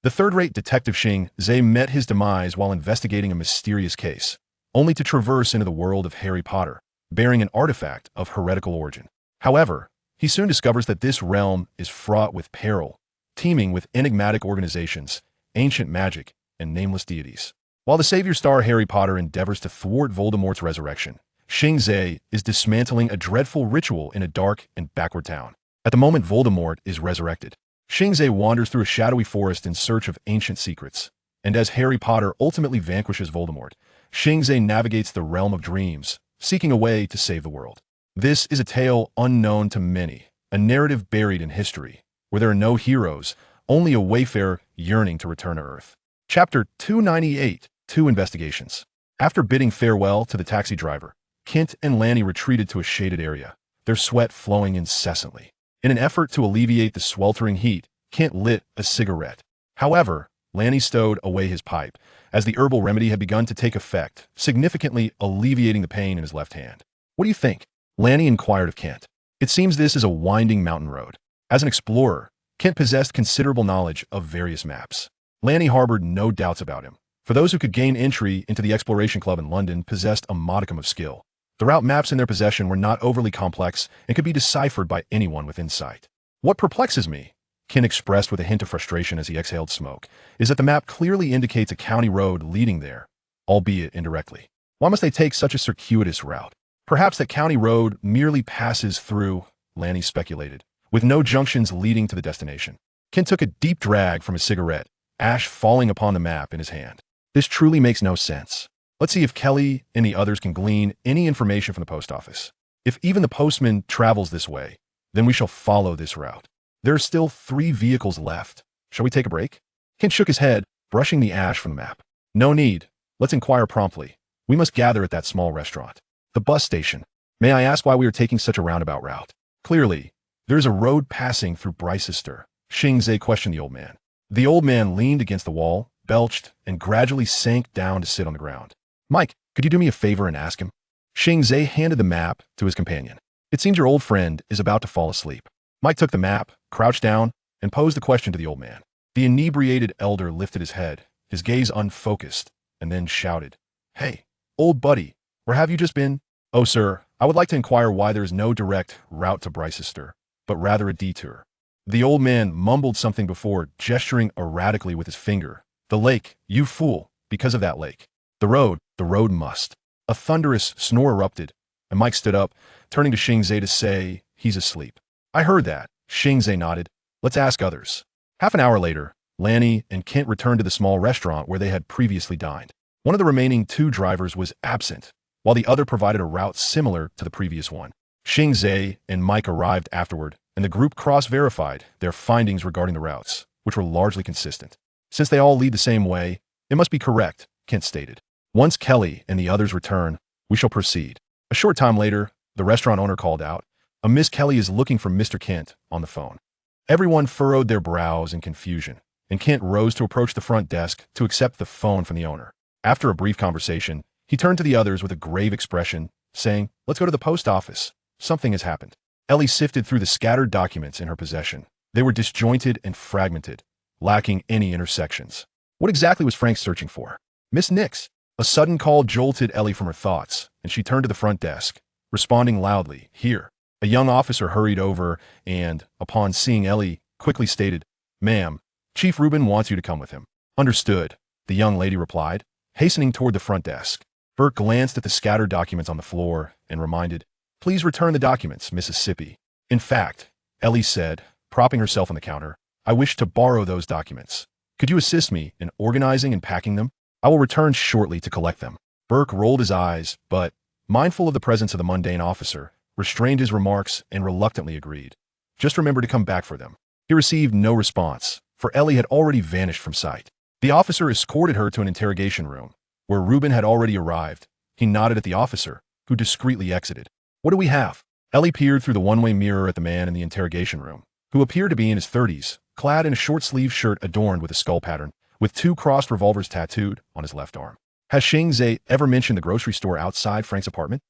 The third-rate detective Xing Ze met his demise while investigating a mysterious case, only to traverse into the world of Harry Potter, bearing an artifact of heretical origin. However, he soon discovers that this realm is fraught with peril, teeming with enigmatic organizations, ancient magic, and nameless deities. While the savior star Harry Potter endeavors to thwart Voldemort's resurrection, Xing Ze is dismantling a dreadful ritual in a dark and backward town. At the moment Voldemort is resurrected, Xing Ze wanders through a shadowy forest in search of ancient secrets, and as Harry Potter ultimately vanquishes Voldemort, Xing Ze navigates the realm of dreams, seeking a way to save the world. This is a tale unknown to many, a narrative buried in history, where there are no heroes, only a wayfarer yearning to return to Earth. Chapter 298, Two Investigations. After bidding farewell to the taxi driver, Kent and Lanny retreated to a shaded area, their sweat flowing incessantly. In an effort to alleviate the sweltering heat, Kent lit a cigarette. However, Lanny stowed away his pipe, as the herbal remedy had begun to take effect, significantly alleviating the pain in his left hand. "What do you think?" Lanny inquired of Kent. "It seems this is a winding mountain road." As an explorer, Kent possessed considerable knowledge of various maps. Lanny harbored no doubts about him, for those who could gain entry into the Exploration Club in London possessed a modicum of skill. The route maps in their possession were not overly complex and could be deciphered by anyone with insight. "What perplexes me," Kent expressed with a hint of frustration as he exhaled smoke, "is that the map clearly indicates a county road leading there, albeit indirectly. Why must they take such a circuitous route? Perhaps that county road merely passes through," Lanny speculated, "with no junctions leading to the destination." Kent took a deep drag from his cigarette, ash falling upon the map in his hand. "This truly makes no sense. Let's see if Kelly and the others can glean any information from the post office. If even the postman travels this way, then we shall follow this route. There are still 3 vehicles left. Shall we take a break?" Kent shook his head, brushing the ash from the map. "No need. Let's inquire promptly. We must gather at that small restaurant. The bus station. May I ask why we are taking such a roundabout route?" "Clearly, there is a road passing through Bicester," Xing Ze questioned the old man. The old man leaned against the wall, belched, and gradually sank down to sit on the ground. "Mike, could you do me a favor and ask him?" Xing Ze handed the map to his companion. "It seems your old friend is about to fall asleep." Mike took the map, crouched down, and posed the question to the old man. The inebriated elder lifted his head, his gaze unfocused, and then shouted, "Hey, old buddy, where have you just been?" "Oh, sir, I would like to inquire why there is no direct route to Bicester, but rather a detour." The old man mumbled something before gesturing erratically with his finger. "The lake, you fool, because of that lake. The road must." A thunderous snore erupted, and Mike stood up, turning to Xing Ze to say, "He's asleep." "I heard that," Xing Ze nodded. "Let's ask others." Half an hour later, Lanny and Kent returned to the small restaurant where they had previously dined. One of the remaining 2 drivers was absent, while the other provided a route similar to the previous one. Xing Ze and Mike arrived afterward, and the group cross-verified their findings regarding the routes, which were largely consistent. "Since they all lead the same way, it must be correct," Kent stated. "Once Kelly and the others return, we shall proceed." A short time later, the restaurant owner called out, "A Miss Kelly is looking for Mr. Kent on the phone." Everyone furrowed their brows in confusion, and Kent rose to approach the front desk to accept the phone from the owner. After a brief conversation, he turned to the others with a grave expression, saying, "Let's go to the post office. Something has happened." Ellie sifted through the scattered documents in her possession. They were disjointed and fragmented, lacking any intersections. What exactly was Frank searching for? "Miss Nix." A sudden call jolted Ellie from her thoughts, and she turned to the front desk, responding loudly, "Here." A young officer hurried over and, upon seeing Ellie, quickly stated, "Ma'am, Chief Reuben wants you to come with him." "Understood," the young lady replied, hastening toward the front desk. Burke glanced at the scattered documents on the floor and reminded, "Please return the documents, Mississippi." "In fact," Ellie said, propping herself on the counter, "I wish to borrow those documents. Could you assist me in organizing and packing them? I will return shortly to collect them." Burke rolled his eyes, but, mindful of the presence of the mundane officer, restrained his remarks and reluctantly agreed. "Just remember to come back for them." He received no response, for Ellie had already vanished from sight. The officer escorted her to an interrogation room, where Reuben had already arrived. He nodded at the officer, who discreetly exited. "What do we have?" Ellie peered through the one-way mirror at the man in the interrogation room, who appeared to be in his 30s, clad in a short-sleeved shirt adorned with a skull pattern, with 2 crossed revolvers tattooed on his left arm. "Has Xing Ze ever mentioned the grocery store outside Frank's apartment?"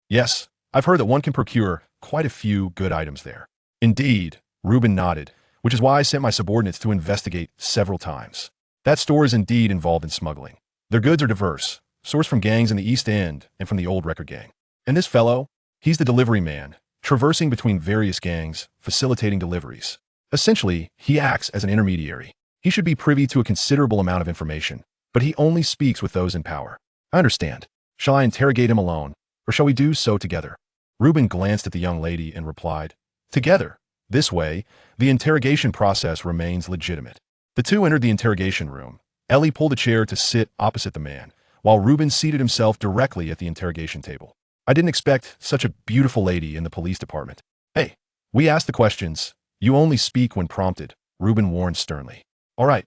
"Yes, I've heard that one can procure quite a few good items there." "Indeed," Reuben nodded. which is why I sent my subordinates to investigate several times. That store is indeed involved in smuggling. Their goods are diverse, sourced from gangs in the East End and from the old record gang. And this fellow, he's the delivery man, traversing between various gangs, facilitating deliveries. Essentially, he acts as an intermediary. He should be privy to a considerable amount of information, but he only speaks with those in power. I understand. Shall I interrogate him alone, or shall we do so together? Reuben glanced at the young lady and replied, together. This way, the interrogation process remains legitimate. The two entered the interrogation room. Ellie pulled a chair to sit opposite the man, while Reuben seated himself directly at the interrogation table. I didn't expect such a beautiful lady in the police department. Hey, we ask the questions. You only speak when prompted, Reuben warned sternly. All right,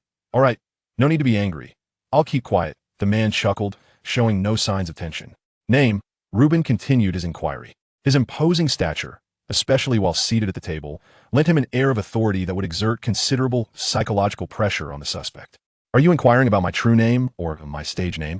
no need to be angry. I'll keep quiet, the man chuckled, showing no signs of tension. Name, Reuben continued his inquiry. His imposing stature, especially while seated at the table, lent him an air of authority that would exert considerable psychological pressure on the suspect. Are you inquiring about my true name or my stage name?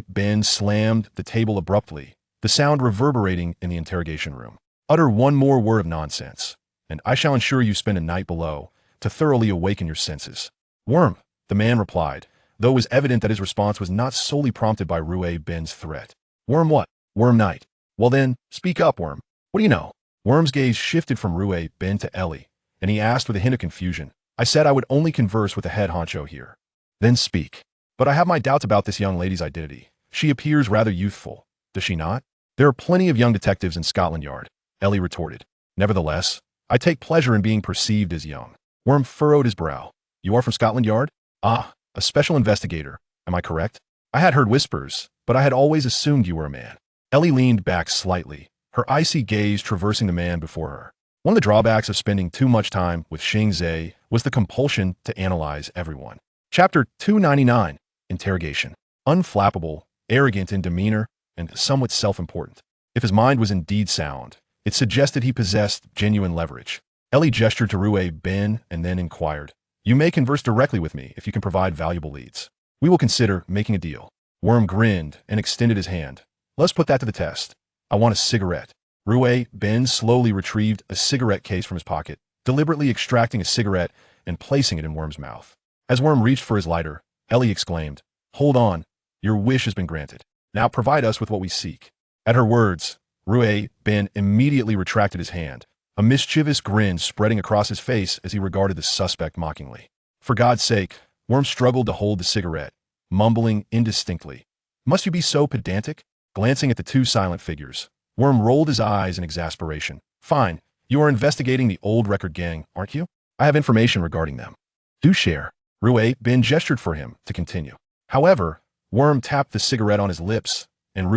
Ben slammed the table abruptly, the sound reverberating in the interrogation room. Utter one more word of nonsense, and I shall ensure you spend a night below to thoroughly awaken your senses. Worm, the man replied, though it was evident that his response was not solely prompted by Ben's threat. Worm what? Worm night. Well then, speak up, Worm. What do you know? Worm's gaze shifted from Ben to Ellie, and he asked with a hint of confusion. I said I would only converse with the head honcho here. Then speak. But I have my doubts about this young lady's identity. She appears rather youthful, does she not? There are plenty of young detectives in Scotland Yard, Ellie retorted. Nevertheless, I take pleasure in being perceived as young. Worm furrowed his brow. You are from Scotland Yard? Ah, a special investigator. Am I correct? I had heard whispers, but I had always assumed you were a man. Ellie leaned back slightly, her icy gaze traversing the man before her. One of the drawbacks of spending too much time with Xing Ze was the compulsion to analyze everyone. Chapter 299, Interrogation. Unflappable, arrogant in demeanor, and somewhat self-important. If his mind was indeed sound, it suggested he possessed genuine leverage. Ellie gestured to Ben and then inquired, You may converse directly with me if you can provide valuable leads. We will consider making a deal. Worm grinned and extended his hand. Let's put that to the test. I want a cigarette. Ben slowly retrieved a cigarette case from his pocket, deliberately extracting a cigarette and placing it in Worm's mouth. As Worm reached for his lighter, Ellie exclaimed, Hold on, your wish has been granted. Now provide us with what we seek. At her words, Ben immediately retracted his hand, a mischievous grin spreading across his face as he regarded the suspect mockingly. For God's sake, Worm struggled to hold the cigarette, mumbling indistinctly. Must you be so pedantic? Glancing at the two silent figures, Worm rolled his eyes in exasperation. Fine, you are investigating the old record gang, aren't you? I have information regarding them. Do share. Ben gestured for him to continue. However, Worm tapped the cigarette on his lips, and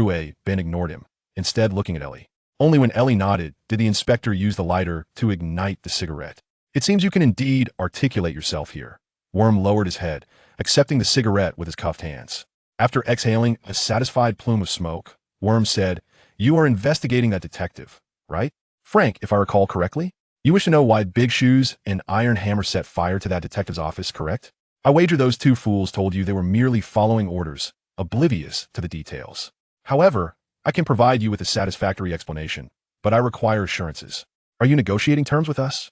Ben ignored him, instead looking at Ellie. Only when Ellie nodded did the inspector use the lighter to ignite the cigarette. It seems you can indeed articulate yourself here. Worm lowered his head, accepting the cigarette with his cuffed hands. After exhaling a satisfied plume of smoke, Worm said, You are investigating that detective, right? Frank, if I recall correctly? You wish to know why Big Shoes and Iron Hammer set fire to that detective's office, correct? I wager those two fools told you they were merely following orders, oblivious to the details. However, I can provide you with a satisfactory explanation, but I require assurances. Are you negotiating terms with us?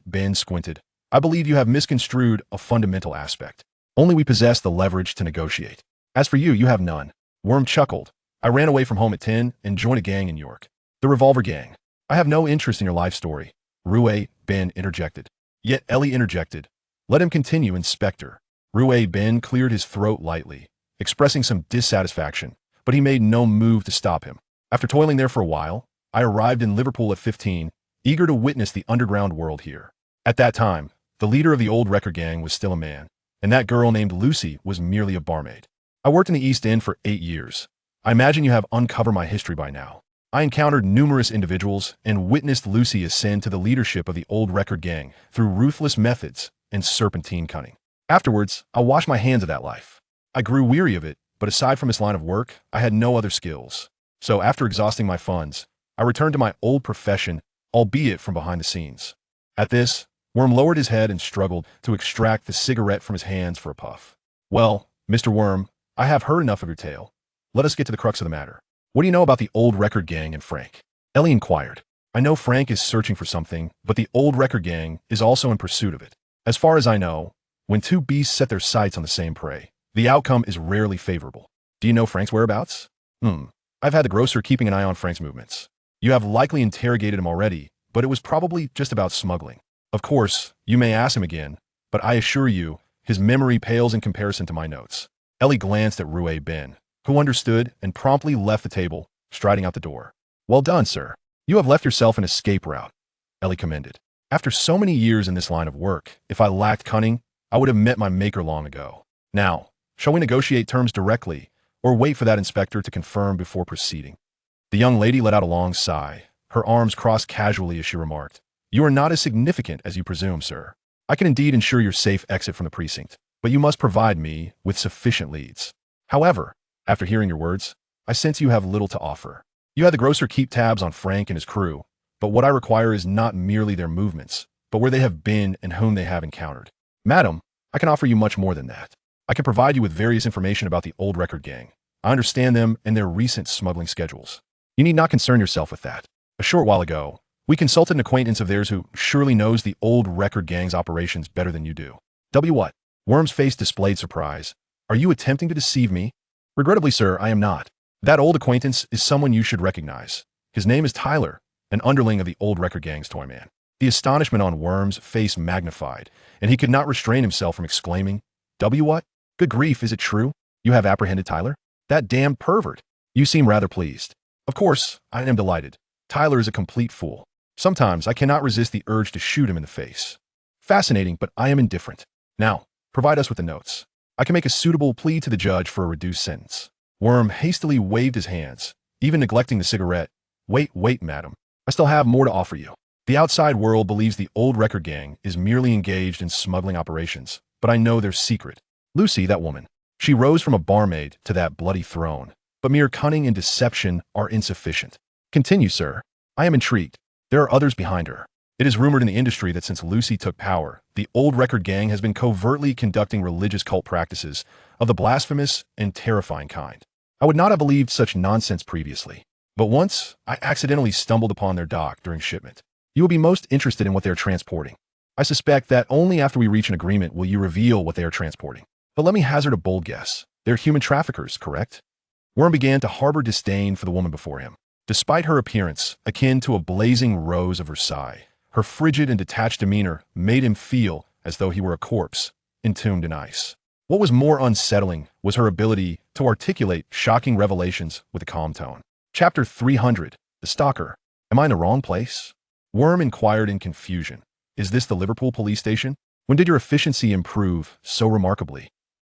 Ben squinted. I believe you have misconstrued a fundamental aspect. Only we possess the leverage to negotiate. As for you, you have none. Worm chuckled. I ran away from home at 10 and joined a gang in York. The Revolver Gang. I have no interest in your life story. Ben interjected. Yet Ellie interjected. Let him continue, Inspector. Ben cleared his throat lightly, expressing some dissatisfaction, but he made no move to stop him. After toiling there for a while, I arrived in Liverpool at 15, eager to witness the underground world here. At that time, the leader of the old record gang was still a man, and that girl named Lucy was merely a barmaid. I worked in the East End for 8 years. I imagine you have uncovered my history by now. I encountered numerous individuals and witnessed Lucy ascend to the leadership of the old record gang through ruthless methods and serpentine cunning. Afterwards, I washed my hands of that life. I grew weary of it, but aside from this line of work, I had no other skills. So after exhausting my funds, I returned to my old profession, albeit from behind the scenes. At this, Worm lowered his head and struggled to extract the cigarette from his hands for a puff. Well, Mr. Worm, I have heard enough of your tale. Let us get to the crux of the matter. What do you know about the old record gang and Frank? Ellie inquired. I know Frank is searching for something, but the old record gang is also in pursuit of it. As far as I know, when two beasts set their sights on the same prey, the outcome is rarely favorable. Do you know Frank's whereabouts? I've had the grocer keeping an eye on Frank's movements. You have likely interrogated him already, but it was probably just about smuggling. Of course, you may ask him again, but I assure you, his memory pales in comparison to my notes. Ellie glanced at Rue Ben, who understood and promptly left the table, striding out the door. Well done, sir. You have left yourself an escape route, Ellie commended. After so many years in this line of work, if I lacked cunning, I would have met my maker long ago. Now, shall we negotiate terms directly, or wait for that inspector to confirm before proceeding? The young lady let out a long sigh, her arms crossed casually as she remarked, You are not as significant as you presume, sir. I can indeed ensure your safe exit from the precinct, but you must provide me with sufficient leads. However, after hearing your words, I sense you have little to offer. You had the grocer keep tabs on Frank and his crew, but what I require is not merely their movements, but where they have been and whom they have encountered. Madam, I can offer you much more than that. I can provide you with various information about the old record gang. I understand them and their recent smuggling schedules. You need not concern yourself with that. A short while ago, we consulted an acquaintance of theirs who surely knows the old record gang's operations better than you do. What? Worm's face displayed surprise. Are you attempting to deceive me? Regrettably, sir, I am not. That old acquaintance is someone you should recognize. His name is Tyler, an underling of the old record gang's toy man. The astonishment on Worm's face magnified, and he could not restrain himself from exclaiming, What? Good grief, is it true? You have apprehended Tyler? That damned pervert. You seem rather pleased. Of course, I am delighted. Tyler is a complete fool. Sometimes I cannot resist the urge to shoot him in the face. Fascinating, but I am indifferent. Now, provide us with the notes. I can make a suitable plea to the judge for a reduced sentence. Worm hastily waved his hands, even neglecting the cigarette. Wait, madam. I still have more to offer you. The outside world believes the old record gang is merely engaged in smuggling operations, but I know their secret. Lucy, that woman. She rose from a barmaid to that bloody throne, but mere cunning and deception are insufficient. Continue, sir. I am intrigued. There are others behind her. It is rumored in the industry that since Lucy took power, the old record gang has been covertly conducting religious cult practices of the blasphemous and terrifying kind. I would not have believed such nonsense previously, but once I accidentally stumbled upon their dock during shipment. You will be most interested in what they are transporting. I suspect that only after we reach an agreement will you reveal what they are transporting. But let me hazard a bold guess. They're human traffickers, correct? Worm began to harbor disdain for the woman before him. Despite her appearance, akin to a blazing rose of Versailles, her frigid and detached demeanor made him feel as though he were a corpse, entombed in ice. What was more unsettling was her ability to articulate shocking revelations with a calm tone. Chapter 300, The Stalker. Am I in the wrong place? Worm inquired in confusion. Is this the Liverpool police station? When did your efficiency improve so remarkably?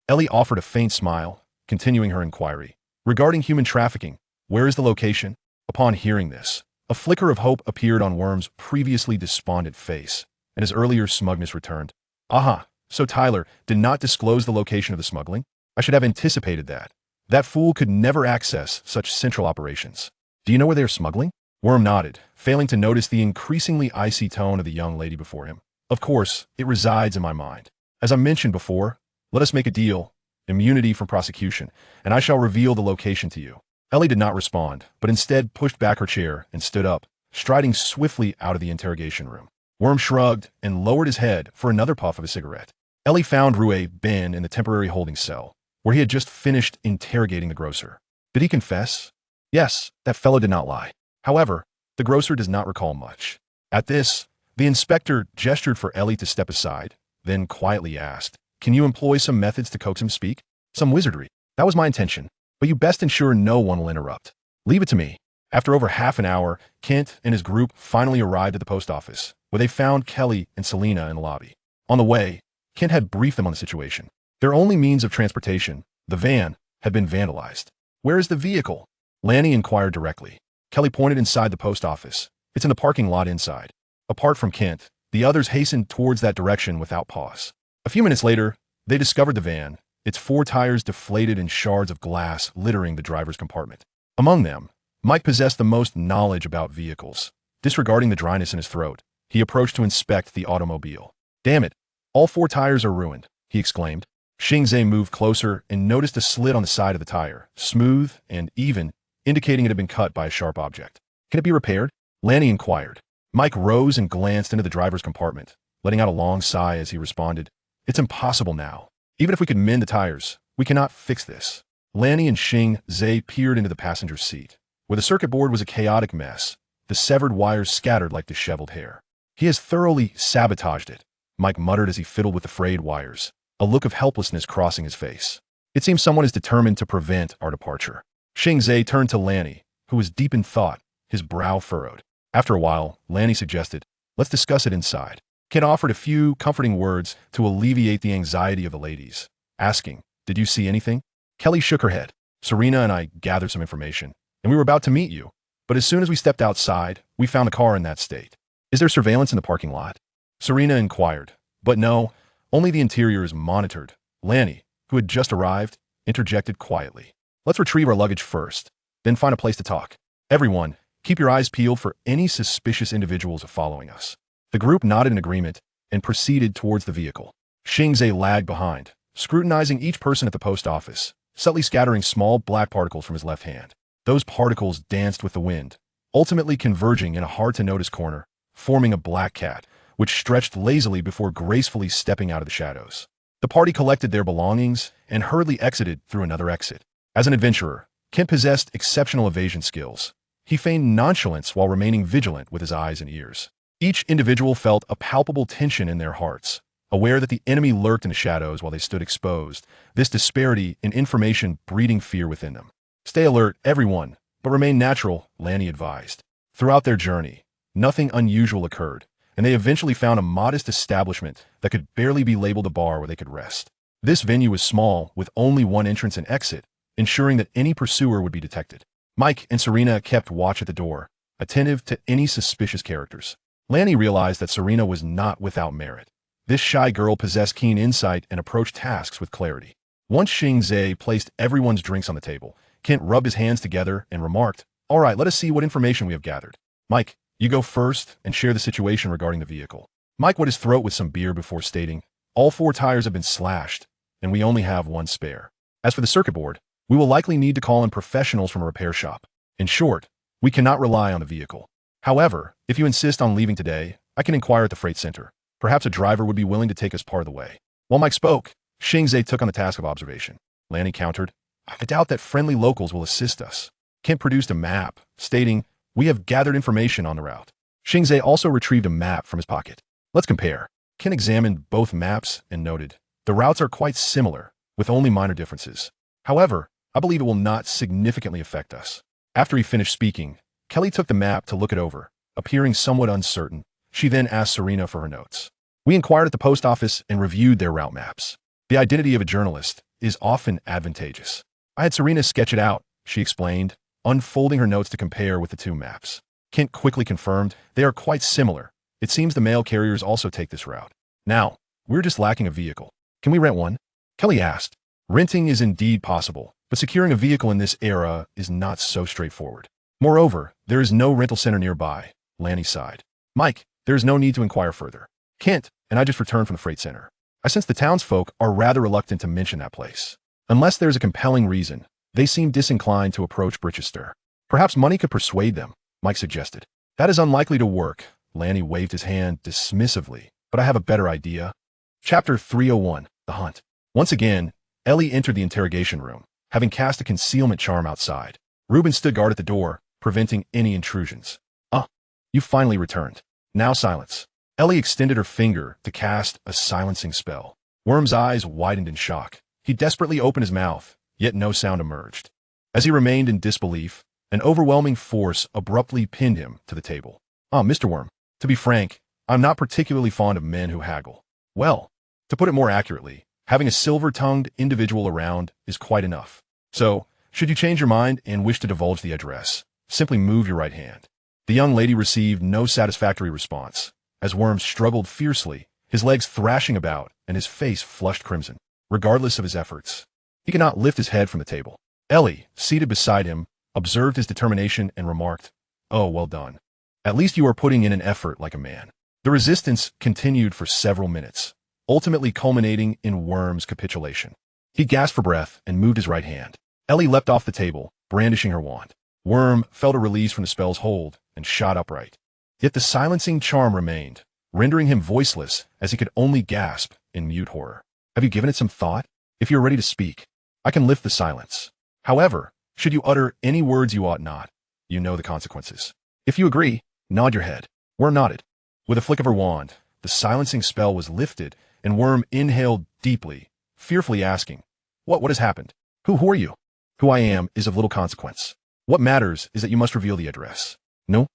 Ellie offered a faint smile, continuing her inquiry. Regarding human trafficking, where is the location? Upon hearing this, a flicker of hope appeared on Worm's previously despondent face, and his earlier smugness returned. Aha, so Tyler did not disclose the location of the smuggling? I should have anticipated that. That fool could never access such central operations. Do you know where they are smuggling? Worm nodded, failing to notice the increasingly icy tone of the young lady before him. Of course, it resides in my mind. As I mentioned before, let us make a deal, immunity from prosecution, and I shall reveal the location to you. Ellie did not respond, but instead pushed back her chair and stood up, striding swiftly out of the interrogation room. Worm shrugged and lowered his head for another puff of a cigarette. Ellie found Rue Ben in the temporary holding cell, where he had just finished interrogating the grocer. Did he confess? Yes, that fellow did not lie. However, the grocer does not recall much. At this, the inspector gestured for Ellie to step aside, then quietly asked, Can you employ some methods to coax him to speak? Some wizardry. That was my intention, but you best ensure no one will interrupt. Leave it to me. After over half an hour, Kent and his group finally arrived at the post office, where they found Kelly and Selena in the lobby. On the way, Kent had briefed them on the situation. Their only means of transportation, the van, had been vandalized. Where is the vehicle? Lanny inquired directly. Kelly pointed inside the post office. It's in the parking lot inside. Apart from Kent, the others hastened towards that direction without pause. A few minutes later, they discovered the van, its 4 tires deflated and shards of glass littering the driver's compartment. Among them, Mike possessed the most knowledge about vehicles. Disregarding the dryness in his throat, he approached to inspect the automobile. Damn it, all 4 tires are ruined, he exclaimed. Xing Ze moved closer and noticed a slit on the side of the tire, smooth and even, indicating it had been cut by a sharp object. Can it be repaired? Lanny inquired. Mike rose and glanced into the driver's compartment, letting out a long sigh as he responded, "It's impossible now. Even if we could mend the tires, we cannot fix this." Lanny and Xing Ze peered into the passenger seat, where the circuit board was a chaotic mess, the severed wires scattered like disheveled hair. "He has thoroughly sabotaged it," Mike muttered as he fiddled with the frayed wires, a look of helplessness crossing his face. "It seems someone is determined to prevent our departure." Xing Ze turned to Lanny, who was deep in thought, his brow furrowed. After a while, Lanny suggested, "Let's discuss it inside." Kent offered a few comforting words to alleviate the anxiety of the ladies, asking, "Did you see anything?" Kelly shook her head. "Serena and I gathered some information, and we were about to meet you. But as soon as we stepped outside, we found the car in that state." "Is there surveillance in the parking lot?" Serena inquired. "But no, only the interior is monitored." Lanny, who had just arrived, interjected quietly. "Let's retrieve our luggage first, then find a place to talk. Everyone, keep your eyes peeled for any suspicious individuals following us." The group nodded in agreement and proceeded towards the vehicle. Xing Ze lagged behind, scrutinizing each person at the post office, subtly scattering small black particles from his left hand. Those particles danced with the wind, ultimately converging in a hard-to-notice corner, forming a black cat, which stretched lazily before gracefully stepping out of the shadows. The party collected their belongings and hurriedly exited through another exit. As an adventurer, Kent possessed exceptional evasion skills. He feigned nonchalance while remaining vigilant with his eyes and ears. Each individual felt a palpable tension in their hearts, aware that the enemy lurked in the shadows while they stood exposed, this disparity in information breeding fear within them. "Stay alert, everyone, but remain natural," Lanny advised. Throughout their journey, nothing unusual occurred, and they eventually found a modest establishment that could barely be labeled a bar where they could rest. This venue was small, with only one entrance and exit, ensuring that any pursuer would be detected. Mike and Serena kept watch at the door, attentive to any suspicious characters. Lanny realized that Serena was not without merit. This shy girl possessed keen insight and approached tasks with clarity. Once Xing Ze placed everyone's drinks on the table, Kent rubbed his hands together and remarked, "All right, let us see what information we have gathered. Mike, you go first and share the situation regarding the vehicle." Mike wet his throat with some beer before stating, "All 4 tires have been slashed, and we only have 1 spare. As for the circuit board, we will likely need to call in professionals from a repair shop. In short, we cannot rely on the vehicle. However, if you insist on leaving today, I can inquire at the freight center. Perhaps a driver would be willing to take us part of the way." While Mike spoke, Xing Ze took on the task of observation. Lanny countered, "I doubt that friendly locals will assist us." Kent produced a map, stating, "We have gathered information on the route." Xing Ze also retrieved a map from his pocket. "Let's compare." Kent examined both maps and noted, "The routes are quite similar, with only minor differences. However, I believe it will not significantly affect us." After he finished speaking, Kelly took the map to look it over, appearing somewhat uncertain. She then asked Serena for her notes. "We inquired at the post office and reviewed their route maps. The identity of a journalist is often advantageous. I had Serena sketch it out," she explained, unfolding her notes to compare with the 2 maps. Kent quickly confirmed, "They are quite similar. It seems the mail carriers also take this route. Now, we're just lacking a vehicle. Can we rent one?" Kelly asked. "Renting is indeed possible, but securing a vehicle in this era is not so straightforward. Moreover, there is no rental center nearby," Lanny sighed. "Mike, there is no need to inquire further. Kent and I just returned from the freight center. I sense the townsfolk are rather reluctant to mention that place. Unless there's a compelling reason, they seem disinclined to approach Brichester. Perhaps money could persuade them," Mike suggested. "That is unlikely to work," Lanny waved his hand dismissively, "but I have a better idea." Chapter 301, The Hunt. Once again, Ellie entered the interrogation room, having cast a concealment charm outside. Reuben stood guard at the door, preventing any intrusions. "Ah, you finally returned. Now silence." Ellie extended her finger to cast a silencing spell. Worm's eyes widened in shock. He desperately opened his mouth, yet no sound emerged. As he remained in disbelief, an overwhelming force abruptly pinned him to the table. "Ah, Mr. Worm, to be frank, I'm not particularly fond of men who haggle. Well, to put it more accurately, having a silver-tongued individual around is quite enough. So, should you change your mind and wish to divulge the address, simply move your right hand." The young lady received no satisfactory response, as Worm struggled fiercely, his legs thrashing about and his face flushed crimson. Regardless of his efforts, he could not lift his head from the table. Ellie, seated beside him, observed his determination and remarked, "Oh, well done. At least you are putting in an effort like a man." The resistance continued for several minutes, ultimately culminating in Worm's capitulation. He gasped for breath and moved his right hand. Ellie leapt off the table, brandishing her wand. Worm felt a release from the spell's hold and shot upright. Yet the silencing charm remained, rendering him voiceless as he could only gasp in mute horror. Have you given it some thought? If you are ready to speak, I can lift the silence. However, should you utter any words you ought not, you know the consequences. If you agree, nod your head. Worm nodded. With a flick of her wand, the silencing spell was lifted, and Worm inhaled deeply, fearfully asking, What has happened? Who are you? Who I am is of little consequence. What matters is that you must reveal the address. No.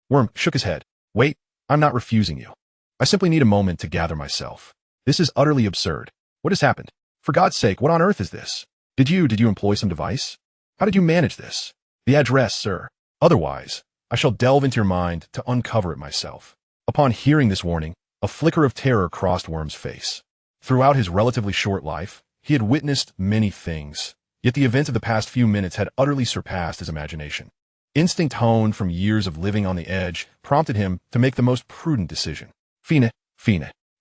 Worm shook his head. Wait, I'm not refusing you. I simply need a moment to gather myself. This is utterly absurd. What has happened? For God's sake, what on earth is this? Did you employ some device? How did you manage this? The address, sir. Otherwise, I shall delve into your mind to uncover it myself. Upon hearing this warning, a flicker of terror crossed Worm's face. Throughout his relatively short life, he had witnessed many things, yet the events of the past few minutes had utterly surpassed his imagination. Instinct honed from years of living on the edge prompted him to make the most prudent decision. Fine.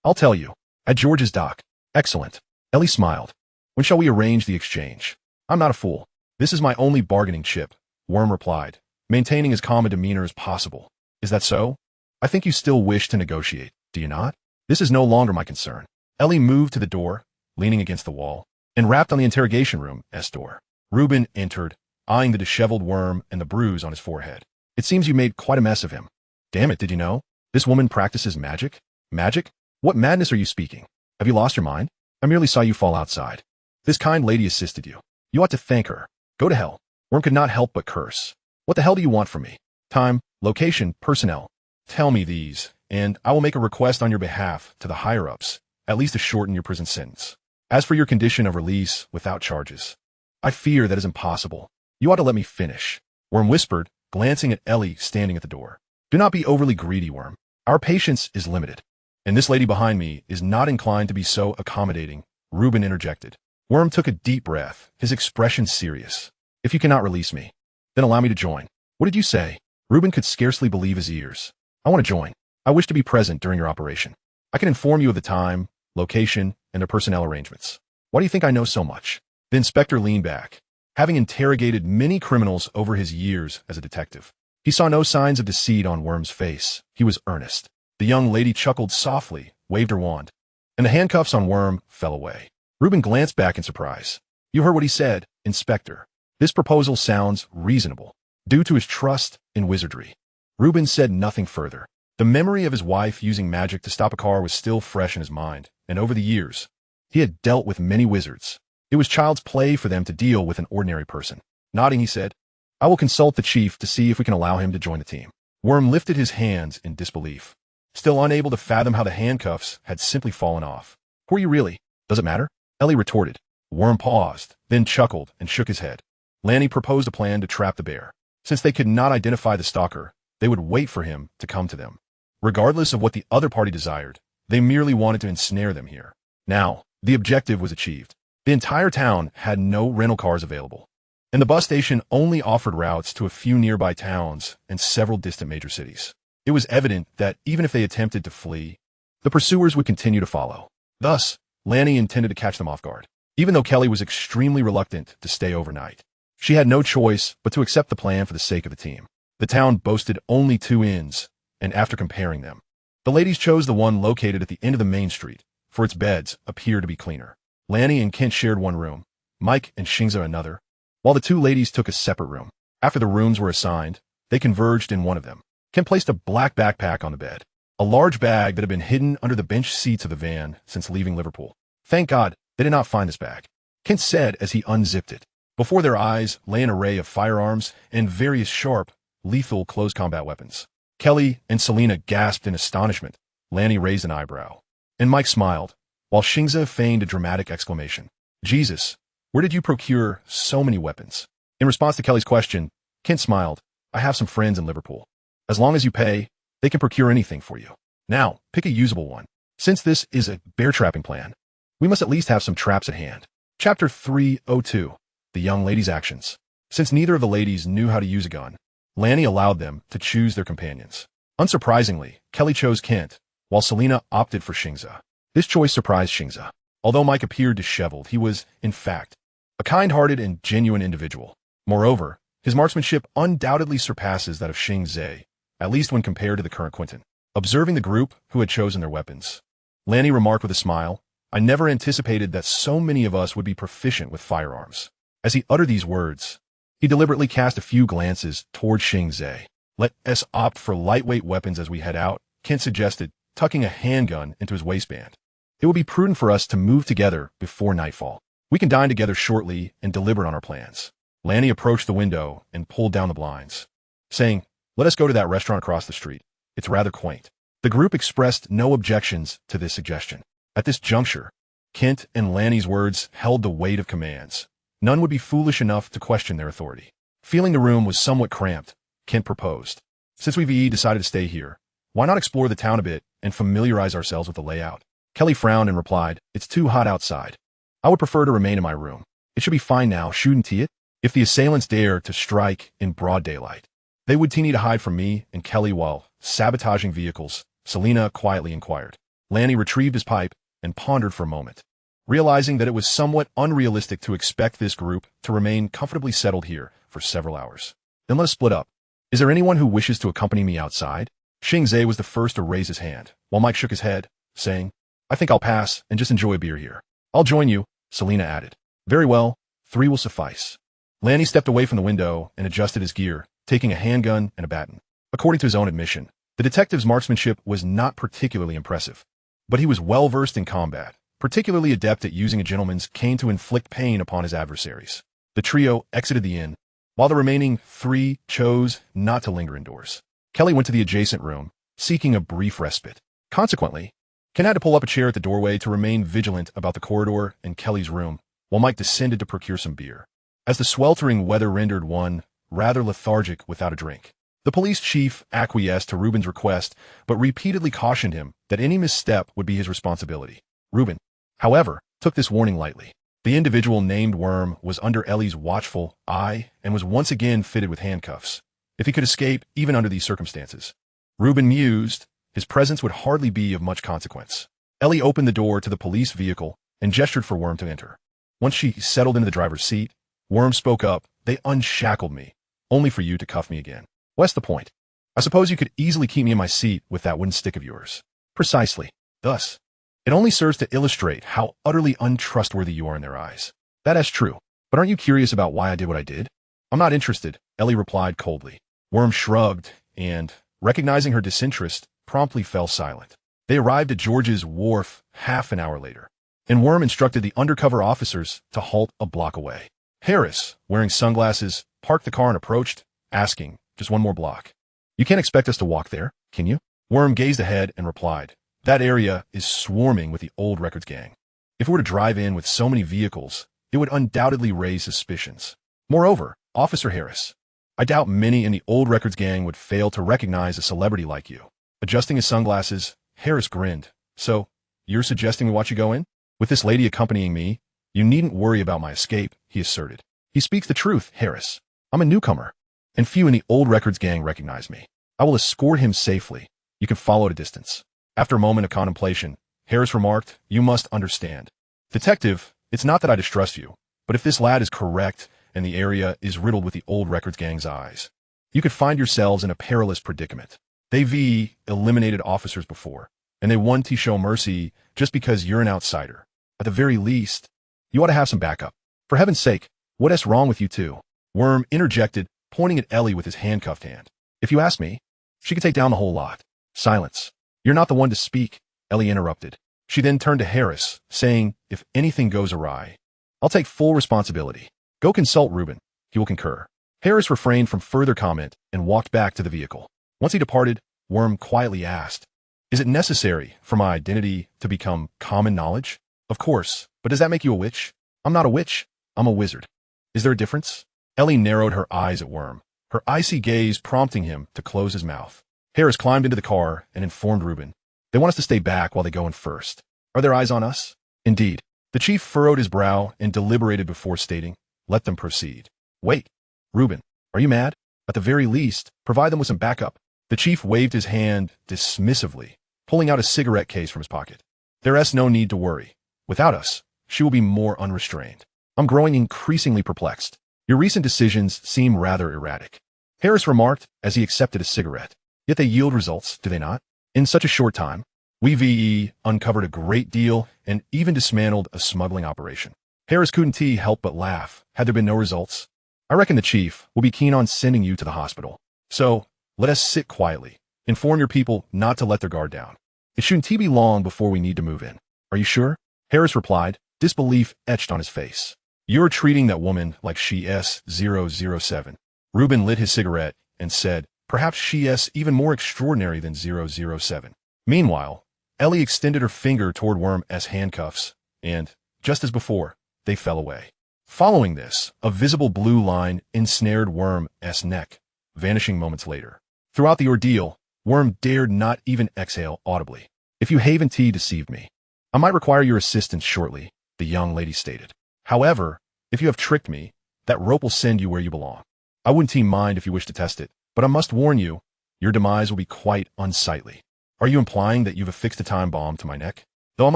I'll tell you. At George's dock. Excellent. Ellie smiled. When shall we arrange the exchange? I'm not a fool. This is my only bargaining chip, Worm replied, maintaining as calm a demeanor as possible. Is that so? I think you still wish to negotiate, do you not? This is no longer my concern. Ellie moved to the door, leaning against the wall, and rapped on the interrogation room's door. Reuben entered, eyeing the disheveled Worm and the bruise on his forehead. It seems you made quite a mess of him. Damn it, did you know? This woman practices magic? Magic? What madness are you speaking? Have you lost your mind? I merely saw you fall outside. This kind lady assisted you. You ought to thank her. Go to hell. Worm could not help but curse. What the hell do you want from me? Time, location, personnel. Tell me these, and I will make a request on your behalf to the higher-ups, at least to shorten your prison sentence. As for your condition of release without charges, I fear that is impossible. You ought to let me finish. Worm whispered, glancing at Ellie standing at the door. Do not be overly greedy, Worm. Our patience is limited. And this lady behind me is not inclined to be so accommodating, Reuben interjected. Worm took a deep breath, his expression serious. If you cannot release me, then allow me to join. What did you say? Reuben could scarcely believe his ears. I want to join. I wish to be present during your operation. I can inform you of the time, location, and their personnel arrangements. Why do you think I know so much? The inspector leaned back. Having interrogated many criminals over his years as a detective, he saw no signs of deceit on Worm's face. He was earnest. The young lady chuckled softly, waved her wand, and the handcuffs on Worm fell away. Reuben glanced back in surprise. You heard what he said, Inspector. This proposal sounds reasonable, due to his trust in wizardry. Reuben said nothing further. The memory of his wife using magic to stop a car was still fresh in his mind, and over the years, he had dealt with many wizards. It was child's play for them to deal with an ordinary person. Nodding, he said, I will consult the chief to see if we can allow him to join the team. Worm lifted his hands in disbelief, still unable to fathom how the handcuffs had simply fallen off. Who are you really? Does it matter? Ellie retorted. Worm paused, then chuckled and shook his head. Lanny proposed a plan to trap the bear. Since they could not identify the stalker, they would wait for him to come to them. Regardless of what the other party desired, they merely wanted to ensnare them here. Now, the objective was achieved. The entire town had no rental cars available, and the bus station only offered routes to a few nearby towns and several distant major cities. It was evident that even if they attempted to flee, the pursuers would continue to follow. Thus, Lanny intended to catch them off guard, even though Kelly was extremely reluctant to stay overnight. She had no choice but to accept the plan for the sake of the team. The town boasted only 2 inns, and after comparing them, the ladies chose the one located at the end of the main street, for its beds appeared to be cleaner. Lanny and Kent shared one room, Mike and Xing Ze another, while the 2 ladies took a separate room. After the rooms were assigned, they converged in one of them. Kent placed a black backpack on the bed, a large bag that had been hidden under the bench seats of the van since leaving Liverpool. Thank God they did not find this bag, Kent said as he unzipped it. Before their eyes lay an array of firearms and various sharp, lethal close combat weapons. Kelly and Selena gasped in astonishment. Lanny raised an eyebrow, and Mike smiled, while Xing Ze feigned a dramatic exclamation. Jesus, where did you procure so many weapons? In response to Kelly's question, Kent smiled. I have some friends in Liverpool. As long as you pay, they can procure anything for you. Now, pick a usable one. Since this is a bear trapping plan, we must at least have some traps at hand. Chapter 302. The young ladies' actions. Since neither of the ladies knew how to use a gun, Lanny allowed them to choose their companions. Unsurprisingly, Kelly chose Kent, while Selena opted for Xing Ze. This choice surprised Xing Ze. Although Mike appeared disheveled, he was, in fact, a kind-hearted and genuine individual. Moreover, His marksmanship undoubtedly surpasses that of Xing Ze, at least when compared to the current Quentin. Observing the group who had chosen their weapons, Lanny remarked with a smile, "I never anticipated that so many of us would be proficient with firearms." As he uttered these words, he deliberately cast a few glances toward Xing Ze. "Let us opt for lightweight weapons as we head out," Kent suggested, tucking a handgun into his waistband. "It will be prudent for us to move together before nightfall. We can dine together shortly and deliberate on our plans." Lanny approached the window and pulled down the blinds, saying, "Let us go to that restaurant across the street. It's rather quaint." The group expressed no objections to this suggestion. At this juncture, Kent and Lanny's words held the weight of commands. None would be foolish enough to question their authority. Feeling the room was somewhat cramped, Kent proposed, "Since we've decided to stay here, why not explore the town a bit and familiarize ourselves with the layout?" Kelly frowned and replied, "It's too hot outside. I would prefer to remain in my room. It should be fine now, shouldn't it? If the assailants dare to strike in broad daylight, they would need to hide from me and Kelly while sabotaging vehicles," Selena quietly inquired. Lanny retrieved his pipe and pondered for a moment, realizing that it was somewhat unrealistic to expect this group to remain comfortably settled here for several hours. "Then let us split up. Is there anyone who wishes to accompany me outside?" Xing Ze was the first to raise his hand, while Mike shook his head, saying, "I think I'll pass and just enjoy a beer here." "I'll join you," Selena added. "Very well, 3 will suffice." Lanny stepped away from the window and adjusted his gear, taking a handgun and a baton. According to his own admission, the detective's marksmanship was not particularly impressive, but he was well-versed in combat, particularly adept at using a gentleman's cane to inflict pain upon his adversaries. The trio exited the inn, while the remaining 3 chose not to linger indoors. Kelly went to the adjacent room, seeking a brief respite. Consequently, Ken had to pull up a chair at the doorway to remain vigilant about the corridor and Kelly's room, while Mike descended to procure some beer. As the sweltering weather rendered one rather lethargic without a drink, the police chief acquiesced to Reuben's request, but repeatedly cautioned him that any misstep would be his responsibility. Reuben, however, took this warning lightly. The individual named Worm was under Ellie's watchful eye and was once again fitted with handcuffs. If he could escape even under these circumstances, Reuben mused, his presence would hardly be of much consequence. Ellie opened the door to the police vehicle and gestured for Worm to enter. Once she settled into the driver's seat, Worm spoke up, "They unshackled me, only for you to cuff me again. What's the point? I suppose you could easily keep me in my seat with that wooden stick of yours." "Precisely. Thus, it only serves to illustrate how utterly untrustworthy you are in their eyes." "That is true. But aren't you curious about why I did what I did?" "I'm not interested," Ellie replied coldly. Worm shrugged and, recognizing her disinterest, promptly fell silent. They arrived at George's wharf half an hour later, and Worm instructed the undercover officers to halt a block away. Harris, wearing sunglasses, parked the car and approached, asking, "Just one more block. You can't expect us to walk there, can you?" Worm gazed ahead and replied, "That area is swarming with the old records gang. If we were to drive in with so many vehicles, it would undoubtedly raise suspicions. Moreover, Officer Harris, I doubt many in the old records gang would fail to recognize a celebrity like you." Adjusting his sunglasses, Harris grinned. "So, you're suggesting we watch you go in? With this lady accompanying me, you needn't worry about my escape," he asserted. "He speaks the truth, Harris. I'm a newcomer, and few in the old records gang recognize me. I will escort him safely. You can follow at a distance." After a moment of contemplation, Harris remarked, "You must understand. Detective, it's not that I distrust you, but if this lad is correct and the area is riddled with the old records gang's eyes, you could find yourselves in a perilous predicament. They've eliminated officers before, and they want to show mercy just because you're an outsider. At the very least, you ought to have some backup. For heaven's sake, what is wrong with you two?" Worm interjected, pointing at Ellie with his handcuffed hand. "If you ask me, she could take down the whole lot." "Silence. You're not the one to speak," Ellie interrupted. She then turned to Harris, saying, "If anything goes awry, I'll take full responsibility. Go consult Reuben. He will concur." Harris refrained from further comment and walked back to the vehicle. Once he departed, Worm quietly asked, "Is it necessary for my identity to become common knowledge?" "Of course, but does that make you a witch?" "I'm not a witch. I'm a wizard." "Is there a difference?" Ellie narrowed her eyes at Worm, her icy gaze prompting him to close his mouth. Harris climbed into the car and informed Reuben, "They want us to stay back while they go in first. Are their eyes on us?" "Indeed." The chief furrowed his brow and deliberated before stating, "Let them proceed." "Wait. Reuben, are you mad? At the very least, provide them with some backup." The chief waved his hand dismissively, pulling out a cigarette case from his pocket. "There's no need to worry. Without us, she will be more unrestrained. I'm growing increasingly perplexed. Your recent decisions seem rather erratic, Harris remarked as he accepted a cigarette. Yet they yield results, do they not? In such a short time, we uncovered a great deal and even dismantled a smuggling operation. Harris couldn't help but laugh. Had there been no results? I reckon the chief will be keen on sending you to the hospital. So, let us sit quietly. Inform your people not to let their guard down. It shouldn't be long before we need to move in. Are you sure? Harris replied, disbelief etched on his face. You're treating that woman like she S007. Reuben lit his cigarette and said, perhaps she is even more extraordinary than 007. Meanwhile, Ellie extended her finger toward Worm's handcuffs, and, just as before, they fell away. Following this, a visible blue line ensnared Worm's neck, vanishing moments later. Throughout the ordeal, Worm dared not even exhale audibly. If you haven't deceived me, I might require your assistance shortly, the young lady stated. However, if you have tricked me, that rope will send you where you belong. I wouldn't mind if you wish to test it, but I must warn you, your demise will be quite unsightly. Are you implying that you've affixed a time bomb to my neck? Though I'm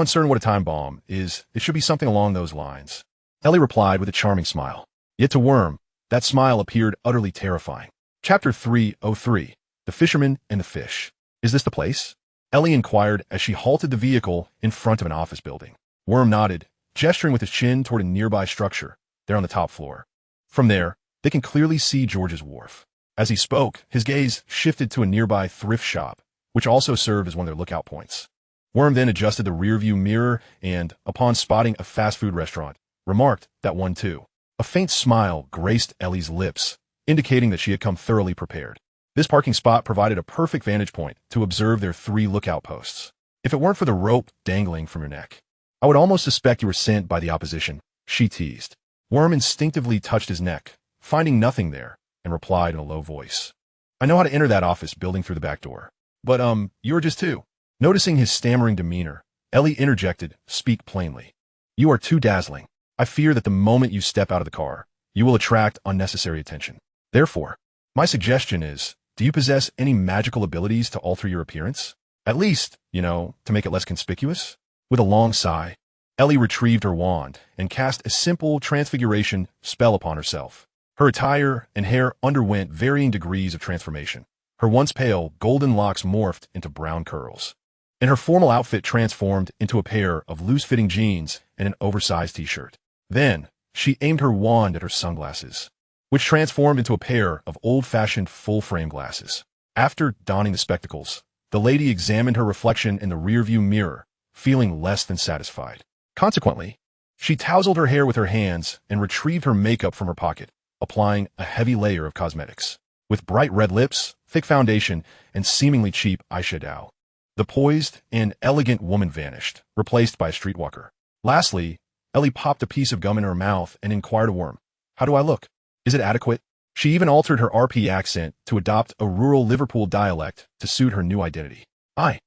uncertain what a time bomb is, it should be something along those lines. Ellie replied with a charming smile. Yet to Worm, that smile appeared utterly terrifying. Chapter 303, The Fisherman and the Fish. Is this the place? Ellie inquired as she halted the vehicle in front of an office building. Worm nodded, gesturing with his chin toward a nearby structure, there on the top floor. From there, they can clearly see George's wharf. As he spoke, his gaze shifted to a nearby thrift shop, which also served as one of their lookout points. Worm then adjusted the rearview mirror and, upon spotting a fast food restaurant, remarked that one too. A faint smile graced Ellie's lips, indicating that she had come thoroughly prepared. This parking spot provided a perfect vantage point to observe their 3 lookout posts. If it weren't for the rope dangling from your neck, I would almost suspect you were sent by the opposition, she teased. Worm instinctively touched his neck, finding nothing there, and replied in a low voice. I know how to enter that office building through the back door. But, you're just too. Noticing his stammering demeanor, Ellie interjected, speak plainly. You are too dazzling. I fear that the moment you step out of the car, you will attract unnecessary attention. Therefore, my suggestion is, do you possess any magical abilities to alter your appearance? At least, to make it less conspicuous? With a long sigh, Ellie retrieved her wand and cast a simple transfiguration spell upon herself. Her attire and hair underwent varying degrees of transformation. Her once pale, golden locks morphed into brown curls, and her formal outfit transformed into a pair of loose-fitting jeans and an oversized t-shirt. Then, she aimed her wand at her sunglasses, which transformed into a pair of old-fashioned full-frame glasses. After donning the spectacles, the lady examined her reflection in the rearview mirror, feeling less than satisfied. Consequently, she tousled her hair with her hands and retrieved her makeup from her pocket, applying a heavy layer of cosmetics. With bright red lips, thick foundation, and seemingly cheap eyeshadow, the poised and elegant woman vanished, replaced by a streetwalker. Lastly, Ellie popped a piece of gum in her mouth and inquired of Worm, how do I look? Is it adequate? She even altered her RP accent to adopt a rural Liverpool dialect to suit her new identity. I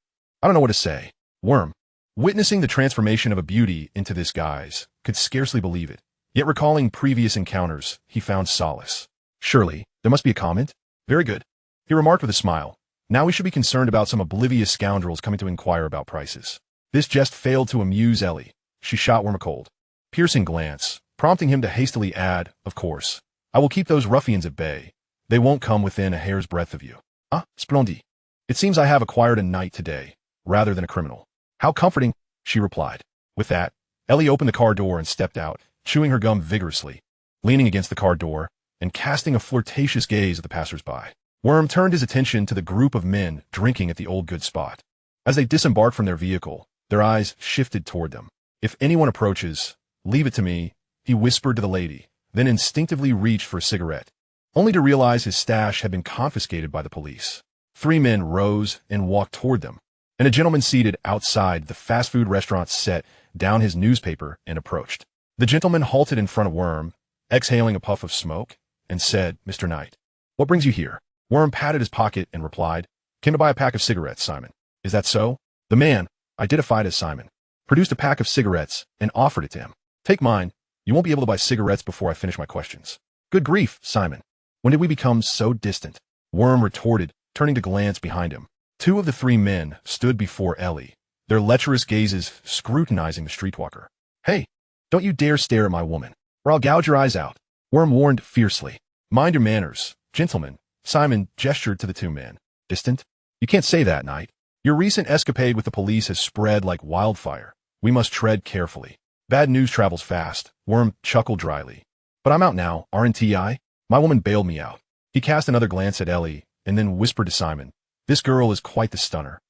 don't know what to say. Worm, witnessing the transformation of a beauty into this guise, could scarcely believe it. Yet recalling previous encounters, he found solace. Surely, there must be a comment? Very good, he remarked with a smile. Now we should be concerned about some oblivious scoundrels coming to inquire about prices. This jest failed to amuse Ellie. She shot Worm a cold, piercing glance, prompting him to hastily add, of course, I will keep those ruffians at bay. They won't come within a hair's breadth of you. Ah, splendid. It seems I have acquired a knight today, rather than a criminal. How comforting, she replied. With that, Ellie opened the car door and stepped out, chewing her gum vigorously, leaning against the car door, and casting a flirtatious gaze at the passers-by. Worm turned his attention to the group of men drinking at the old good spot. As they disembarked from their vehicle, their eyes shifted toward them. If anyone approaches, leave it to me, he whispered to the lady, then instinctively reached for a cigarette, only to realize his stash had been confiscated by the police. 3 men rose and walked toward them, and a gentleman seated outside the fast food restaurant set down his newspaper and approached. The gentleman halted in front of Worm, exhaling a puff of smoke, and said, Mr. Knight, what brings you here? Worm patted his pocket and replied, came to buy a pack of cigarettes, Simon. Is that so? The man, identified as Simon, produced a pack of cigarettes and offered it to him. Take mine. You won't be able to buy cigarettes before I finish my questions. Good grief, Simon. When did we become so distant? Worm retorted, turning to glance behind him. 2 of the 3 men stood before Ellie, their lecherous gazes scrutinizing the streetwalker. Hey, don't you dare stare at my woman, or I'll gouge your eyes out. Worm warned fiercely. Mind your manners, gentlemen. Simon gestured to the two men. Distant? You can't say that, Knight. Your recent escapade with the police has spread like wildfire. We must tread carefully. Bad news travels fast. Worm chuckled dryly. But I'm out now, aren't I? My woman bailed me out. He cast another glance at Ellie, and then whispered to Simon. This girl is quite the stunner.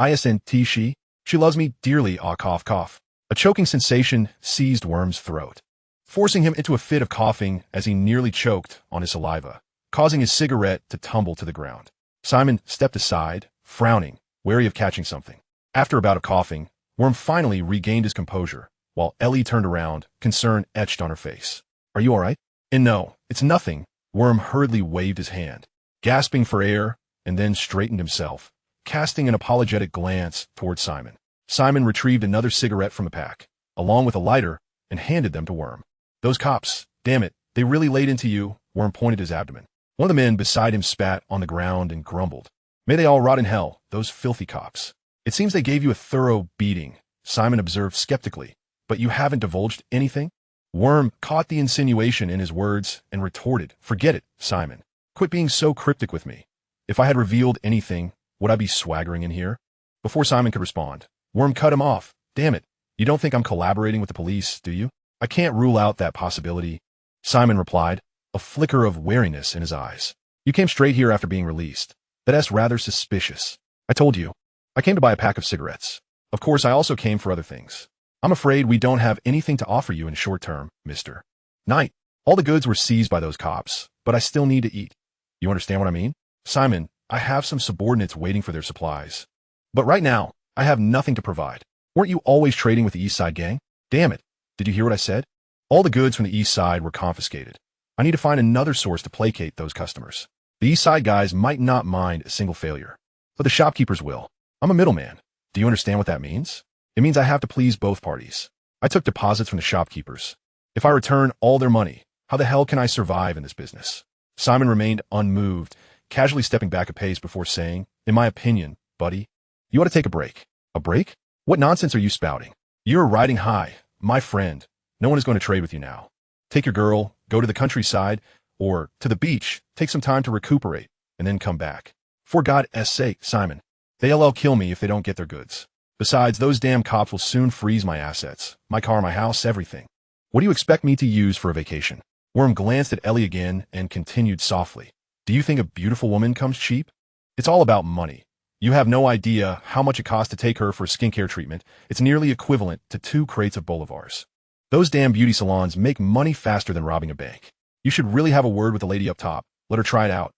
Isn't she? She loves me dearly, ah cough cough. A choking sensation seized Worm's throat, forcing him into a fit of coughing as he nearly choked on his saliva, causing his cigarette to tumble to the ground. Simon stepped aside, frowning, wary of catching something. After a bout of coughing, Worm finally regained his composure, while Ellie turned around, concern etched on her face. Are you all right? And no, it's nothing. Worm hurriedly waved his hand, gasping for air, and then straightened himself, casting an apologetic glance toward Simon. Simon retrieved another cigarette from the pack, along with a lighter, and handed them to Worm. Those cops, damn it, they really laid into you. Worm pointed his abdomen. One of the men beside him spat on the ground and grumbled. May they all rot in hell, those filthy cops. It seems they gave you a thorough beating, Simon observed skeptically. But you haven't divulged anything? Worm caught the insinuation in his words and retorted, Forget it, Simon. Quit being so cryptic with me. If I had revealed anything, would I be swaggering in here? Before Simon could respond, Worm cut him off. Damn it, you don't think I'm collaborating with the police, do you? I can't rule out that possibility. Simon replied, a flicker of wariness in his eyes. You came straight here after being released. That's rather suspicious. I told you. I came to buy a pack of cigarettes. Of course, I also came for other things. I'm afraid we don't have anything to offer you in short term, Mr. Knight. All the goods were seized by those cops, but I still need to eat. You understand what I mean? Simon, I have some subordinates waiting for their supplies. But right now, I have nothing to provide. Weren't you always trading with the East Side gang? Damn it. Did you hear what I said? All the goods from the East Side were confiscated. I need to find another source to placate those customers. The East Side guys might not mind a single failure, but the shopkeepers will. I'm a middleman. Do you understand what that means? It means I have to please both parties. I took deposits from the shopkeepers. If I return all their money, how the hell can I survive in this business? Simon remained unmoved, casually stepping back a pace before saying, in my opinion, buddy, you ought to take a break. A break? What nonsense are you spouting? You're riding high, my friend. No one is going to trade with you now. Take your girl, go to the countryside, or to the beach, take some time to recuperate, and then come back. For God's sake, Simon. They'll kill me if they don't get their goods. Besides, those damn cops will soon freeze my assets, my car, my house, everything. What do you expect me to use for a vacation? Worm glanced at Ellie again and continued softly. Do you think a beautiful woman comes cheap? It's all about money. You have no idea how much it costs to take her for a skincare treatment. It's nearly equivalent to 2 crates of bolivars. Those damn beauty salons make money faster than robbing a bank. You should really have a word with the lady up top. Let her try it out.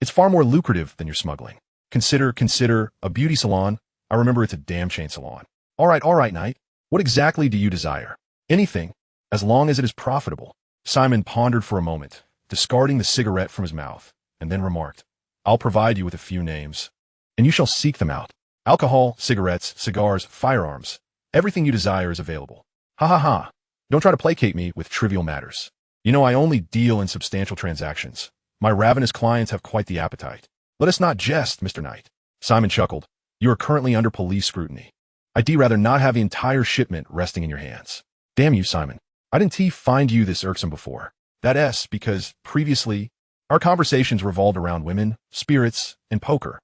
It's far more lucrative than your smuggling. Consider a beauty salon. I remember it's a damn chain salon. All right, Knight. What exactly do you desire? Anything, as long as it is profitable. Simon pondered for a moment, discarding the cigarette from his mouth, and then remarked, I'll provide you with a few names, and you shall seek them out. Alcohol, cigarettes, cigars, firearms. Everything you desire is available. Ha ha ha. Don't try to placate me with trivial matters. You know I only deal in substantial transactions. My ravenous clients have quite the appetite. Let us not jest, Mr. Knight. Simon chuckled. You are currently under police scrutiny. I'd rather not have the entire shipment resting in your hands. Damn you, Simon. I didn't find you this irksome before. That's because, previously, our conversations revolved around women, spirits, and poker.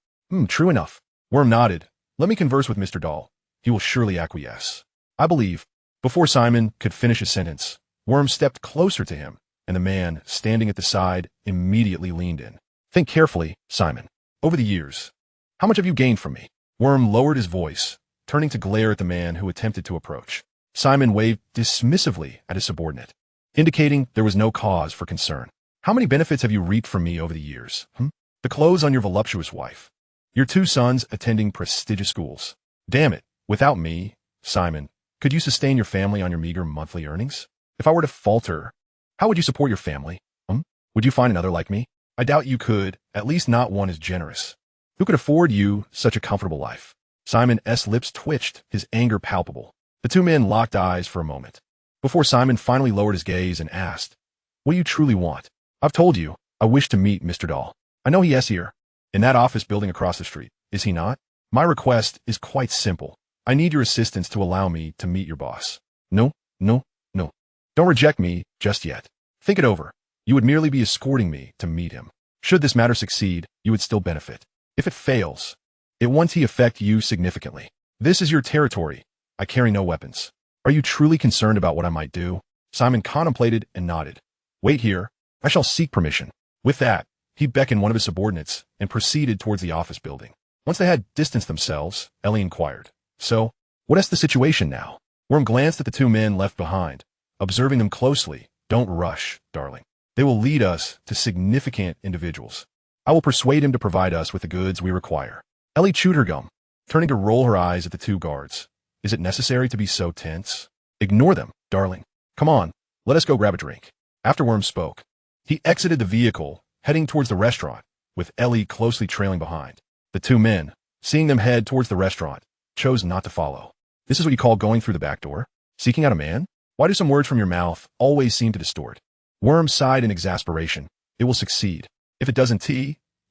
True enough. Worm nodded. Let me converse with Mr. Dahl. He will surely acquiesce. I believe. Before Simon could finish his sentence, Worm stepped closer to him, and the man, standing at the side, immediately leaned in. Think carefully, Simon. Over the years, how much have you gained from me? Worm lowered his voice, turning to glare at the man who attempted to approach. Simon waved dismissively at his subordinate, indicating there was no cause for concern. How many benefits have you reaped from me over the years? The clothes on your voluptuous wife. Your 2 sons attending prestigious schools. Damn it, without me, Simon, could you sustain your family on your meager monthly earnings? If I were to falter, how would you support your family? Would you find another like me? I doubt you could, at least not one as generous. Who could afford you such a comfortable life? Simon's lips twitched, his anger palpable. The 2 men locked eyes for a moment, before Simon finally lowered his gaze and asked, What do you truly want? I've told you, I wish to meet Mr. Dahl. I know he is here, in that office building across the street, is he not? My request is quite simple. I need your assistance to allow me to meet your boss. No. Don't reject me just yet. Think it over. You would merely be escorting me to meet him. Should this matter succeed, you would still benefit. If it fails, it won't affect you significantly. This is your territory. I carry no weapons. Are you truly concerned about what I might do? Simon contemplated and nodded. Wait here. I shall seek permission. With that, he beckoned one of his subordinates and proceeded towards the office building. Once they had distanced themselves, Ellie inquired, So, what is the situation now? Worm glanced at the two men left behind, observing them closely. Don't rush, darling. They will lead us to significant individuals. I will persuade him to provide us with the goods we require. Ellie chewed her gum, turning to roll her eyes at the two guards. Is it necessary to be so tense? Ignore them, darling. Come on, let us go grab a drink. After Worm spoke, he exited the vehicle, heading towards the restaurant, with Ellie closely trailing behind. The two men, seeing them head towards the restaurant, chose not to follow. This is what you call going through the back door? Seeking out a man? Why do some words from your mouth always seem to distort? Worm sighed in exasperation. It will succeed. If it doesn't,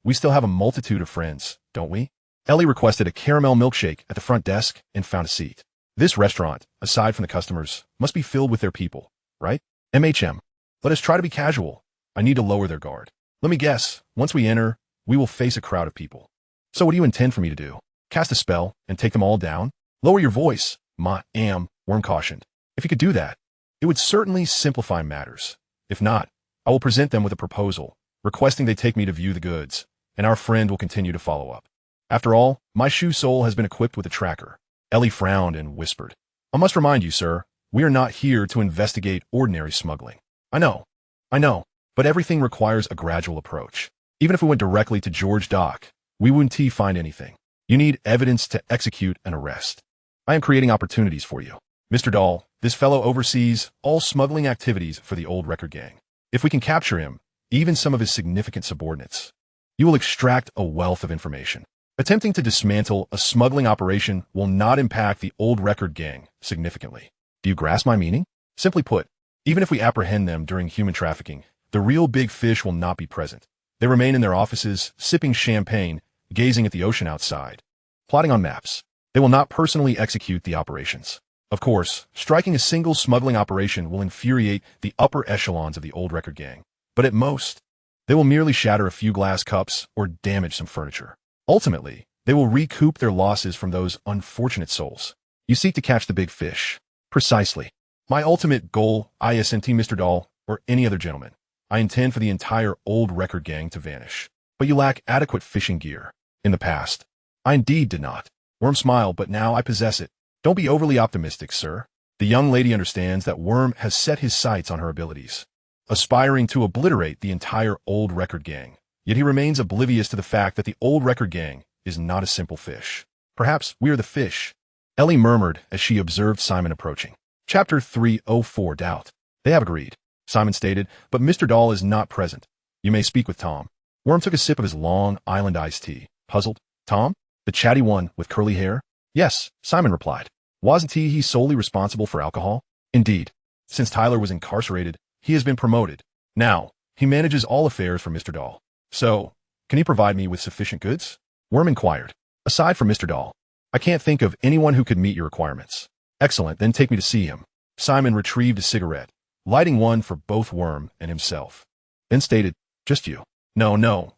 we still have a multitude of friends, don't we? Ellie requested a caramel milkshake at the front desk and found a seat. This restaurant, aside from the customers, must be filled with their people, right? Let us try to be casual. I need to lower their guard. Let me guess, once we enter, we will face a crowd of people. So what do you intend for me to do? Cast a spell and take them all down? Lower your voice, Worm cautioned. If you could do that, it would certainly simplify matters. If not, I will present them with a proposal, requesting they take me to view the goods, and our friend will continue to follow up. After all, my shoe sole has been equipped with a tracker. Ellie frowned and whispered, I must remind you, sir, we are not here to investigate ordinary smuggling. I know, but everything requires a gradual approach. Even if we went directly to George Dock, we wouldn't find anything. You need evidence to execute an arrest. I am creating opportunities for you. Mr. Dahl, this fellow oversees all smuggling activities for the old record gang. If we can capture him, even some of his significant subordinates, you will extract a wealth of information. Attempting to dismantle a smuggling operation will not impact the old record gang significantly. Do you grasp my meaning? Simply put, even if we apprehend them during human trafficking, the real big fish will not be present. They remain in their offices, sipping champagne, gazing at the ocean outside, plotting on maps. They will not personally execute the operations. Of course, striking a single smuggling operation will infuriate the upper echelons of the old record gang, but at most, they will merely shatter a few glass cups or damage some furniture. Ultimately, they will recoup their losses from those unfortunate souls. You seek to catch the big fish. Precisely. My ultimate goal, isn't Mr. Dahl, or any other gentleman. I intend for the entire old record gang to vanish. But you lack adequate fishing gear. In the past, I indeed did not. Worm smiled, but now I possess it. Don't be overly optimistic, sir. The young lady understands that Worm has set his sights on her abilities, aspiring to obliterate the entire old record gang. Yet he remains oblivious to the fact that the old record gang is not a simple fish. Perhaps we are the fish, Ellie murmured as she observed Simon approaching. Chapter 304 Doubt. They have agreed, Simon stated, but Mr. Dahl is not present. You may speak with Tom. Worm took a sip of his Long Island iced tea, puzzled. Tom? The chatty one with curly hair? Yes, Simon replied. Wasn't he solely responsible for alcohol? Indeed. Since Tyler was incarcerated, he has been promoted. Now, he manages all affairs for Mr. Dahl. So, can he provide me with sufficient goods? Worm inquired. Aside from Mr. Dahl, I can't think of anyone who could meet your requirements. Excellent, then take me to see him. Simon retrieved a cigarette, lighting one for both Worm and himself. Then stated, Just you. No.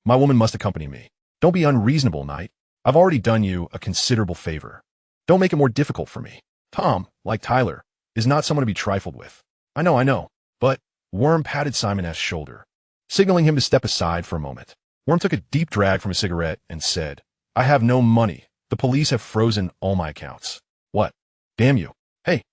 My woman must accompany me. Don't be unreasonable, knight. I've already done you a considerable favor. Don't make it more difficult for me. Tom, like Tyler, is not someone to be trifled with. I know. But Worm patted Simon's shoulder, signaling him to step aside for a moment. Worm took a deep drag from his cigarette and said, I have no money. The police have frozen all my accounts. What? Damn you. Hey,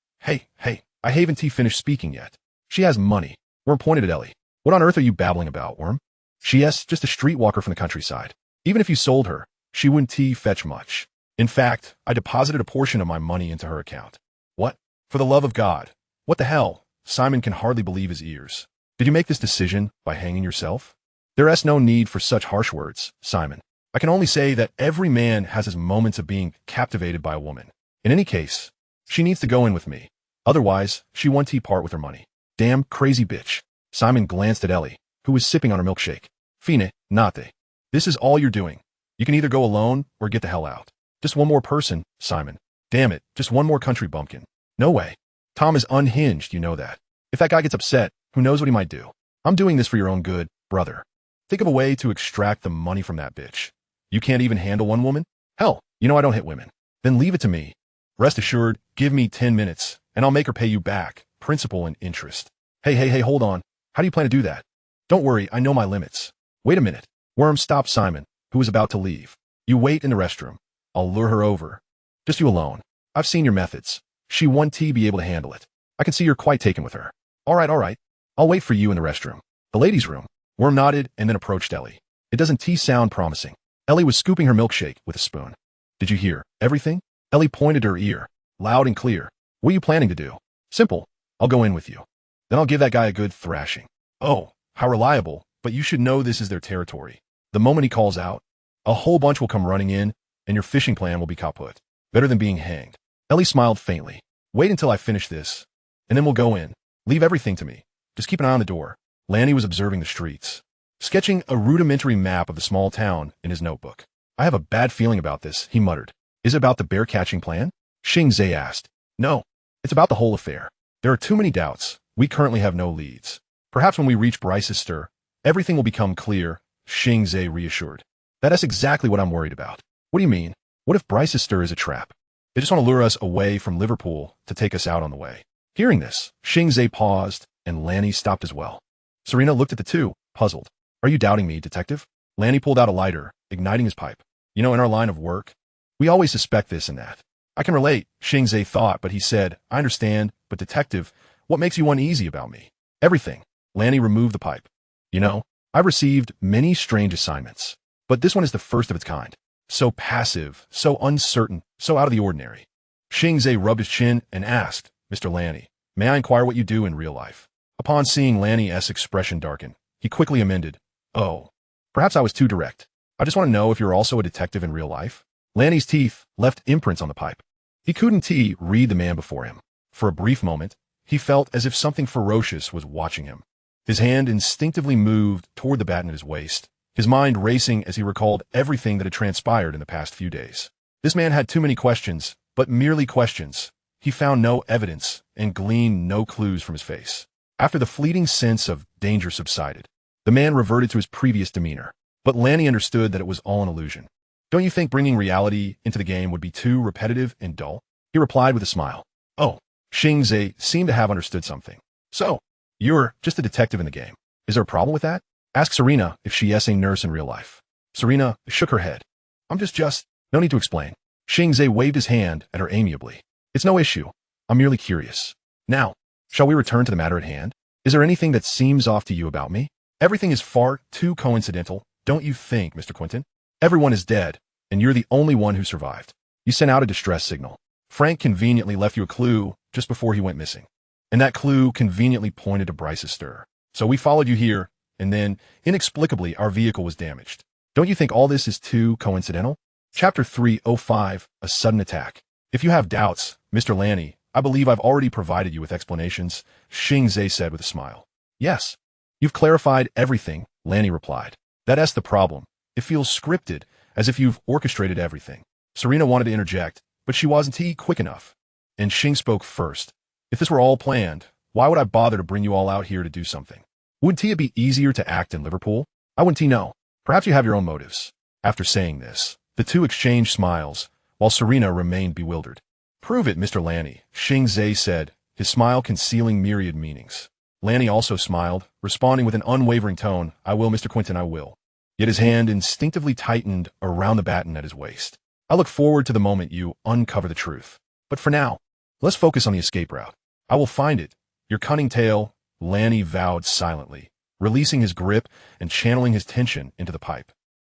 I haven't finished speaking yet. She has money. Worm pointed at Ellie. What on earth are you babbling about, Worm? She's just a streetwalker from the countryside. Even if you sold her, she wouldn't fetch much. In fact, I deposited a portion of my money into her account. What? For the love of God. What the hell? Simon can hardly believe his ears. Did you make this decision by hanging yourself? There is no need for such harsh words, Simon. I can only say that every man has his moments of being captivated by a woman. In any case, she needs to go in with me. Otherwise, she won't part with her money. Damn crazy bitch. Simon glanced at Ellie, who was sipping on her milkshake. Fine, nate. This is all you're doing. You can either go alone or get the hell out. Just one more person, Simon. Damn it, just one more country bumpkin. No way. Tom is unhinged, you know that. If that guy gets upset, who knows what he might do. I'm doing this for your own good, brother. Think of a way to extract the money from that bitch. You can't even handle one woman? Hell, you know I don't hit women. Then leave it to me. Rest assured, give me 10 minutes, and I'll make her pay you back, principal and interest. Hey, hold on. How do you plan to do that? Don't worry, I know my limits. Wait a minute. Worm stopped Simon, who was about to leave. You wait in the restroom. I'll lure her over. Just you alone. I've seen your methods. She won't be able to handle it. I can see you're quite taken with her. All right. I'll wait for you in the restroom. The ladies' room. Worm nodded and then approached Ellie. It doesn't sound promising. Ellie was scooping her milkshake with a spoon. Did you hear everything? Ellie pointed her ear, loud and clear. What are you planning to do? Simple. I'll go in with you. Then I'll give that guy a good thrashing. Oh, how reliable, but you should know this is their territory. The moment he calls out, a whole bunch will come running in, and your fishing plan will be kaput. Better than being hanged. Ellie smiled faintly. Wait until I finish this, and then we'll go in. Leave everything to me. Just keep an eye on the door. Lanny was observing the streets, sketching a rudimentary map of the small town in his notebook. I have a bad feeling about this, he muttered. Is it about the bear-catching plan? Xing Ze asked. No, it's about the whole affair. There are too many doubts. We currently have no leads. Perhaps when we reach Bryce's stir, everything will become clear, Xing Ze reassured. That's exactly what I'm worried about. What do you mean? What if Bryce's stir is a trap? They just want to lure us away from Liverpool to take us out on the way. Hearing this, Xing Ze paused, and Lanny stopped as well. Serena looked at the two, puzzled. Are you doubting me, detective? Lanny pulled out a lighter, igniting his pipe. You know, in our line of work, we always suspect this and that. I can relate, Xing Ze thought, but he said, I understand, but detective, what makes you uneasy about me? Everything. Lanny removed the pipe. You know, I've received many strange assignments, but this one is the first of its kind. So passive, so uncertain, so out of the ordinary. Xing Ze rubbed his chin and asked, Mr. Lanny, may I inquire what you do in real life? Upon seeing Lanny's expression darken, he quickly amended, Oh, perhaps I was too direct. I just want to know if you're also a detective in real life. Lanny's teeth left imprints on the pipe. He couldn't read the man before him. For a brief moment, he felt as if something ferocious was watching him. His hand instinctively moved toward the baton at his waist, his mind racing as he recalled everything that had transpired in the past few days. This man had too many questions, but merely questions. He found no evidence and gleaned no clues from his face. After the fleeting sense of danger subsided, the man reverted to his previous demeanor. But Lanny understood that it was all an illusion. Don't you think bringing reality into the game would be too repetitive and dull? He replied with a smile. Oh, Xing Ze seemed to have understood something. So, you're just a detective in the game. Is there a problem with that? Ask Serena if she is a nurse in real life. Serena shook her head. I'm just, no need to explain. Xing Ze waved his hand at her amiably. It's no issue. I'm merely curious. Now, shall we return to the matter at hand? Is there anything that seems off to you about me? Everything is far too coincidental, don't you think, Mr. Quentin? Everyone is dead, and you're the only one who survived. You sent out a distress signal. Frank conveniently left you a clue just before he went missing. And that clue conveniently pointed to Bryce's stir. So we followed you here, and then, inexplicably, our vehicle was damaged. Don't you think all this is too coincidental? Chapter 305, A Sudden Attack. If you have doubts, Mr. Lanny, I believe I've already provided you with explanations, Xing Ze said with a smile. Yes. You've clarified everything, Lanny replied. That's the problem. It feels scripted, as if you've orchestrated everything. Serena wanted to interject, but she wasn't quick enough. And Xing spoke first. If this were all planned, why would I bother to bring you all out here to do something? Wouldn't it be easier to act in Liverpool? I wouldn't know. Perhaps you have your own motives. After saying this, the two exchanged smiles, while Serena remained bewildered. Prove it, Mr. Lanny, Xing Ze said, his smile concealing myriad meanings. Lanny also smiled, responding with an unwavering tone, I will, Mr. Quentin, I will. Yet his hand instinctively tightened around the baton at his waist. I look forward to the moment you uncover the truth. But for now, let's focus on the escape route. I will find it. Your cunning tale, Lanny vowed silently, releasing his grip and channeling his tension into the pipe.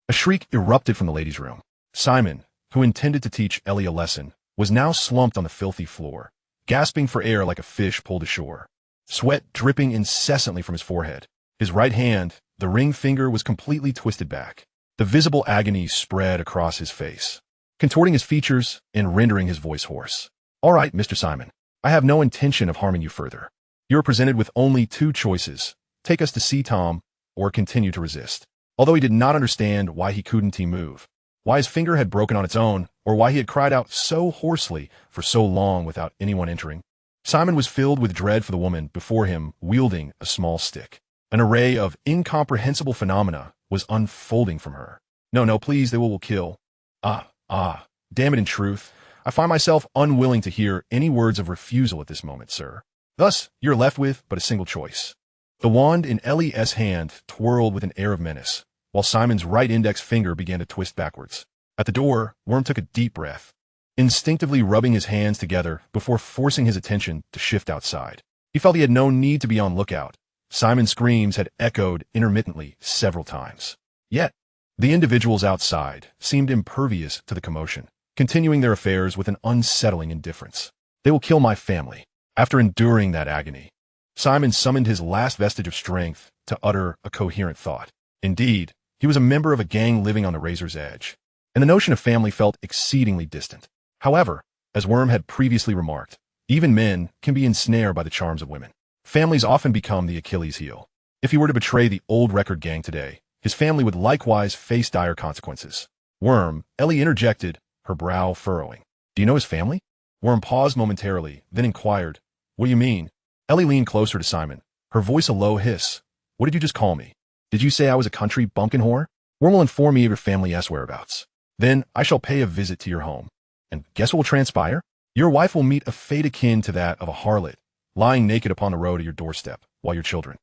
A shriek erupted from the ladies' room. Simon, who intended to teach Ellie a lesson, was now slumped on the filthy floor, gasping for air like a fish pulled ashore. Sweat dripping incessantly from his forehead. His right hand, the ring finger, was completely twisted back. The visible agony spread across his face, contorting his features and rendering his voice hoarse. All right, Mr. Simon, I have no intention of harming you further. You are presented with only two choices. Take us to see Tom, or continue to resist. Although he did not understand why he couldn't move, why his finger had broken on its own, or why he had cried out so hoarsely for so long without anyone entering, Simon was filled with dread for the woman before him, wielding a small stick. An array of incomprehensible phenomena was unfolding from her. No, no, please, they will kill. Damn it, in truth, I find myself unwilling to hear any words of refusal at this moment, sir. Thus, you're left with but a single choice. The wand in Ellie's hand twirled with an air of menace, while Simon's right index finger began to twist backwards. At the door, Worm took a deep breath, instinctively rubbing his hands together before forcing his attention to shift outside. He felt he had no need to be on lookout. Simon's screams had echoed intermittently several times. Yet, the individuals outside seemed impervious to the commotion, continuing their affairs with an unsettling indifference. They will kill my family. After enduring that agony, Simon summoned his last vestige of strength to utter a coherent thought. Indeed, he was a member of a gang living on the razor's edge, and the notion of family felt exceedingly distant. However, as Worm had previously remarked, even men can be ensnared by the charms of women. Families often become the Achilles heel. If he were to betray the old record gang today, his family would likewise face dire consequences. Worm, Ellie interjected, her brow furrowing. Do you know his family? Worm paused momentarily, then inquired, What do you mean? Ellie leaned closer to Simon, her voice a low hiss. What did you just call me? Did you say I was a country bumpkin whore? Worm will inform me of your family's whereabouts. Then I shall pay a visit to your home. And guess what will transpire? Your wife will meet a fate akin to that of a harlot, lying naked upon the road at your doorstep, while your children.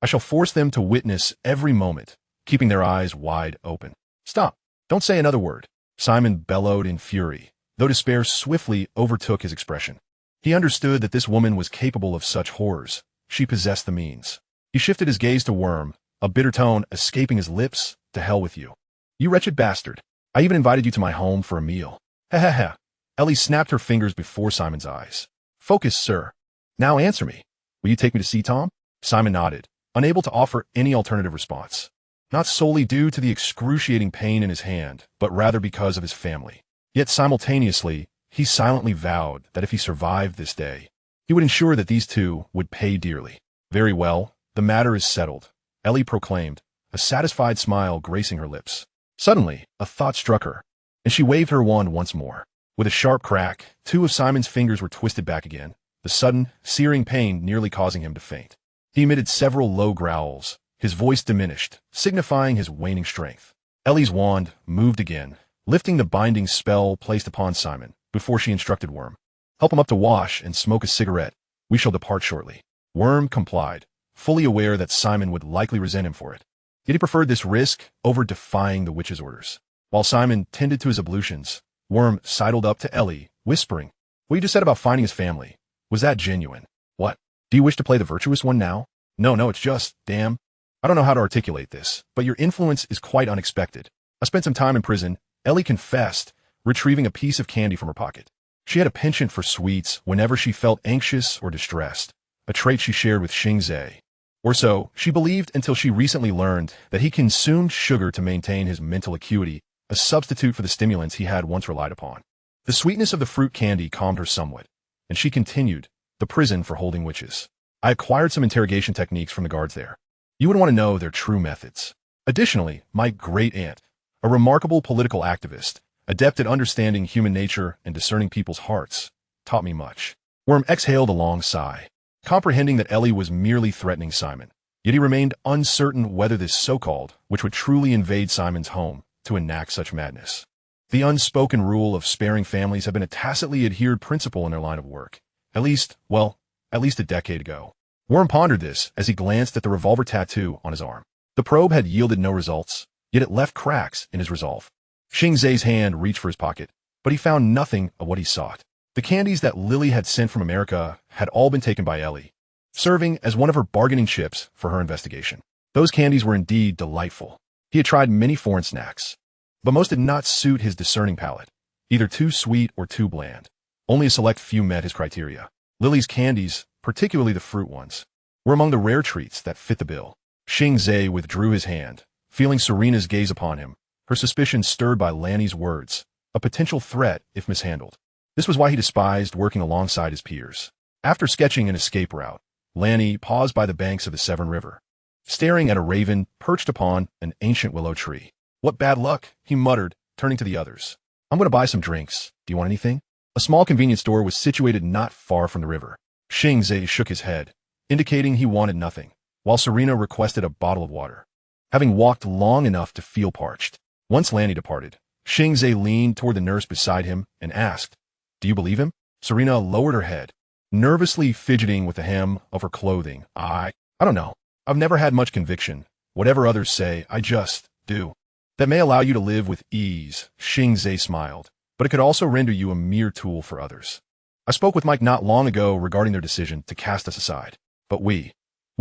I shall force them to witness every moment, keeping their eyes wide open. Stop. Don't say another word. Simon bellowed in fury, though despair swiftly overtook his expression. He understood that this woman was capable of such horrors. She possessed the means. He shifted his gaze to Worm, a bitter tone escaping his lips. To hell with you. You wretched bastard. I even invited you to my home for a meal. Ha ha ha. Ellie snapped her fingers before Simon's eyes. Focus, sir. Now answer me. Will you take me to see Tom? Simon nodded, unable to offer any alternative response. Not solely due to the excruciating pain in his hand, but rather because of his family. Yet simultaneously, he silently vowed that if he survived this day, he would ensure that these two would pay dearly. Very well, the matter is settled, Ellie proclaimed, a satisfied smile gracing her lips. Suddenly, a thought struck her, and she waved her wand once more. With a sharp crack, two of Simon's fingers were twisted back again, the sudden, searing pain nearly causing him to faint. He emitted several low growls, his voice diminished, signifying his waning strength. Ellie's wand moved again, lifting the binding spell placed upon Simon, before she instructed Worm. Help him up to wash and smoke a cigarette. We shall depart shortly. Worm complied, fully aware that Simon would likely resent him for it. Yet he preferred this risk over defying the witch's orders. While Simon tended to his ablutions, Worm sidled up to Ellie, whispering, What you just said about finding his family, was that genuine? What? Do you wish to play the virtuous one now? No, it's just, damn. I don't know how to articulate this, but your influence is quite unexpected. I spent some time in prison, Ellie confessed, retrieving a piece of candy from her pocket. She had a penchant for sweets whenever she felt anxious or distressed, a trait she shared with Xing Ze. Or so she believed until she recently learned that he consumed sugar to maintain his mental acuity, a substitute for the stimulants he had once relied upon. The sweetness of the fruit candy calmed her somewhat, and she continued, the prison for holding witches. I acquired some interrogation techniques from the guards there. You would want to know their true methods. Additionally, my great-aunt, a remarkable political activist, adept at understanding human nature and discerning people's hearts, taught me much. Worm exhaled a long sigh, comprehending that Ellie was merely threatening Simon. Yet he remained uncertain whether this so-called, which would truly invade Simon's home, to enact such madness. The unspoken rule of sparing families had been a tacitly adhered principle in their line of work, at least a decade ago. Worm pondered this as he glanced at the revolver tattoo on his arm. The probe had yielded no results, yet it left cracks in his resolve. Xing Ze's hand reached for his pocket, but he found nothing of what he sought. The candies that Lily had sent from America had all been taken by Ellie, serving as one of her bargaining chips for her investigation. Those candies were indeed delightful. He had tried many foreign snacks, but most did not suit his discerning palate, either too sweet or too bland. Only a select few met his criteria. Lily's candies, particularly the fruit ones, were among the rare treats that fit the bill. Xing Ze withdrew his hand, feeling Serena's gaze upon him, her suspicions stirred by Lanny's words, a potential threat if mishandled. This was why he despised working alongside his peers. After sketching an escape route, Lanny paused by the banks of the Severn River, staring at a raven perched upon an ancient willow tree. What bad luck, he muttered, turning to the others. I'm going to buy some drinks. Do you want anything? A small convenience store was situated not far from the river. Xing Ze shook his head, indicating he wanted nothing. while Serena requested a bottle of water. Having walked long enough to feel parched, once Lanny departed, Xing Ze leaned toward the nurse beside him and asked, "Do you believe him?" Serena lowered her head, nervously fidgeting with the hem of her clothing. I don't know. I've never had much conviction. Whatever others say, I just do. That may allow you to live with ease, Xing Ze smiled, but it could also render you a mere tool for others. I spoke with Mike not long ago regarding their decision to cast us aside, but we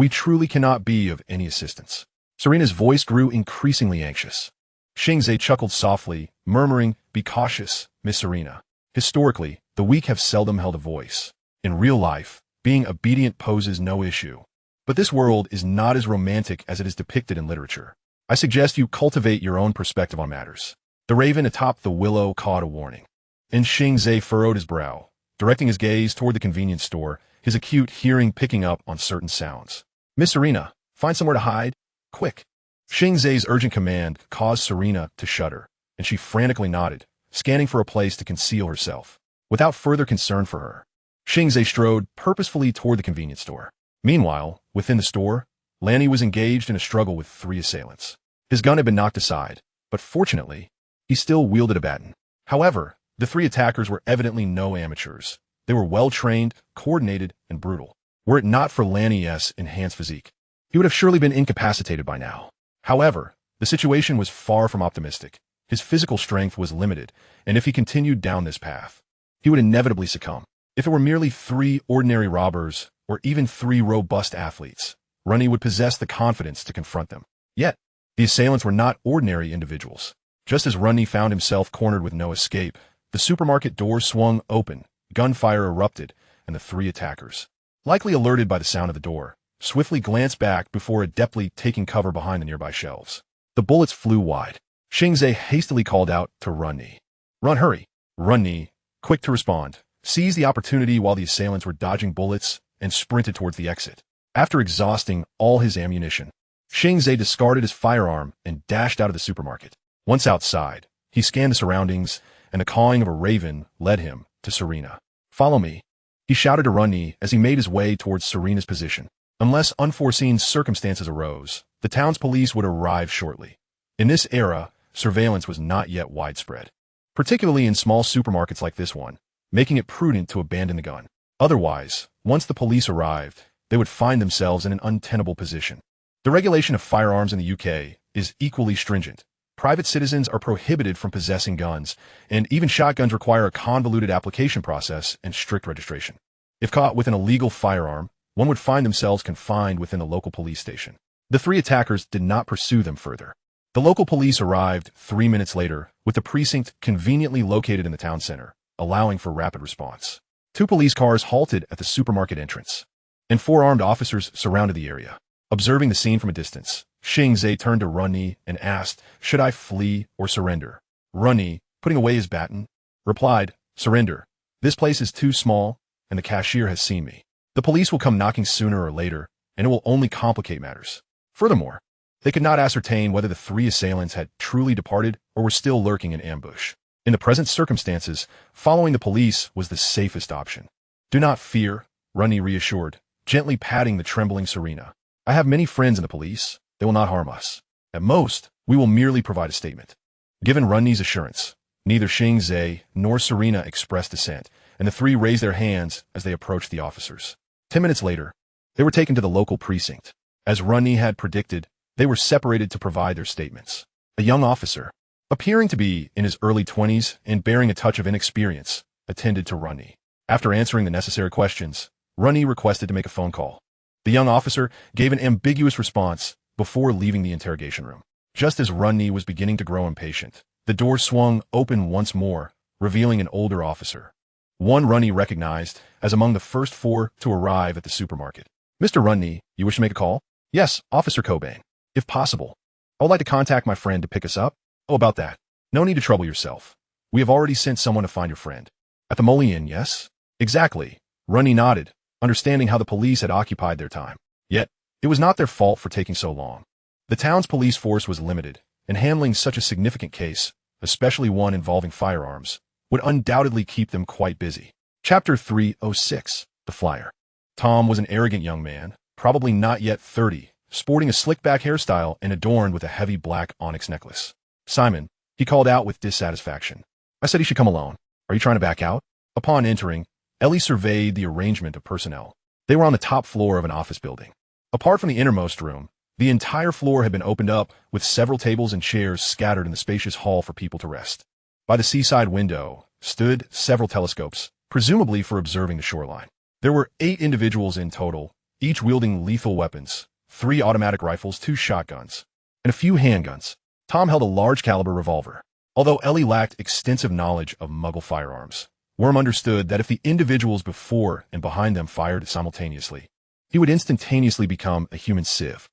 truly cannot be of any assistance. Serena's voice grew increasingly anxious. Xing Ze chuckled softly, murmuring, "Be cautious, Miss Serena. Historically, the weak have seldom held a voice. In real life, being obedient poses no issue. But this world is not as romantic as it is depicted in literature. I suggest you cultivate your own perspective on matters." The raven atop the willow caught a warning, and Xing Ze furrowed his brow, directing his gaze toward the convenience store, his acute hearing picking up on certain sounds. "Miss Serena, find somewhere to hide. Quick." Xing Ze's urgent command caused Serena to shudder, and she frantically nodded, scanning for a place to conceal herself. Without further concern for her, Xing Ze strode purposefully toward the convenience store. Meanwhile, within the store, Lanny was engaged in a struggle with 3 assailants. His gun had been knocked aside, but fortunately, he still wielded a baton. However, the 3 attackers were evidently no amateurs. They were well-trained, coordinated, and brutal. Were it not for Lanny's enhanced physique, he would have surely been incapacitated by now. However, the situation was far from optimistic. His physical strength was limited, and if he continued down this path, he would inevitably succumb. If it were merely 3 ordinary robbers, or even 3 robust athletes, Runny would possess the confidence to confront them. Yet, the assailants were not ordinary individuals. Just as Runny found himself cornered with no escape, the supermarket door swung open, gunfire erupted, and the 3 attackers, likely alerted by the sound of the door, swiftly glanced back before adeptly taking cover behind the nearby shelves. The bullets flew wide. Xing Ze hastily called out to Runny. "Run, hurry!" Runny, quick to respond, seized the opportunity while the assailants were dodging bullets and sprinted towards the exit. After exhausting all his ammunition, Xing Ze discarded his firearm and dashed out of the supermarket. Once outside, he scanned the surroundings, and the cawing of a raven led him to Serena. "Follow me," he shouted to Runny as he made his way towards Serena's position. Unless unforeseen circumstances arose, the town's police would arrive shortly. In this era, surveillance was not yet widespread, particularly in small supermarkets like this one, making it prudent to abandon the gun. Otherwise, once the police arrived, they would find themselves in an untenable position. The regulation of firearms in the UK is equally stringent. Private citizens are prohibited from possessing guns, and even shotguns require a convoluted application process and strict registration. If caught with an illegal firearm, one would find themselves confined within the local police station. The 3 attackers did not pursue them further. The local police arrived 3 minutes later, with the precinct conveniently located in the town center, allowing for rapid response. 2 police cars halted at the supermarket entrance, and 4 armed officers surrounded the area. Observing the scene from a distance, Xing Ze turned to Runny and asked, "Should I flee or surrender?" Runny, putting away his baton, replied, "Surrender. This place is too small, and the cashier has seen me. The police will come knocking sooner or later, and it will only complicate matters. Furthermore, they could not ascertain whether the 3 assailants had truly departed or were still lurking in ambush. In the present circumstances, following the police was the safest option." "Do not fear," Runny reassured, gently patting the trembling Serena. "I have many friends in the police. They will not harm us. At most, we will merely provide a statement." Given Runny's assurance, neither Xing Ze nor Serena expressed dissent, and the 3 raised their hands as they approached the officers. 10 minutes later, they were taken to the local precinct. As Runny had predicted, they were separated to provide their statements. A young officer, appearing to be in his early 20s and bearing a touch of inexperience, attended to Runny. After answering the necessary questions, Runny requested to make a phone call. The young officer gave an ambiguous response before leaving the interrogation room. Just as Runny was beginning to grow impatient, the door swung open once more, revealing an older officer. One Runny recognized as among the first 4 to arrive at the supermarket. "Mr. Runny, you wish to make a call?" "Yes, Officer Cobain. If possible, I would like to contact my friend to pick us up." "Oh, about that. No need to trouble yourself. We have already sent someone to find your friend." "At the Molly Inn, yes?" "Exactly." Runny nodded, understanding how the police had occupied their time. Yet, it was not their fault for taking so long. The town's police force was limited, and handling such a significant case, especially one involving firearms, would undoubtedly keep them quite busy. Chapter 306, The Flyer. Tom was an arrogant young man, probably not yet 30, sporting a slick-back hairstyle and adorned with a heavy black onyx necklace. "Simon," he called out with dissatisfaction. "I said he should come alone. Are you trying to back out?" Upon entering, Ellie surveyed the arrangement of personnel. They were on the top floor of an office building. Apart from the innermost room, the entire floor had been opened up with several tables and chairs scattered in the spacious hall for people to rest. By the seaside window stood several telescopes, presumably for observing the shoreline. There were 8 individuals in total, each wielding lethal weapons, 3 automatic rifles, 2 shotguns, and a few handguns. Tom held a large-caliber revolver. Although Ellie lacked extensive knowledge of Muggle firearms, Worm understood that if the individuals before and behind them fired simultaneously, he would instantaneously become a human sieve.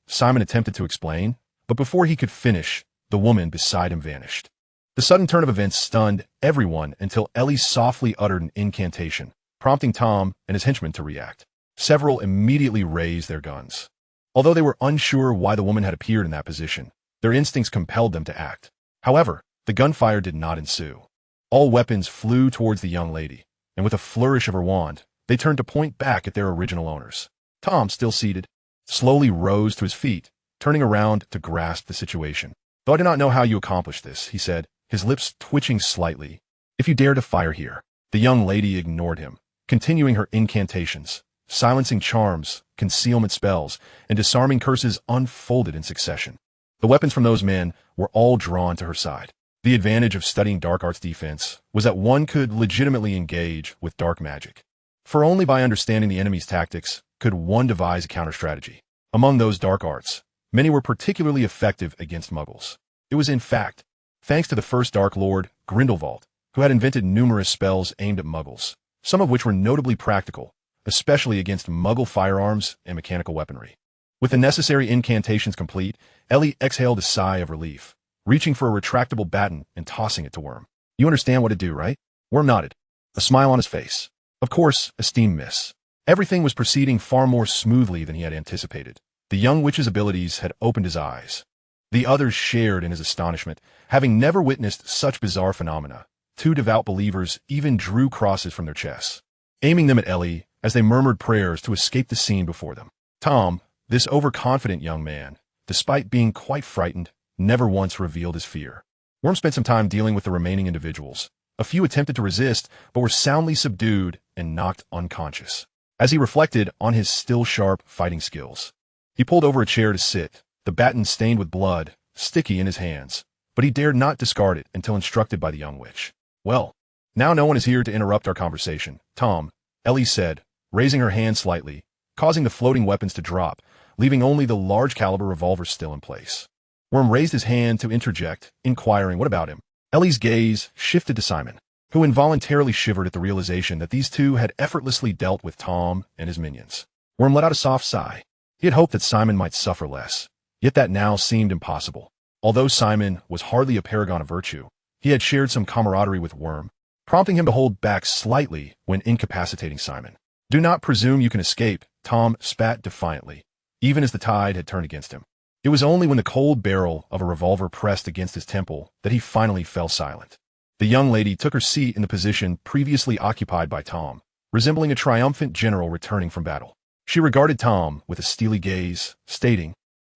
Simon attempted to explain, but before he could finish, the woman beside him vanished. The sudden turn of events stunned everyone until Ellie softly uttered an incantation, prompting Tom and his henchmen to react. Several immediately raised their guns. Although they were unsure why the woman had appeared in that position, their instincts compelled them to act. However, the gunfire did not ensue. All weapons flew towards the young lady, and with a flourish of her wand, they turned to point back at their original owners. Tom, still seated, slowly rose to his feet, turning around to grasp the situation. "Though I do not know how you accomplished this," he said, his lips twitching slightly. "If you dare to fire here." The young lady ignored him, continuing her incantations, silencing charms, concealment spells, and disarming curses unfolded in succession. The weapons from those men were all drawn to her side. The advantage of studying dark arts defense was that one could legitimately engage with dark magic. For only by understanding the enemy's tactics could one devise a counter-strategy. Among those dark arts, many were particularly effective against Muggles. It was in fact thanks to the first Dark Lord, Grindelwald, who had invented numerous spells aimed at Muggles, some of which were notably practical, especially against Muggle firearms and mechanical weaponry. With the necessary incantations complete, Ellie exhaled a sigh of relief, reaching for a retractable baton and tossing it to Worm. "You understand what to do, right?" Worm nodded, a smile on his face. Of course, esteemed miss. Everything was proceeding far more smoothly than he had anticipated. The young witch's abilities had opened his eyes. The others shared in his astonishment, having never witnessed such bizarre phenomena. 2 devout believers even drew crosses from their chests, aiming them at Ellie as they murmured prayers to escape the scene before them. Tom, this overconfident young man, despite being quite frightened, never once revealed his fear. Worm spent some time dealing with the remaining individuals. A few attempted to resist, but were soundly subdued and knocked unconscious. As he reflected on his still sharp fighting skills, he pulled over a chair to sit, the baton stained with blood, sticky in his hands, but he dared not discard it until instructed by the young witch. "Well, now no one is here to interrupt our conversation, Tom," Ellie said, raising her hand slightly, causing the floating weapons to drop, leaving only the large-caliber revolver still in place. Worm raised his hand to interject, inquiring what about him. Ellie's gaze shifted to Simon, who involuntarily shivered at the realization that these two had effortlessly dealt with Tom and his minions. Worm let out a soft sigh. He had hoped that Simon might suffer less, yet that now seemed impossible. Although Simon was hardly a paragon of virtue, he had shared some camaraderie with Worm, prompting him to hold back slightly when incapacitating Simon. "Do not presume you can escape," Tom spat defiantly, even as the tide had turned against him. It was only when the cold barrel of a revolver pressed against his temple that he finally fell silent. The young lady took her seat in the position previously occupied by Tom, resembling a triumphant general returning from battle. She regarded Tom with a steely gaze, stating,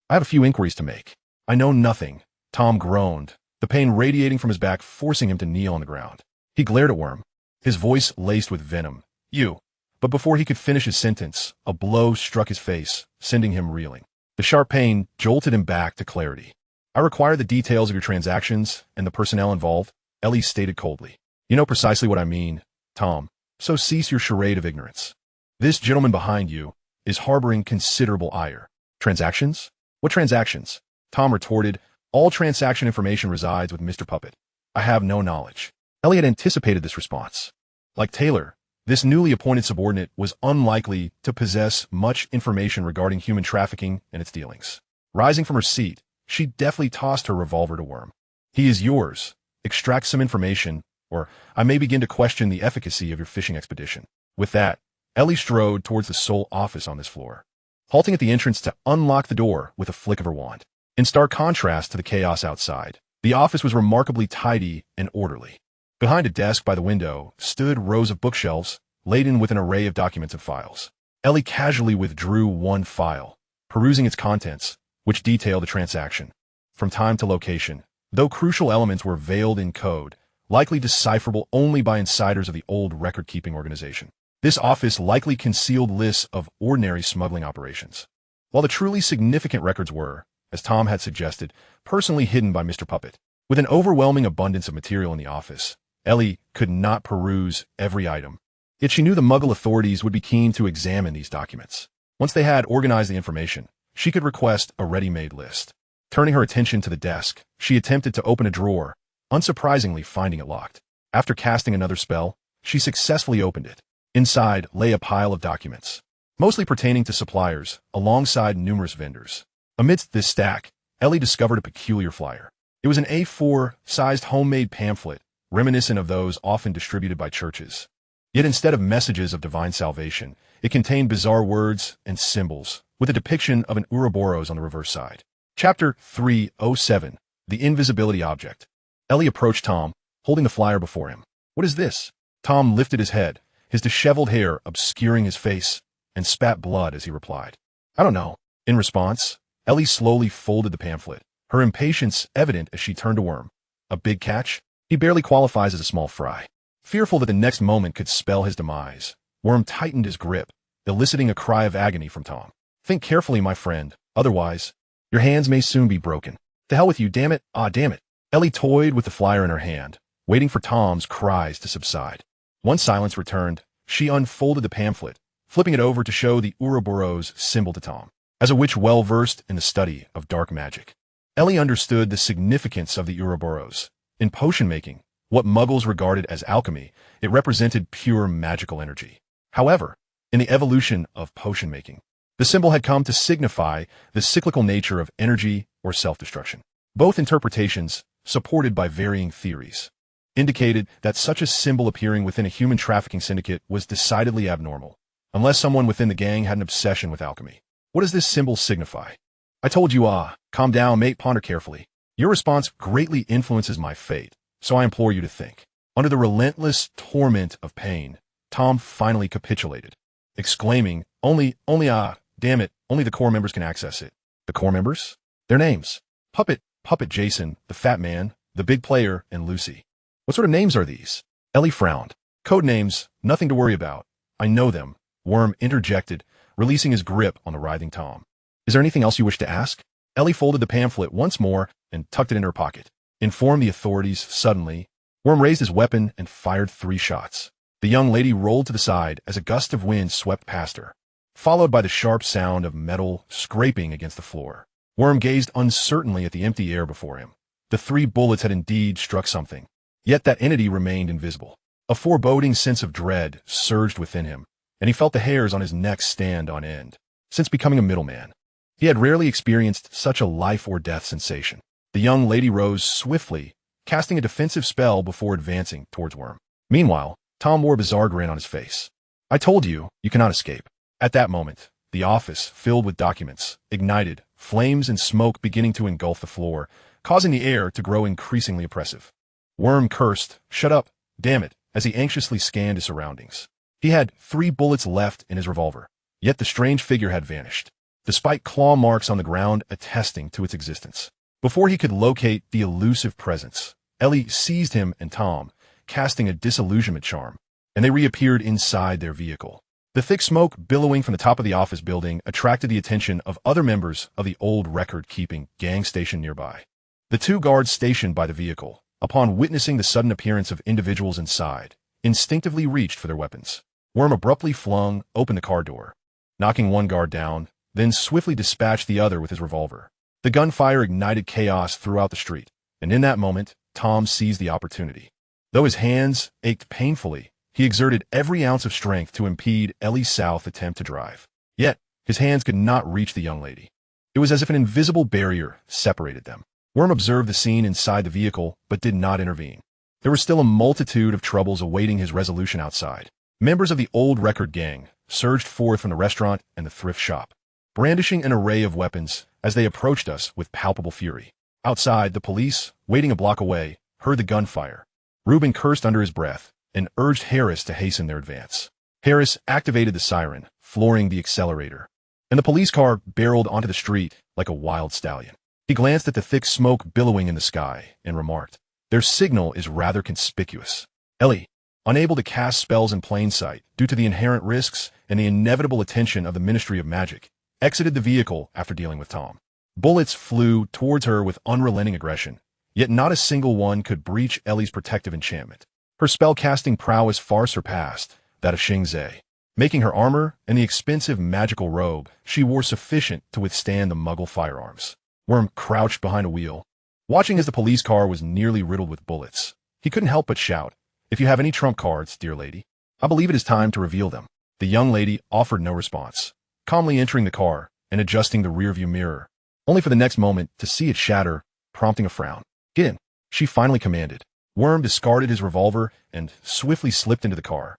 "I have a few inquiries to make." "I know nothing," Tom groaned, the pain radiating from his back forcing him to kneel on the ground. He glared at Worm, his voice laced with venom. "You." But before he could finish his sentence, a blow struck his face, sending him reeling. The sharp pain jolted him back to clarity. "I require the details of your transactions and the personnel involved," Ellie stated coldly. "You know precisely what I mean, Tom, so cease your charade of ignorance. This gentleman behind you is harboring considerable ire." "Transactions? What transactions?" Tom retorted. "All transaction information resides with Mr. Puppet. I have no knowledge." Ellie had anticipated this response. Like Taylor, this newly appointed subordinate was unlikely to possess much information regarding human trafficking and its dealings. Rising from her seat, she deftly tossed her revolver to Worm. "He is yours. Extract some information, or I may begin to question the efficacy of your fishing expedition." With that, Ellie strode towards the sole office on this floor, halting at the entrance to unlock the door with a flick of her wand. In stark contrast to the chaos outside, the office was remarkably tidy and orderly. Behind a desk by the window stood rows of bookshelves, laden with an array of documents and files. Ellie casually withdrew one file, perusing its contents, which detail the transaction. From time to location, though crucial elements were veiled in code, likely decipherable only by insiders of the old record-keeping organization. This office likely concealed lists of ordinary smuggling operations, while the truly significant records were, as Tom had suggested, personally hidden by Mr. Puppet. With an overwhelming abundance of material in the office, Ellie could not peruse every item. Yet she knew the Muggle authorities would be keen to examine these documents. Once they had organized the information, she could request a ready-made list. Turning her attention to the desk, she attempted to open a drawer, unsurprisingly finding it locked. After casting another spell, she successfully opened it. Inside lay a pile of documents, mostly pertaining to suppliers, alongside numerous vendors. Amidst this stack, Ellie discovered a peculiar flyer. It was an A4-sized homemade pamphlet, reminiscent of those often distributed by churches. Yet instead of messages of divine salvation, it contained bizarre words and symbols, with a depiction of an Ouroboros on the reverse side. Chapter 307, The Invisibility Object. Ellie approached Tom, holding the flyer before him. "What is this?" Tom lifted his head, his disheveled hair obscuring his face, and spat blood as he replied, "I don't know." In response, Ellie slowly folded the pamphlet, her impatience evident as she turned to Worm. "A big catch? He barely qualifies as a small fry." Fearful that the next moment could spell his demise, Worm tightened his grip, eliciting a cry of agony from Tom. "Think carefully, my friend, otherwise, your hands may soon be broken." "To hell with you, damn it! Ah, damn it!" Ellie toyed with the flyer in her hand, waiting for Tom's cries to subside. Once silence returned, she unfolded the pamphlet, flipping it over to show the Ouroboros symbol to Tom. As a witch well-versed in the study of dark magic, Ellie understood the significance of the Ouroboros. In potion-making, what Muggles regarded as alchemy, it represented pure magical energy. However, in the evolution of potion-making, the symbol had come to signify the cyclical nature of energy or self-destruction. Both interpretations, supported by varying theories, indicated that such a symbol appearing within a human trafficking syndicate was decidedly abnormal, unless someone within the gang had an obsession with alchemy. "What does this symbol signify?" "I told you, calm down, mate, ponder carefully. Your response greatly influences my fate, so I implore you to think." Under the relentless torment of pain, Tom finally capitulated, exclaiming, damn it, only the core members can access it." "The core members?" "Their names. Puppet Jason, the fat man, the big player, and Lucy." "What sort of names are these?" Ellie frowned. "Code names, nothing to worry about. I know them," Worm interjected, releasing his grip on the writhing Tom. "Is there anything else you wish to ask?" Ellie folded the pamphlet once more and tucked it in her pocket. "Inform the authorities suddenly." Worm raised his weapon and fired 3 shots. The young lady rolled to the side as a gust of wind swept past her, followed by the sharp sound of metal scraping against the floor. Worm gazed uncertainly at the empty air before him. The 3 bullets had indeed struck something, yet that entity remained invisible. A foreboding sense of dread surged within him, and he felt the hairs on his neck stand on end. Since becoming a middleman, he had rarely experienced such a life-or-death sensation. The young lady rose swiftly, casting a defensive spell before advancing towards Worm. Meanwhile, Tom wore a bizarre grin on his face. "I told you, you cannot escape." At that moment, the office, filled with documents, ignited, flames and smoke beginning to engulf the floor, causing the air to grow increasingly oppressive. Worm cursed, "Shut up, damn it," as he anxiously scanned his surroundings. He had 3 bullets left in his revolver, yet the strange figure had vanished, despite claw marks on the ground attesting to its existence. Before he could locate the elusive presence, Ellie seized him and Tom, casting a disillusionment charm, and they reappeared inside their vehicle. The thick smoke billowing from the top of the office building attracted the attention of other members of the old record-keeping gang station nearby. The 2 guards stationed by the vehicle, upon witnessing the sudden appearance of individuals inside, instinctively reached for their weapons. Worm abruptly flung open the car door, knocking 1 guard down, then swiftly dispatched the other with his revolver. The gunfire ignited chaos throughout the street, and in that moment, Tom seized the opportunity. Though his hands ached painfully, he exerted every ounce of strength to impede Ellie's South's attempt to drive. Yet, his hands could not reach the young lady. It was as if an invisible barrier separated them. Worm observed the scene inside the vehicle, but did not intervene. There was still a multitude of troubles awaiting his resolution outside. Members of the old record gang surged forth from the restaurant and the thrift shop, brandishing an array of weapons as they approached us with palpable fury. Outside, the police, waiting a block away, heard the gunfire. Reuben cursed under his breath and urged Harris to hasten their advance. Harris activated the siren, flooring the accelerator. and the police car barreled onto the street like a wild stallion. He glanced at the thick smoke billowing in the sky and remarked, "Their signal is rather conspicuous." Ellie, unable to cast spells in plain sight due to the inherent risks and the inevitable attention of the Ministry of Magic, exited the vehicle after dealing with Tom. Bullets flew towards her with unrelenting aggression, yet not a single one could breach Ellie's protective enchantment. Her spell-casting prowess far surpassed that of Xing Ze, making her armor and the expensive magical robe she wore sufficient to withstand the Muggle firearms. Worm crouched behind a wheel, watching as the police car was nearly riddled with bullets. He couldn't help but shout, "If you have any trump cards, dear lady, I believe it is time to reveal them." The young lady offered no response, calmly entering the car and adjusting the rearview mirror, only for the next moment to see it shatter, prompting a frown. "Get in," she finally commanded. Worm discarded his revolver and swiftly slipped into the car,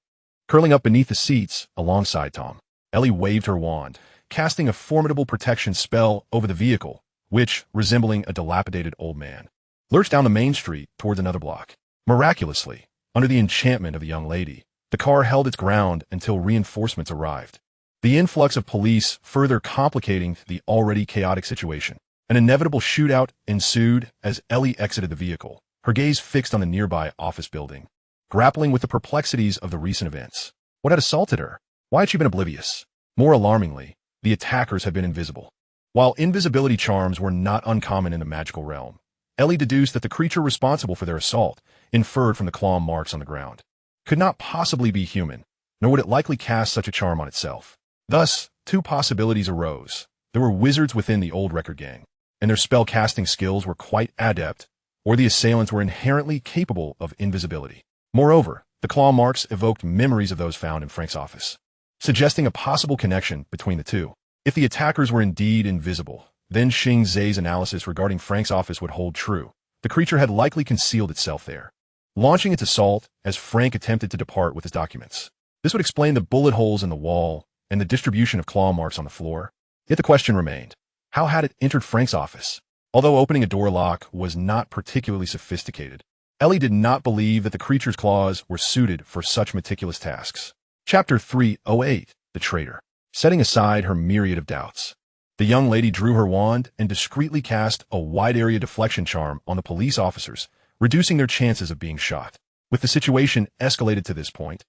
curling up beneath the seats alongside Tom. Ellie waved her wand, casting a formidable protection spell over the vehicle, which, resembling a dilapidated old man, lurched down the main street towards another block. Miraculously, under the enchantment of the young lady, the car held its ground until reinforcements arrived. The influx of police further complicating the already chaotic situation. An inevitable shootout ensued as Ellie exited the vehicle, her gaze fixed on the nearby office building, grappling with the perplexities of the recent events. What had assaulted her? Why had she been oblivious? More alarmingly, the attackers had been invisible. While invisibility charms were not uncommon in the magical realm, Ellie deduced that the creature responsible for their assault, inferred from the claw marks on the ground, could not possibly be human, nor would it likely cast such a charm on itself. Thus, two possibilities arose. There were wizards within the old record gang, and their spell-casting skills were quite adept, or the assailants were inherently capable of invisibility. Moreover, the claw marks evoked memories of those found in Frank's office, suggesting a possible connection between the two. If the attackers were indeed invisible, then Xing Ze's analysis regarding Frank's office would hold true. The creature had likely concealed itself there, launching its assault as Frank attempted to depart with his documents. This would explain the bullet holes in the wall and the distribution of claw marks on the floor. Yet the question remained, how had it entered Frank's office? Although opening a door lock was not particularly sophisticated, Ellie did not believe that the creature's claws were suited for such meticulous tasks. Chapter 308, The Traitor. Setting aside her myriad of doubts, the young lady drew her wand and discreetly cast a wide-area deflection charm on the police officers, reducing their chances of being shot. With the situation escalated to this point,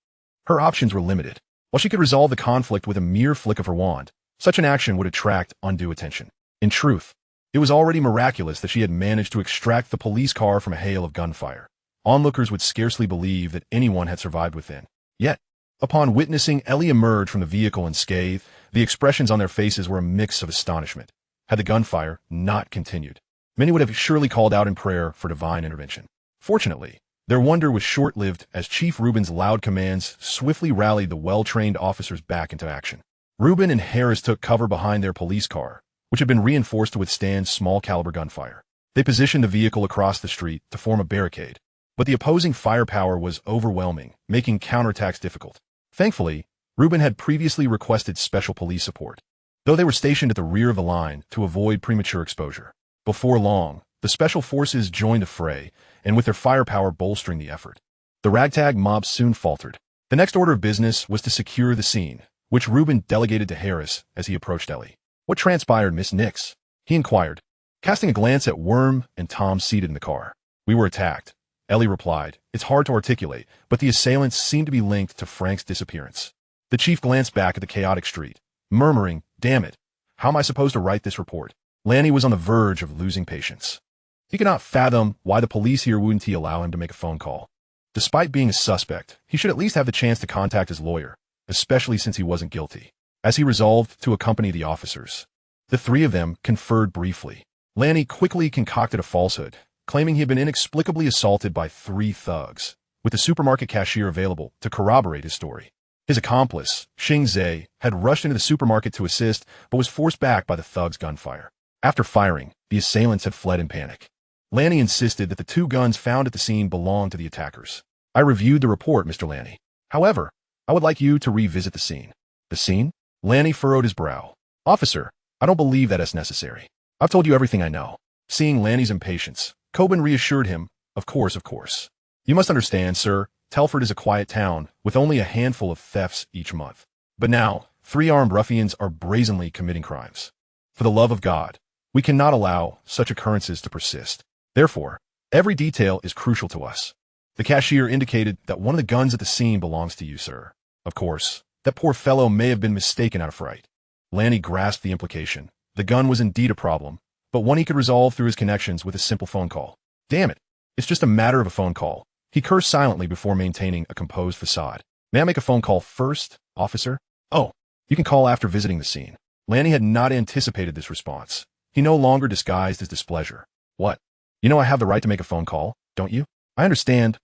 her options were limited. While she could resolve the conflict with a mere flick of her wand, such an action would attract undue attention. In truth, it was already miraculous that she had managed to extract the police car from a hail of gunfire. Onlookers would scarcely believe that anyone had survived within. Yet, upon witnessing Ellie emerge from the vehicle unscathed, the expressions on their faces were a mix of astonishment. Had the gunfire not continued, many would have surely called out in prayer for divine intervention. Fortunately, their wonder was short-lived as Chief Reuben's loud commands swiftly rallied the well-trained officers back into action. Reuben and Harris took cover behind their police car, which had been reinforced to withstand small-caliber gunfire. They positioned the vehicle across the street to form a barricade, but the opposing firepower was overwhelming, making counterattacks difficult. Thankfully, Reuben had previously requested special police support, though they were stationed at the rear of the line to avoid premature exposure. Before long, the special forces joined the fray, and with their firepower bolstering the effort, the ragtag mob soon faltered. The next order of business was to secure the scene, which Reuben delegated to Harris as he approached Ellie. "What transpired, Miss Nix?" he inquired, casting a glance at Worm and Tom seated in the car. "We were attacked," Ellie replied. "It's hard to articulate, but the assailants seem to be linked to Frank's disappearance." The chief glanced back at the chaotic street, murmuring, "Damn it, how am I supposed to write this report?" Lanny was on the verge of losing patience. He could not fathom why the police here wouldn't allow him to make a phone call. Despite being a suspect, he should at least have the chance to contact his lawyer, especially since he wasn't guilty. As he resolved to accompany the officers, the three of them conferred briefly. Lanny quickly concocted a falsehood, claiming he had been inexplicably assaulted by 3 thugs, with the supermarket cashier available to corroborate his story. His accomplice, Xing Ze, had rushed into the supermarket to assist, but was forced back by the thugs' gunfire. After firing, the assailants had fled in panic. Lanny insisted that the 2 guns found at the scene belonged to the attackers. "I reviewed the report, Mr. Lanny. However, I would like you to revisit the scene." "The scene?" Lanny furrowed his brow. "Officer, I don't believe that is necessary. I've told you everything I know." Seeing Lanny's impatience, Coben reassured him, Of course. You must understand, sir, Telford is a quiet town, with only a handful of thefts each month. But now, Three armed ruffians are brazenly committing crimes. For the love of God, we cannot allow such occurrences to persist. Therefore, every detail is crucial to us. The cashier indicated that one of the guns at the scene belongs to you, sir. Of course, that poor fellow may have been mistaken out of fright. Lanny grasped the implication. The gun was indeed a problem, but one he could resolve through his connections with a simple phone call. Damn it, it's just a matter of a phone call. He cursed silently before maintaining a composed facade. May I make a phone call first, officer? Oh, you can call after visiting the scene. Lanny had not anticipated this response. He no longer disguised his displeasure. What? You know I have the right to make a phone call, don't you? I understand,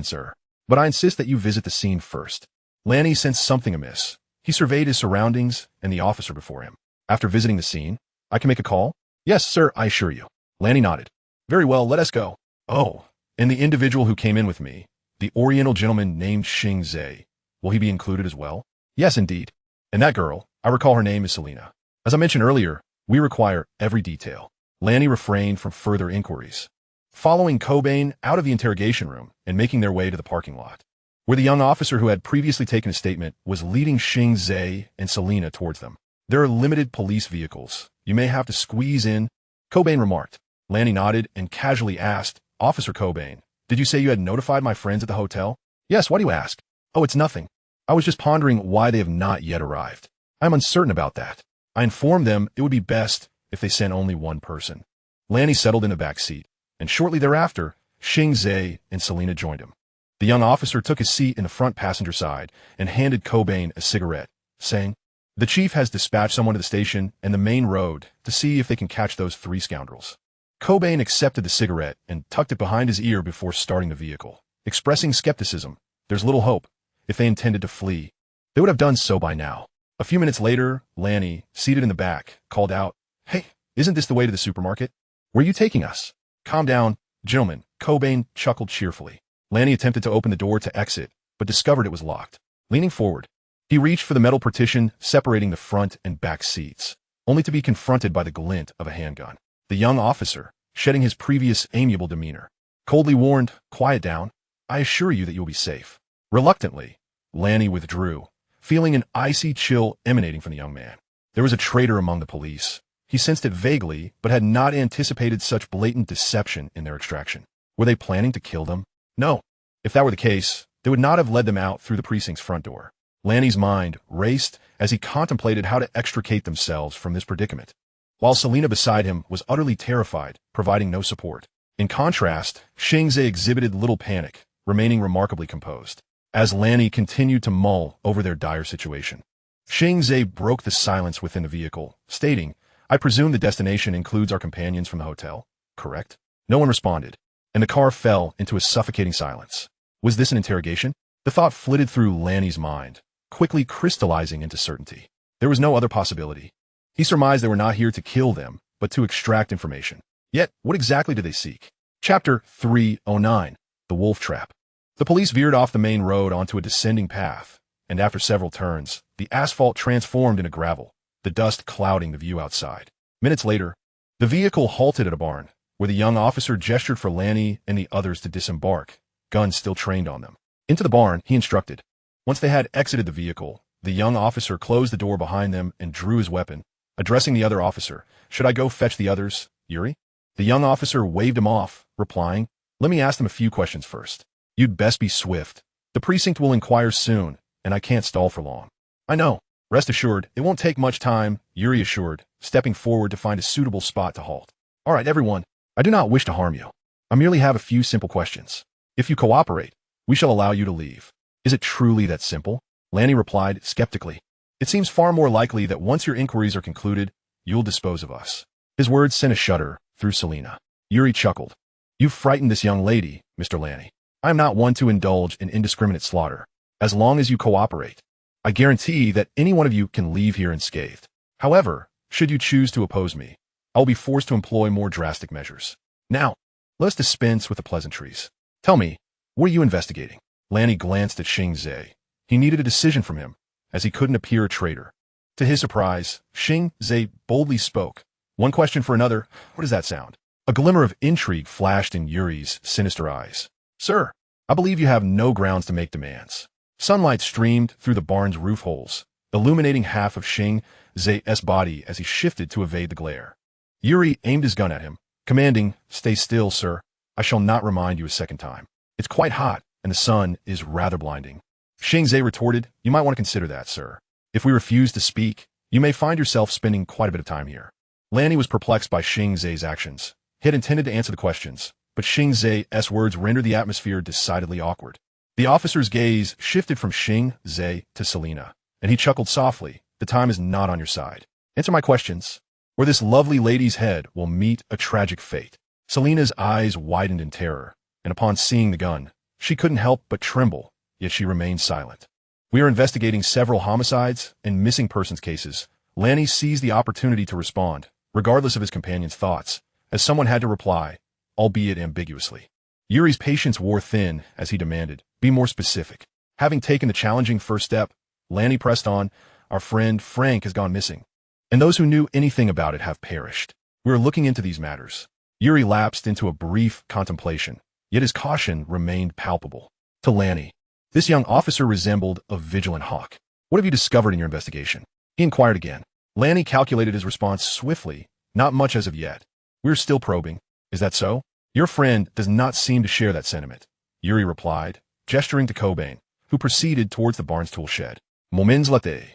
sir. But I insist that you visit the scene first. Lanny sensed something amiss. He surveyed his surroundings and the officer before him. After visiting the scene, I can make a call? Yes, sir, I assure you. Lanny nodded. Very well, let us go. Oh, and the individual who came in with me, the Oriental gentleman named Xing Ze, will he be included as well? Yes, indeed. And that girl, I recall her name is Selena. As I mentioned earlier, we require every detail. Lanny refrained from further inquiries. Following Cobain out of the interrogation room and making their way to the parking lot, where the young officer who had previously taken a statement was leading Xing Ze and Selena towards them. There are limited police vehicles. You may have to squeeze in, Cobain remarked. Lanny nodded and casually asked, Officer Cobain, did you say you had notified my friends at the hotel? Yes, why do you ask? Oh, it's nothing. I was just pondering why they have not yet arrived. I'm uncertain about that. I informed them it would be best if they sent only one person. Lanny settled in the back seat, and shortly thereafter, Xing Ze and Selena joined him. The young officer took his seat in the front passenger side and handed Cobain a cigarette, saying, The chief has dispatched someone to the station and the main road to see if they can catch those three scoundrels. Cobain accepted the cigarette and tucked it behind his ear before starting the vehicle, expressing skepticism. There's little hope. If they intended to flee, they would have done so by now. A few minutes later, Lanny, seated in the back, called out, Hey, isn't this the way to the supermarket? Where are you taking us? Calm down, gentlemen, Cobain chuckled cheerfully. Lanny attempted to open the door to exit, but discovered it was locked. Leaning forward, he reached for the metal partition separating the front and back seats, only to be confronted by the glint of a handgun. The young officer, shedding his previous amiable demeanor, coldly warned, Quiet down. I assure you that you'll be safe. Reluctantly, Lanny withdrew, feeling an icy chill emanating from the young man. There was a traitor among the police. He sensed it vaguely, but had not anticipated such blatant deception in their extraction. Were they planning to kill them? No. If that were the case, they would not have led them out through the precinct's front door. Lanny's mind raced as he contemplated how to extricate themselves from this predicament, while Selena beside him was utterly terrified, providing no support. In contrast, Xing Ze exhibited little panic, remaining remarkably composed. As Lanny continued to mull over their dire situation, Xing Ze broke the silence within the vehicle, stating, I presume the destination includes our companions from the hotel, correct? No one responded, and the car fell into a suffocating silence. Was this an interrogation? The thought flitted through Lanny's mind, quickly crystallizing into certainty. There was no other possibility. He surmised they were not here to kill them, but to extract information. Yet, what exactly did they seek? Chapter 309, The Wolf Trap. The police veered off the main road onto a descending path, and after several turns, the asphalt transformed into gravel, the dust clouding the view outside. Minutes later, the vehicle halted at a barn, where the young officer gestured for Lanny and the others to disembark, guns still trained on them. Into the barn, he instructed. Once they had exited the vehicle, the young officer closed the door behind them and drew his weapon, addressing the other officer. Should I go fetch the others, Yuri? The young officer waved him off, replying, Let me ask them a few questions first. You'd best be swift. The precinct will inquire soon, and I can't stall for long. I know. Rest assured, it won't take much time, Yuri assured, stepping forward to find a suitable spot to halt. All right, everyone. I do not wish to harm you. I merely have a few simple questions. If you cooperate, we shall allow you to leave. Is it truly that simple? Lanny replied skeptically. It seems far more likely that once your inquiries are concluded, you'll dispose of us. His words sent a shudder through Selena. Yuri chuckled. You've frightened this young lady, Mr. Lanny. I am not one to indulge in indiscriminate slaughter. As long as you cooperate, I guarantee that any one of you can leave here unscathed. However, should you choose to oppose me, I will be forced to employ more drastic measures. Now, let us dispense with the pleasantries. Tell me, what are you investigating? Lanny glanced at Xing Ze. He needed a decision from him, as he couldn't appear a traitor. To his surprise, Xing Ze boldly spoke. One question for another. What does that sound? A glimmer of intrigue flashed in Yuri's sinister eyes. Sir, I believe you have no grounds to make demands. Sunlight streamed through the barn's roof holes, illuminating half of Xing Ze's body as he shifted to evade the glare. Yuri aimed his gun at him, commanding, "Stay still, sir. I shall not remind you a second time. It's quite hot, and the sun is rather blinding." Xing Ze retorted, "You might want to consider that, sir. If we refuse to speak, you may find yourself spending quite a bit of time here." Lanny was perplexed by Xing Ze's actions. He had intended to answer the questions, but Xing Ze's words rendered the atmosphere decidedly awkward. The officer's gaze shifted from Xing Ze to Selena, and he chuckled softly. "The time is not on your side. Answer my questions, or this lovely lady's head will meet a tragic fate." Selena's eyes widened in terror, and upon seeing the gun, she couldn't help but tremble, yet she remained silent. "We are investigating several homicides and missing persons cases." Lanny seized the opportunity to respond, regardless of his companion's thoughts, as someone had to reply, albeit ambiguously. Yuri's patience wore thin as he demanded, "Be more specific." Having taken the challenging first step, Lanny pressed on, "Our friend Frank has gone missing, and those who knew anything about it have perished. We are looking into these matters." Yuri lapsed into a brief contemplation, yet his caution remained palpable. To Lanny, this young officer resembled a vigilant hawk. "What have you discovered in your investigation?" he inquired again. Lanny calculated his response swiftly. "Not much as of yet. We're still probing." "Is that so?" "Your friend does not seem to share that sentiment," Yuri replied, gesturing to Cobain, who proceeded towards the Barnes tool shed. Moments later,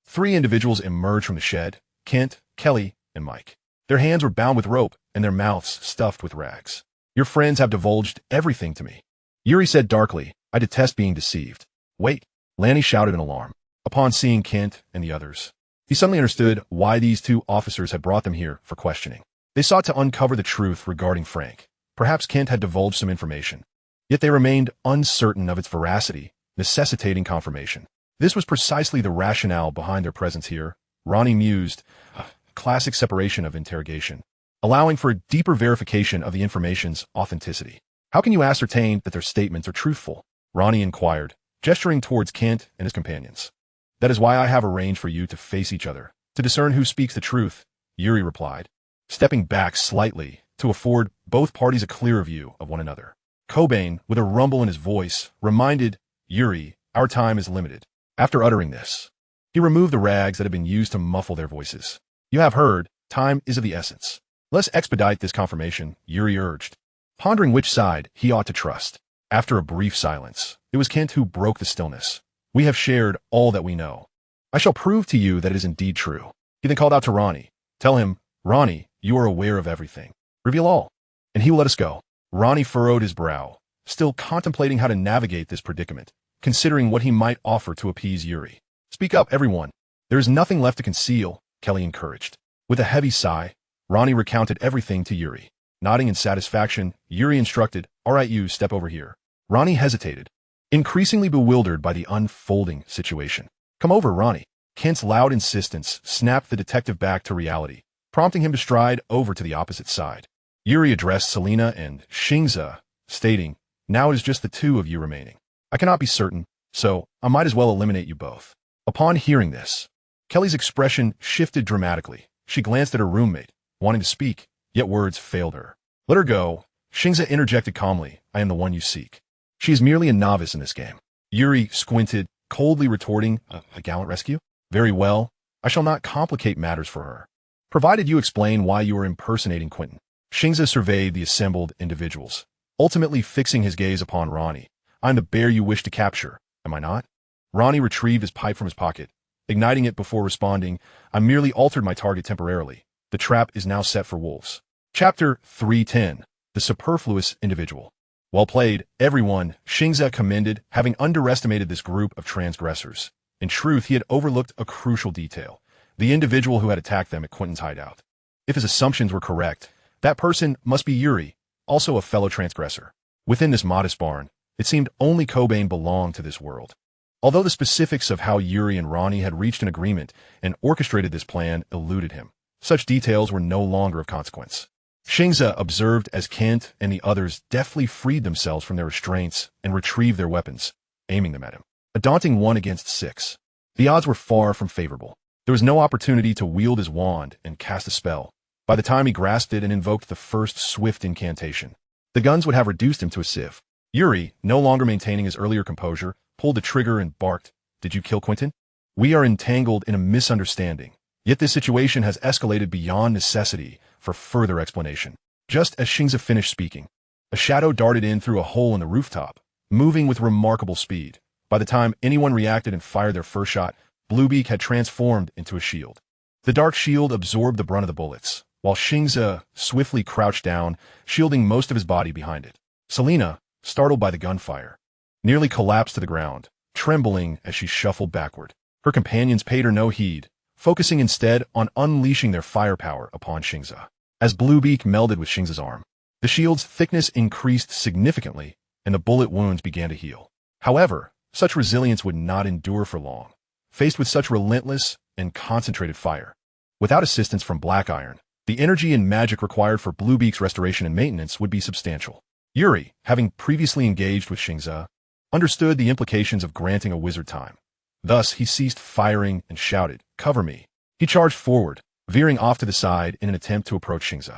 3 individuals emerged from the shed: Kent, Kelly, and Mike. Their hands were bound with rope and their mouths stuffed with rags. "Your friends have divulged everything to me," Yuri said darkly. "I detest being deceived." "Wait," Lanny shouted in alarm. Upon seeing Kent and the others, he suddenly understood why these 2 officers had brought them here for questioning. They sought to uncover the truth regarding Frank. Perhaps Kent had divulged some information, yet they remained uncertain of its veracity, necessitating confirmation. This was precisely the rationale behind their presence here, Ronnie mused, a classic separation of interrogation, allowing for a deeper verification of the information's authenticity. "How can you ascertain that their statements are truthful?" Ronnie inquired, gesturing towards Kent and his companions. "That is why I have arranged for you to face each other, to discern who speaks the truth," Yuri replied, stepping back slightly to afford both parties a clearer view of one another. Cobain, with a rumble in his voice, reminded Yuri, "Our time is limited." After uttering this, he removed the rags that had been used to muffle their voices. "You have heard, time is of the essence. Let's expedite this confirmation," Yuri urged, pondering which side he ought to trust. After a brief silence, it was Kent who broke the stillness. "We have shared all that we know. I shall prove to you that it is indeed true." He then called out to Ronnie. "Tell him, Ronnie, you are aware of everything. Reveal all, and he will let us go." Ronnie furrowed his brow, still contemplating how to navigate this predicament, considering what he might offer to appease Yuri. "Speak up, everyone. There is nothing left to conceal," Kelly encouraged. With a heavy sigh, Ronnie recounted everything to Yuri. Nodding in satisfaction, Yuri instructed, "All right, you step over here." Ronnie hesitated, increasingly bewildered by the unfolding situation. "Come over, Ronnie." Kent's loud insistence snapped the detective back to reality, prompting him to stride over to the opposite side. Yuri addressed Selena and Xing Ze, stating, "Now it is just the 2 of you remaining. I cannot be certain, so I might as well eliminate you both." Upon hearing this, Kelly's expression shifted dramatically. She glanced at her roommate, wanting to speak, yet words failed her. "Let her go," Xing Ze interjected calmly. "I am the one you seek. She is merely a novice in this game." Yuri squinted, coldly retorting, a gallant rescue? "Very well, I shall not complicate matters for her, provided you explain why you are impersonating Quentin." Xing Ze surveyed the assembled individuals, ultimately fixing his gaze upon Ronnie. "I'm the bear you wish to capture, am I not?" Ronnie retrieved his pipe from his pocket, igniting it before responding, "I merely altered my target temporarily. The trap is now set for wolves." Chapter 310, The Superfluous Individual. "Well played, everyone," Xing Ze commended, having underestimated this group of transgressors. In truth, he had overlooked a crucial detail: the individual who had attacked them at Quentin's hideout. If his assumptions were correct, that person must be Yuri, also a fellow transgressor. Within this modest barn, it seemed only Cobain belonged to this world. Although the specifics of how Yuri and Ronnie had reached an agreement and orchestrated this plan eluded him, such details were no longer of consequence. Xing Ze observed as Kent and the others deftly freed themselves from their restraints and retrieved their weapons, aiming them at him. A daunting 1 against 6. The odds were far from favorable. There was no opportunity to wield his wand and cast a spell. By the time he grasped it and invoked the first swift incantation, the guns would have reduced him to a sieve. Yuri, no longer maintaining his earlier composure, pulled the trigger and barked, "Did you kill Quentin?" We are entangled in a misunderstanding, yet this situation has escalated beyond necessity for further explanation. Just as Xing Ze finished speaking, a shadow darted in through a hole in the rooftop, moving with remarkable speed. By the time anyone reacted and fired their first shot, Bluebeak had transformed into a shield. The dark shield absorbed the brunt of the bullets, while Xing Ze swiftly crouched down, shielding most of his body behind it. Selena, startled by the gunfire, nearly collapsed to the ground, trembling as she shuffled backward. Her companions paid her no heed, focusing instead on unleashing their firepower upon Xing Ze. As Bluebeak melded with Xing Ze's arm, the shield's thickness increased significantly, and the bullet wounds began to heal. However, such resilience would not endure for long, faced with such relentless and concentrated fire. Without assistance from Black Iron, the energy and magic required for Bluebeak's restoration and maintenance would be substantial. Yuri, having previously engaged with Xing Ze, understood the implications of granting a wizard time. Thus, he ceased firing and shouted, "Cover me." He charged forward, veering off to the side in an attempt to approach Xing Ze.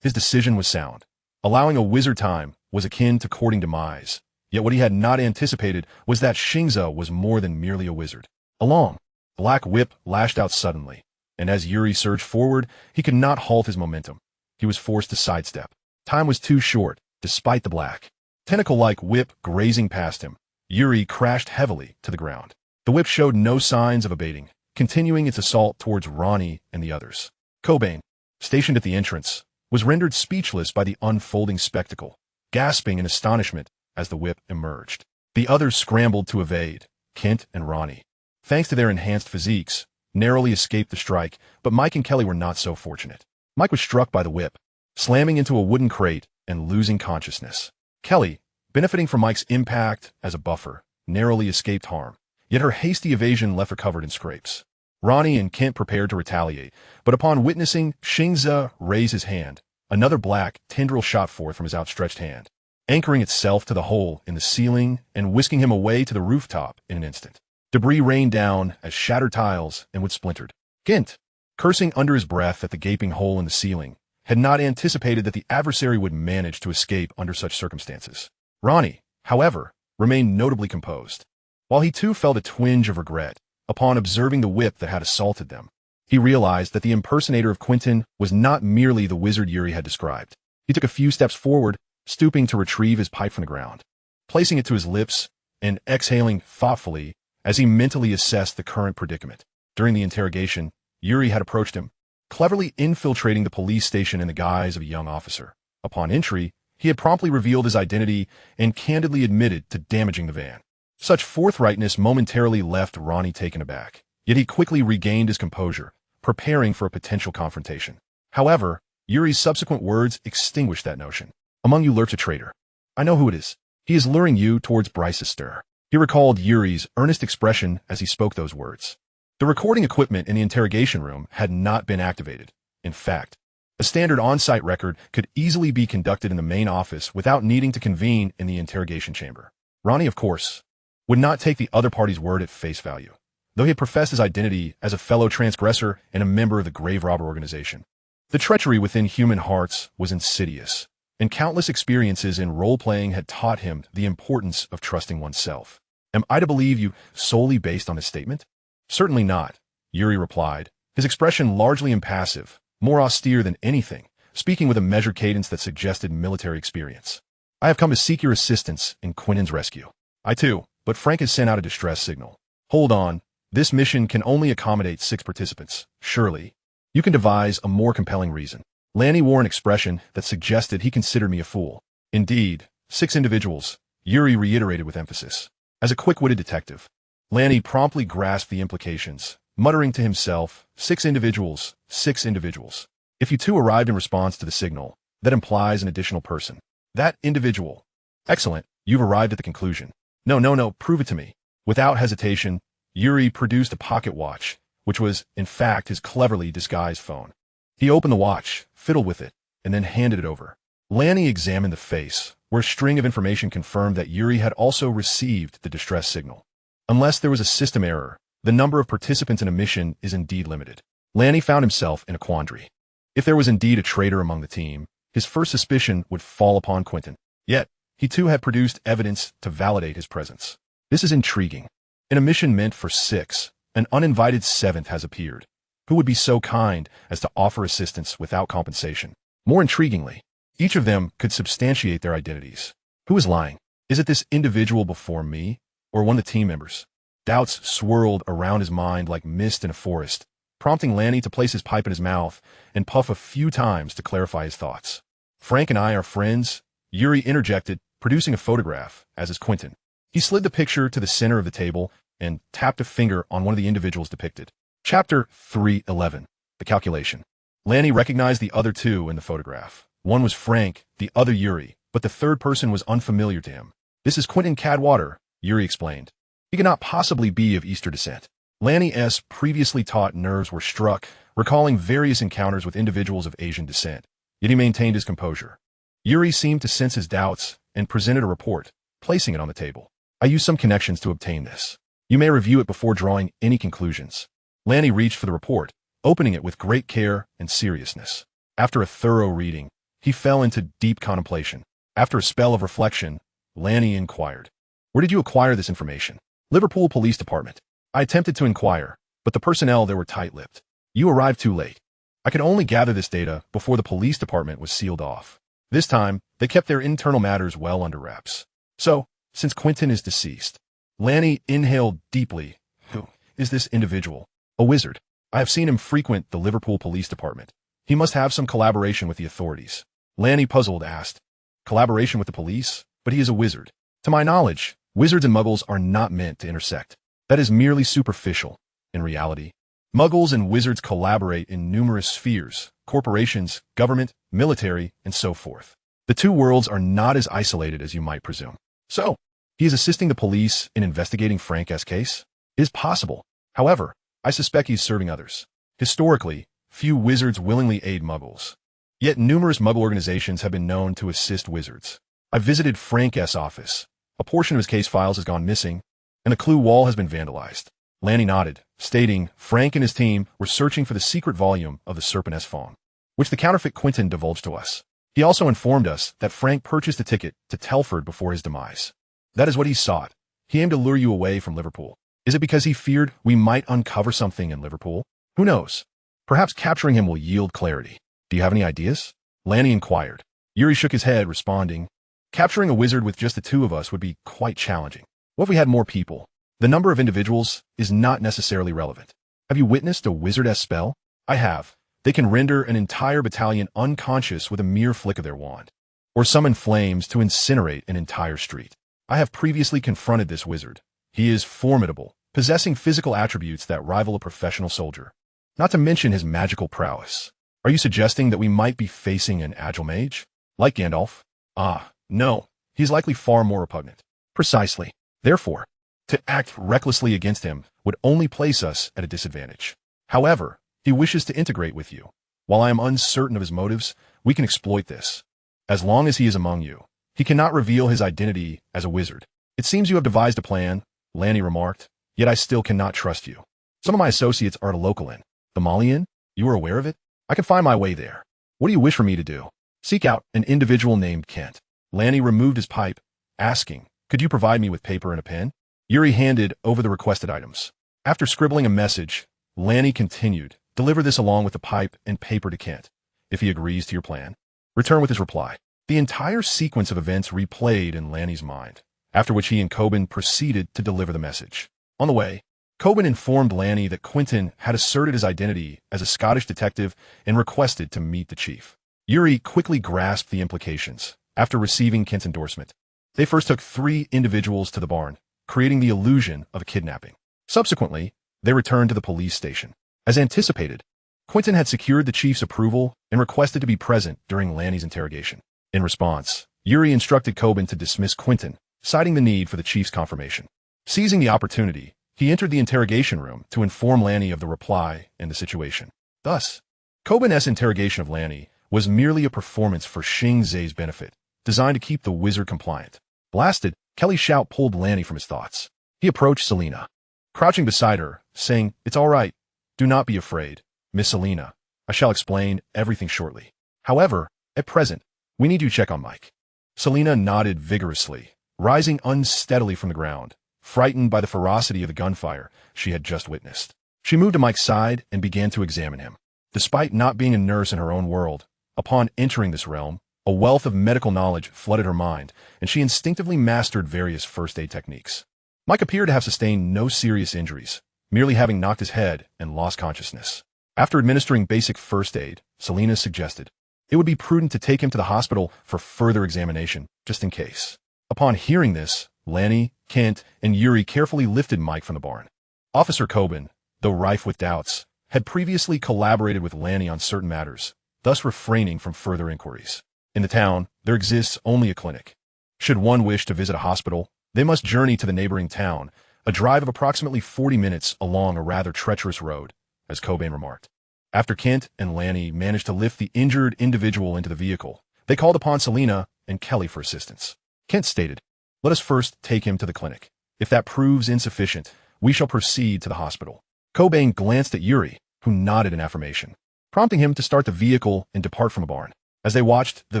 His decision was sound. Allowing a wizard time was akin to courting demise, yet what he had not anticipated was that Xing Ze was more than merely a wizard. A long, black whip lashed out suddenly, and as Yuri surged forward, he could not halt his momentum. He was forced to sidestep. Time was too short, despite the black, tentacle-like whip grazing past him. Yuri crashed heavily to the ground. The whip showed no signs of abating, continuing its assault towards Ronnie and the others. Cobain, stationed at the entrance, was rendered speechless by the unfolding spectacle, gasping in astonishment as the whip emerged. The others scrambled to evade. Kent and Ronnie, thanks to their enhanced physiques, narrowly escaped the strike, but Mike and Kelly were not so fortunate. Mike was struck by the whip, slamming into a wooden crate and losing consciousness. Kelly, benefiting from Mike's impact as a buffer, narrowly escaped harm, yet her hasty evasion left her covered in scrapes. Ronnie and Kent prepared to retaliate, but upon witnessing Xing Ze raise his hand, another black tendril shot forth from his outstretched hand, anchoring itself to the hole in the ceiling and whisking him away to the rooftop in an instant. Debris rained down as shattered tiles and wood splintered. Kent, cursing under his breath at the gaping hole in the ceiling, had not anticipated that the adversary would manage to escape under such circumstances. Ronnie, however, remained notably composed. While he too felt a twinge of regret upon observing the whip that had assaulted them, he realized that the impersonator of Quentin was not merely the wizard Yuri had described. He took a few steps forward, stooping to retrieve his pipe from the ground, placing it to his lips and exhaling thoughtfully as he mentally assessed the current predicament. During the interrogation, Yuri had approached him, cleverly infiltrating the police station in the guise of a young officer. Upon entry, he had promptly revealed his identity and candidly admitted to damaging the van. Such forthrightness momentarily left Ronnie taken aback, yet he quickly regained his composure, preparing for a potential confrontation. However, Yuri's subsequent words extinguished that notion. "Among you lurks a traitor. I know who it is. He is luring you towards WizardingWorld." He recalled Yuri's earnest expression as he spoke those words. The recording equipment in the interrogation room had not been activated. In fact, a standard on-site record could easily be conducted in the main office without needing to convene in the interrogation chamber. Ronnie, of course, would not take the other party's word at face value, though he had professed his identity as a fellow transgressor and a member of the grave robber organization. The treachery within human hearts was insidious, and countless experiences in role-playing had taught him the importance of trusting oneself. "Am I to believe you solely based on this statement?" "Certainly not," Yuri replied, his expression largely impassive, more austere than anything, speaking with a measured cadence that suggested military experience. "I have come to seek your assistance in Quentin's rescue." "I too, but Frank has sent out a distress signal." "Hold on. This mission can only accommodate 6 participants. Surely, you can devise a more compelling reason." Lanny wore an expression that suggested he considered me a fool. "Indeed, 6 individuals," Yuri reiterated with emphasis. As a quick-witted detective, Lanny promptly grasped the implications, muttering to himself, 6 individuals, 6 individuals. If you 2 arrived in response to the signal, that implies an additional person. That individual. Excellent, you've arrived at the conclusion. No, prove it to me." Without hesitation, Yuri produced a pocket watch, which was, in fact, his cleverly disguised phone. He opened the watch, fiddled with it, and then handed it over. Lanny examined the face, where a string of information confirmed that Yuri had also received the distress signal. Unless there was a system error, the number of participants in a mission is indeed limited. Lanny found himself in a quandary. If there was indeed a traitor among the team, his first suspicion would fall upon Quentin. Yet, he too had produced evidence to validate his presence. This is intriguing. In a mission meant for 6, An uninvited seventh has appeared, who would be so kind as to offer assistance without compensation. More intriguingly, each of them could substantiate their identities. Who is lying? Is it this individual before me, or one of the team members? Doubts swirled around his mind like mist in a forest, prompting Lanny to place his pipe in his mouth and puff a few times to clarify his thoughts. Frank and I are friends, Yuri interjected, producing a photograph, as is Quentin. He slid the picture to the center of the table and tapped a finger on one of the individuals depicted. Chapter 311. The Calculation. Lanny recognized the other two in the photograph. One was Frank, the other Yuri, but the third person was unfamiliar to him. This is Quentin Cadwater, Yuri explained. He could not possibly be of Easter descent. Lanny's previously taught nerves were struck, recalling various encounters with individuals of Asian descent, yet he maintained his composure. Yuri seemed to sense his doubts and presented a report, placing it on the table. I used some connections to obtain this. You may review it before drawing any conclusions. Lanny reached for the report, opening it with great care and seriousness. After a thorough reading, he fell into deep contemplation. After a spell of reflection, Lanny inquired, "Where did you acquire this information?" "Liverpool Police Department." I attempted to inquire, but the personnel there were tight-lipped. "You arrived too late." I could only gather this data before the police department was sealed off. This time, they kept their internal matters well under wraps. So, since Quentin is deceased, Lanny inhaled deeply. Who is this individual? A wizard. I have seen him frequent the Liverpool Police Department. He must have some collaboration with the authorities. Lanny, puzzled, asked, "Collaboration with the police? But he is a wizard." "To my knowledge, wizards and muggles are not meant to intersect. That is merely superficial. In reality, muggles and wizards collaborate in numerous spheres, corporations, government, military, and so forth. The two worlds are not as isolated as you might presume." "So, he is assisting the police in investigating Frank's case?" "It is possible. However, I suspect he is serving others. Historically, few wizards willingly aid muggles. Yet numerous muggle organizations have been known to assist wizards. I visited Frank's office. A portion of his case files has gone missing, and the clue wall has been vandalized." Lanny nodded, stating Frank and his team were searching for the secret volume of the Serpent's Fawn, which the counterfeit Quentin divulged to us. He also informed us that Frank purchased a ticket to Telford before his demise. That is what he sought. He aimed to lure you away from Liverpool. Is it because he feared we might uncover something in Liverpool? Who knows? Perhaps capturing him will yield clarity. Do you have any ideas? Lanny inquired. Yuri shook his head, responding, "Capturing a wizard with just the two of us would be quite challenging. What if we had more people? The number of individuals is not necessarily relevant. Have you witnessed a wizardess spell?" "I have. They can render an entire battalion unconscious with a mere flick of their wand, or summon flames to incinerate an entire street. I have previously confronted this wizard. He is formidable, possessing physical attributes that rival a professional soldier, not to mention his magical prowess." "Are you suggesting that we might be facing an agile mage? Like Gandalf?" "Ah, no. He is likely far more repugnant." "Precisely. Therefore, to act recklessly against him would only place us at a disadvantage. However, he wishes to integrate with you. While I am uncertain of his motives, we can exploit this. As long as he is among you, he cannot reveal his identity as a wizard." "It seems you have devised a plan," Lanny remarked, "yet I still cannot trust you. Some of my associates are at a local inn." "The Molly Inn? You are aware of it?" "I can find my way there." "What do you wish for me to do?" "Seek out an individual named Kent." Lanny removed his pipe, asking, "Could you provide me with paper and a pen?" Yuri handed over the requested items. After scribbling a message, Lanny continued, "Deliver this along with the pipe and paper to Kent. If he agrees to your plan, return with his reply." The entire sequence of events replayed in Lanny's mind, after which he and Coben proceeded to deliver the message. On the way, Coben informed Lanny that Quentin had asserted his identity as a Scottish detective and requested to meet the chief. Yuri quickly grasped the implications after receiving Kent's endorsement. They first took 3 individuals to the barn, creating the illusion of a kidnapping. Subsequently, they returned to the police station. As anticipated, Quentin had secured the chief's approval and requested to be present during Lanny's interrogation. In response, Yuri instructed Coben to dismiss Quentin, citing the need for the chief's confirmation. Seizing the opportunity, he entered the interrogation room to inform Lanny of the reply and the situation. Thus, Coben's interrogation of Lanny was merely a performance for Xing Ze's benefit, designed to keep the wizard compliant. Blasted, Kelly's shout pulled Lanny from his thoughts. He approached Selena, crouching beside her, saying, "It's all right. Do not be afraid, Miss Selena. I shall explain everything shortly. However, at present, we need you to check on Mike." Selena nodded vigorously, rising unsteadily from the ground, frightened by the ferocity of the gunfire she had just witnessed. She moved to Mike's side and began to examine him. Despite not being a nurse in her own world, upon entering this realm, a wealth of medical knowledge flooded her mind, and she instinctively mastered various first aid techniques. Mike appeared to have sustained no serious injuries, merely having knocked his head and lost consciousness. After administering basic first aid, Selena suggested it would be prudent to take him to the hospital for further examination, just in case. Upon hearing this, Lanny, Kent, and Yuri carefully lifted Mike from the barn. Officer Coben, though rife with doubts, had previously collaborated with Lanny on certain matters, thus refraining from further inquiries. In the town, there exists only a clinic. Should one wish to visit a hospital, they must journey to the neighboring town, a drive of approximately 40 minutes along a rather treacherous road, as Cobain remarked. After Kent and Lanny managed to lift the injured individual into the vehicle, they called upon Selena and Kelly for assistance. Kent stated, "Let us first take him to the clinic. If that proves insufficient, we shall proceed to the hospital." Cobain glanced at Yuri, who nodded in affirmation, prompting him to start the vehicle and depart from a barn. As they watched the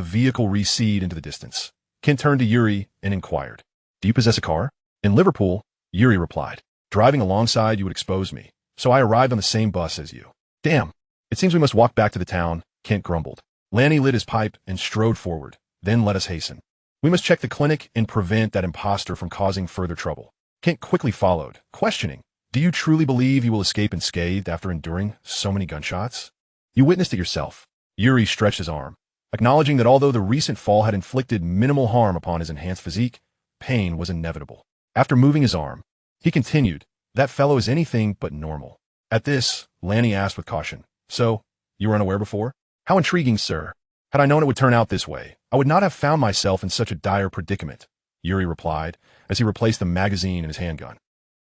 vehicle recede into the distance, Kent turned to Yuri and inquired, "Do you possess a car?" "In Liverpool," Yuri replied. "Driving alongside you would expose me, so I arrived on the same bus as you." "Damn, it seems we must walk back to the town," Kent grumbled. Lanny lit his pipe and strode forward, "Then let us hasten. We must check the clinic and prevent that imposter from causing further trouble." Kent quickly followed, questioning, "Do you truly believe you will escape unscathed after enduring so many gunshots?" "You witnessed it yourself." Yuri stretched his arm, acknowledging that although the recent fall had inflicted minimal harm upon his enhanced physique, pain was inevitable. After moving his arm, he continued, "That fellow is anything but normal." At this, Lanny asked with caution, "So, you were unaware before?" "How intriguing, sir. Had I known it would turn out this way, I would not have found myself in such a dire predicament," Yuri replied as he replaced the magazine in his handgun.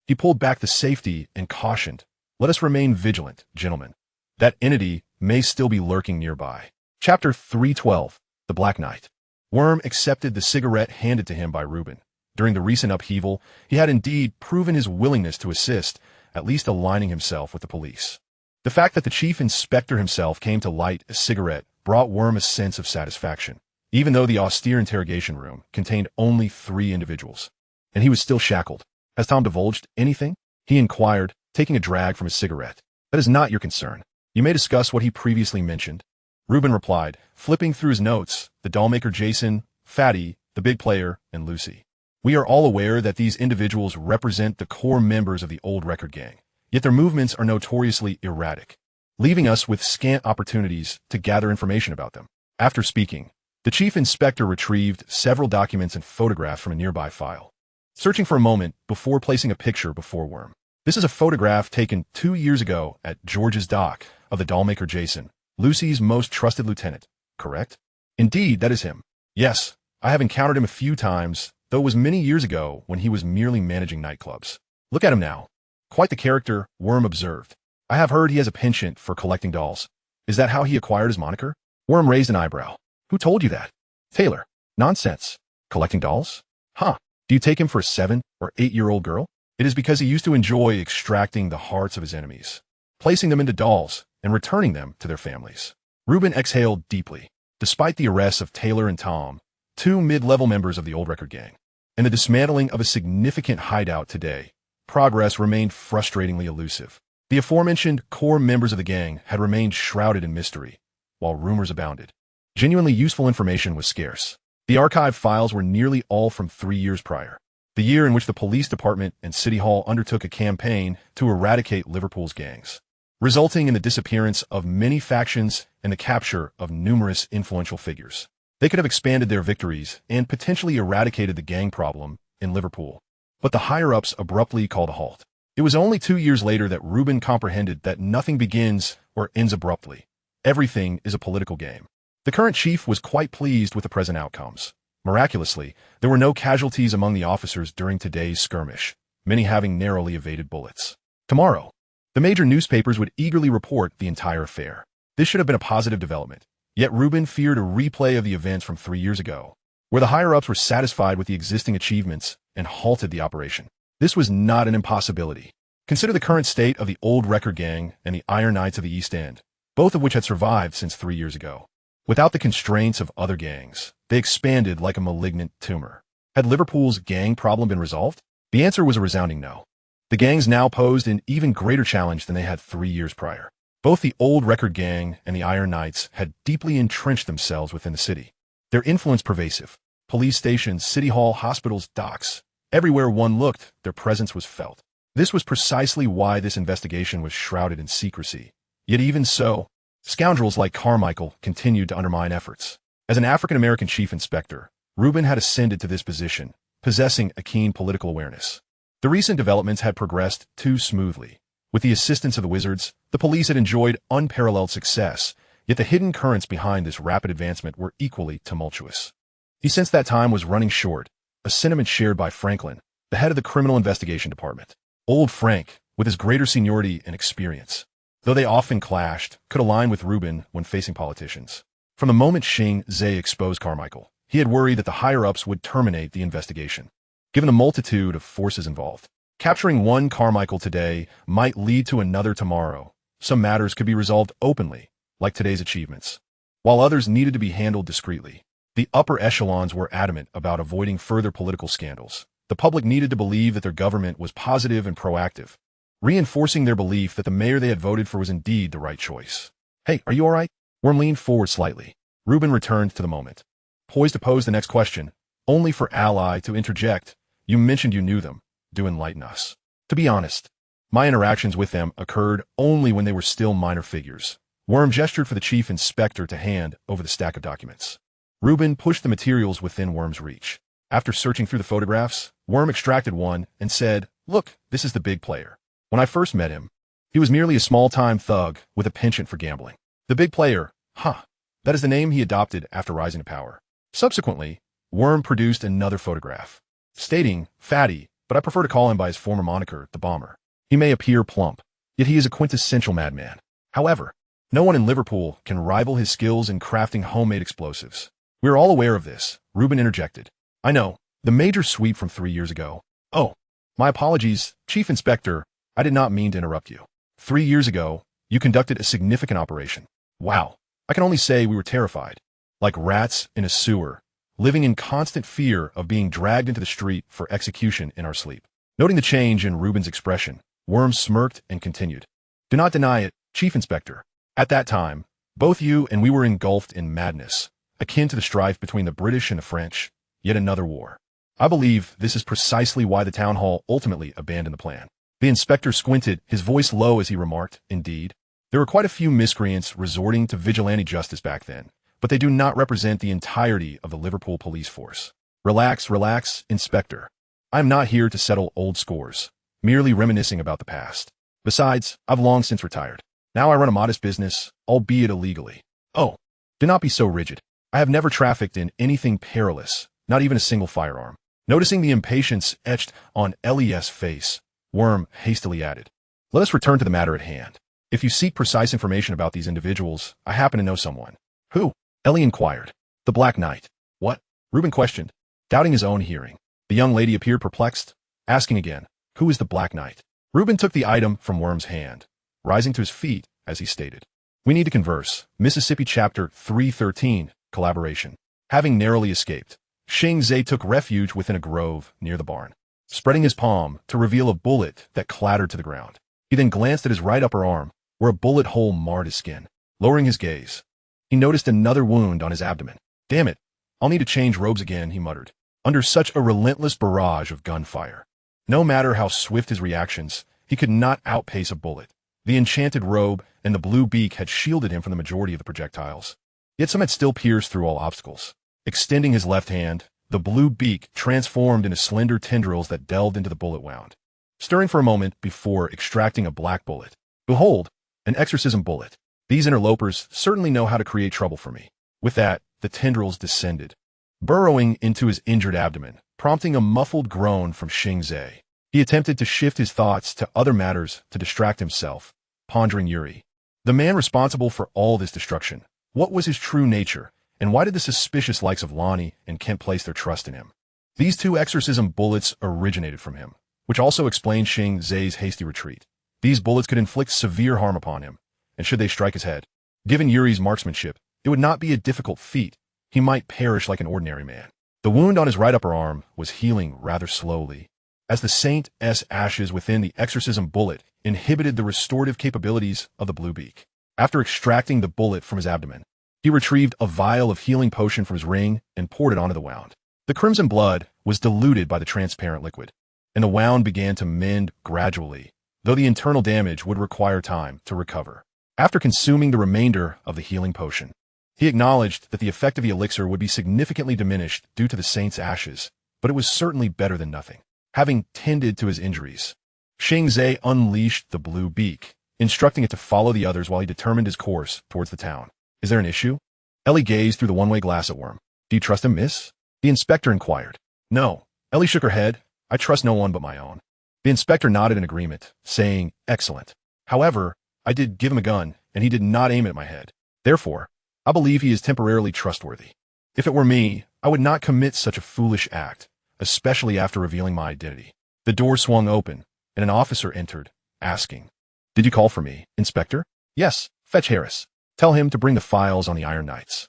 He pulled back the safety and cautioned, "Let us remain vigilant, gentlemen. That entity may still be lurking nearby." Chapter 312, The Black Knight. Worm accepted the cigarette handed to him by Reuben. During the recent upheaval, he had indeed proven his willingness to assist, at least aligning himself with the police. The fact that the chief inspector himself came to light a cigarette brought Worm a sense of satisfaction, even though the austere interrogation room contained only 3 individuals. And he was still shackled. "Has Tom divulged anything?" he inquired, taking a drag from his cigarette. "That is not your concern. You may discuss what he previously mentioned." Reuben replied, flipping through his notes, "The dollmaker Jason, Fatty, the big player, and Lucy. We are all aware that these individuals represent the core members of the old record gang, yet their movements are notoriously erratic, leaving us with scant opportunities to gather information about them." After speaking, the chief inspector retrieved several documents and photographs from a nearby file, searching for a moment before placing a picture before Worm. "This is a photograph taken 2 years ago at George's dock of the dollmaker Jason, Lucy's most trusted lieutenant, correct?" "Indeed, that is him. Yes, I have encountered him a few times, though it was many years ago when he was merely managing nightclubs. Look at him now. Quite the character," Worm observed. "I have heard he has a penchant for collecting dolls. Is that how he acquired his moniker?" Worm raised an eyebrow. "Who told you that?" "Taylor." "Nonsense. Collecting dolls? Huh. Do you take him for a 7 or 8-year-old girl?" "It is because he used to enjoy extracting the hearts of his enemies, placing them into dolls, and returning them to their families." Reuben exhaled deeply. Despite the arrests of Taylor and Tom, 2 mid-level members of the old record gang, and the dismantling of a significant hideout today, progress remained frustratingly elusive. The aforementioned core members of the gang had remained shrouded in mystery, while rumors abounded. Genuinely useful information was scarce. The archive files were nearly all from 3 years prior, the year in which the police department and City Hall undertook a campaign to eradicate Liverpool's gangs, resulting in the disappearance of many factions and the capture of numerous influential figures. They could have expanded their victories and potentially eradicated the gang problem in Liverpool, but the higher-ups abruptly called a halt. It was only 2 years later that Reuben comprehended that nothing begins or ends abruptly. Everything is a political game. The current chief was quite pleased with the present outcomes. Miraculously, there were no casualties among the officers during today's skirmish, many having narrowly evaded bullets. Tomorrow, the major newspapers would eagerly report the entire affair. This should have been a positive development, yet Reuben feared a replay of the events from 3 years ago, where the higher-ups were satisfied with the existing achievements and halted the operation. This was not an impossibility. Consider the current state of the old record gang and the Iron Knights of the East End, both of which had survived since 3 years ago. Without the constraints of other gangs, they expanded like a malignant tumor. Had Liverpool's gang problem been resolved? The answer was a resounding no. The gangs now posed an even greater challenge than they had 3 years prior. Both the Old Record Gang and the Iron Knights had deeply entrenched themselves within the city. Their influence pervasive. Police stations, city hall, hospitals, docks. Everywhere one looked, their presence was felt. This was precisely why this investigation was shrouded in secrecy. Yet even so, scoundrels like Carmichael continued to undermine efforts. As an African-American chief inspector, Reuben had ascended to this position, possessing a keen political awareness. The recent developments had progressed too smoothly. With the assistance of the wizards, the police had enjoyed unparalleled success, yet the hidden currents behind this rapid advancement were equally tumultuous. He sensed that time was running short, a sentiment shared by Franklin, the head of the Criminal Investigation Department. Old Frank, with his greater seniority and experience, though they often clashed, could align with Reuben when facing politicians. From the moment Xing Ze exposed Carmichael, he had worried that the higher-ups would terminate the investigation. Given the multitude of forces involved, capturing one Carmichael today might lead to another tomorrow. Some matters could be resolved openly, like today's achievements, while others needed to be handled discreetly. The upper echelons were adamant about avoiding further political scandals. The public needed to believe that their government was positive and proactive, reinforcing their belief that the mayor they had voted for was indeed the right choice. "Hey, are you all right?" Worm leaned forward slightly. Reuben returned to the moment, poised to pose the next question, only for Ally to interject. "You mentioned you knew them. Do enlighten us." "To be honest, my interactions with them occurred only when they were still minor figures." Worm gestured for the chief inspector to hand over the stack of documents. Reuben pushed the materials within Worm's reach. After searching through the photographs, Worm extracted one and said, "Look, this is the big player. When I first met him, he was merely a small-time thug with a penchant for gambling." The big player, huh? That is the name he adopted after rising to power. Subsequently, Worm produced another photograph, stating, "Fatty, but I prefer to call him by his former moniker, the Bomber. He may appear plump, yet he is a quintessential madman. However, no one in Liverpool can rival his skills in crafting homemade explosives." "We are all aware of this," Reuben interjected. "I know, the major sweep from 3 years ago." "Oh, my apologies, Chief Inspector. I did not mean to interrupt you. 3 years ago, you conducted a significant operation. Wow, I can only say we were terrified, like rats in a sewer, living in constant fear of being dragged into the street for execution in our sleep." Noting the change in Reuben's expression, Worm smirked and continued, "Do not deny it, Chief Inspector. At that time, both you and we were engulfed in madness, akin to the strife between the British and the French, yet another war. I believe this is precisely why the town hall ultimately abandoned the plan." The inspector squinted, his voice low as he remarked, "Indeed, there were quite a few miscreants resorting to vigilante justice back then, but they do not represent the entirety of the Liverpool police force." Relax, relax, Inspector. I am not here to settle old scores, merely reminiscing about the past. Besides, I've long since retired. Now I run a modest business, albeit illegally." "Oh, do not be so rigid. I have never trafficked in anything perilous, not even a single firearm." Noticing the impatience etched on Les' face, Worm hastily added, "Let us return to the matter at hand. If you seek precise information about these individuals, I happen to know someone." "Who?" Ellie inquired. "The Black Knight." "What?" Reuben questioned, doubting his own hearing. The young lady appeared perplexed, asking again, "Who is the Black Knight?" Reuben took the item from Worm's hand, rising to his feet as he stated, "We need to converse. Mississippi Chapter 313, Collaboration." Having narrowly escaped, Xing Ze took refuge within a grove near the barn, spreading his palm to reveal a bullet that clattered to the ground. He then glanced at his right upper arm, where a bullet hole marred his skin. Lowering his gaze, he noticed another wound on his abdomen. "Damn it, I'll need to change robes again," he muttered, under such a relentless barrage of gunfire. No matter how swift his reactions, he could not outpace a bullet. The enchanted robe and the blue beak had shielded him from the majority of the projectiles. Yet some had still pierced through all obstacles. Extending his left hand, the blue beak transformed into slender tendrils that delved into the bullet wound, stirring for a moment before extracting a black bullet. "Behold, an exorcism bullet. These interlopers certainly know how to create trouble for me." With that, the tendrils descended, burrowing into his injured abdomen, prompting a muffled groan from Xing Ze. He attempted to shift his thoughts to other matters to distract himself, pondering Yuri, the man responsible for all this destruction. What was his true nature, and why did the suspicious likes of Lonnie and Kent place their trust in him? These two exorcism bullets originated from him, which also explained Xing Ze's hasty retreat. These bullets could inflict severe harm upon him, and should they strike his head, given Yuri's marksmanship, it would not be a difficult feat. He might perish like an ordinary man. The wound on his right upper arm was healing rather slowly. as the saint's ashes within the exorcism bullet inhibited the restorative capabilities of the blue beak. After extracting the bullet from his abdomen, he retrieved a vial of healing potion from his ring and poured it onto the wound. The crimson blood was diluted by the transparent liquid, and the wound began to mend gradually, though the internal damage would require time to recover. After consuming the remainder of the healing potion, he acknowledged that the effect of the elixir would be significantly diminished due to the saint's ashes, but it was certainly better than nothing. Having tended to his injuries, Xing Ze unleashed the blue beak, instructing it to follow the others while he determined his course towards the town. Is there an issue? Ellie gazed through the one-way glass at Worm. Do you trust him, miss? The inspector inquired. No. Ellie shook her head. I trust no one but my own. The inspector nodded in agreement, saying, excellent. However, I did give him a gun, and he did not aim it at my head. Therefore, I believe he is temporarily trustworthy. If it were me, I would not commit such a foolish act, especially after revealing my identity. The door swung open, and an officer entered, asking, Did you call for me, Inspector? Yes, fetch Harris. Tell him to bring the files on the Iron Knights.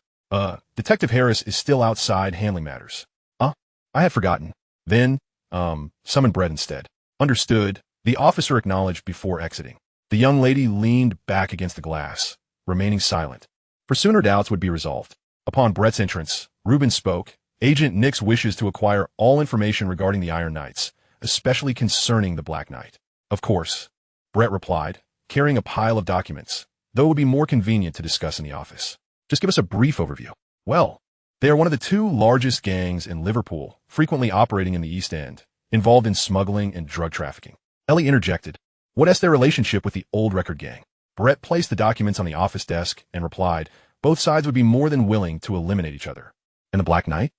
Detective Harris is still outside handling matters. I had forgotten. Then, summon Brett instead. Understood, the officer acknowledged before exiting. The young lady leaned back against the glass, remaining silent. For soon her doubts would be resolved. Upon Brett's entrance, Reuben spoke. Agent Nix wishes to acquire all information regarding the Iron Knights, especially concerning the Black Knight. Of course, Brett replied, carrying a pile of documents, though it would be more convenient to discuss in the office. Just give us a brief overview. Well, they are one of the two largest gangs in Liverpool, frequently operating in the East End, involved in smuggling and drug trafficking. Ellie interjected. What is their relationship with the old record gang? Brett placed the documents on the office desk and replied, both sides would be more than willing to eliminate each other. And the Black Knight?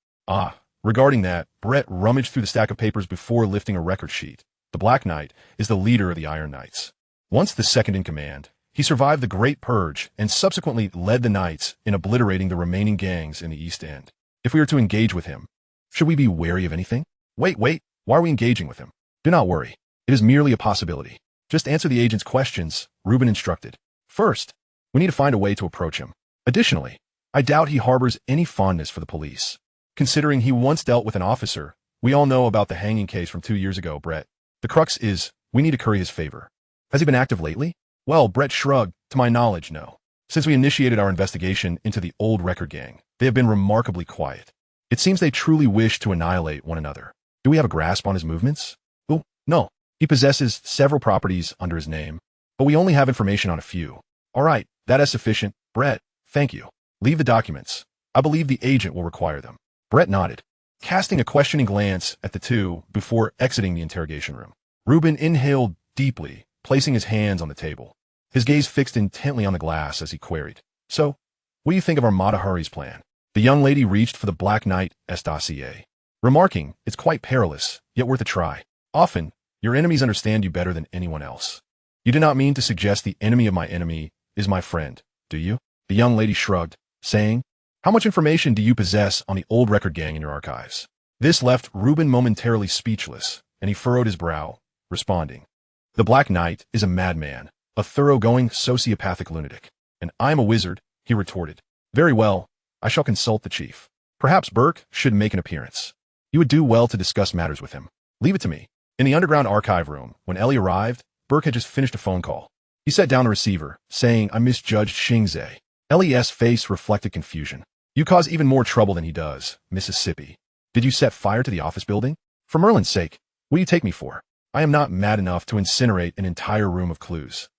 Regarding that, Brett rummaged through the stack of papers before lifting a record sheet. The Black Knight is the leader of the Iron Knights. Once the second in command, he survived the Great Purge and subsequently led the Knights in obliterating the remaining gangs in the East End. If we are to engage with him, should we be wary of anything? Wait, why are we engaging with him? Do not worry. It is merely a possibility. Just answer the agent's questions, Reuben instructed. First, we need to find a way to approach him. Additionally, I doubt he harbors any fondness for the police. Considering he once dealt with an officer, we all know about the hanging case from 2 years ago, Brett. The crux is, we need to curry his favor. Has he been active lately? Well, Brett shrugged. To my knowledge, no. Since we initiated our investigation into the old record gang, they have been remarkably quiet. It seems they truly wish to annihilate one another. Do we have a grasp on his movements? Oh, no. He possesses several properties under his name, but we only have information on a few. All right, that is sufficient. Brett, thank you. Leave the documents. I believe the agent will require them. Brett nodded, casting a questioning glance at the two before exiting the interrogation room. Reuben inhaled deeply, placing his hands on the table. His gaze fixed intently on the glass as he queried. So, what do you think of our Mata Hari's plan? The young lady reached for the Black Knight's dossier, remarking, it's quite perilous, yet worth a try. Often, your enemies understand you better than anyone else. You do not mean to suggest the enemy of my enemy is my friend, do you? The young lady shrugged, saying, how much information do you possess on the old record gang in your archives? This left Reuben momentarily speechless, and he furrowed his brow, responding. The Black Knight is a madman, a thoroughgoing sociopathic lunatic. And I am a wizard, he retorted. Very well, I shall consult the chief. Perhaps Burke should make an appearance. You would do well to discuss matters with him. Leave it to me. In the underground archive room, when Ellie arrived, Burke had just finished a phone call. He set down the receiver, saying, I misjudged Xing Ze. Ellie's face reflected confusion. You cause even more trouble than he does, Mississippi. Did you set fire to the office building? For Merlin's sake, what do you take me for? I am not mad enough to incinerate an entire room of clues.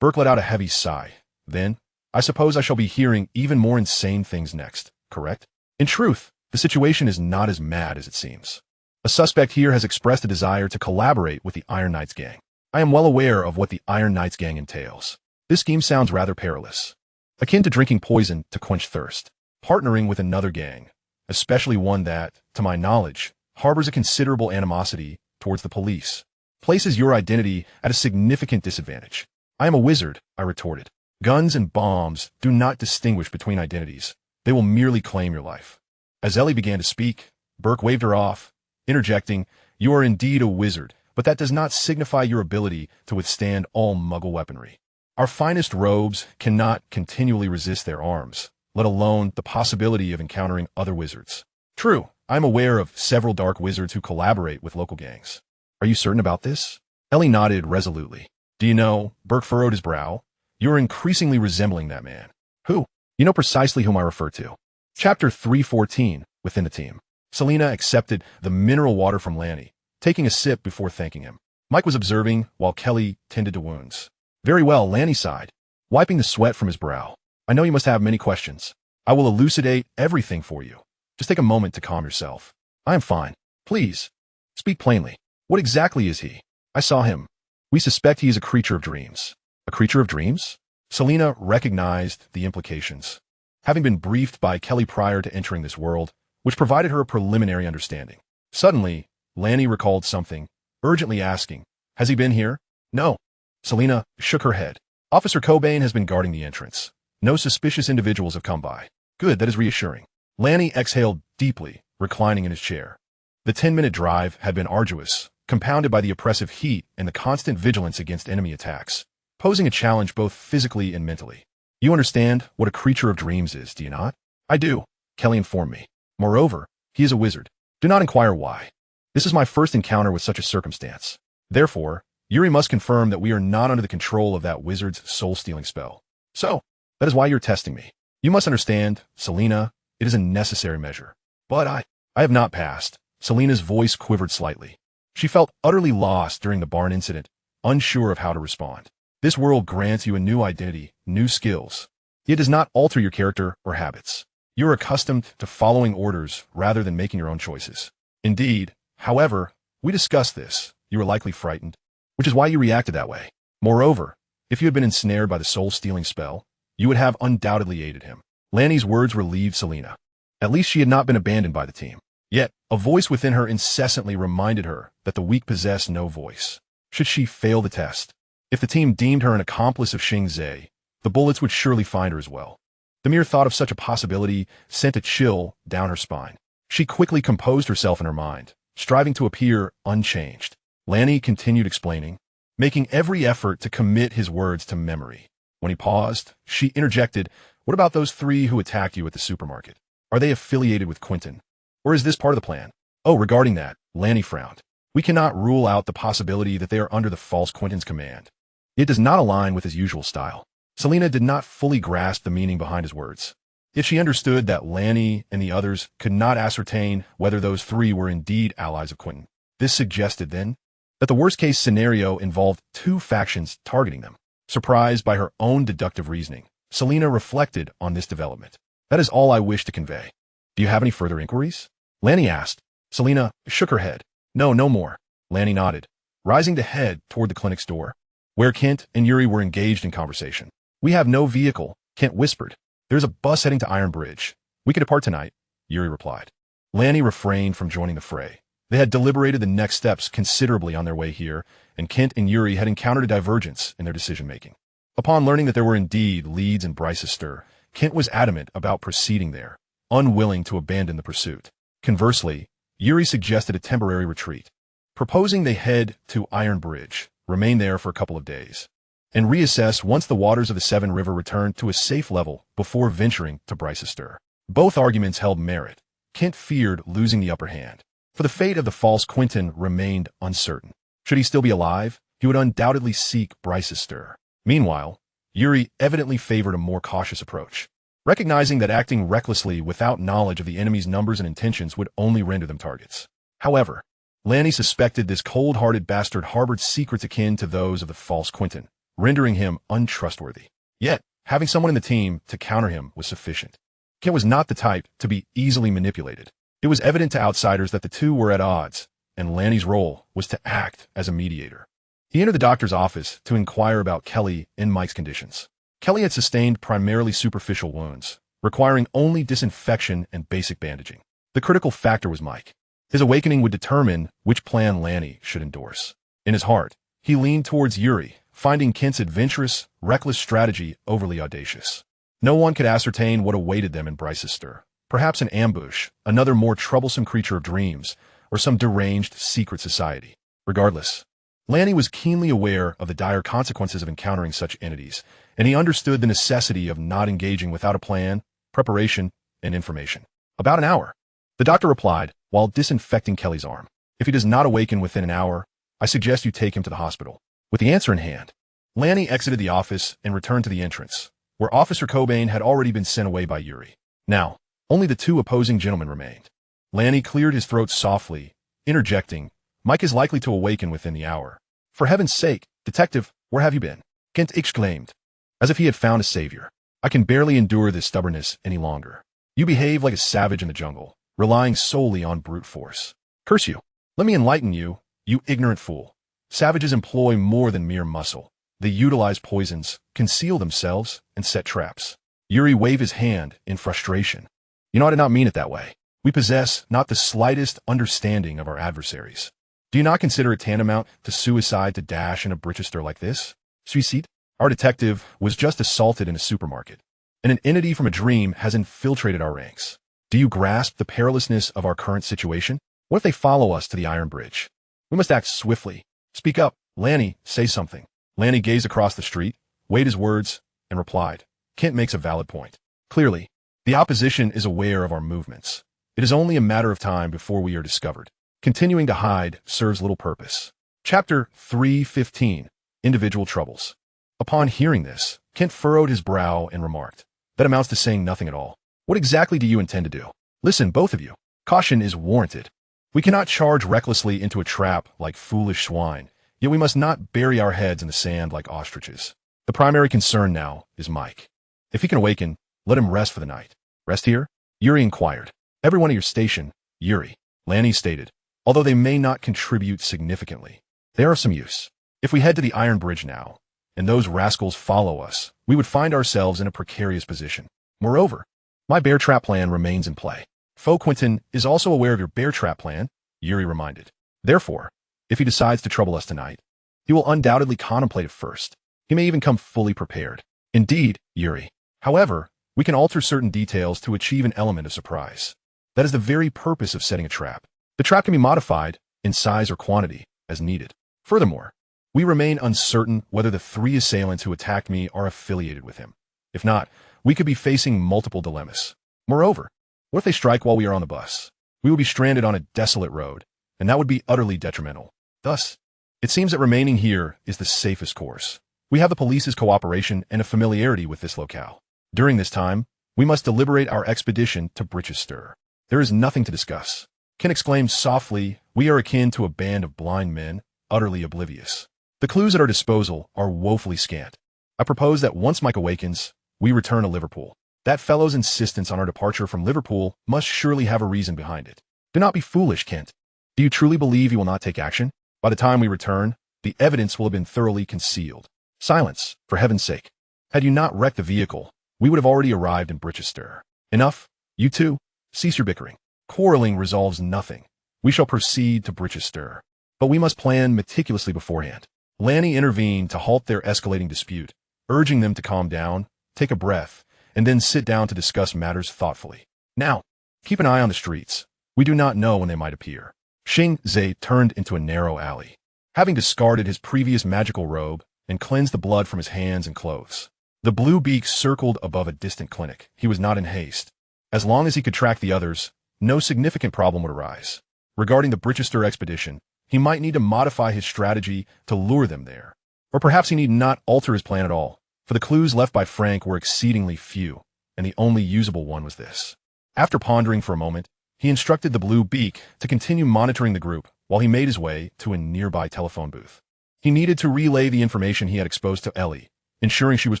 Burke let out a heavy sigh. Then, I suppose I shall be hearing even more insane things next, correct? In truth, the situation is not as mad as it seems. A suspect here has expressed a desire to collaborate with the Iron Knights gang. I am well aware of what the Iron Knights gang entails. This scheme sounds rather perilous, akin to drinking poison to quench thirst. Partnering with another gang, especially one that, to my knowledge, harbors a considerable animosity towards the police, places your identity at a significant disadvantage. I am a wizard, I retorted. Guns and bombs do not distinguish between identities. They will merely claim your life. As Ellie began to speak, Burke waved her off, interjecting, you are indeed a wizard, but that does not signify your ability to withstand all muggle weaponry. Our finest robes cannot continually resist their arms, let alone the possibility of encountering other wizards. True, I am aware of several dark wizards who collaborate with local gangs. Are you certain about this? Ellie nodded resolutely. Do you know, Burke furrowed his brow. You are increasingly resembling that man. Who? You know precisely whom I refer to. Chapter 314, Within the Team. Selena accepted the mineral water from Lanny, taking a sip before thanking him. Mike was observing while Kelly tended to wounds. Very well, Lanny sighed, wiping the sweat from his brow. I know you must have many questions. I will elucidate everything for you. Just take a moment to calm yourself. I am fine. Please, speak plainly. What exactly is he? I saw him. We suspect he is a creature of dreams. A creature of dreams? Selena recognized the implications, having been briefed by Kelly prior to entering this world, which provided her a preliminary understanding. Suddenly, Lanny recalled something, urgently asking, Has he been here? No. Selena shook her head. Officer Cobain has been guarding the entrance. No suspicious individuals have come by. Good, that is reassuring. Lanny exhaled deeply, reclining in his chair. The 10-minute drive had been arduous, compounded by the oppressive heat and the constant vigilance against enemy attacks, posing a challenge both physically and mentally. You understand what a creature of dreams is, do you not? I do, Kelly informed me. Moreover, he is a wizard. Do not inquire why. This is my first encounter with such a circumstance. Therefore, Yuri must confirm that we are not under the control of that wizard's soul-stealing spell. So, that is why you're testing me. You must understand, Selena, it is a necessary measure. But I have not passed. Selena's voice quivered slightly. She felt utterly lost during the barn incident, unsure of how to respond. This world grants you a new identity, new skills. It does not alter your character or habits. You're accustomed to following orders rather than making your own choices. Indeed, however, we discussed this. You were likely frightened, which is why you reacted that way. Moreover, if you had been ensnared by the soul-stealing spell, you would have undoubtedly aided him. Lanny's words relieved Selena. At least she had not been abandoned by the team. Yet, a voice within her incessantly reminded her that the weak possess no voice. Should she fail the test? If the team deemed her an accomplice of Xing Ze, the bullets would surely find her as well. The mere thought of such a possibility sent a chill down her spine. She quickly composed herself in her mind, striving to appear unchanged. Lanny continued explaining, making every effort to commit his words to memory. When he paused, she interjected, What about those 3 who attacked you at the supermarket? Are they affiliated with Quentin? Or is this part of the plan? Oh, regarding that, Lanny frowned. We cannot rule out the possibility that they are under the false Quentin's command. It does not align with his usual style. Selena did not fully grasp the meaning behind his words. Yet she understood that Lanny and the others could not ascertain whether those 3 were indeed allies of Quentin. This suggested, then, that the worst-case scenario involved 2 factions targeting them. Surprised by her own deductive reasoning, Selena reflected on this development. That is all I wish to convey. Do you have any further inquiries? Lanny asked. Selena shook her head. No, no more. Lanny nodded, rising to head toward the clinic's door, where Kent and Yuri were engaged in conversation. We have no vehicle, Kent whispered. There's a bus heading to Iron Bridge. We could depart tonight, Yuri replied. Lanny refrained from joining the fray. They had deliberated the next steps considerably on their way here, and Kent and Yuri had encountered a divergence in their decision-making. Upon learning that there were indeed leads in Bryce's stir, Kent was adamant about proceeding there, unwilling to abandon the pursuit. Conversely, Yuri suggested a temporary retreat, proposing they head to Iron Bridge, remain there for a couple of days, and reassess once the waters of the Seven River returned to a safe level before venturing to Bryce's stir. Both arguments held merit. Kent feared losing the upper hand, for the fate of the false Quentin remained uncertain. Should he still be alive, he would undoubtedly seek Bryce's stir. Meanwhile, Yuri evidently favored a more cautious approach, recognizing that acting recklessly without knowledge of the enemy's numbers and intentions would only render them targets. However, Lanny suspected this cold-hearted bastard harbored secrets akin to those of the false Quentin, rendering him untrustworthy. Yet, having someone in the team to counter him was sufficient. Kent was not the type to be easily manipulated. It was evident to outsiders that the two were at odds, and Lanny's role was to act as a mediator. He entered the doctor's office to inquire about Kelly and Mike's conditions. Kelly had sustained primarily superficial wounds, requiring only disinfection and basic bandaging. The critical factor was Mike. His awakening would determine which plan Lanny should endorse. In his heart, he leaned towards Yuri, finding Kent's adventurous, reckless strategy overly audacious. No one could ascertain what awaited them in Bryce's stir. Perhaps an ambush, another more troublesome creature of dreams, or some deranged secret society. Regardless, Lanny was keenly aware of the dire consequences of encountering such entities, and he understood the necessity of not engaging without a plan, preparation, and information. About an hour, the doctor replied, while disinfecting Kelly's arm. If he does not awaken within an hour, I suggest you take him to the hospital. With the answer in hand, Lanny exited the office and returned to the entrance, where Officer Cobain had already been sent away by Yuri. Now, only the two opposing gentlemen remained. Lanny cleared his throat softly, interjecting, "Mike is likely to awaken within the hour." "For heaven's sake, detective, where have you been?" Kent exclaimed, as if he had found a savior. "I can barely endure this stubbornness any longer. You behave like a savage in the jungle, relying solely on brute force. Curse you. Let me enlighten you, you ignorant fool. Savages employ more than mere muscle. They utilize poisons, conceal themselves, and set traps." Yuri waved his hand in frustration. "You know, I did not mean it that way. We possess not the slightest understanding of our adversaries. Do you not consider it tantamount to suicide to dash in a Brichester like this? Suicide? Our detective was just assaulted in a supermarket, and an entity from a dream has infiltrated our ranks. Do you grasp the perilousness of our current situation? What if they follow us to the Iron Bridge? We must act swiftly. Speak up. Lanny, say something." Lanny gazed across the street, weighed his words, and replied, "Kent makes a valid point. Clearly, the opposition is aware of our movements. It is only a matter of time before we are discovered. Continuing to hide serves little purpose." Chapter 3:15 Individual Troubles. Upon hearing this, Kent furrowed his brow and remarked, "That amounts to saying nothing at all. What exactly do you intend to do? Listen, both of you. Caution is warranted. We cannot charge recklessly into a trap like foolish swine, yet we must not bury our heads in the sand like ostriches. The primary concern now is Mike. If he can awaken, let him rest for the night." "Rest here?" Yuri inquired. "Everyone at your station, Yuri," Lanny stated, "although they may not contribute significantly. They are of some use. If we head to the Iron Bridge now, and those rascals follow us, we would find ourselves in a precarious position. Moreover, my bear trap plan remains in play." "Faux Quentin is also aware of your bear trap plan," Yuri reminded. "Therefore, if he decides to trouble us tonight, he will undoubtedly contemplate it first. He may even come fully prepared." "Indeed, Yuri. However, we can alter certain details to achieve an element of surprise. That is the very purpose of setting a trap. The trap can be modified, in size or quantity, as needed. Furthermore, we remain uncertain whether the three assailants who attacked me are affiliated with him. If not, we could be facing multiple dilemmas. Moreover, what if they strike while we are on the bus? We will be stranded on a desolate road, and that would be utterly detrimental. Thus, it seems that remaining here is the safest course. We have the police's cooperation and a familiarity with this locale. During this time, we must deliberate our expedition to Brichester. There is nothing to discuss." Ken exclaimed softly, "We are akin to a band of blind men, utterly oblivious. The clues at our disposal are woefully scant. I propose that once Mike awakens, we return to Liverpool. That fellow's insistence on our departure from Liverpool must surely have a reason behind it. Do not be foolish, Kent. Do you truly believe he will not take action? By the time we return, the evidence will have been thoroughly concealed." "Silence, for heaven's sake. Had you not wrecked the vehicle, we would have already arrived in Brichester. Enough, you two, cease your bickering. Quarreling resolves nothing. We shall proceed to Brichester, but we must plan meticulously beforehand." Lanny intervened to halt their escalating dispute, urging them to calm down, take a breath, and then sit down to discuss matters thoughtfully. "Now, keep an eye on the streets. We do not know when they might appear." Xing Ze turned into a narrow alley, having discarded his previous magical robe and cleansed the blood from his hands and clothes. The blue beak circled above a distant clinic. He was not in haste. As long as he could track the others, no significant problem would arise. Regarding the Brichester expedition, he might need to modify his strategy to lure them there. Or perhaps he need not alter his plan at all, for the clues left by Frank were exceedingly few, and the only usable one was this. After pondering for a moment, he instructed the blue beak to continue monitoring the group while he made his way to a nearby telephone booth. He needed to relay the information he had exposed to Ellie, ensuring she was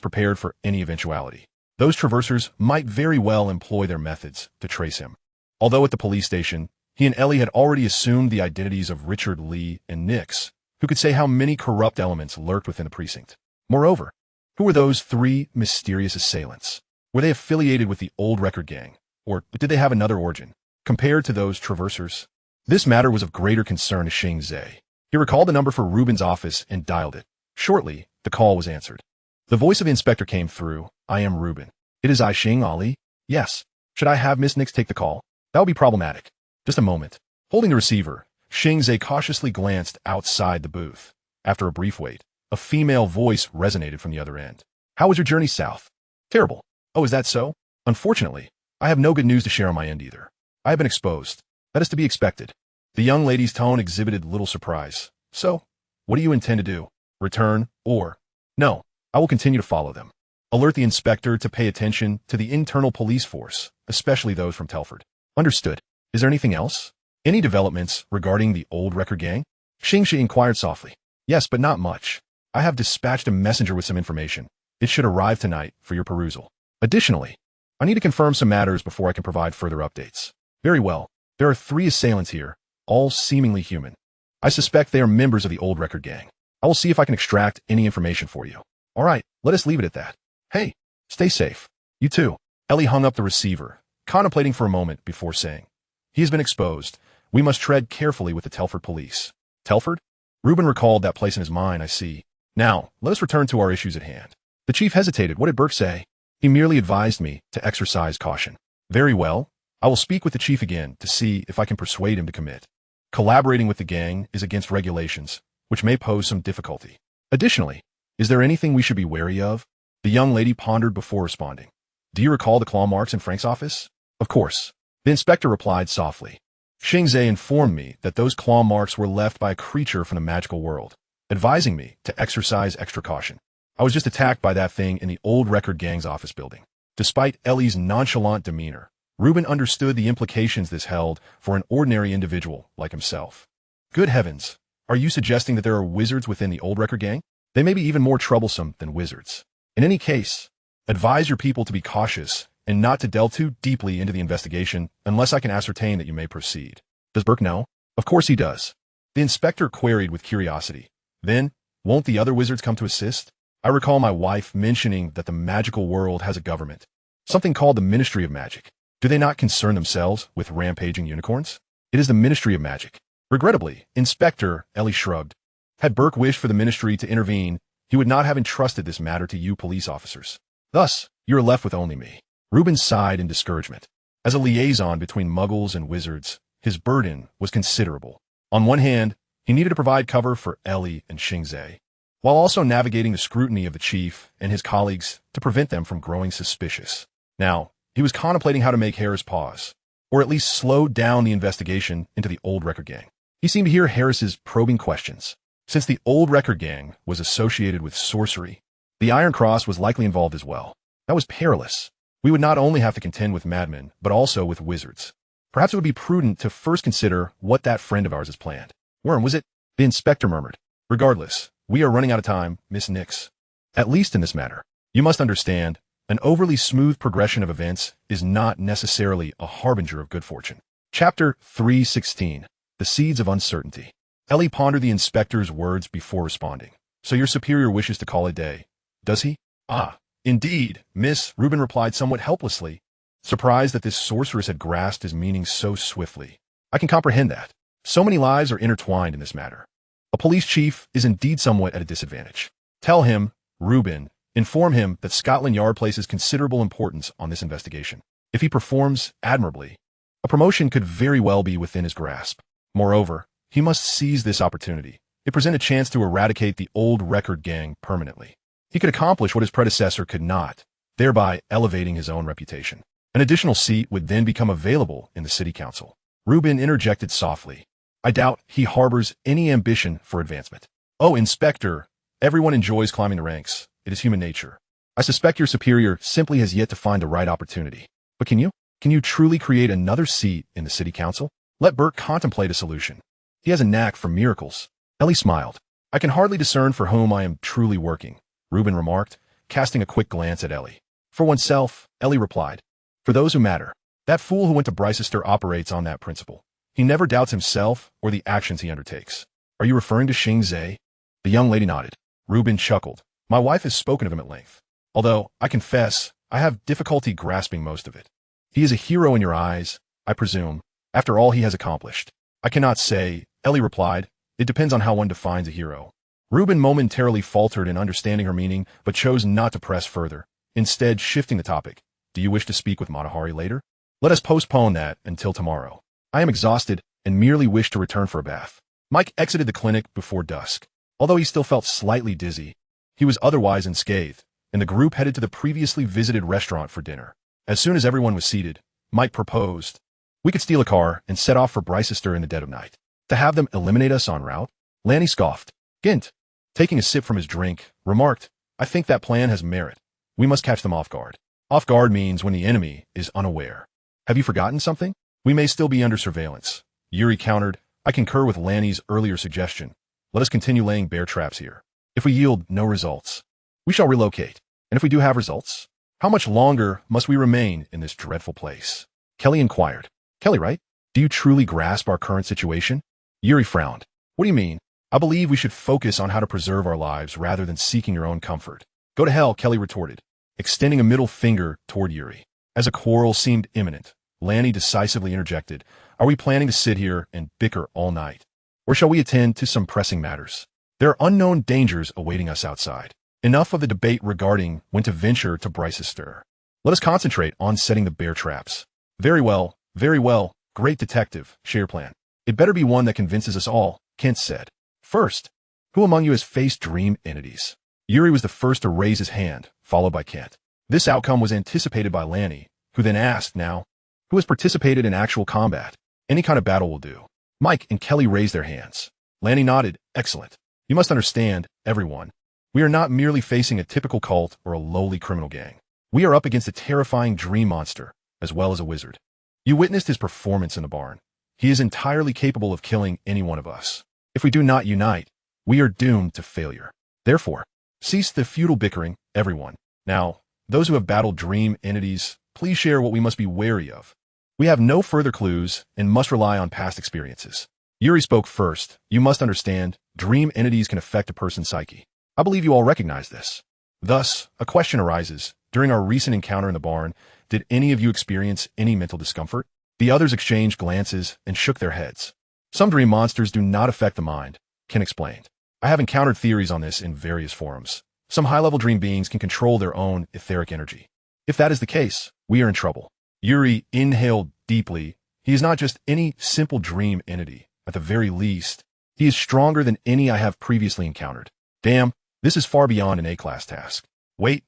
prepared for any eventuality. Those traversers might very well employ their methods to trace him. Although at the police station, he and Ellie had already assumed the identities of Richard Lee and Nix, who could say how many corrupt elements lurked within the precinct. Moreover, who were those three mysterious assailants? Were they affiliated with the old record gang, or did they have another origin? Compared to those traversers, this matter was of greater concern to Xing Ze. He recalled the number for Reuben's office and dialed it. Shortly, the call was answered. The voice of the inspector came through. "I am Reuben." "It is I, Xing Ali." "Yes. Should I have Miss Nix take the call?" "That would be problematic." "Just a moment." Holding the receiver, Xing Ze cautiously glanced outside the booth. After a brief wait, a female voice resonated from the other end. "How was your journey south?" "Terrible." "Oh, is that so?" "Unfortunately, I have no good news to share on my end either. I have been exposed. That is to be expected." The young lady's tone exhibited little surprise. So, what do you intend to do? Return, or... No, I will continue to follow them. Alert the inspector to pay attention to the internal police force, especially those from Telford. Understood. Is there anything else? Any developments regarding the old record gang? Xing Ze inquired softly. Yes, but not much. I have dispatched a messenger with some information. It should arrive tonight for your perusal. Additionally, I need to confirm some matters before I can provide further updates. Very well. There are 3 assailants here, all seemingly human. I suspect they are members of the old record gang. I will see if I can extract any information for you. All right, let us leave it at that. Hey, stay safe. You too. Ellie hung up the receiver, contemplating for a moment before saying, he has been exposed. We must tread carefully with the Telford police. Telford? Reuben recalled that place in his mind, I see. Now, let us return to our issues at hand. The chief hesitated. What did Burke say? He merely advised me to exercise caution. Very well. I will speak with the chief again to see if I can persuade him to commit. Collaborating with the gang is against regulations, which may pose some difficulty. Additionally, is there anything we should be wary of? The young lady pondered before responding. Do you recall the claw marks in Frank's office? Of course. The inspector replied softly. Xing Ze informed me that those claw marks were left by a creature from the magical world, advising me to exercise extra caution. I was just attacked by that thing in the old record gang's office building. Despite Ellie's nonchalant demeanor, Reuben understood the implications this held for an ordinary individual like himself. Good heavens, are you suggesting that there are wizards within the old record gang? They may be even more troublesome than wizards. In any case, advise your people to be cautious and not to delve too deeply into the investigation unless I can ascertain that you may proceed. Does Burke know? Of course he does. The inspector queried with curiosity. Then, won't the other wizards come to assist? I recall my wife mentioning that the magical world has a government, something called the Ministry of Magic. Do they not concern themselves with rampaging unicorns? It is the Ministry of Magic. Regrettably, Inspector, Ellie shrugged. Had Burke wished for the ministry to intervene, he would not have entrusted this matter to you police officers. Thus, you are left with only me. Reuben sighed in discouragement. As a liaison between muggles and wizards, his burden was considerable. On one hand, he needed to provide cover for Ellie and Xing Ze, while also navigating the scrutiny of the chief and his colleagues to prevent them from growing suspicious. Now, he was contemplating how to make Harris pause, or at least slow down the investigation into the old record gang. He seemed to hear Harris's probing questions. Since the old record gang was associated with sorcery, the Iron Cross was likely involved as well. That was perilous. We would not only have to contend with madmen, but also with wizards. Perhaps it would be prudent to first consider what that friend of ours has planned. Worm, was it? The inspector murmured. Regardless, we are running out of time, Miss Nix. At least in this matter. You must understand, an overly smooth progression of events is not necessarily a harbinger of good fortune. Chapter 316. The Seeds of Uncertainty. Ellie pondered the inspector's words before responding. So your superior wishes to call it a day, does he? Ah, indeed, Miss, Reuben replied somewhat helplessly, surprised that this sorceress had grasped his meaning so swiftly. I can comprehend that. So many lives are intertwined in this matter. A police chief is indeed somewhat at a disadvantage. Tell him, Reuben, inform him that Scotland Yard places considerable importance on this investigation. If he performs admirably, a promotion could very well be within his grasp. Moreover, he must seize this opportunity. It presented a chance to eradicate the old record gang permanently. He could accomplish what his predecessor could not, thereby elevating his own reputation. An additional seat would then become available in the city council. Reuben interjected softly. I doubt he harbors any ambition for advancement. Oh, Inspector, everyone enjoys climbing the ranks. It is human nature. I suspect your superior simply has yet to find the right opportunity. But can you truly create another seat in the city council? Let Burke contemplate a solution. He has a knack for miracles. Ellie smiled. I can hardly discern for whom I am truly working, Reuben remarked, casting a quick glance at Ellie. For oneself, Ellie replied. For those who matter. That fool who went to Bricester operates on that principle. He never doubts himself or the actions he undertakes. Are you referring to Xing Ze? The young lady nodded. Reuben chuckled. My wife has spoken of him at length. Although, I confess, I have difficulty grasping most of it. He is a hero in your eyes, I presume, after all he has accomplished. I cannot say, Ellie replied. It depends on how one defines a hero. Reuben momentarily faltered in understanding her meaning, but chose not to press further, instead shifting the topic. Do you wish to speak with Matahari later? Let us postpone that until tomorrow. I am exhausted and merely wish to return for a bath. Mike exited the clinic before dusk. Although he still felt slightly dizzy, he was otherwise unscathed, and the group headed to the previously visited restaurant for dinner. As soon as everyone was seated, Mike proposed, we could steal a car and set off for Bricester in the dead of night. To have them eliminate us en route? Lanny scoffed. Gint, taking a sip from his drink, remarked, I think that plan has merit. We must catch them off guard. Off guard means when the enemy is unaware. Have you forgotten something? We may still be under surveillance. Yuri countered, I concur with Lanny's earlier suggestion. Let us continue laying bear traps here. If we yield no results, we shall relocate. And if we do have results, how much longer must we remain in this dreadful place? Kelly inquired. Kelly, right? Do you truly grasp our current situation? Yuri frowned. What do you mean? I believe we should focus on how to preserve our lives rather than seeking your own comfort. Go to hell, Kelly retorted, extending a middle finger toward Yuri. As a quarrel seemed imminent, Lanny decisively interjected, Are we planning to sit here and bicker all night? Or shall we attend to some pressing matters? There are unknown dangers awaiting us outside. Enough of the debate regarding when to venture to Bryce's stir. Let us concentrate on setting the bear traps. Very well, great detective, share plan. It better be one that convinces us all, Kent said. First, who among you has faced dream entities? Yuri was the first to raise his hand, followed by Kent. This outcome was anticipated by Lanny, who then asked, now, who has participated in actual combat? Any kind of battle will do. Mike and Kelly raised their hands. Lanny nodded, excellent. You must understand, everyone. We are not merely facing a typical cult or a lowly criminal gang. We are up against a terrifying dream monster, as well as a wizard. You witnessed his performance in the barn. He is entirely capable of killing any one of us. If we do not unite, we are doomed to failure. Therefore, cease the futile bickering, everyone. Now, those who have battled dream entities, please share what we must be wary of. We have no further clues and must rely on past experiences. Yuri spoke first. You must understand, dream entities can affect a person's psyche. I believe you all recognize this. Thus, a question arises. During our recent encounter in the barn, did any of you experience any mental discomfort? The others exchanged glances and shook their heads. Some dream monsters do not affect the mind, Ken explained. I have encountered theories on this in various forums. Some high-level dream beings can control their own etheric energy. If that is the case, we are in trouble. Yuri inhaled deeply. He is not just any simple dream entity. At the very least, he is stronger than any I have previously encountered. Damn, this is far beyond an A-class task. Wait,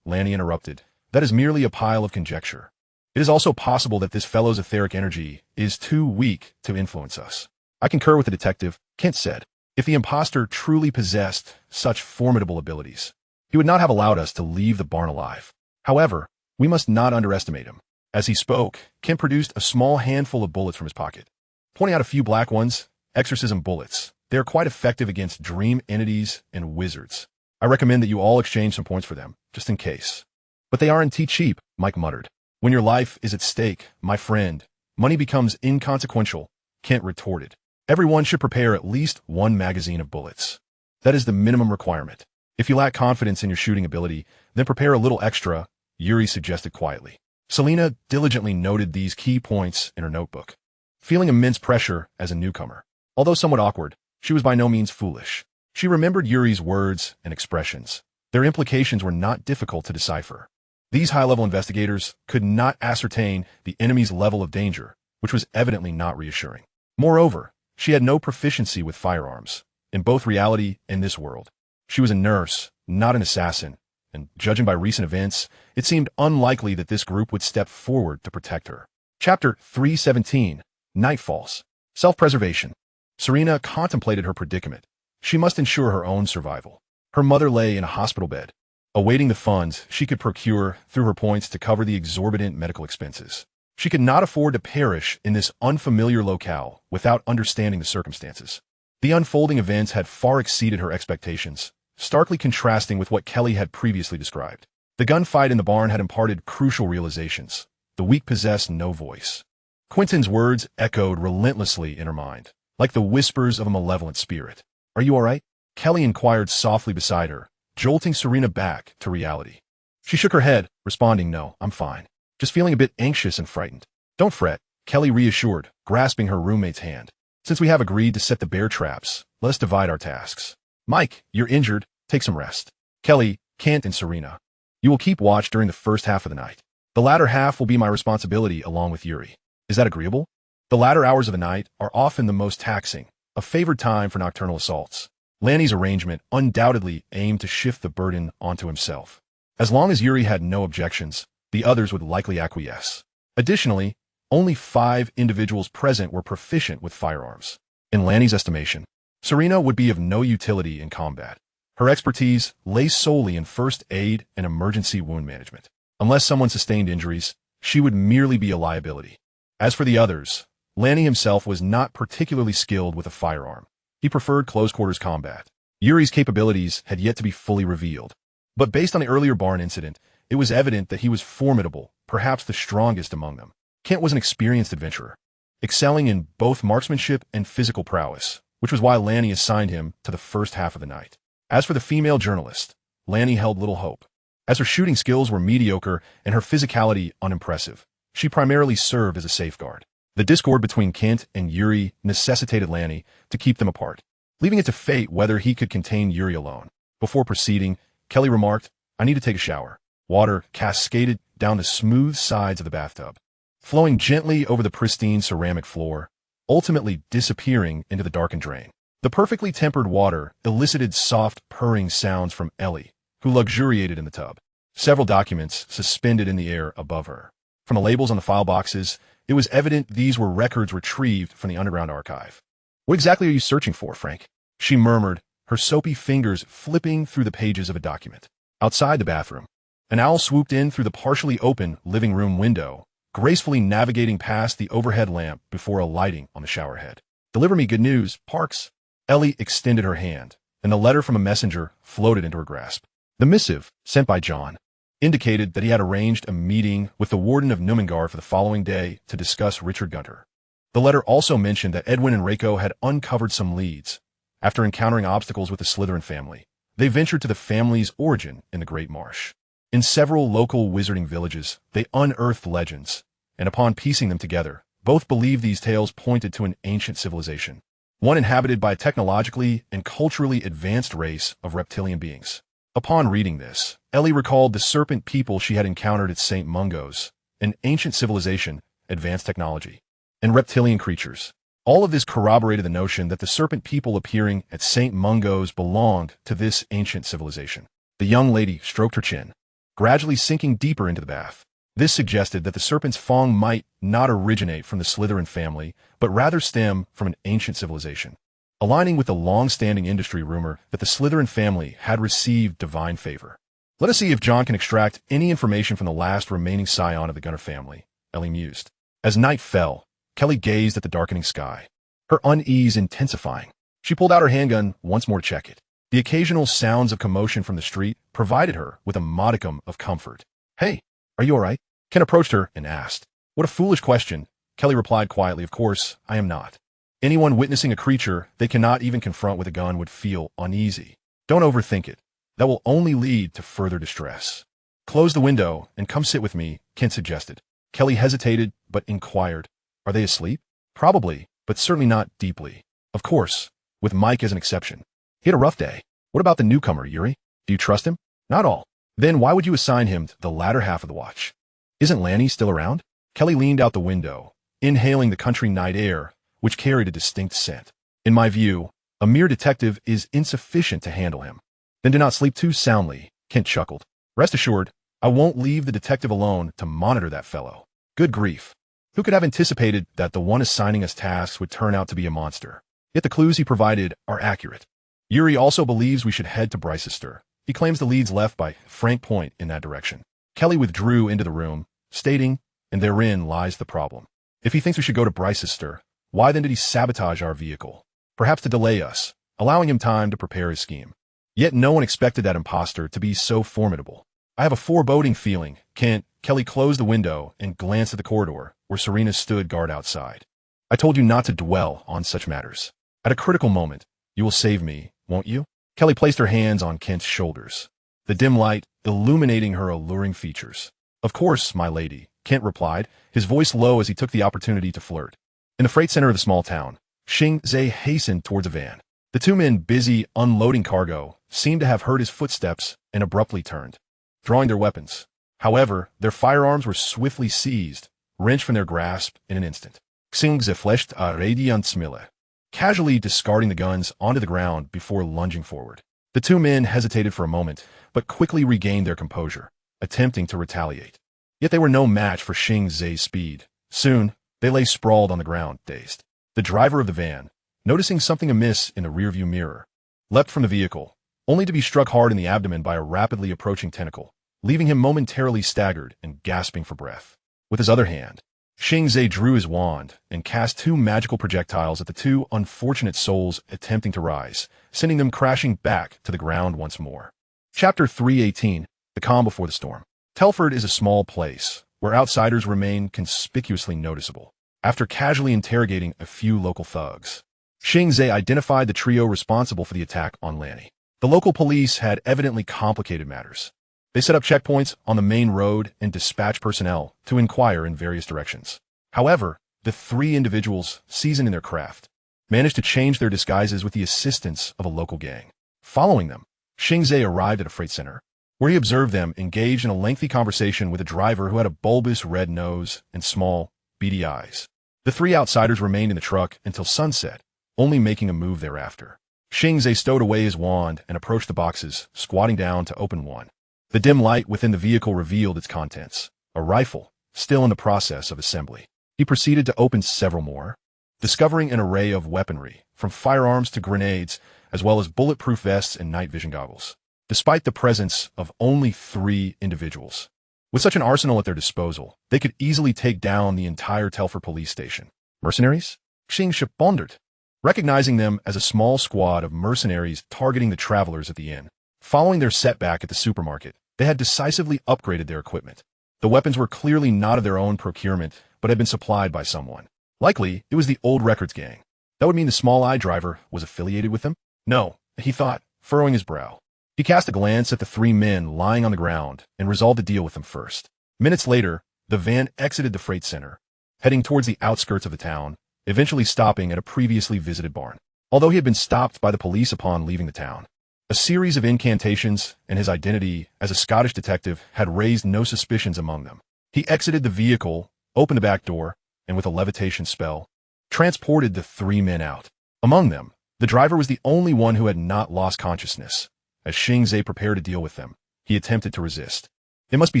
Lanny interrupted. That is merely a pile of conjecture. It is also possible that this fellow's etheric energy is too weak to influence us. I concur with the detective, Kent said. If the imposter truly possessed such formidable abilities, he would not have allowed us to leave the barn alive. However, we must not underestimate him. As he spoke, Kent produced a small handful of bullets from his pocket. Pointing out a few black ones, exorcism bullets. They are quite effective against dream entities and wizards. I recommend that you all exchange some points for them, just in case. But they aren't cheap, Mike muttered. When your life is at stake, my friend, money becomes inconsequential, Kent retorted. Everyone should prepare at least one magazine of bullets. That is the minimum requirement. If you lack confidence in your shooting ability, then prepare a little extra, Yuri suggested quietly. Selena diligently noted these key points in her notebook. Feeling immense pressure as a newcomer. Although somewhat awkward, she was by no means foolish. She remembered Yuri's words and expressions. Their implications were not difficult to decipher. These high-level investigators could not ascertain the enemy's level of danger, which was evidently not reassuring. Moreover, she had no proficiency with firearms, in both reality and this world. She was a nurse, not an assassin, and judging by recent events, it seemed unlikely that this group would step forward to protect her. Chapter 317, Night Falls. Self-preservation. Serena contemplated her predicament. She must ensure her own survival. Her mother lay in a hospital bed, awaiting the funds she could procure through her points to cover the exorbitant medical expenses. She could not afford to perish in this unfamiliar locale without understanding the circumstances. The unfolding events had far exceeded her expectations, starkly contrasting with what Kelly had previously described. The gunfight in the barn had imparted crucial realizations. The weak possessed no voice. Quentin's words echoed relentlessly in her mind, like the whispers of a malevolent spirit. Are you all right? Kelly inquired softly beside her, jolting Serena back to reality. She shook her head, responding, No, I'm fine. Just feeling a bit anxious and frightened. Don't fret, Kelly reassured, grasping her roommate's hand. Since we have agreed to set the bear traps, let us divide our tasks. Mike, you're injured. Take some rest. Kelly, Kent, and Serena, you will keep watch during the first half of the night. The latter half will be my responsibility along with Yuri. Is that agreeable? The latter hours of the night are often the most taxing, a favored time for nocturnal assaults. Lanny's arrangement undoubtedly aimed to shift the burden onto himself. As long as Yuri had no objections, the others would likely acquiesce. Additionally, only 5 individuals present were proficient with firearms. In Lanny's estimation, Serena would be of no utility in combat. Her expertise lay solely in first aid and emergency wound management. Unless someone sustained injuries, she would merely be a liability. As for the others, Lanny himself was not particularly skilled with a firearm. He preferred close-quarters combat. Yuri's capabilities had yet to be fully revealed. But based on the earlier barn incident, it was evident that he was formidable, perhaps the strongest among them. Kent was an experienced adventurer, excelling in both marksmanship and physical prowess, which was why Lanny assigned him to the first half of the night. As for the female journalist, Lanny held little hope. As her shooting skills were mediocre and her physicality unimpressive, she primarily served as a safeguard. The discord between Kent and Yuri necessitated Lanny to keep them apart, leaving it to fate whether he could contain Yuri alone. Before proceeding, Kelly remarked, "I need to take a shower." Water cascaded down the smooth sides of the bathtub, flowing gently over the pristine ceramic floor, ultimately disappearing into the darkened drain. The perfectly tempered water elicited soft, purring sounds from Ellie, who luxuriated in the tub. Several documents suspended in the air above her. From the labels on the file boxes, it was evident these were records retrieved from the underground archive. "What exactly are you searching for, Frank?" she murmured, her soapy fingers flipping through the pages of a document. Outside the bathroom, an owl swooped in through the partially open living room window, gracefully navigating past the overhead lamp before alighting on the shower head. "Deliver me good news, Parks." Ellie extended her hand, and the letter from a messenger floated into her grasp. The missive, sent by John, indicated that he had arranged a meeting with the warden of Numengar for the following day to discuss Richard Gunter. The letter also mentioned that Edwin and Reiko had uncovered some leads. After encountering obstacles with the Slytherin family, they ventured to the family's origin in the Great Marsh. In several local wizarding villages, they unearthed legends, and upon piecing them together, both believed these tales pointed to an ancient civilization, one inhabited by a technologically and culturally advanced race of reptilian beings. Upon reading this, Ellie recalled the serpent people she had encountered at St. Mungo's, an ancient civilization, advanced technology, and reptilian creatures. All of this corroborated the notion that the serpent people appearing at St. Mungo's belonged to this ancient civilization. The young lady stroked her chin, gradually sinking deeper into the bath. This suggested that the serpent's fong might not originate from the Slytherin family, but rather stem from an ancient civilization, aligning with the long-standing industry rumor that the Slytherin family had received divine favor. "Let us see if John can extract any information from the last remaining scion of the Gunter family," Ellie mused. As night fell, Kelly gazed at the darkening sky, her unease intensifying. She pulled out her handgun once more to check it. The occasional sounds of commotion from the street provided her with a modicum of comfort. "Hey, are you all right?" Ken approached her and asked. "What a foolish question." Kelly replied quietly, "Of course, I am not. Anyone witnessing a creature they cannot even confront with a gun would feel uneasy. Don't overthink it. That will only lead to further distress." "Close the window and come sit with me," Kent suggested. Kelly hesitated, but inquired, "Are they asleep?" "Probably, but certainly not deeply. Of course, with Mike as an exception. He had a rough day." "What about the newcomer, Yuri? Do you trust him?" "Not all." "Then why would you assign him to the latter half of the watch?" "Isn't Lanny still around?" Kelly leaned out the window, inhaling the country night air, which carried a distinct scent. "In my view, a mere detective is insufficient to handle him." "Then do not sleep too soundly," Kent chuckled. "Rest assured, I won't leave the detective alone to monitor that fellow." Good grief. Who could have anticipated that the one assigning us tasks would turn out to be a monster? Yet the clues he provided are accurate. Yuri also believes we should head to Bricester. He claims the leads left by Frank point in that direction. Kelly withdrew into the room, stating, "And therein lies the problem. If he thinks we should go to Bricester, why then did he sabotage our vehicle? Perhaps to delay us, allowing him time to prepare his scheme. Yet no one expected that imposter to be so formidable." "I have a foreboding feeling." Kelly closed the window and glanced at the corridor, where Serena stood guard outside. "I told you not to dwell on such matters. At a critical moment, you will save me, won't you?" Kelly placed her hands on Kent's shoulders, the dim light illuminating her alluring features. "Of course, my lady," Kent replied, his voice low as he took the opportunity to flirt. In the freight center of the small town, Xing Ze hastened towards a van. The two men busy unloading cargo seemed to have heard his footsteps and abruptly turned, drawing their weapons. However, their firearms were swiftly seized, wrenched from their grasp in an instant. Xing Ze fleshed a radiant smile, casually discarding the guns onto the ground before lunging forward. The two men hesitated for a moment, but quickly regained their composure, attempting to retaliate. Yet they were no match for Xing Ze's speed. Soon, they lay sprawled on the ground, dazed. The driver of the van, noticing something amiss in the rearview mirror, leapt from the vehicle, only to be struck hard in the abdomen by a rapidly approaching tentacle, leaving him momentarily staggered and gasping for breath. With his other hand, Xing Ze drew his wand and cast 2 magical projectiles at the 2 unfortunate souls attempting to rise, sending them crashing back to the ground once more. Chapter 318, The Calm Before the Storm. Telford is a small place, where outsiders remain conspicuously noticeable. After casually interrogating a few local thugs, Xing Ze identified the trio responsible for the attack on Lanny. The local police had evidently complicated matters. They set up checkpoints on the main road and dispatched personnel to inquire in various directions. However, the 3 individuals, seasoned in their craft, managed to change their disguises with the assistance of a local gang. Following them, Xing Ze arrived at a freight center, where he observed them engage in a lengthy conversation with a driver who had a bulbous red nose and small, beady eyes. The 3 outsiders remained in the truck until sunset, only making a move thereafter. Xing Ze stowed away his wand and approached the boxes, squatting down to open one. The dim light within the vehicle revealed its contents, a rifle, still in the process of assembly. He proceeded to open several more, discovering an array of weaponry, from firearms to grenades, as well as bulletproof vests and night vision goggles. Despite the presence of only 3 individuals, with such an arsenal at their disposal, they could easily take down the entire Telford police station. Mercenaries? Xing Ze pondered, recognizing them as a small squad of mercenaries targeting the travelers at the inn. Following their setback at the supermarket, they had decisively upgraded their equipment. The weapons were clearly not of their own procurement, but had been supplied by someone. Likely, it was the Old Records gang. That would mean the small-eyed driver was affiliated with them? No, he thought, furrowing his brow. He cast a glance at the 3 men lying on the ground and resolved to deal with them first. Minutes later, the van exited the freight center, heading towards the outskirts of the town, eventually stopping at a previously visited barn. Although he had been stopped by the police upon leaving the town, a series of incantations and his identity as a Scottish detective had raised no suspicions among them. He exited the vehicle, opened the back door, and with a levitation spell, transported the 3 men out. Among them, the driver was the only one who had not lost consciousness. As Xing Ze prepared to deal with them, he attempted to resist. It must be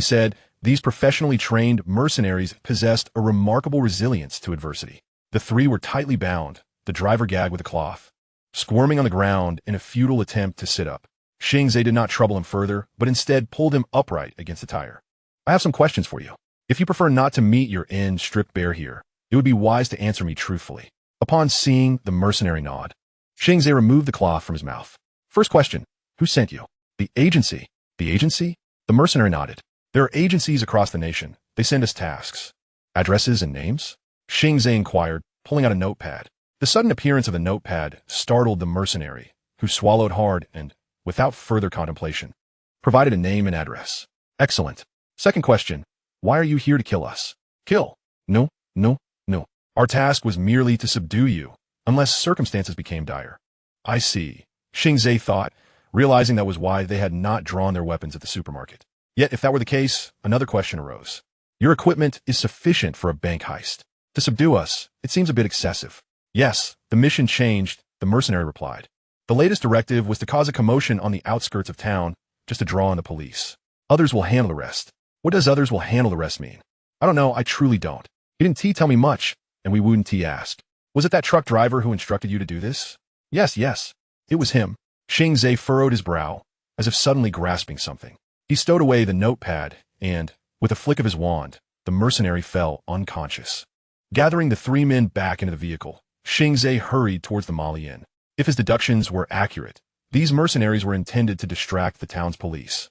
said, these professionally trained mercenaries possessed a remarkable resilience to adversity. The 3 were tightly bound, the driver gagged with a cloth, squirming on the ground in a futile attempt to sit up. Xing Ze did not trouble him further, but instead pulled him upright against the tire. I have some questions for you. If you prefer not to meet your end stripped bare here, it would be wise to answer me truthfully. Upon seeing the mercenary nod, Xing Ze removed the cloth from his mouth. First question, who sent you? The agency. The agency? The mercenary nodded. There are agencies across the nation. They send us tasks. Addresses and names? Xing Ze inquired, pulling out a notepad. The sudden appearance of the notepad startled the mercenary, who swallowed hard and, without further contemplation, provided a name and address. Excellent. Second question, why are you here to kill us? Kill? No. Our task was merely to subdue you, unless circumstances became dire. I see, Xing Ze thought, realizing that was why they had not drawn their weapons at the supermarket. Yet, if that were the case, another question arose. Your equipment is sufficient for a bank heist. To subdue us, it seems a bit excessive. Yes, the mission changed, the mercenary replied. The latest directive was to cause a commotion on the outskirts of town, just to draw in the police. Others will handle the rest. What does others will handle the rest mean? I don't know, I truly don't. He didn't tell me much, and we wouldn't ask. Was it that truck driver who instructed you to do this? Yes, it was him. Xing Ze furrowed his brow, as if suddenly grasping something. He stowed away the notepad, and, with a flick of his wand, the mercenary fell unconscious. Gathering the 3 men back into the vehicle, Xing Ze hurried towards the Molly Inn. If his deductions were accurate, these mercenaries were intended to distract the town's police.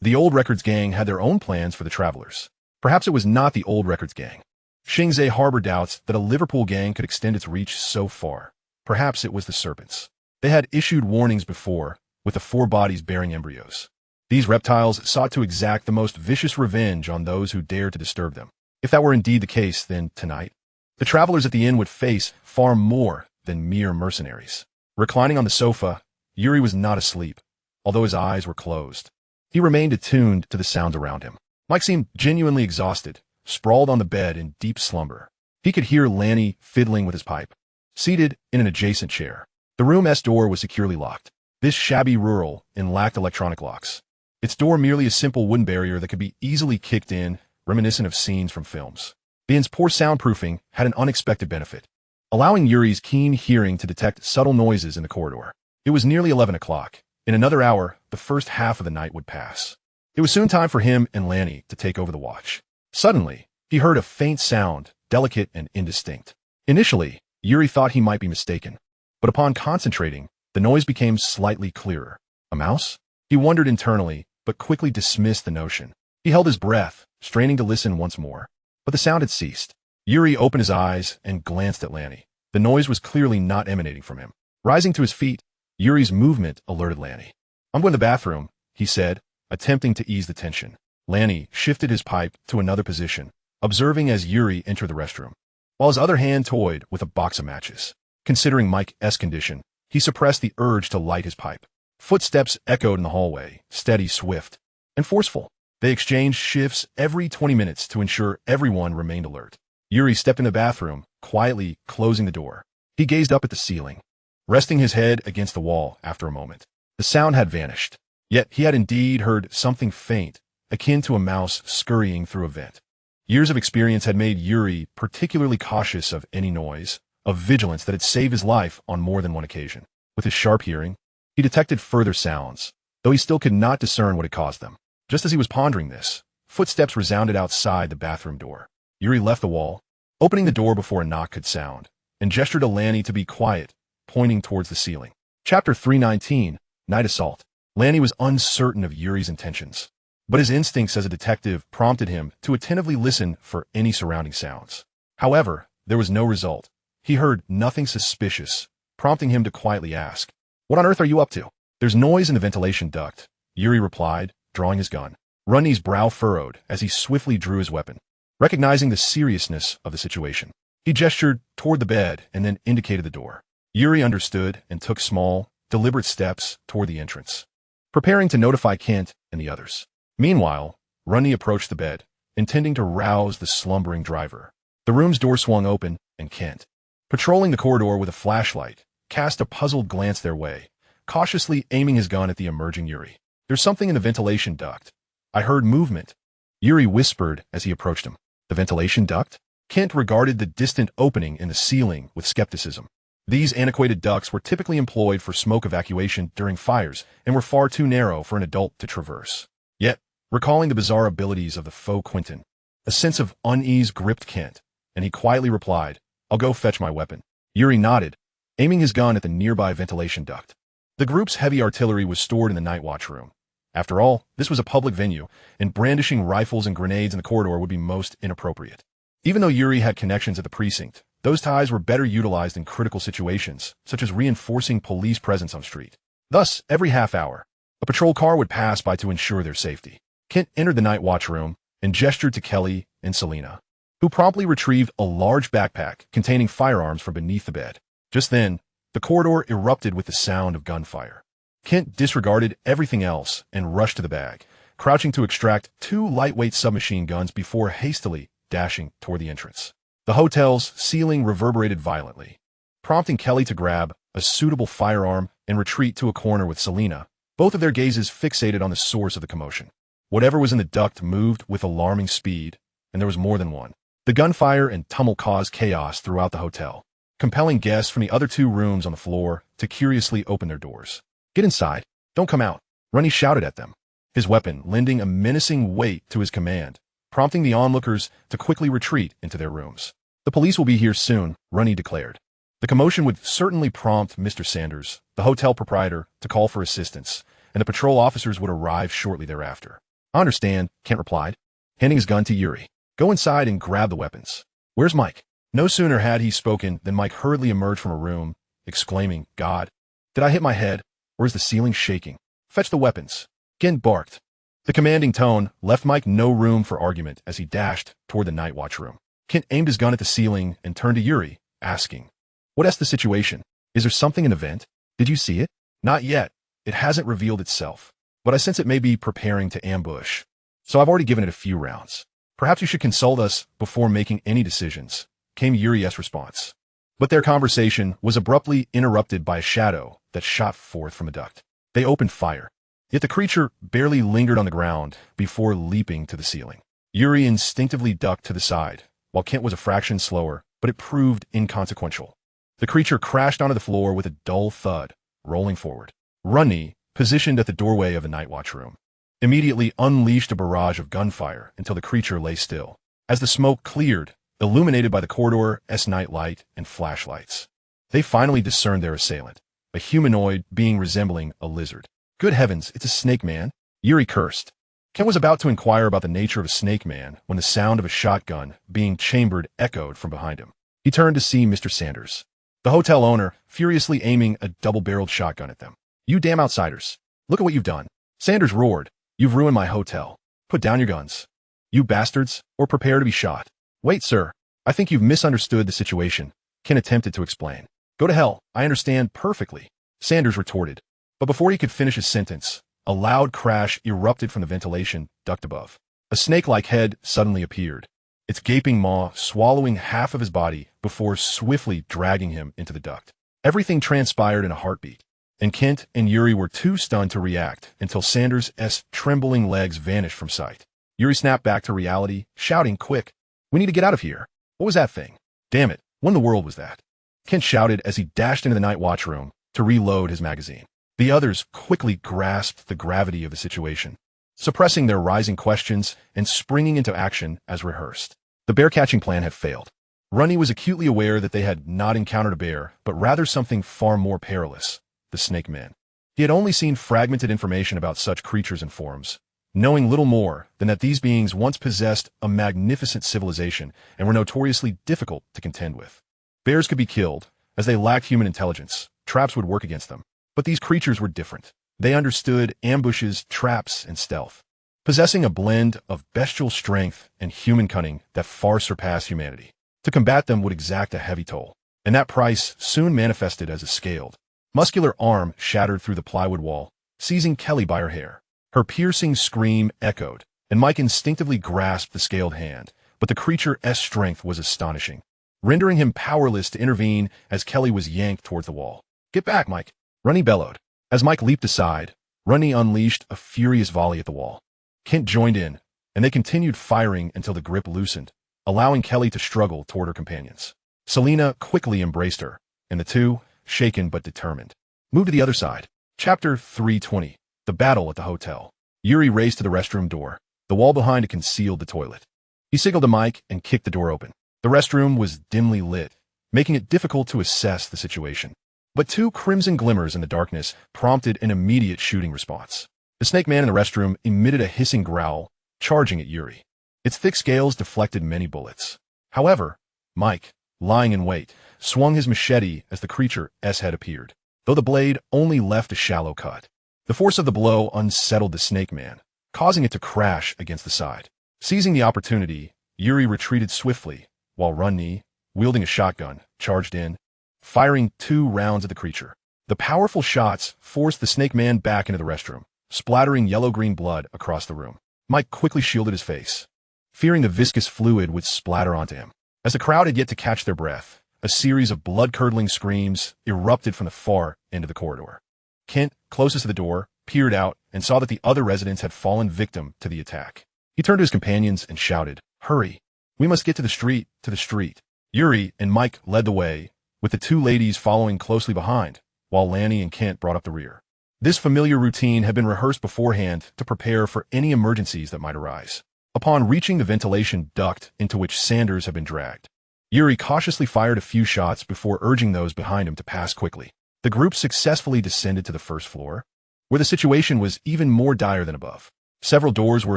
The Old Records gang had their own plans for the travelers. Perhaps it was not the Old Records gang. Xing Ze harbored doubts that a Liverpool gang could extend its reach so far. Perhaps it was the Serpents. They had issued warnings before, with the 4 bodies bearing embryos. These reptiles sought to exact the most vicious revenge on those who dared to disturb them. If that were indeed the case, then tonight, the travelers at the inn would face far more than mere mercenaries. Reclining on the sofa, Yuri was not asleep, although his eyes were closed. He remained attuned to the sounds around him. Mike seemed genuinely exhausted, sprawled on the bed in deep slumber. He could hear Lanny fiddling with his pipe, seated in an adjacent chair. The room's door was securely locked. This shabby rural inn lacked electronic locks. Its door merely a simple wooden barrier that could be easily kicked in, reminiscent of scenes from films. The inn's poor soundproofing had an unexpected benefit. allowing Yuri's keen hearing to detect subtle noises in the corridor. It was nearly 11 o'clock. In another hour, the first half of the night would pass. It was soon time for him and Lanny to take over the watch. Suddenly, he heard a faint sound, delicate and indistinct. Initially, Yuri thought he might be mistaken, but upon concentrating, the noise became slightly clearer. A mouse? He wondered internally, but quickly dismissed the notion. He held his breath, straining to listen once more. But the sound had ceased. Yuri opened his eyes and glanced at Lanny. The noise was clearly not emanating from him. Rising to his feet, Yuri's movement alerted Lanny. "I'm going to the bathroom," he said, attempting to ease the tension. Lanny shifted his pipe to another position, observing as Yuri entered the restroom, while his other hand toyed with a box of matches. Considering Mike's condition, he suppressed the urge to light his pipe. Footsteps echoed in the hallway, steady, swift, and forceful. They exchanged shifts every 20 minutes to ensure everyone remained alert. Yuri stepped in the bathroom, quietly closing the door. He gazed up at the ceiling, resting his head against the wall after a moment. The sound had vanished, yet he had indeed heard something faint, akin to a mouse scurrying through a vent. Years of experience had made Yuri particularly cautious of any noise, of vigilance that had saved his life on more than one occasion. With his sharp hearing, he detected further sounds, though he still could not discern what had caused them. Just as he was pondering this, footsteps resounded outside the bathroom door. Yuri left the wall, opening the door before a knock could sound, and gestured to Lanny to be quiet, pointing towards the ceiling. Chapter 319, Night Assault. Lanny was uncertain of Yuri's intentions, but his instincts as a detective prompted him to attentively listen for any surrounding sounds. However, there was no result. He heard nothing suspicious, prompting him to quietly ask, "What on earth are you up to?" "There's noise in the ventilation duct," Yuri replied, drawing his gun. Runny's brow furrowed as he swiftly drew his weapon. Recognizing the seriousness of the situation, he gestured toward the bed and then indicated the door. Yuri understood and took small, deliberate steps toward the entrance, preparing to notify Kent and the others. Meanwhile, Runny approached the bed, intending to rouse the slumbering driver. The room's door swung open, and Kent, patrolling the corridor with a flashlight, cast a puzzled glance their way, cautiously aiming his gun at the emerging Yuri. "There's something in the ventilation duct. I heard movement," Yuri whispered as he approached him. "The ventilation duct?" Kent regarded the distant opening in the ceiling with skepticism. These antiquated ducts were typically employed for smoke evacuation during fires and were far too narrow for an adult to traverse. Yet, recalling the bizarre abilities of the faux Quentin, a sense of unease gripped Kent, and he quietly replied, "I'll go fetch my weapon." Yuri nodded, aiming his gun at the nearby ventilation duct. The group's heavy artillery was stored in the night watch room. After all, this was a public venue, and brandishing rifles and grenades in the corridor would be most inappropriate. Even though Yuri had connections at the precinct, those ties were better utilized in critical situations, such as reinforcing police presence on street. Thus, every half hour, a patrol car would pass by to ensure their safety. Kent entered the night watch room and gestured to Kelly and Selena, who promptly retrieved a large backpack containing firearms from beneath the bed. Just then, the corridor erupted with the sound of gunfire. Kent disregarded everything else and rushed to the bag, crouching to extract 2 lightweight submachine guns before hastily dashing toward the entrance. The hotel's ceiling reverberated violently, prompting Kelly to grab a suitable firearm and retreat to a corner with Selena, both of their gazes fixated on the source of the commotion. Whatever was in the duct moved with alarming speed, and there was more than one. The gunfire and tumult caused chaos throughout the hotel, compelling guests from the other 2 rooms on the floor to curiously open their doors. "Get inside. Don't come out," Runny shouted at them, his weapon lending a menacing weight to his command, prompting the onlookers to quickly retreat into their rooms. "The police will be here soon," Runny declared. The commotion would certainly prompt Mr. Sanders, the hotel proprietor, to call for assistance, and the patrol officers would arrive shortly thereafter. "I understand," Kent replied, handing his gun to Yuri. "Go inside and grab the weapons." "Where's Mike?" No sooner had he spoken than Mike hurriedly emerged from a room, exclaiming, "God, did I hit my head? Or is the ceiling shaking? Fetch the weapons." Kent barked. The commanding tone left Mike no room for argument as he dashed toward the night watch room. Kent aimed his gun at the ceiling and turned to Yuri, asking, "What's the situation? Is there something in the vent? Did you see it?" "Not yet. It hasn't revealed itself. But I sense it may be preparing to ambush. So I've already given it a few rounds. Perhaps you should consult us before making any decisions," came Yuri's response. But their conversation was abruptly interrupted by a shadow that shot forth from a duct. They opened fire, yet the creature barely lingered on the ground before leaping to the ceiling. Yuri instinctively ducked to the side, while Kent was a fraction slower, but it proved inconsequential. The creature crashed onto the floor with a dull thud, rolling forward. Runny, positioned at the doorway of the night watch room, immediately unleashed a barrage of gunfire until the creature lay still. As the smoke cleared, illuminated by the corridor's night light and flashlights, they finally discerned their assailant, a humanoid being resembling a lizard. Good heavens, it's a snake man! Yuri cursed. Ken was about to inquire about the nature of a snake man when the sound of a shotgun being chambered echoed from behind him. He turned to see Mr. Sanders, the hotel owner, furiously aiming a double-barreled shotgun at them. You damn outsiders! Look at what you've done! Sanders roared. You've ruined my hotel. Put down your guns, you bastards, or prepare to be shot. Wait, sir. I think you've misunderstood the situation, Ken attempted to explain. Go to hell, I understand perfectly, Sanders retorted. But before he could finish his sentence, a loud crash erupted from the ventilation duct above. A snake-like head suddenly appeared, its gaping maw swallowing half of his body before swiftly dragging him into the duct. Everything transpired in a heartbeat, and Kent and Yuri were too stunned to react until Sanders' trembling legs vanished from sight. Yuri snapped back to reality, shouting, Quick! We need to get out of here! What was that thing? Damn it, what in the world was that? Kent shouted as he dashed into the night watch room to reload his magazine. The others quickly grasped the gravity of the situation, suppressing their rising questions and springing into action as rehearsed. The bear-catching plan had failed. Runny was acutely aware that they had not encountered a bear, but rather something far more perilous, the snake man. He had only seen fragmented information about such creatures in forums, knowing little more than that these beings once possessed a magnificent civilization and were notoriously difficult to contend with. Bears could be killed, as they lacked human intelligence. Traps would work against them. But these creatures were different. They understood ambushes, traps, and stealth, possessing a blend of bestial strength and human cunning that far surpassed humanity. To combat them would exact a heavy toll, and that price soon manifested as a scaled, muscular arm shattered through the plywood wall, seizing Kelly by her hair. Her piercing scream echoed, and Mike instinctively grasped the scaled hand, but the creature's strength was astonishing, rendering him powerless to intervene as Kelly was yanked towards the wall. Get back, Mike! Runny bellowed. As Mike leaped aside, Runny unleashed a furious volley at the wall. Kent joined in, and they continued firing until the grip loosened, allowing Kelly to struggle toward her companions. Selena quickly embraced her, and the two, shaken but determined, moved to the other side. Chapter 320. The Battle at the Hotel. Yuri raced to the restroom door. The wall behind it concealed the toilet. He signaled to Mike and kicked the door open. The restroom was dimly lit, making it difficult to assess the situation. But two crimson glimmers in the darkness prompted an immediate shooting response. The snake man in the restroom emitted a hissing growl, charging at Yuri. Its thick scales deflected many bullets. However, Mike, lying in wait, swung his machete as the creature's head appeared, though the blade only left a shallow cut. The force of the blow unsettled the snake man, causing it to crash against the side. Seizing the opportunity, Yuri retreated swiftly, while Runny, wielding a shotgun, charged in, firing 2 rounds at the creature. The powerful shots forced the snake man back into the restroom, splattering yellow-green blood across the room. Mike quickly shielded his face, fearing the viscous fluid would splatter onto him. As the crowd had yet to catch their breath, a series of blood-curdling screams erupted from the far end of the corridor. Kent, closest to the door, peered out and saw that the other residents had fallen victim to the attack. He turned to his companions and shouted, Hurry! We must get to the street, to the street. Yuri and Mike led the way, with the 2 ladies following closely behind, while Lanny and Kent brought up the rear. This familiar routine had been rehearsed beforehand to prepare for any emergencies that might arise. Upon reaching the ventilation duct into which Sanders had been dragged, Yuri cautiously fired a few shots before urging those behind him to pass quickly. The group successfully descended to the first floor, where the situation was even more dire than above. Several doors were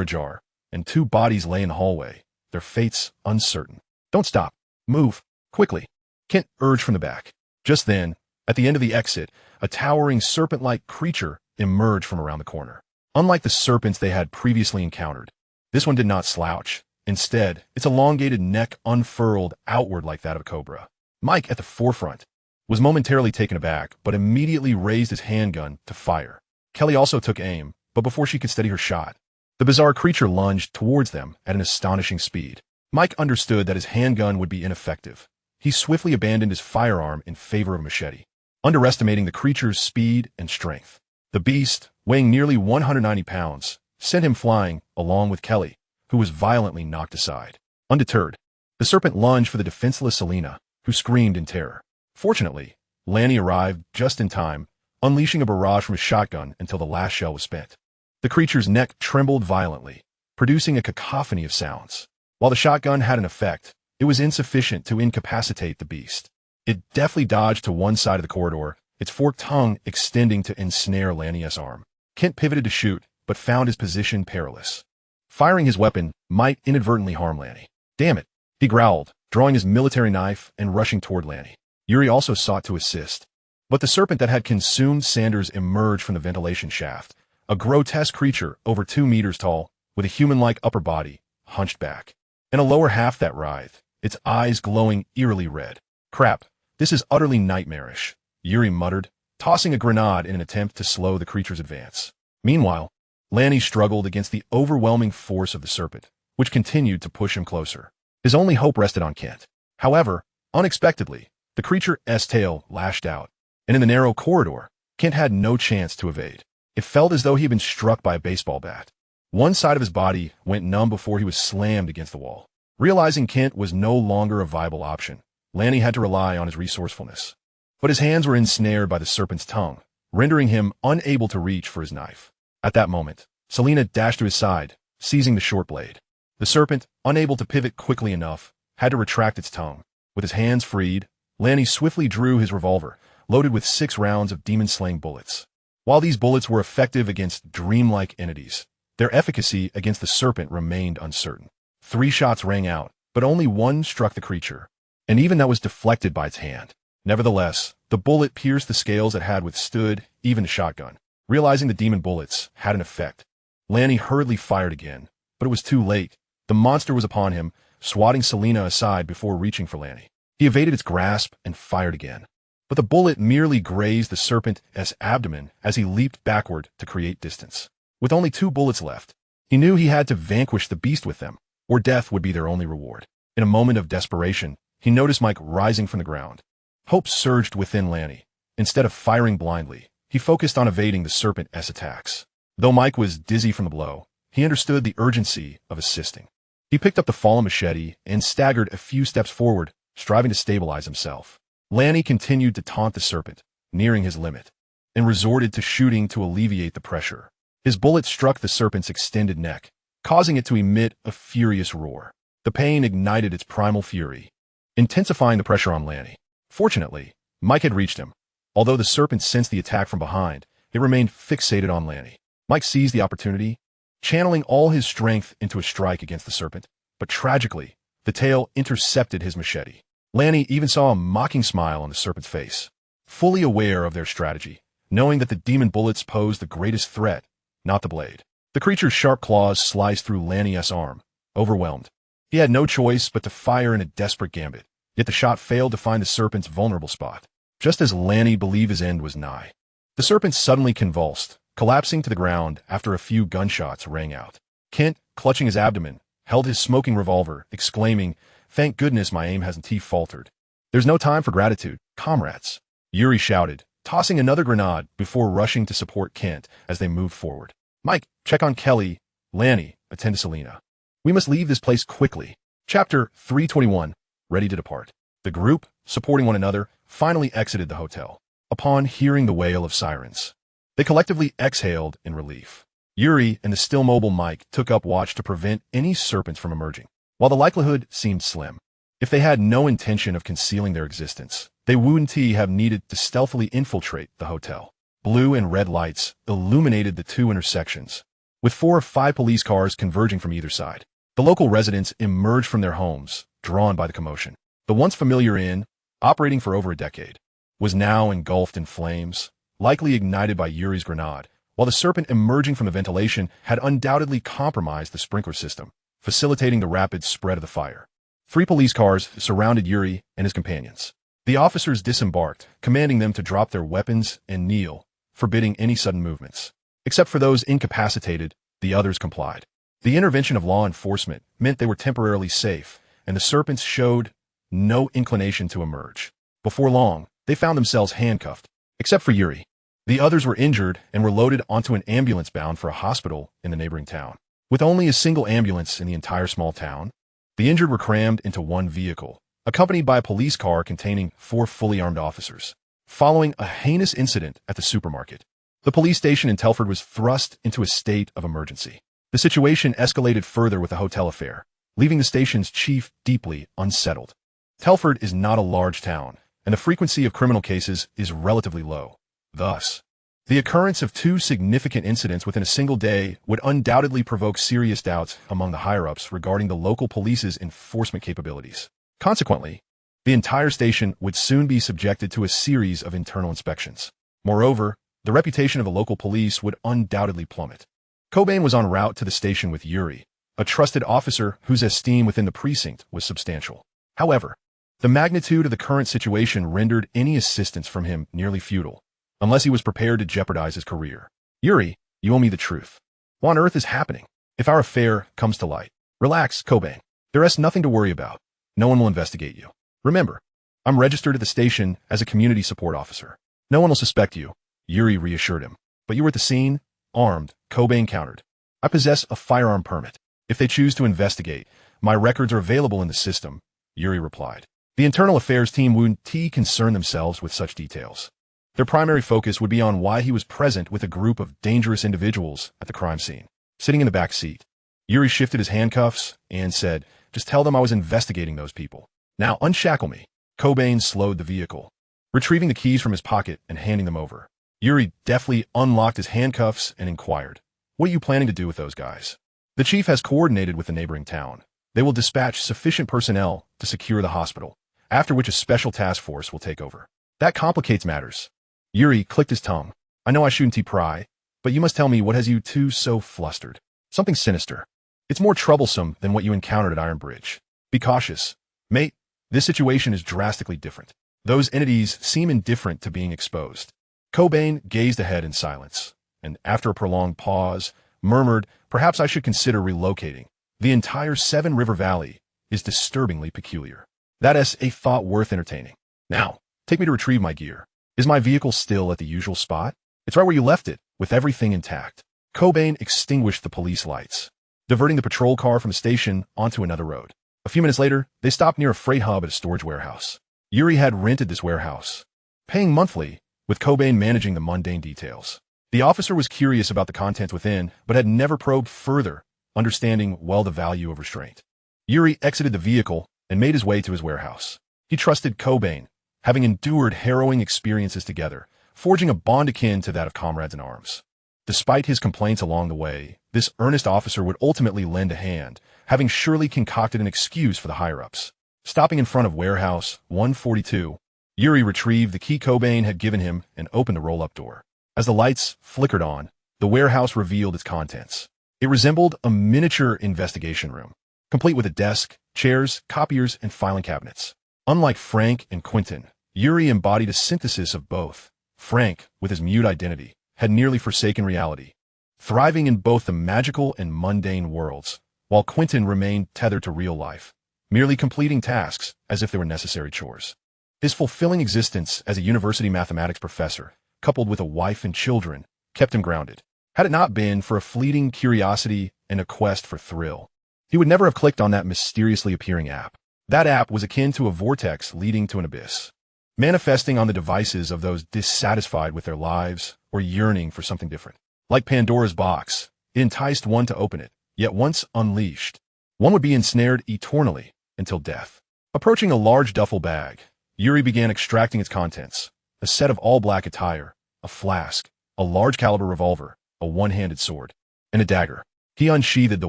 ajar, and 2 bodies lay in the hallway, their fates uncertain. Don't stop. Move. Quickly. Kent urged from the back. Just then, at the end of the exit, a towering serpent-like creature emerged from around the corner. Unlike the serpents they had previously encountered, this one did not slouch. Instead, its elongated neck unfurled outward like that of a cobra. Mike, at the forefront, was momentarily taken aback, but immediately raised his handgun to fire. Kelly also took aim, but before she could steady her shot, the bizarre creature lunged towards them at an astonishing speed. Mike understood that his handgun would be ineffective. He swiftly abandoned his firearm in favor of a machete, underestimating the creature's speed and strength. The beast, weighing nearly 190 pounds, sent him flying, along with Kelly, who was violently knocked aside. Undeterred, the serpent lunged for the defenseless Selena, who screamed in terror. Fortunately, Lanny arrived just in time, unleashing a barrage from his shotgun until the last shell was spent. The creature's neck trembled violently, producing a cacophony of sounds. While the shotgun had an effect, it was insufficient to incapacitate the beast. It deftly dodged to one side of the corridor, its forked tongue extending to ensnare Lanny's arm. Kent pivoted to shoot, but found his position perilous. Firing his weapon might inadvertently harm Lanny. Damn it, he growled, drawing his military knife and rushing toward Lanny. Yuri also sought to assist. But the serpent that had consumed Sanders emerged from the ventilation shaft, a grotesque creature over 2 meters tall, with a human-like upper body, hunched back, and a lower half that writhed, its eyes glowing eerily red. Crap, this is utterly nightmarish, Yuri muttered, tossing a grenade in an attempt to slow the creature's advance. Meanwhile, Lanny struggled against the overwhelming force of the serpent, which continued to push him closer. His only hope rested on Kent. However, unexpectedly, the creature's tail lashed out, and in the narrow corridor, Kent had no chance to evade. It felt as though he had been struck by a baseball bat. One side of his body went numb before he was slammed against the wall. Realizing Kent was no longer a viable option, Lanny had to rely on his resourcefulness. But his hands were ensnared by the serpent's tongue, rendering him unable to reach for his knife. At that moment, Selena dashed to his side, seizing the short blade. The serpent, unable to pivot quickly enough, had to retract its tongue. With his hands freed, Lanny swiftly drew his revolver, loaded with 6 rounds of demon-slaying bullets. While these bullets were effective against dreamlike entities, their efficacy against the serpent remained uncertain. 3 shots rang out, but only one struck the creature, and even that was deflected by its hand. Nevertheless, the bullet pierced the scales that had withstood even the shotgun. Realizing the demon bullets had an effect, Lanny hurriedly fired again, but it was too late. The monster was upon him, swatting Selena aside before reaching for Lanny. He evaded its grasp and fired again. But the bullet merely grazed the serpent's abdomen as he leaped backward to create distance. With only 2 bullets left, he knew he had to vanquish the beast with them, or death would be their only reward. In a moment of desperation, he noticed Mike rising from the ground. Hope surged within Lanny. Instead of firing blindly, he focused on evading the serpent's attacks. Though Mike was dizzy from the blow, he understood the urgency of assisting. He picked up the fallen machete and staggered a few steps forward, striving to stabilize himself. Lanny continued to taunt the serpent, nearing his limit, and resorted to shooting to alleviate the pressure. His bullet struck the serpent's extended neck, causing it to emit a furious roar. The pain ignited its primal fury, intensifying the pressure on Lanny. Fortunately, Mike had reached him. Although the serpent sensed the attack from behind, it remained fixated on Lanny. Mike seized the opportunity, channeling all his strength into a strike against the serpent, but tragically, the tail intercepted his machete. Lanny even saw a mocking smile on the serpent's face. Fully aware of their strategy, knowing that the demon bullets posed the greatest threat, not the blade. The creature's sharp claws sliced through Lanny's arm. Overwhelmed, he had no choice but to fire in a desperate gambit, yet the shot failed to find the serpent's vulnerable spot. Just as Lanny believed his end was nigh, the serpent suddenly convulsed, collapsing to the ground after a few gunshots rang out. Kent, clutching his abdomen, held his smoking revolver, exclaiming, "Thank goodness my aim hasn't faltered." "There's no time for gratitude, comrades," Yuri shouted, tossing another grenade before rushing to support Kent as they moved forward. "Mike, check on Kelly. Lanny, attend to Selena. We must leave this place quickly." Chapter 321, Ready to Depart. The group, supporting one another, finally exited the hotel. Upon hearing the wail of sirens, they collectively exhaled in relief. Yuri and the still mobile Mike took up watch to prevent any serpents from emerging. While the likelihood seemed slim, if they had no intention of concealing their existence, they wouldn't have needed to stealthily infiltrate the hotel. Blue and red lights illuminated the 2 intersections, with 4 or 5 police cars converging from either side. The local residents emerged from their homes, drawn by the commotion. The once familiar inn, operating for over a decade, was now engulfed in flames, likely ignited by Yuri's grenade, while the serpent emerging from the ventilation had undoubtedly compromised the sprinkler system, facilitating the rapid spread of the fire. 3 police cars surrounded Yuri and his companions. The officers disembarked, commanding them to drop their weapons and kneel, forbidding any sudden movements. Except for those incapacitated, the others complied. The intervention of law enforcement meant they were temporarily safe, and the serpents showed no inclination to emerge. Before long, they found themselves handcuffed, except for Yuri. The others were injured and were loaded onto an ambulance bound for a hospital in the neighboring town. With only a single ambulance in the entire small town, the injured were crammed into one vehicle, accompanied by a police car containing 4 fully armed officers. Following a heinous incident at the supermarket, the police station in Telford was thrust into a state of emergency. The situation escalated further with the hotel affair, leaving the station's chief deeply unsettled. Telford is not a large town, and the frequency of criminal cases is relatively low. Thus, the occurrence of 2 significant incidents within a single day would undoubtedly provoke serious doubts among the higher-ups regarding the local police's enforcement capabilities. Consequently, the entire station would soon be subjected to a series of internal inspections. Moreover, the reputation of the local police would undoubtedly plummet. Cobain was en route to the station with Yuri, a trusted officer whose esteem within the precinct was substantial. However, the magnitude of the current situation rendered any assistance from him nearly futile, unless he was prepared to jeopardize his career. Yuri, you owe me the truth. What on earth is happening? If our affair comes to light, relax, Cobain. There is nothing to worry about. No one will investigate you. Remember, I'm registered at the station as a community support officer. No one will suspect you, Yuri reassured him. But you were at the scene, armed, Cobain countered. I possess a firearm permit. If they choose to investigate, my records are available in the system, Yuri replied. The internal affairs team wouldn't concern themselves with such details. Their primary focus would be on why he was present with a group of dangerous individuals at the crime scene. Sitting in the back seat, Yuri shifted his handcuffs and said, just tell them I was investigating those people. Now unshackle me. Cobain slowed the vehicle, retrieving the keys from his pocket and handing them over. Yuri deftly unlocked his handcuffs and inquired, what are you planning to do with those guys? The chief has coordinated with the neighboring town. They will dispatch sufficient personnel to secure the hospital, after which a special task force will take over. That complicates matters. Yuri clicked his tongue. I know I shouldn't pry, but you must tell me what has you two so flustered. Something sinister. It's more troublesome than what you encountered at Iron Bridge. Be cautious. Mate, this situation is drastically different. Those entities seem indifferent to being exposed. Cobain gazed ahead in silence, and after a prolonged pause, murmured, perhaps I should consider relocating. The entire Seven River Valley is disturbingly peculiar. That is a thought worth entertaining. Now, take me to retrieve my gear. Is my vehicle still at the usual spot? It's right where you left it, with everything intact. Cobain extinguished the police lights, diverting the patrol car from the station onto another road. A few minutes later, they stopped near a freight hub at a storage warehouse. Yuri had rented this warehouse, paying monthly, with Cobain managing the mundane details. The officer was curious about the contents within, but had never probed further, understanding well the value of restraint. Yuri exited the vehicle and made his way to his warehouse. He trusted Cobain, having endured harrowing experiences together, forging a bond akin to that of comrades in arms. Despite his complaints along the way, this earnest officer would ultimately lend a hand, having surely concocted an excuse for the higher-ups. Stopping in front of warehouse 142, Yuri retrieved the key Cobain had given him and opened the roll-up door. As the lights flickered on, the warehouse revealed its contents. It resembled a miniature investigation room, complete with a desk, chairs, copiers, and filing cabinets. Unlike Frank and Quentin, Yuri embodied a synthesis of both. Frank, with his mute identity, had nearly forsaken reality, thriving in both the magical and mundane worlds, while Quentin remained tethered to real life, merely completing tasks as if they were necessary chores. His fulfilling existence as a university mathematics professor, coupled with a wife and children, kept him grounded. Had it not been for a fleeting curiosity and a quest for thrill, he would never have clicked on that mysteriously appearing app. That app was akin to a vortex leading to an abyss, manifesting on the devices of those dissatisfied with their lives or yearning for something different. Like Pandora's box, it enticed one to open it, yet once unleashed, one would be ensnared eternally until death. Approaching a large duffel bag, Yuri began extracting its contents: a set of all-black attire, a flask, a large-caliber revolver, a one-handed sword, and a dagger. He unsheathed the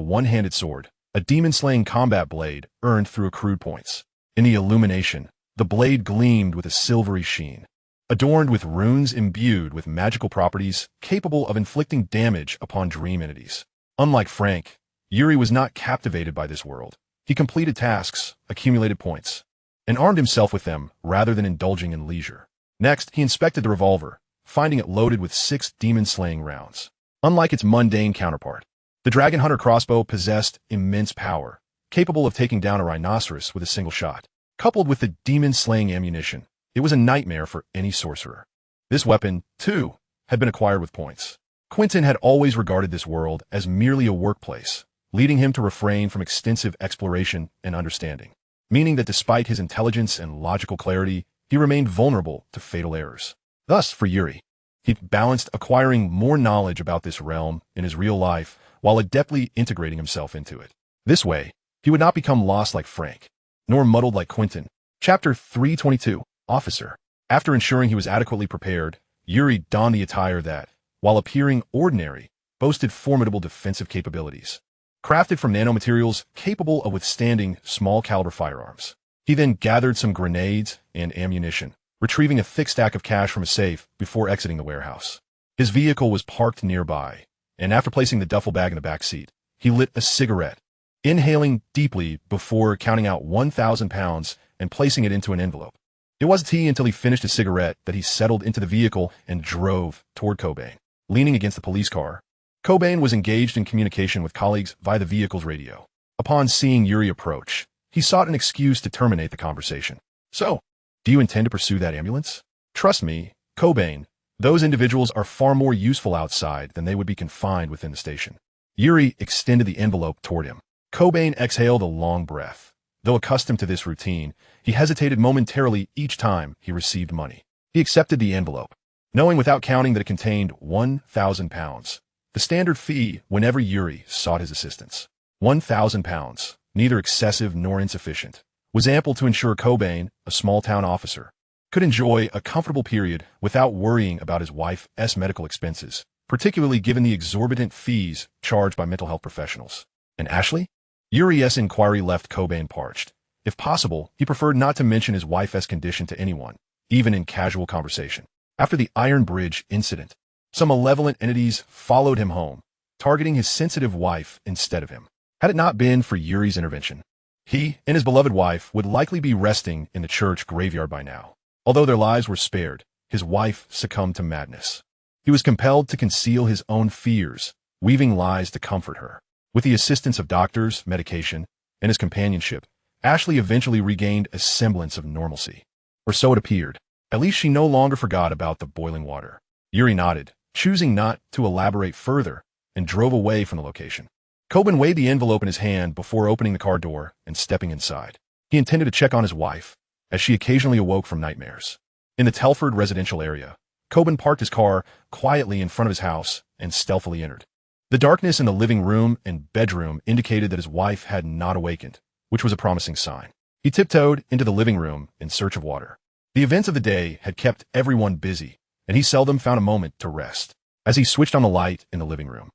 one-handed sword, a demon-slaying combat blade earned through accrued points. In the illumination, the blade gleamed with a silvery sheen, adorned with runes imbued with magical properties capable of inflicting damage upon dream entities. Unlike Frank, Yuri was not captivated by this world. He completed tasks, accumulated points, and armed himself with them rather than indulging in leisure. Next, he inspected the revolver, finding it loaded with 6 demon-slaying rounds. Unlike its mundane counterpart, the Dragon Hunter crossbow possessed immense power, capable of taking down a rhinoceros with a single shot. Coupled with the demon-slaying ammunition, it was a nightmare for any sorcerer. This weapon, too, had been acquired with points. Quentin had always regarded this world as merely a workplace, leading him to refrain from extensive exploration and understanding. meaning that despite his intelligence and logical clarity, he remained vulnerable to fatal errors. Thus, for Yuri, he balanced acquiring more knowledge about this realm in his real life while adeptly integrating himself into it. This way, he would not become lost like Frank, nor muddled like Quentin. Chapter 322, Officer. After ensuring he was adequately prepared, Yuri donned the attire that, while appearing ordinary, boasted formidable defensive capabilities. Crafted from nanomaterials capable of withstanding small-caliber firearms. He then gathered some grenades and ammunition, retrieving a thick stack of cash from a safe before exiting the warehouse. His vehicle was parked nearby, and after placing the duffel bag in the back seat, he lit a cigarette, inhaling deeply before counting out 1,000 pounds and placing it into an envelope. It wasn't until he finished his cigarette that he settled into the vehicle and drove toward Cobain, leaning against the police car. Cobain was engaged in communication with colleagues via the vehicle's radio. Upon seeing Yuri approach, he sought an excuse to terminate the conversation. So, do you intend to pursue that ambulance? Trust me, Cobain, those individuals are far more useful outside than they would be confined within the station. Yuri extended the envelope toward him. Cobain exhaled a long breath. Though accustomed to this routine, he hesitated momentarily each time he received money. He accepted the envelope, knowing without counting that it contained 1,000 pounds. The standard fee whenever Yuri sought his assistance. 1,000 pounds, neither excessive nor insufficient, was ample to ensure Cobain, a small-town officer, could enjoy a comfortable period without worrying about his wife's medical expenses, particularly given the exorbitant fees charged by mental health professionals. And Ashley? Yuri's inquiry left Cobain parched. If possible, he preferred not to mention his wife's condition to anyone, even in casual conversation. After the Iron Bridge incident, some malevolent entities followed him home, targeting his sensitive wife instead of him. Had it not been for Yuri's intervention, he and his beloved wife would likely be resting in the church graveyard by now. Although their lives were spared, his wife succumbed to madness. He was compelled to conceal his own fears, weaving lies to comfort her. With the assistance of doctors, medication, and his companionship, Ashley eventually regained a semblance of normalcy. Or so it appeared. At least she no longer forgot about the boiling water. Yuri nodded, choosing not to elaborate further, and drove away from the location. Cobain weighed the envelope in his hand before opening the car door and stepping inside. He intended to check on his wife, as she occasionally awoke from nightmares. In the Telford residential area, Cobain parked his car quietly in front of his house and stealthily entered. The darkness in the living room and bedroom indicated that his wife had not awakened, which was a promising sign. He tiptoed into the living room in search of water. The events of the day had kept everyone busy, and he seldom found a moment to rest. As he switched on the light in the living room,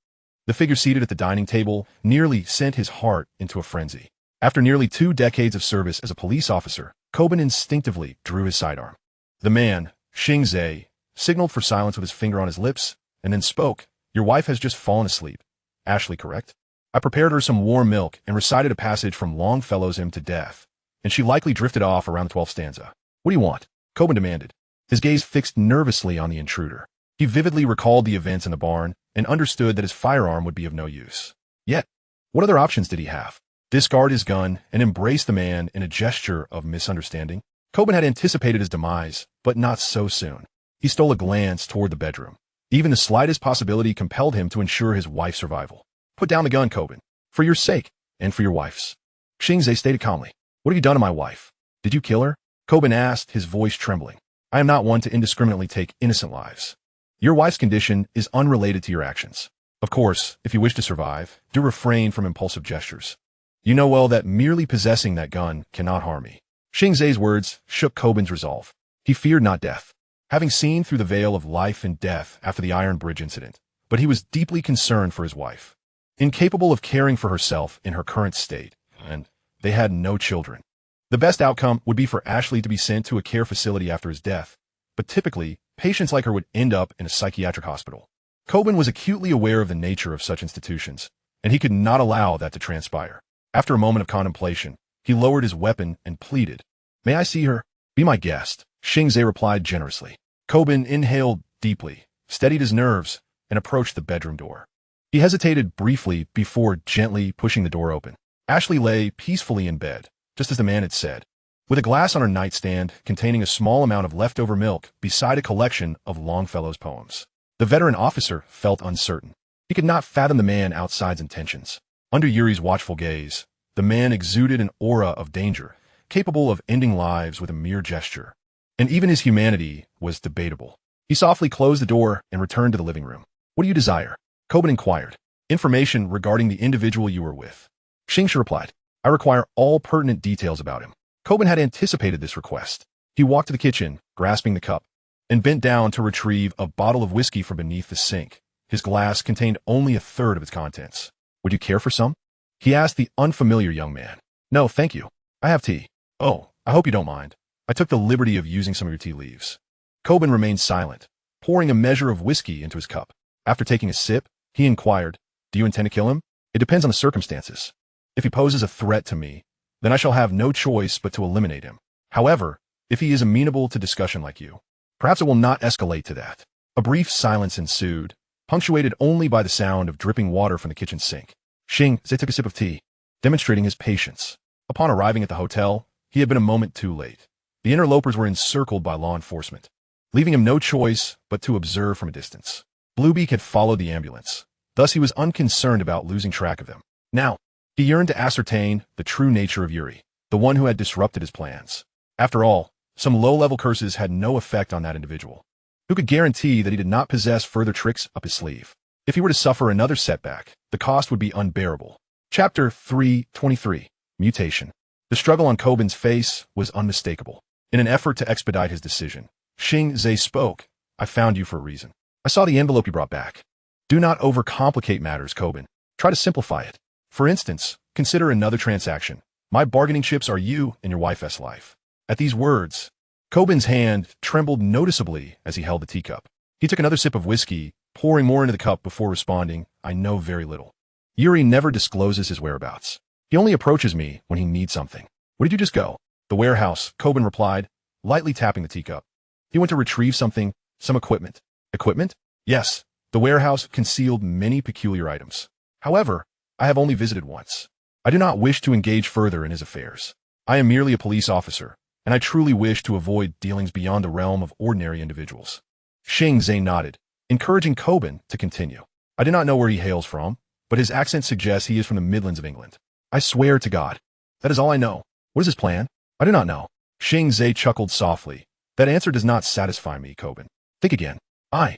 the figure seated at the dining table nearly sent his heart into a frenzy. After nearly 2 decades of service as a police officer, Cobain instinctively drew his sidearm. The man, Xing Ze, signaled for silence with his finger on his lips, and then spoke. Your wife has just fallen asleep. Ashley, correct? I prepared her some warm milk and recited a passage from Longfellow's Hymn to Death, and she likely drifted off around the 12th stanza. What do you want? Cobain demanded, his gaze fixed nervously on the intruder. He vividly recalled the events in the barn and understood that his firearm would be of no use. Yet, what other options did he have? Discard his gun and embrace the man in a gesture of misunderstanding? Cobain had anticipated his demise, but not so soon. He stole a glance toward the bedroom. Even the slightest possibility compelled him to ensure his wife's survival. Put down the gun, Cobain. For your sake, and for your wife's. Xing Ze stated calmly. What have you done to my wife? Did you kill her? Cobain asked, his voice trembling. I am not one to indiscriminately take innocent lives. Your wife's condition is unrelated to your actions. Of course, if you wish to survive, do refrain from impulsive gestures. You know well that merely possessing that gun cannot harm me. Xing Ze's words shook Cobain's resolve. He feared not death, having seen through the veil of life and death after the Iron Bridge incident, but he was deeply concerned for his wife. Incapable of caring for herself in her current state, and they had no children. The best outcome would be for Ashley to be sent to a care facility after his death, but typically, patients like her would end up in a psychiatric hospital. Cobain was acutely aware of the nature of such institutions, and he could not allow that to transpire. After a moment of contemplation, he lowered his weapon and pleaded, May I see her? Be my guest. Xing Ze replied generously. Cobain inhaled deeply, steadied his nerves, and approached the bedroom door. He hesitated briefly before gently pushing the door open. Ashley lay peacefully in bed, just as the man had said, with a glass on her nightstand containing a small amount of leftover milk beside a collection of Longfellow's poems. The veteran officer felt uncertain. He could not fathom the man outside's intentions. Under Yuri's watchful gaze, the man exuded an aura of danger, capable of ending lives with a mere gesture. And even his humanity was debatable. He softly closed the door and returned to the living room. What do you desire? Coben inquired. Information regarding the individual you were with. Xing Ze replied. I require all pertinent details about him. Coben had anticipated this request. He walked to the kitchen, grasping the cup, and bent down to retrieve a bottle of whiskey from beneath the sink. His glass contained only a third of its contents. Would you care for some? He asked the unfamiliar young man. No, thank you. I have tea. Oh, I hope you don't mind. I took the liberty of using some of your tea leaves. Coben remained silent, pouring a measure of whiskey into his cup. After taking a sip, he inquired, do you intend to kill him? It depends on the circumstances. If he poses a threat to me, then I shall have no choice but to eliminate him. However, if he is amenable to discussion like you, perhaps it will not escalate to that. A brief silence ensued, punctuated only by the sound of dripping water from the kitchen sink. Xing Ze took a sip of tea, demonstrating his patience. Upon arriving at the hotel, he had been a moment too late. The interlopers were encircled by law enforcement, leaving him no choice but to observe from a distance. Bluebeak had followed the ambulance, thus he was unconcerned about losing track of them. Now, he yearned to ascertain the true nature of Yuri, the one who had disrupted his plans. After all, some low-level curses had no effect on that individual. Who could guarantee that he did not possess further tricks up his sleeve? If he were to suffer another setback, the cost would be unbearable. Chapter 323. Mutation. The struggle on Coben's face was unmistakable. In an effort to expedite his decision, Xing Ze spoke. I found you for a reason. I saw the envelope you brought back. Do not overcomplicate matters, Coben. Try to simplify it. For instance, consider another transaction. My bargaining chips are you and your wife's life. At these words, Coben's hand trembled noticeably as he held the teacup. He took another sip of whiskey, pouring more into the cup before responding, I know very little. Yuri never discloses his whereabouts. He only approaches me when he needs something. Where did you just go? The warehouse, Coben replied, lightly tapping the teacup. He went to retrieve something, some equipment. Equipment? Yes, the warehouse concealed many peculiar items. However, I have only visited once. I do not wish to engage further in his affairs. I am merely a police officer, and I truly wish to avoid dealings beyond the realm of ordinary individuals. Xing Ze nodded, encouraging Coben to continue. I do not know where he hails from, but his accent suggests he is from the Midlands of England. I swear to God. That is all I know. What is his plan? I do not know. Xing Ze chuckled softly. That answer does not satisfy me, Coben. Think again. I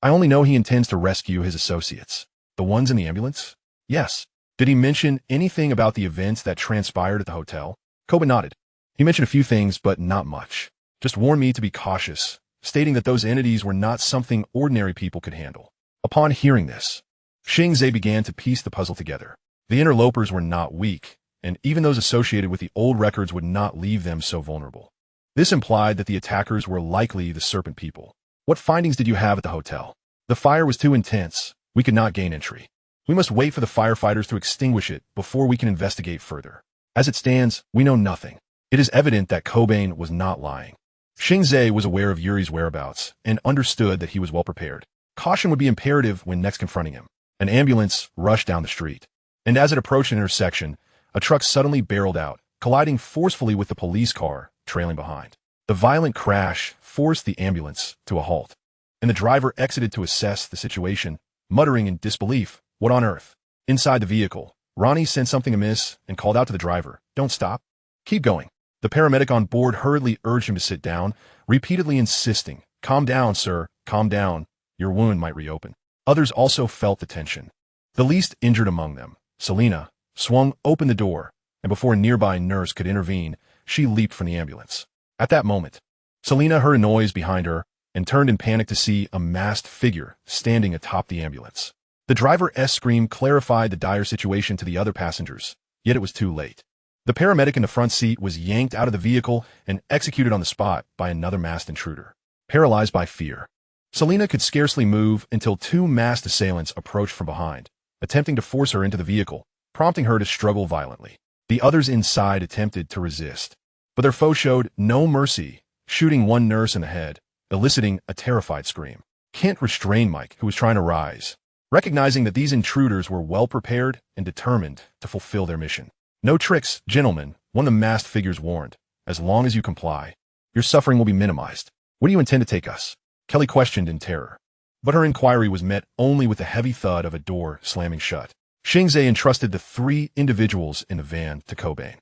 only know he intends to rescue his associates. The ones in the ambulance? Yes. Did he mention anything about the events that transpired at the hotel? Coben nodded. He mentioned a few things, but not much. Just warned me to be cautious, stating that those entities were not something ordinary people could handle. Upon hearing this, Xing Ze began to piece the puzzle together. The interlopers were not weak, and even those associated with the old records would not leave them so vulnerable. This implied that the attackers were likely the Serpent People. What findings did you have at the hotel? The fire was too intense. We could not gain entry. We must wait for the firefighters to extinguish it before we can investigate further. As it stands, we know nothing. It is evident that Coben was not lying. Xing Ze was aware of Yuri's whereabouts and understood that he was well prepared. Caution would be imperative when next confronting him. An ambulance rushed down the street, and as it approached an intersection, a truck suddenly barreled out, colliding forcefully with the police car trailing behind. The violent crash forced the ambulance to a halt, and the driver exited to assess the situation, muttering in disbelief, what on earth? Inside the vehicle, Ronnie sensed something amiss and called out to the driver, don't stop. Keep going. The paramedic on board hurriedly urged him to sit down, repeatedly insisting, calm down, sir, calm down. Your wound might reopen. Others also felt the tension. The least injured among them, Selena, swung open the door, and before a nearby nurse could intervene, she leaped from the ambulance. At that moment, Selena heard a noise behind her and turned in panic to see a masked figure standing atop the ambulance. The driver's scream clarified the dire situation to the other passengers, yet it was too late. The paramedic in the front seat was yanked out of the vehicle and executed on the spot by another masked intruder. Paralyzed by fear, Selena could scarcely move until two masked assailants approached from behind, attempting to force her into the vehicle, prompting her to struggle violently. The others inside attempted to resist, but their foe showed no mercy, shooting one nurse in the head, eliciting a terrified scream. Kent restrained Mike, who was trying to rise, recognizing that these intruders were well prepared and determined to fulfill their mission. No tricks, gentlemen, one of the masked figures warned. As long as you comply, your suffering will be minimized. Where do you intend to take us? Kelly questioned in terror. But her inquiry was met only with the heavy thud of a door slamming shut. Xing Ze entrusted the three individuals in the van to Coben.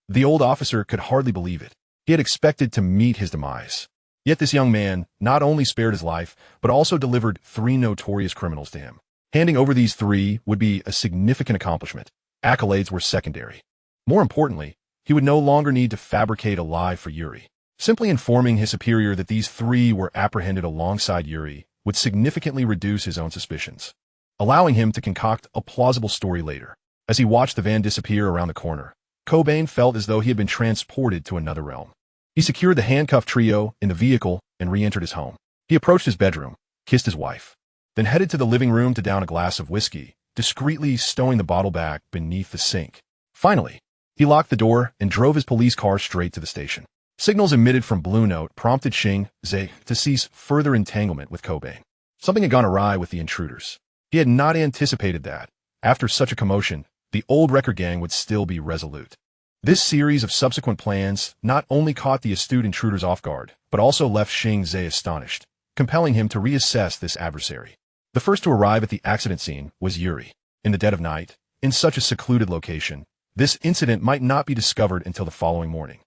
The old officer could hardly believe it. He had expected to meet his demise. Yet this young man not only spared his life, but also delivered 3 notorious criminals to him. Handing over these 3 would be a significant accomplishment. Accolades were secondary. More importantly, he would no longer need to fabricate a lie for Yuri. Simply informing his superior that these 3 were apprehended alongside Yuri would significantly reduce his own suspicions, allowing him to concoct a plausible story later. As he watched the van disappear around the corner, Cobain felt as though he had been transported to another realm. He secured the handcuffed trio in the vehicle and re-entered his home. He approached his bedroom, kissed his wife, then headed to the living room to down a glass of whiskey, discreetly stowing the bottle back beneath the sink. Finally, he locked the door and drove his police car straight to the station. Signals emitted from Blue Note prompted Xing Ze to cease further entanglement with Cobain. Something had gone awry with the intruders. He had not anticipated that, after such a commotion, the old record gang would still be resolute. This series of subsequent plans not only caught the astute intruders off guard, but also left Xing Ze astonished, compelling him to reassess this adversary. The first to arrive at the accident scene was Yuri. In the dead of night, in such a secluded location, this incident might not be discovered until the following morning.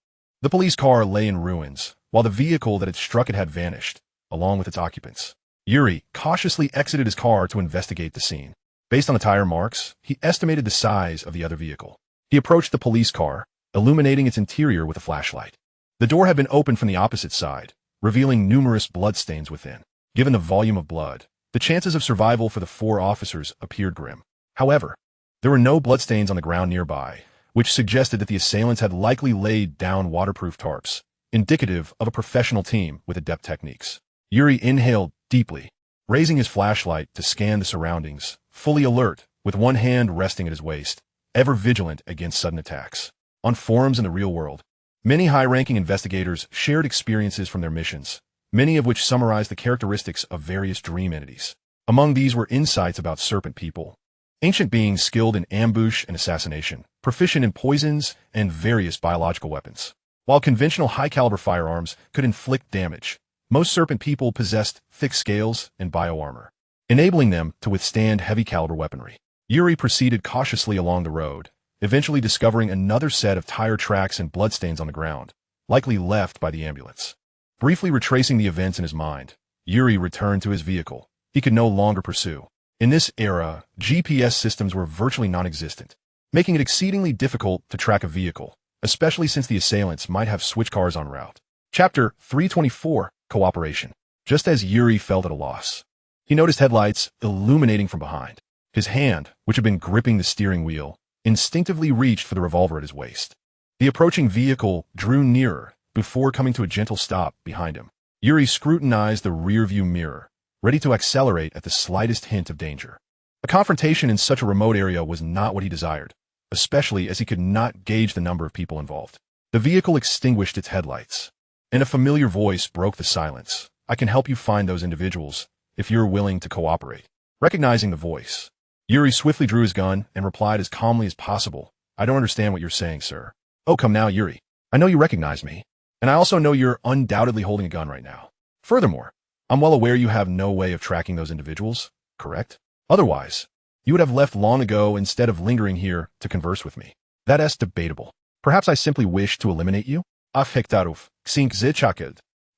The police car lay in ruins, while the vehicle that had struck it had vanished, along with its occupants. Yuri cautiously exited his car to investigate the scene. Based on the tire marks, he estimated the size of the other vehicle. He approached the police car, illuminating its interior with a flashlight. The door had been opened from the opposite side, revealing numerous bloodstains within. Given the volume of blood, the chances of survival for the 4 officers appeared grim. However, there were no bloodstains on the ground nearby, which suggested that the assailants had likely laid down waterproof tarps, indicative of a professional team with adept techniques. Yuri inhaled deeply, raising his flashlight to scan the surroundings, fully alert, with one hand resting at his waist, ever vigilant against sudden attacks. On forums in the real world, many high-ranking investigators shared experiences from their missions, many of which summarized the characteristics of various dream entities. Among these were insights about serpent people, ancient beings skilled in ambush and assassination, proficient in poisons and various biological weapons. While conventional high-caliber firearms could inflict damage, most serpent people possessed thick scales and bioarmor, enabling them to withstand heavy-caliber weaponry. Yuri proceeded cautiously along the road, eventually discovering another set of tire tracks and bloodstains on the ground, likely left by the ambulance. Briefly retracing the events in his mind, Yuri returned to his vehicle. He could no longer pursue. In this era, GPS systems were virtually non-existent, making it exceedingly difficult to track a vehicle, especially since the assailants might have switch cars en route. Chapter 324, Cooperation. Just as Yuri felt at a loss, he noticed headlights illuminating from behind. His hand, which had been gripping the steering wheel, instinctively reached for the revolver at his waist. The approaching vehicle drew nearer before coming to a gentle stop behind him. Yuri scrutinized the rearview mirror, ready to accelerate at the slightest hint of danger. A confrontation in such a remote area was not what he desired, especially as he could not gauge the number of people involved. The vehicle extinguished its headlights, and a familiar voice broke the silence. "I can help you find those individuals, if you're willing to cooperate." Recognizing the voice, Yuri swiftly drew his gun and replied as calmly as possible, "I don't understand what you're saying, sir." "Oh, come now, Yuri. I know you recognize me, and I also know you're undoubtedly holding a gun right now. Furthermore, I'm well aware you have no way of tracking those individuals, correct? Otherwise, you would have left long ago instead of lingering here to converse with me. That's debatable. Perhaps I simply wish to eliminate you? Afektaruf, Xing Ze.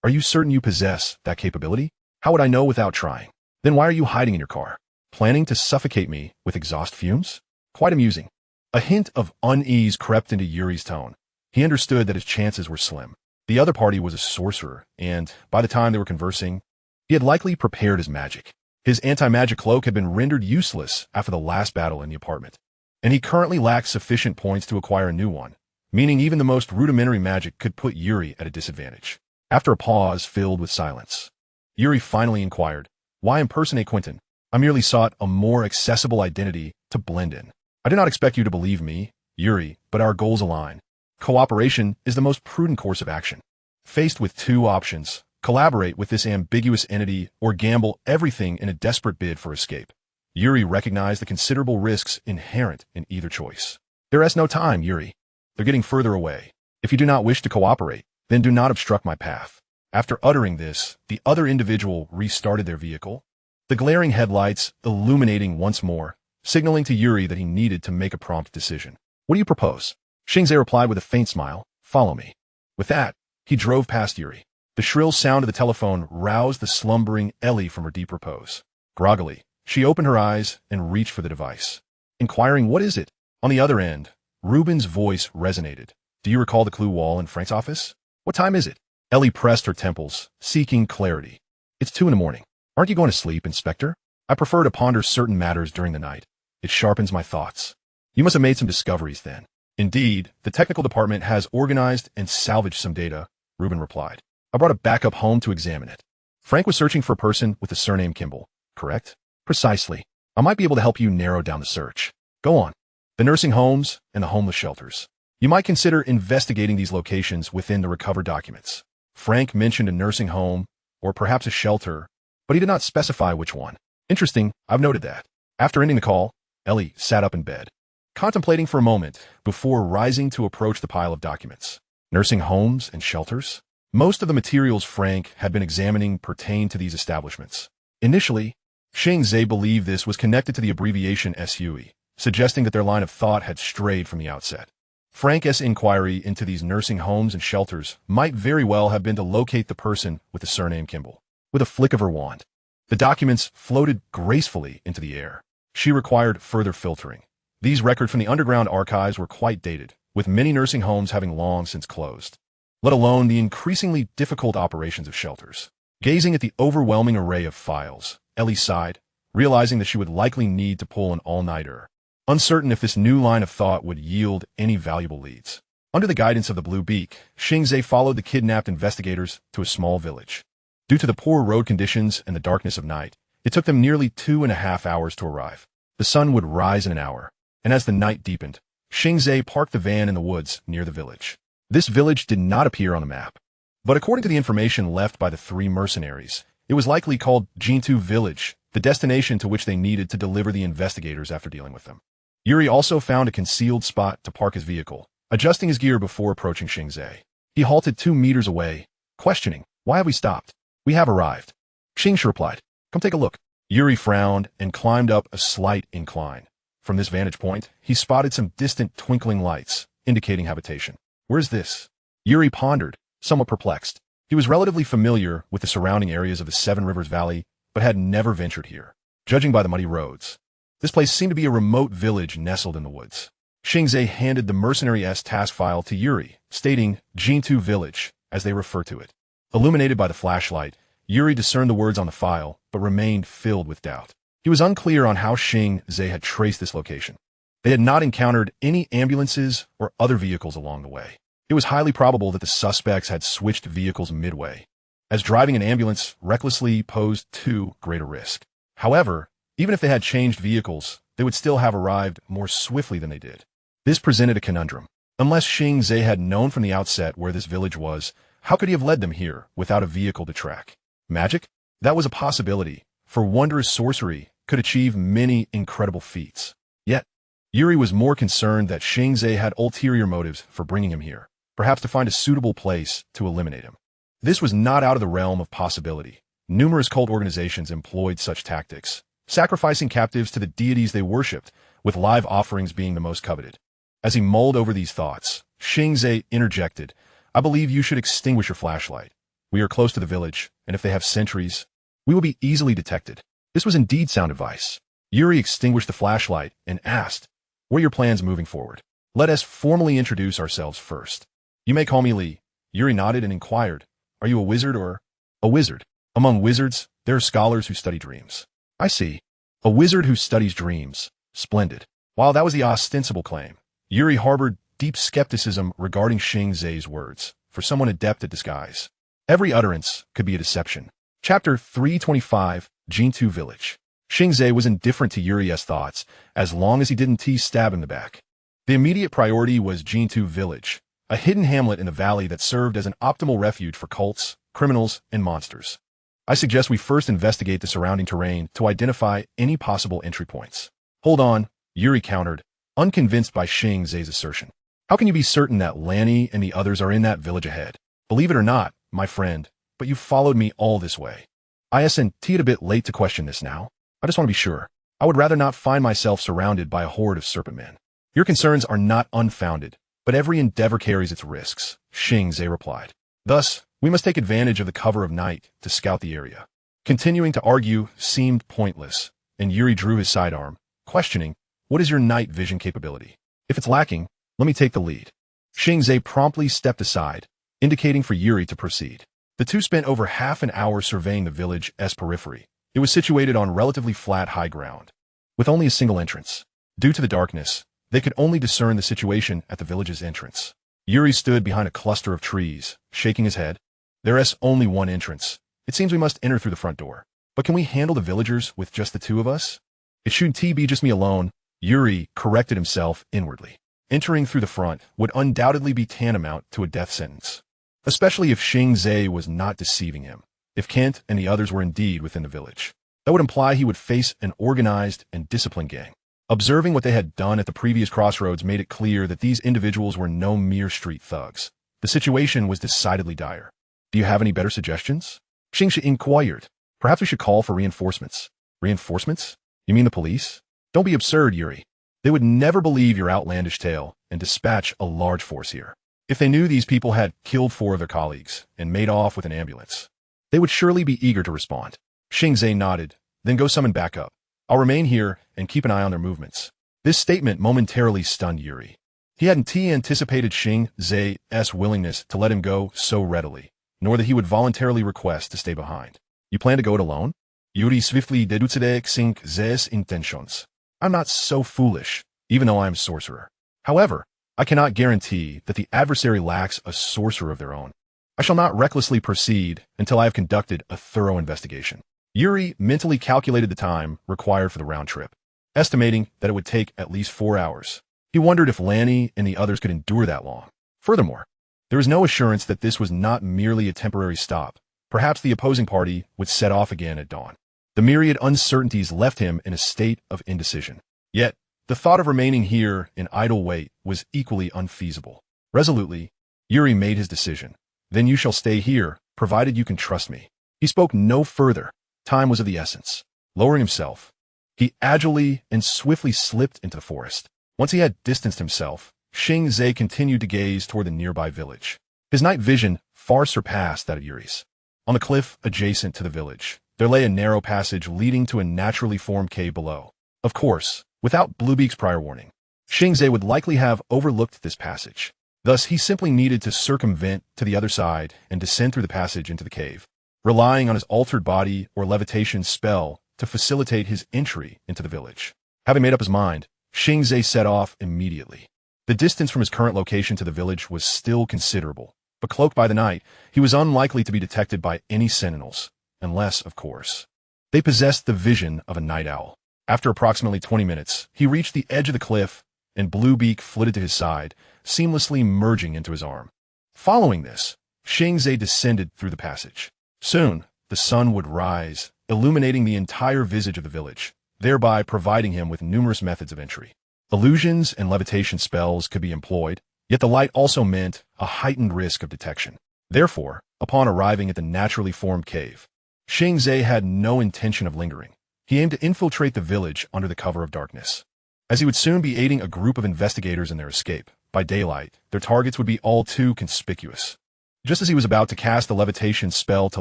Are you certain you possess that capability? How would I know without trying? Then why are you hiding in your car? Planning to suffocate me with exhaust fumes? Quite amusing." A hint of unease crept into Yuri's tone. He understood that his chances were slim. The other party was a sorcerer, and by the time they were conversing, he had likely prepared his magic. His anti-magic cloak had been rendered useless after the last battle in the apartment, and he currently lacked sufficient points to acquire a new one, meaning even the most rudimentary magic could put Yuri at a disadvantage. After a pause filled with silence, Yuri finally inquired, "Why impersonate Quentin? I merely sought a more accessible identity to blend in. I do not expect you to believe me, Yuri, but our goals align. Cooperation is the most prudent course of action. Faced with 2 options, collaborate with this ambiguous entity or gamble everything in a desperate bid for escape." Yuri recognized the considerable risks inherent in either choice. "There is no time, Yuri. They're getting further away. If you do not wish to cooperate, then do not obstruct my path." After uttering this, the other individual restarted their vehicle, the glaring headlights illuminating once more, signaling to Yuri that he needed to make a prompt decision. "What do you propose?" Xing Ze replied with a faint smile, "Follow me." With that, he drove past Yuri. The shrill sound of the telephone roused the slumbering Ellie from her deep repose. Groggily, she opened her eyes and reached for the device, inquiring, "What is it?" On the other end, Ruben's voice resonated. "Do you recall the clue wall in Frank's office? What time is it?" Ellie pressed her temples, seeking clarity. "It's 2 in the morning. Aren't you going to sleep, Inspector? I prefer to ponder certain matters during the night. It sharpens my thoughts." "You must have made some discoveries then." "Indeed, the technical department has organized and salvaged some data," Ruben replied. "I brought a backup home to examine it." "Frank was searching for a person with the surname Kimball, correct?" "Precisely. I might be able to help you narrow down the search." "Go on." "The nursing homes and the homeless shelters. You might consider investigating these locations within the recovered documents." Frank mentioned a nursing home, or perhaps a shelter, but he did not specify which one. "Interesting, I've noted that." After ending the call, Ellie sat up in bed, contemplating for a moment before rising to approach the pile of documents. Nursing homes and shelters? Most of the materials Frank had been examining pertained to these establishments. Initially, Xing Ze believed this was connected to the abbreviation SUE, suggesting that their line of thought had strayed from the outset. Frank's inquiry into these nursing homes and shelters might very well have been to locate the person with the surname Kimball. With a flick of her wand, the documents floated gracefully into the air. She required further filtering. These records from the underground archives were quite dated, with many nursing homes having long since closed, let alone the increasingly difficult operations of shelters. Gazing at the overwhelming array of files, Ellie sighed, realizing that she would likely need to pull an all-nighter, uncertain if this new line of thought would yield any valuable leads. Under the guidance of the Blue Beak, Xing Ze followed the kidnapped investigators to a small village. Due to the poor road conditions and the darkness of night, it took them nearly 2.5 hours to arrive. The sun would rise in an hour, and as the night deepened, Xing Ze parked the van in the woods near the village. This village did not appear on the map, but according to the information left by the 3 mercenaries, it was likely called Jintu Village, the destination to which they needed to deliver the investigators after dealing with them. Yuri also found a concealed spot to park his vehicle, adjusting his gear before approaching Xing Ze. He halted 2 meters away, questioning, "Why have we stopped?" "We have arrived," Xing Ze replied. "Come take a look." Yuri frowned and climbed up a slight incline. From this vantage point, he spotted some distant twinkling lights, indicating habitation. "Where's this?" Yuri pondered, somewhat perplexed. He was relatively familiar with the surrounding areas of the Seven Rivers Valley, but had never ventured here. Judging by the muddy roads, this place seemed to be a remote village nestled in the woods. Xing Ze handed the mercenary's task file to Yuri, stating Jintu Village, as they refer to it. Illuminated by the flashlight, Yuri discerned the words on the file, but remained filled with doubt. He was unclear on how Xing Ze had traced this location. They had not encountered any ambulances or other vehicles along the way. It was highly probable that the suspects had switched vehicles midway, as driving an ambulance recklessly posed too great a risk. However, even if they had changed vehicles, they would still have arrived more swiftly than they did. This presented a conundrum. Unless Xing Ze had known from the outset where this village was, how could he have led them here without a vehicle to track? Magic? That was a possibility, for wondrous sorcery could achieve many incredible feats. Yet, Yuri was more concerned that Xing Ze had ulterior motives for bringing him here, perhaps to find a suitable place to eliminate him. This was not out of the realm of possibility. Numerous cult organizations employed such tactics, sacrificing captives to the deities they worshipped, with live offerings being the most coveted. As he mulled over these thoughts, Xing Ze interjected, "I believe you should extinguish your flashlight. We are close to the village, and if they have sentries, we will be easily detected." This was indeed sound advice. Yuri extinguished the flashlight and asked, "What are your plans moving forward?" "Let us formally introduce ourselves first. You may call me Lee." Yuri nodded and inquired, "Are you a wizard or—" "A wizard. Among wizards, there are scholars who study dreams." "I see. A wizard who studies dreams. Splendid." While that was the ostensible claim, Yuri harbored deep skepticism regarding Xing Ze's words. For someone adept at disguise, every utterance could be a deception. Chapter 325, Jintu Village. Xing Ze was indifferent to Yuri's thoughts, as long as he didn't stab in the back. The immediate priority was Jintu Village, a hidden hamlet in the valley that served as an optimal refuge for cults, criminals, and monsters. "I suggest we first investigate the surrounding terrain to identify any possible entry points." "Hold on," Yuri countered, unconvinced by Xing Ze's assertion. "How can you be certain that Lanny and the others are in that village ahead? Believe it or not, my friend, but you followed me all this way." "Isn't it a bit late to question this now? I just want to be sure. I would rather not find myself surrounded by a horde of serpent men." "Your concerns are not unfounded," But every endeavor carries its risks, Xing Ze replied. Thus, we must take advantage of the cover of night to scout the area. Continuing to argue seemed pointless, and Yuri drew his sidearm, questioning, what is your night vision capability? If it's lacking, let me take the lead. Xing Ze promptly stepped aside, indicating for Yuri to proceed. The two spent over half an hour surveying the village's periphery. It was situated on relatively flat high ground, with only a single entrance. Due to the darkness, they could only discern the situation at the village's entrance. Yuri stood behind a cluster of trees, shaking his head. There's only one entrance. It seems we must enter through the front door. But can we handle the villagers with just the two of us? It should be just me alone, Yuri corrected himself inwardly. Entering through the front would undoubtedly be tantamount to a death sentence, especially if Xing Ze was not deceiving him. If Kent and the others were indeed within the village, that would imply he would face an organized and disciplined gang. Observing what they had done at the previous crossroads made it clear that these individuals were no mere street thugs. The situation was decidedly dire. Do you have any better suggestions? Xing Ze inquired. Perhaps we should call for reinforcements. Reinforcements? You mean the police? Don't be absurd, Yuri. They would never believe your outlandish tale and dispatch a large force here. If they knew these people had killed 4 of their colleagues and made off with an ambulance, they would surely be eager to respond. Xing Ze nodded. Then go summon backup. I'll remain here and keep an eye on their movements. This statement momentarily stunned Yuri. He hadn't anticipated Xing Ze's willingness to let him go so readily, nor that he would voluntarily request to stay behind. You plan to go it alone? Yuri swiftly deduced Xing Ze's intentions. I'm not so foolish, even though I am a sorcerer. However, I cannot guarantee that the adversary lacks a sorcerer of their own. I shall not recklessly proceed until I have conducted a thorough investigation. Yuri mentally calculated the time required for the round trip, estimating that it would take at least 4 hours. He wondered if Lanny and the others could endure that long. Furthermore, there was no assurance that this was not merely a temporary stop. Perhaps the opposing party would set off again at dawn. The myriad uncertainties left him in a state of indecision. Yet, the thought of remaining here in idle wait was equally unfeasible. Resolutely, Yuri made his decision. Then you shall stay here, provided you can trust me. He spoke no further. Time was of the essence. Lowering himself, he agilely and swiftly slipped into the forest. Once he had distanced himself, Xing Ze continued to gaze toward the nearby village. His night vision far surpassed that of Yuri's. On the cliff adjacent to the village, there lay a narrow passage leading to a naturally formed cave below. Of course, without Bluebeak's prior warning, Xing Ze would likely have overlooked this passage. Thus, he simply needed to circumvent to the other side and descend through the passage into the cave, relying on his altered body or levitation spell to facilitate his entry into the village. Having made up his mind, Xing Ze set off immediately. The distance from his current location to the village was still considerable, but cloaked by the night, he was unlikely to be detected by any sentinels, unless, of course, they possessed the vision of a night owl. After approximately 20 minutes, he reached the edge of the cliff, and Bluebeak flitted to his side, seamlessly merging into his arm. Following this, Xing Ze descended through the passage. Soon, the sun would rise, illuminating the entire visage of the village, thereby providing him with numerous methods of entry. Illusions and levitation spells could be employed, yet the light also meant a heightened risk of detection. Therefore, upon arriving at the naturally formed cave, Xing Ze had no intention of lingering. He aimed to infiltrate the village under the cover of darkness. As he would soon be aiding a group of investigators in their escape, by daylight, their targets would be all too conspicuous. Just as he was about to cast the levitation spell to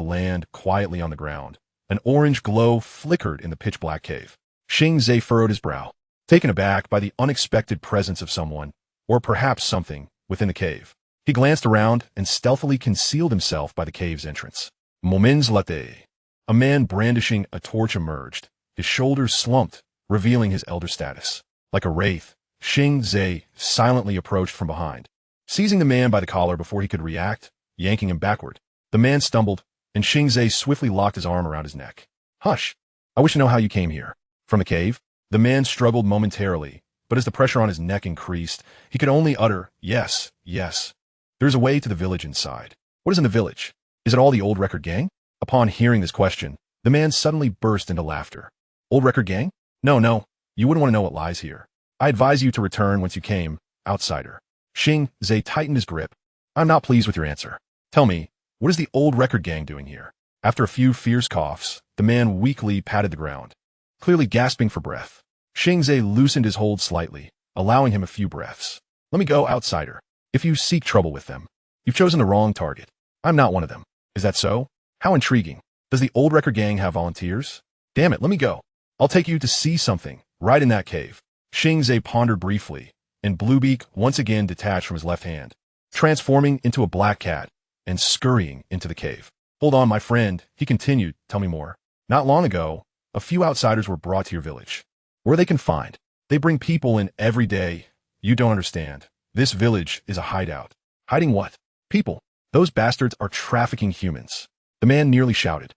land quietly on the ground, an orange glow flickered in the pitch-black cave. Xing Ze furrowed his brow, taken aback by the unexpected presence of someone, or perhaps something, within the cave. He glanced around and stealthily concealed himself by the cave's entrance. Moments later, a man brandishing a torch emerged. His shoulders slumped, revealing his elder status. Like a wraith, Xing Ze silently approached from behind. Seizing the man by the collar before he could react, yanking him backward, the man stumbled, and Xing Ze swiftly locked his arm around his neck. Hush! I wish to know how you came here. From the cave? The man struggled momentarily, but as the pressure on his neck increased, he could only utter, yes, yes. There's a way to the village inside. What is in the village? Is it all the Old Record Gang? Upon hearing this question, the man suddenly burst into laughter. Old Record Gang? No, you wouldn't want to know what lies here. I advise you to return whence you came, outsider. Xing Ze tightened his grip. I'm not pleased with your answer. Tell me, what is the Old Record Gang doing here? After a few fierce coughs, the man weakly patted the ground, clearly gasping for breath. Xing Ze loosened his hold slightly, allowing him a few breaths. Let me go, outsider. If you seek trouble with them, you've chosen the wrong target. I'm not one of them. Is that so? How intriguing. Does the old record gang have volunteers? Damn it, let me go. I'll take you to see something, right in that cave. Xing Ze pondered briefly, and Bluebeak once again detached from his left hand, transforming into a black cat and scurrying into the cave. Hold on, my friend, he continued, tell me more. Not long ago, a few outsiders were brought to your village. Where are they confined? They bring people in every day. You don't understand. This village is a hideout. Hiding what? People. Those bastards are trafficking humans. The man nearly shouted.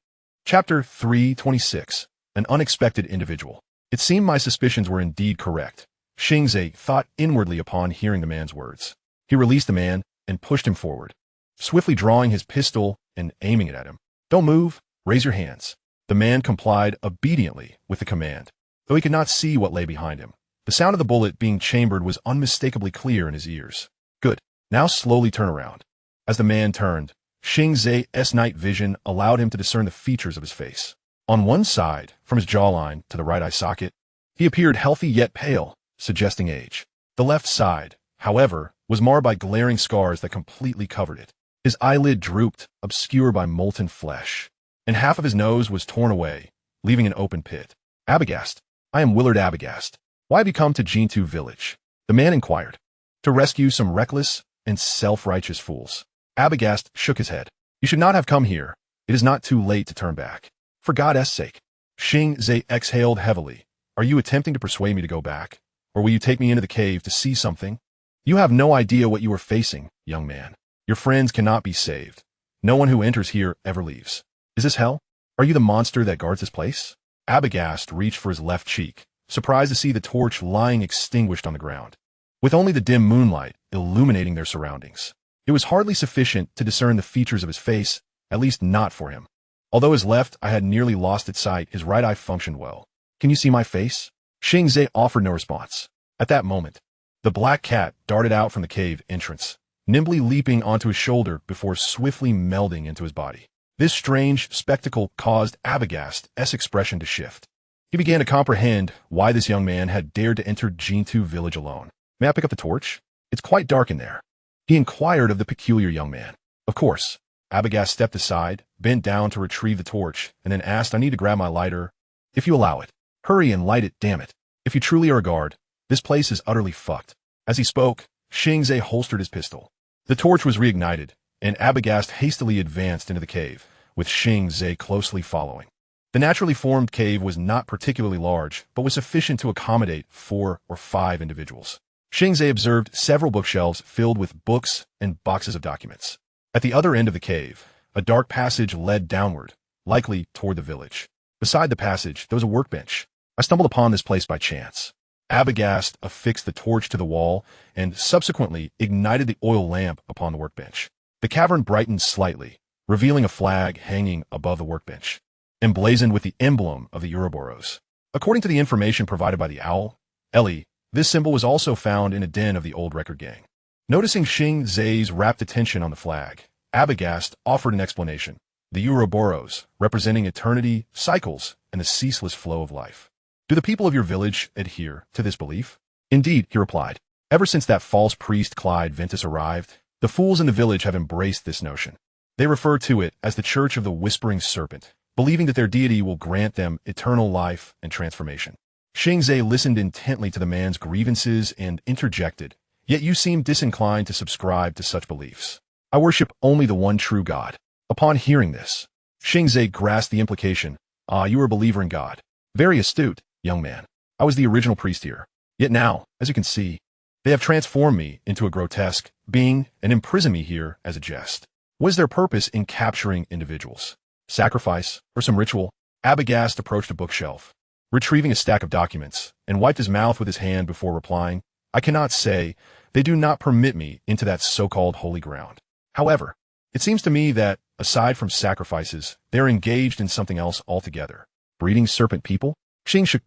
Chapter 326. An unexpected individual. It seemed my suspicions were indeed correct. Xing Ze thought inwardly upon hearing the man's words. He released the man and pushed him forward, swiftly drawing his pistol and aiming it at him. Don't move. Raise your hands. The man complied obediently with the command, though he could not see what lay behind him. The sound of the bullet being chambered was unmistakably clear in his ears. Good. Now slowly turn around. As the man turned, Xing Ze's night vision allowed him to discern the features of his face. On one side, from his jawline to the right eye socket, he appeared healthy yet pale, suggesting age. The left side, however, was marred by glaring scars that completely covered it. His eyelid drooped, obscured by molten flesh, and half of his nose was torn away, leaving an open pit. Abagast. I am Willard Abagast. Why have you come to Jintu village? The man inquired. To rescue some reckless and self-righteous fools. Abagast shook his head. You should not have come here. It is not too late to turn back. For God's sake. Xing Ze exhaled heavily. Are you attempting to persuade me to go back? Or will you take me into the cave to see something? You have no idea what you are facing, young man. Your friends cannot be saved. No one who enters here ever leaves. Is this hell? Are you the monster that guards this place? Abagast reached for his left cheek, surprised to see the torch lying extinguished on the ground, with only the dim moonlight illuminating their surroundings. It was hardly sufficient to discern the features of his face, at least not for him. Although his left eye had nearly lost its sight, his right eye functioned well. Can you see my face? Xing Ze offered no response. At that moment, the black cat darted out from the cave entrance, nimbly leaping onto his shoulder before swiftly melding into his body. This strange spectacle caused Abagast's expression to shift. He began to comprehend why this young man had dared to enter Jintu village alone. May I pick up the torch? It's quite dark in there. He inquired of the peculiar young man. Of course. Abagast stepped aside, bent down to retrieve the torch, and then asked, I need to grab my lighter. If you allow it. Hurry and light it, damn it. If you truly are a guard, this place is utterly fucked. As he spoke, Xing Ze holstered his pistol. The torch was reignited, and Abagast hastily advanced into the cave, with Xing Ze closely following. The naturally formed cave was not particularly large, but was sufficient to accommodate 4 or 5 individuals. Xing Ze observed several bookshelves filled with books and boxes of documents. At the other end of the cave, a dark passage led downward, likely toward the village. Beside the passage, there was a workbench. I stumbled upon this place by chance. Abagast affixed the torch to the wall and subsequently ignited the oil lamp upon the workbench. The cavern brightened slightly, revealing a flag hanging above the workbench, emblazoned with the emblem of the Ouroboros. According to the information provided by the owl, Ellie, this symbol was also found in a den of the old record gang. Noticing Xing Ze's rapt attention on the flag, Abagast offered an explanation. The Ouroboros, representing eternity, cycles, and the ceaseless flow of life. Do the people of your village adhere to this belief? Indeed, he replied. Ever since that false priest Clyde Ventus arrived, the fools in the village have embraced this notion. They refer to it as the Church of the Whispering Serpent, believing that their deity will grant them eternal life and transformation. Xing Ze listened intently to the man's grievances and interjected, Yet you seem disinclined to subscribe to such beliefs. I worship only the one true God. Upon hearing this, Xing Ze grasped the implication. You are a believer in God. Very astute, young man. I was the original priest here. Yet now, as you can see, they have transformed me into a grotesque being and imprisoned me here as a jest. What is their purpose in capturing individuals? Sacrifice or some ritual? Abagast approached a bookshelf, retrieving a stack of documents, and wiped his mouth with his hand before replying, I cannot say. They do not permit me into that so-called holy ground. However, it seems to me that, aside from sacrifices, they are engaged in something else altogether. Breeding serpent people? The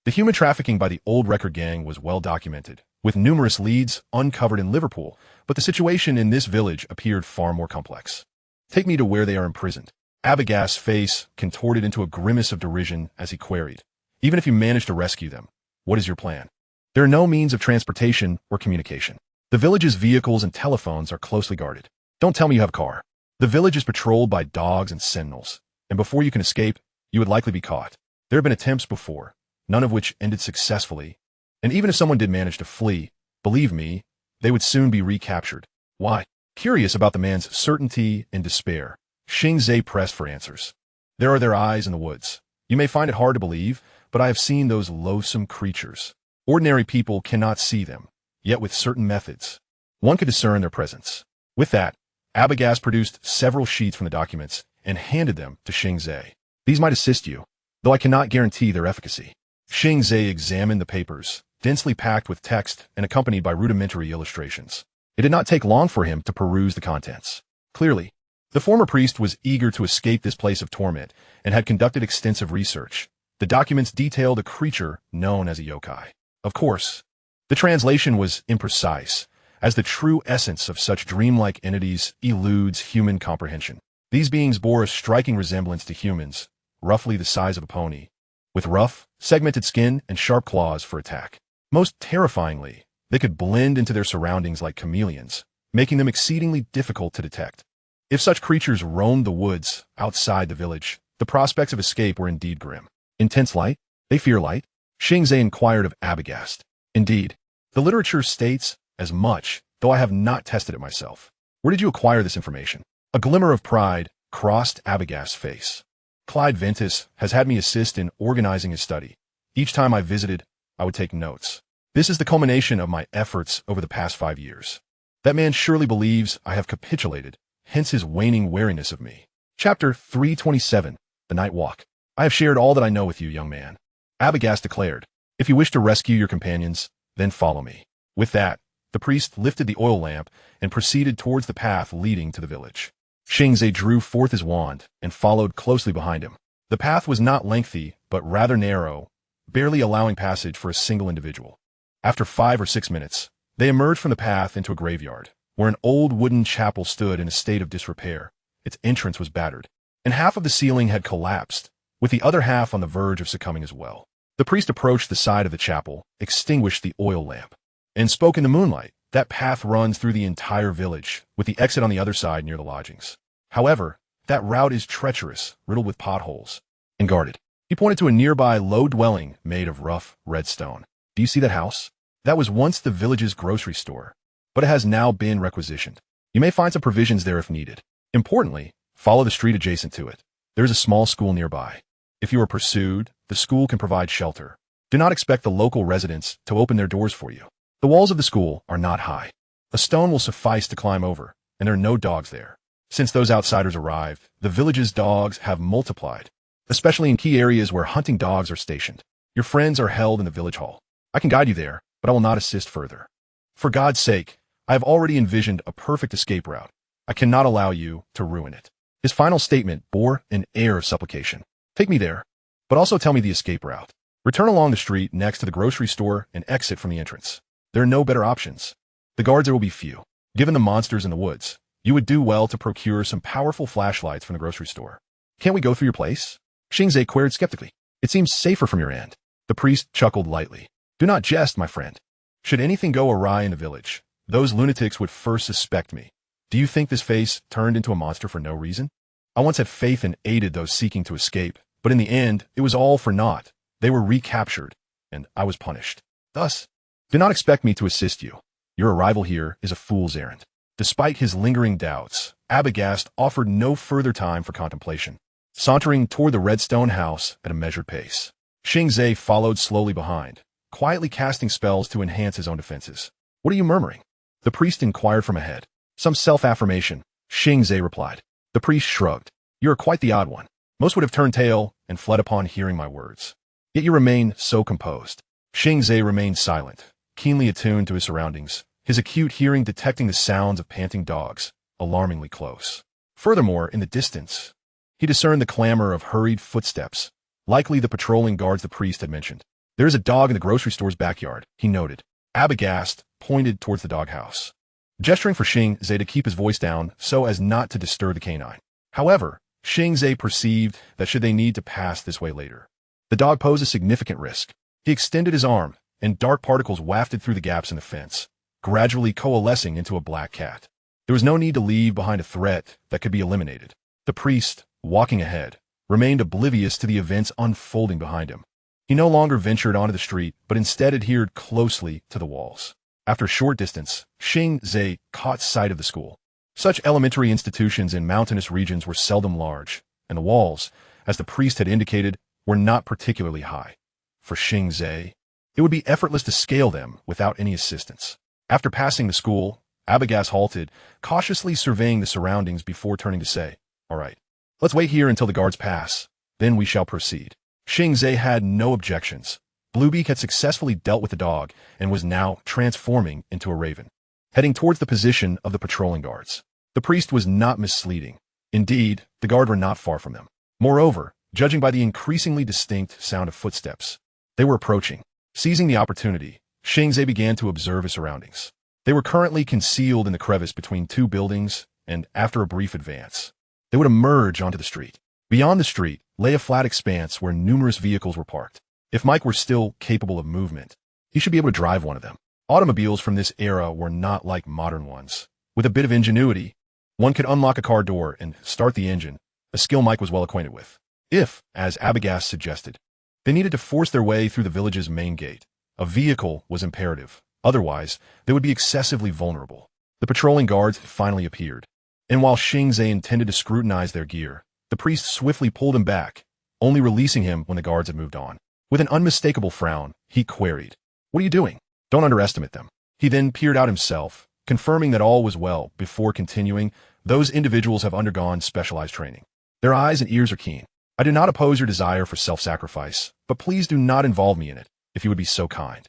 human trafficking by the old record gang was well documented, with numerous leads uncovered in Liverpool, but the situation in this village appeared far more complex. Take me to where they are imprisoned. Abagast's face contorted into a grimace of derision as he queried, Even if you manage to rescue them, what is your plan? There are no means of transportation or communication. The village's vehicles and telephones are closely guarded. Don't tell me you have a car. The village is patrolled by dogs and sentinels, and before you can escape, you would likely be caught. There have been attempts before, none of which ended successfully, and even if someone did manage to flee, believe me, they would soon be recaptured. Why? Curious about the man's certainty and despair, Xing Ze pressed for answers. There are their eyes in the woods. You may find it hard to believe, but I have seen those loathsome creatures. Ordinary people cannot see them, yet with certain methods, one could discern their presence. With that, Abagast produced several sheets from the documents and handed them to Xing Ze. These might assist you, though I cannot guarantee their efficacy. Xing Ze examined the papers, densely packed with text and accompanied by rudimentary illustrations. It did not take long for him to peruse the contents. Clearly, the former priest was eager to escape this place of torment and had conducted extensive research. The documents detailed a creature known as a yokai. Of course, the translation was imprecise, as the true essence of such dreamlike entities eludes human comprehension. These beings bore a striking resemblance to humans, roughly the size of a pony, with rough, segmented skin and sharp claws for attack. Most terrifyingly, they could blend into their surroundings like chameleons, making them exceedingly difficult to detect. If such creatures roamed the woods outside the village, the prospects of escape were indeed grim. Intense light? They fear light? Xing Ze inquired of Abagast. Indeed, the literature states as much, though I have not tested it myself. Where did you acquire this information? A glimmer of pride crossed Abagast's face. Clyde Ventus has had me assist in organizing his study. Each time I visited, I would take notes. This is the culmination of my efforts over the past 5 years. That man surely believes I have capitulated, hence his waning wariness of me. Chapter 327, The Night Walk. I have shared all that I know with you, young man. Abagast declared, if you wish to rescue your companions, then follow me. With that, the priest lifted the oil lamp and proceeded towards the path leading to the village. Xing Ze drew forth his wand and followed closely behind him. The path was not lengthy, but rather narrow, barely allowing passage for a single individual. After 5 or 6 minutes, they emerged from the path into a graveyard, where an old wooden chapel stood in a state of disrepair. Its entrance was battered, and half of the ceiling had collapsed, with the other half on the verge of succumbing as well. The priest approached the side of the chapel, extinguished the oil lamp, and spoke in the moonlight. That path runs through the entire village, with the exit on the other side near the lodgings. However, that route is treacherous, riddled with potholes, and guarded. He pointed to a nearby low dwelling made of rough, red stone. Do you see that house? That was once the village's grocery store, but it has now been requisitioned. You may find some provisions there if needed. Importantly, follow the street adjacent to it. There is a small school nearby. If you are pursued, the school can provide shelter. Do not expect the local residents to open their doors for you. The walls of the school are not high. A stone will suffice to climb over, and there are no dogs there. Since those outsiders arrived, the village's dogs have multiplied, especially in key areas where hunting dogs are stationed. Your friends are held in the village hall. I can guide you there, but I will not assist further. For God's sake, I have already envisioned a perfect escape route. I cannot allow you to ruin it. His final statement bore an air of supplication. Take me there, but also tell me the escape route. Return along the street next to the grocery store and exit from the entrance. There are no better options. The guards there will be few. Given the monsters in the woods, you would do well to procure some powerful flashlights from the grocery store. Can't we go through your place? Xing Ze queried skeptically. It seems safer from your end. The priest chuckled lightly. Do not jest, my friend. Should anything go awry in the village, those lunatics would first suspect me. Do you think this face turned into a monster for no reason? I once had faith and aided those seeking to escape, but in the end, it was all for naught. They were recaptured, and I was punished. Thus, do not expect me to assist you. Your arrival here is a fool's errand. Despite his lingering doubts, Abagast offered no further time for contemplation, sauntering toward the redstone house at a measured pace. Xing Ze followed slowly behind, quietly casting spells to enhance his own defenses. What are you murmuring? The priest inquired from ahead. Some self-affirmation, Xing Ze replied. The priest shrugged. You are quite the odd one. Most would have turned tail and fled upon hearing my words. Yet you remain so composed. Xing Ze remained silent, keenly attuned to his surroundings, his acute hearing detecting the sounds of panting dogs, alarmingly close. Furthermore, in the distance, he discerned the clamor of hurried footsteps, likely the patrolling guards the priest had mentioned. There is a dog in the grocery store's backyard, he noted. Abagast pointed towards the doghouse, gesturing for Xing Ze to keep his voice down so as not to disturb the canine. However, Xing Ze perceived that should they need to pass this way later, the dog posed a significant risk. He extended his arm, and dark particles wafted through the gaps in the fence, gradually coalescing into a black cat. There was no need to leave behind a threat that could be eliminated. The priest, walking ahead, remained oblivious to the events unfolding behind him. He no longer ventured onto the street, but instead adhered closely to the walls. After a short distance, Xing Ze caught sight of the school. Such elementary institutions in mountainous regions were seldom large, and the walls, as the priest had indicated, were not particularly high. For Xing Ze, it would be effortless to scale them without any assistance. After passing the school, Abagast halted, cautiously surveying the surroundings before turning to say, "All right, let's wait here until the guards pass, then we shall proceed." Xing Ze had no objections. Bluebeak had successfully dealt with the dog and was now transforming into a raven, heading towards the position of the patrolling guards. The priest was not misleading. Indeed, the guard were not far from them. Moreover, judging by the increasingly distinct sound of footsteps, they were approaching. Seizing the opportunity, Xing Ze began to observe his surroundings. They were currently concealed in the crevice between two buildings, and after a brief advance, they would emerge onto the street. Beyond the street lay a flat expanse where numerous vehicles were parked. If Mike were still capable of movement, he should be able to drive one of them. Automobiles from this era were not like modern ones. With a bit of ingenuity, one could unlock a car door and start the engine, a skill Mike was well acquainted with. If, as Abagast suggested, they needed to force their way through the village's main gate, a vehicle was imperative. Otherwise, they would be excessively vulnerable. The patrolling guards finally appeared, and while Xing Ze intended to scrutinize their gear, the priest swiftly pulled him back, only releasing him when the guards had moved on. With an unmistakable frown, he queried, "What are you doing? Don't underestimate them." He then peered out himself, confirming that all was well before continuing, "Those individuals have undergone specialized training. Their eyes and ears are keen. I do not oppose your desire for self-sacrifice, but please do not involve me in it, if you would be so kind."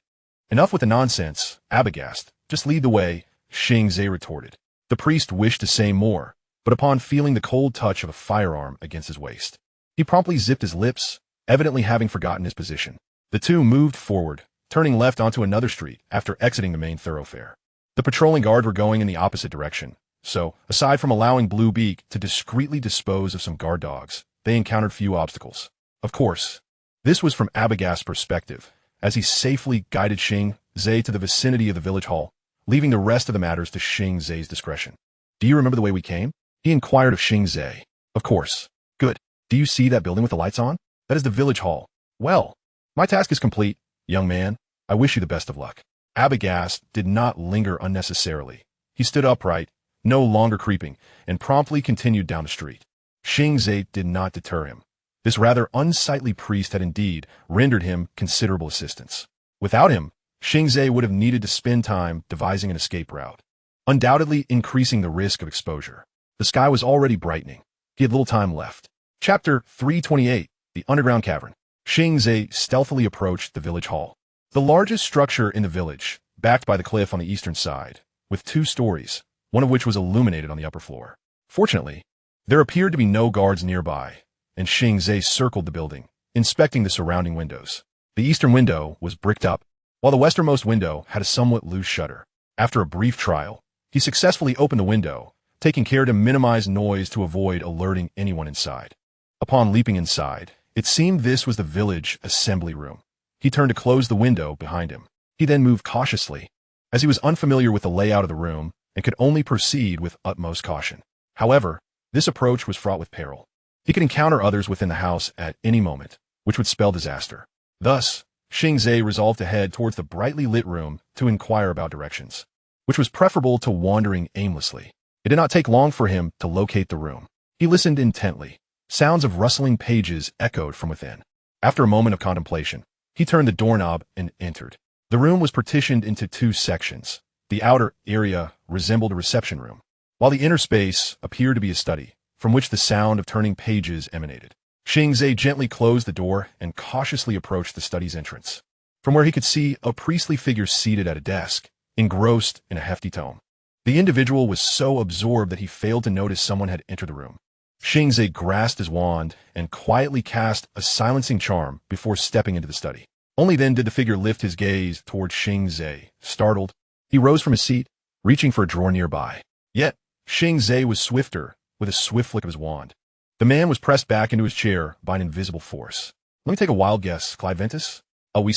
"Enough with the nonsense, Abagast. Just lead the way," Xing Ze retorted. The priest wished to say more, but upon feeling the cold touch of a firearm against his waist, he promptly zipped his lips, evidently having forgotten his position. The two moved forward, turning left onto another street after exiting the main thoroughfare. The patrolling guard were going in the opposite direction, so, aside from allowing Bluebeak to discreetly dispose of some guard dogs, they encountered few obstacles. Of course, this was from Abagast's perspective, as he safely guided Xing Ze to the vicinity of the village hall, leaving the rest of the matters to Xing Ze's discretion. "Do you remember the way we came?" he inquired of Xing Ze. "Of course." "Good. Do you see that building with the lights on? That is the village hall." "Well, my task is complete, young man. I wish you the best of luck." Abagast did not linger unnecessarily. He stood upright, no longer creeping, and promptly continued down the street. Xing Ze did not deter him. This rather unsightly priest had indeed rendered him considerable assistance. Without him, Xing Ze would have needed to spend time devising an escape route, undoubtedly increasing the risk of exposure. The sky was already brightening. He had little time left. Chapter 328, The Underground Cavern. Xing Ze stealthily approached the village hall, the largest structure in the village, backed by the cliff on the eastern side, with 2 stories, one of which was illuminated on the upper floor. Fortunately, there appeared to be no guards nearby, and Xing Ze circled the building, inspecting the surrounding windows. The eastern window was bricked up, while the westernmost window had a somewhat loose shutter. After a brief trial, he successfully opened the window, taking care to minimize noise to avoid alerting anyone inside. Upon leaping inside, it seemed this was the village assembly room. He turned to close the window behind him. He then moved cautiously, as he was unfamiliar with the layout of the room and could only proceed with utmost caution. However, this approach was fraught with peril. He could encounter others within the house at any moment, which would spell disaster. Thus, Xing Ze resolved to head towards the brightly lit room to inquire about directions, which was preferable to wandering aimlessly. It did not take long for him to locate the room. He listened intently. Sounds of rustling pages echoed from within. After a moment of contemplation, he turned the doorknob and entered. The room was partitioned into 2 sections. The outer area resembled a reception room, while the inner space appeared to be a study, from which the sound of turning pages emanated. Xing Ze gently closed the door and cautiously approached the study's entrance, from where he could see a priestly figure seated at a desk, engrossed in a hefty tome. The individual was so absorbed that he failed to notice someone had entered the room. Xing Ze grasped his wand and quietly cast a silencing charm before stepping into the study. Only then did the figure lift his gaze toward Xing Ze. Startled, he rose from his seat, reaching for a drawer nearby. Yet, Xing Ze was swifter, with a swift flick of his wand. The man was pressed back into his chair by an invisible force. "Let me take a wild guess, Clive Ventus? We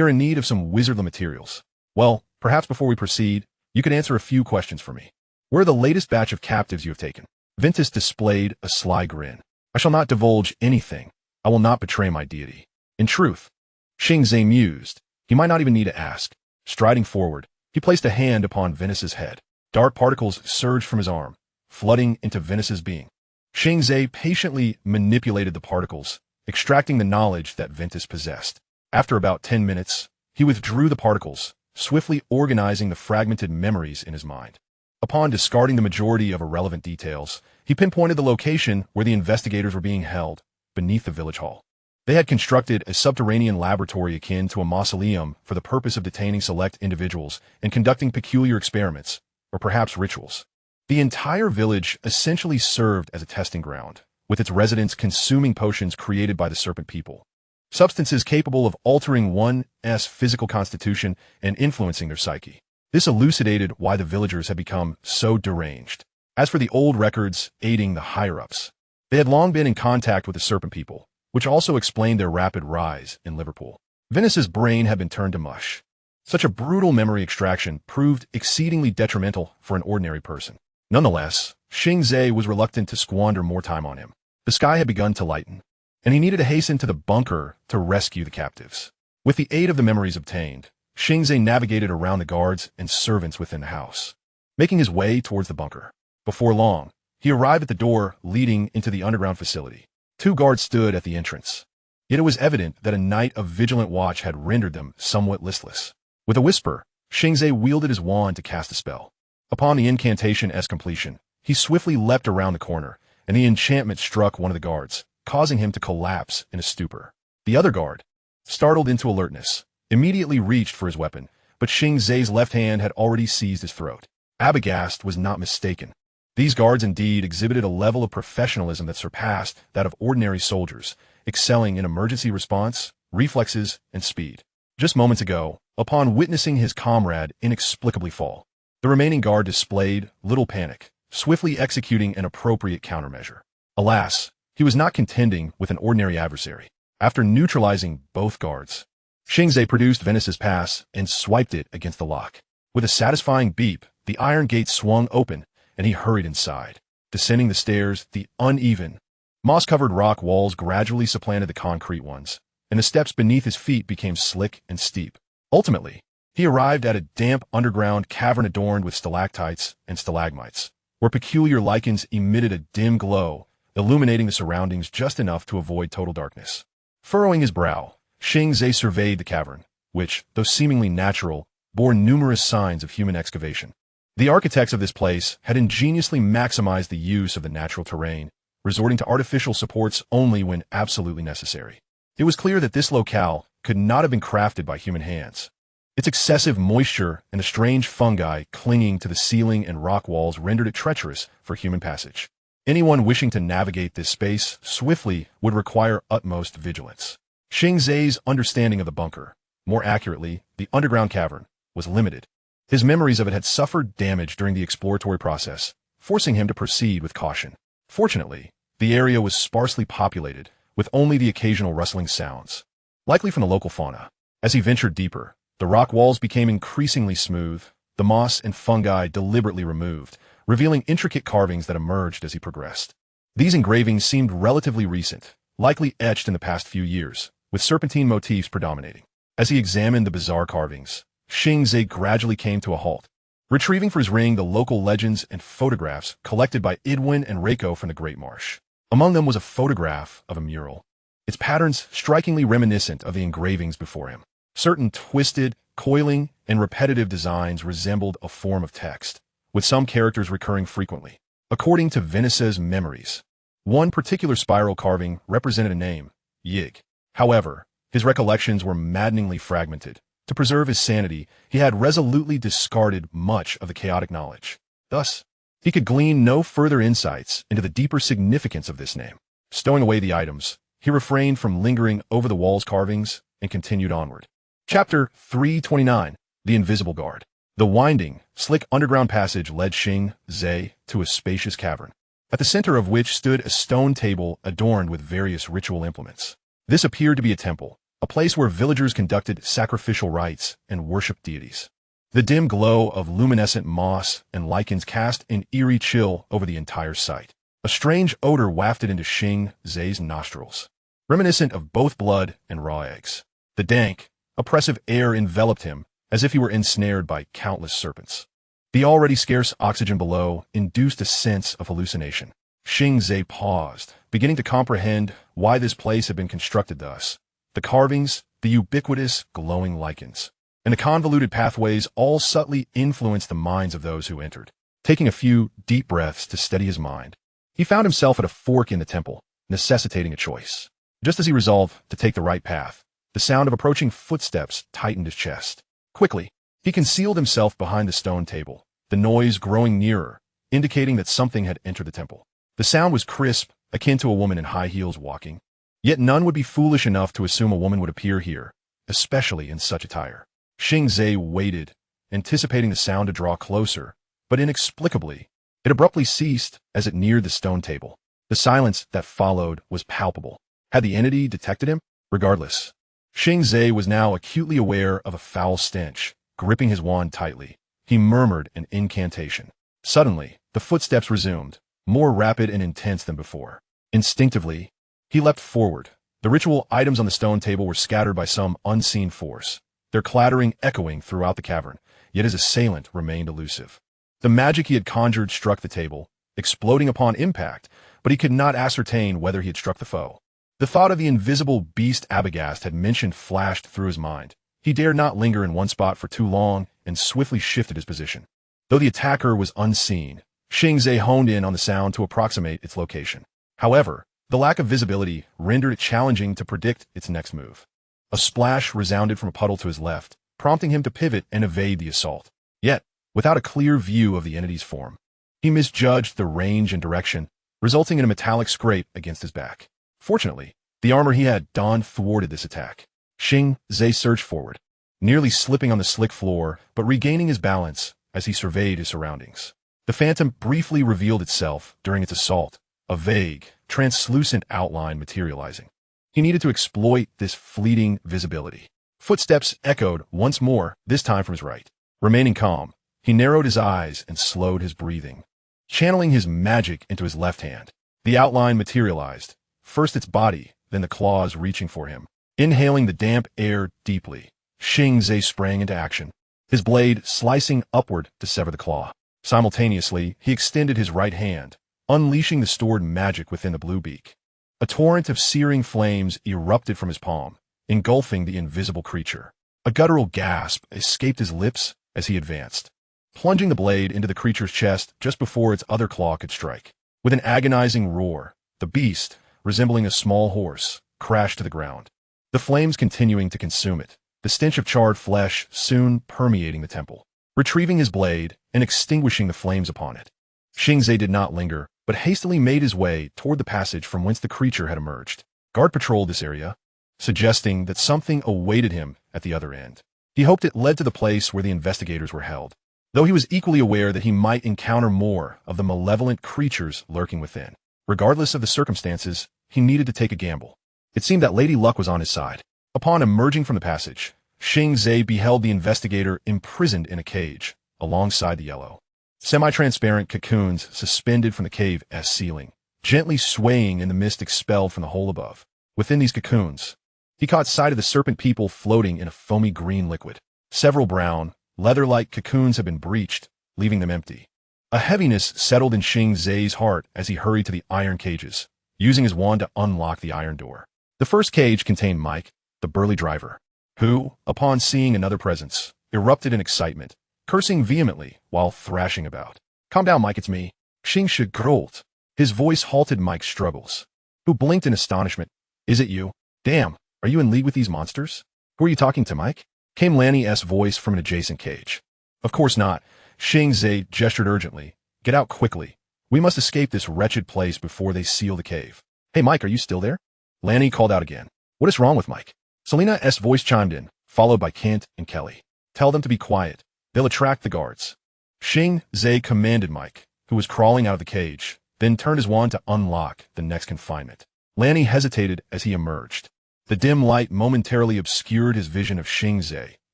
are in need of some wizardly materials." Well, perhaps before we proceed, you could answer a few questions for me. Where are the latest batch of captives you have taken? Ventus displayed a sly grin. I shall not divulge anything. I will not betray my deity. In truth, Xing Ze mused. He might not even need to ask. Striding forward, he placed a hand upon Venus's head. Dark particles surged from his arm, flooding into Venus's being. Xing Ze patiently manipulated the particles, extracting the knowledge that Ventus possessed. After about 10 minutes, he withdrew the particles, swiftly organizing the fragmented memories in his mind. Upon discarding the majority of irrelevant details, he pinpointed the location where the investigators were being held, beneath the village hall. They had constructed a subterranean laboratory akin to a mausoleum for the purpose of detaining select individuals and conducting peculiar experiments, or perhaps rituals. The entire village essentially served as a testing ground, with its residents consuming potions created by the serpent people. Substances capable of altering one's physical constitution and influencing their psyche. This elucidated why the villagers had become so deranged. As for the old records aiding the higher-ups, they had long been in contact with the serpent people, which also explained their rapid rise in Liverpool. Venus's brain had been turned to mush. Such a brutal memory extraction proved exceedingly detrimental for an ordinary person. Nonetheless, Xing Ze was reluctant to squander more time on him. The sky had begun to lighten, and he needed to hasten to the bunker to rescue the captives. With the aid of the memories obtained, Xing Ze navigated around the guards and servants within the house, making his way towards the bunker. Before long, he arrived at the door leading into the underground facility. 2 guards stood at the entrance. Yet it was evident that a night of vigilant watch had rendered them somewhat listless. With a whisper, Xing Ze wielded his wand to cast a spell. Upon the incantation's completion, he swiftly leapt around the corner, and the enchantment struck one of the guards, causing him to collapse in a stupor. The other guard, startled into alertness, immediately reached for his weapon, but Xing Ze's left hand had already seized his throat. Abagast was not mistaken. These guards indeed exhibited a level of professionalism that surpassed that of ordinary soldiers, excelling in emergency response, reflexes, and speed. Just moments ago, upon witnessing his comrade inexplicably fall, the remaining guard displayed little panic, swiftly executing an appropriate countermeasure. Alas, he was not contending with an ordinary adversary. After neutralizing both guards, Xing Ze produced Venus's pass and swiped it against the lock. With a satisfying beep, the iron gate swung open, and he hurried inside. Descending the stairs, the uneven, moss-covered rock walls gradually supplanted the concrete ones, and the steps beneath his feet became slick and steep. Ultimately, he arrived at a damp underground cavern adorned with stalactites and stalagmites, where peculiar lichens emitted a dim glow, illuminating the surroundings just enough to avoid total darkness. Furrowing his brow, Xing Ze surveyed the cavern, which, though seemingly natural, bore numerous signs of human excavation. The architects of this place had ingeniously maximized the use of the natural terrain, resorting to artificial supports only when absolutely necessary. It was clear that this locale could not have been crafted by human hands. Its excessive moisture and the strange fungi clinging to the ceiling and rock walls rendered it treacherous for human passage. Anyone wishing to navigate this space swiftly would require utmost vigilance. Xing Ze's understanding of the bunker, more accurately, the underground cavern, was limited. His memories of it had suffered damage during the exploratory process, forcing him to proceed with caution. Fortunately, the area was sparsely populated, with only the occasional rustling sounds, likely from the local fauna. As he ventured deeper, the rock walls became increasingly smooth, the moss and fungi deliberately removed, revealing intricate carvings that emerged as he progressed. These engravings seemed relatively recent, likely etched in the past few years, with serpentine motifs predominating. As he examined the bizarre carvings, Xing Ze gradually came to a halt, retrieving for his ring the local legends and photographs collected by Idwin and Reiko from the Great Marsh. Among them was a photograph of a mural, its patterns strikingly reminiscent of the engravings before him. Certain twisted, coiling, and repetitive designs resembled a form of text, with some characters recurring frequently. According to Venus's memories, one particular spiral carving represented a name, Yig. However, his recollections were maddeningly fragmented. To preserve his sanity, he had resolutely discarded much of the chaotic knowledge. Thus, he could glean no further insights into the deeper significance of this name. Stowing away the items, he refrained from lingering over the wall's carvings and continued onward. Chapter 329, The Invisible Guard. The winding, slick underground passage led Xing Ze to a spacious cavern, at the center of which stood a stone table adorned with various ritual implements. This appeared to be a temple, a place where villagers conducted sacrificial rites and worshipped deities. The dim glow of luminescent moss and lichens cast an eerie chill over the entire site. A strange odor wafted into Xing Ze's nostrils, reminiscent of both blood and raw eggs. The dank, oppressive air enveloped him as if he were ensnared by countless serpents. The already scarce oxygen below induced a sense of hallucination. Xing Ze paused, beginning to comprehend why this place had been constructed thus. The carvings, the ubiquitous glowing lichens, and the convoluted pathways all subtly influenced the minds of those who entered. Taking a few deep breaths to steady his mind, he found himself at a fork in the temple, necessitating a choice. Just as he resolved to take the right path, the sound of approaching footsteps tightened his chest. Quickly, he concealed himself behind the stone table, the noise growing nearer, indicating that something had entered the temple. The sound was crisp, akin to a woman in high heels walking. Yet none would be foolish enough to assume a woman would appear here, especially in such attire. Xing Ze waited, anticipating the sound to draw closer, but inexplicably, it abruptly ceased as it neared the stone table. The silence that followed was palpable. Had the entity detected him? Regardless, Xing Ze was now acutely aware of a foul stench. Gripping his wand tightly, he murmured an incantation. Suddenly, the footsteps resumed, more rapid and intense than before. Instinctively, he leapt forward. The ritual items on the stone table were scattered by some unseen force, their clattering echoing throughout the cavern, yet his assailant remained elusive. The magic he had conjured struck the table, exploding upon impact, but he could not ascertain whether he had struck the foe. The thought of the invisible beast Abagast had mentioned flashed through his mind. He dared not linger in one spot for too long and swiftly shifted his position. Though the attacker was unseen, Xing Ze honed in on the sound to approximate its location. However, the lack of visibility rendered it challenging to predict its next move. A splash resounded from a puddle to his left, prompting him to pivot and evade the assault. Yet, without a clear view of the entity's form, he misjudged the range and direction, resulting in a metallic scrape against his back. Fortunately, the armor he had donned thwarted this attack. Xing Ze surged forward, nearly slipping on the slick floor, but regaining his balance as he surveyed his surroundings. The phantom briefly revealed itself during its assault, a vague, translucent outline materializing. He needed to exploit this fleeting visibility. Footsteps echoed once more, this time from his right. Remaining calm, he narrowed his eyes and slowed his breathing, channeling his magic into his left hand. The outline materialized, first its body, then the claws reaching for him. Inhaling the damp air deeply, Xing Ze sprang into action, his blade slicing upward to sever the claw. Simultaneously, he extended his right hand, unleashing the stored magic within the blue beak. A torrent of searing flames erupted from his palm, engulfing the invisible creature. A guttural gasp escaped his lips as he advanced, plunging the blade into the creature's chest just before its other claw could strike. With an agonizing roar, the beast, resembling a small horse, crashed to the ground, the flames continuing to consume it, the stench of charred flesh soon permeating the temple. Retrieving his blade and extinguishing the flames upon it, Xing Ze did not linger, but hastily made his way toward the passage from whence the creature had emerged. Guard patrolled this area, suggesting that something awaited him at the other end. He hoped it led to the place where the investigators were held, though he was equally aware that he might encounter more of the malevolent creatures lurking within. Regardless of the circumstances, he needed to take a gamble. It seemed that Lady Luck was on his side. Upon emerging from the passage, Xing Ze beheld the investigator imprisoned in a cage, alongside the yellow, semi-transparent cocoons suspended from the cave's ceiling, gently swaying in the mist expelled from the hole above. Within these cocoons, he caught sight of the serpent people floating in a foamy green liquid. Several brown, leather-like cocoons had been breached, leaving them empty. A heaviness settled in Xing Ze's heart as he hurried to the iron cages, using his wand to unlock the iron door. The first cage contained Mike, the burly driver, who, upon seeing another presence, erupted in excitement, cursing vehemently while thrashing about. "Calm down, Mike, it's me." Xing Ze growled. His voice halted Mike's struggles, who blinked in astonishment. "Is it you? Damn, are you in league with these monsters? Who are you talking to, Mike?" Came Lanny's voice from an adjacent cage. "Of course not." Xing Ze gestured urgently. "Get out quickly. We must escape this wretched place before they seal the cave." "Hey, Mike, are you still there?" Lanny called out again. "What is wrong with Mike?" Selena's voice chimed in, followed by Kent and Kelly. "Tell them to be quiet. They'll attract the guards." Xing Ze commanded Mike, who was crawling out of the cage, then turned his wand to unlock the next confinement. Lanny hesitated as he emerged. The dim light momentarily obscured his vision of Xing Ze,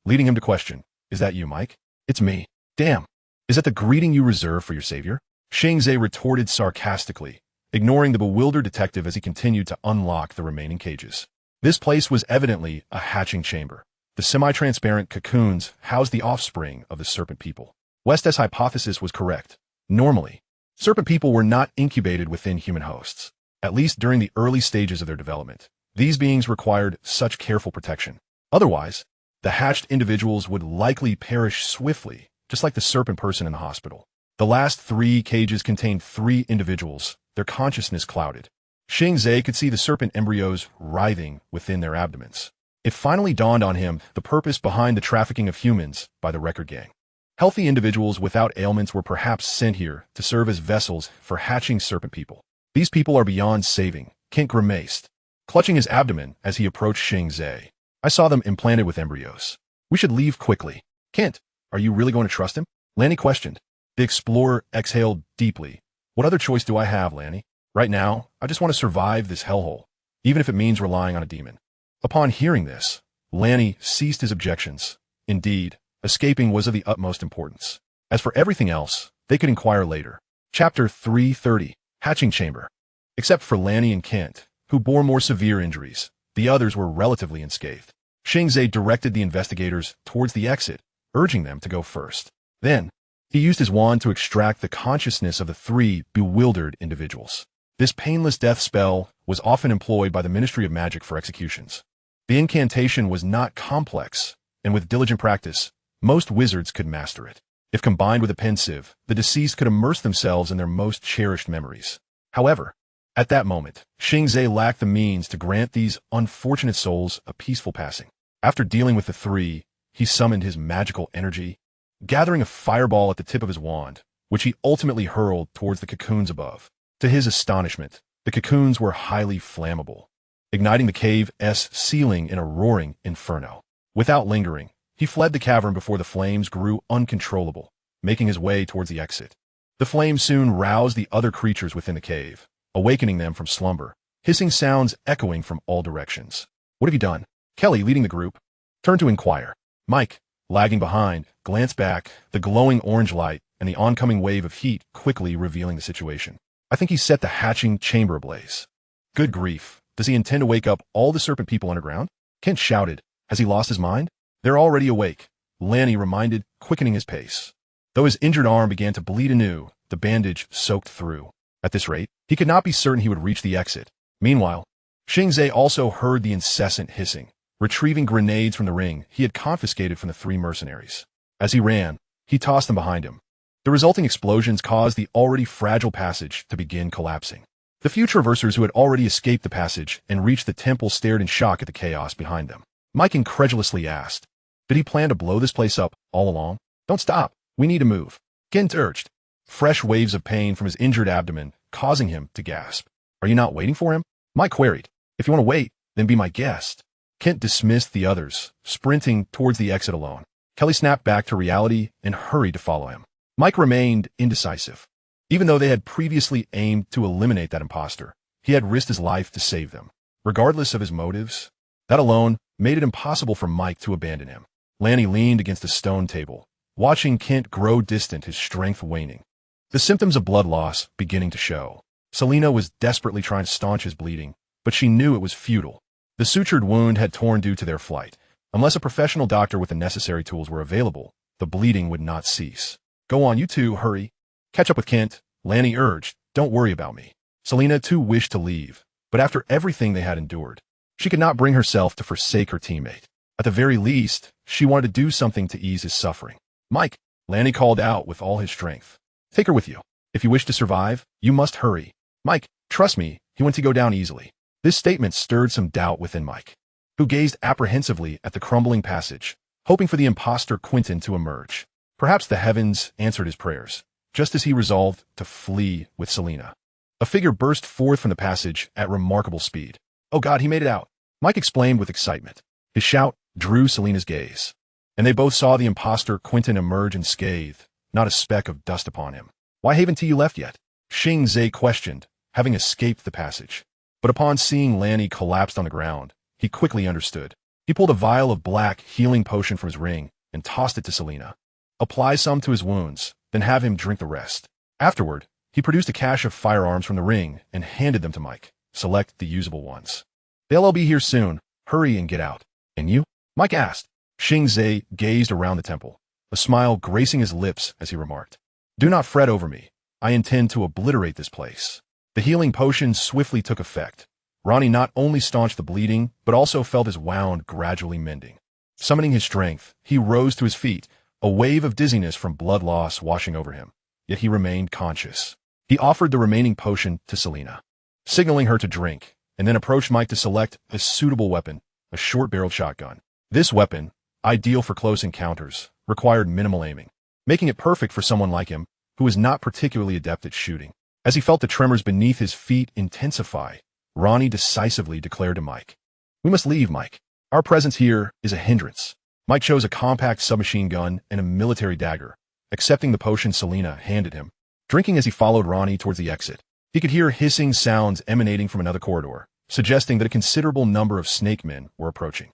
leading him to question, "Is that you, Mike?" It's me. Damn. Is that the greeting you reserve for your savior? Xing Ze retorted sarcastically, ignoring the bewildered detective as he continued to unlock the remaining cages. This place was evidently a hatching chamber. The semi-transparent cocoons housed the offspring of the serpent people. West's hypothesis was correct. Normally, serpent people were not incubated within human hosts, at least during the early stages of their development. These beings required such careful protection. Otherwise, the hatched individuals would likely perish swiftly, just like the serpent person in the hospital. The last 3 cages contained 3 individuals, their consciousness clouded. Xing Ze could see the serpent embryos writhing within their abdomens. It finally dawned on him the purpose behind the trafficking of humans by the record gang. Healthy individuals without ailments were perhaps sent here to serve as vessels for hatching serpent people. These people are beyond saving, Kent grimaced, clutching his abdomen as he approached Xing Ze. I saw them implanted with embryos. We should leave quickly. Kent, are you really going to trust him? Lanny questioned. The explorer exhaled deeply. What other choice do I have, Lanny? Right now, I just want to survive this hellhole, even if it means relying on a demon. Upon hearing this, Lanny ceased his objections. Indeed, escaping was of the utmost importance. As for everything else, they could inquire later. Chapter 330, Hatching Chamber. Except for Lanny and Kent, who bore more severe injuries, the others were relatively unscathed. Xing Ze directed the investigators towards the exit, urging them to go first. Then, he used his wand to extract the consciousness of the 3 bewildered individuals. This painless death spell was often employed by the Ministry of Magic for executions. The incantation was not complex, and with diligent practice, most wizards could master it. If combined with a pensieve, the deceased could immerse themselves in their most cherished memories. However, at that moment, Xing Ze lacked the means to grant these unfortunate souls a peaceful passing. After dealing with the 3, he summoned his magical energy, gathering a fireball at the tip of his wand, which he ultimately hurled towards the cocoons above. To his astonishment, the cocoons were highly flammable, igniting the cave's ceiling in a roaring inferno. Without lingering, he fled the cavern before the flames grew uncontrollable, making his way towards the exit. The flames soon roused the other creatures within the cave, awakening them from slumber, hissing sounds echoing from all directions. What have you done? Kelly, leading the group, turned to inquire. Mike, lagging behind, glanced back, the glowing orange light and the oncoming wave of heat quickly revealing the situation. I think he set the hatching chamber ablaze. Good grief, does he intend to wake up all the serpent people underground? Kent shouted. Has he lost his mind? They're already awake, Lanny reminded, quickening his pace. Though his injured arm began to bleed anew, the bandage soaked through. At this rate, he could not be certain he would reach the exit. Meanwhile, Xing Ze also heard the incessant hissing, retrieving grenades from the ring he had confiscated from the 3 mercenaries. As he ran, he tossed them behind him. The resulting explosions caused the already fragile passage to begin collapsing. The few traversers who had already escaped the passage and reached the temple stared in shock at the chaos behind them. Mike incredulously asked, did he plan to blow this place up all along? Don't stop. We need to move. Kent urged, fresh waves of pain from his injured abdomen causing him to gasp. Are you not waiting for him? Mike queried. If you want to wait, then be my guest. Kent dismissed the others, sprinting towards the exit alone. Kelly snapped back to reality and hurried to follow him. Mike remained indecisive. Even though they had previously aimed to eliminate that imposter, he had risked his life to save them. Regardless of his motives, that alone made it impossible for Mike to abandon him. Lanny leaned against a stone table, watching Kent grow distant, his strength waning. The symptoms of blood loss beginning to show. Selena was desperately trying to staunch his bleeding, but she knew it was futile. The sutured wound had torn due to their flight. Unless a professional doctor with the necessary tools were available, the bleeding would not cease. Go on, you two, hurry. Catch up with Kent, Lanny urged. Don't worry about me. Selena too wished to leave, but after everything they had endured, she could not bring herself to forsake her teammate. At the very least, she wanted to do something to ease his suffering. Mike, Lanny called out with all his strength. Take her with you. If you wish to survive, you must hurry. Mike, trust me, he went to go down easily. This statement stirred some doubt within Mike, who gazed apprehensively at the crumbling passage, hoping for the imposter Quentin to emerge. Perhaps the heavens answered his prayers, just as he resolved to flee with Selena. A figure burst forth from the passage at remarkable speed. Oh God, he made it out, Mike exclaimed with excitement. His shout drew Selena's gaze, and they both saw the imposter Quentin emerge unscathed, not a speck of dust upon him. Why haven't you left yet? Xing Ze questioned, having escaped the passage. But upon seeing Lanny collapsed on the ground, he quickly understood. He pulled a vial of black healing potion from his ring and tossed it to Selena. apply some to his wounds, then have him drink the rest. Afterward, he produced a cache of firearms from the ring and handed them to Mike. Select the usable ones. They'll all be here soon. Hurry and get out. And you? Mike asked. Xing Ze gazed around the temple, a smile gracing his lips as he remarked, "Do not fret over me. I intend to obliterate this place." The healing potion swiftly took effect. Ronnie not only staunched the bleeding, but also felt his wound gradually mending. Summoning his strength, he rose to his feet, a wave of dizziness from blood loss washing over him. Yet he remained conscious. He offered the remaining potion to Selena, signaling her to drink, and then approached Mike to select a suitable weapon, a short-barreled shotgun. This weapon, ideal for close encounters, required minimal aiming, making it perfect for someone like him, who was not particularly adept at shooting. As he felt the tremors beneath his feet intensify, Ronnie decisively declared to Mike, "We must leave, Mike. Our presence here is a hindrance." Mike chose a compact submachine gun and a military dagger, accepting the potion Selena handed him. Drinking as he followed Ronnie towards the exit, he could hear hissing sounds emanating from another corridor, suggesting that a considerable number of snake men were approaching.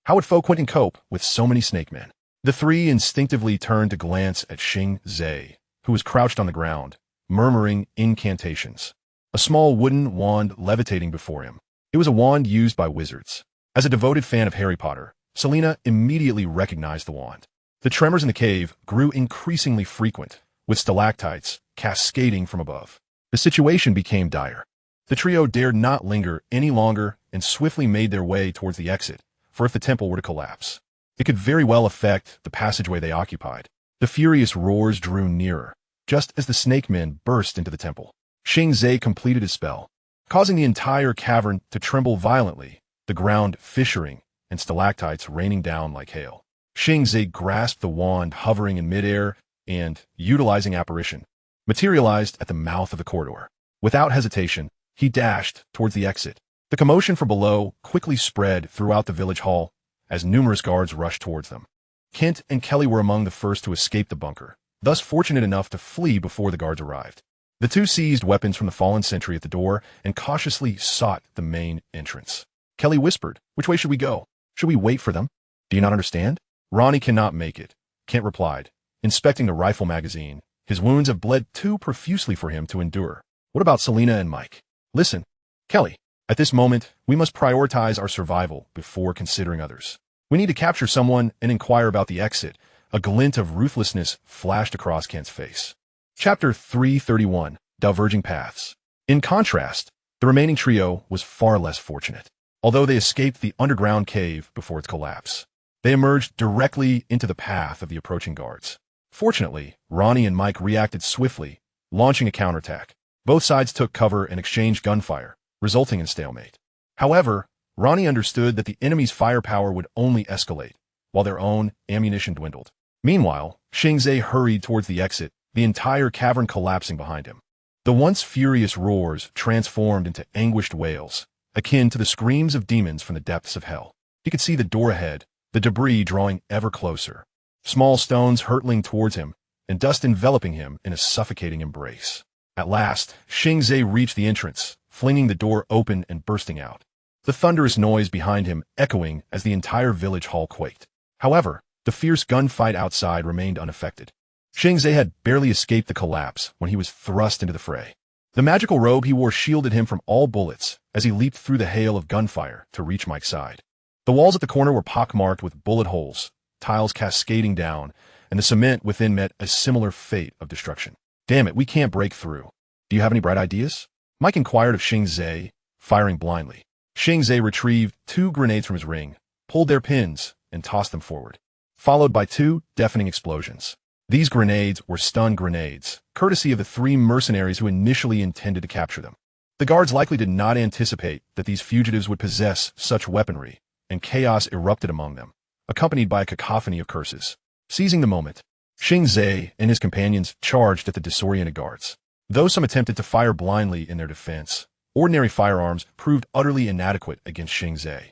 How would Quentin cope with so many snake men? The three instinctively turned to glance at Xing Ze, who was crouched on the ground, murmuring incantations. A small wooden wand levitating before him. It was a wand used by wizards. As a devoted fan of Harry Potter, Selena immediately recognized the wand. The tremors in the cave grew increasingly frequent, with stalactites cascading from above. The situation became dire. The trio dared not linger any longer and swiftly made their way towards the exit, for if the temple were to collapse, it could very well affect the passageway they occupied. The furious roars drew nearer, just as the snake men burst into the temple. Xing Ze completed his spell, causing the entire cavern to tremble violently, the ground fissuring and stalactites raining down like hail. Xing Ze grasped the wand hovering in midair and, utilizing apparition, materialized at the mouth of the corridor. Without hesitation, he dashed towards the exit. The commotion from below quickly spread throughout the village hall as numerous guards rushed towards them. Kent and Kelly were among the first to escape the bunker, thus fortunate enough to flee before the guards arrived. The two seized weapons from the fallen sentry at the door and cautiously sought the main entrance. Kelly whispered, "Which way should we go? Should we wait for them? Do you not understand?" "Ronnie cannot make it," Kent replied, inspecting the rifle magazine. "His wounds have bled too profusely for him to endure." "What about Selena and Mike?" "Listen, Kelly, at this moment, we must prioritize our survival before considering others. We need to capture someone and inquire about the exit." A glint of ruthlessness flashed across Kent's face. Chapter 331, Diverging Paths. In contrast, the remaining trio was far less fortunate. Although they escaped the underground cave before its collapse, they emerged directly into the path of the approaching guards. Fortunately, Ronnie and Mike reacted swiftly, launching a counterattack. Both sides took cover and exchanged gunfire, resulting in stalemate. However, Ronnie understood that the enemy's firepower would only escalate, while their own ammunition dwindled. Meanwhile, Xing Ze hurried towards the exit, the entire cavern collapsing behind him. The once furious roars transformed into anguished wails, akin to the screams of demons from the depths of hell. He could see the door ahead, the debris drawing ever closer, small stones hurtling towards him, and dust enveloping him in a suffocating embrace. At last, Xing Ze reached the entrance, flinging the door open and bursting out, the thunderous noise behind him echoing as the entire village hall quaked. However, the fierce gunfight outside remained unaffected. Xing Ze had barely escaped the collapse when he was thrust into the fray. The magical robe he wore shielded him from all bullets as he leaped through the hail of gunfire to reach Mike's side. The walls at the corner were pockmarked with bullet holes, tiles cascading down, and the cement within met a similar fate of destruction. "Damn it, we can't break through. Do you have any bright ideas?" Mike inquired of Xing Ze, firing blindly. Xing Ze retrieved 2 grenades from his ring, pulled their pins, and tossed them forward, followed by 2 deafening explosions. These grenades were stun grenades, courtesy of the 3 mercenaries who initially intended to capture them. The guards likely did not anticipate that these fugitives would possess such weaponry, and chaos erupted among them, accompanied by a cacophony of curses. Seizing the moment, Xing Ze and his companions charged at the disoriented guards. Though some attempted to fire blindly in their defense, ordinary firearms proved utterly inadequate against Xing Ze.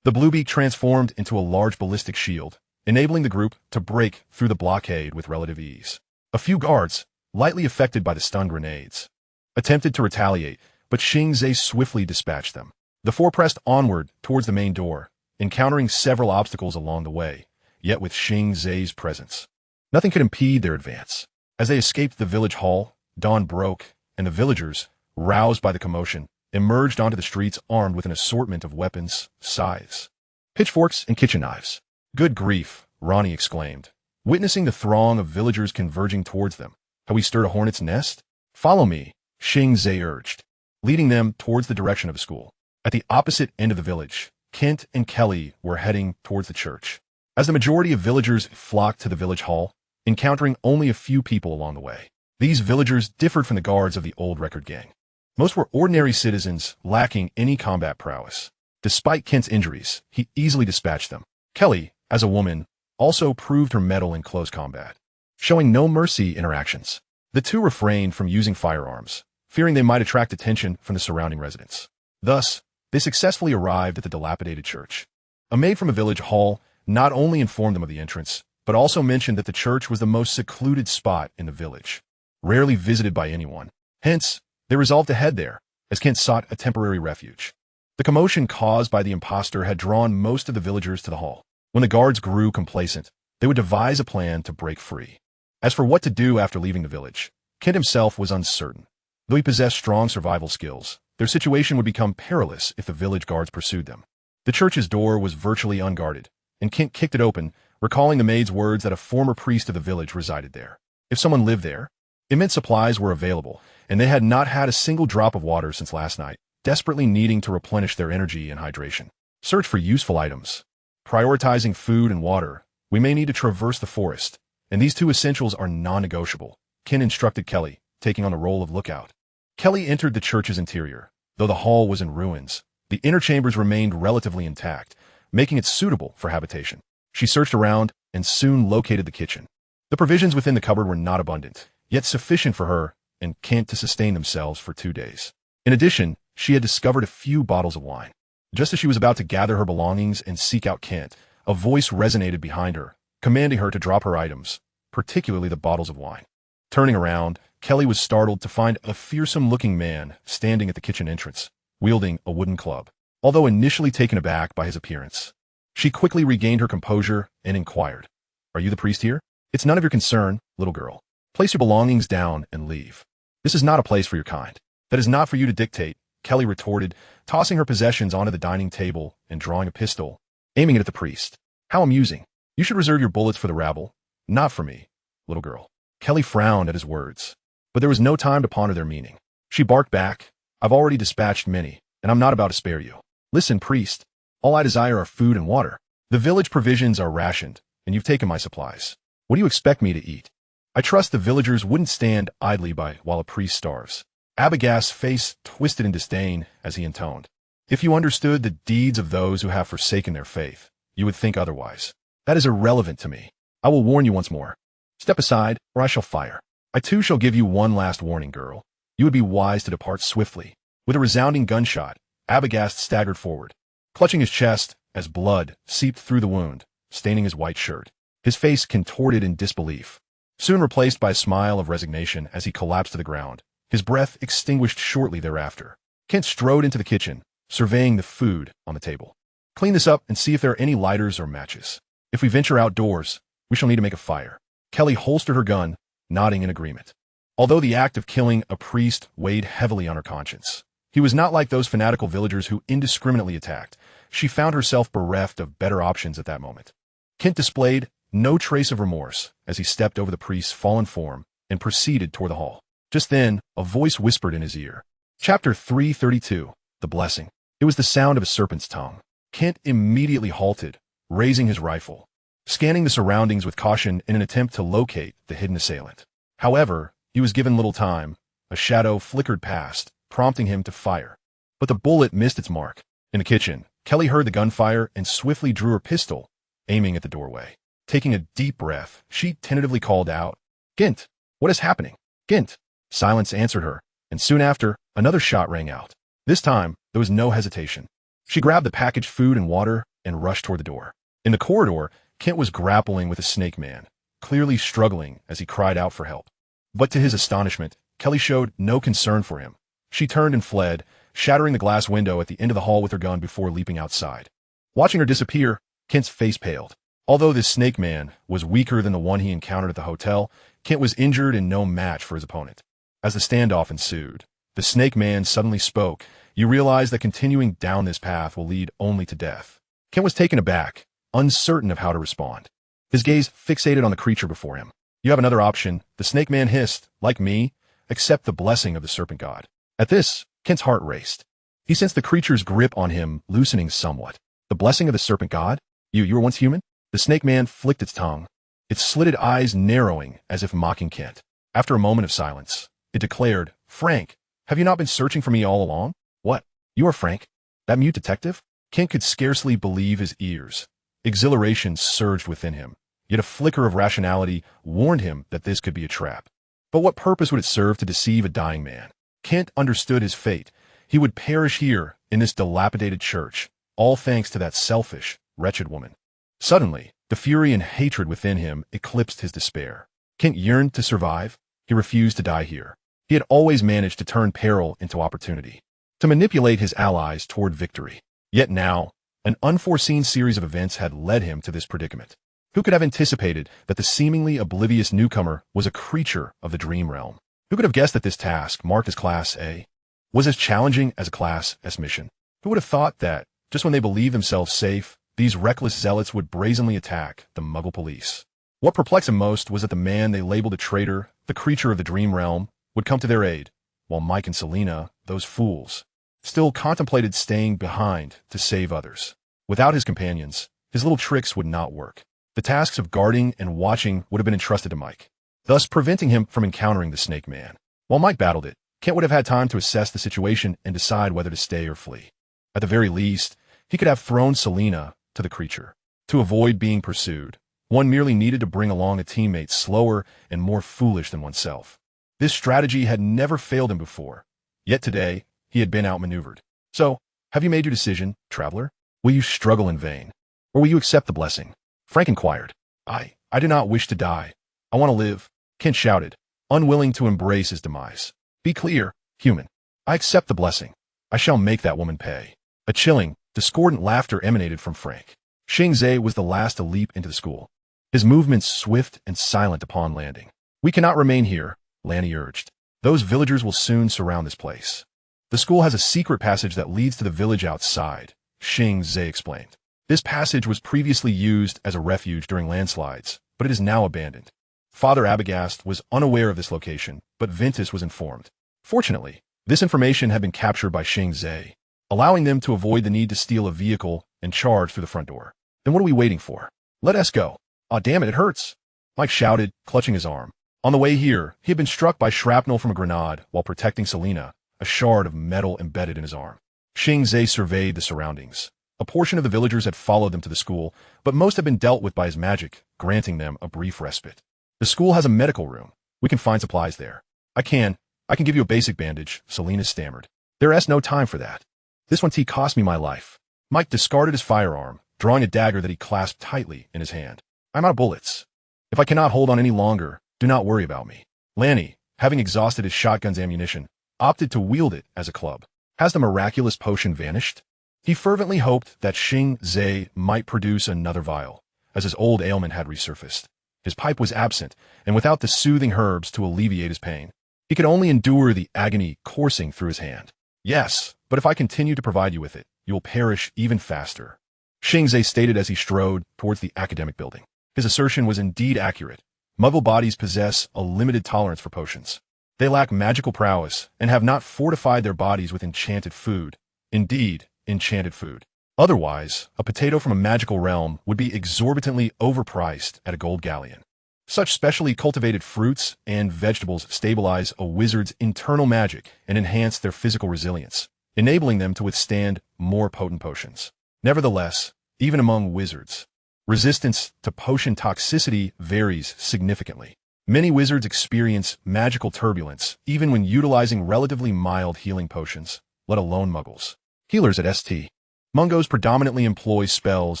The Bluebeak transformed into a large ballistic shield, enabling the group to break through the blockade with relative ease. A few guards, lightly affected by the stun grenades, attempted to retaliate, but Xing Ze swiftly dispatched them. The 4 pressed onward towards the main door, encountering several obstacles along the way, yet with Xing Ze's presence, Nothing could impede their advance. As they escaped the village hall, dawn broke, and the villagers, roused by the commotion, emerged onto the streets armed with an assortment of weapons, scythes, pitchforks, and kitchen knives. "Good grief," Ronnie exclaimed, witnessing the throng of villagers converging towards them. "Have we stirred a hornet's nest?" "Follow me," Xing Ze urged, leading them towards the direction of the school. At the opposite end of the village, Kent and Kelly were heading towards the church. As the majority of villagers flocked to the village hall, encountering only a few people along the way. These villagers differed from the guards of the old record gang. Most were ordinary citizens lacking any combat prowess. Despite Kent's injuries, he easily dispatched them. Kelly, as a woman, also proved her mettle in close combat, showing no mercy in her actions. The two refrained from using firearms, fearing they might attract attention from the surrounding residents. Thus, they successfully arrived at the dilapidated church. A maid from a village hall not only informed them of the entrance, but also mentioned that the church was the most secluded spot in the village, rarely visited by anyone. Hence, they resolved to head there, as Kent sought a temporary refuge. The commotion caused by the imposter had drawn most of the villagers to the hall. When the guards grew complacent, they would devise a plan to break free. As for what to do after leaving the village, Kent himself was uncertain. Though he possessed strong survival skills, their situation would become perilous if the village guards pursued them. The church's door was virtually unguarded, and Kent kicked it open, recalling the maid's words that a former priest of the village resided there. If someone lived there, immense supplies were available, and they had not had a single drop of water since last night, desperately needing to replenish their energy and hydration. Search for useful items. Prioritizing food and water, we may need to traverse the forest, and these two essentials are non-negotiable, Kent instructed Kelly, taking on the role of lookout. Kelly entered the church's interior. Though the hall was in ruins, the inner chambers remained relatively intact, making it suitable for habitation. She searched around and soon located the kitchen. The provisions within the cupboard were not abundant, yet sufficient for her and Kent to sustain themselves for 2 days. In addition, she had discovered a few bottles of wine. Just as she was about to gather her belongings and seek out Kent, a voice resonated behind her, commanding her to drop her items, particularly the bottles of wine. Turning around, Kelly was startled to find a fearsome-looking man standing at the kitchen entrance, wielding a wooden club. Although initially taken aback by his appearance, she quickly regained her composure and inquired, "Are you the priest here?" "It's none of your concern, little girl. Place your belongings down and leave. This is not a place for your kind." "That is not for you to dictate," Kelly retorted, tossing her possessions onto the dining table and drawing a pistol, aiming it at the priest. "How amusing. You should reserve your bullets for the rabble, not for me, little girl." Kelly frowned at his words, but there was no time to ponder their meaning. She barked back, "I've already dispatched many, and I'm not about to spare you. Listen, priest, all I desire are food and water. The village provisions are rationed, and you've taken my supplies. What do you expect me to eat?" "I trust the villagers wouldn't stand idly by while a priest starves." Abagast's face twisted in disdain as he intoned, "If you understood the deeds of those who have forsaken their faith, you would think otherwise. That is irrelevant to me. I will warn you once more. Step aside, or I shall fire. I too shall give you one last warning, girl. You would be wise to depart swiftly." With a resounding gunshot, Abagast staggered forward, clutching his chest as blood seeped through the wound, staining his white shirt. His face contorted in disbelief, soon replaced by a smile of resignation as he collapsed to the ground, his breath extinguished shortly thereafter. Kent strode into the kitchen, surveying the food on the table. "Clean this up and see if there are any lighters or matches. If we venture outdoors, we shall need to make a fire." Kelly holstered her gun, nodding in agreement. Although the act of killing a priest weighed heavily on her conscience, he was not like those fanatical villagers who indiscriminately attacked. She found herself bereft of better options at that moment. Kent displayed no trace of remorse as he stepped over the priest's fallen form and proceeded toward the hall. Just then, a voice whispered in his ear. Chapter 332, The Blessing. It was the sound of a serpent's tongue. Kent immediately halted, raising his rifle, scanning the surroundings with caution in an attempt to locate the hidden assailant. However, he was given little time. A shadow flickered past, prompting him to fire. But the bullet missed its mark. In the kitchen, Kelly heard the gunfire and swiftly drew her pistol, aiming at the doorway. Taking a deep breath, she tentatively called out, "Gint, what is happening? Gint." Silence answered her, and soon after, another shot rang out. This time, there was no hesitation. She grabbed the packaged food and water and rushed toward the door. In the corridor, Kent was grappling with the snake man, clearly struggling as he cried out for help. But to his astonishment, Kelly showed no concern for him. She turned and fled, shattering the glass window at the end of the hall with her gun before leaping outside. Watching her disappear, Kent's face paled. Although this snake man was weaker than the one he encountered at the hotel, Kent was injured and no match for his opponent. As the standoff ensued, the snake man suddenly spoke. You realize that continuing down this path will lead only to death. Kent was taken aback, uncertain of how to respond. His gaze fixated on the creature before him. You have another option, the snake man hissed. Like me, accept the blessing of the serpent god. At this, Kent's heart raced. He sensed the creature's grip on him loosening somewhat. The blessing of the serpent god? You were once human? The snake man flicked its tongue, its slitted eyes narrowing as if mocking Kent. After a moment of silence, it declared, Frank, have you not been searching for me all along? What? You are Frank? That mute detective? Kent could scarcely believe his ears. Exhilaration surged within him, yet a flicker of rationality warned him that this could be a trap. But what purpose would it serve to deceive a dying man? Kent understood his fate. He would perish here, in this dilapidated church, all thanks to that selfish, wretched woman. Suddenly, the fury and hatred within him eclipsed his despair. Kent yearned to survive. He refused to die here. He had always managed to turn peril into opportunity, to manipulate his allies toward victory. Yet now, an unforeseen series of events had led him to this predicament. Who could have anticipated that the seemingly oblivious newcomer was a creature of the dream realm? Who could have guessed that this task, marked as Class A, was as challenging as a Class S mission? Who would have thought that, just when they believed themselves safe, these reckless zealots would brazenly attack the Muggle police? What perplexed him most was that the man they labeled a traitor, the creature of the dream realm, would come to their aid, while Mike and Selena, those fools, still contemplated staying behind to save others. Without his companions, his little tricks would not work. The tasks of guarding and watching would have been entrusted to Mike, thus preventing him from encountering the snake man. While Mike battled it, Kent would have had time to assess the situation and decide whether to stay or flee. At the very least, he could have thrown Selena to the creature. To avoid being pursued, one merely needed to bring along a teammate slower and more foolish than oneself. This strategy had never failed him before, yet today he had been outmaneuvered. So, have you made your decision, traveler? Will you struggle in vain, or will you accept the blessing? Frank inquired. I do not wish to die. I want to live, Kent shouted, unwilling to embrace his demise. Be clear, human. I accept the blessing. I shall make that woman pay. A chilling, discordant laughter emanated from Frank. Xing Ze was the last to leap into the school, his movements swift and silent upon landing. We cannot remain here, Lanny urged. Those villagers will soon surround this place. The school has a secret passage that leads to the village outside, Xing Ze explained. This passage was previously used as a refuge during landslides, but it is now abandoned. Father Abagast was unaware of this location, but Ventus was informed. Fortunately, this information had been captured by Xing Ze, allowing them to avoid the need to steal a vehicle and charge through the front door. Then what are we waiting for? Let us go. Aw, damn it hurts, Mike shouted, clutching his arm. On the way here, he had been struck by shrapnel from a grenade while protecting Selena, a shard of metal embedded in his arm. Xing Ze surveyed the surroundings. A portion of the villagers had followed them to the school, but most had been dealt with by his magic, granting them a brief respite. The school has a medical room. We can find supplies there. I can give you a basic bandage, Selena stammered. There is no time for that. This one cost me my life. Mike discarded his firearm, drawing a dagger that he clasped tightly in his hand. I'm out of bullets. If I cannot hold on any longer, do not worry about me. Lanny, having exhausted his shotgun's ammunition, opted to wield it as a club. Has the miraculous potion vanished? He fervently hoped that Xing Ze might produce another vial, as his old ailment had resurfaced. His pipe was absent, and without the soothing herbs to alleviate his pain, he could only endure the agony coursing through his hand. Yes, but if I continue to provide you with it, you will perish even faster, Xing Ze stated as he strode towards the academic building. His assertion was indeed accurate. Muggle bodies possess a limited tolerance for potions. They lack magical prowess and have not fortified their bodies with enchanted food. Indeed, enchanted food. Otherwise, a potato from a magical realm would be exorbitantly overpriced at a gold galleon. Such specially cultivated fruits and vegetables stabilize a wizard's internal magic and enhance their physical resilience, enabling them to withstand more potent potions. Nevertheless, even among wizards, resistance to potion toxicity varies significantly. Many wizards experience magical turbulence even when utilizing relatively mild healing potions, let alone muggles. Healers at St. Mungo's predominantly employ spells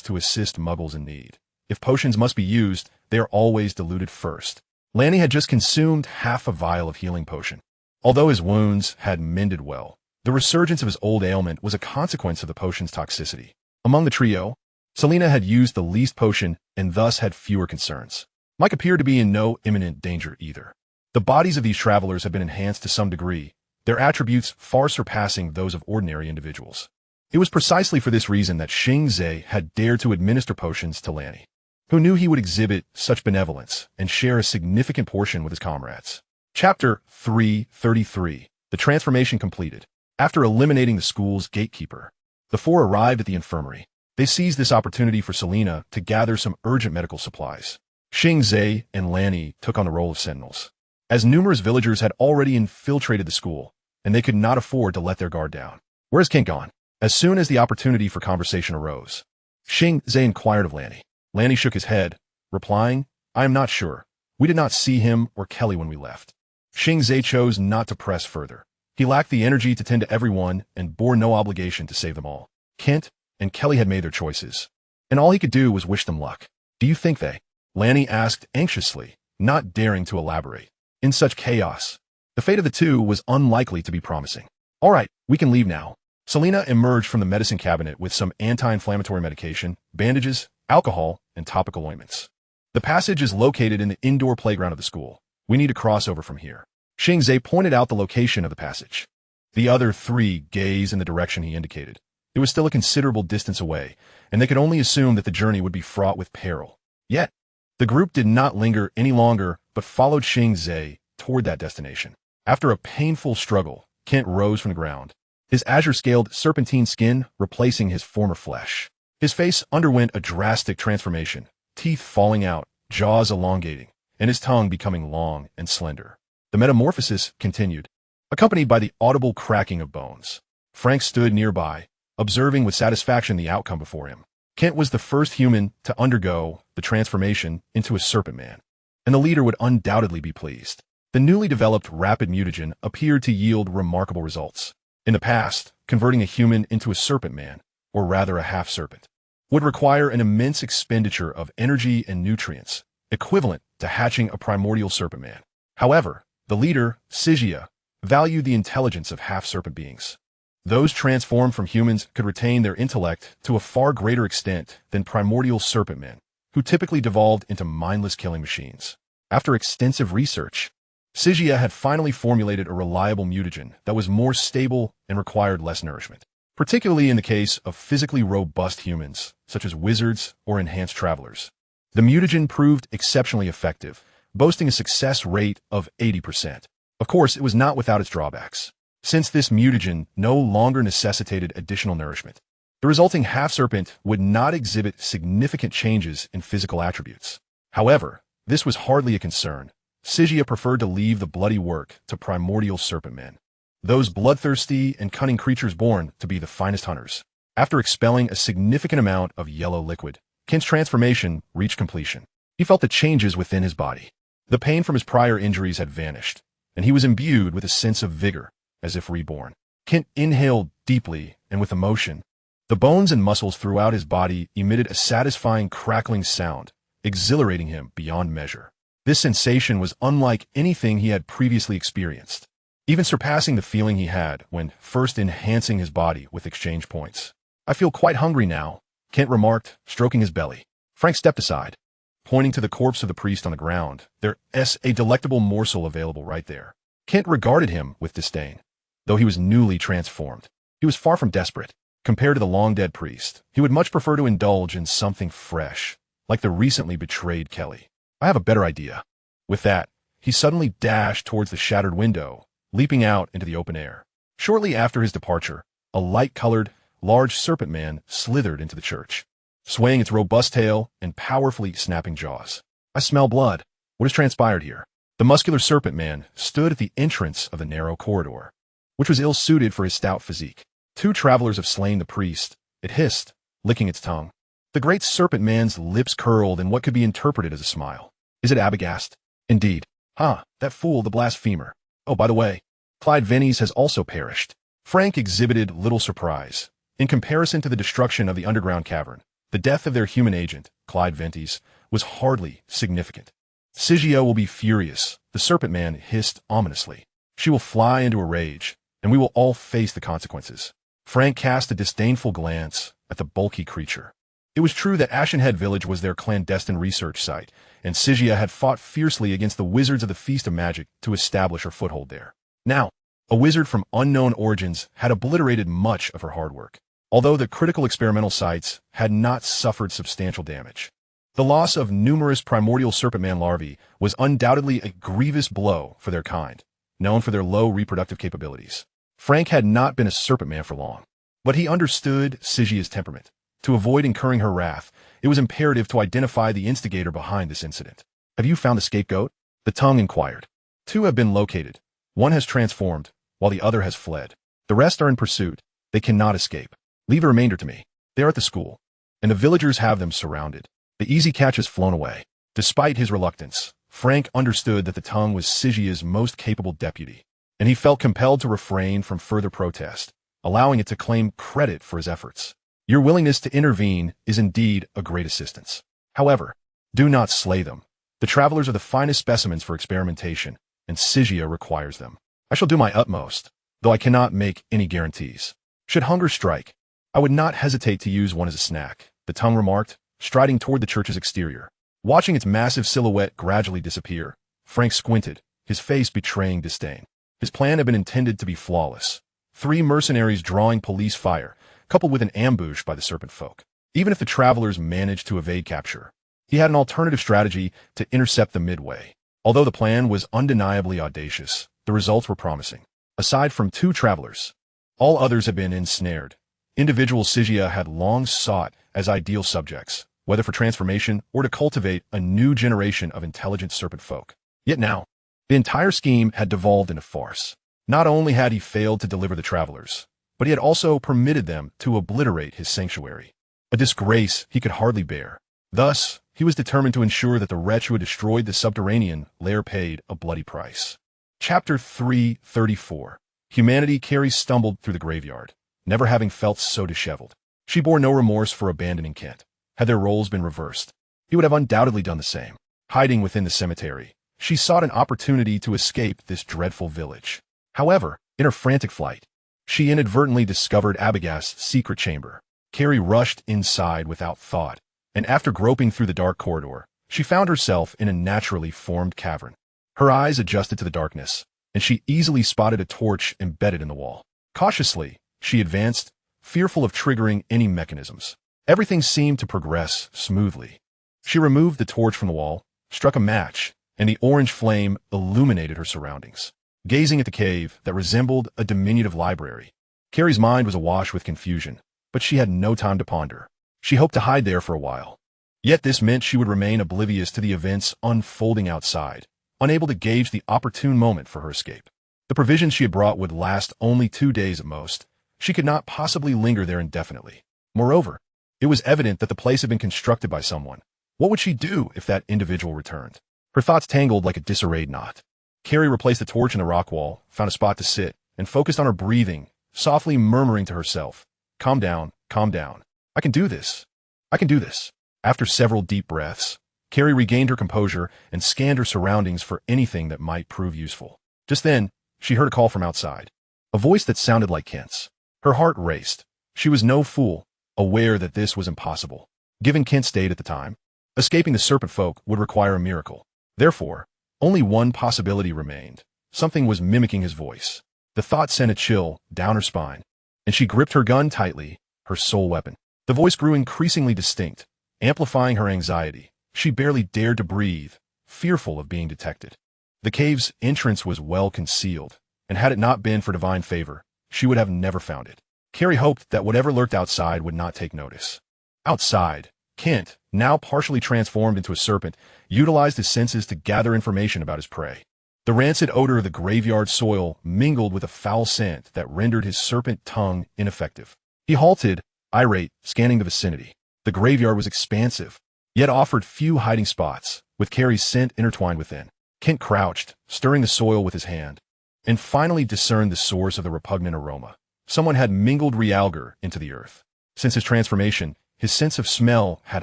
to assist muggles in need. If potions must be used, they are always diluted first. Lanny had just consumed half a vial of healing potion. Although his wounds had mended well, the resurgence of his old ailment was a consequence of the potion's toxicity. Among the trio, Selena had used the least potion and thus had fewer concerns. Mike appeared to be in no imminent danger either. The bodies of these travelers had been enhanced to some degree, their attributes far surpassing those of ordinary individuals. It was precisely for this reason that Xing Ze had dared to administer potions to Lanny, who knew he would exhibit such benevolence and share a significant portion with his comrades. Chapter 333. The transformation completed. After eliminating the school's gatekeeper, the four arrived at the infirmary. They seized this opportunity for Selena to gather some urgent medical supplies. Xing Ze and Lanny took on the role of sentinels, as numerous villagers had already infiltrated the school, and they could not afford to let their guard down. "Where's Kent gone?" As soon as the opportunity for conversation arose, Xing Ze inquired of Lanny. Lanny shook his head, replying, "I am not sure. We did not see him or Kelly when we left." Xing Ze chose not to press further. He lacked the energy to tend to everyone and bore no obligation to save them all. Kent and Kelly had made their choices, and all he could do was wish them luck. "Do you think they?" Lanny asked anxiously, not daring to elaborate. In such chaos, the fate of the two was unlikely to be promising. "All right, we can leave now." Selena emerged from the medicine cabinet with some anti-inflammatory medication, bandages, alcohol, and topical ointments. "The passage is located in the indoor playground of the school. We need to cross over from here." Xing Ze pointed out the location of the passage. The other three gazed in the direction he indicated. It was still a considerable distance away, and they could only assume that the journey would be fraught with peril. Yet, the group did not linger any longer, but followed Xing Ze toward that destination. After a painful struggle, Kent rose from the ground, his azure-scaled serpentine skin replacing his former flesh. His face underwent a drastic transformation, teeth falling out, jaws elongating, and his tongue becoming long and slender. The metamorphosis continued, accompanied by the audible cracking of bones. Frank stood nearby, observing with satisfaction the outcome before him. Kent was the first human to undergo the transformation into a serpent man, and the leader would undoubtedly be pleased. The newly developed rapid mutagen appeared to yield remarkable results. In the past, converting a human into a serpent man, or rather a half-serpent, would require an immense expenditure of energy and nutrients, equivalent to hatching a primordial serpent man. However, the leader, Sigia, valued the intelligence of half-serpent beings. Those transformed from humans could retain their intellect to a far greater extent than primordial serpent men, who typically devolved into mindless killing machines. After extensive research, Sigia had finally formulated a reliable mutagen that was more stable and required less nourishment, particularly in the case of physically robust humans, such as wizards or enhanced travelers. The mutagen proved exceptionally effective, boasting a success rate of 80%. Of course, it was not without its drawbacks, since this mutagen no longer necessitated additional nourishment. The resulting half-serpent would not exhibit significant changes in physical attributes. However, this was hardly a concern. Sigia preferred to leave the bloody work to primordial serpent men, those bloodthirsty and cunning creatures born to be the finest hunters. After expelling a significant amount of yellow liquid, Kent's transformation reached completion. He felt the changes within his body. The pain from his prior injuries had vanished, and he was imbued with a sense of vigor, as if reborn. Kent inhaled deeply and with emotion. The bones and muscles throughout his body emitted a satisfying crackling sound, exhilarating him beyond measure. This sensation was unlike anything he had previously experienced, even surpassing the feeling he had when first enhancing his body with exchange points. "I feel quite hungry now," Kent remarked, stroking his belly. Frank stepped aside, pointing to the corpse of the priest on the ground. "There's a delectable morsel available right there." Kent regarded him with disdain. Though he was newly transformed, he was far from desperate. Compared to the long-dead priest, he would much prefer to indulge in something fresh, like the recently betrayed Kelly. "I have a better idea." With that, he suddenly dashed towards the shattered window, leaping out into the open air. Shortly after his departure, a light-colored, large serpent man slithered into the church, swaying its robust tail and powerfully snapping jaws. "I smell blood. What has transpired here?" The muscular serpent man stood at the entrance of the narrow corridor, which was ill-suited for his stout physique. "Two travelers have slain the priest," it hissed, licking its tongue. The great serpent man's lips curled in what could be interpreted as a smile. "Is it Abagast?" "Indeed." That fool, the blasphemer. Oh, by the way, Clyde Ventes has also perished." Frank exhibited little surprise. In comparison to the destruction of the underground cavern, the death of their human agent, Clyde Ventes, was hardly significant. "Sigia will be furious," the serpent man hissed ominously. "She will fly into a rage, and we will all face the consequences." Frank cast a disdainful glance at the bulky creature. It was true that Ashenhead Village was their clandestine research site, and Stygia had fought fiercely against the wizards of the Feast of Magic to establish her foothold there. Now, a wizard from unknown origins had obliterated much of her hard work, although the critical experimental sites had not suffered substantial damage. The loss of numerous primordial serpentman larvae was undoubtedly a grievous blow for their kind, known for their low reproductive capabilities. Frank had not been a serpentman for long, but he understood Stygia's temperament. To avoid incurring her wrath, it was imperative to identify the instigator behind this incident. "Have you found the scapegoat?" the tongue inquired. "Two have been located. One has transformed, while the other has fled. The rest are in pursuit. They cannot escape. Leave the remainder to me. They are at the school, and the villagers have them surrounded. The easy catch has flown away." Despite his reluctance, Frank understood that the tongue was Stygia's most capable deputy, and he felt compelled to refrain from further protest, allowing it to claim credit for his efforts. "Your willingness to intervene is indeed a great assistance. However, do not slay them. The travelers are the finest specimens for experimentation, and Stygia requires them. I shall do my utmost, though I cannot make any guarantees. Should hunger strike, I would not hesitate to use one as a snack," the tongue remarked, striding toward the church's exterior. Watching its massive silhouette gradually disappear, Frank squinted, his face betraying disdain. His plan had been intended to be flawless. 3 mercenaries drawing police fire, coupled with an ambush by the serpent folk. Even if the travelers managed to evade capture, he had an alternative strategy to intercept them midway. Although the plan was undeniably audacious, the results were promising. Aside from 2 travelers, all others had been ensnared. Individuals Stygia had long sought as ideal subjects, whether for transformation or to cultivate a new generation of intelligent serpent folk. Yet now, the entire scheme had devolved into farce. Not only had he failed to deliver the travelers, but he had also permitted them to obliterate his sanctuary, a disgrace he could hardly bear. Thus, he was determined to ensure that the wretch who had destroyed the subterranean lair paid a bloody price. Chapter 334. Humanity. Carrie stumbled through the graveyard, never having felt so disheveled. She bore no remorse for abandoning Kent. Had their roles been reversed, he would have undoubtedly done the same. Hiding within the cemetery, she sought an opportunity to escape this dreadful village. However, in her frantic flight, she inadvertently discovered Abagast's secret chamber. Carrie rushed inside without thought, and after groping through the dark corridor, she found herself in a naturally formed cavern. Her eyes adjusted to the darkness, and she easily spotted a torch embedded in the wall. Cautiously, she advanced, fearful of triggering any mechanisms. Everything seemed to progress smoothly. She removed the torch from the wall, struck a match, and the orange flame illuminated her surroundings. Gazing at the cave that resembled a diminutive library, Carrie's mind was awash with confusion, but she had no time to ponder. She hoped to hide there for a while. Yet this meant she would remain oblivious to the events unfolding outside, unable to gauge the opportune moment for her escape. The provisions she had brought would last only 2 days at most. She could not possibly linger there indefinitely. Moreover, it was evident that the place had been constructed by someone. What would she do if that individual returned? Her thoughts tangled like a disarrayed knot. Carrie replaced the torch in the rock wall, found a spot to sit, and focused on her breathing, softly murmuring to herself, calm down, calm down. I can do this. I can do this." After several deep breaths, Carrie regained her composure and scanned her surroundings for anything that might prove useful. Just then, she heard a call from outside, a voice that sounded like Kent's. Her heart raced. She was no fool, aware that this was impossible. Given Kent's state at the time, escaping the serpent folk would require a miracle. Therefore, only one possibility remained. Something was mimicking his voice. The thought sent a chill down her spine, and she gripped her gun tightly, her sole weapon. The voice grew increasingly distinct, amplifying her anxiety. She barely dared to breathe, fearful of being detected. The cave's entrance was well concealed, and had it not been for divine favor, she would have never found it. Carrie hoped that whatever lurked outside would not take notice. Outside, Kent, now partially transformed into a serpent, utilized his senses to gather information about his prey. The rancid odor of the graveyard soil mingled with a foul scent that rendered his serpent tongue ineffective. He halted, irate, scanning the vicinity. The graveyard was expansive, yet offered few hiding spots, with Carrie's scent intertwined within. Kent crouched, stirring the soil with his hand, and finally discerned the source of the repugnant aroma. Someone had mingled realgar into the earth. Since his transformation, his sense of smell had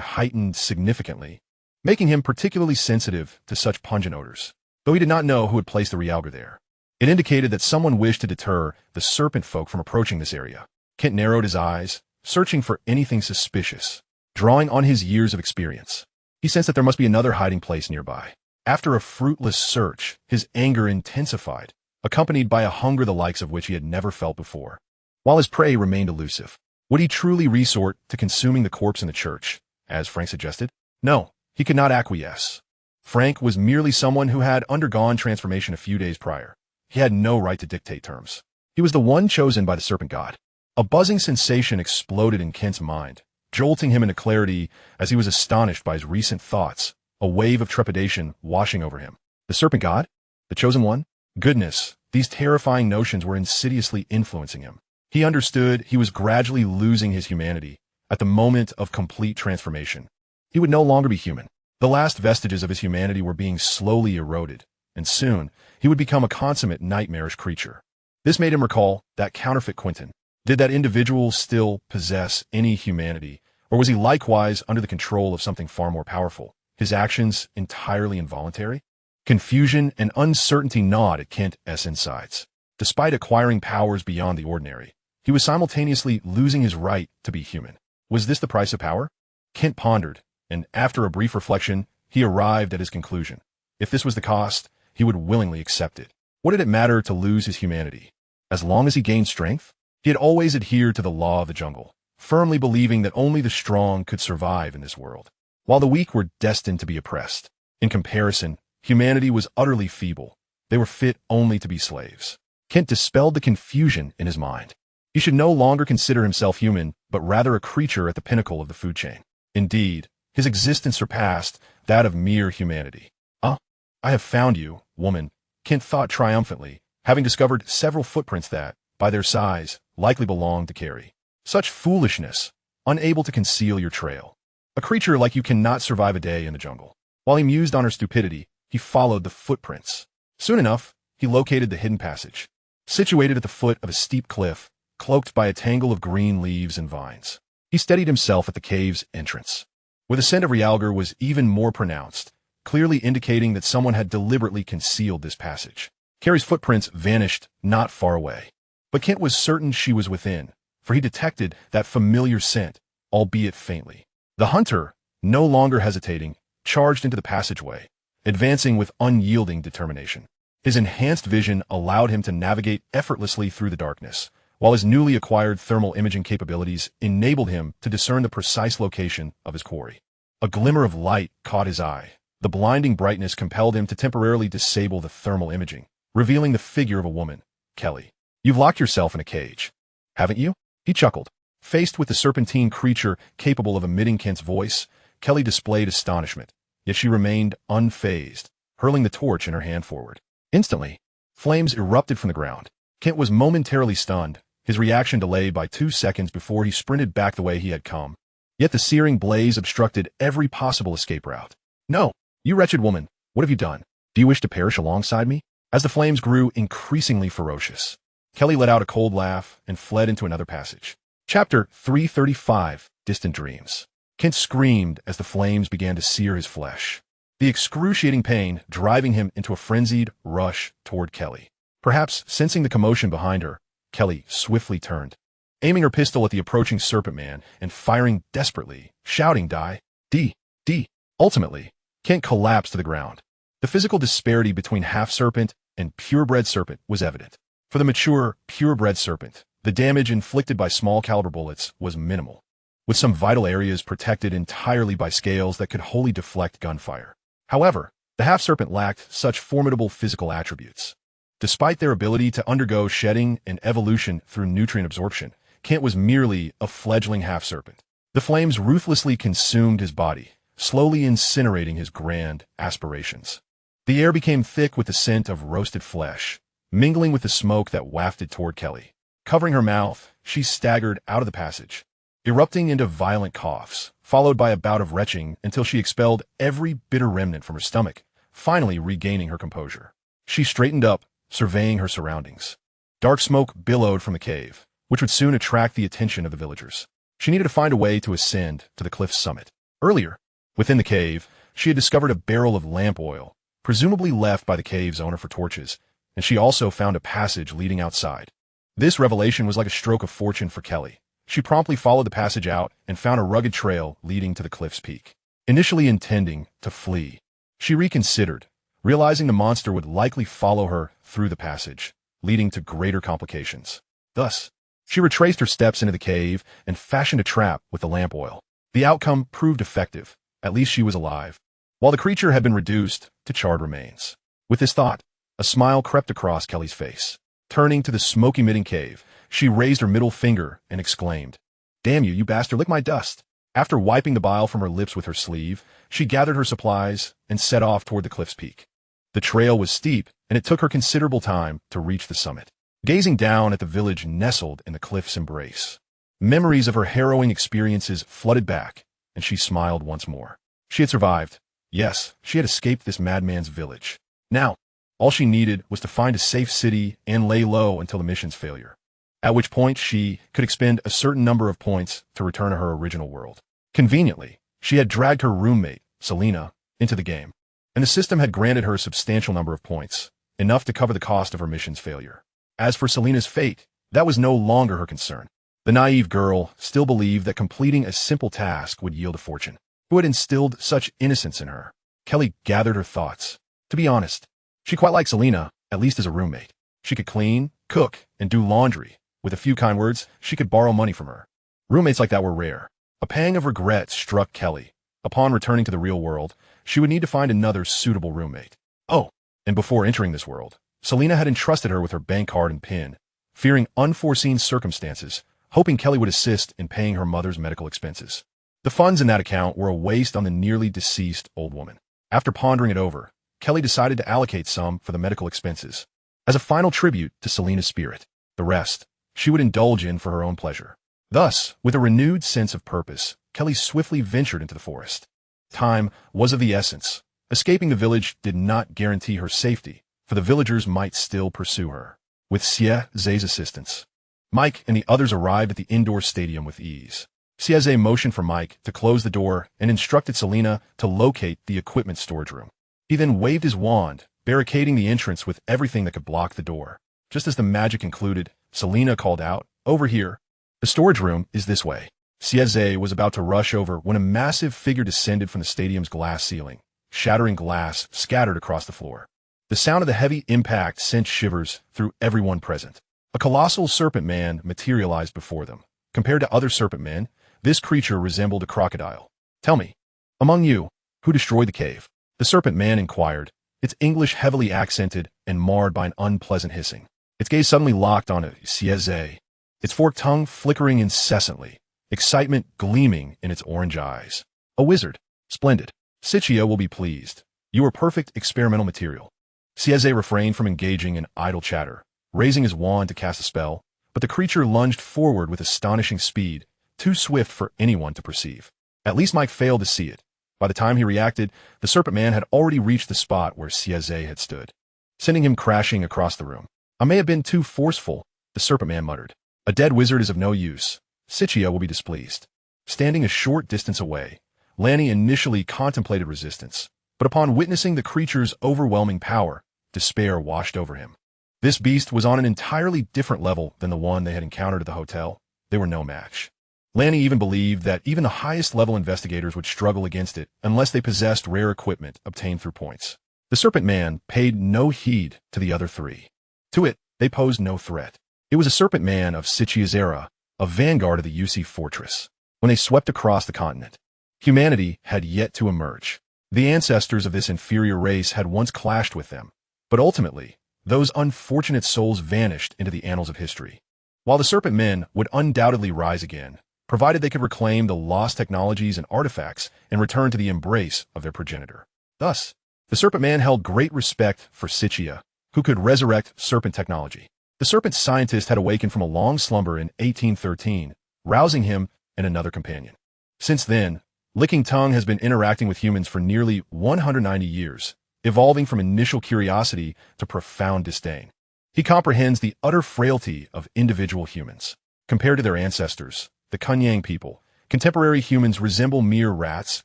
heightened significantly, making him particularly sensitive to such pungent odors. Though he did not know who had placed the realgar there, it indicated that someone wished to deter the serpent folk from approaching this area. Kent narrowed his eyes, searching for anything suspicious. drawing on his years of experience. He sensed that there must be another hiding place nearby. After a fruitless search, his anger intensified, accompanied by a hunger the likes of which he had never felt before. While his prey remained elusive, would he truly resort to consuming the corpse in the church, as Frank suggested? No, he could not acquiesce. Frank was merely someone who had undergone transformation a few days prior. He had no right to dictate terms. He was the one chosen by the serpent god. A buzzing sensation exploded in Kent's mind, jolting him into clarity as he was astonished by his recent thoughts, a wave of trepidation washing over him. The serpent god? The chosen one? Goodness, these terrifying notions were insidiously influencing him. He understood he was gradually losing his humanity at the moment of complete transformation. He would no longer be human. The last vestiges of his humanity were being slowly eroded, and soon he would become a consummate nightmarish creature. This made him recall that counterfeit Quentin. Did that individual still possess any humanity, or was he likewise under the control of something far more powerful, his actions entirely involuntary? Confusion and uncertainty gnawed at Kent's insides. Despite acquiring powers beyond the ordinary, he was simultaneously losing his right to be human. Was this the price of power? Kent pondered, and after a brief reflection, he arrived at his conclusion. If this was the cost, he would willingly accept it. What did it matter to lose his humanity? As long as he gained strength? He had always adhered to the law of the jungle, firmly believing that only the strong could survive in this world, while the weak were destined to be oppressed. In comparison, humanity was utterly feeble. They were fit only to be slaves. Kent dispelled the confusion in his mind. He should no longer consider himself human, but rather a creature at the pinnacle of the food chain. Indeed, his existence surpassed that of mere humanity. I have found you, woman, Kent thought triumphantly, having discovered several footprints that, by their size, likely belonged to Carrie. Such foolishness, unable to conceal your trail. A creature like you cannot survive a day in the jungle. While he mused on her stupidity, he followed the footprints. Soon enough, he located the hidden passage, situated at the foot of a steep cliff, cloaked by a tangle of green leaves and vines. He steadied himself at the cave's entrance, where the scent of realgar was even more pronounced, clearly indicating that someone had deliberately concealed this passage. Carrie's footprints vanished not far away, but Kent was certain she was within, for he detected that familiar scent, albeit faintly. The hunter, no longer hesitating, charged into the passageway, advancing with unyielding determination. His enhanced vision allowed him to navigate effortlessly through the darkness, while his newly acquired thermal imaging capabilities enabled him to discern the precise location of his quarry. A glimmer of light caught his eye. The blinding brightness compelled him to temporarily disable the thermal imaging, revealing the figure of a woman, Kelly. You've locked yourself in a cage, haven't you? He chuckled. Faced with the serpentine creature capable of emitting Kent's voice, Kelly displayed astonishment, yet she remained unfazed, hurling the torch in her hand forward. Instantly, flames erupted from the ground. Kent was momentarily stunned, his reaction delayed by 2 seconds before he sprinted back the way he had come. Yet the searing blaze obstructed every possible escape route. No, you wretched woman, what have you done? Do you wish to perish alongside me? As the flames grew increasingly ferocious, Kelly let out a cold laugh and fled into another passage. Chapter 335, Distant Dreams. Kent screamed as the flames began to sear his flesh, the excruciating pain driving him into a frenzied rush toward Kelly. Perhaps sensing the commotion behind her, Kelly swiftly turned, aiming her pistol at the approaching serpent man and firing desperately, shouting, "Die! D! D!" Ultimately, Kent collapsed to the ground. The physical disparity between half-serpent and purebred serpent was evident. For the mature, purebred serpent, the damage inflicted by small-caliber bullets was minimal, with some vital areas protected entirely by scales that could wholly deflect gunfire. However, the half-serpent lacked such formidable physical attributes. Despite their ability to undergo shedding and evolution through nutrient absorption, Kent was merely a fledgling half-serpent. The flames ruthlessly consumed his body, slowly incinerating his grand aspirations. The air became thick with the scent of roasted flesh, mingling with the smoke that wafted toward Kelly. Covering her mouth, she staggered out of the passage, erupting into violent coughs, followed by a bout of retching until she expelled every bitter remnant from her stomach, finally regaining her composure. She straightened up, surveying her surroundings. Dark smoke billowed from the cave, which would soon attract the attention of the villagers. She needed to find a way to ascend to the cliff's summit. Earlier, within the cave, she had discovered a barrel of lamp oil, presumably left by the cave's owner for torches, and she also found a passage leading outside. This revelation was like a stroke of fortune for Kelly, She promptly followed the passage out and found a rugged trail leading to the cliff's peak. Initially intending to flee, she reconsidered, realizing the monster would likely follow her through the passage, leading to greater complications. Thus, she retraced her steps into the cave and fashioned a trap with the lamp oil. The outcome proved effective. At least she was alive, while the creature had been reduced to charred remains. With this thought, a smile crept across Kelly's face. Turning to the smoke-emitting cave, she raised her middle finger and exclaimed, "Damn you, you bastard, lick my dust." After wiping the bile from her lips with her sleeve, she gathered her supplies and set off toward the cliff's peak. The trail was steep, and it took her considerable time to reach the summit. Gazing down at the village nestled in the cliff's embrace, memories of her harrowing experiences flooded back, and she smiled once more. She had survived. Yes, she had escaped this madman's village. Now, all she needed was to find a safe city and lay low until the mission's failure, at which point she could expend a certain number of points to return to her original world. Conveniently, she had dragged her roommate, Selena, into the game, and the system had granted her a substantial number of points, enough to cover the cost of her mission's failure. As for Selena's fate, that was no longer her concern. The naive girl still believed that completing a simple task would yield a fortune. Who had instilled such innocence in her? Kelly gathered her thoughts. To be honest, she quite liked Selena, at least as a roommate. She could clean, cook, and do laundry. With a few kind words, she could borrow money from her. Roommates like that were rare. A pang of regret struck Kelly. Upon returning to the real world, she would need to find another suitable roommate. Oh, and before entering this world, Selena had entrusted her with her bank card and PIN, fearing unforeseen circumstances, hoping Kelly would assist in paying her mother's medical expenses. The funds in that account were a waste on the nearly deceased old woman. After pondering it over, Kelly decided to allocate some for the medical expenses, as a final tribute to Selena's spirit. The rest, she would indulge in for her own pleasure. Thus, with a renewed sense of purpose, Kelly swiftly ventured into the forest. Time was of the essence. Escaping the village did not guarantee her safety, for the villagers might still pursue her. With Xing Ze's assistance, Mike and the others arrived at the indoor stadium with ease. Xing Ze motioned for Mike to close the door and instructed Selena to locate the equipment storage room. He then waved his wand, barricading the entrance with everything that could block the door. Just as the magic concluded, Selena called out, "Over here. The storage room is this way." Xing Ze was about to rush over when a massive figure descended from the stadium's glass ceiling, shattering glass scattered across the floor. The sound of the heavy impact sent shivers through everyone present. A colossal serpent man materialized before them. Compared to other serpent men, this creature resembled a crocodile. "Tell me, among you, who destroyed the cave?" The serpent man inquired, its English heavily accented and marred by an unpleasant hissing. Its gaze suddenly locked on Xing Ze, its forked tongue flickering incessantly, excitement gleaming in its orange eyes. "A wizard. Splendid. Sichia will be pleased. You are perfect experimental material." Xing Ze refrained from engaging in idle chatter, raising his wand to cast a spell, but the creature lunged forward with astonishing speed, too swift for anyone to perceive. At least Mike failed to see it. By the time he reacted, the serpent man had already reached the spot where Xing Ze had stood, sending him crashing across the room. "I may have been too forceful," the serpent man muttered. "A dead wizard is of no use. Sichia will be displeased." Standing a short distance away, Lanny initially contemplated resistance, but upon witnessing the creature's overwhelming power, despair washed over him. This beast was on an entirely different level than the one they had encountered at the hotel. They were no match. Lanny even believed that even the highest-level investigators would struggle against it unless they possessed rare equipment obtained through points. The serpent man paid no heed to the other three. To it, they posed no threat. It was a serpent man of Sichia's era, a vanguard of the UC fortress. When they swept across the continent, humanity had yet to emerge. The ancestors of this inferior race had once clashed with them, but ultimately, those unfortunate souls vanished into the annals of history. While the serpent men would undoubtedly rise again, provided they could reclaim the lost technologies and artifacts and return to the embrace of their progenitor. Thus, the serpent man held great respect for Sichia, who could resurrect serpent technology. The serpent scientist had awakened from a long slumber in 1813, rousing him and another companion. Since then, Licking Tongue has been interacting with humans for nearly 190 years, evolving from initial curiosity to profound disdain. He comprehends the utter frailty of individual humans. Compared to their ancestors, the Kunyang people, contemporary humans resemble mere rats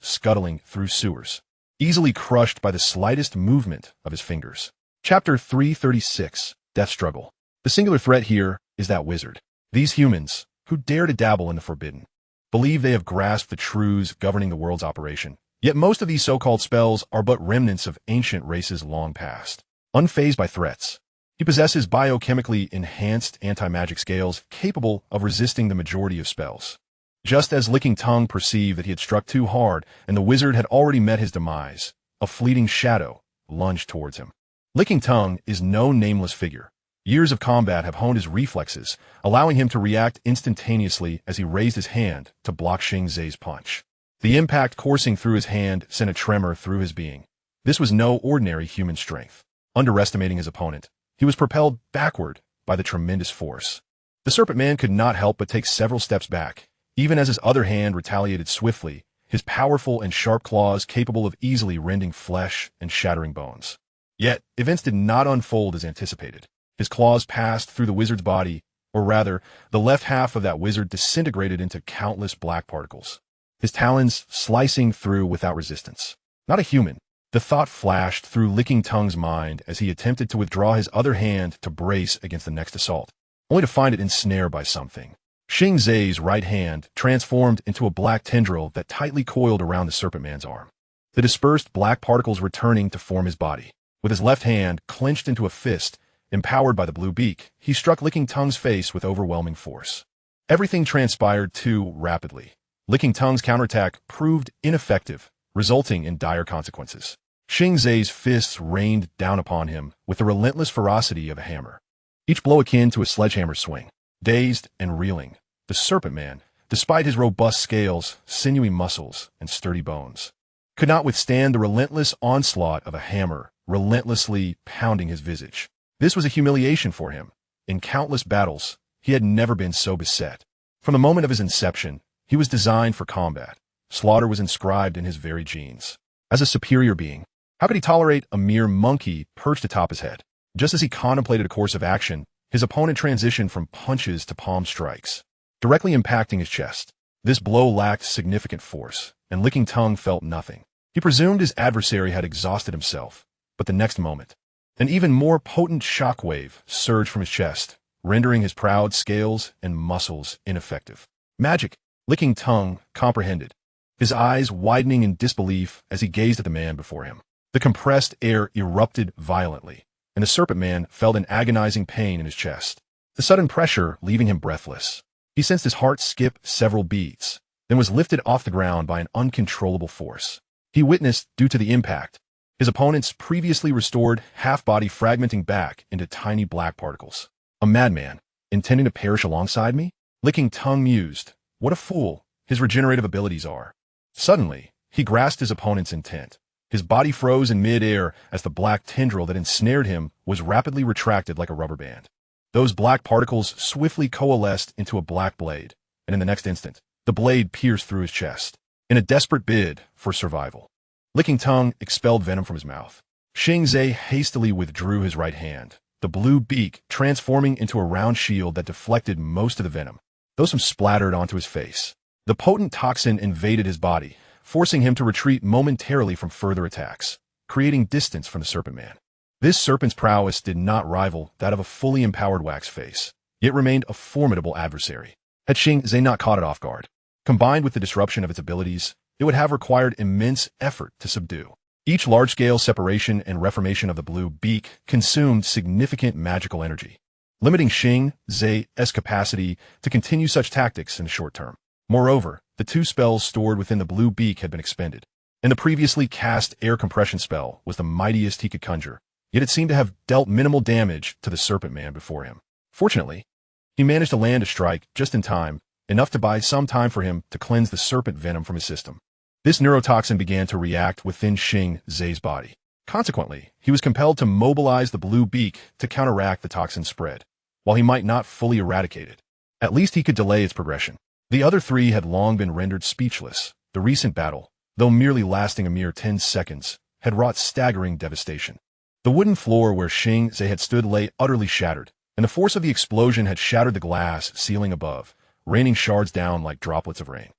scuttling through sewers, easily crushed by the slightest movement of his fingers. Chapter 336, Death Struggle. The singular threat here is that wizard. These humans, who dare to dabble in the forbidden, believe they have grasped the truths governing the world's operation. Yet most of these so-called spells are but remnants of ancient races long past. Unfazed by threats, he possesses biochemically enhanced anti-magic scales capable of resisting the majority of spells. Just as Licking Tongue perceived that he had struck too hard and the wizard had already met his demise, a fleeting shadow lunged towards him. Licking Tongue is no nameless figure. Years of combat have honed his reflexes, allowing him to react instantaneously as he raised his hand to block Xing Ze's punch. The impact coursing through his hand sent a tremor through his being. This was no ordinary human strength. Underestimating his opponent, he was propelled backward by the tremendous force. The Serpent Man could not help but take several steps back, even as his other hand retaliated swiftly, his powerful and sharp claws capable of easily rending flesh and shattering bones. Yet, events did not unfold as anticipated. His claws passed through the wizard's body, or rather, the left half of that wizard disintegrated into countless black particles, his talons slicing through without resistance. Not a human. The thought flashed through Licking Tongue's mind as he attempted to withdraw his other hand to brace against the next assault, only to find it ensnared by something. Xing Ze's right hand transformed into a black tendril that tightly coiled around the Serpent Man's arm, the dispersed black particles returning to form his body. With his left hand clenched into a fist, empowered by the blue beak, he struck Licking Tongue's face with overwhelming force. Everything transpired too rapidly. Licking Tongue's counterattack proved ineffective, resulting in dire consequences. Xing Ze's fists rained down upon him with the relentless ferocity of a hammer, each blow akin to a sledgehammer swing. Dazed and reeling, the Serpent Man, despite his robust scales, sinewy muscles, and sturdy bones, could not withstand the relentless onslaught of a hammer, relentlessly pounding his visage. This was a humiliation for him. In countless battles, he had never been so beset. From the moment of his inception, he was designed for combat. Slaughter was inscribed in his very genes. As a superior being, how could he tolerate a mere monkey perched atop his head? Just as he contemplated a course of action, his opponent transitioned from punches to palm strikes, directly impacting his chest. This blow lacked significant force, and Licking Tongue felt nothing. He presumed his adversary had exhausted himself, but the next moment, an even more potent shockwave surged from his chest, rendering his proud scales and muscles ineffective. Magic, Licking Tongue comprehended, his eyes widening in disbelief as he gazed at the man before him. The compressed air erupted violently, and the Serpent Man felt an agonizing pain in his chest, the sudden pressure leaving him breathless. He sensed his heart skip several beats, then was lifted off the ground by an uncontrollable force. He witnessed, due to the impact, his opponent's previously restored half-body fragmenting back into tiny black particles. A madman, intending to perish alongside me? Licking Tongue mused, what a fool his regenerative abilities are. Suddenly, he grasped his opponent's intent. His body froze in mid-air as the black tendril that ensnared him was rapidly retracted like a rubber band. Those black particles swiftly coalesced into a black blade, and in the next instant, the blade pierced through his chest. In a desperate bid for survival, Licking Tongue expelled venom from his mouth. Xing Ze hastily withdrew his right hand, the blue beak transforming into a round shield that deflected most of the venom, though some splattered onto his face. The potent toxin invaded his body, forcing him to retreat momentarily from further attacks, creating distance from the Serpent Man. This serpent's prowess did not rival that of a fully empowered wax face, yet remained a formidable adversary. Had Xing Ze not caught it off guard, combined with the disruption of its abilities, it would have required immense effort to subdue. Each large-scale separation and reformation of the blue beak consumed significant magical energy, limiting Xing Ze's capacity to continue such tactics in the short term. Moreover, the two spells stored within the blue beak had been expended, and the previously cast air compression spell was the mightiest he could conjure, yet it seemed to have dealt minimal damage to the Serpent Man before him. Fortunately, he managed to land a strike just in time, enough to buy some time for him to cleanse the serpent venom from his system. This neurotoxin began to react within Xing Ze's body. Consequently, he was compelled to mobilize the blue beak to counteract the toxin spread. While he might not fully eradicate it, at least he could delay its progression. The other three had long been rendered speechless. The recent battle, though merely lasting a mere 10 seconds, had wrought staggering devastation. The wooden floor where Xing Ze had stood lay utterly shattered, and the force of the explosion had shattered the glass ceiling above, raining shards down like droplets of rain.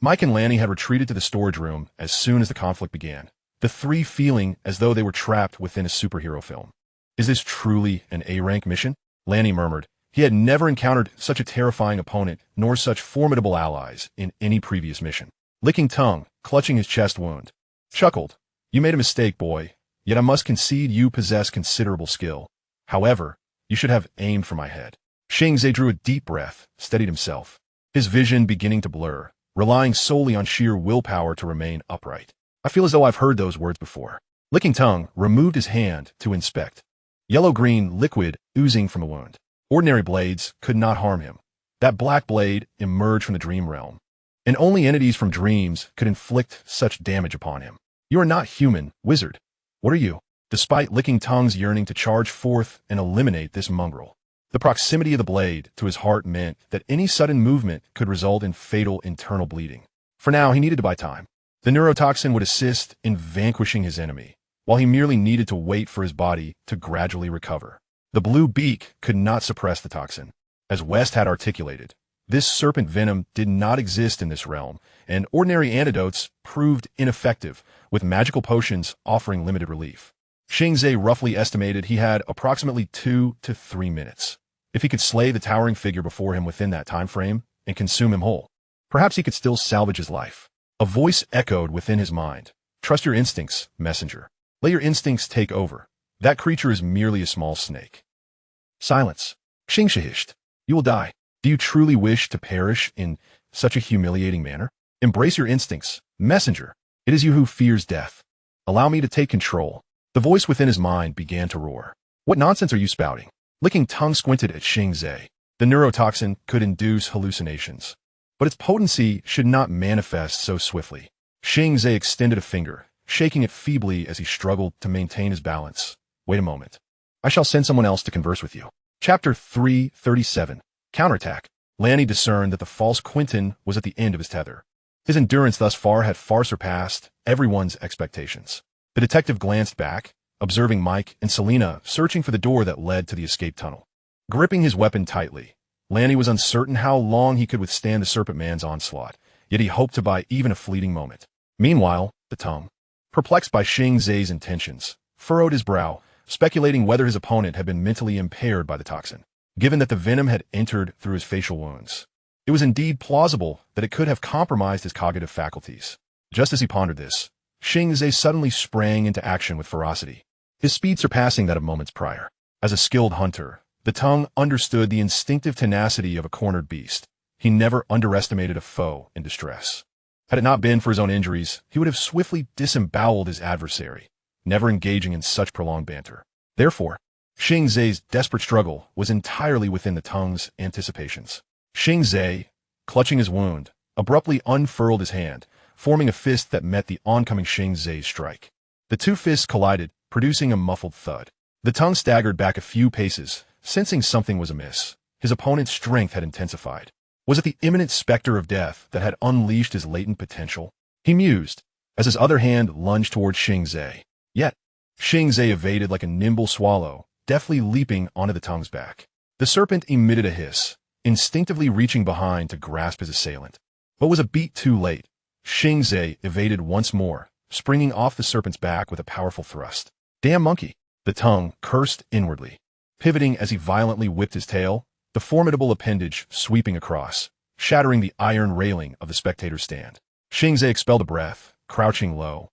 Mike and Lanny had retreated to the storage room as soon as the conflict began, the three feeling as though they were trapped within a superhero film. Is this truly an A-rank mission? Lanny murmured, He had never encountered such a terrifying opponent nor such formidable allies in any previous mission. Licking tongue, clutching his chest wound, chuckled. You made a mistake, boy, yet I must concede you possess considerable skill. However, you should have aimed for my head. Xing Ze drew a deep breath, steadied himself, his vision beginning to blur, relying solely on sheer willpower to remain upright. I feel as though I've heard those words before. Licking tongue removed his hand to inspect. Yellow-green liquid oozing from a wound. Ordinary blades could not harm him. That black blade emerged from the dream realm, and only entities from dreams could inflict such damage upon him. You are not human, wizard. What are you? Despite Licking Tongue's yearning to charge forth and eliminate this mongrel, the proximity of the blade to his heart meant that any sudden movement could result in fatal internal bleeding. For now, he needed to buy time. The neurotoxin would assist in vanquishing his enemy, while he merely needed to wait for his body to gradually recover. The blue beak could not suppress the toxin. As West had articulated, this serpent venom did not exist in this realm, and ordinary antidotes proved ineffective, with magical potions offering limited relief. Xing Ze roughly estimated he had approximately 2 to 3 minutes. If he could slay the towering figure before him within that time frame and consume him whole, perhaps he could still salvage his life. A voice echoed within his mind. Trust your instincts, messenger. Let your instincts take over. That creature is merely a small snake. Silence. Xing Ze, you will die. Do you truly wish to perish in such a humiliating manner? Embrace your instincts, messenger. It is you who fears death. Allow me to take control. The voice within his mind began to roar. What nonsense are you spouting? Licking Tongue squinted at Xing Ze. The neurotoxin could induce hallucinations, but its potency should not manifest so swiftly. Xing Ze extended a finger, shaking it feebly as he struggled to maintain his balance. Wait a moment. I shall send someone else to converse with you. Chapter 337. Counterattack. Lanny discerned that the false Quentin was at the end of his tether. His endurance thus far had far surpassed everyone's expectations. The detective glanced back, observing Mike and Selena searching for the door that led to the escape tunnel. Gripping his weapon tightly, Lanny was uncertain how long he could withstand the Serpent Man's onslaught, yet he hoped to buy even a fleeting moment. Meanwhile, the tongue, perplexed by Xing Ze's intentions, furrowed his brow, speculating whether his opponent had been mentally impaired by the toxin. Given that the venom had entered through his facial wounds, it was indeed plausible that it could have compromised his cognitive faculties. Just as he pondered this, Xing Ze suddenly sprang into action with ferocity, his speed surpassing that of moments prior. As a skilled hunter, the tongue understood the instinctive tenacity of a cornered beast. He never underestimated a foe in distress. Had it not been for his own injuries, he would have swiftly disemboweled his adversary, never engaging in such prolonged banter. Therefore, Xing Ze's desperate struggle was entirely within the tongue's anticipations. Xing Ze, clutching his wound, abruptly unfurled his hand, forming a fist that met the oncoming Xing Ze's strike. The two fists collided, producing a muffled thud. The tongue staggered back a few paces, sensing something was amiss. His opponent's strength had intensified. Was it the imminent specter of death that had unleashed his latent potential? He mused, as his other hand lunged towards Xing Ze. Yet, Xing Ze evaded like a nimble swallow, deftly leaping onto the tongue's back. The serpent emitted a hiss, instinctively reaching behind to grasp his assailant, but was a beat too late. Xing Ze evaded once more, springing off the serpent's back with a powerful thrust. Damn monkey! The tongue cursed inwardly, pivoting as he violently whipped his tail, the formidable appendage sweeping across, shattering the iron railing of the spectator's stand. Xing Ze expelled a breath, crouching low,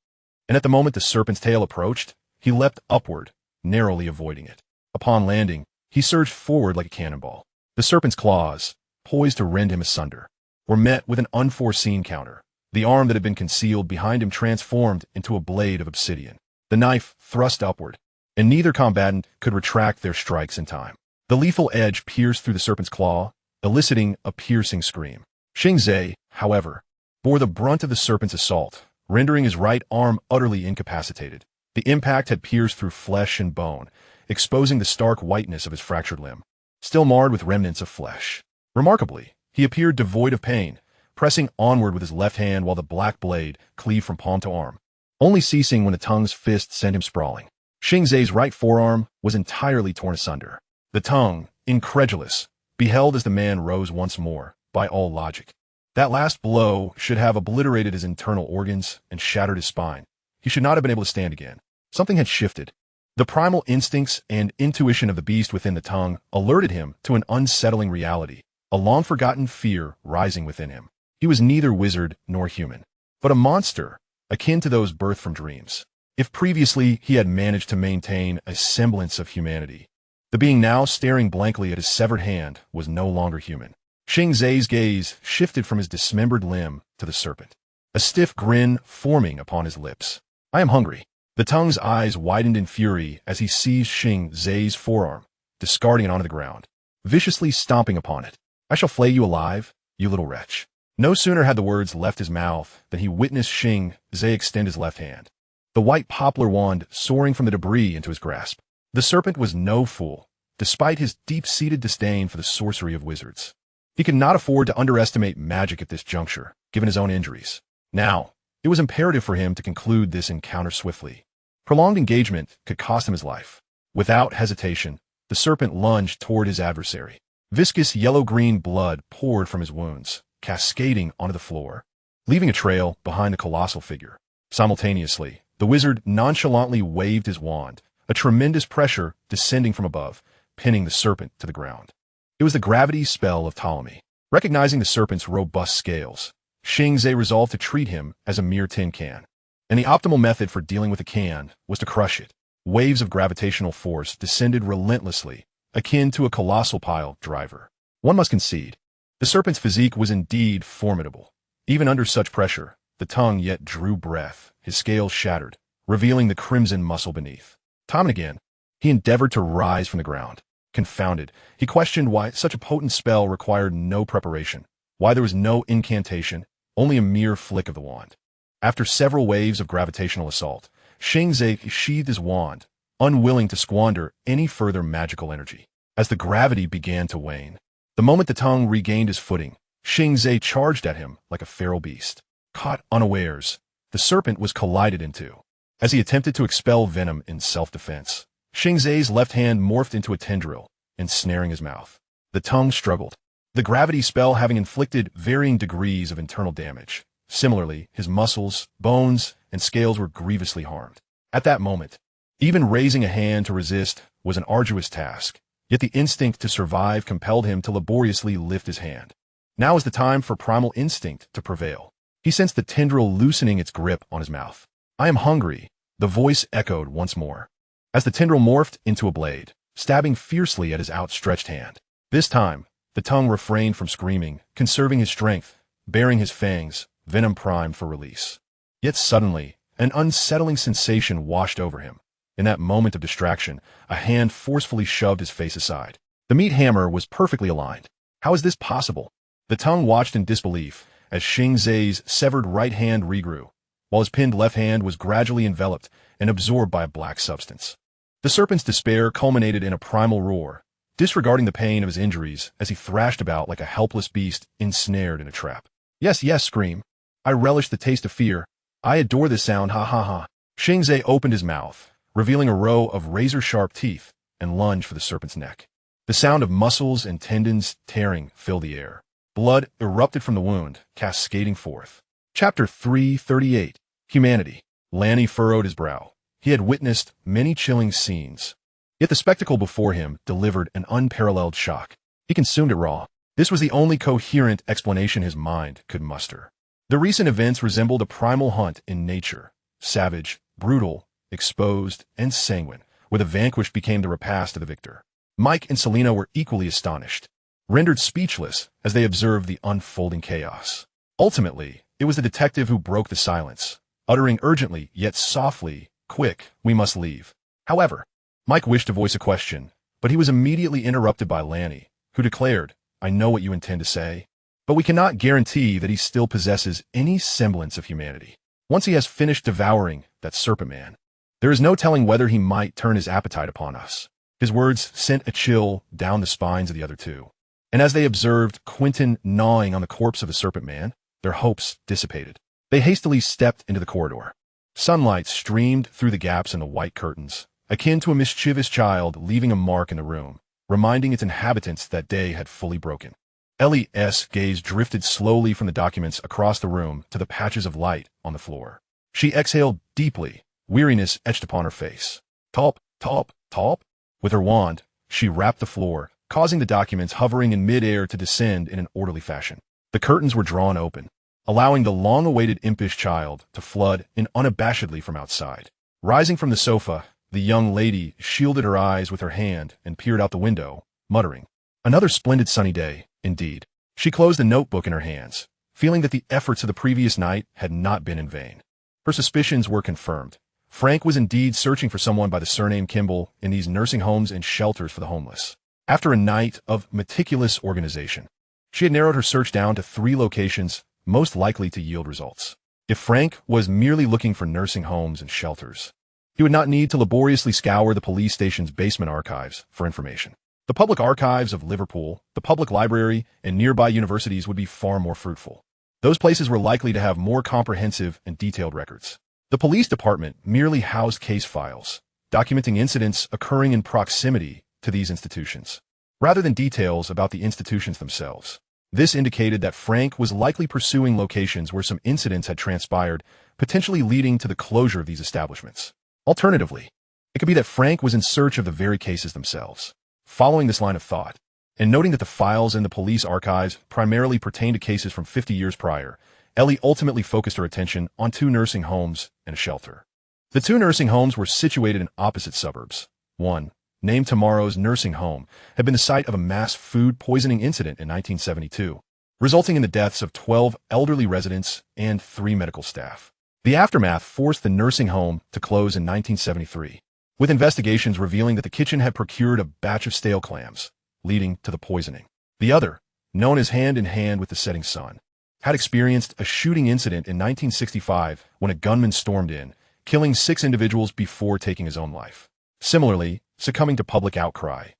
and at the moment the serpent's tail approached, he leapt upward, narrowly avoiding it. Upon landing, he surged forward like a cannonball. The serpent's claws, poised to rend him asunder, were met with an unforeseen counter. The arm that had been concealed behind him transformed into a blade of obsidian. The knife thrust upward, and neither combatant could retract their strikes in time. The lethal edge pierced through the serpent's claw, eliciting a piercing scream. Xing Ze, however, bore the brunt of the serpent's assault, rendering his right arm utterly incapacitated. The impact had pierced through flesh and bone, exposing the stark whiteness of his fractured limb, still marred with remnants of flesh. Remarkably, he appeared devoid of pain, pressing onward with his left hand while the black blade cleaved from palm to arm, only ceasing when the tongue's fist sent him sprawling. Xing Ze's right forearm was entirely torn asunder. The tongue, incredulous, beheld as the man rose once more, by all logic. That last blow should have obliterated his internal organs and shattered his spine. He should not have been able to stand again. Something had shifted. The primal instincts and intuition of the beast within the tongue alerted him to an unsettling reality, a long-forgotten fear rising within him. He was neither wizard nor human, but a monster, akin to those birthed from dreams. If previously he had managed to maintain a semblance of humanity, the being now staring blankly at his severed hand was no longer human. Xing Ze's gaze shifted from his dismembered limb to the serpent, a stiff grin forming upon his lips. I am hungry. The tongue's eyes widened in fury as he seized Xing Ze's forearm, discarding it onto the ground, viciously stomping upon it. I shall flay you alive, you little wretch. No sooner had the words left his mouth than he witnessed Xing Ze extend his left hand, the white poplar wand soaring from the debris into his grasp. The serpent was no fool, despite his deep-seated disdain for the sorcery of wizards. He could not afford to underestimate magic at this juncture, given his own injuries. Now, it was imperative for him to conclude this encounter swiftly. Prolonged engagement could cost him his life. Without hesitation, the serpent lunged toward his adversary. Viscous yellow-green blood poured from his wounds, cascading onto the floor, leaving a trail behind the colossal figure. Simultaneously, the wizard nonchalantly waved his wand, a tremendous pressure descending from above, pinning the serpent to the ground. It was the gravity spell of Ptolemy. Recognizing the serpent's robust scales, Xing Ze resolved to treat him as a mere tin can, and the optimal method for dealing with a can was to crush it. Waves of gravitational force descended relentlessly, akin to a colossal pile driver. One must concede, the serpent's physique was indeed formidable. Even under such pressure, the tongue yet drew breath, his scales shattered, revealing the crimson muscle beneath. Time and again, he endeavored to rise from the ground. Confounded, he questioned why such a potent spell required no preparation, why there was no incantation, only a mere flick of the wand. After several waves of gravitational assault, Xing Ze sheathed his wand, unwilling to squander any further magical energy. As the gravity began to wane, the moment the tongue regained his footing, Xing Ze charged at him like a feral beast. Caught unawares, the serpent was collided into. As he attempted to expel venom in self-defense, Xing Ze's left hand morphed into a tendril, ensnaring his mouth. The tongue struggled, the gravity spell having inflicted varying degrees of internal damage. Similarly, his muscles, bones, and scales were grievously harmed. At that moment, even raising a hand to resist was an arduous task, yet the instinct to survive compelled him to laboriously lift his hand. Now was the time for primal instinct to prevail. He sensed the tendril loosening its grip on his mouth. I am hungry, the voice echoed once more, as the tendril morphed into a blade, stabbing fiercely at his outstretched hand. This time, the tongue refrained from screaming, conserving his strength, baring his fangs, venom primed for release. Yet suddenly, an unsettling sensation washed over him. In that moment of distraction, a hand forcefully shoved his face aside. The meat hammer was perfectly aligned. How is this possible? The tongue watched in disbelief as Xing Ze's severed right hand regrew, while his pinned left hand was gradually enveloped and absorbed by a black substance. The serpent's despair culminated in a primal roar, disregarding the pain of his injuries as he thrashed about like a helpless beast ensnared in a trap. Yes, yes, scream. I relish the taste of fear. I adore this sound, ha ha ha. Xing Ze opened his mouth, revealing a row of razor-sharp teeth, and lunged for the serpent's neck. The sound of muscles and tendons tearing filled the air. Blood erupted from the wound, cascading forth. Chapter 338. Humanity. Lanny furrowed his brow. He had witnessed many chilling scenes, yet the spectacle before him delivered an unparalleled shock. He consumed it raw. This was the only coherent explanation his mind could muster. The recent events resembled a primal hunt in nature, savage, brutal, exposed, and sanguine, where the vanquished became the repast of the victor. Mike and Selena were equally astonished, rendered speechless as they observed the unfolding chaos. Ultimately, it was the detective who broke the silence, uttering urgently yet softly, "Quick, we must leave." However, Mike wished to voice a question, but he was immediately interrupted by Lanny, who declared, "I know what you intend to say, but we cannot guarantee that he still possesses any semblance of humanity. Once he has finished devouring that serpent man, there is no telling whether he might turn his appetite upon us." His words sent a chill down the spines of the other two, and as they observed Quentin gnawing on the corpse of the serpent man, their hopes dissipated. They hastily stepped into the corridor. Sunlight streamed through the gaps in the white curtains, akin to a mischievous child leaving a mark in the room, reminding its inhabitants that day had fully broken. Ellie's gaze drifted slowly from the documents across the room to the patches of light on the floor. She exhaled deeply, weariness etched upon her face. Tulp, Top, top. With her wand, she rapped the floor, causing the documents hovering in mid-air to descend in an orderly fashion. The curtains were drawn open, allowing the long-awaited impish child to flood in unabashedly from outside. Rising from the sofa, the young lady shielded her eyes with her hand and peered out the window, muttering, "Another splendid sunny day, indeed." She closed the notebook in her hands, feeling that the efforts of the previous night had not been in vain. Her suspicions were confirmed. Frank was indeed searching for someone by the surname Kimball in these nursing homes and shelters for the homeless. After a night of meticulous organization, she had narrowed her search down to 3 locations most likely to yield results. If Frank was merely looking for nursing homes and shelters, he would not need to laboriously scour the police station's basement archives for information. The public archives of Liverpool, the public library, and nearby universities would be far more fruitful. Those places were likely to have more comprehensive and detailed records. The police department merely housed case files, documenting incidents occurring in proximity to these institutions, rather than details about the institutions themselves. This indicated that Frank was likely pursuing locations where some incidents had transpired, potentially leading to the closure of these establishments. Alternatively, it could be that Frank was in search of the very cases themselves. Following this line of thought, and noting that the files in the police archives primarily pertain to cases from 50 years prior, Ellie ultimately focused her attention on 2 nursing homes and a shelter. The 2 nursing homes were situated in opposite suburbs. One, named Tomorrow's Nursing Home, had been the site of a mass food poisoning incident in 1972, resulting in the deaths of 12 elderly residents and 3 medical staff. The aftermath forced the nursing home to close in 1973, with investigations revealing that the kitchen had procured a batch of stale clams, leading to the poisoning. The other, known as Hand in Hand with the Setting Sun, had experienced a shooting incident in 1965 when a gunman stormed in, killing 6 individuals before taking his own life. Similarly, succumbing to public outcry,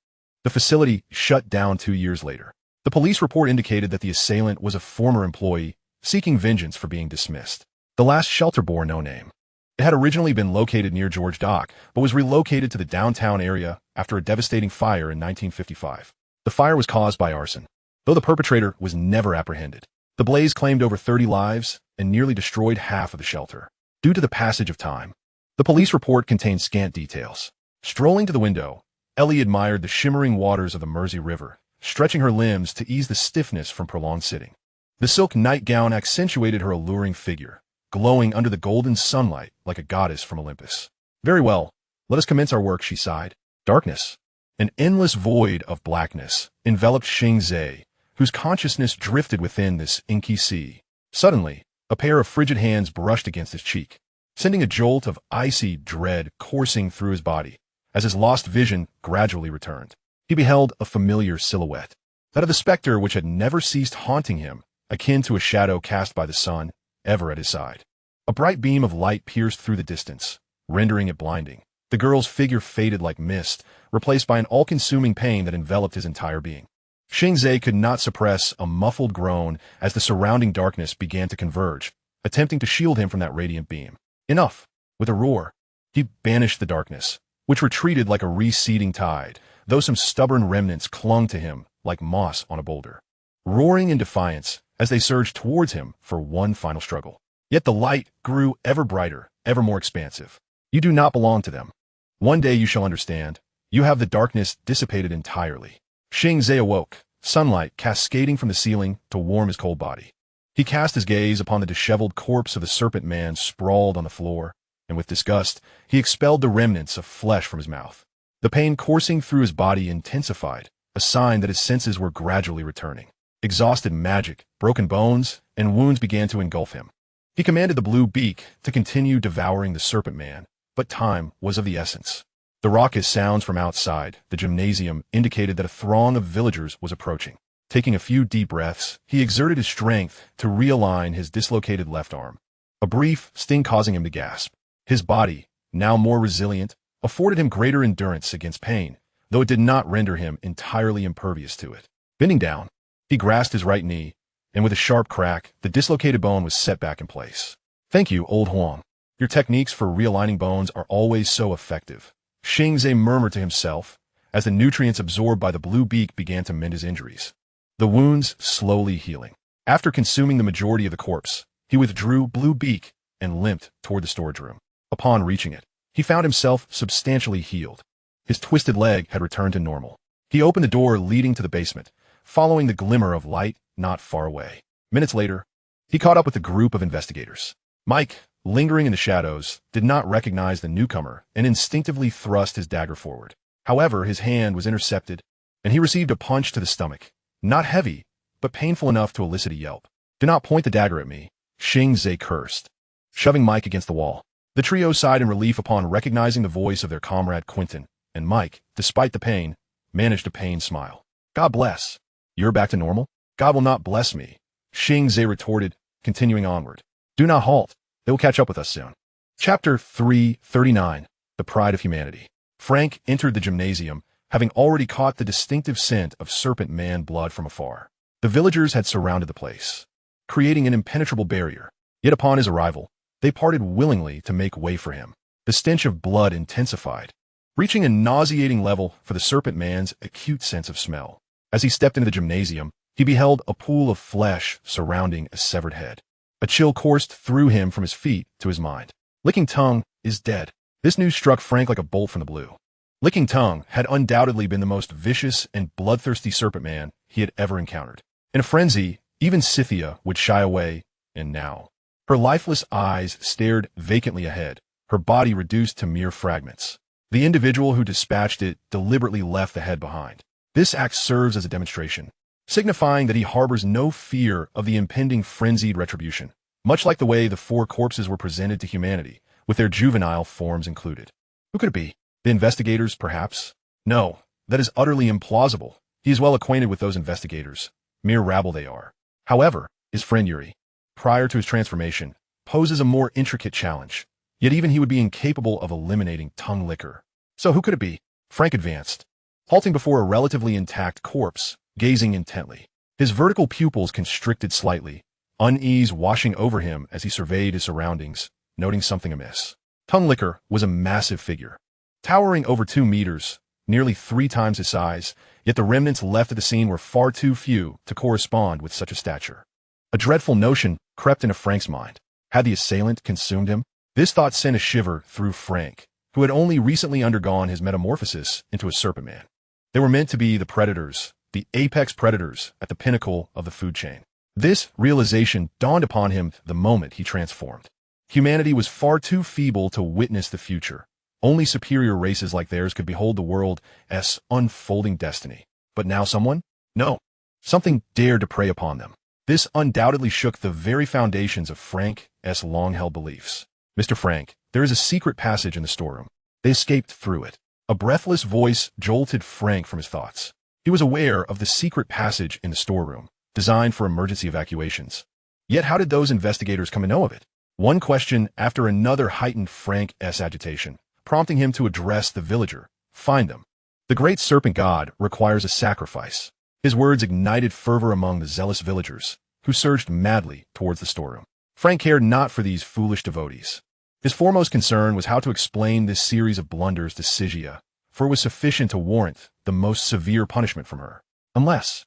the facility shut down 2 years later. The police report indicated that the assailant was a former employee seeking vengeance for being dismissed. The last shelter bore no name. It had originally been located near George Dock, but was relocated to the downtown area after a devastating fire in 1955. The fire was caused by arson, though the perpetrator was never apprehended. The blaze claimed over 30 lives and nearly destroyed half of the shelter. Due to the passage of time, the police report contained scant details. Strolling to the window, Ellie admired the shimmering waters of the Mersey River, stretching her limbs to ease the stiffness from prolonged sitting. The silk nightgown accentuated her alluring figure, glowing under the golden sunlight like a goddess from Olympus. "Very well, let us commence our work," she sighed. Darkness, an endless void of blackness, enveloped Xing Ze, whose consciousness drifted within this inky sea. Suddenly, a pair of frigid hands brushed against his cheek, sending a jolt of icy dread coursing through his body. As his lost vision gradually returned, he beheld a familiar silhouette, that of the specter which had never ceased haunting him, akin to a shadow cast by the sun, ever at his side. A bright beam of light pierced through the distance, rendering it blinding. The girl's figure faded like mist, replaced by an all-consuming pain that enveloped his entire being. Xing Ze could not suppress a muffled groan as the surrounding darkness began to converge, attempting to shield him from that radiant beam. Enough! With a roar, he banished the darkness, which retreated like a receding tide, though some stubborn remnants clung to him like moss on a boulder, roaring in defiance as they surged towards him for one final struggle. Yet the light grew ever brighter, ever more expansive. You do not belong to them. One day you shall understand. You have the darkness dissipated entirely. Xing Ze awoke, sunlight cascading from the ceiling to warm his cold body. He cast his gaze upon the disheveled corpse of the serpent man sprawled on the floor, and with disgust, he expelled the remnants of flesh from his mouth. The pain coursing through his body intensified, a sign that his senses were gradually returning. Exhausted magic, broken bones, and wounds began to engulf him. He commanded the blue beak to continue devouring the serpent man, but time was of the essence. The raucous sounds from outside the gymnasium indicated that a throng of villagers was approaching. Taking a few deep breaths, he exerted his strength to realign his dislocated left arm, a brief sting causing him to gasp. His body, now more resilient, afforded him greater endurance against pain, though it did not render him entirely impervious to it. Bending down, he grasped his right knee, and with a sharp crack, the dislocated bone was set back in place. "Thank you, old Huang. Your techniques for realigning bones are always so effective," Xing Ze murmured to himself as the nutrients absorbed by the blue beak began to mend his injuries. The wounds slowly healing. After consuming the majority of the corpse, he withdrew blue beak and limped toward the storage room. Upon reaching it, he found himself substantially healed. His twisted leg had returned to normal. He opened the door leading to the basement, following the glimmer of light not far away. Minutes later, he caught up with a group of investigators. Mike, lingering in the shadows, did not recognize the newcomer and instinctively thrust his dagger forward. However, his hand was intercepted, and he received a punch to the stomach. Not heavy, but painful enough to elicit a yelp. "Do not point the dagger at me," Xing Ze cursed, shoving Mike against the wall. The trio sighed in relief upon recognizing the voice of their comrade Quentin, and Mike, despite the pain, managed a pained smile. "God bless. You're back to normal?" "God will not bless me," Xing Ze retorted, continuing onward. "Do not halt. They will catch up with us soon." Chapter 339, The Pride of Humanity. Frank entered the gymnasium, having already caught the distinctive scent of serpent man blood from afar. The villagers had surrounded the place, creating an impenetrable barrier. Yet upon his arrival, they parted willingly to make way for him. The stench of blood intensified, reaching a nauseating level for the serpent man's acute sense of smell. As he stepped into the gymnasium, he beheld a pool of flesh surrounding a severed head. A chill coursed through him from his feet to his mind. Licking Tongue is dead. This news struck Frank like a bolt from the blue. Licking Tongue had undoubtedly been the most vicious and bloodthirsty serpent man he had ever encountered. In a frenzy, even Scythia would shy away, and now her lifeless eyes stared vacantly ahead, her body reduced to mere fragments. The individual who dispatched it deliberately left the head behind. This act serves as a demonstration, signifying that he harbors no fear of the impending frenzied retribution, much like the way the 4 corpses were presented to humanity, with their juvenile forms included. Who could it be? The investigators, perhaps? No, that is utterly implausible. He is well acquainted with those investigators. Mere rabble they are. However, his friend Yuri, prior to his transformation, poses a more intricate challenge. Yet even he would be incapable of eliminating Tongue Licker. So who could it be? Frank advanced, halting before a relatively intact corpse, gazing intently. His vertical pupils constricted slightly, unease washing over him as he surveyed his surroundings, noting something amiss. Tongue Licker was a massive figure, towering over 2 meters, nearly 3 times his size, yet the remnants left at the scene were far too few to correspond with such a stature. A dreadful notion crept into Frank's mind. Had the assailant consumed him? This thought sent a shiver through Frank, who had only recently undergone his metamorphosis into a serpent man. They were meant to be the predators, the apex predators at the pinnacle of the food chain. This realization dawned upon him the moment he transformed. Humanity was far too feeble to witness the future. Only superior races like theirs could behold the world's unfolding destiny. But now someone? No. Something dared to prey upon them. This undoubtedly shook the very foundations of Frank's long-held beliefs. "Mr. Frank, there is a secret passage in the storeroom." They escaped through it. A breathless voice jolted Frank from his thoughts. He was aware of the secret passage in the storeroom, designed for emergency evacuations. Yet how did those investigators come to know of it? One question after another heightened Frank's agitation, prompting him to address the villager. "Find them. The great serpent god requires a sacrifice." His words ignited fervor among the zealous villagers, who surged madly towards the storeroom. Frank cared not for these foolish devotees. His foremost concern was how to explain this series of blunders to Stygia, for it was sufficient to warrant the most severe punishment from her. Unless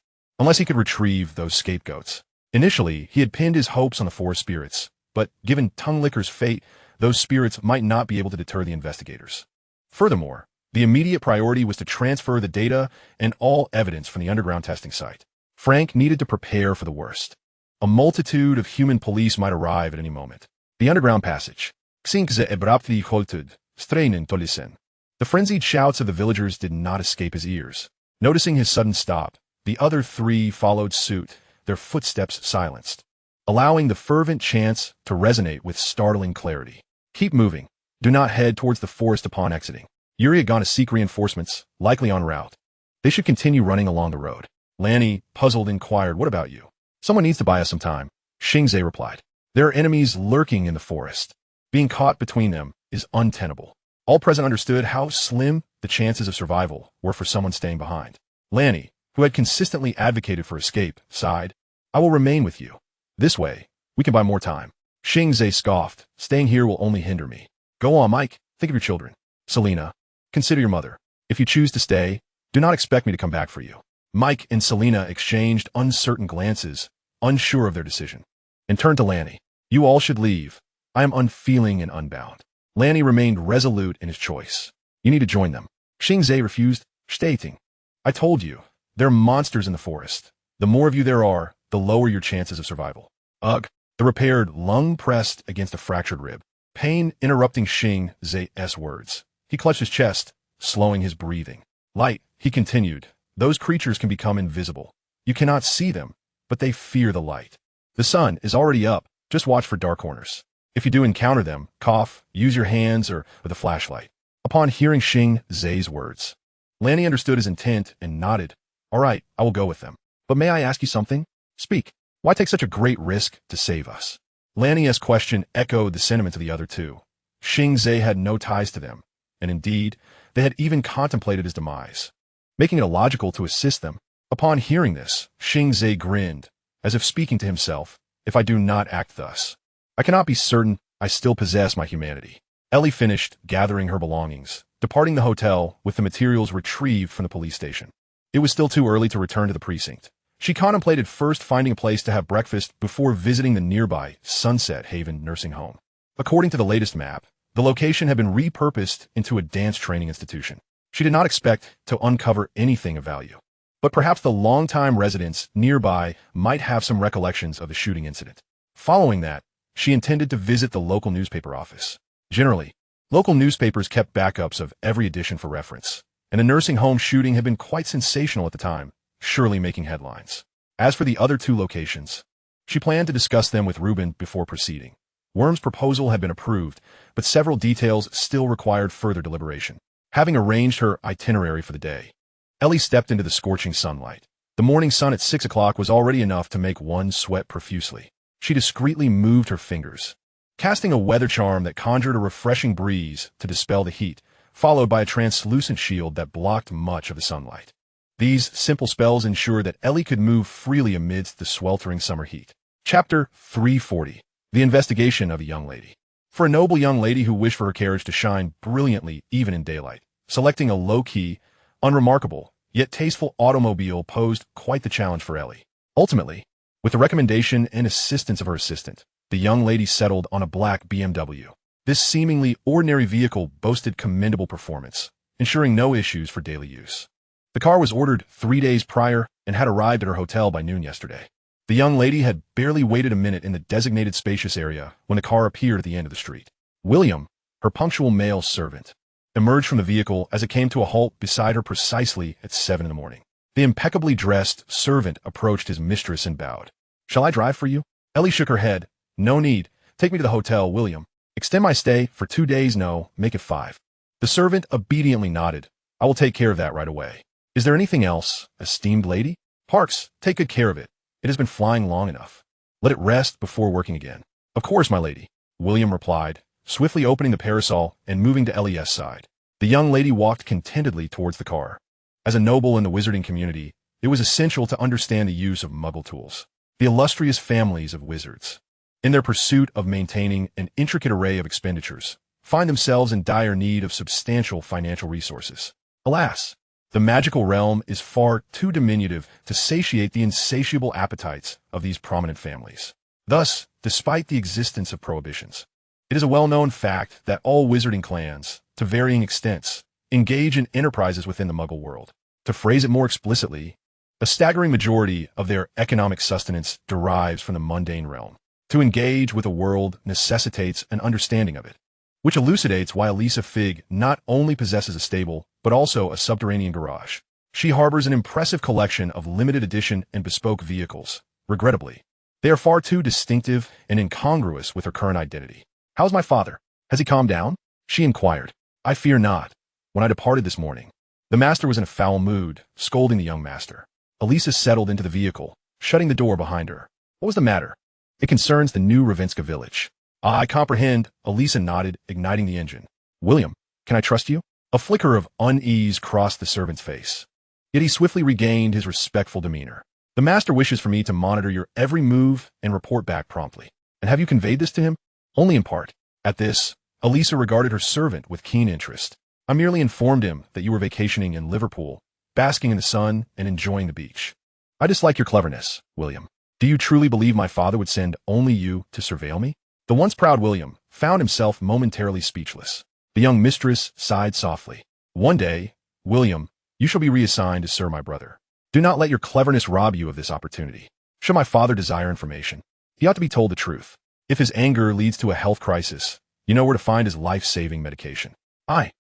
he could retrieve those scapegoats. Initially, he had pinned his hopes on the 4 spirits, but given Tongue Licker's fate, those spirits might not be able to deter the investigators. Furthermore, the immediate priority was to transfer the data and all evidence from the underground testing site. Frank needed to prepare for the worst. A multitude of human police might arrive at any moment. The underground passage. Xing Ze abruptly halted, strainen to listen. The frenzied shouts of the villagers did not escape his ears. Noticing his sudden stop, the other 3 followed suit, their footsteps silenced, allowing the fervent chants to resonate with startling clarity. "Keep moving. Do not head towards the forest upon exiting." Yuri had gone to seek reinforcements, likely en route. They should continue running along the road. Lanny, puzzled, inquired, "What about you?" "Someone needs to buy us some time," Xing Ze replied. "There are enemies lurking in the forest. Being caught between them is untenable." All present understood how slim the chances of survival were for someone staying behind. Lanny, who had consistently advocated for escape, sighed, "I will remain with you. This way, we can buy more time." Xing Ze scoffed, "Staying here will only hinder me." "Go on, Mike. Think of your children. Selena, consider your mother. If you choose to stay, do not expect me to come back for you." Mike and Selena exchanged uncertain glances, unsure of their decision, and turned to Lanny. "You all should leave. I am unfeeling and unbound." Lanny remained resolute in his choice. "You need to join them." Xing Ze refused, stating, I told you, there are monsters in the forest. The more of you there are, the lower your chances of survival. Ugh. The repaired lung pressed against a fractured rib, pain interrupting Xing Ze's words. He clutched his chest, slowing his breathing. Light, he continued. Those creatures can become invisible. You cannot see them, but they fear the light. The sun is already up. Just watch for dark corners. If you do encounter them, cough, use your hands or with a flashlight. Upon hearing Xing Ze's words, Lanny understood his intent and nodded. All right, I will go with them. But may I ask you something? Speak. Why take such a great risk to save us? Lanny's question echoed the sentiments of the other two. Xing Ze had no ties to them, and indeed, they had even contemplated his demise, making it illogical to assist them. Upon hearing this, Xing Ze grinned, as if speaking to himself, if I do not act thus, I cannot be certain I still possess my humanity. Ellie finished gathering her belongings, departing the hotel with the materials retrieved from the police station. It was still too early to return to the precinct. She contemplated first finding a place to have breakfast before visiting the nearby Sunset Haven nursing home. According to the latest map, the location had been repurposed into a dance training institution. She did not expect to uncover anything of value, but perhaps the longtime residents nearby might have some recollections of the shooting incident. Following that, she intended to visit the local newspaper office. Generally, local newspapers kept backups of every edition for reference, and the nursing home shooting had been quite sensational at the time, surely making headlines. As for the other two locations, she planned to discuss them with Ruben before proceeding. Worm's proposal had been approved, but several details still required further deliberation. Having arranged her itinerary for the day, Ellie stepped into the scorching sunlight. The morning sun at 6 o'clock was already enough to make one sweat profusely. She discreetly moved her fingers, casting a weather charm that conjured a refreshing breeze to dispel the heat, followed by a translucent shield that blocked much of the sunlight. These simple spells ensured that Ellie could move freely amidst the sweltering summer heat. Chapter 340. The Investigation of a Young Lady. For a noble young lady who wished for her carriage to shine brilliantly even in daylight, selecting a low-key, unremarkable, yet tasteful automobile posed quite the challenge for Ellie. Ultimately, with the recommendation and assistance of her assistant, the young lady settled on a black BMW. This seemingly ordinary vehicle boasted commendable performance, ensuring no issues for daily use. The car was ordered 3 days prior and had arrived at her hotel by noon yesterday. The young lady had barely waited a minute in the designated spacious area when the car appeared at the end of the street. William, her punctual male servant, emerged from the vehicle as it came to a halt beside her precisely at 7 in the morning. The impeccably dressed servant approached his mistress and bowed. Shall I drive for you? Ellie shook her head. No need. Take me to the hotel, William. Extend my stay for 2 days, no, make it 5. The servant obediently nodded. I will take care of that right away. Is there anything else, esteemed lady? Parks, take good care of it. It has been flying long enough. Let it rest before working again. Of course, my lady, William replied, swiftly opening the parasol and moving to Ellie's side. The young lady walked contentedly towards the car. As a noble in the wizarding community, it was essential to understand the use of muggle tools. The illustrious families of wizards, in their pursuit of maintaining an intricate array of expenditures, find themselves in dire need of substantial financial resources. Alas, the magical realm is far too diminutive to satiate the insatiable appetites of these prominent families. Thus, despite the existence of prohibitions, it is a well-known fact that all wizarding clans, to varying extents, engage in enterprises within the Muggle world. To phrase it more explicitly, a staggering majority of their economic sustenance derives from the mundane realm. To engage with a world necessitates an understanding of it, which elucidates why Elisa Fig not only possesses a stable, but also a subterranean garage. She harbors an impressive collection of limited edition and bespoke vehicles. Regrettably, they are far too distinctive and incongruous with her current identity. How's my father? Has he calmed down? She inquired. I fear not. When I departed this morning, the master was in a foul mood, scolding the young master. Elisa settled into the vehicle, shutting the door behind her. What was the matter? It concerns the new Ravenska village. Ah, I comprehend, Elisa nodded, igniting the engine. William, can I trust you? A flicker of unease crossed the servant's face. Yet he swiftly regained his respectful demeanor. The master wishes for me to monitor your every move and report back promptly. And have you conveyed this to him? Only in part. At this, Elisa regarded her servant with keen interest. I merely informed him that you were vacationing in Liverpool, basking in the sun and enjoying the beach. I dislike your cleverness, William. Do you truly believe my father would send only you to surveil me? The once proud William found himself momentarily speechless. The young mistress sighed softly. One day, William, you shall be reassigned to Sir my brother. Do not let your cleverness rob you of this opportunity. Should my father desire information, he ought to be told the truth. If his anger leads to a health crisis, you know where to find his life-saving medication. I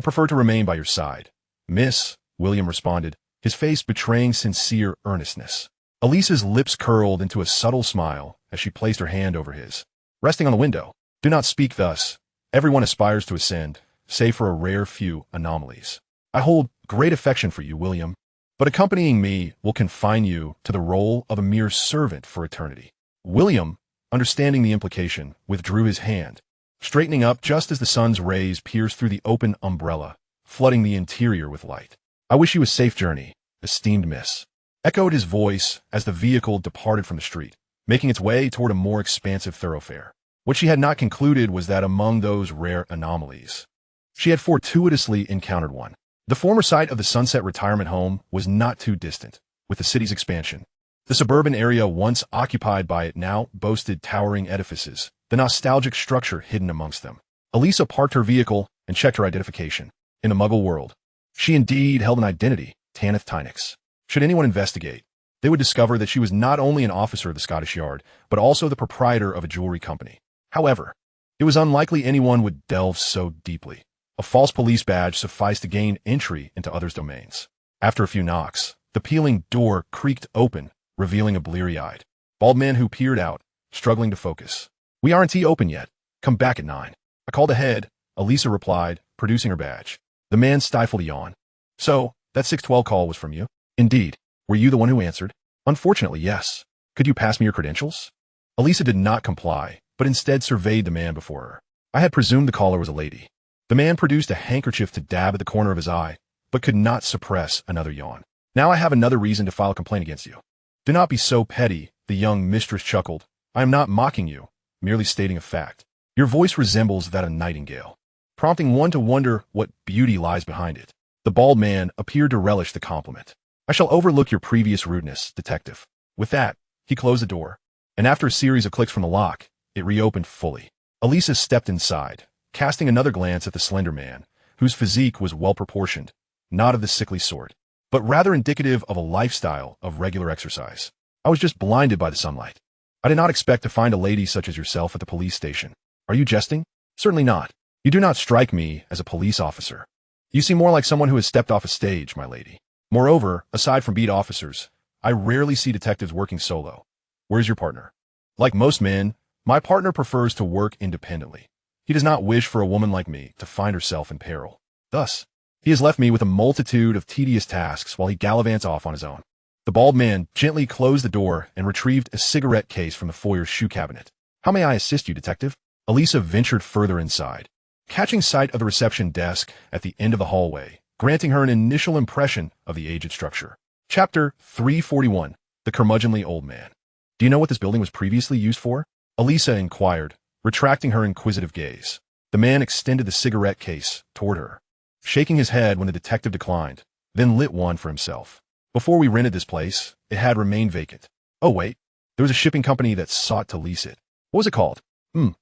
prefer to remain by your side, Miss, William responded, his face betraying sincere earnestness. Elisa's lips curled into a subtle smile as she placed her hand over his, resting on the window. Do not speak thus. Everyone aspires to ascend, save for a rare few anomalies. I hold great affection for you, William, but accompanying me will confine you to the role of a mere servant for eternity. William, understanding the implication, withdrew his hand, straightening up just as the sun's rays pierced through the open umbrella, flooding the interior with light. I wish you a safe journey, esteemed miss, echoed his voice as the vehicle departed from the street, making its way toward a more expansive thoroughfare. What she had not concluded was that among those rare anomalies, she had fortuitously encountered one. The former site of the Sunset Retirement Home was not too distant, with the city's expansion. The suburban area once occupied by it now boasted towering edifices, the nostalgic structure hidden amongst them. Elisa parked her vehicle and checked her identification. In the Muggle world, she indeed held an identity, Tanith Tynix. Should anyone investigate, they would discover that she was not only an officer of the Scottish Yard, but also the proprietor of a jewelry company. However, it was unlikely anyone would delve so deeply. A false police badge sufficed to gain entry into others' domains. After a few knocks, the peeling door creaked open, revealing a bleary-eyed, bald man who peered out, struggling to focus. We aren't open yet. Come back at 9. I called ahead, Elisa replied, producing her badge. The man stifled a yawn. So, that 612 call was from you? Indeed. Were you the one who answered? Unfortunately, yes. Could you pass me your credentials? Elisa did not comply, but instead surveyed the man before her. I had presumed the caller was a lady. The man produced a handkerchief to dab at the corner of his eye, but could not suppress another yawn. Now I have another reason to file a complaint against you. Do not be so petty, the young mistress chuckled. I am not mocking you, merely stating a fact. Your voice resembles that of a nightingale, prompting one to wonder what beauty lies behind it. The bald man appeared to relish the compliment. I shall overlook your previous rudeness, detective. With that, he closed the door, and after a series of clicks from the lock, it reopened fully. Elisa stepped inside, casting another glance at the slender man, whose physique was well-proportioned, not of the sickly sort, but rather indicative of a lifestyle of regular exercise. I was just blinded by the sunlight. I did not expect to find a lady such as yourself at the police station. Are you jesting? Certainly not. You do not strike me as a police officer. You seem more like someone who has stepped off a stage, my lady. Moreover, aside from beat officers, I rarely see detectives working solo. Where's your partner? Like most men, my partner prefers to work independently. He does not wish for a woman like me to find herself in peril. Thus, he has left me with a multitude of tedious tasks while he gallivants off on his own. The bald man gently closed the door and retrieved a cigarette case from the foyer's shoe cabinet. How may I assist you, detective? Elisa ventured further inside, catching sight of the reception desk at the end of the hallway, granting her an initial impression of the aged structure. Chapter 341, The Curmudgeonly Old Man. Do you know what this building was previously used for? Elisa inquired, retracting her inquisitive gaze. The man extended the cigarette case toward her, shaking his head when the detective declined, then lit one for himself. Before we rented this place, it had remained vacant. Oh wait, there was a shipping company that sought to lease it. What was it called?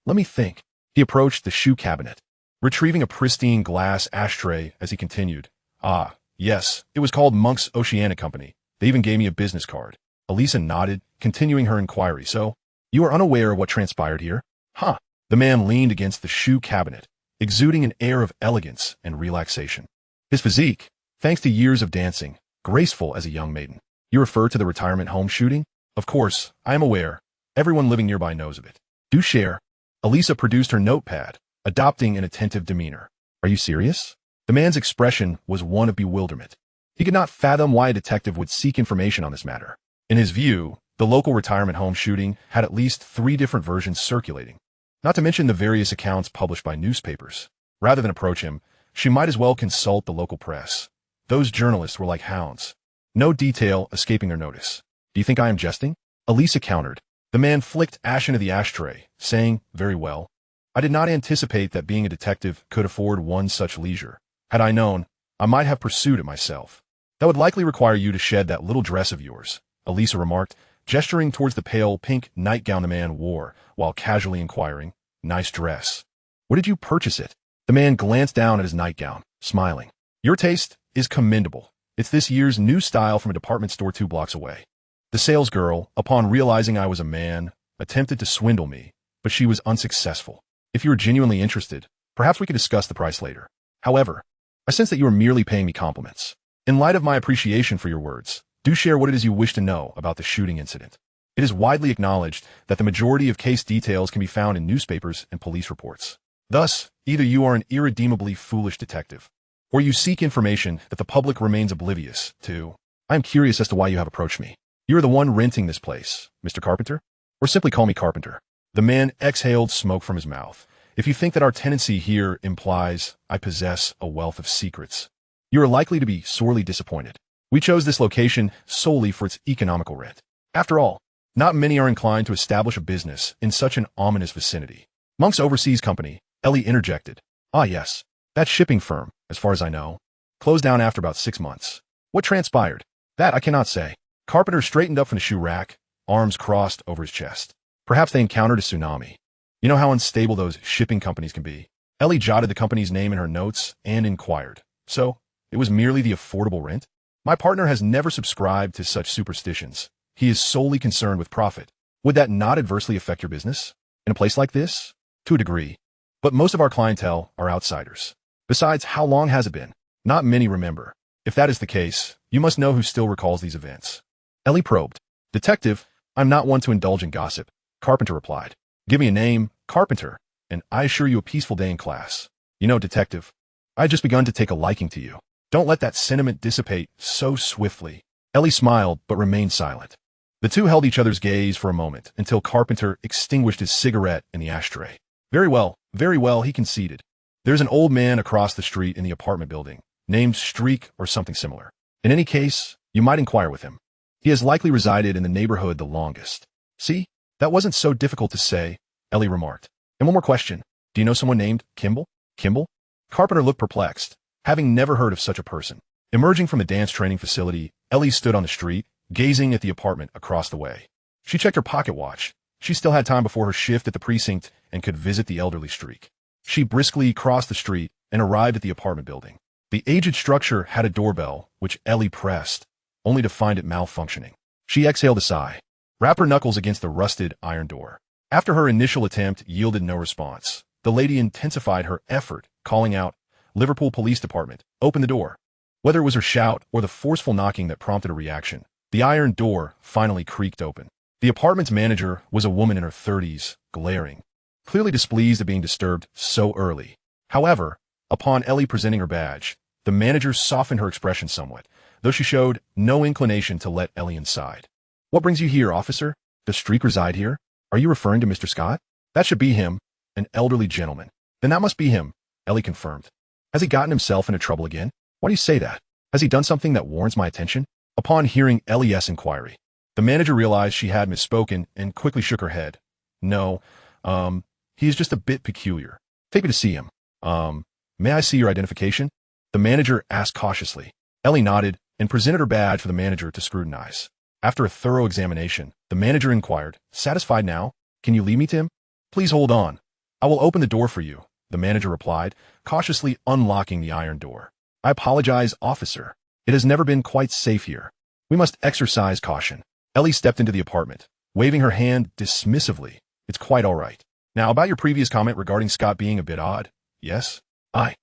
Let me think. He approached the shoe cabinet, retrieving a pristine glass ashtray as he continued. Ah, yes, it was called Monk's Oceanic Company. They even gave me a business card. Elisa nodded, continuing her inquiry. So, you are unaware of what transpired here? Huh. The man leaned against the shoe cabinet, exuding an air of elegance and relaxation. His physique, thanks to years of dancing, graceful as a young maiden. You refer to the retirement home shooting? Of course, I am aware. Everyone living nearby knows of it. Do share. Elisa produced her notepad, adopting an attentive demeanor. Are you serious? The man's expression was one of bewilderment. He could not fathom why a detective would seek information on this matter. In his view, the local retirement home shooting had at least 3 different versions circulating, not to mention the various accounts published by newspapers. Rather than approach him, she might as well consult the local press. Those journalists were like hounds, no detail escaping their notice. Do you think I am jesting? Elisa countered. The man flicked ash into the ashtray, saying, very well. I did not anticipate that being a detective could afford one such leisure. Had I known, I might have pursued it myself. That would likely require you to shed that little dress of yours, Elisa remarked, gesturing towards the pale pink nightgown the man wore, while casually inquiring, nice dress. Where did you purchase it? The man glanced down at his nightgown, smiling. Your taste is commendable. It's this year's new style from a department store 2 blocks away. The salesgirl, upon realizing I was a man, attempted to swindle me, but she was unsuccessful. If you are genuinely interested, perhaps we could discuss the price later. However, I sense that you are merely paying me compliments. In light of my appreciation for your words, do share what it is you wish to know about the shooting incident. It is widely acknowledged that the majority of case details can be found in newspapers and police reports. Thus, either you are an irredeemably foolish detective, or you seek information that the public remains oblivious to. I am curious as to why you have approached me. You are the one renting this place, Mr. Carpenter? Or simply call me Carpenter. The man exhaled smoke from his mouth. If you think that our tenancy here implies I possess a wealth of secrets, you are likely to be sorely disappointed. We chose this location solely for its economical rent. After all, not many are inclined to establish a business in such an ominous vicinity. Monk's Overseas Company, Ellie interjected. Ah yes, that shipping firm, as far as I know, closed down after about 6 months. What transpired? That I cannot say. Carpenter straightened up from the shoe rack, arms crossed over his chest. Perhaps they encountered a tsunami. You know how unstable those shipping companies can be. Ellie jotted the company's name in her notes and inquired. So, it was merely the affordable rent? My partner has never subscribed to such superstitions. He is solely concerned with profit. Would that not adversely affect your business? In a place like this? To a degree. But most of our clientele are outsiders. Besides, how long has it been? Not many remember. If that is the case, you must know who still recalls these events. Ellie probed. Detective, I'm not one to indulge in gossip, Carpenter replied. Give me a name, Carpenter, and I assure you a peaceful day in class. You know, detective, I had just begun to take a liking to you. Don't let that sentiment dissipate so swiftly. Ellie smiled, but remained silent. The two held each other's gaze for a moment until Carpenter extinguished his cigarette in the ashtray. Very well, he conceded. There's an old man across the street in the apartment building, named Streak or something similar. In any case, you might inquire with him. He has likely resided in the neighborhood the longest. See, that wasn't so difficult to say, Ellie remarked. And one more question. Do you know someone named Kimball? Kimball? Carpenter looked perplexed, having never heard of such a person. Emerging from the dance training facility, Ellie stood on the street, gazing at the apartment across the way. She checked her pocket watch. She still had time before her shift at the precinct and could visit the elderly Streak. She briskly crossed the street and arrived at the apartment building. The aged structure had a doorbell, which Ellie pressed, only to find it malfunctioning. She exhaled a sigh, rapped her knuckles against the rusted iron door. After her initial attempt yielded no response, the lady intensified her effort, calling out, Liverpool Police Department, open the door. Whether it was her shout or the forceful knocking that prompted a reaction, the iron door finally creaked open. The apartment's manager was a woman in her 30s, glaring, clearly displeased at being disturbed so early. However, upon Ellie presenting her badge, the manager softened her expression somewhat, though she showed no inclination to let Ellie inside. What brings you here, officer? Does Streak reside here? Are you referring to Mr. Scott? That should be him, an elderly gentleman. Then that must be him, Ellie confirmed. Has he gotten himself into trouble again? Why do you say that? Has he done something that warrants my attention? Upon hearing Ellie's inquiry, the manager realized she had misspoken and quickly shook her head. No, he is just a bit peculiar. Take me to see him. May I see your identification? The manager asked cautiously. Ellie nodded and presented her badge for the manager to scrutinize. After a thorough examination, the manager inquired, satisfied now? Can you lead me to him? Please hold on. I will open the door for you, the manager replied, cautiously unlocking the iron door. I apologize, officer. It has never been quite safe here. We must exercise caution. Ellie stepped into the apartment, waving her hand dismissively. It's quite all right. Now, about your previous comment regarding Scott being a bit odd, yes? I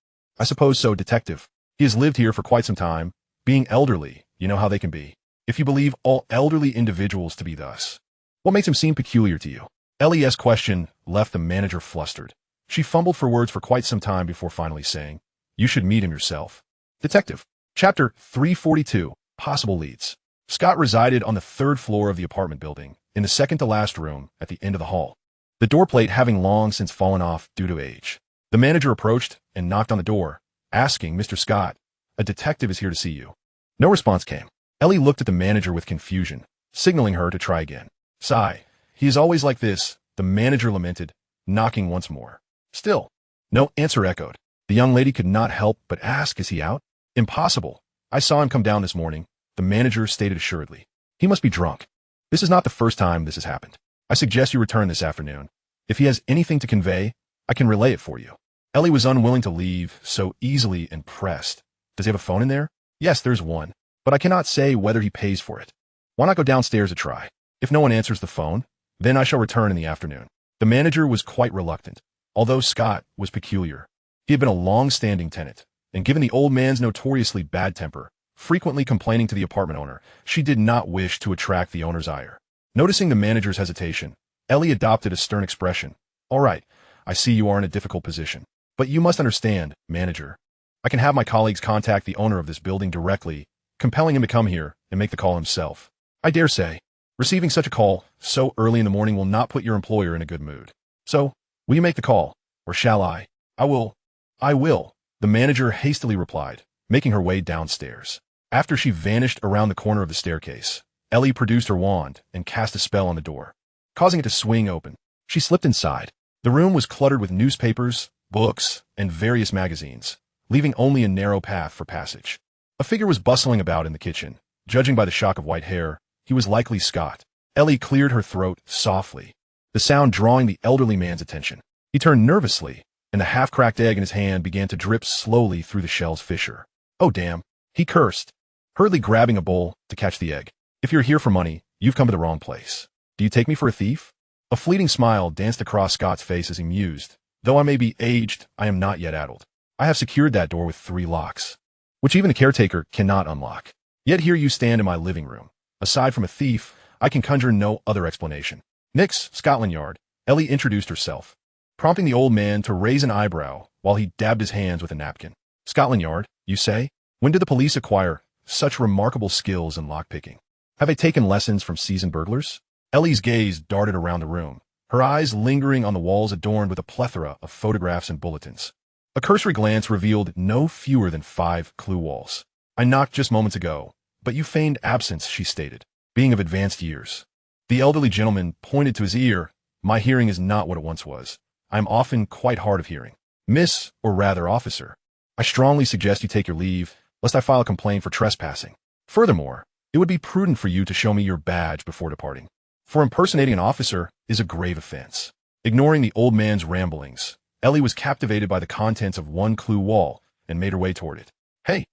suppose so, detective. He has lived here for quite some time. Being elderly, you know how they can be. If you believe all elderly individuals to be thus, what makes him seem peculiar to you? Ellie's question left the manager flustered. She fumbled for words for quite some time before finally saying, You should meet him yourself. Detective. Chapter 342, Possible Leads. Scott resided on the 3rd floor of the apartment building, in the second-to-last room at the end of the hall, the door plate having long since fallen off due to age. The manager approached and knocked on the door, asking, Mr. Scott, a detective is here to see you. No response came. Ellie looked at the manager with confusion, signaling her to try again. Sigh. He is always like this, the manager lamented, knocking once more. Still, no answer echoed. The young lady could not help but ask, is he out? Impossible. I saw him come down this morning, the manager stated assuredly. He must be drunk. This is not the first time this has happened. I suggest you return this afternoon. If he has anything to convey, I can relay it for you. Ellie was unwilling to leave so easily and pressed. Does he have a phone in there? Yes, there's one, but I cannot say whether he pays for it. Why not go downstairs to try? If no one answers the phone, then I shall return in the afternoon. The manager was quite reluctant, although Scott was peculiar. He had been a long-standing tenant, and given the old man's notoriously bad temper, frequently complaining to the apartment owner, she did not wish to attract the owner's ire. Noticing the manager's hesitation, Ellie adopted a stern expression. All right, I see you are in a difficult position. But you must understand, manager. I can have my colleagues contact the owner of this building directly, compelling him to come here and make the call himself. I dare say, receiving such a call so early in the morning will not put your employer in a good mood. So, will you make the call, or shall I? I will, the manager hastily replied, making her way downstairs. After she vanished around the corner of the staircase, Ellie produced her wand and cast a spell on the door, causing it to swing open. She slipped inside. The room was cluttered with newspapers, books, and various magazines, leaving only a narrow path for passage. A figure was bustling about in the kitchen. Judging by the shock of white hair, he was likely Scott. Ellie cleared her throat softly, the sound drawing the elderly man's attention. He turned nervously, and the half-cracked egg in his hand began to drip slowly through the shell's fissure. Oh damn, he cursed, hurriedly grabbing a bowl to catch the egg. If you're here for money, you've come to the wrong place. Do you take me for a thief? A fleeting smile danced across Scott's face as he mused. Though I may be aged, I am not yet addled. I have secured that door with 3 locks, which even the caretaker cannot unlock. Yet here you stand in my living room. Aside from a thief, I can conjure no other explanation. Nix, Scotland Yard. Ellie introduced herself, prompting the old man to raise an eyebrow while he dabbed his hands with a napkin. Scotland Yard, you say? When did the police acquire such remarkable skills in lockpicking? Have they taken lessons from seasoned burglars? Ellie's gaze darted around the room, her eyes lingering on the walls adorned with a plethora of photographs and bulletins. A cursory glance revealed no fewer than 5 clue walls. I knocked just moments ago, but you feigned absence, she stated, being of advanced years. The elderly gentleman pointed to his ear. My hearing is not what it once was. I am often quite hard of hearing. Miss, or rather officer, I strongly suggest you take your leave, lest I file a complaint for trespassing. Furthermore, it would be prudent for you to show me your badge before departing. For impersonating an officer is a grave offense. Ignoring the old man's ramblings, Ellie was captivated by the contents of one clue wall and made her way toward it. Hey,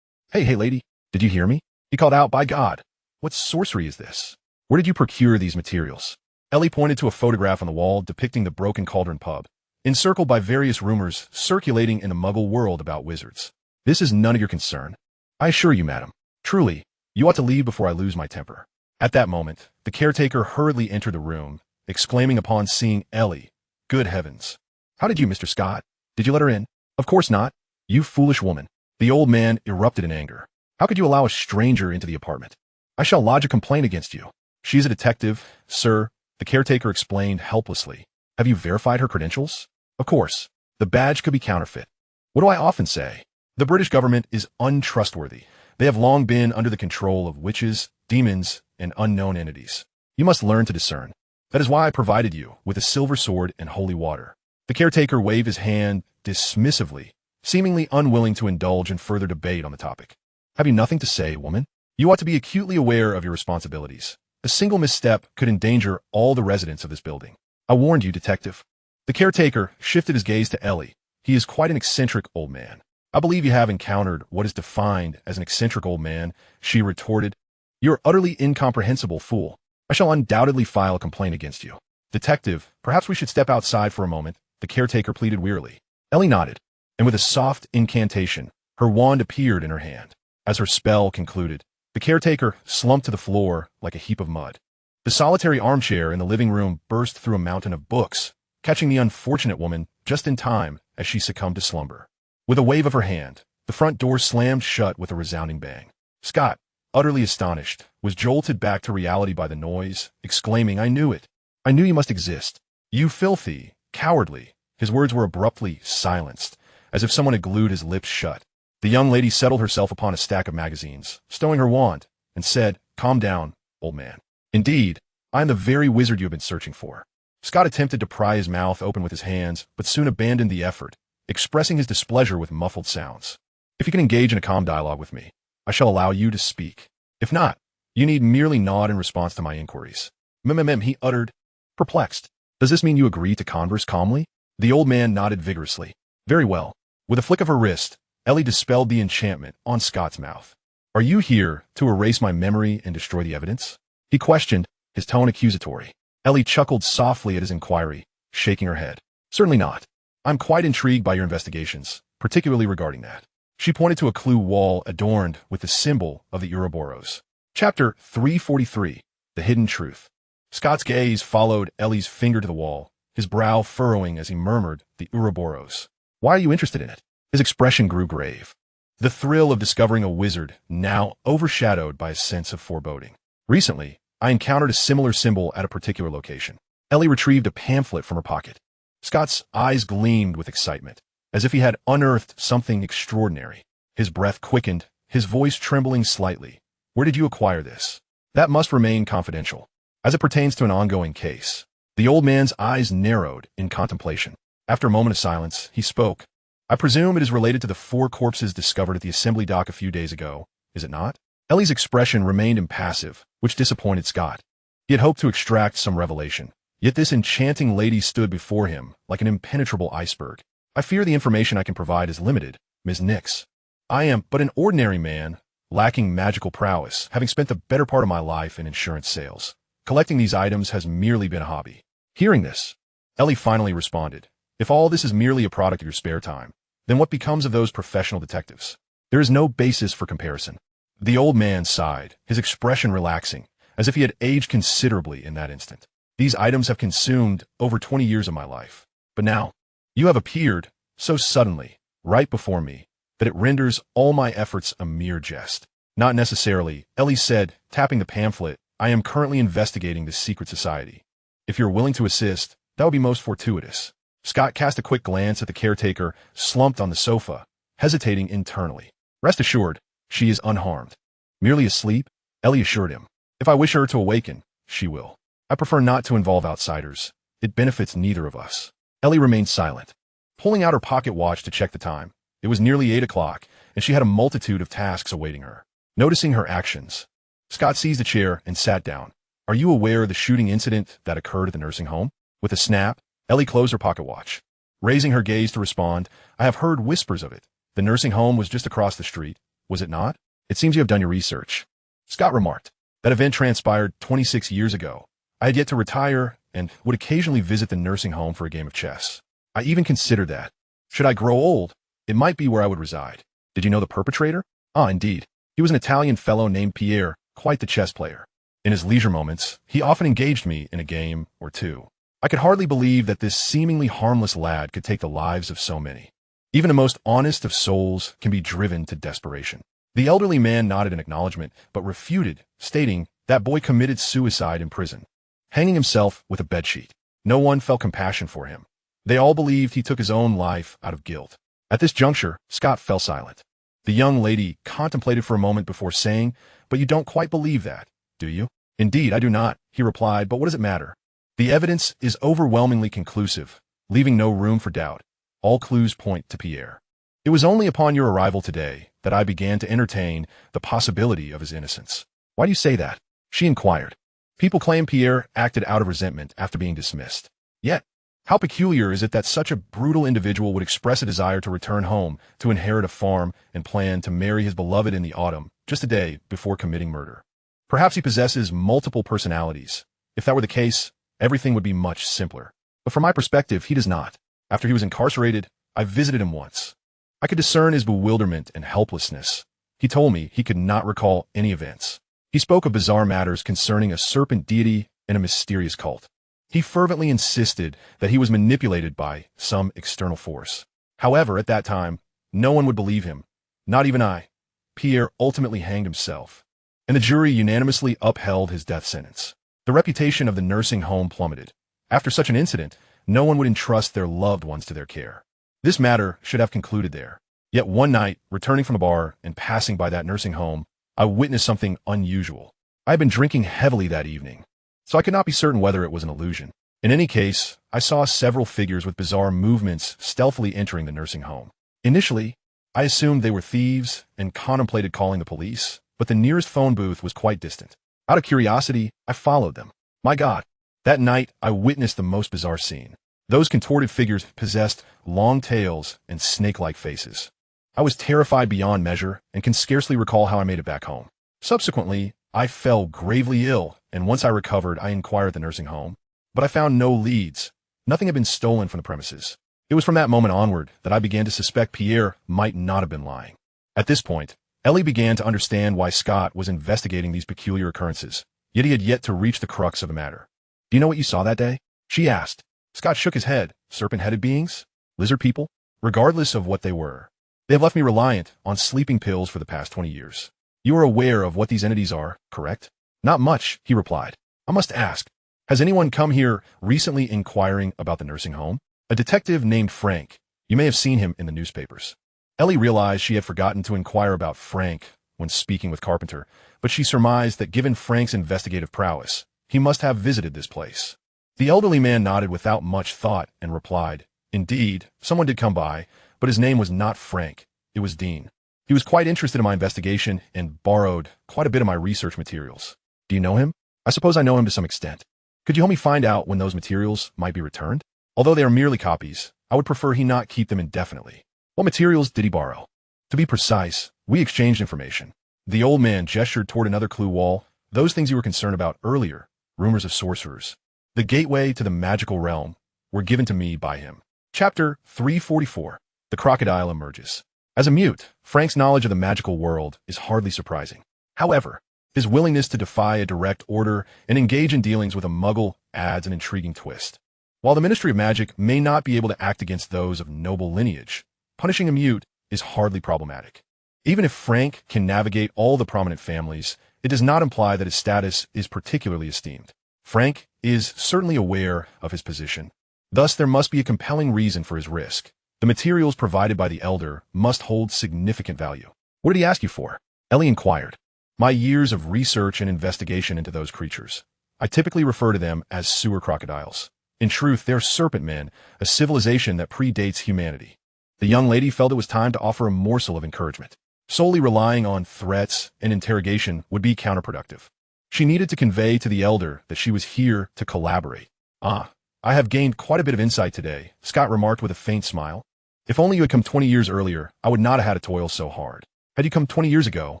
lady, did you hear me? He called out, by God. What sorcery is this? Where did you procure these materials? Ellie pointed to a photograph on the wall depicting the Broken Cauldron pub, encircled by various rumors circulating in the Muggle world about wizards. This is none of your concern. I assure you, madam. Truly, you ought to leave before I lose my temper. At that moment, the caretaker hurriedly entered the room, exclaiming upon seeing Ellie, Good heavens. How did you, Mr. Scott? Did you let her in? Of course not. You foolish woman. The old man erupted in anger. How could you allow a stranger into the apartment? I shall lodge a complaint against you. She is a detective, sir, the caretaker explained helplessly. Have you verified her credentials? Of course. The badge could be counterfeit. What do I often say? The British government is untrustworthy. They have long been under the control of witches, demons, and unknown entities. You must learn to discern. That is why I provided you with a silver sword and holy water. The caretaker waved his hand dismissively, seemingly unwilling to indulge in further debate on the topic. Have you nothing to say, woman? You ought to be acutely aware of your responsibilities. A single misstep could endanger all the residents of this building. I warned you, detective. The caretaker shifted his gaze to Ellie. He is quite an eccentric old man. I believe you have encountered what is defined as an eccentric old man, she retorted. You're utterly incomprehensible, fool. I shall undoubtedly file a complaint against you. Detective, perhaps we should step outside for a moment, the caretaker pleaded wearily. Ellie nodded, and with a soft incantation, her wand appeared in her hand. As her spell concluded, the caretaker slumped to the floor like a heap of mud. The solitary armchair in the living room burst through a mountain of books, catching the unfortunate woman just in time as she succumbed to slumber. With a wave of her hand, the front door slammed shut with a resounding bang. Scott, utterly astonished, was jolted back to reality by the noise, exclaiming, I knew it. I knew you must exist. You filthy, cowardly. His words were abruptly silenced, as if someone had glued his lips shut. The young lady settled herself upon a stack of magazines, stowing her wand, and said, Calm down, old man. Indeed, I am the very wizard you have been searching for. Scott attempted to pry his mouth open with his hands, but soon abandoned the effort, expressing his displeasure with muffled sounds. If you can engage in a calm dialogue with me, I shall allow you to speak. If not, you need merely nod in response to my inquiries. He uttered, perplexed. Does this mean you agree to converse calmly? The old man nodded vigorously. Very well. With a flick of her wrist, Ellie dispelled the enchantment on Scott's mouth. Are you here to erase my memory and destroy the evidence? He questioned, his tone accusatory. Ellie chuckled softly at his inquiry, shaking her head. Certainly not. I'm quite intrigued by your investigations, particularly regarding that. She pointed to a clue wall adorned with the symbol of the Ouroboros. Chapter 343, The Hidden Truth. Scott's gaze followed Ellie's finger to the wall, his brow furrowing as he murmured the Ouroboros. Why are you interested in it? His expression grew grave. The thrill of discovering a wizard now overshadowed by a sense of foreboding. Recently, I encountered a similar symbol at a particular location. Ellie retrieved a pamphlet from her pocket. Scott's eyes gleamed with excitement, as if he had unearthed something extraordinary. His breath quickened, his voice trembling slightly. Where did you acquire this? That must remain confidential. As it pertains to an ongoing case. The old man's eyes narrowed in contemplation. After a moment of silence, he spoke. I presume it is related to the 4 corpses discovered at the assembly dock a few days ago, is it not? Ellie's expression remained impassive, which disappointed Scott. He had hoped to extract some revelation, yet this enchanting lady stood before him like an impenetrable iceberg. I fear the information I can provide is limited, Ms. Nix. I am but an ordinary man, lacking magical prowess, having spent the better part of my life in insurance sales. Collecting these items has merely been a hobby. Hearing this, Ellie finally responded. If all this is merely a product of your spare time, then what becomes of those professional detectives? There is no basis for comparison. The old man sighed, his expression relaxing, as if he had aged considerably in that instant. These items have consumed over 20 years of my life. But now, you have appeared so suddenly, right before me, that it renders all my efforts a mere jest. Not necessarily, Ellie said, tapping the pamphlet. I am currently investigating this secret society. If you're willing to assist, that would be most fortuitous. Scott cast a quick glance at the caretaker, slumped on the sofa, hesitating internally. Rest assured, she is unharmed. Merely asleep, Ellie assured him. If I wish her to awaken, she will. I prefer not to involve outsiders. It benefits neither of us. Ellie remained silent, pulling out her pocket watch to check the time. It was nearly 8 o'clock, and she had a multitude of tasks awaiting her. Noticing her actions, Scott seized a chair and sat down. Are you aware of the shooting incident that occurred at the nursing home? With a snap, Ellie closed her pocket watch. Raising her gaze to respond, I have heard whispers of it. The nursing home was just across the street, was it not? It seems you have done your research. Scott remarked. That event transpired 26 years ago. I had yet to retire and would occasionally visit the nursing home for a game of chess. I even considered that. Should I grow old, it might be where I would reside. Did you know the perpetrator? Ah, indeed. He was an Italian fellow named Pierre, quite the chess player. In his leisure moments, he often engaged me in a game or two. I could hardly believe that this seemingly harmless lad could take the lives of so many. Even the most honest of souls can be driven to desperation. The elderly man nodded in acknowledgement, but refuted, stating that boy committed suicide in prison, hanging himself with a bedsheet. No one felt compassion for him. They all believed he took his own life out of guilt. At this juncture, Scott fell silent. The young lady contemplated for a moment before saying, But you don't quite believe that, do you? Indeed, I do not, he replied, but what does it matter? The evidence is overwhelmingly conclusive, leaving no room for doubt. All clues point to Pierre. It was only upon your arrival today that I began to entertain the possibility of his innocence. Why do you say that? She inquired. People claim Pierre acted out of resentment after being dismissed. Yet, how peculiar is it that such a brutal individual would express a desire to return home, to inherit a farm, and plan to marry his beloved in the autumn, just a day before committing murder? Perhaps he possesses multiple personalities. If that were the case, everything would be much simpler. But from my perspective, he does not. After he was incarcerated, I visited him once. I could discern his bewilderment and helplessness. He told me he could not recall any events. He spoke of bizarre matters concerning a serpent deity and a mysterious cult. He fervently insisted that he was manipulated by some external force. However, at that time, no one would believe him, not even I. Pierre ultimately hanged himself, and the jury unanimously upheld his death sentence. The reputation of the nursing home plummeted. After such an incident, no one would entrust their loved ones to their care. This matter should have concluded there. Yet one night, returning from a bar and passing by that nursing home, I witnessed something unusual. I had been drinking heavily that evening, so I could not be certain whether it was an illusion. In any case, I saw several figures with bizarre movements stealthily entering the nursing home. Initially, I assumed they were thieves and contemplated calling the police, but the nearest phone booth was quite distant. Out of curiosity, I followed them. My God, that night I witnessed the most bizarre scene. Those contorted figures possessed long tails and snake-like faces. I was terrified beyond measure and can scarcely recall how I made it back home. Subsequently, I fell gravely ill, and once I recovered, I inquired at the nursing home. But I found no leads. Nothing had been stolen from the premises. It was from that moment onward that I began to suspect Pierre might not have been lying. At this point, Ellie began to understand why Scott was investigating these peculiar occurrences, yet he had yet to reach the crux of the matter. "Do you know what you saw that day?" she asked. Scott shook his head. "Serpent-headed beings? Lizard people? Regardless of what they were. They have left me reliant on sleeping pills for the past 20 years. You are aware of what these entities are, correct?" "Not much," he replied. "I must ask, has anyone come here recently inquiring about the nursing home?" "A detective named Frank. You may have seen him in the newspapers." Ellie realized she had forgotten to inquire about Frank when speaking with Carpenter, but she surmised that given Frank's investigative prowess, he must have visited this place. The elderly man nodded without much thought and replied, "Indeed, someone did come by, but his name was not Frank. It was Dean. He was quite interested in my investigation and borrowed quite a bit of my research materials." "Do you know him?" "I suppose I know him to some extent." "Could you help me find out when those materials might be returned? Although they are merely copies, I would prefer he not keep them indefinitely." "What materials did he borrow?" "To be precise, we exchanged information." The old man gestured toward another clue wall. "Those things you were concerned about earlier, rumors of sorcerers, the gateway to the magical realm, were given to me by him." Chapter 344. The Crocodile Emerges. As a mute, Frank's knowledge of the magical world is hardly surprising. However, his willingness to defy a direct order and engage in dealings with a muggle adds an intriguing twist. While the Ministry of Magic may not be able to act against those of noble lineage, punishing a mute is hardly problematic. Even if Frank can navigate all the prominent families, it does not imply that his status is particularly esteemed. Frank is certainly aware of his position. Thus, there must be a compelling reason for his risk. The materials provided by the Elder must hold significant value. "What did he ask you for?" Ellie inquired. "My years of research and investigation into those creatures. I typically refer to them as sewer crocodiles. In truth, they're serpent men, a civilization that predates humanity." The young lady felt it was time to offer a morsel of encouragement. Solely relying on threats and interrogation would be counterproductive. She needed to convey to the Elder that she was here to collaborate. "I have gained quite a bit of insight today," Scott remarked with a faint smile. "If only you had come 20 years earlier, I would not have had to toil so hard. Had you come 20 years ago,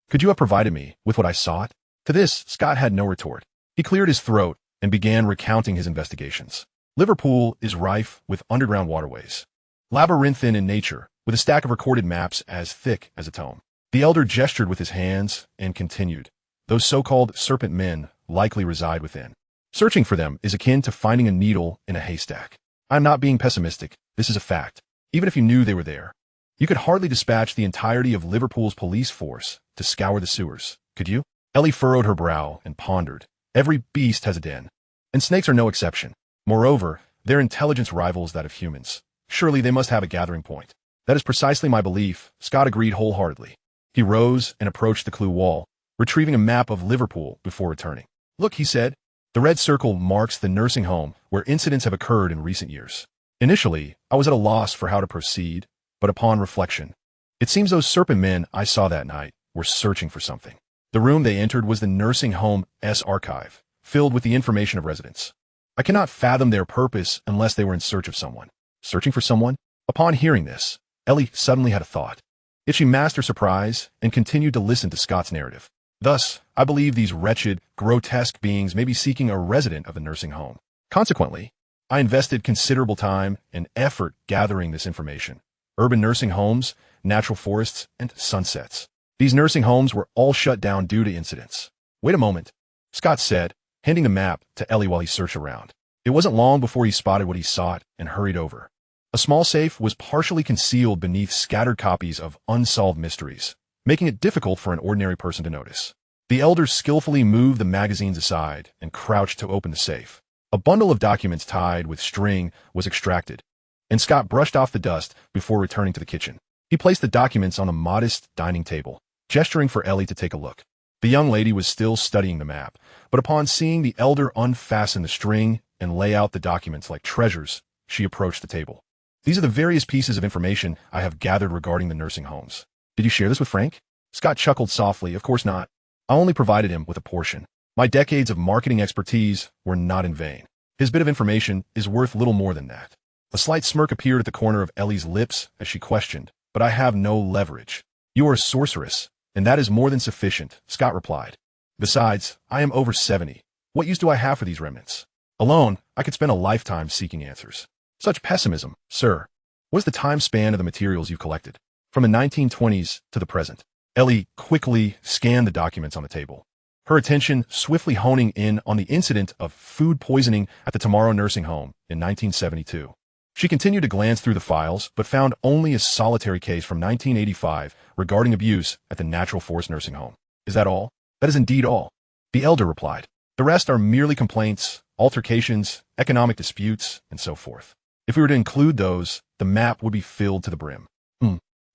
could you have provided me with what I sought?" To this, Scott had no retort. He cleared his throat and began recounting his investigations. Liverpool is rife with underground waterways, labyrinthine in nature, with a stack of recorded maps as thick as a tome. The Elder gestured with his hands and continued, "Those so-called serpent men likely reside within. Searching for them is akin to finding a needle in a haystack. I'm not being pessimistic, this is a fact. Even if you knew they were there, you could hardly dispatch the entirety of Liverpool's police force to scour the sewers, could you?" Ellie furrowed her brow and pondered. Every beast has a den, and snakes are no exception. Moreover, their intelligence rivals that of humans. Surely they must have a gathering point. "That is precisely my belief," Scott agreed wholeheartedly. He rose and approached the clue wall, retrieving a map of Liverpool before returning. "Look," he said. "The red circle marks the nursing home where incidents have occurred in recent years. Initially, I was at a loss for how to proceed, but upon reflection, it seems those serpent men I saw that night were searching for something." The room they entered was the nursing home's archive, filled with the information of residents. "I cannot fathom their purpose unless they were in search of someone." Searching for someone? Upon hearing this, Ellie suddenly had a thought. Yet she masked her surprise and continued to listen to Scott's narrative. "Thus, I believe these wretched, grotesque beings may be seeking a resident of the nursing home. Consequently, I invested considerable time and effort gathering this information. Urban nursing homes, natural forests, and sunsets. These nursing homes were all shut down due to incidents." "Wait a moment," Scott said, handing the map to Ellie while he searched around. It wasn't long before he spotted what he sought and hurried over. A small safe was partially concealed beneath scattered copies of unsolved mysteries, making it difficult for an ordinary person to notice. The Elder skillfully moved the magazines aside and crouched to open the safe. A bundle of documents tied with string was extracted, and Scott brushed off the dust before returning to the kitchen. He placed the documents on a modest dining table, gesturing for Ellie to take a look. The young lady was still studying the map, but upon seeing the Elder unfasten the string and lay out the documents like treasures, she approached the table. "These are the various pieces of information I have gathered regarding the nursing homes. Did you share this with Frank?" Scott chuckled softly. "Of course not. I only provided him with a portion. My decades of marketing expertise were not in vain. His bit of information is worth little more than that." A slight smirk appeared at the corner of Ellie's lips as she questioned, but I have no leverage. You are a sorceress, and that is more than sufficient, Scott replied. Besides, I am over 70. What use do I have for these remnants? Alone, I could spend a lifetime seeking answers. Such pessimism, sir. What is the time span of the materials you've collected? From the 1920s to the present. Ellie quickly scanned the documents on the table, her attention swiftly honing in on the incident of food poisoning at the Tomorrow nursing home in 1972. She continued to glance through the files, but found only a solitary case from 1985 regarding abuse at the Natural Forest nursing home. Is that all? That is indeed all, the elder replied. The rest are merely complaints, altercations, economic disputes, and so forth. If we were to include those, the map would be filled to the brim.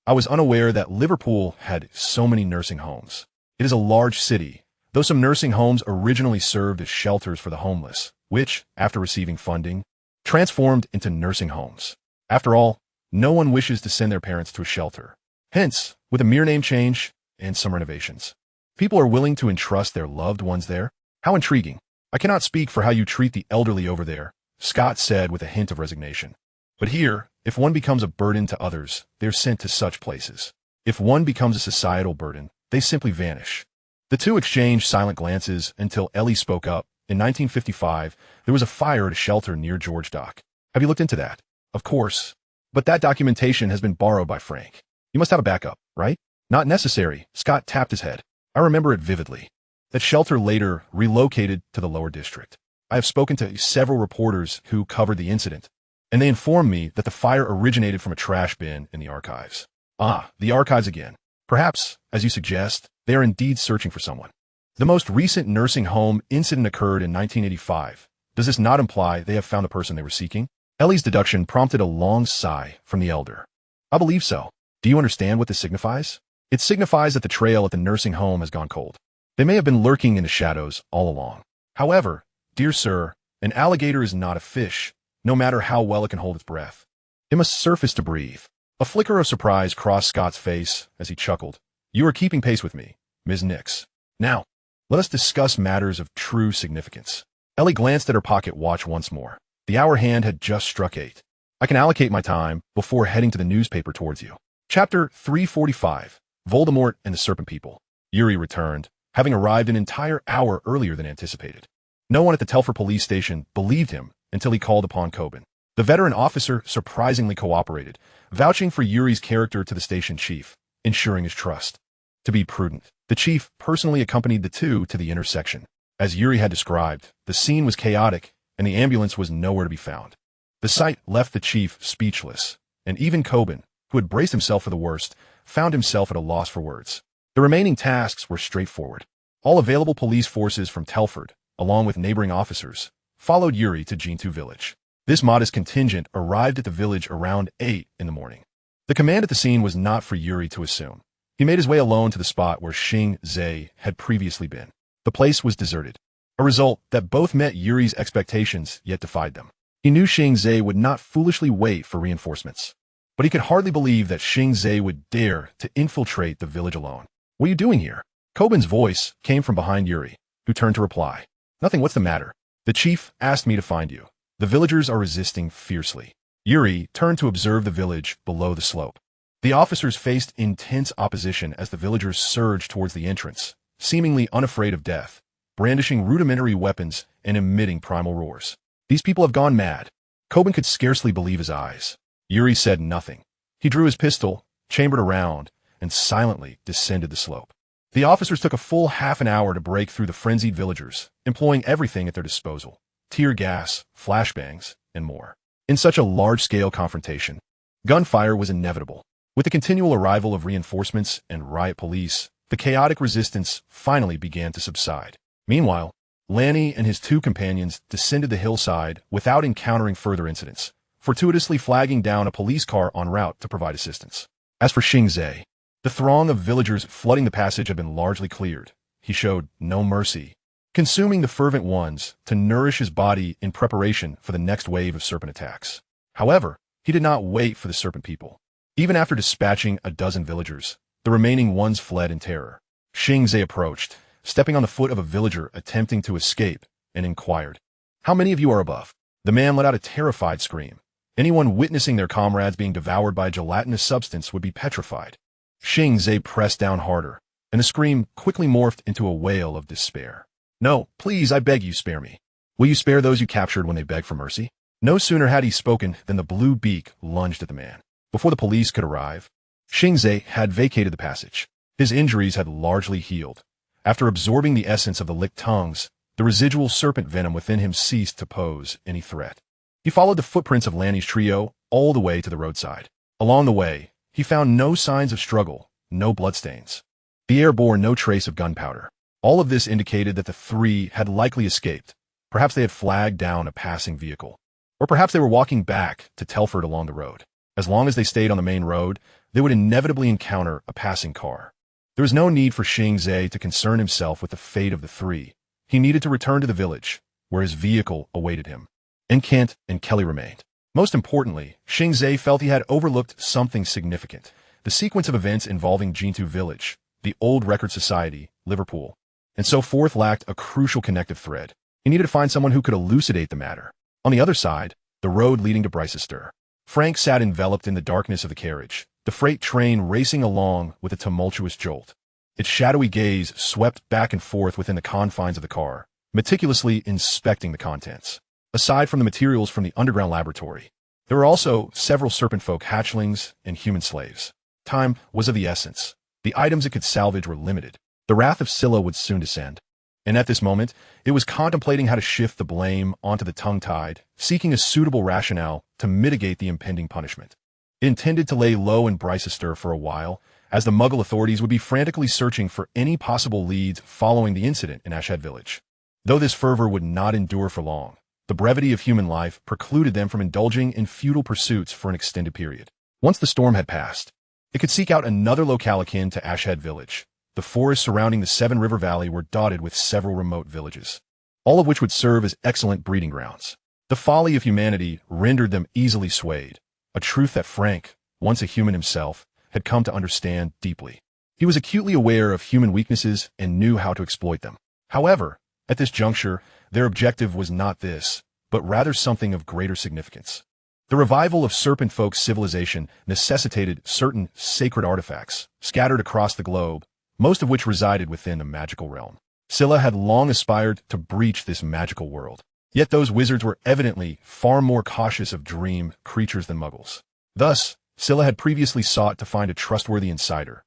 I was unaware that Liverpool had so many nursing homes. It is a large city, though some nursing homes originally served as shelters for the homeless, which, after receiving funding, transformed into nursing homes. After all, no one wishes to send their parents to a shelter. Hence, with a mere name change and some renovations, people are willing to entrust their loved ones there. How intriguing. I cannot speak for how you treat the elderly over there, Scott said with a hint of resignation. But here, if one becomes a burden to others, they're sent to such places. If one becomes a societal burden, they simply vanish. The two exchanged silent glances until Ellie spoke up. In 1955, there was a fire at a shelter near George Dock. Have you looked into that? Of course. But that documentation has been borrowed by Frank. You must have a backup, right? Not necessary, Scott tapped his head. I remember it vividly. That shelter later relocated to the lower district. I have spoken to several reporters who covered the incident, and they informed me that the fire originated from a trash bin in the archives. Ah, the archives again. Perhaps, as you suggest, they are indeed searching for someone. The most recent nursing home incident occurred in 1985. Does this not imply they have found the person they were seeking? Ellie's deduction prompted a long sigh from the elder. I believe so. Do you understand what this signifies? It signifies that the trail at the nursing home has gone cold. They may have been lurking in the shadows all along. However, dear sir, an alligator is not a fish, no matter how well it can hold its breath. It must surface to breathe. A flicker of surprise crossed Scott's face as he chuckled. You are keeping pace with me, Ms. Nix. Now, let us discuss matters of true significance. Ellie glanced at her pocket watch once more. The hour hand had just struck 8. I can allocate my time before heading to the newspaper towards you. Chapter 345, Voldemort and the Serpent People. Yuri returned, having arrived an entire hour earlier than anticipated. No one at the Telford police station believed him until he called upon Coben. The veteran officer surprisingly cooperated, vouching for Yuri's character to the station chief, ensuring his trust. To be prudent, the chief personally accompanied the two to the intersection. As Yuri had described, the scene was chaotic, and the ambulance was nowhere to be found. The sight left the chief speechless, and even Coben, who had braced himself for the worst, found himself at a loss for words. The remaining tasks were straightforward. All available police forces from Telford, along with neighboring officers, followed Yuri to Jintu village. This modest contingent arrived at the village around 8 in the morning. The command at the scene was not for Yuri to assume. He made his way alone to the spot where Xing Ze had previously been. The place was deserted, a result that both met Yuri's expectations yet defied them. He knew Xing Ze would not foolishly wait for reinforcements, but he could hardly believe that Xing Ze would dare to infiltrate the village alone. What are you doing here? Coben's voice came from behind Yuri, who turned to reply. Nothing, what's the matter? The chief asked me to find you. The villagers are resisting fiercely. Yuri turned to observe the village below the slope. The officers faced intense opposition as the villagers surged towards the entrance, seemingly unafraid of death, brandishing rudimentary weapons and emitting primal roars. These people have gone mad. Coben could scarcely believe his eyes. Yuri said nothing. He drew his pistol, chambered around, and silently descended the slope. The officers took a full half an hour to break through the frenzied villagers, employing everything at their disposal: tear gas, flashbangs, and more. In such a large-scale confrontation, gunfire was inevitable. With the continual arrival of reinforcements and riot police, the chaotic resistance finally began to subside. Meanwhile, Lanny and his two companions descended the hillside without encountering further incidents, fortuitously flagging down a police car en route to provide assistance. As for Xing Ze, the throng of villagers flooding the passage had been largely cleared. He showed no mercy, consuming the fervent ones to nourish his body in preparation for the next wave of serpent attacks. However, he did not wait for the serpent people. Even after dispatching a dozen villagers, the remaining ones fled in terror. Xing Ze approached, stepping on the foot of a villager attempting to escape, and inquired, "How many of you are above?" The man let out a terrified scream. Anyone witnessing their comrades being devoured by a gelatinous substance would be petrified. Xing Ze pressed down harder, and the scream quickly morphed into a wail of despair. No, please, I beg you, spare me. Will you spare those you captured when they beg for mercy? No sooner had he spoken than the blue beak lunged at the man. Before the police could arrive, Xing Ze had vacated the passage. His injuries had largely healed. After absorbing the essence of the licked tongues, the residual serpent venom within him ceased to pose any threat. He followed the footprints of Lanny's trio all the way to the roadside. Along the way, he found no signs of struggle, no bloodstains. The air bore no trace of gunpowder. All of this indicated that the three had likely escaped. Perhaps they had flagged down a passing vehicle. Or perhaps they were walking back to Telford along the road. As long as they stayed on the main road, they would inevitably encounter a passing car. There was no need for Xing Ze to concern himself with the fate of the three. He needed to return to the village, where his vehicle awaited him. And Kent and Kelly remained. Most importantly, Xing Ze felt he had overlooked something significant. The sequence of events involving Jintu Village, the Old Record Society, Liverpool, and so forth lacked a crucial connective thread. He needed to find someone who could elucidate the matter. On the other side, the road leading to Leicester. Frank sat enveloped in the darkness of the carriage, the freight train racing along with a tumultuous jolt. Its shadowy gaze swept back and forth within the confines of the car, meticulously inspecting the contents. Aside from the materials from the underground laboratory, there were also several serpent folk hatchlings and human slaves. Time was of the essence. The items it could salvage were limited. The wrath of Scylla would soon descend. And at this moment, it was contemplating how to shift the blame onto the tongue-tied, seeking a suitable rationale to mitigate the impending punishment. It intended to lay low in Leicester for a while, as the Muggle authorities would be frantically searching for any possible leads following the incident in Ashhead Village. Though this fervor would not endure for long, the brevity of human life precluded them from indulging in futile pursuits for an extended period. Once the storm had passed, it could seek out another locale akin to Ashhead Village. The forests surrounding the Seven River Valley were dotted with several remote villages, all of which would serve as excellent breeding grounds. The folly of humanity rendered them easily swayed, a truth that Frank, once a human himself, had come to understand deeply. He was acutely aware of human weaknesses and knew how to exploit them. However, at this juncture, their objective was not this, but rather something of greater significance. The revival of serpent folk civilization necessitated certain sacred artifacts scattered across the globe, most of which resided within a magical realm. Scylla had long aspired to breach this magical world. Yet those wizards were evidently far more cautious of dream creatures than muggles. Thus, Scylla had previously sought to find a trustworthy insider,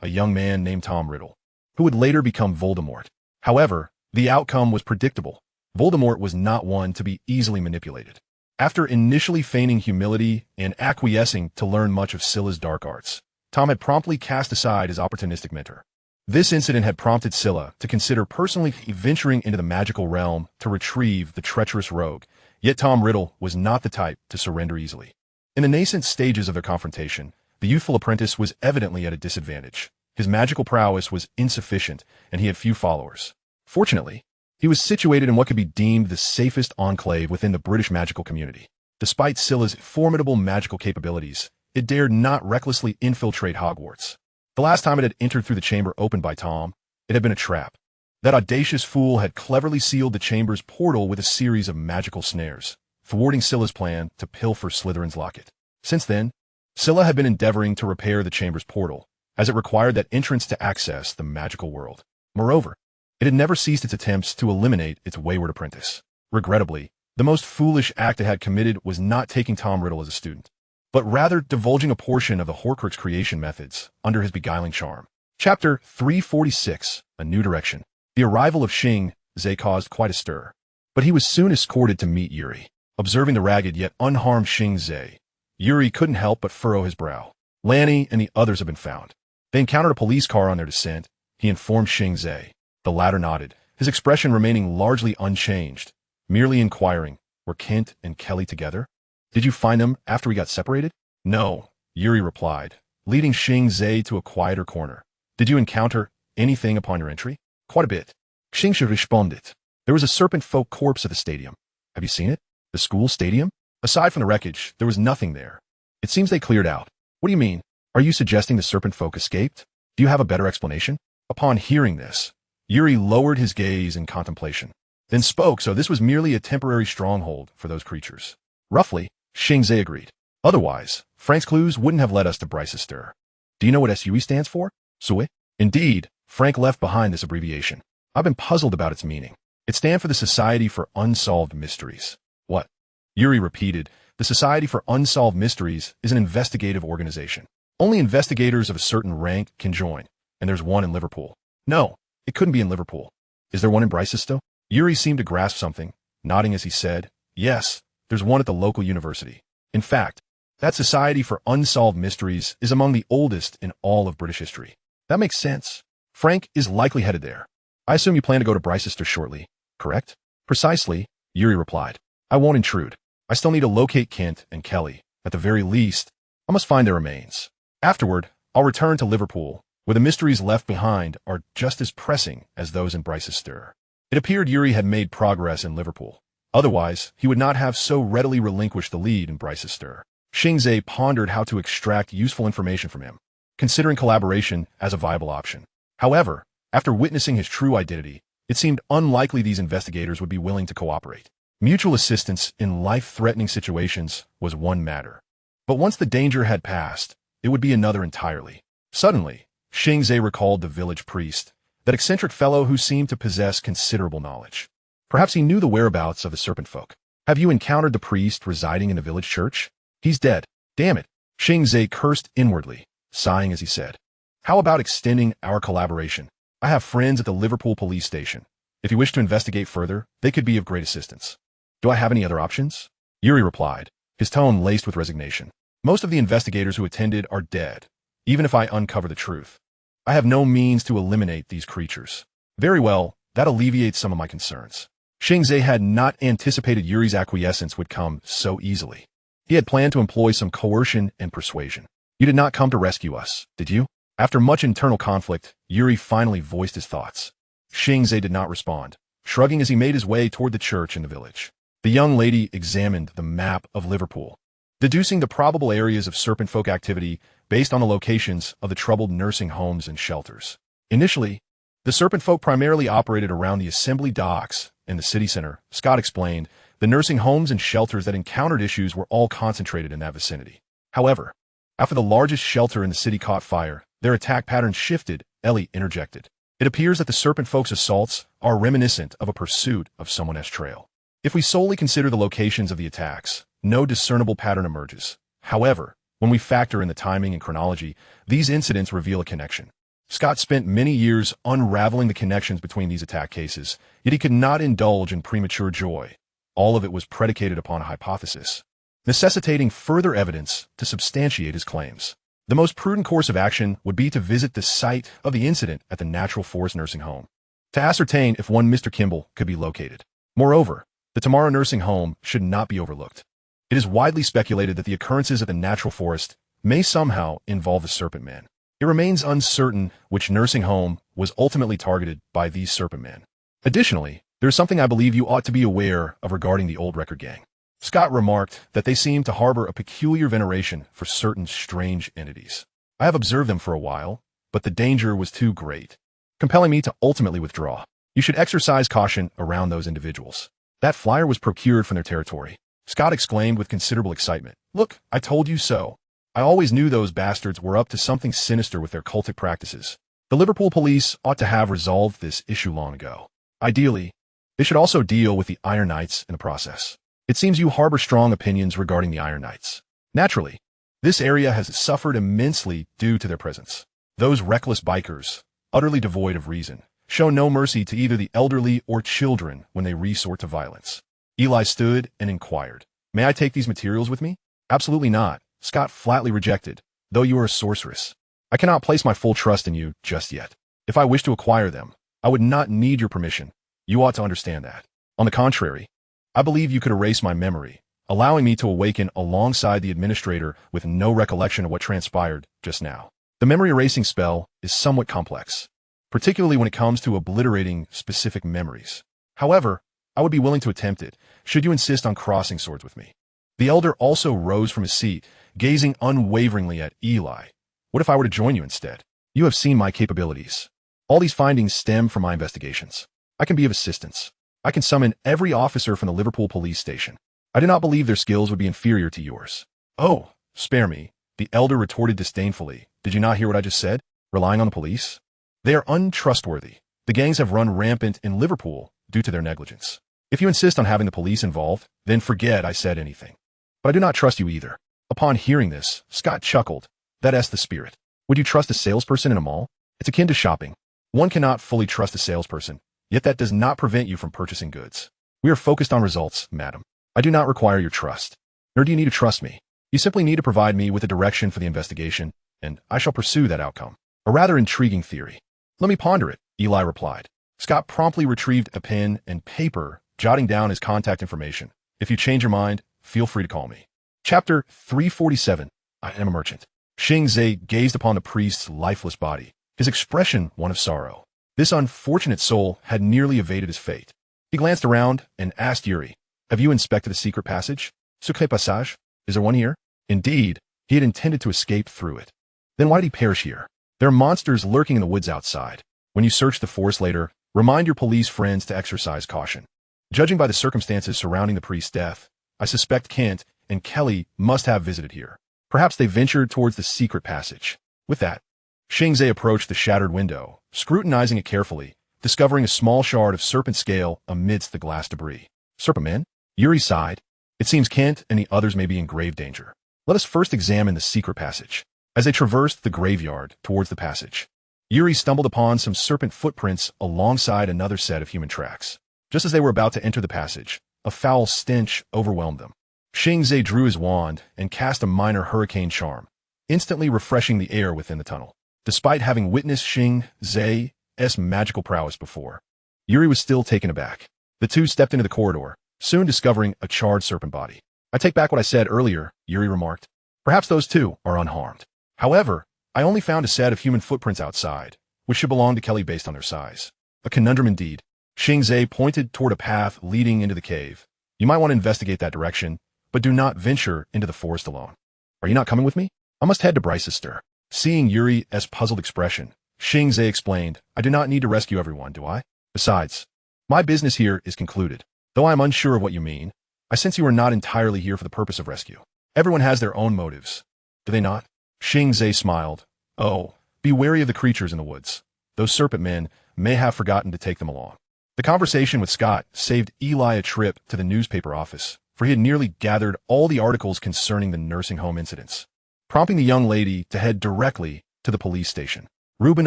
a young man named Tom Riddle, who would later become Voldemort. However, the outcome was predictable. Voldemort was not one to be easily manipulated. After initially feigning humility and acquiescing to learn much of Scylla's dark arts, Tom had promptly cast aside his opportunistic mentor. This incident had prompted Scylla to consider personally venturing into the magical realm to retrieve the treacherous rogue, yet Tom Riddle was not the type to surrender easily. In the nascent stages of their confrontation, the youthful apprentice was evidently at a disadvantage. His magical prowess was insufficient, and he had few followers. Fortunately, he was situated in what could be deemed the safest enclave within the British magical community. Despite Scylla's formidable magical capabilities, it dared not recklessly infiltrate Hogwarts. The last time it had entered through the chamber opened by Tom, it had been a trap. That audacious fool had cleverly sealed the chamber's portal with a series of magical snares, thwarting Scylla's plan to pilfer Slytherin's locket. Since then, Scylla had been endeavoring to repair the chamber's portal, as it required that entrance to access the magical world. Moreover, it had never ceased its attempts to eliminate its wayward apprentice. Regrettably, the most foolish act it had committed was not taking Tom Riddle as a student, but rather divulging a portion of the Horcrux creation methods under his beguiling charm. Chapter 346, A New Direction. The arrival of Xing Ze caused quite a stir, but he was soon escorted to meet Yuri. Observing the ragged yet unharmed Xing Ze, Yuri couldn't help but furrow his brow. Lanny and the others had been found. They encountered a police car on their descent. He informed Xing Ze. The latter nodded, his expression remaining largely unchanged, merely inquiring, were Kent and Kelly together? Did you find them after we got separated? No, Yuri replied, leading Xing Ze to a quieter corner. Did you encounter anything upon your entry? Quite a bit. Xing Ze responded. There was a serpent folk corpse at the stadium. Have you seen it? The school stadium? Aside from the wreckage, there was nothing there. It seems they cleared out. What do you mean? Are you suggesting the serpent folk escaped? Do you have a better explanation? Upon hearing this, Yuri lowered his gaze in contemplation, then spoke, so this was merely a temporary stronghold for those creatures. Roughly, Xing Ze agreed. Otherwise, Frank's clues wouldn't have led us to WizardingWorld. Do you know what SUE stands for? SUE? Indeed, Frank left behind this abbreviation. I've been puzzled about its meaning. It stands for the Society for Unsolved Mysteries. What? Yuri repeated. The Society for Unsolved Mysteries is an investigative organization. Only investigators of a certain rank can join, and there's one in Liverpool. No, it couldn't be in Liverpool. Is there one in Bricester? Yuri seemed to grasp something, nodding as he said, yes, there's one at the local university. In fact, that Society for Unsolved Mysteries is among the oldest in all of British history. That makes sense. Frank is likely headed there. I assume you plan to go to Bricester shortly, correct? Precisely, Yuri replied. I won't intrude. I still need to locate Kent and Kelly. At the very least, I must find their remains. Afterward, I'll return to Liverpool, where the mysteries left behind are just as pressing as those in Bricester. It appeared Yuri had made progress in Liverpool. Otherwise, he would not have so readily relinquished the lead in Bricester. Xing Ze pondered how to extract useful information from him, considering collaboration as a viable option. However, after witnessing his true identity, it seemed unlikely these investigators would be willing to cooperate. Mutual assistance in life-threatening situations was one matter. But once the danger had passed, it would be another entirely. Suddenly, Xing Ze recalled the village priest, that eccentric fellow who seemed to possess considerable knowledge. Perhaps he knew the whereabouts of the serpent folk. Have you encountered the priest residing in the village church? He's dead. Damn it. Xing Ze cursed inwardly, sighing as he said. How about extending our collaboration? I have friends at the Liverpool police station. If you wish to investigate further, they could be of great assistance. Do I have any other options? Yuri replied, his tone laced with resignation. Most of the investigators who attended are dead, even if I uncover the truth. I have no means to eliminate these creatures. Very well, that alleviates some of my concerns. Xing Ze had not anticipated Yuri's acquiescence would come so easily. He had planned to employ some coercion and persuasion. You did not come to rescue us, did you? After much internal conflict, Yuri finally voiced his thoughts. Xing Ze did not respond, shrugging as he made his way toward the church in the village. The young lady examined the map of Liverpool, deducing the probable areas of serpent folk activity based on the locations of the troubled nursing homes and shelters. Initially, the serpent folk primarily operated around the assembly docks in the city center. Scott explained, the nursing homes and shelters that encountered issues were all concentrated in that vicinity. However, after the largest shelter in the city caught fire, their attack pattern shifted. Ellie interjected. It appears that the serpent folk's assaults are reminiscent of a pursuit of someone's trail. If we solely consider the locations of the attacks, no discernible pattern emerges. However, when we factor in the timing and chronology, these incidents reveal a connection. Scott spent many years unraveling the connections between these attack cases, yet he could not indulge in premature joy. All of it was predicated upon a hypothesis, necessitating further evidence to substantiate his claims. The most prudent course of action would be to visit the site of the incident at the Natural Forest Nursing Home, to ascertain if one Mr. Kimball could be located. Moreover, the Tomorrow Nursing Home should not be overlooked. It is widely speculated that the occurrences at the Natural Forest may somehow involve the Serpent Man. It remains uncertain which nursing home was ultimately targeted by these Serpent Men. Additionally, there is something I believe you ought to be aware of regarding the Old Record Gang. Scott remarked that they seem to harbor a peculiar veneration for certain strange entities. I have observed them for a while, but the danger was too great, compelling me to ultimately withdraw. You should exercise caution around those individuals. That flyer was procured from their territory. Scott exclaimed with considerable excitement. Look, I told you so. I always knew those bastards were up to something sinister with their cultic practices. The Liverpool police ought to have resolved this issue long ago. Ideally, they should also deal with the Iron Knights in the process. It seems you harbor strong opinions regarding the Iron Knights. Naturally, this area has suffered immensely due to their presence. Those reckless bikers, utterly devoid of reason, show no mercy to either the elderly or children when they resort to violence. Eli stood and inquired, "May I take these materials with me?" "Absolutely not," Scott flatly rejected, "though you are a sorceress. I cannot place my full trust in you just yet. If I wish to acquire them, I would not need your permission. You ought to understand that. On the contrary, I believe you could erase my memory, allowing me to awaken alongside the administrator with no recollection of what transpired just now. The memory erasing spell is somewhat complex, particularly when it comes to obliterating specific memories. However, I would be willing to attempt it, should you insist on crossing swords with me." The elder also rose from his seat, gazing unwaveringly at Eli. "What if I were to join you instead? You have seen my capabilities. All these findings stem from my investigations. I can be of assistance. I can summon every officer from the Liverpool police station. I do not believe their skills would be inferior to yours. Oh, spare me, the elder retorted disdainfully. Did you not hear what I just said? Relying on the police? They are untrustworthy. The gangs have run rampant in Liverpool due to their negligence. If you insist on having the police involved, then forget I said anything. But I do not trust you either. Upon hearing this, Scott chuckled. That's the spirit. Would you trust a salesperson in a mall? It's akin to shopping. One cannot fully trust a salesperson, yet that does not prevent you from purchasing goods. We are focused on results, madam. I do not require your trust. Nor do you need to trust me. You simply need to provide me with a direction for the investigation, and I shall pursue that outcome. A rather intriguing theory. Let me ponder it, Eli replied. Scott promptly retrieved a pen and paper, jotting down his contact information. If you change your mind, feel free to call me. Chapter 347. I am a merchant. Xing Ze gazed upon the priest's lifeless body, his expression one of sorrow. This unfortunate soul had nearly evaded his fate. He glanced around and asked Yuri, have you inspected the secret passage? Secret passage? Is there one here? Indeed, he had intended to escape through it. Then why did he perish here? There are monsters lurking in the woods outside. When you search the forest later, remind your police friends to exercise caution. Judging by the circumstances surrounding the priest's death, I suspect Kent and Kelly must have visited here. Perhaps they ventured towards the secret passage. With that, Xing Ze approached the shattered window, scrutinizing it carefully, discovering a small shard of serpent scale amidst the glass debris. Serpent men? Yuri sighed. It seems Kent and the others may be in grave danger. Let us first examine the secret passage. As they traversed the graveyard towards the passage, Yuri stumbled upon some serpent footprints alongside another set of human tracks. Just as they were about to enter the passage, a foul stench overwhelmed them. Xing Ze drew his wand and cast a minor hurricane charm, instantly refreshing the air within the tunnel. Despite having witnessed Xing Ze's magical prowess before, Yuri was still taken aback. The two stepped into the corridor, soon discovering a charred serpent body. I take back what I said earlier, Yuri remarked. Perhaps those two are unharmed. However, I only found a set of human footprints outside, which should belong to Kelly based on their size. A conundrum indeed. Xing Ze pointed toward a path leading into the cave. You might want to investigate that direction, but do not venture into the forest alone. Are you not coming with me? I must head to Bryce's stir. Seeing Yuri's puzzled expression, Xing Ze explained, I do not need to rescue everyone, do I? Besides, my business here is concluded. Though I am unsure of what you mean, I sense you are not entirely here for the purpose of rescue. Everyone has their own motives. Do they not? Xing Ze smiled. Oh, be wary of the creatures in the woods. Those serpent men may have forgotten to take them along. The conversation with Scott saved Eli a trip to the newspaper office, for he had nearly gathered all the articles concerning the nursing home incidents, prompting the young lady to head directly to the police station. Reuben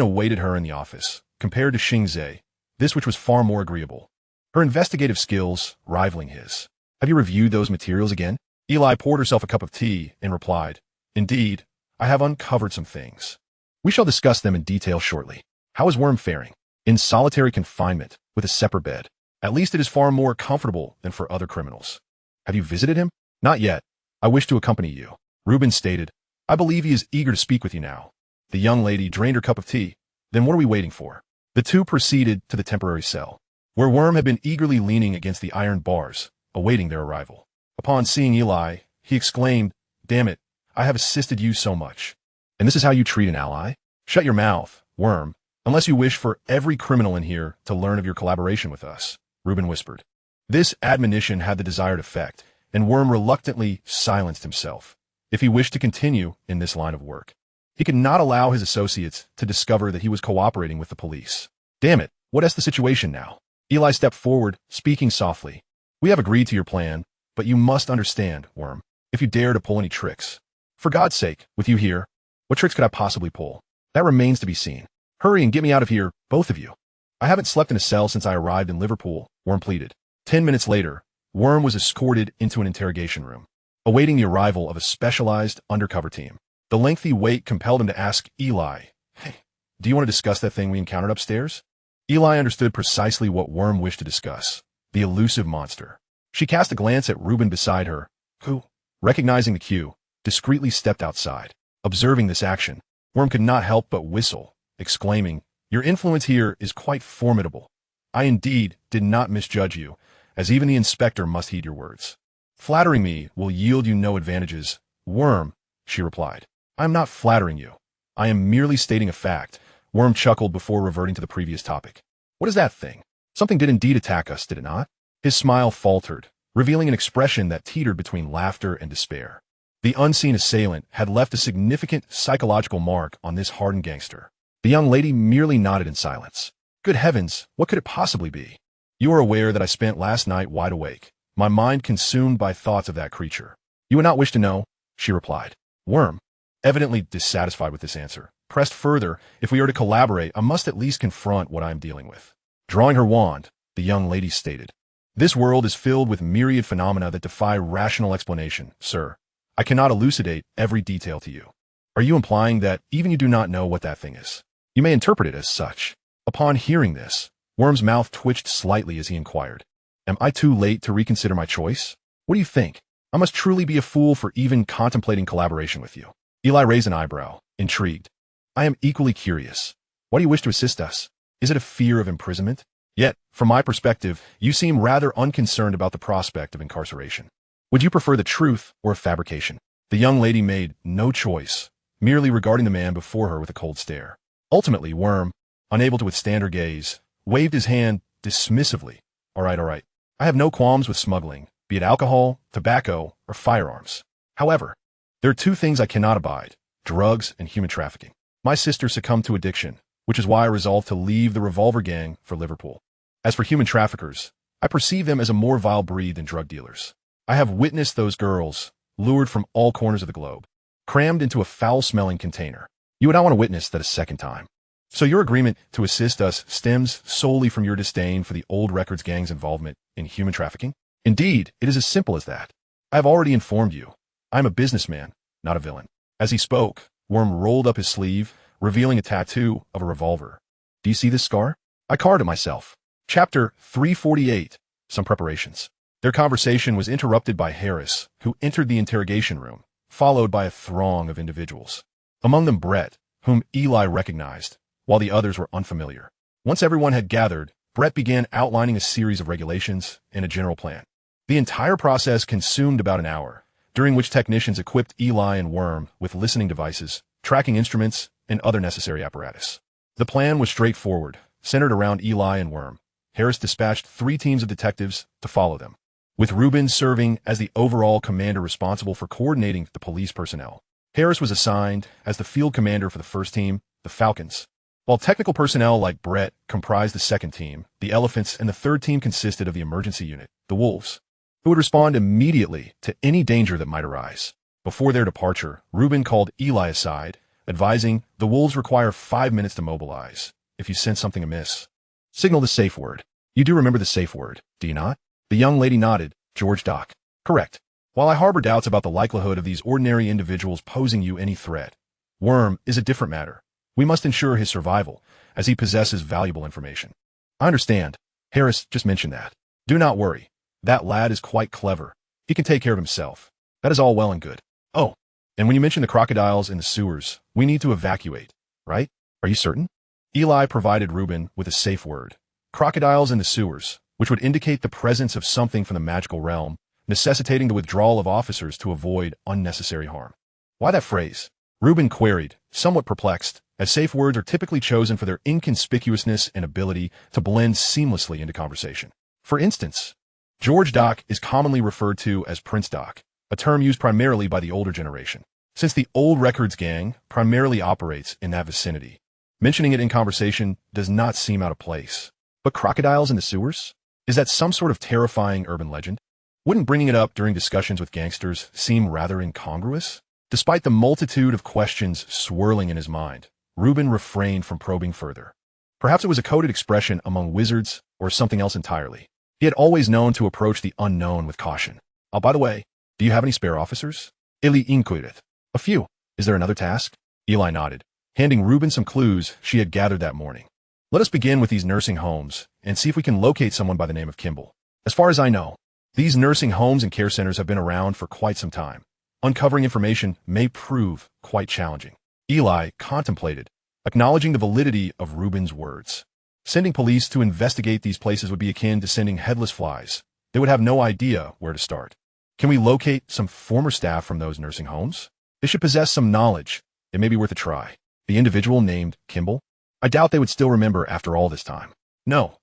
awaited her in the office. Compared to Xing Ze, this which was far more agreeable, her investigative skills rivaling his. Have you reviewed those materials again? Eli poured herself a cup of tea and replied, Indeed, I have uncovered some things. We shall discuss them in detail shortly. How is Worm faring? In solitary confinement, with a separate bed. At least it is far more comfortable than for other criminals. Have you visited him? Not yet. I wish to accompany you. Reuben stated, I believe he is eager to speak with you now. The young lady drained her cup of tea. Then what are we waiting for? The two proceeded to the temporary cell, where Worm had been eagerly leaning against the iron bars, awaiting their arrival. Upon seeing Eli, he exclaimed, Damn it, I have assisted you so much. And this is how you treat an ally? Shut your mouth, Worm, unless you wish for every criminal in here to learn of your collaboration with us, Reuben whispered. This admonition had the desired effect, and Worm reluctantly silenced himself. If he wished to continue in this line of work, he could not allow his associates to discover that he was cooperating with the police. Damn it, what is the situation now? Eli stepped forward, speaking softly. We have agreed to your plan, but you must understand, Worm, if you dare to pull any tricks. For God's sake, with you here, what tricks could I possibly pull? That remains to be seen. Hurry and get me out of here, both of you. I haven't slept in a cell since I arrived in Liverpool, Worm pleaded. 10 minutes later, Worm was escorted into an interrogation room, awaiting the arrival of a specialized undercover team. The lengthy wait compelled him to ask Eli, Hey, do you want to discuss that thing we encountered upstairs? Eli understood precisely what Worm wished to discuss, the elusive monster. She cast a glance at Reuben beside her, who, recognizing the cue, discreetly stepped outside. Observing this action, Worm could not help but whistle, exclaiming, Your influence here is quite formidable. I indeed did not misjudge you, as even the inspector must heed your words. Flattering me will yield you no advantages, Worm, she replied. I am not flattering you. I am merely stating a fact. Worm chuckled before reverting to the previous topic. What is that thing? Something did indeed attack us, did it not? His smile faltered, revealing an expression that teetered between laughter and despair. The unseen assailant had left a significant psychological mark on this hardened gangster. The young lady merely nodded in silence. Good heavens, what could it possibly be? You are aware that I spent last night wide awake, my mind consumed by thoughts of that creature. You would not wish to know, she replied. Worm, evidently dissatisfied with this answer, pressed further. If we are to collaborate, I must at least confront what I am dealing with. Drawing her wand, the young lady stated. This world is filled with myriad phenomena that defy rational explanation, sir. I cannot elucidate every detail to you. Are you implying that even you do not know what that thing is? You may interpret it as such. Upon hearing this, Worm's mouth twitched slightly as he inquired, am I too late to reconsider my choice? What do you think? I must truly be a fool for even contemplating collaboration with you. Eli raised an eyebrow, intrigued. I am equally curious. Why do you wish to assist us? Is it a fear of imprisonment? Yet, from my perspective, you seem rather unconcerned about the prospect of incarceration. Would you prefer the truth or a fabrication? The young lady made no choice, merely regarding the man before her with a cold stare. Ultimately, Worm, unable to withstand her gaze, waved his hand dismissively. All right. I have no qualms with smuggling, be it alcohol, tobacco, or firearms. However, there are two things I cannot abide, drugs and human trafficking. My sister succumbed to addiction, which is why I resolved to leave the revolver gang for Liverpool. As for human traffickers, I perceive them as a more vile breed than drug dealers. I have witnessed those girls, lured from all corners of the globe, crammed into a foul-smelling container. You would not want to witness that a second time. So your agreement to assist us stems solely from your disdain for the old records gang's involvement in human trafficking? Indeed, it is as simple as that. I have already informed you. I am a businessman, not a villain. As he spoke, Worm rolled up his sleeve, revealing a tattoo of a revolver. Do you see this scar? I carved it myself. Chapter 348. Some preparations. Their conversation was interrupted by Harris, who entered the interrogation room, followed by a throng of individuals. Among them Brett, whom Eli recognized, while the others were unfamiliar. Once everyone had gathered, Brett began outlining a series of regulations and a general plan. The entire process consumed about an hour, during which technicians equipped Eli and Worm with listening devices, tracking instruments, and other necessary apparatus. The plan was straightforward, centered around Eli and Worm. Harris dispatched 3 teams of detectives to follow them, with Reuben serving as the overall commander responsible for coordinating the police personnel. Harris was assigned as the field commander for the first team, the Falcons, while technical personnel like Brett comprised the second team, the Elephants, and the third team consisted of the emergency unit, the Wolves, who would respond immediately to any danger that might arise. Before their departure, Reuben called Eli aside, advising the Wolves require 5 minutes to mobilize. If you sense something amiss, signal the safe word. You do remember the safe word, do you not? The young lady nodded. George Doc. Correct. While I harbor doubts about the likelihood of these ordinary individuals posing you any threat, Worm is a different matter. We must ensure his survival, as he possesses valuable information. I understand. Harris just mentioned that. Do not worry. That lad is quite clever. He can take care of himself. That is all well and good. Oh, and when you mention the crocodiles in the sewers, we need to evacuate, right? Are you certain? Eli provided Reuben with a safe word. Crocodiles in the sewers, which would indicate the presence of something from the magical realm, necessitating the withdrawal of officers to avoid unnecessary harm. Why that phrase? Reuben queried, somewhat perplexed, as safe words are typically chosen for their inconspicuousness and ability to blend seamlessly into conversation. For instance, George Doc is commonly referred to as Prince Doc, a term used primarily by the older generation, since the old records gang primarily operates in that vicinity. Mentioning it in conversation does not seem out of place. But crocodiles in the sewers? Is that some sort of terrifying urban legend? Wouldn't bringing it up during discussions with gangsters seem rather incongruous? Despite the multitude of questions swirling in his mind, Reuben refrained from probing further. Perhaps it was a coded expression among wizards or something else entirely. He had always known to approach the unknown with caution. Oh, by the way, do you have any spare officers? Eli inquired. A few. Is there another task? Eli nodded, handing Reuben some clues she had gathered that morning. Let us begin with these nursing homes and see if we can locate someone by the name of Kimball. As far as I know, these nursing homes and care centers have been around for quite some time. Uncovering information may prove quite challenging. Eli contemplated, acknowledging the validity of Reuben's words. Sending police to investigate these places would be akin to sending headless flies. They would have no idea where to start. Can we locate some former staff from those nursing homes? They should possess some knowledge. It may be worth a try. The individual named Kimball? I doubt they would still remember after all this time. No.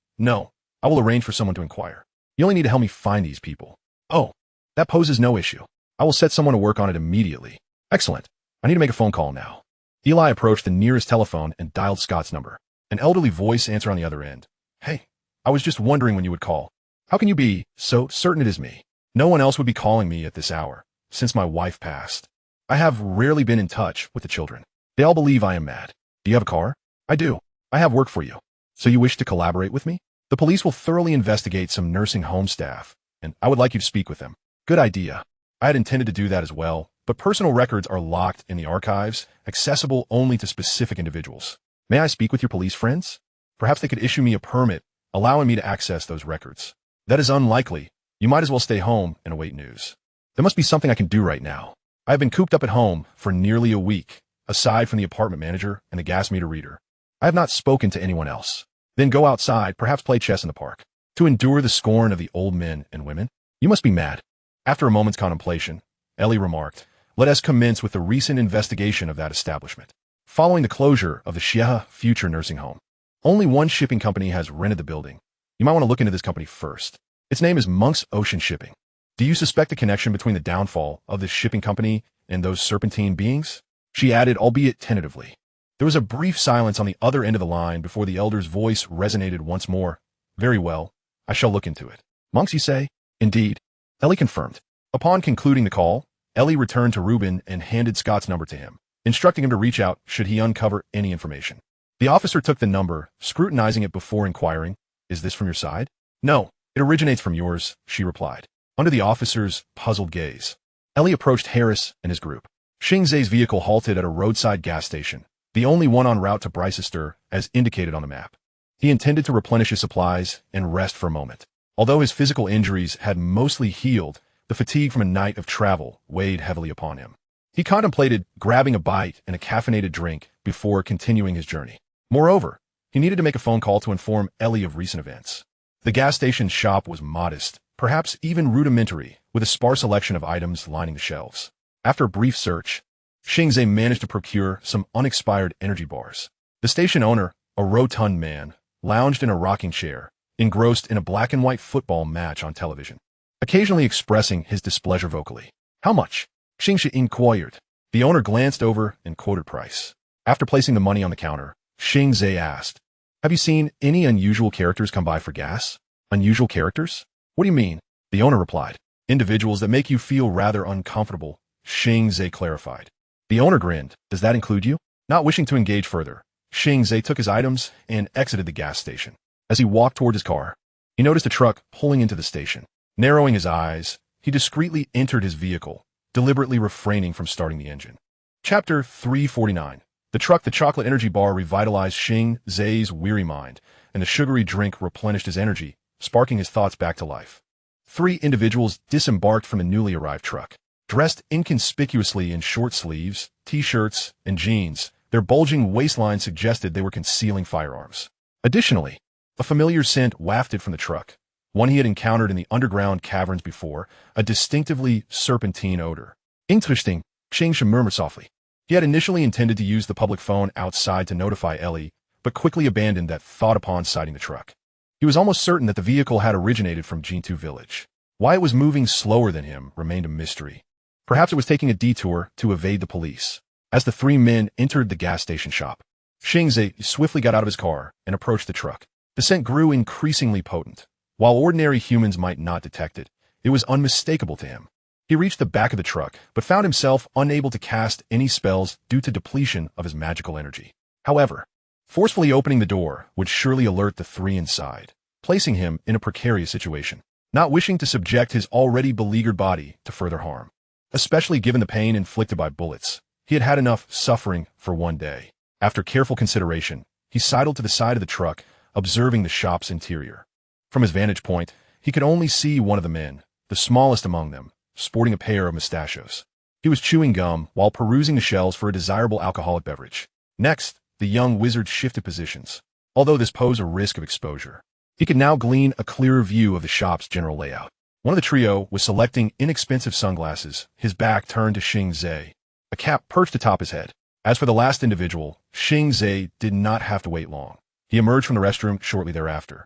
I will arrange for someone to inquire. You only need to help me find these people. Oh, that poses no issue. I will set someone to work on it immediately. Excellent. I need to make a phone call now. Eli approached the nearest telephone and dialed Scott's number. An elderly voice answered on the other end. Hey, I was just wondering when you would call. How can you be so certain it is me? No one else would be calling me at this hour, since my wife passed. I have rarely been in touch with the children. They all believe I am mad. Do you have a car? I do. I have work for you. So you wish to collaborate with me? The police will thoroughly investigate some nursing home staff, and I would like you to speak with them. Good idea. I had intended to do that as well, but personal records are locked in the archives, accessible only to specific individuals. May I speak with your police friends? Perhaps they could issue me a permit, allowing me to access those records. That is unlikely. You might as well stay home and await news. There must be something I can do right now. I have been cooped up at home for nearly a week, aside from the apartment manager and the gas meter reader. I have not spoken to anyone else. Then go outside, perhaps play chess in the park. To endure the scorn of the old men and women? You must be mad. After a moment's contemplation, Ellie remarked, let us commence with the recent investigation of that establishment. Following the closure of the Xiehe Future Nursing Home, only one shipping company has rented the building. You might want to look into this company first. Its name is Monk's Ocean Shipping. Do you suspect a connection between the downfall of this shipping company and those serpentine beings? She added, albeit tentatively. There was a brief silence on the other end of the line before the elder's voice resonated once more. Very well. I shall look into it. Monks, you say? Indeed. Ellie confirmed. Upon concluding the call, Ellie returned to Reuben and handed Scott's number to him, instructing him to reach out should he uncover any information. The officer took the number, scrutinizing it before inquiring, is this from your side? No, it originates from yours, she replied. Under the officer's puzzled gaze, Ellie approached Harris and his group. Xing Ze's vehicle halted at a roadside gas station, the only one en route to Bicester as indicated on the map. He intended to replenish his supplies and rest for a moment. Although his physical injuries had mostly healed, the fatigue from a night of travel weighed heavily upon him. He contemplated grabbing a bite and a caffeinated drink before continuing his journey. Moreover, he needed to make a phone call to inform Ellie of recent events. The gas station's shop was modest, perhaps even rudimentary, with a sparse selection of items lining the shelves. After a brief search, Xing Ze managed to procure some unexpired energy bars. The station owner, a rotund man, lounged in a rocking chair, engrossed in a black and white football match on television, occasionally expressing his displeasure vocally. How much? Xing Ze inquired. The owner glanced over and quoted price. After placing the money on the counter, Xing Ze asked, have you seen any unusual characters come by for gas? Unusual characters? What do you mean? The owner replied. Individuals that make you feel rather uncomfortable, Xing Ze clarified. The owner grinned. Does that include you? Not wishing to engage further, Xing Ze took his items and exited the gas station. As he walked toward his car, he noticed a truck pulling into the station. Narrowing his eyes, he discreetly entered his vehicle, deliberately refraining from starting the engine. Chapter 349. The chocolate energy bar revitalized Xing Ze's weary mind, and the sugary drink replenished his energy, sparking his thoughts back to life. 3 individuals disembarked from the newly arrived truck. Dressed inconspicuously in short sleeves, t-shirts, and jeans, their bulging waistlines suggested they were concealing firearms. Additionally, a familiar scent wafted from the truck, one he had encountered in the underground caverns before, a distinctively serpentine odor. Interesting, Xing Ze murmured softly. He had initially intended to use the public phone outside to notify Ellie, but quickly abandoned that thought upon sighting the truck. He was almost certain that the vehicle had originated from Jintu village. Why it was moving slower than him remained a mystery. Perhaps it was taking a detour to evade the police. As the 3 men entered the gas station shop, Xing Ze swiftly got out of his car and approached the truck. The scent grew increasingly potent. While ordinary humans might not detect it, it was unmistakable to him. He reached the back of the truck, but found himself unable to cast any spells due to depletion of his magical energy. However, forcefully opening the door would surely alert the 3 inside, placing him in a precarious situation, not wishing to subject his already beleaguered body to further harm. Especially given the pain inflicted by bullets, he had had enough suffering for one day. After careful consideration, he sidled to the side of the truck, observing the shop's interior. From his vantage point, he could only see one of the men, the smallest among them, sporting a pair of mustachios. He was chewing gum while perusing the shelves for a desirable alcoholic beverage. Next, the young wizard shifted positions. Although this posed a risk of exposure, he could now glean a clearer view of the shop's general layout. One of the trio was selecting inexpensive sunglasses, his back turned to Xing Ze, a cap perched atop his head. As for the last individual, Xing Ze did not have to wait long. He emerged from the restroom shortly thereafter.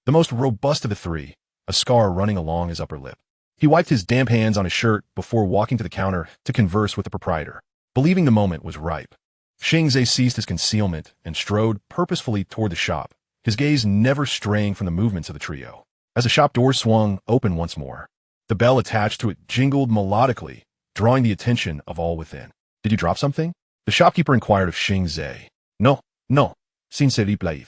The most robust of the 3, a scar running along his upper lip. He wiped his damp hands on his shirt before walking to the counter to converse with the proprietor, believing the moment was ripe. Xing Ze ceased his concealment and strode purposefully toward the shop, his gaze never straying from the movements of the trio. As the shop door swung open once more, the bell attached to it jingled melodically, drawing the attention of all within. "Did you drop something?" The shopkeeper inquired of Xing Ze. No, s'il te plaît.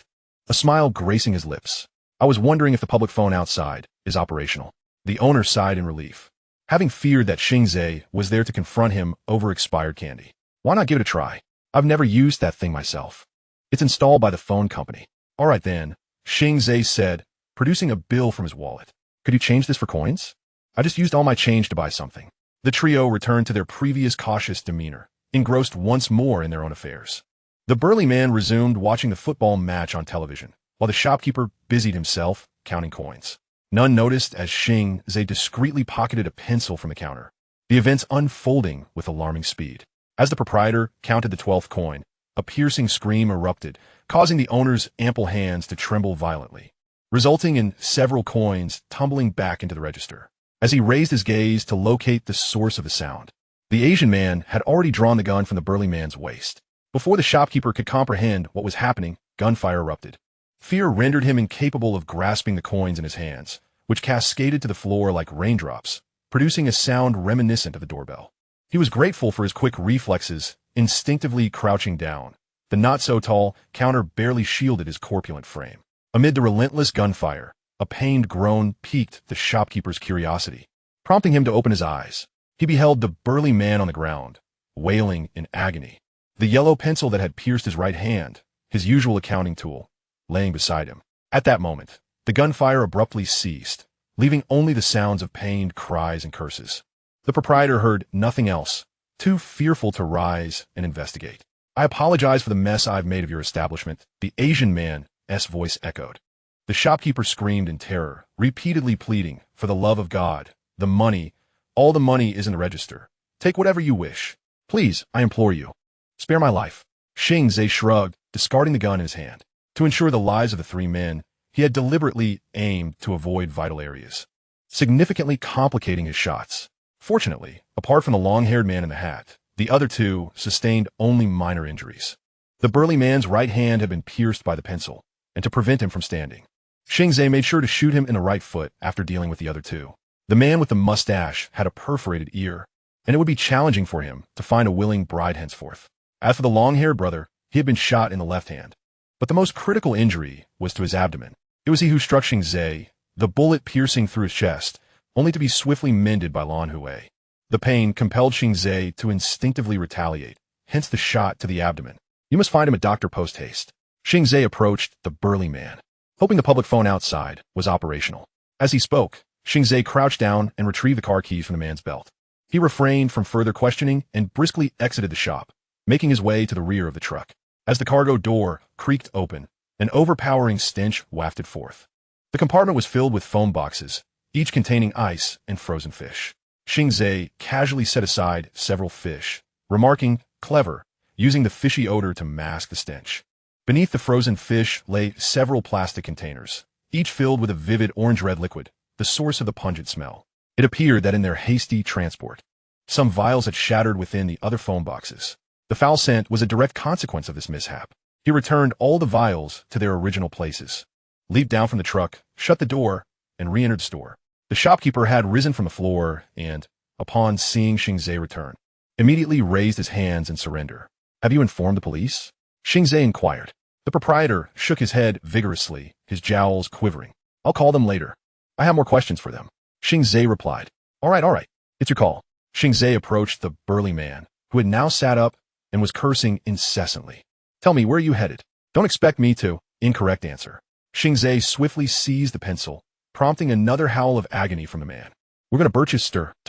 A smile gracing his lips. "I was wondering if the public phone outside is operational." The owner sighed in relief, having feared that Xing Ze was there to confront him over expired candy. "Why not give it a try? I've never used that thing myself. It's installed by the phone company." "All right then," Xing Ze said, producing a bill from his wallet. "Could you change this for coins? I just used all my change to buy something." The trio returned to their previous cautious demeanor, engrossed once more in their own affairs. The burly man resumed watching the football match on television, while the shopkeeper busied himself counting coins. None noticed as Xing Ze discreetly pocketed a pencil from the counter, the events unfolding with alarming speed. As the proprietor counted the 12th coin, a piercing scream erupted, causing the owner's ample hands to tremble violently, resulting in several coins tumbling back into the register. As he raised his gaze to locate the source of the sound, the Asian man had already drawn the gun from the burly man's waist. Before the shopkeeper could comprehend what was happening, gunfire erupted. Fear rendered him incapable of grasping the coins in his hands, which cascaded to the floor like raindrops, producing a sound reminiscent of the doorbell. He was grateful for his quick reflexes, instinctively crouching down. The not-so-tall counter barely shielded his corpulent frame. Amid the relentless gunfire, a pained groan piqued the shopkeeper's curiosity, prompting him to open his eyes. He beheld the burly man on the ground, wailing in agony. The yellow pencil that had pierced his right hand, his usual accounting tool, laying beside him. At that moment, the gunfire abruptly ceased, leaving only the sounds of pained cries and curses. The proprietor heard nothing else, too fearful to rise and investigate. "I apologize for the mess I've made of your establishment," the Asian man's voice echoed. The shopkeeper screamed in terror, repeatedly pleading, "For the love of God, the money, all the money is in the register. Take whatever you wish. Please, I implore you. Spare my life." Xing Ze shrugged, discarding the gun in his hand. To ensure the lives of the three men, he had deliberately aimed to avoid vital areas, significantly complicating his shots. Fortunately, apart from the long-haired man in the hat, the other two sustained only minor injuries. The burly man's right hand had been pierced by the pencil, and to prevent him from standing, Xing Ze made sure to shoot him in the right foot after dealing with the other two. The man with the mustache had a perforated ear, and it would be challenging for him to find a willing bride henceforth. As for the long-haired brother, he had been shot in the left hand. But the most critical injury was to his abdomen. It was he who struck Xing Ze, the bullet piercing through his chest, only to be swiftly mended by Lan Hui. The pain compelled Xing Ze to instinctively retaliate, hence the shot to the abdomen. "You must find him a doctor post-haste." Xing Ze approached the burly man, hoping the public phone outside was operational. As he spoke, Xing Ze crouched down and retrieved the car keys from the man's belt. He refrained from further questioning and briskly exited the shop, making his way to the rear of the truck. As the cargo door creaked open, an overpowering stench wafted forth. The compartment was filled with foam boxes, each containing ice and frozen fish. Xing Ze casually set aside several fish, remarking, "Clever," using the fishy odor to mask the stench. Beneath the frozen fish lay several plastic containers, each filled with a vivid orange-red liquid, the source of the pungent smell. It appeared that in their hasty transport, some vials had shattered within the other foam boxes. The foul scent was a direct consequence of this mishap. He returned all the vials to their original places, leaped down from the truck, shut the door, and re-entered the store. The shopkeeper had risen from the floor and, upon seeing Xing Ze return, immediately raised his hands in surrender. "Have you informed the police?" Xing Ze inquired. The proprietor shook his head vigorously, his jowls quivering. "I'll call them later. I have more questions for them." Xing Ze replied. All right. It's your call." Xing Ze approached the burly man, who had now sat up and was cursing incessantly. "Tell me, where are you headed?" "Don't expect me to." Incorrect answer. Xing Ze swiftly seized the pencil, prompting another howl of agony from the man. "We're going to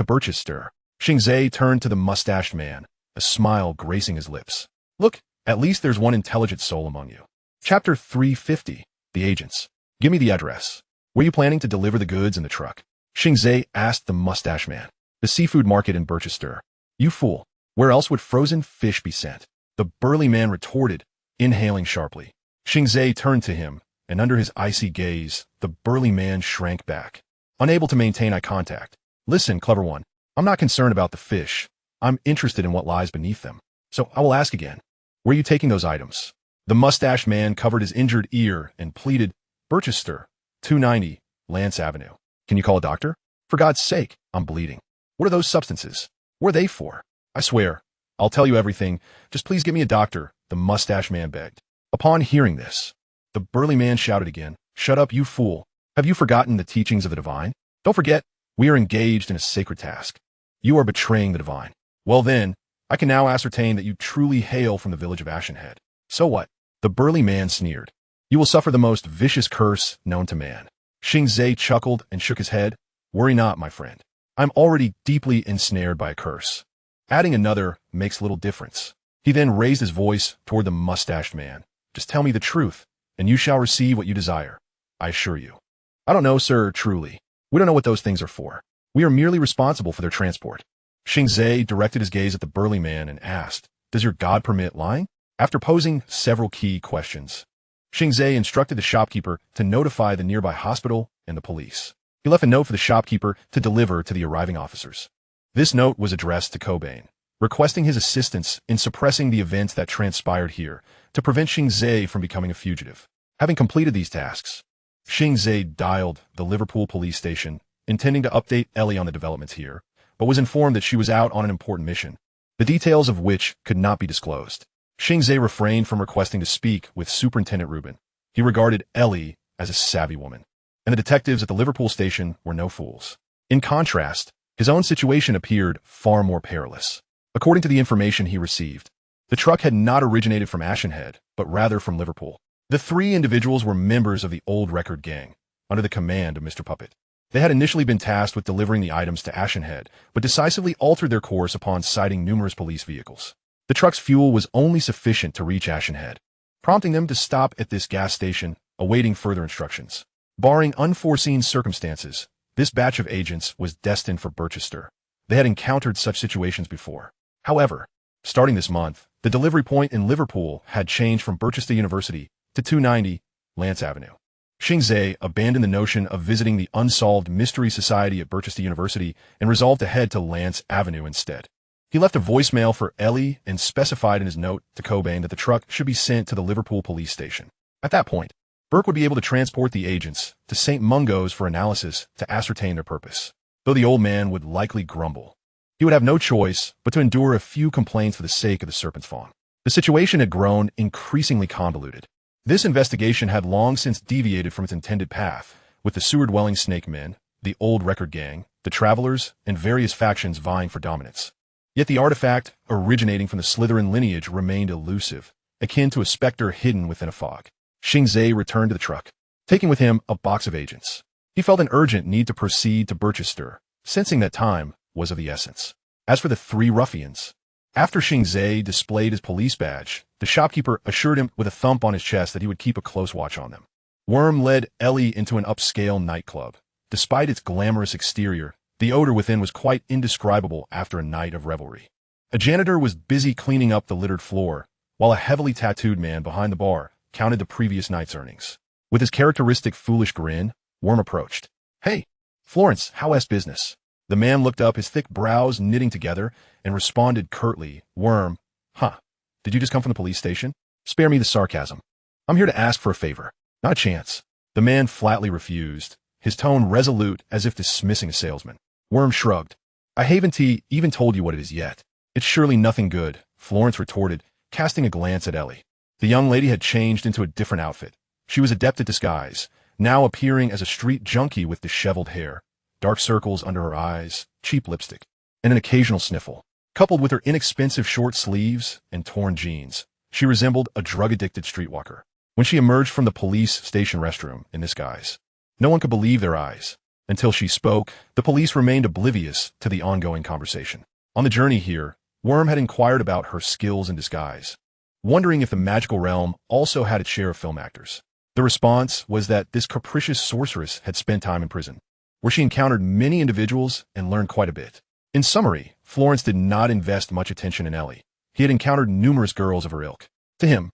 Birchester. Xing Ze turned to the mustached man, a smile gracing his lips. "Look, at least there's one intelligent soul among you." Chapter 350. The Agents. "Give me the address. Were you planning to deliver the goods in the truck?" Xing Ze asked the mustache man. "The seafood market in Birchester." "You fool. Where else would frozen fish be sent?" The burly man retorted, inhaling sharply. Xing Ze turned to him, and under his icy gaze, the burly man shrank back, unable to maintain eye contact. Listen, clever one. I'm not concerned about the fish. I'm interested in what lies beneath them. So I will ask again. Where are you taking those items? The mustached man covered his injured ear and pleaded, Birchester, 290, Lance Avenue. Can you call a doctor? For God's sake, I'm bleeding. What are those substances? What are they for? I swear, I'll tell you everything. Just please get me a doctor, the mustached man begged. Upon hearing this, the burly man shouted again, Shut up, you fool. Have you forgotten the teachings of the divine? Don't forget, we are engaged in a sacred task. You are betraying the divine. Well then, I can now ascertain that you truly hail from the village of Ashenhead. So what? The burly man sneered. You will suffer the most vicious curse known to man. Xing Ze chuckled and shook his head. Worry not, my friend. I'm already deeply ensnared by a curse. Adding another makes little difference. He then raised his voice toward the mustached man. Just tell me the truth, and you shall receive what you desire. I assure you. I don't know, sir, truly. We don't know what those things are for. We are merely responsible for their transport. Xing Ze directed his gaze at the burly man and asked, Does your God permit lying? After posing several key questions, Xing Ze instructed the shopkeeper to notify the nearby hospital and the police. He left a note for the shopkeeper to deliver to the arriving officers. This note was addressed to Cobain, requesting his assistance in suppressing the events that transpired here to prevent Xing Ze from becoming a fugitive. Having completed these tasks, Xing Ze dialed the Liverpool police station, intending to update Ellie on the developments here, but was informed that she was out on an important mission, the details of which could not be disclosed. Xing Ze refrained from requesting to speak with Superintendent Rubin. He regarded Ellie as a savvy woman, and the detectives at the Liverpool station were no fools. In contrast, his own situation appeared far more perilous. According to the information he received, the truck had not originated from Ashenhead, but rather from Liverpool. The three individuals were members of the Old Record Gang, under the command of Mr. Puppet. They had initially been tasked with delivering the items to Ashenhead, but decisively altered their course upon sighting numerous police vehicles. The truck's fuel was only sufficient to reach Ashenhead, prompting them to stop at this gas station, awaiting further instructions. Barring unforeseen circumstances, this batch of agents was destined for Birchester. They had encountered such situations before. However, starting this month, the delivery point in Liverpool had changed from Birchester University to 290 Lance Avenue. Xing Ze abandoned the notion of visiting the Unsolved Mystery Society at Birchester University and resolved to head to Lance Avenue instead. He left a voicemail for Ellie and specified in his note to Cobain that the truck should be sent to the Liverpool police station. At that point, Burke would be able to transport the agents to St. Mungo's for analysis to ascertain their purpose. Though the old man would likely grumble, he would have no choice but to endure a few complaints for the sake of the serpent's fawn. The situation had grown increasingly convoluted. This investigation had long since deviated from its intended path, with the sewer-dwelling snake men, the Old Record Gang, the Travelers, and various factions vying for dominance. Yet the artifact, originating from the Slytherin lineage, remained elusive, akin to a specter hidden within a fog. Xing Ze returned to the truck, taking with him a box of agents. He felt an urgent need to proceed to Birchester, sensing that time was of the essence. As for the three ruffians, after Xing Ze displayed his police badge, the shopkeeper assured him with a thump on his chest that he would keep a close watch on them. Worm led Ellie into an upscale nightclub. Despite its glamorous exterior, the odor within was quite indescribable after a night of revelry. A janitor was busy cleaning up the littered floor, while a heavily tattooed man behind the bar counted the previous night's earnings. With his characteristic foolish grin, Worm approached. Hey, Florence, how's business? The man looked up, his thick brows knitting together, and responded curtly, Worm, huh, did you just come from the police station? Spare me the sarcasm. I'm here to ask for a favor. Not a chance. The man flatly refused, his tone resolute as if dismissing a salesman. Worm shrugged. I haven't even told you what it is yet. It's surely nothing good, Florence retorted, casting a glance at Ellie. The young lady had changed into a different outfit. She was adept at disguise, now appearing as a street junkie with disheveled hair, dark circles under her eyes, cheap lipstick, and an occasional sniffle. Coupled with her inexpensive short sleeves and torn jeans, she resembled a drug-addicted streetwalker. When she emerged from the police station restroom in this guise, no one could believe their eyes. Until she spoke, the police remained oblivious to the ongoing conversation. On the journey here, Worm had inquired about her skills in disguise, wondering if the magical realm also had its share of film actors. The response was that this capricious sorceress had spent time in prison, where she encountered many individuals and learned quite a bit. In summary, Florence did not invest much attention in Ellie. He had encountered numerous girls of her ilk. To him,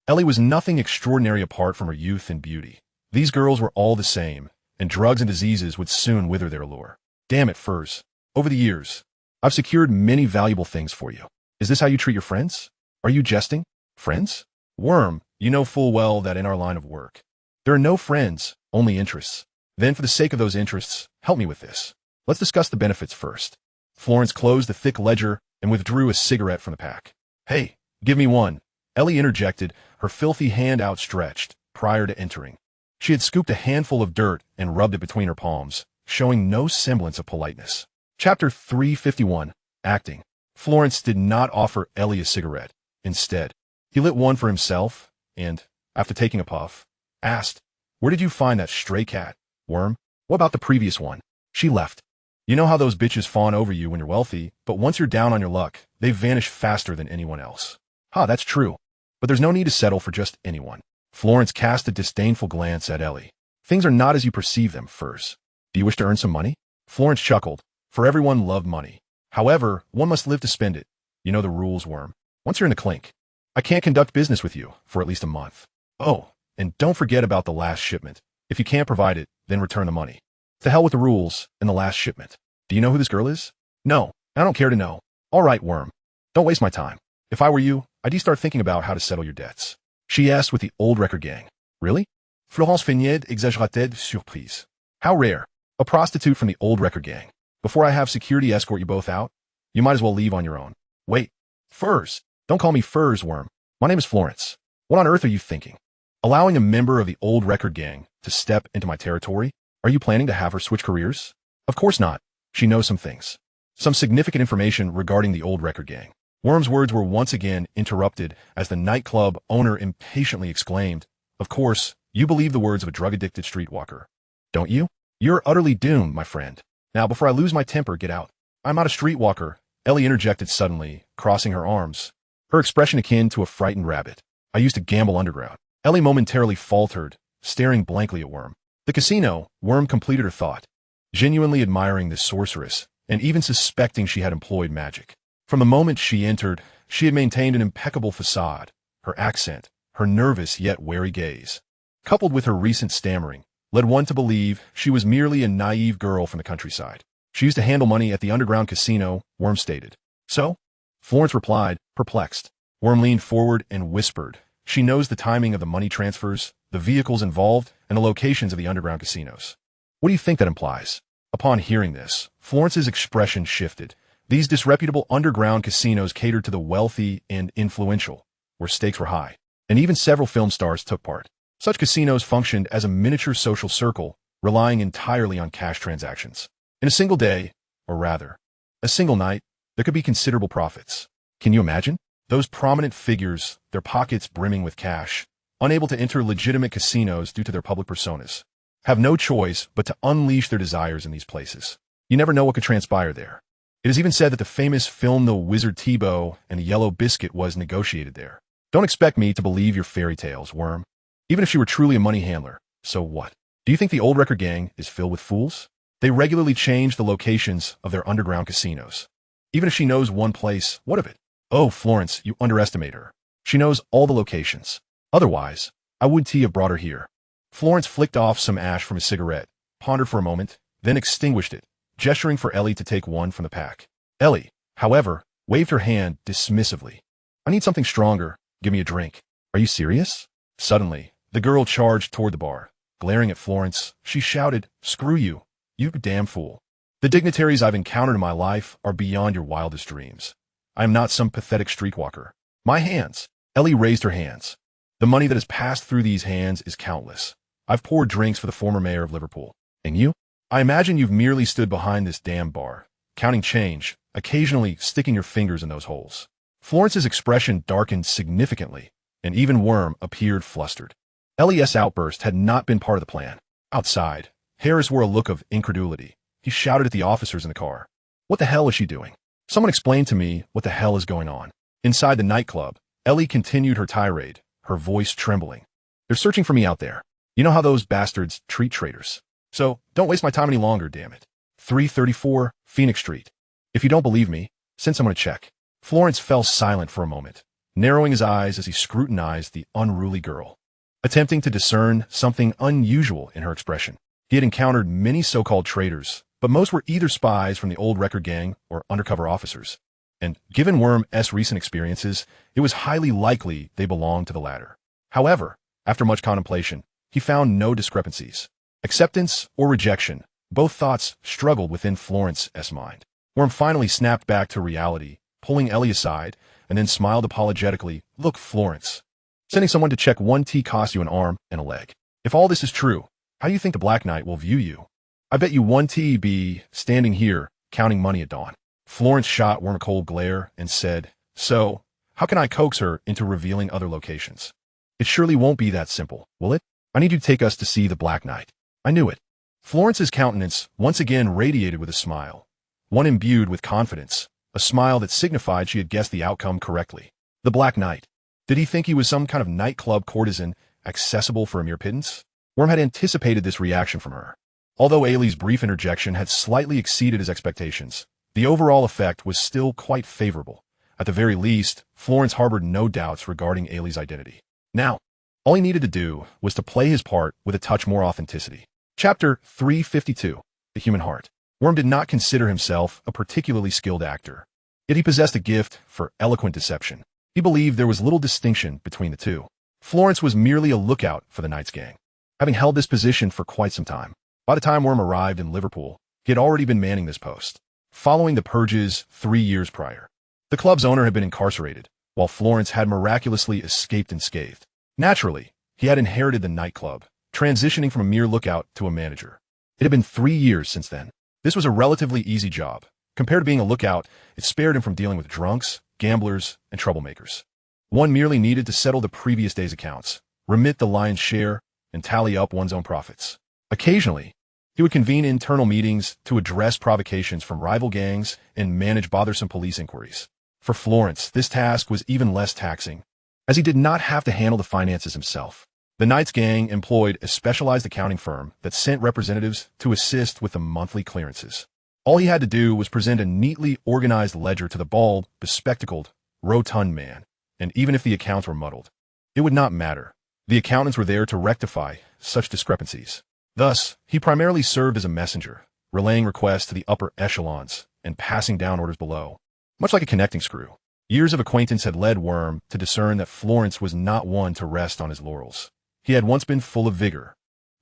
Ellie was nothing extraordinary apart from her youth and beauty. These girls were all the same, and drugs and diseases would soon wither their allure. Damn it, Furs. Over the years, I've secured many valuable things for you. Is this how you treat your friends? Are you jesting? Friends? Worm, you know full well that in our line of work, there are no friends, only interests. Then for the sake of those interests, help me with this. Let's discuss the benefits first. Florence closed the thick ledger and withdrew a cigarette from the pack. Hey, give me one. Ellie interjected, her filthy hand outstretched, prior to entering. She had scooped a handful of dirt and rubbed it between her palms, showing no semblance of politeness. Chapter 351, Acting. Florence did not offer Ellie a cigarette. Instead, he lit one for himself and, after taking a puff, asked, "Where did you find that stray cat, Worm? What about the previous one?" She left. You know how those bitches fawn over you when you're wealthy, but once you're down on your luck, they vanish faster than anyone else. That's true. But there's no need to settle for just anyone. Florence cast a disdainful glance at Ellie. Things are not as you perceive them, Furs. Do you wish to earn some money? Florence chuckled, for everyone loved money. However, one must live to spend it. You know the rules, Worm. Once you're in the clink, I can't conduct business with you for at least a month. Oh, and don't forget about the last shipment. If you can't provide it, then return the money. To hell with the rules and the last shipment. Do you know who this girl is? No, I don't care to know. All right, Worm. Don't waste my time. If I were you, I'd start thinking about how to settle your debts. She asked with the old record gang. Really? Florence feignait exagérée de surprise. How rare. A prostitute from the old record gang. Before I have security escort you both out, you might as well leave on your own. Wait. Furs. Don't call me Furs, Worm. My name is Florence. What on earth are you thinking? Allowing a member of the old record gang to step into my territory? Are you planning to have her switch careers? Of course not. She knows some things. Some significant information regarding the old record gang. Worm's words were once again interrupted as the nightclub owner impatiently exclaimed, "Of course, you believe the words of a drug-addicted streetwalker, don't you? You're utterly doomed, my friend. Now, before I lose my temper, get out." "I'm not a streetwalker," Ellie interjected suddenly, crossing her arms, her expression akin to a frightened rabbit. "I used to gamble underground." Ellie momentarily faltered, staring blankly at Worm. The casino, Worm completed her thought, genuinely admiring this sorceress, and even suspecting she had employed magic. From the moment she entered, she had maintained an impeccable facade. Her accent, her nervous yet wary gaze, coupled with her recent stammering, led one to believe she was merely a naive girl from the countryside. She used to handle money at the underground casino, Worm stated. So? Florence replied, perplexed. Worm leaned forward and whispered, "She knows the timing of the money transfers, the vehicles involved, and the locations of the underground casinos." What do you think that implies? Upon hearing this, Florence's expression shifted. These disreputable underground casinos catered to the wealthy and influential, where stakes were high, and even several film stars took part. Such casinos functioned as a miniature social circle, relying entirely on cash transactions. In a single day, or rather, a single night, there could be considerable profits. Can you imagine? Those prominent figures, their pockets brimming with cash, unable to enter legitimate casinos due to their public personas, have no choice but to unleash their desires in these places. You never know what could transpire there. It is even said that the famous film The Wizard Thibaut and the Yellow Biscuit was negotiated there. Don't expect me to believe your fairy tales, Worm. Even if she were truly a money handler, so what? Do you think the old record gang is filled with fools? They regularly change the locations of their underground casinos. Even if she knows one place, what of it? Oh, Florence, you underestimate her. She knows all the locations. Otherwise, I wouldn't have brought her here. Florence flicked off some ash from a cigarette, pondered for a moment, then extinguished it, gesturing for Ellie to take one from the pack. Ellie, however, waved her hand dismissively. "I need something stronger. Give me a drink." "Are you serious?" Suddenly, the girl charged toward the bar. Glaring at Florence, she shouted, "Screw you, you damn fool. The dignitaries I've encountered in my life are beyond your wildest dreams. I am not some pathetic streetwalker. My hands." Ellie raised her hands. "The money that has passed through these hands is countless. I've poured drinks for the former mayor of Liverpool. And you? I imagine you've merely stood behind this damn bar, counting change, occasionally sticking your fingers in those holes." Florence's expression darkened significantly, and even Worm appeared flustered. Ellie's outburst had not been part of the plan. Outside, Harris wore a look of incredulity. He shouted at the officers in the car. "What the hell is she doing? Someone explain to me what the hell is going on." Inside the nightclub, Ellie continued her tirade, her voice trembling. "They're searching for me out there. You know how those bastards treat traitors. So, don't waste my time any longer, damn it. 334 Phoenix Street. If you don't believe me, since I'm going to check." Florence fell silent for a moment, narrowing his eyes as he scrutinized the unruly girl, attempting to discern something unusual in her expression. He had encountered many so-called traitors, but most were either spies from the old record gang or undercover officers. And given Worm's recent experiences, it was highly likely they belonged to the latter. However, after much contemplation, he found no discrepancies. Acceptance or rejection, both thoughts struggled within Florence's mind. Worm finally snapped back to reality, pulling Ellie aside, and then smiled apologetically. Look, Florence, sending someone to check 1T cost you an arm and a leg. If all this is true, how do you think the Black Knight will view you? I bet you 1T be standing here, counting money at dawn. Florence shot Worm a cold glare and said, so, how can I coax her into revealing other locations? It surely won't be that simple, will it? I need you to take us to see the Black Knight. I knew it. Florence's countenance once again radiated with a smile, one imbued with confidence, a smile that signified she had guessed the outcome correctly. The Black Knight. Did he think he was some kind of nightclub courtesan, accessible for a mere pittance? Worm had anticipated this reaction from her. Although Ailey's brief interjection had slightly exceeded his expectations, the overall effect was still quite favorable. At the very least, Florence harbored no doubts regarding Ailey's identity. Now, all he needed to do was to play his part with a touch more authenticity. Chapter 352, The Human Heart. Worm did not consider himself a particularly skilled actor, yet he possessed a gift for eloquent deception. He believed there was little distinction between the two. Florence was merely a lookout for the Knight's gang, having held this position for quite some time. By the time Worm arrived in Liverpool, he had already been manning this post. Following the purges 3 years prior, the club's owner had been incarcerated, while Florence had miraculously escaped unscathed. Naturally, he had inherited the nightclub, transitioning from a mere lookout to a manager. It had been 3 years since then. This was a relatively easy job. Compared to being a lookout, it spared him from dealing with drunks, gamblers, and troublemakers. One merely needed to settle the previous day's accounts, remit the lion's share, and tally up one's own profits. Occasionally, he would convene internal meetings to address provocations from rival gangs and manage bothersome police inquiries. For Florence, this task was even less taxing, as he did not have to handle the finances himself. The Knight's gang employed a specialized accounting firm that sent representatives to assist with the monthly clearances. All he had to do was present a neatly organized ledger to the bald, bespectacled, rotund man, and even if the accounts were muddled, it would not matter. The accountants were there to rectify such discrepancies. Thus, he primarily served as a messenger, relaying requests to the upper echelons and passing down orders below. Much like a connecting screw, years of acquaintance had led Worm to discern that Florence was not one to rest on his laurels. He had once been full of vigor,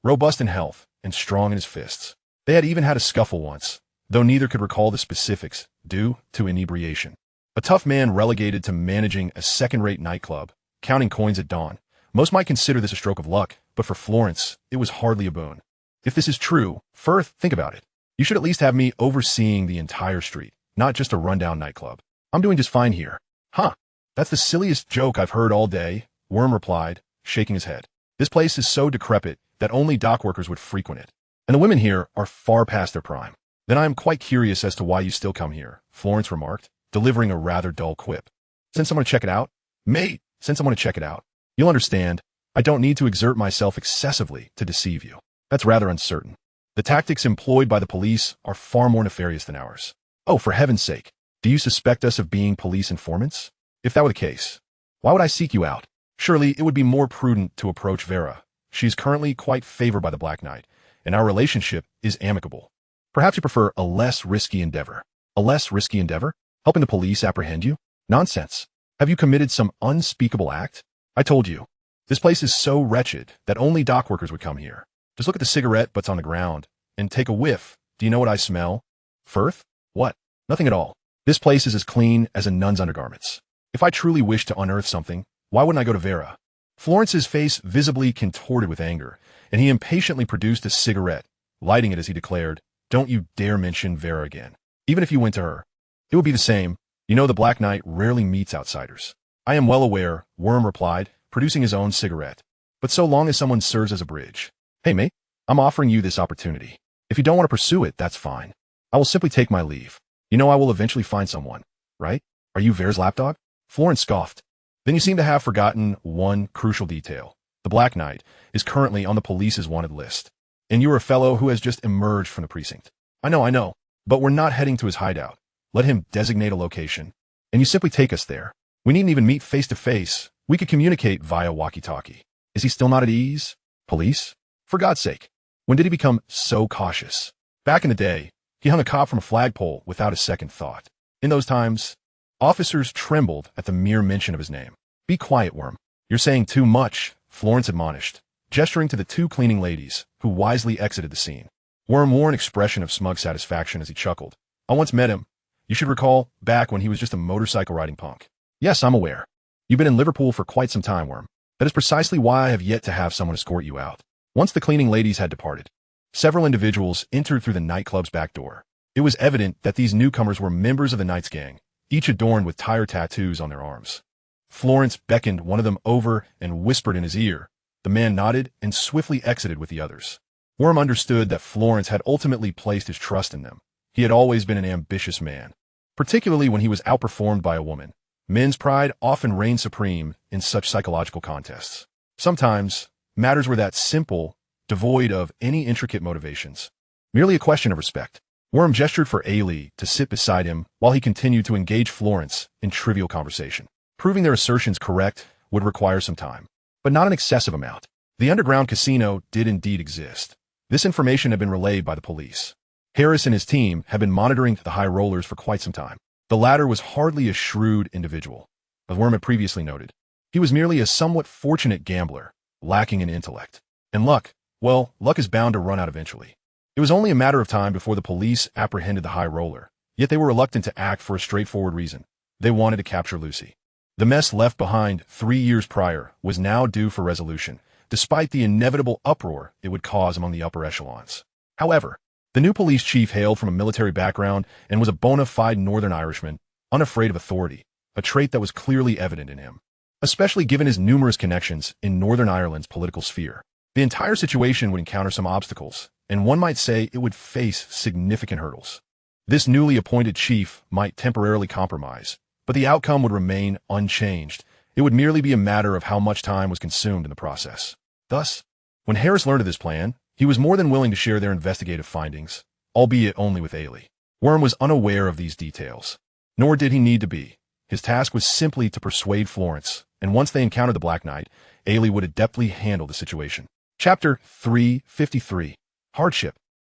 robust in health, and strong in his fists. They had even had a scuffle once, though neither could recall the specifics due to inebriation. A tough man relegated to managing a second-rate nightclub, counting coins at dawn. Most might consider this a stroke of luck, but for Florence, it was hardly a boon. If this is true, Firth, think about it. You should at least have me overseeing the entire street, not just a rundown nightclub. I'm doing just fine here. Huh, that's the silliest joke I've heard all day, Worm replied, shaking his head. This place is so decrepit that only dock workers would frequent it, and the women here are far past their prime. Then I am quite curious as to why you still come here, Florence remarked, delivering a rather dull quip. Send someone to check it out? Mate, send someone to check it out. You'll understand, I don't need to exert myself excessively to deceive you. That's rather uncertain. The tactics employed by the police are far more nefarious than ours. Oh, for heaven's sake, do you suspect us of being police informants? If that were the case, why would I seek you out? Surely it would be more prudent to approach Vera. She is currently quite favored by the Black Knight, and our relationship is amicable. Perhaps you prefer a less risky endeavor. A less risky endeavor? Helping the police apprehend you? Nonsense. Have you committed some unspeakable act? I told you. This place is so wretched that only dock workers would come here. Just look at the cigarette butts on the ground, and take a whiff. Do you know what I smell? Firth? What? Nothing at all. This place is as clean as a nun's undergarments. If I truly wished to unearth something, why wouldn't I go to Vera? Florence's face visibly contorted with anger, and he impatiently produced a cigarette, lighting it as he declared, Don't you dare mention Vera again. Even if you went to her, it would be the same. You know the Black Knight rarely meets outsiders. I am well aware, Worm replied, producing his own cigarette. But so long as someone serves as a bridge. Hey mate, I'm offering you this opportunity. If you don't want to pursue it, that's fine. I will simply take my leave. You know I will eventually find someone, right? Are you Vera's lapdog? Florence scoffed. Then you seem to have forgotten one crucial detail. The Black Knight is currently on the police's wanted list. And you are a fellow who has just emerged from the precinct. I know, but we're not heading to his hideout. Let him designate a location, and you simply take us there. We needn't even meet face to face. We could communicate via walkie-talkie. Is he still not at ease? Police? For God's sake. When did he become so cautious? Back in the day, He hung a cop from a flagpole without a second thought. In those times, officers trembled at the mere mention of his name. "Be quiet, Worm. You're saying too much," Florence admonished, gesturing to the two cleaning ladies, who wisely exited the scene. Worm wore an expression of smug satisfaction as he chuckled. "I once met him. You should recall, back when he was just a motorcycle-riding punk." "Yes, I'm aware. You've been in Liverpool for quite some time, Worm. That is precisely why I have yet to have someone escort you out." Once the cleaning ladies had departed, several individuals entered through the nightclub's back door. It was evident that these newcomers were members of the Knights gang, each adorned with tire tattoos on their arms. Florence beckoned one of them over and whispered in his ear. The man nodded and swiftly exited with the others. Worm understood that Florence had ultimately placed his trust in them. He had always been an ambitious man, particularly when he was outperformed by a woman. Men's pride often reigned supreme in such psychological contests. Sometimes, matters were that simple, devoid of any intricate motivations. Merely a question of respect. Worm gestured for Ailey to sit beside him while he continued to engage Florence in trivial conversation. Proving their assertions correct would require some time, but not an excessive amount. The underground casino did indeed exist. This information had been relayed by the police. Harris and his team had been monitoring the high rollers for quite some time. The latter was hardly a shrewd individual. As Worm had previously noted, he was merely a somewhat fortunate gambler, lacking in intellect. And luck, well, luck is bound to run out eventually. It was only a matter of time before the police apprehended the high roller, yet they were reluctant to act for a straightforward reason. They wanted to capture Lucy. The mess left behind 3 years prior was now due for resolution, despite the inevitable uproar it would cause among the upper echelons. However, the new police chief hailed from a military background and was a bona fide Northern Irishman, unafraid of authority, a trait that was clearly evident in him, especially given his numerous connections in Northern Ireland's political sphere. The entire situation would encounter some obstacles, and one might say it would face significant hurdles. This newly appointed chief might temporarily compromise, but the outcome would remain unchanged. It would merely be a matter of how much time was consumed in the process. Thus, when Harris learned of this plan, he was more than willing to share their investigative findings, albeit only with Ailey. Worm was unaware of these details, nor did he need to be. His task was simply to persuade Florence, and once they encountered the Black Knight, Ailey would adeptly handle the situation. Chapter 353. Hardship.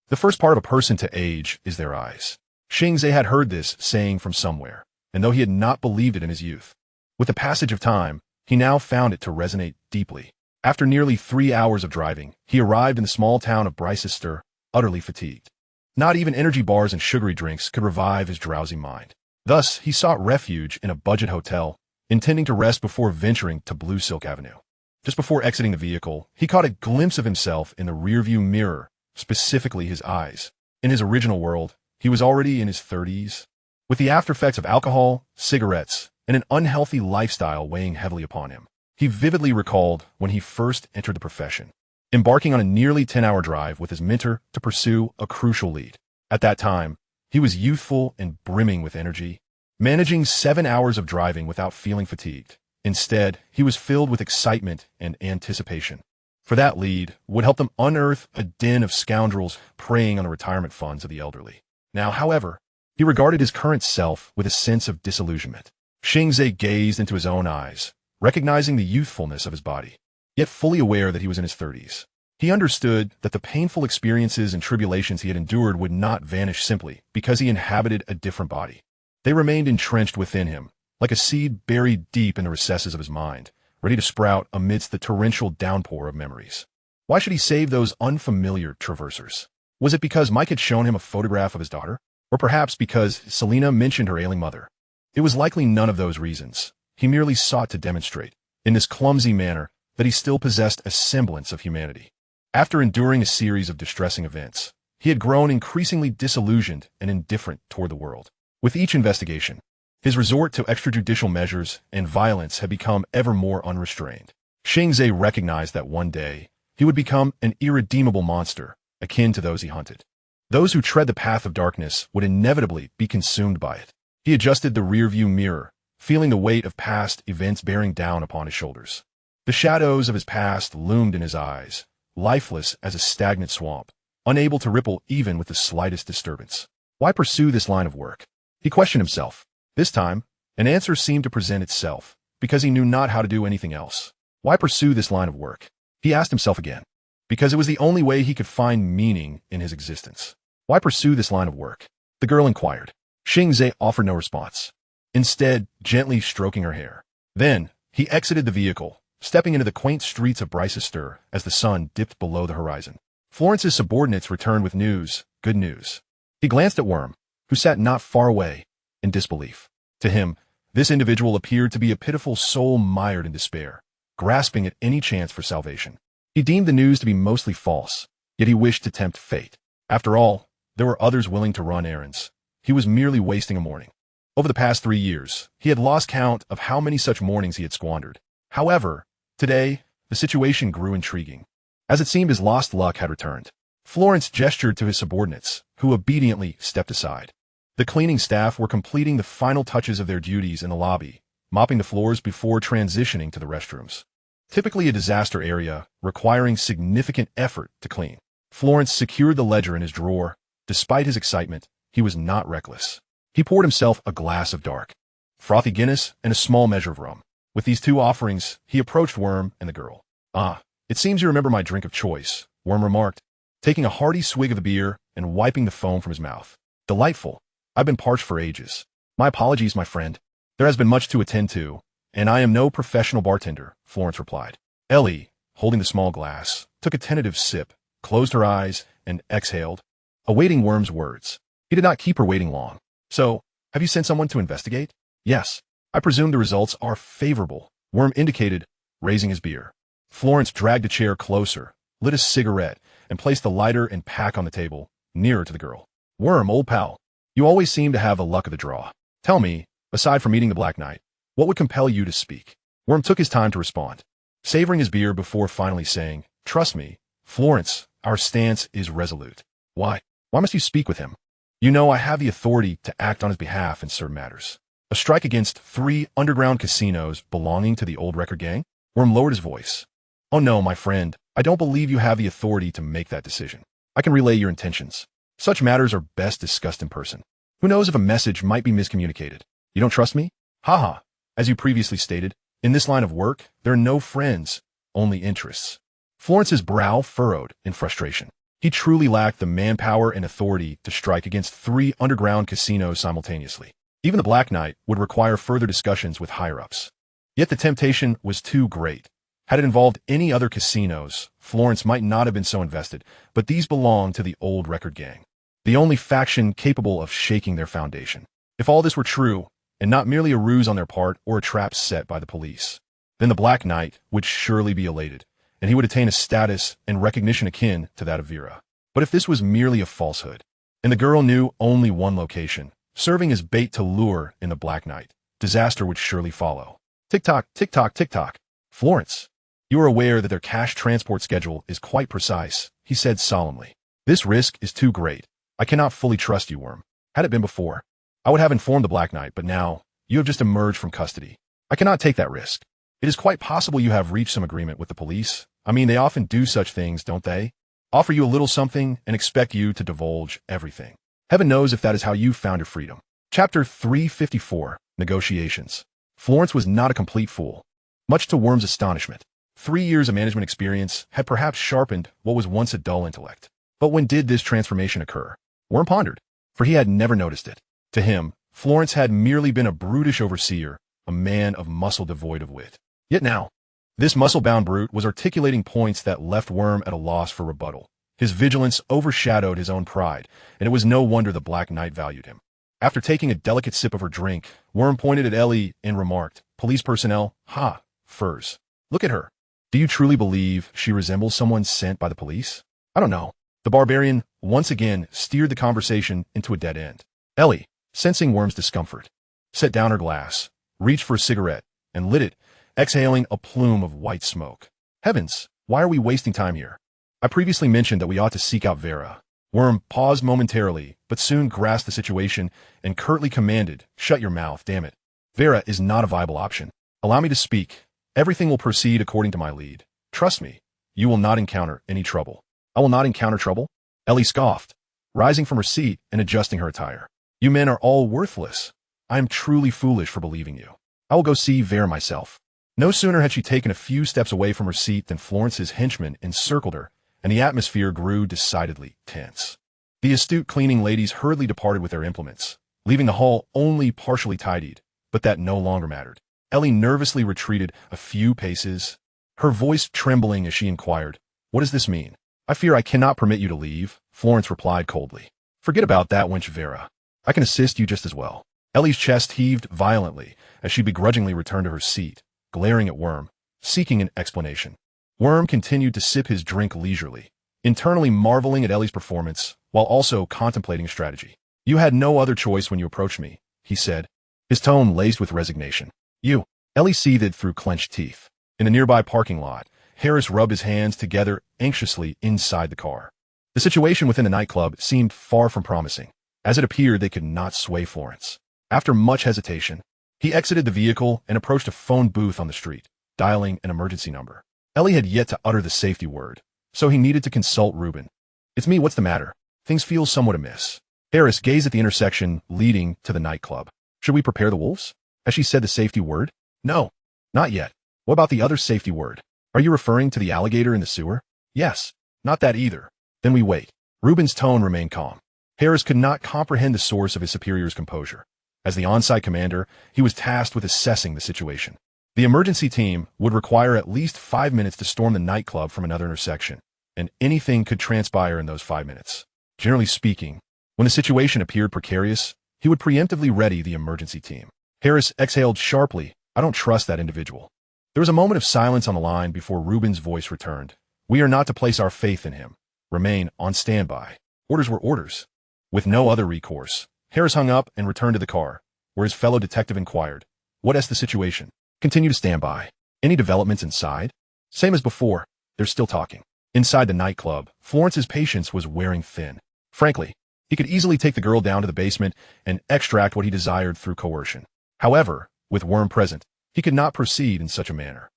The first part of a person to age is their eyes. Xing Ze had heard this saying from somewhere, and though he had not believed it in his youth, with the passage of time, he now found it to resonate deeply. After nearly 3 hours of driving, he arrived in the small town of Bicester, utterly fatigued. Not even energy bars and sugary drinks could revive his drowsy mind. Thus, he sought refuge in a budget hotel, intending to rest before venturing to Blue Silk Avenue. Just before exiting the vehicle, he caught a glimpse of himself in the rearview mirror, specifically his eyes. In his original world, he was already in his 30s, with the aftereffects of alcohol, cigarettes, and an unhealthy lifestyle weighing heavily upon him. He vividly recalled when he first entered the profession, embarking on a nearly 10-hour drive with his mentor to pursue a crucial lead. At that time, he was youthful and brimming with energy, managing 7 hours of driving without feeling fatigued. Instead, he was filled with excitement and anticipation. For that lead would help them unearth a den of scoundrels preying on the retirement funds of the elderly. Now, however, he regarded his current self with a sense of disillusionment. Xing Ze gazed into his own eyes, recognizing the youthfulness of his body, yet fully aware that he was in his 30s. He understood that the painful experiences and tribulations he had endured would not vanish simply because he inhabited a different body. They remained entrenched within him, like a seed buried deep in the recesses of his mind, ready to sprout amidst the torrential downpour of memories. Why should he save those unfamiliar traversers? Was it because Mike had shown him a photograph of his daughter? Or perhaps because Selena mentioned her ailing mother? It was likely none of those reasons. He merely sought to demonstrate, in this clumsy manner, that he still possessed a semblance of humanity. After enduring a series of distressing events, he had grown increasingly disillusioned and indifferent toward the world. With each investigation, his resort to extrajudicial measures and violence had become ever more unrestrained. Xing Ze recognized that one day, he would become an irredeemable monster, akin to those he hunted. Those who tread the path of darkness would inevitably be consumed by it. He adjusted the rearview mirror, feeling the weight of past events bearing down upon his shoulders. The shadows of his past loomed in his eyes, lifeless as a stagnant swamp, unable to ripple even with the slightest disturbance. Why pursue this line of work? He questioned himself. This time, an answer seemed to present itself, because he knew not how to do anything else. Why pursue this line of work? He asked himself again. Because it was the only way he could find meaning in his existence. Why pursue this line of work? The girl inquired. Xing Ze offered no response, instead gently stroking her hair. Then, he exited the vehicle, stepping into the quaint streets of Brycester as the sun dipped below the horizon. Florence's subordinates returned with news, good news. He glanced at Worm, who sat not far away, in disbelief. To him, this individual appeared to be a pitiful soul mired in despair, grasping at any chance for salvation. He deemed the news to be mostly false, yet he wished to tempt fate. After all, there were others willing to run errands. He was merely wasting a morning. Over the past 3 years, he had lost count of how many such mornings he had squandered. However, today, the situation grew intriguing. As it seemed his lost luck had returned, Florence gestured to his subordinates, who obediently stepped aside. The cleaning staff were completing the final touches of their duties in the lobby, mopping the floors before transitioning to the restrooms. Typically a disaster area, requiring significant effort to clean. Florence secured the ledger in his drawer. Despite his excitement, he was not reckless. He poured himself a glass of dark, frothy Guinness and a small measure of rum. With these 2 offerings, he approached Worm and the girl. "Ah, it seems you remember my drink of choice," Worm remarked, taking a hearty swig of the beer and wiping the foam from his mouth. "Delightful. I've been parched for ages. My apologies, my friend. There has been much to attend to, and I am no professional bartender," Florence replied. Ellie, holding the small glass, took a tentative sip, closed her eyes, and exhaled, awaiting Worm's words. He did not keep her waiting long. "So, have you sent someone to investigate?" "Yes. I presume the results are favorable," Worm indicated, raising his beer. Florence dragged a chair closer, lit a cigarette, and placed the lighter and pack on the table, nearer to the girl. "Worm, old pal, you always seem to have the luck of the draw. Tell me, aside from meeting the Black Knight, what would compel you to speak?" Worm took his time to respond, savoring his beer before finally saying, "Trust me, Florence, our stance is resolute." "Why? Why must you speak with him?" "You know I have the authority to act on his behalf in certain matters." "A strike against 3 underground casinos belonging to the old record gang?" Worm lowered his voice. "Oh no, my friend, I don't believe you have the authority to make that decision. I can relay your intentions. Such matters are best discussed in person. Who knows if a message might be miscommunicated? You don't trust me? Haha. As you previously stated, in this line of work, there are no friends, only interests." Florence's brow furrowed in frustration. He truly lacked the manpower and authority to strike against 3 underground casinos simultaneously. Even the Black Knight would require further discussions with higher-ups. Yet the temptation was too great. Had it involved any other casinos, Florence might not have been so invested, but these belonged to the old record gang, the only faction capable of shaking their foundation. If all this were true, and not merely a ruse on their part or a trap set by the police, then the Black Knight would surely be elated, and he would attain a status and recognition akin to that of Vera. But if this was merely a falsehood, and the girl knew only one location, serving as bait to lure in the Black Knight, disaster would surely follow. Tick-tock, tick-tock, tick-tock. "Florence, you are aware that their cash transport schedule is quite precise," he said solemnly. "This risk is too great. I cannot fully trust you, Worm. Had it been before, I would have informed the Black Knight, but now, you have just emerged from custody. I cannot take that risk. It is quite possible you have reached some agreement with the police. I mean, they often do such things, don't they? Offer you a little something and expect you to divulge everything. Heaven knows if that is how you found your freedom." Chapter 354, Negotiations. Florence was not a complete fool. Much to Worm's astonishment, 3 years of management experience had perhaps sharpened what was once a dull intellect. But when did this transformation occur? Worm pondered, for he had never noticed it. To him, Florence had merely been a brutish overseer, a man of muscle devoid of wit. Yet now, this muscle-bound brute was articulating points that left Worm at a loss for rebuttal. His vigilance overshadowed his own pride, and it was no wonder the Black Knight valued him. After taking a delicate sip of her drink, Worm pointed at Ellie and remarked, "Police personnel, ha, furs. Look at her. Do you truly believe she resembles someone sent by the police?" "I don't know." The barbarian once again steered the conversation into a dead end. Ellie, sensing Worm's discomfort, set down her glass, reached for a cigarette, and lit it, exhaling a plume of white smoke. "Heavens, why are we wasting time here? I previously mentioned that we ought to seek out Vera." Worm paused momentarily, but soon grasped the situation and curtly commanded, "Shut your mouth, damn it. Vera is not a viable option. Allow me to speak. Everything will proceed according to my lead. Trust me, you will not encounter any trouble." "I will not encounter trouble?" Ellie scoffed, rising from her seat and adjusting her attire. "You men are all worthless. I am truly foolish for believing you. I will go see Vera myself." No sooner had she taken a few steps away from her seat than Florence's henchmen encircled her, and the atmosphere grew decidedly tense. The astute cleaning ladies hurriedly departed with their implements, leaving the hall only partially tidied, but that no longer mattered. Ellie nervously retreated a few paces, her voice trembling as she inquired, "What does this mean?" "I fear I cannot permit you to leave," Florence replied coldly. "Forget about that wench Vera. I can assist you just as well." Ellie's chest heaved violently as she begrudgingly returned to her seat, glaring at Worm, seeking an explanation. Worm continued to sip his drink leisurely, internally marveling at Ellie's performance while also contemplating a strategy. "You had no other choice when you approached me," he said, his tone laced with resignation. "You." Ellie seethed through clenched teeth. In the nearby parking lot, Harris rubbed his hands together anxiously inside the car. The situation within the nightclub seemed far from promising, as it appeared they could not sway Florence. After much hesitation, he exited the vehicle and approached a phone booth on the street, dialing an emergency number. Ellie had yet to utter the safety word, so he needed to consult Ruben. "It's me, what's the matter? Things feel somewhat amiss." Harris gazed at the intersection leading to the nightclub. "Should we prepare the wolves?" Has she said the safety word? "No, not yet." "What about the other safety word? Are you referring to the alligator in the sewer?" "Yes, not that either." "Then we wait." Ruben's tone remained calm. Harris could not comprehend the source of his superior's composure. As the on-site commander, he was tasked with assessing the situation. The emergency team would require at least 5 minutes to storm the nightclub from another intersection, and anything could transpire in those 5 minutes. Generally speaking, when the situation appeared precarious, he would preemptively ready the emergency team. Harris exhaled sharply. "I don't trust that individual." There was a moment of silence on the line before Ruben's voice returned. "We are not to place our faith in him. Remain on standby." Orders were orders. With no other recourse, Harris hung up and returned to the car, where his fellow detective inquired, "What is the situation?" "Continue to stand by." "Any developments inside?" "Same as before. They're still talking." Inside the nightclub, Florence's patience was wearing thin. Frankly, he could easily take the girl down to the basement and extract what he desired through coercion. However, with Worm present, he could not proceed in such a manner.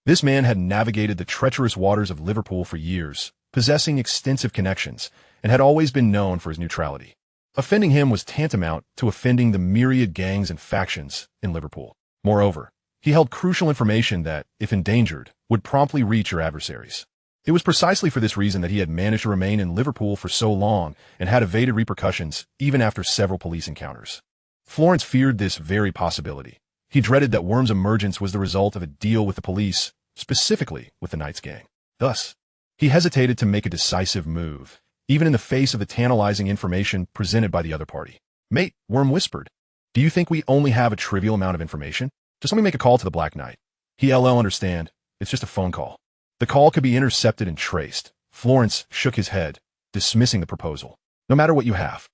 This man had navigated the treacherous waters of Liverpool for years, possessing extensive connections, and had always been known for his neutrality. Offending him was tantamount to offending the myriad gangs and factions in Liverpool. Moreover, he held crucial information that, if endangered, would promptly reach your adversaries. It was precisely for this reason that he had managed to remain in Liverpool for so long and had evaded repercussions even after several police encounters. Florence feared this very possibility. He dreaded that Worm's emergence was the result of a deal with the police, specifically with the Knights gang. Thus, he hesitated to make a decisive move, even in the face of the tantalizing information presented by the other party. "Mate," Worm whispered, "do you think we only have a trivial amount of information? Just let me make a call to the Black Knight." "He'll understand. It's just a phone call." The call could be intercepted and traced. Florence shook his head, dismissing the proposal. "No matter what you have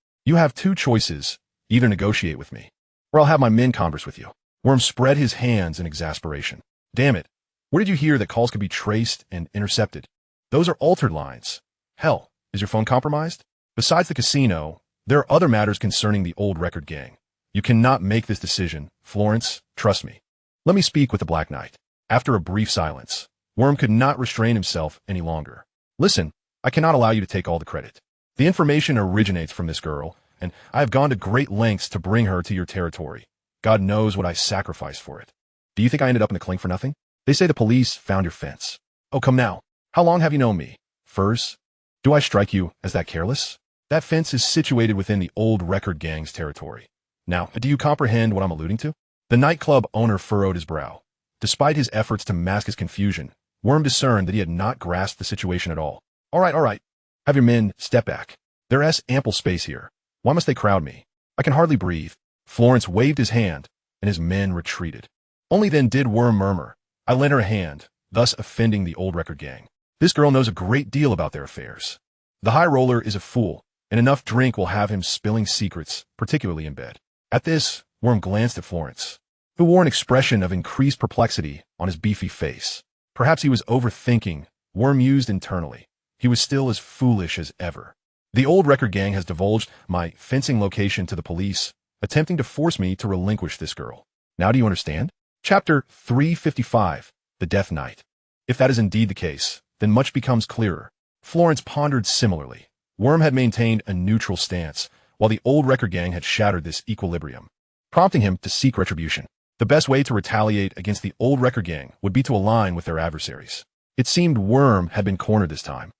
2 choices. Either negotiate with me, or I'll have my men converse with you." Worm spread his hands in exasperation. "Damn it. Where did you hear that calls could be traced and intercepted? Those are altered lines. Hell, is your phone compromised? Besides the casino, there are other matters concerning the old record gang. You cannot make this decision, Florence, trust me. Let me speak with the Black Knight." After a brief silence, Worm could not restrain himself any longer. "Listen, I cannot allow you to take all the credit. The information originates from this girl, and I have gone to great lengths to bring her to your territory. God knows what I sacrificed for it. Do you think I ended up in the clink for nothing? They say the police found your fence. Oh, come now. How long have you known me? Furs? Do I strike you as that careless? That fence is situated within the old record gang's territory. Now, do you comprehend what I'm alluding to?" The nightclub owner furrowed his brow. Despite his efforts to mask his confusion, Worm discerned that he had not grasped the situation at all. All right. Have your men step back. There is ample space here. Why must they crowd me? I can hardly breathe." Florence waved his hand, and his men retreated. Only then did Worm murmur, "I lent her a hand," thus offending the old record gang. "This girl knows a great deal about their affairs. The high roller is a fool, and enough drink will have him spilling secrets, particularly in bed." At this, Worm glanced at Florence, who wore an expression of increased perplexity on his beefy face. Perhaps he was overthinking, Worm mused internally. He was still as foolish as ever. "The old record gang has divulged my fencing location to the police, attempting to force me to relinquish this girl. Now do you understand?" Chapter 355, The Death Knight. If that is indeed the case, then much becomes clearer. Florence pondered similarly. Worm had maintained a neutral stance, while the old record gang had shattered this equilibrium, prompting him to seek retribution. The best way to retaliate against the old record gang would be to align with their adversaries. It seemed Worm had been cornered this time,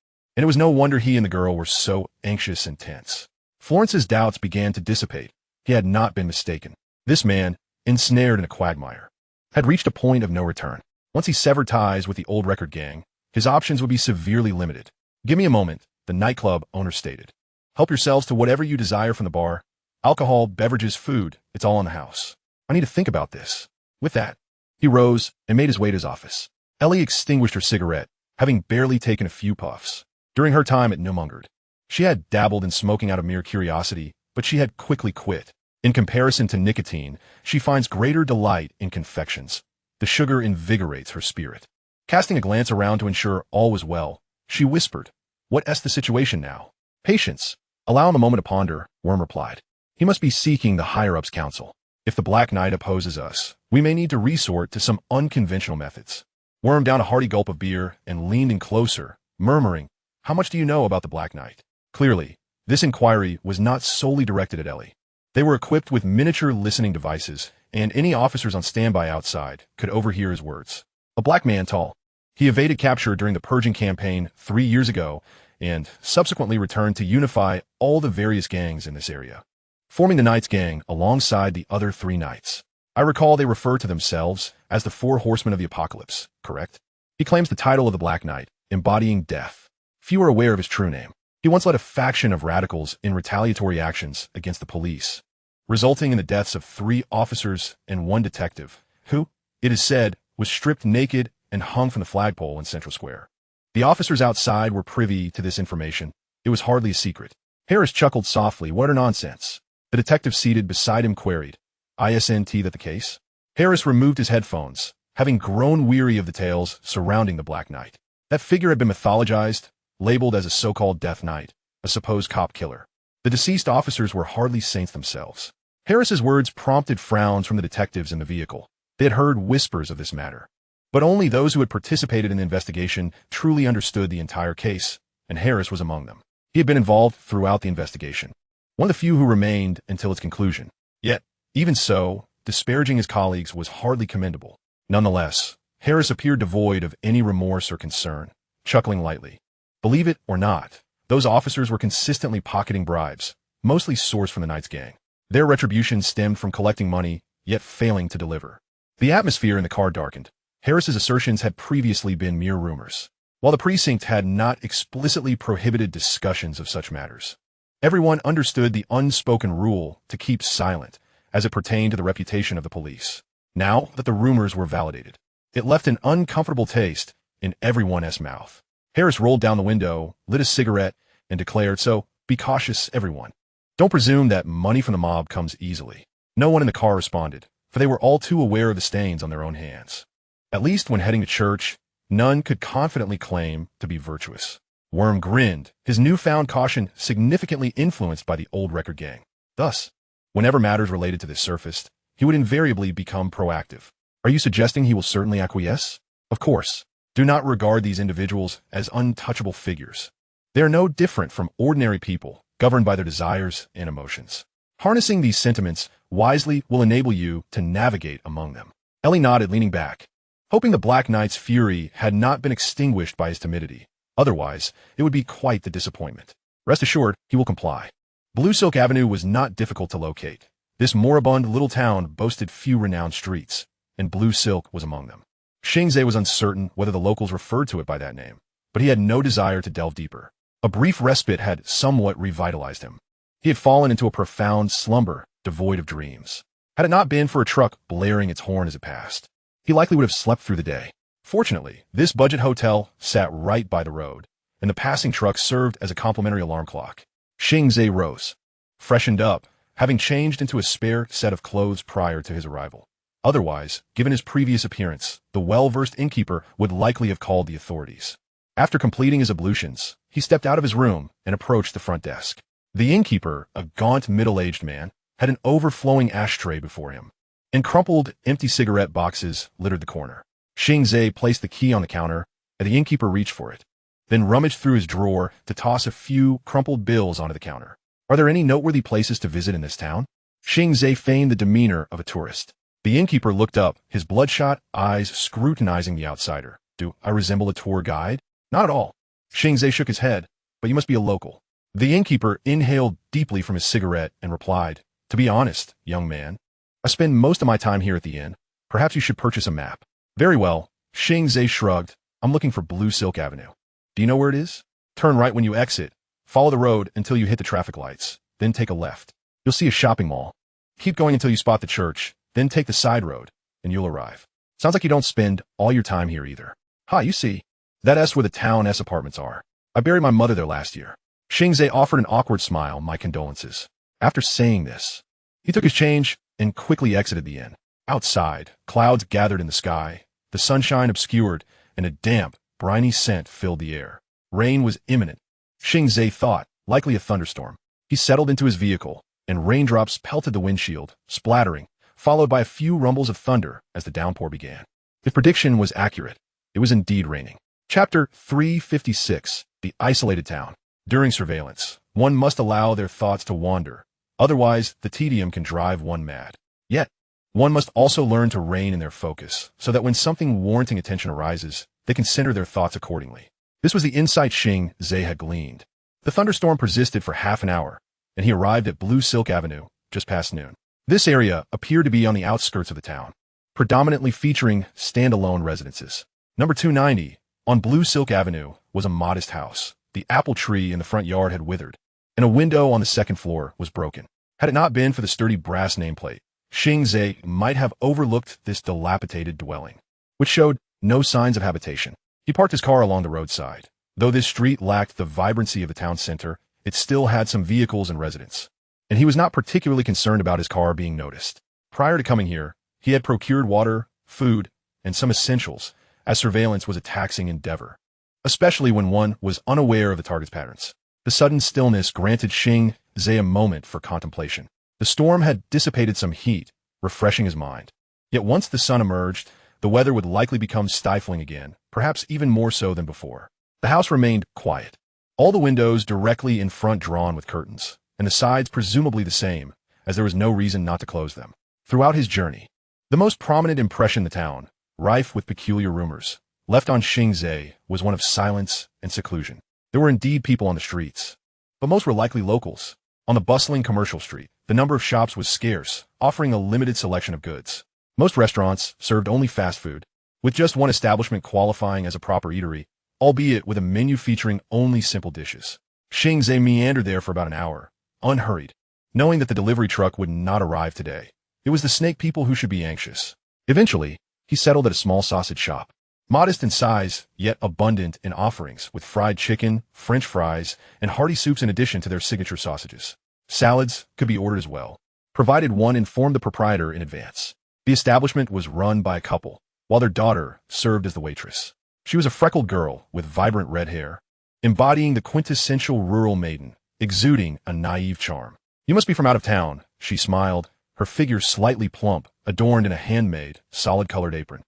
and it was no wonder he and the girl were so anxious and tense. Florence's doubts began to dissipate. He had not been mistaken. This man, ensnared in a quagmire, had reached a point of no return. Once he severed ties with the old record gang, his options would be severely limited. "Give me a moment," the nightclub owner stated. "Help yourselves to whatever you desire from the bar. Alcohol, beverages, food, it's all in the house. I need to think about this." With that, he rose and made his way to his office. Ellie extinguished her cigarette, having barely taken a few puffs. During her time at Nilmungard, she had dabbled in smoking out of mere curiosity, but she had quickly quit. In comparison to nicotine, she finds greater delight in confections. The sugar invigorates her spirit. Casting a glance around to ensure all was well, she whispered, "What's the situation now?" "Patience. Allow him a moment to ponder," Worm replied. "He must be seeking the higher-ups' counsel. If the Black Knight opposes us, we may need to resort to some unconventional methods." Worm downed a hearty gulp of beer and leaned in closer, murmuring, "How much do you know about the Black Knight?" Clearly, this inquiry was not solely directed at Ellie. They were equipped with miniature listening devices, and any officers on standby outside could overhear his words. "A black man tall. He evaded capture during the purging campaign 3 years ago and subsequently returned to unify all the various gangs in this area, forming the Knights gang alongside the other 3 knights. I recall they refer to themselves as the 4 Horsemen of the Apocalypse, correct? He claims the title of the Black Knight, embodying death. Few are aware of his true name. He once led a faction of radicals in retaliatory actions against the police, resulting in the deaths of 3 officers and 1 detective, who, it is said, was stripped naked and hung from the flagpole in Central Square. The officers outside were privy to this information. It was hardly a secret." Harris chuckled softly. "What a nonsense." The detective seated beside him queried, "Isn't that the case?" Harris removed his headphones, having grown weary of the tales surrounding the Black Knight. That figure had been mythologized, labeled as a so-called Death Knight, a supposed cop killer. The deceased officers were hardly saints themselves. Harris's words prompted frowns from the detectives in the vehicle. They had heard whispers of this matter, but only those who had participated in the investigation truly understood the entire case, and Harris was among them. He had been involved throughout the investigation, one of the few who remained until its conclusion. Yet, even so, disparaging his colleagues was hardly commendable. Nonetheless, Harris appeared devoid of any remorse or concern, chuckling lightly. Believe it or not, those officers were consistently pocketing bribes, mostly sourced from the Knights gang. Their retribution stemmed from collecting money, yet failing to deliver. The atmosphere in the car darkened. Harris's assertions had previously been mere rumors, while the precinct had not explicitly prohibited discussions of such matters. Everyone understood the unspoken rule to keep silent as it pertained to the reputation of the police. Now that the rumors were validated, it left an uncomfortable taste in everyone's mouth. Harris rolled down the window, lit a cigarette, and declared, "So, be cautious, everyone. Don't presume that money from the mob comes easily." No one in the car responded, for they were all too aware of the stains on their own hands. At least when heading to church, none could confidently claim to be virtuous. Worm grinned, his newfound caution significantly influenced by the old record gang. Thus, whenever matters related to this surfaced, he would invariably become proactive. "Are you suggesting he will certainly acquiesce?" "Of course. Do not regard these individuals as untouchable figures. They are no different from ordinary people, governed by their desires and emotions. Harnessing these sentiments wisely will enable you to navigate among them." Ellie nodded, leaning back, hoping the Black Knight's fury had not been extinguished by his timidity. Otherwise, it would be quite the disappointment. Rest assured, he will comply. Blue Silk Avenue was not difficult to locate. This moribund little town boasted few renowned streets, and Blue Silk was among them. Xing Ze was uncertain whether the locals referred to it by that name, but he had no desire to delve deeper. A brief respite had somewhat revitalized him. He had fallen into a profound slumber, devoid of dreams. Had it not been for a truck blaring its horn as it passed, he likely would have slept through the day. Fortunately, this budget hotel sat right by the road, and the passing truck served as a complimentary alarm clock. Xing Ze rose, freshened up, having changed into a spare set of clothes prior to his arrival. Otherwise, given his previous appearance, the well-versed innkeeper would likely have called the authorities. After completing his ablutions, he stepped out of his room and approached the front desk. The innkeeper, a gaunt middle-aged man, had an overflowing ashtray before him, and crumpled, empty cigarette boxes littered the corner. Xing Ze placed the key on the counter, and the innkeeper reached for it, then rummaged through his drawer to toss a few crumpled bills onto the counter. "Are there any noteworthy places to visit in this town?" Xing Ze feigned the demeanor of a tourist. The innkeeper looked up, his bloodshot eyes scrutinizing the outsider. "Do I resemble a tour guide?" "Not at all. Xing Ze shook his head. But you must be a local. The innkeeper inhaled deeply from his cigarette and replied, to be honest, young man, I spend most of my time here at the inn. Perhaps you should purchase a map. Very well. Xing Ze shrugged. I'm looking for Blue Silk Avenue. Do you know where it is? Turn right when you exit. Follow the road until you hit the traffic lights. Then take a left. You'll see a shopping mall. Keep going until you spot the church. Then take the side road, and you'll arrive. Sounds like you don't spend all your time here either. You see. That's where the Town S apartments are. I buried my mother there last year. Xing Ze offered an awkward smile. My condolences. After saying this, he took his change and quickly exited the inn. Outside, clouds gathered in the sky, the sunshine obscured, and a damp, briny scent filled the air. Rain was imminent. Xing Ze thought, likely a thunderstorm. He settled into his vehicle, and raindrops pelted the windshield, splattering, followed by a few rumbles of thunder as the downpour began. If prediction was accurate, it was indeed raining. Chapter 356, The Isolated Town. During surveillance, one must allow their thoughts to wander. Otherwise, the tedium can drive one mad. Yet, one must also learn to rein in their focus, so that when something warranting attention arises, they can center their thoughts accordingly. This was the insight Xing Ze had gleaned. The thunderstorm persisted for half an hour, and he arrived at Blue Silk Avenue just past noon. This area appeared to be on the outskirts of the town, predominantly featuring standalone residences. Number 290, on Blue Silk Avenue, was a modest house. The apple tree in the front yard had withered, and a window on the second floor was broken. Had it not been for the sturdy brass nameplate, Xing Ze might have overlooked this dilapidated dwelling, which showed no signs of habitation. He parked his car along the roadside. Though this street lacked the vibrancy of the town center, it still had some vehicles and residents, and he was not particularly concerned about his car being noticed. Prior to coming here, he had procured water, food, and some essentials, as surveillance was a taxing endeavor, especially when one was unaware of the target's patterns. The sudden stillness granted Xing Ze a moment for contemplation. The storm had dissipated some heat, refreshing his mind. Yet once the sun emerged, the weather would likely become stifling again, perhaps even more so than before. The house remained quiet. All the windows directly in front drawn with curtains, and the sides presumably the same, as there was no reason not to close them. Throughout his journey, the most prominent impression the town, rife with peculiar rumors, left on Xing Ze was one of silence and seclusion. There were indeed people on the streets, but most were likely locals. On the bustling commercial street, the number of shops was scarce, offering a limited selection of goods. Most restaurants served only fast food, with just one establishment qualifying as a proper eatery, albeit with a menu featuring only simple dishes. Xing Ze meandered there for about an hour, unhurried, knowing that the delivery truck would not arrive today. It was the snake people who should be anxious. Eventually, he settled at a small sausage shop. Modest in size, yet abundant in offerings, with fried chicken, French fries, and hearty soups in addition to their signature sausages. Salads could be ordered as well, provided one informed the proprietor in advance. The establishment was run by a couple, while their daughter served as the waitress. She was a freckled girl with vibrant red hair, embodying the quintessential rural maiden, exuding a naive charm. You must be from out of town, she smiled, her figure slightly plump, adorned in a handmade, solid-colored apron.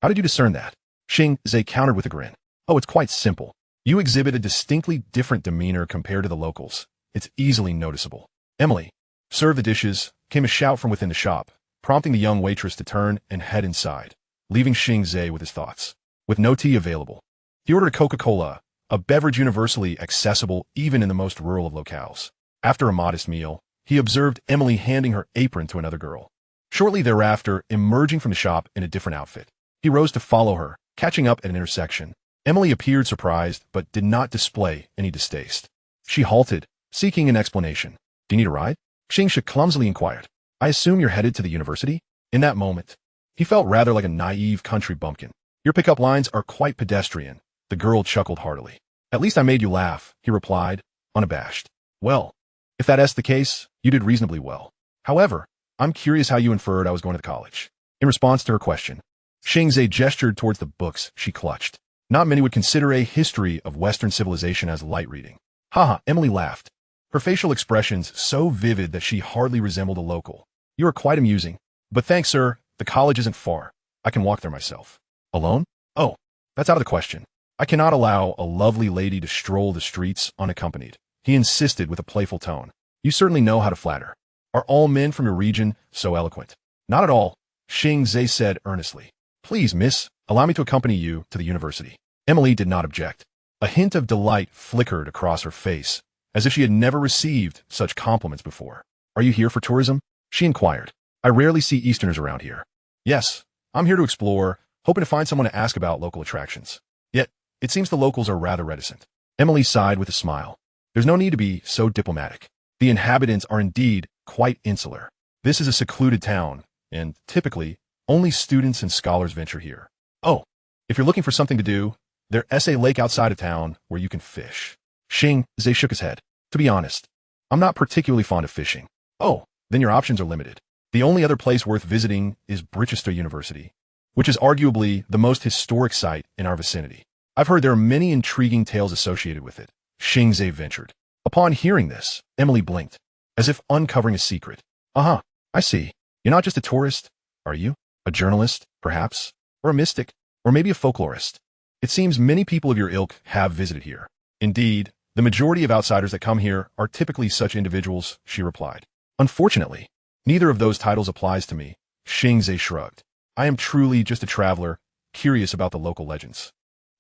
How did you discern that? Xing Ze countered with a grin. Oh, it's quite simple. You exhibit a distinctly different demeanor compared to the locals. It's easily noticeable. Emily, serve the dishes, came a shout from within the shop, prompting the young waitress to turn and head inside, leaving Xing Ze with his thoughts. With no tea available, he ordered a Coca-Cola, a beverage universally accessible even in the most rural of locales. After a modest meal, he observed Emily handing her apron to another girl. Shortly thereafter, emerging from the shop in a different outfit, he rose to follow her, catching up at an intersection. Emily appeared surprised, but did not display any distaste. She halted, seeking an explanation. Do you need a ride? Xing Ze clumsily inquired. I assume you're headed to the university? In that moment, he felt rather like a naive country bumpkin. Your pickup lines are quite pedestrian. The girl chuckled heartily. At least I made you laugh, he replied, unabashed. Well, if that's the case, you did reasonably well. However, I'm curious how you inferred I was going to college. In response to her question, Xing Ze gestured towards the books she clutched. Not many would consider a history of Western civilization as light reading. Haha, Emily laughed, her facial expressions so vivid that she hardly resembled a local. You are quite amusing. But thanks, sir, the college isn't far. I can walk there myself. Alone? Oh, that's out of the question. I cannot allow a lovely lady to stroll the streets unaccompanied, he insisted with a playful tone. You certainly know how to flatter. Are all men from your region so eloquent? Not at all, Xing Ze said earnestly. Please, miss, allow me to accompany you to the university. Emily did not object. A hint of delight flickered across her face, as if she had never received such compliments before. "Are you here for tourism?" she inquired. "I rarely see Easterners around here." "Yes, I'm here to explore, hoping to find someone to ask about local attractions. Yet, it seems the locals are rather reticent." Emily sighed with a smile. "There's no need to be so diplomatic. The inhabitants are indeed quite insular. This is a secluded town, and typically, only students and scholars venture here. Oh, if you're looking for something to do, there's a lake outside of town where you can fish." Xing Ze shook his head. "To be honest, I'm not particularly fond of fishing." "Oh, then your options are limited. The only other place worth visiting is Brichester University, which is arguably the most historic site in our vicinity. I've heard there are many intriguing tales associated with it," Xing Ze ventured. Upon hearing this, Emily blinked, as if uncovering a secret. "Uh-huh, I see. You're not just a tourist, are you? A journalist, perhaps? Or a mystic? Or maybe a folklorist? It seems many people of your ilk have visited here." "Indeed, the majority of outsiders that come here are typically such individuals," she replied. "Unfortunately, neither of those titles applies to me," Xing Ze shrugged. "I am truly just a traveler, curious about the local legends.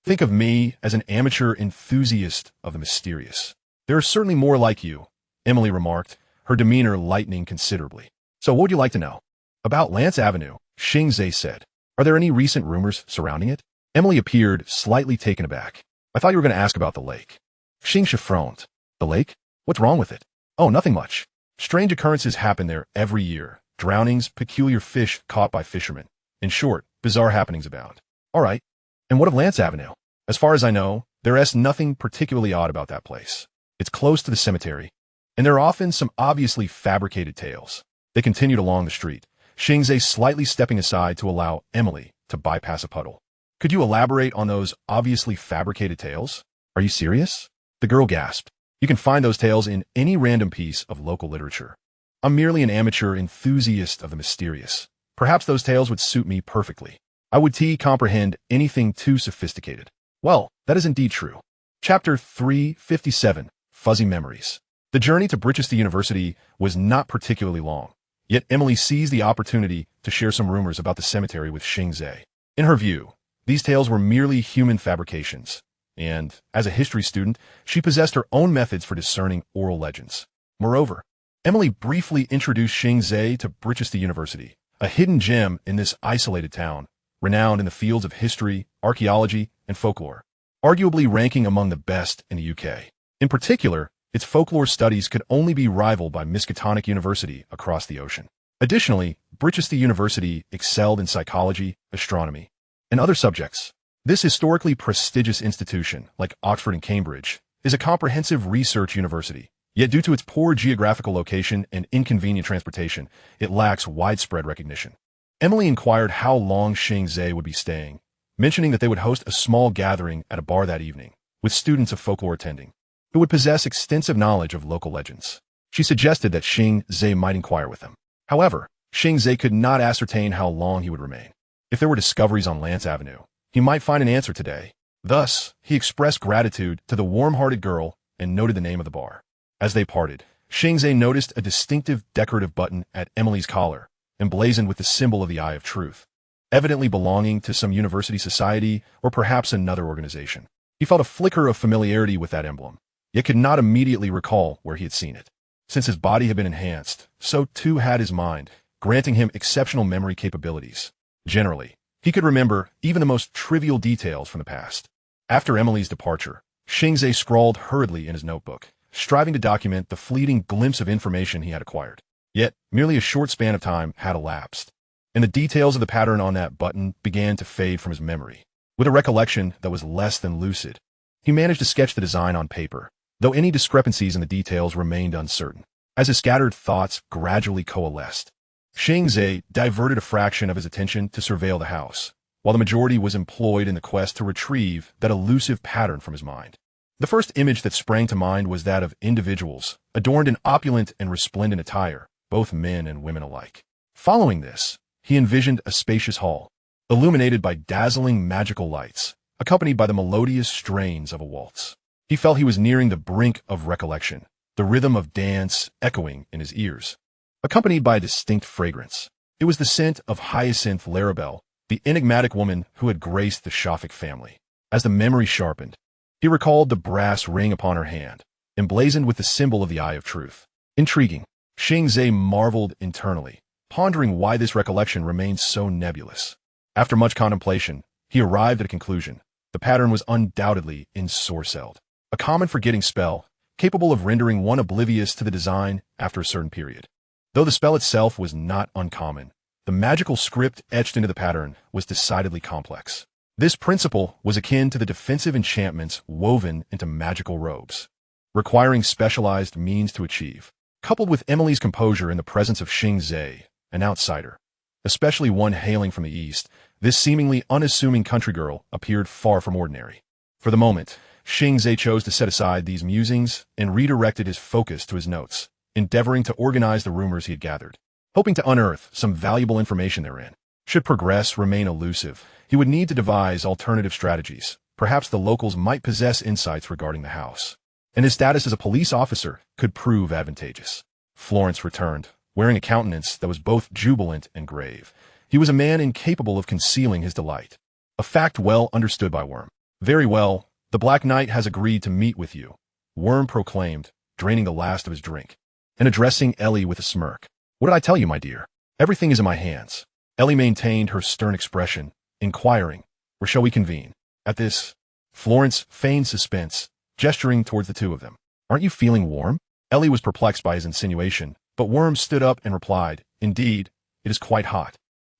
Think of me as an amateur enthusiast of the mysterious." "There are certainly more like you," Emily remarked, her demeanor lightening considerably. "So what would you like to know?" "About Lance Avenue," Xing Ze said. "Are there any recent rumors surrounding it?" Emily appeared slightly taken aback. "I thought you were going to ask about the lake." Xing frowned. "The lake? What's wrong with it?" "Oh, nothing much. Strange occurrences happen there every year. Drownings, peculiar fish caught by fishermen. In short, bizarre happenings abound." "All right. And what of Lance Avenue?" "As far as I know, there's nothing particularly odd about that place. It's close to the cemetery, and there are often some obviously fabricated tales." They continued along the street, Xing Ze slightly stepping aside to allow Emily to bypass a puddle. "Could you elaborate on those obviously fabricated tales?" "Are you serious?" The girl gasped. "You can find those tales in any random piece of local literature. I'm merely an amateur enthusiast of the mysterious. Perhaps those tales would suit me perfectly. I would comprehend anything too sophisticated." "Well, that is indeed true." Chapter 357, Fuzzy Memories. The journey to Brichester University was not particularly long, yet Emily seized the opportunity to share some rumors about the cemetery with Xing Ze. In her view, these tales were merely human fabrications, and, as a history student, she possessed her own methods for discerning oral legends. Moreover, Emily briefly introduced Xing Ze to Brichester University, a hidden gem in this isolated town, renowned in the fields of history, archaeology, and folklore, arguably ranking among the best in the UK. In particular, its folklore studies could only be rivaled by Miskatonic University across the ocean. Additionally, Brichester University excelled in psychology, astronomy, and other subjects. This historically prestigious institution, like Oxford and Cambridge, is a comprehensive research university. Yet due to its poor geographical location and inconvenient transportation, it lacks widespread recognition. Emily inquired how long Xing Ze would be staying, mentioning that they would host a small gathering at a bar that evening, with students of folklore attending, who would possess extensive knowledge of local legends. She suggested that Xing Ze might inquire with them. However, Xing Ze could not ascertain how long he would remain. If there were discoveries on Lance Avenue, he might find an answer today. Thus, he expressed gratitude to the warm-hearted girl and noted the name of the bar. As they parted, Xing Ze noticed a distinctive decorative button at Emily's collar, emblazoned with the symbol of the Eye of Truth, evidently belonging to some university society or perhaps another organization. He felt a flicker of familiarity with that emblem, yet could not immediately recall where he had seen it. Since his body had been enhanced, so too had his mind, granting him exceptional memory capabilities. Generally, he could remember even the most trivial details from the past. After Emily's departure, Xing Ze scrawled hurriedly in his notebook, striving to document the fleeting glimpse of information he had acquired. Yet, merely a short span of time had elapsed, and the details of the pattern on that button began to fade from his memory. With a recollection that was less than lucid, he managed to sketch the design on paper, though any discrepancies in the details remained uncertain. As his scattered thoughts gradually coalesced, Xing Ze diverted a fraction of his attention to surveil the house, while the majority was employed in the quest to retrieve that elusive pattern from his mind. The first image that sprang to mind was that of individuals, adorned in opulent and resplendent attire, both men and women alike. Following this, he envisioned a spacious hall, illuminated by dazzling magical lights, accompanied by the melodious strains of a waltz. He felt he was nearing the brink of recollection, the rhythm of dance echoing in his ears, accompanied by a distinct fragrance. It was the scent of Hyacinth Larabelle, the enigmatic woman who had graced the Shafik family. As the memory sharpened, He recalled the brass ring upon her hand, emblazoned with the symbol of the Eye of Truth. Intriguing. Xing Ze marveled internally, pondering why this recollection remained so nebulous. After much contemplation, he arrived at a conclusion. The pattern was undoubtedly ensorcelled, a common forgetting spell, capable of rendering one oblivious to the design after a certain period. Though the spell itself was not uncommon, the magical script etched into the pattern was decidedly complex. This principle was akin to the defensive enchantments woven into magical robes, requiring specialized means to achieve. Coupled with Emily's composure in the presence of Xing Ze, an outsider, especially one hailing from the east, this seemingly unassuming country girl appeared far from ordinary. For the moment, Xing Ze chose to set aside these musings and redirected his focus to his notes, endeavoring to organize the rumors he had gathered, hoping to unearth some valuable information therein. Should progress remain elusive, he would need to devise alternative strategies. Perhaps the locals might possess insights regarding the house, and his status as a police officer could prove advantageous. Florence returned, wearing a countenance that was both jubilant and grave. He was a man incapable of concealing his delight, a fact well understood by Worm. "Very well, the Black Knight has agreed to meet with you," Worm proclaimed, draining the last of his drink, and addressing Ellie with a smirk. "What did I tell you, my dear? Everything is in my hands." Ellie maintained her stern expression, inquiring, "Where shall we convene?" At this, Florence feigned suspense, gesturing towards the two of them. "Aren't you feeling warm?" Ellie was perplexed by his insinuation, but Worm stood up and replied, "Indeed, it is quite hot.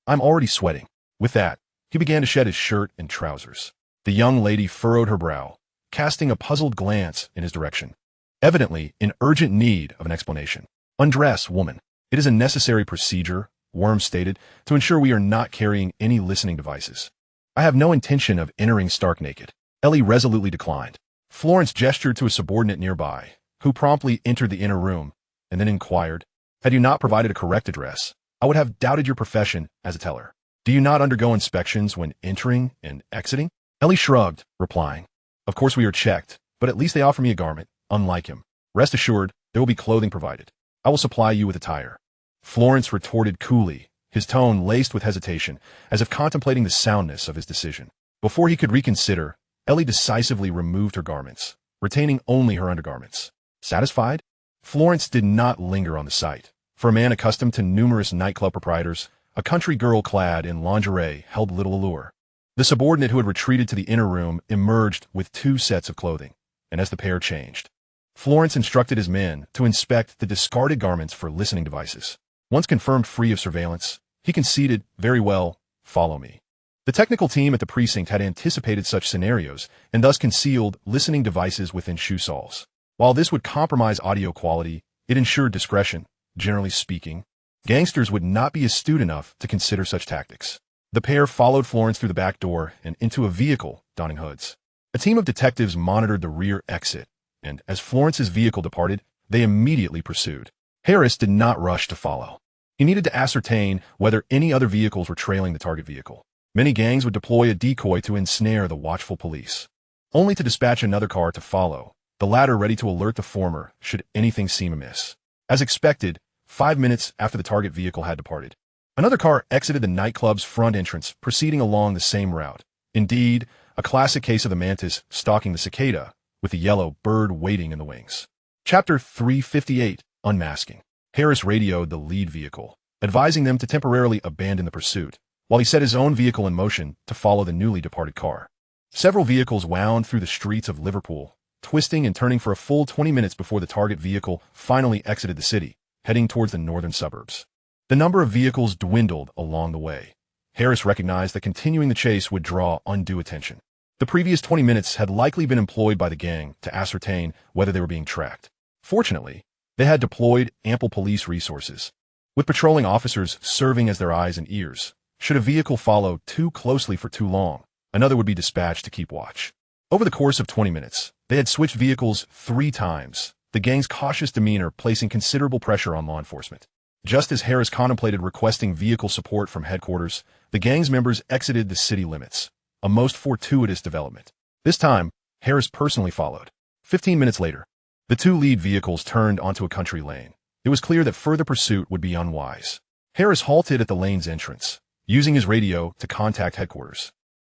I'm already sweating." With that, he began to shed his shirt and trousers. The young lady furrowed her brow, casting a puzzled glance in his direction, evidently in urgent need of an explanation. "Undress, woman. It is a necessary procedure," Worm stated, "to ensure we are not carrying any listening devices." "I have no intention of entering stark naked," Ellie resolutely declined. Florence gestured to a subordinate nearby, who promptly entered the inner room, and then inquired, "Had you not provided a correct address, I would have doubted your profession as a teller. Do you not undergo inspections when entering and exiting?" Ellie shrugged, replying, "Of course we are checked, but at least they offer me a garment, unlike him. Rest assured, there will be clothing provided. I will supply you with attire." Florence retorted coolly, his tone laced with hesitation, as if contemplating the soundness of his decision. Before he could reconsider, Ellie decisively removed her garments, retaining only her undergarments. Satisfied? Florence did not linger on the site. For a man accustomed to numerous nightclub proprietors, a country girl clad in lingerie held little allure. The subordinate who had retreated to the inner room emerged with 2 sets of clothing, and as the pair changed, Florence instructed his men to inspect the discarded garments for listening devices. Once confirmed free of surveillance, he conceded, "Very well, follow me." The technical team at the precinct had anticipated such scenarios and thus concealed listening devices within shoe soles. While this would compromise audio quality, it ensured discretion. Generally speaking, gangsters would not be astute enough to consider such tactics. The pair followed Florence through the back door and into a vehicle donning hoods. A team of detectives monitored the rear exit, and as Florence's vehicle departed, they immediately pursued. Harris did not rush to follow. He needed to ascertain whether any other vehicles were trailing the target vehicle. Many gangs would deploy a decoy to ensnare the watchful police, only to dispatch another car to follow, the latter ready to alert the former should anything seem amiss. As expected, 5 minutes after the target vehicle had departed, another car exited the nightclub's front entrance, proceeding along the same route. Indeed, a classic case of the mantis stalking the cicada, with the yellow bird waiting in the wings. Chapter 358, Unmasking. Harris radioed the lead vehicle, advising them to temporarily abandon the pursuit, while he set his own vehicle in motion to follow the newly departed car. Several vehicles wound through the streets of Liverpool, twisting and turning for a full 20 minutes before the target vehicle finally exited the city, heading towards the northern suburbs. The number of vehicles dwindled along the way. Harris recognized that continuing the chase would draw undue attention. The previous 20 minutes had likely been employed by the gang to ascertain whether they were being tracked. Fortunately, they had deployed ample police resources, with patrolling officers serving as their eyes and ears. Should a vehicle follow too closely for too long, another would be dispatched to keep watch. Over the course of 20 minutes, they had switched vehicles 3 times, the gang's cautious demeanor placing considerable pressure on law enforcement. Just as Harris contemplated requesting vehicle support from headquarters, the gang's members exited the city limits, a most fortuitous development. This time, Harris personally followed. 15 minutes later, the 2 lead vehicles turned onto a country lane. It was clear that further pursuit would be unwise. Harris halted at the lane's entrance, using his radio to contact headquarters,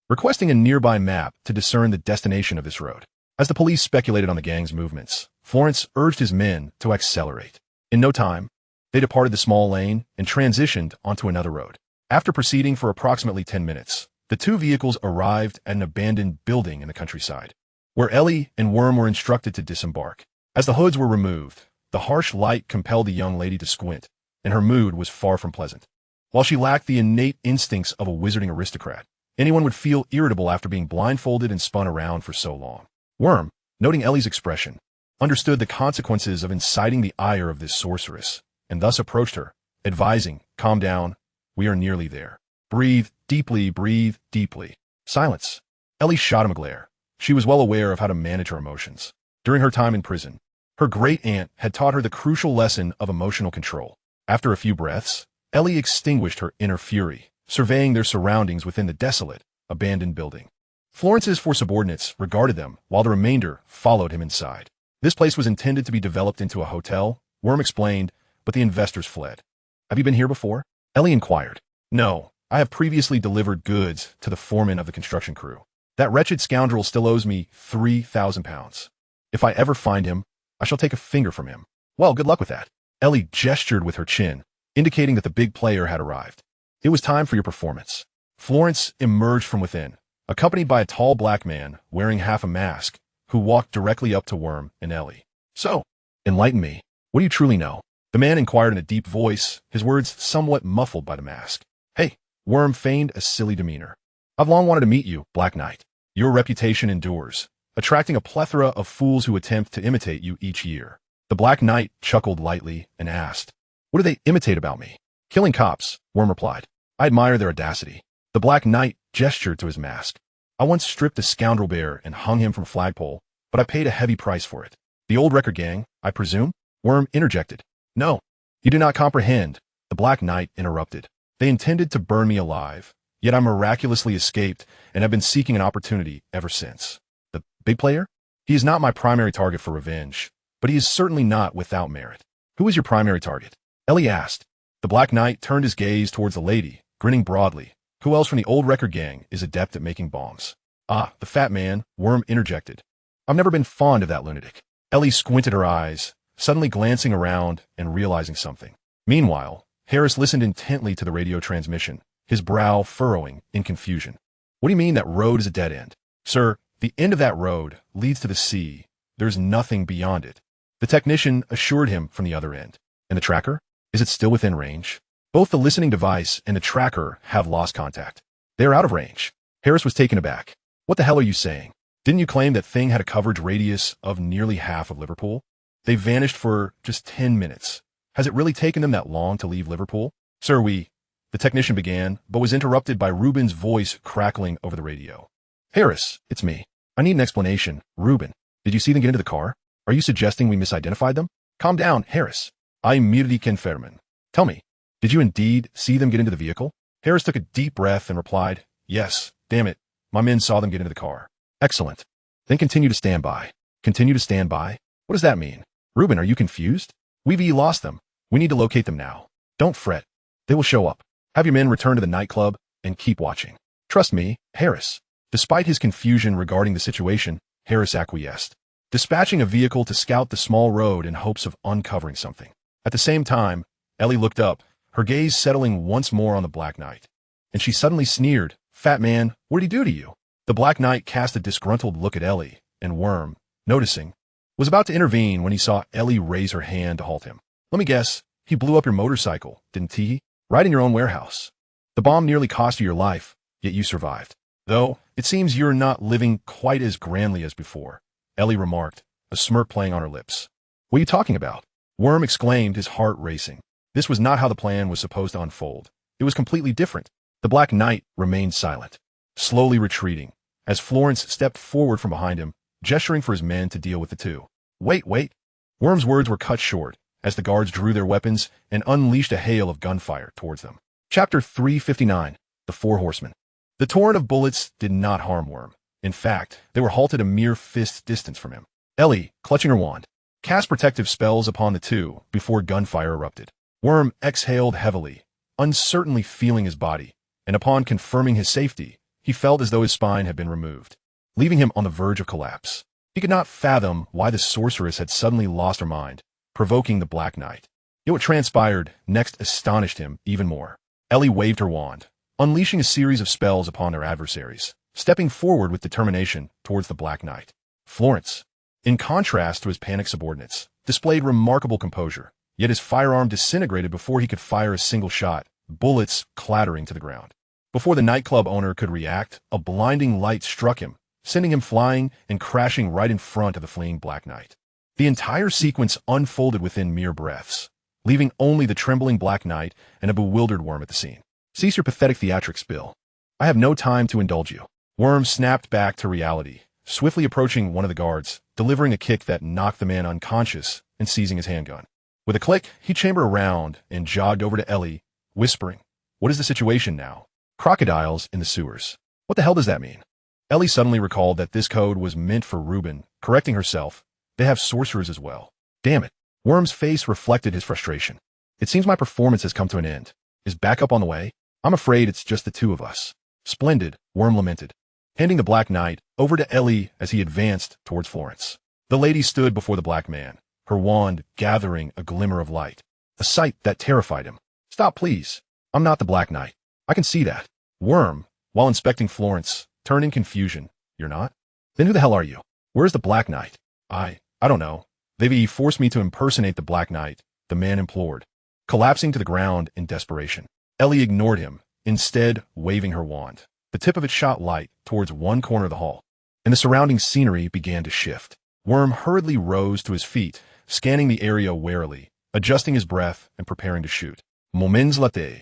requesting a nearby map to discern the destination of this road. As the police speculated on the gang's movements, Florence urged his men to accelerate. In no time, they departed the small lane and transitioned onto another road. After proceeding for approximately 10 minutes, the two vehicles arrived at an abandoned building in the countryside, where Ellie and Worm were instructed to disembark. As the hoods were removed, the harsh light compelled the young lady to squint, and her mood was far from pleasant. While she lacked the innate instincts of a wizarding aristocrat, anyone would feel irritable after being blindfolded and spun around for so long. Worm, noting Ellie's expression, understood the consequences of inciting the ire of this sorceress, and thus approached her, advising, "Calm down, we are nearly there. Breathe deeply. Silence." Ellie shot him a glare. She was well aware of how to manage her emotions. During her time in prison, her great-aunt had taught her the crucial lesson of emotional control. After a few breaths, Ellie extinguished her inner fury, surveying their surroundings within the desolate, abandoned building. Florence's four subordinates regarded them, while the remainder followed him inside. This place was intended to be developed into a hotel, Worm explained, but the investors fled. "Have you been here before?" Ellie inquired. "No, I have previously delivered goods to the foreman of the construction crew. That wretched scoundrel still owes me 3,000 pounds. If I ever find him, I shall take a finger from him." "Well, good luck with that." Ellie gestured with her chin, indicating that the big player had arrived. It was time for your performance. Florence emerged from within, accompanied by a tall black man wearing half a mask, who walked directly up to Worm and Ellie. "So, enlighten me. What do you truly know?" The man inquired in a deep voice, his words somewhat muffled by the mask. "Hey," Worm feigned a silly demeanor. "I've long wanted to meet you, Black Knight. Your reputation endures, attracting a plethora of fools who attempt to imitate you each year." The Black Knight chuckled lightly and asked, "What do they imitate about me?" "Killing cops," Worm replied. "I admire their audacity." The Black Knight gestured to his mask. "I once stripped a scoundrel bear and hung him from a flagpole, but I paid a heavy price for it." "The old record gang, I presume?" Worm interjected. "No, you do not comprehend," the Black Knight interrupted. "They intended to burn me alive, yet I miraculously escaped and have been seeking an opportunity ever since." "The big player? He is not my primary target for revenge, but he is certainly not without merit." "Who is your primary target?" Ellie asked. The Black Knight turned his gaze towards the lady, grinning broadly. "Who else from the old record gang is adept at making bombs?" "Ah, the fat man," Worm interjected. "I've never been fond of that lunatic." Ellie squinted her eyes, suddenly glancing around and realizing something. Meanwhile, Harris listened intently to the radio transmission, his brow furrowing in confusion. "What do you mean that road is a dead end?" "Sir, the end of that road leads to the sea. There's nothing beyond it," the technician assured him from the other end. "And the tracker? Is it still within range?" "Both the listening device and the tracker have lost contact. They are out of range." Harris was taken aback. "What the hell are you saying? Didn't you claim that thing had a coverage radius of nearly half of Liverpool? They vanished for just 10 minutes. Has it really taken them that long to leave Liverpool?" "Sir, the technician began, but was interrupted by Reuben's voice crackling over the radio. "Harris, it's me. I need an explanation. Reuben, did you see them get into the car? Are you suggesting we misidentified them?" "Calm down, Harris. I merely confirm. Tell me, did you indeed see them get into the vehicle?" Harris took a deep breath and replied, "Yes, damn it. My men saw them get into the car." "Excellent. Then continue to stand by." "Continue to stand by? What does that mean?" "Reuben, are you confused? We've lost them. We need to locate them now. Don't fret. They will show up. Have your men return to the nightclub and keep watching." "Trust me, Harris." Despite his confusion regarding the situation, Harris acquiesced, dispatching a vehicle to scout the small road in hopes of uncovering something. At the same time, Ellie looked up, her gaze settling once more on the Black Knight. And she suddenly sneered, "Fat man, what did he do to you?" The Black Knight cast a disgruntled look at Ellie, and Worm, noticing, was about to intervene when he saw Ellie raise her hand to halt him. "Let me guess, he blew up your motorcycle, didn't he? Right in your own warehouse. The bomb nearly cost you your life, yet you survived. Though, it seems you're not living quite as grandly as before," Ellie remarked, a smirk playing on her lips. "What are you talking about?" Worm exclaimed, his heart racing. This was not how the plan was supposed to unfold. It was completely different. The Black Knight remained silent, slowly retreating, as Florence stepped forward from behind him, gesturing for his men to deal with the two. Wait. Worm's words were cut short, as the guards drew their weapons and unleashed a hail of gunfire towards them. Chapter 359, The Four Horsemen. The torrent of bullets did not harm Worm. In fact, they were halted a mere fist distance from him. Ellie, clutching her wand, cast protective spells upon the two before gunfire erupted. Worm exhaled heavily, uncertainly feeling his body, and upon confirming his safety, he felt as though his spine had been removed, leaving him on the verge of collapse. He could not fathom why the sorceress had suddenly lost her mind, provoking the Black Knight. Yet what transpired next astonished him even more. Ellie waved her wand, unleashing a series of spells upon their adversaries, stepping forward with determination towards the Black Knight. Florence, in contrast to his panicked subordinates, displayed remarkable composure, yet his firearm disintegrated before he could fire a single shot, bullets clattering to the ground. Before the nightclub owner could react, a blinding light struck him, sending him flying and crashing right in front of the fleeing Black Knight. The entire sequence unfolded within mere breaths, leaving only the trembling Black Knight and a bewildered Worm at the scene. Cease your pathetic theatrics, Bill. I have no time to indulge you. Worm snapped back to reality, swiftly approaching one of the guards, delivering a kick that knocked the man unconscious and seizing his handgun. With a click, he chambered around and jogged over to Ellie, whispering, "What is the situation now?" "Crocodiles in the sewers." "What the hell does that mean?" Ellie suddenly recalled that this code was meant for Reuben, correcting herself. "They have sorcerers as well." "Damn it." Worm's face reflected his frustration. "It seems my performance has come to an end. Is backup on the way? I'm afraid it's just the two of us." "Splendid," Worm lamented, handing the Black Knight over to Ellie as he advanced towards Florence. The lady stood before the black man, her wand gathering a glimmer of light, a sight that terrified him. "Stop, please. I'm not the Black Knight. I can see that." Worm, while inspecting Florence, turned in confusion. "You're not? Then who the hell are you? Where's the Black Knight?" I don't know. They've forced me to impersonate the Black Knight," the man implored, collapsing to the ground in desperation. Ellie ignored him, instead waving her wand. The tip of it shot light towards one corner of the hall, and the surrounding scenery began to shift. Worm hurriedly rose to his feet, scanning the area warily, adjusting his breath and preparing to shoot. Moments later.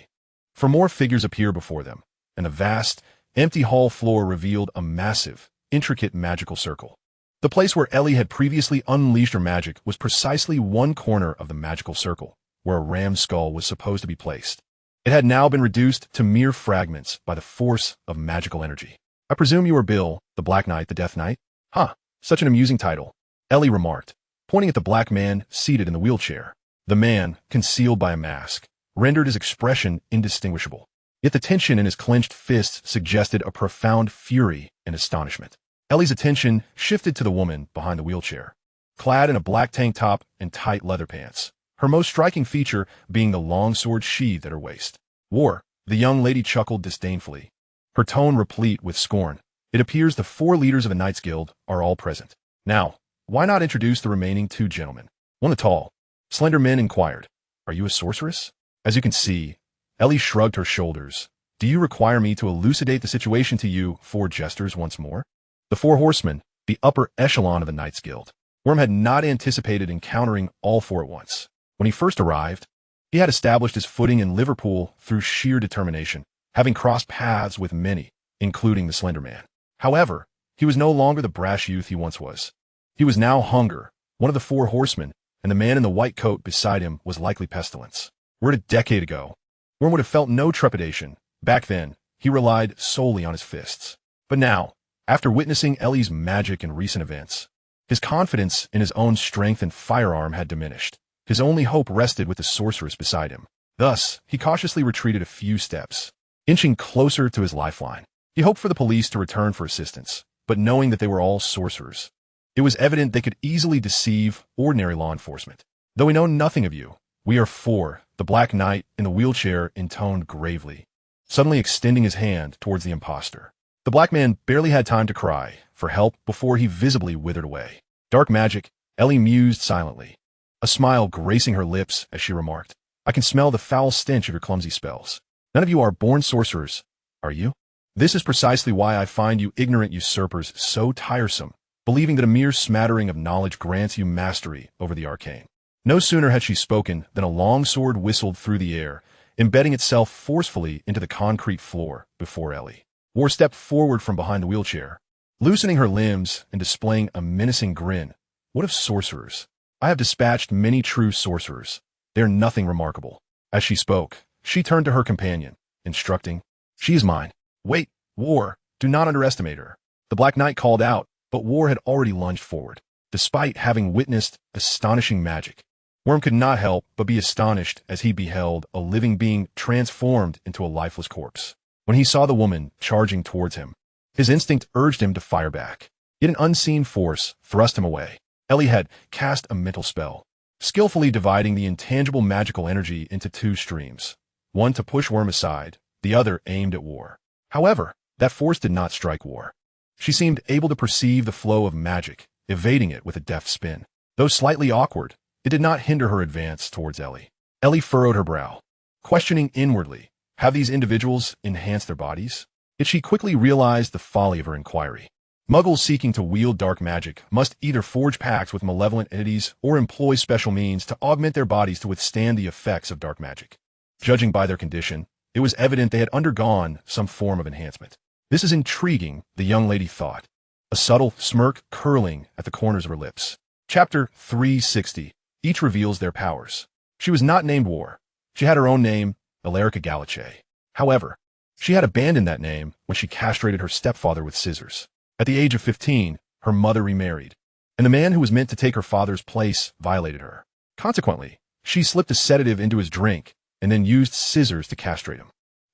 For more figures appear before them, and the vast, empty hall floor revealed a massive, intricate magical circle. The place where Ellie had previously unleashed her magic was precisely one corner of the magical circle, where a ram's skull was supposed to be placed. It had now been reduced to mere fragments by the force of magical energy. "I presume you are Bill, the Black Knight, the Death Knight?" "Huh, such an amusing title," Ellie remarked, pointing at the black man seated in the wheelchair. The man, concealed by a mask, rendered his expression indistinguishable. Yet the tension in his clenched fists suggested a profound fury and astonishment. Ellie's attention shifted to the woman behind the wheelchair, clad in a black tank top and tight leather pants, her most striking feature being the long sword sheathed at her waist. "War," the young lady chuckled disdainfully, her tone replete with scorn. "It appears the 4 leaders of the Knights Guild are all present. Now, why not introduce the remaining 2 gentlemen?" One of the tall, slender men inquired, "Are you a sorceress?" As you can see, Ellie shrugged her shoulders. "Do you require me to elucidate the situation to you 4 jesters once more?" The 4 horsemen, the upper echelon of the Knights Guild. Worm had not anticipated encountering all 4 at once. When he first arrived, he had established his footing in Liverpool through sheer determination, having crossed paths with many, including the Slender Man. However, he was no longer the brash youth he once was. He was now Hunger, one of the 4 horsemen, and the man in the white coat beside him was likely Pestilence. Were it a decade ago, Worm would have felt no trepidation. Back then, he relied solely on his fists. But now, after witnessing Ellie's magic in recent events, his confidence in his own strength and firearm had diminished. His only hope rested with the sorceress beside him. Thus, he cautiously retreated a few steps, inching closer to his lifeline. He hoped for the police to return for assistance, but knowing that they were all sorcerers, it was evident they could easily deceive ordinary law enforcement. "Though we know nothing of you, we are 4, the Black Knight in the wheelchair intoned gravely, suddenly extending his hand towards the imposter. The black man barely had time to cry for help before he visibly withered away. "Dark magic," Ellie mused silently, a smile gracing her lips as she remarked, "I can smell the foul stench of your clumsy spells. None of you are born sorcerers, are you? This is precisely why I find you ignorant usurpers so tiresome, believing that a mere smattering of knowledge grants you mastery over the arcane." No sooner had she spoken than a long sword whistled through the air, embedding itself forcefully into the concrete floor before Ellie. War stepped forward from behind the wheelchair, loosening her limbs and displaying a menacing grin. "What of sorcerers? I have dispatched many true sorcerers. They are nothing remarkable." As she spoke, she turned to her companion, instructing, "She is mine." "Wait, War, do not underestimate her." The Black Knight called out, but War had already lunged forward, despite having witnessed astonishing magic. Worm could not help but be astonished as he beheld a living being transformed into a lifeless corpse. When he saw the woman charging towards him, his instinct urged him to fire back. Yet an unseen force thrust him away. Ellie had cast a mental spell, skillfully dividing the intangible magical energy into two streams, one to push Worm aside, the other aimed at War. However, that force did not strike War. She seemed able to perceive the flow of magic, evading it with a deft spin. Though slightly awkward, it did not hinder her advance towards Ellie. Ellie furrowed her brow, questioning inwardly, have these individuals enhanced their bodies? Yet she quickly realized the folly of her inquiry. Muggles seeking to wield dark magic must either forge pacts with malevolent entities or employ special means to augment their bodies to withstand the effects of dark magic. Judging by their condition, it was evident they had undergone some form of enhancement. This is intriguing, the young lady thought, a subtle smirk curling at the corners of her lips. Chapter 360. Each reveals their powers. She was not named War. She had her own name, Alarica Galache. However, she had abandoned that name when she castrated her stepfather with scissors. At the age of 15, her mother remarried, and the man who was meant to take her father's place violated her. Consequently, she slipped a sedative into his drink and then used scissors to castrate him.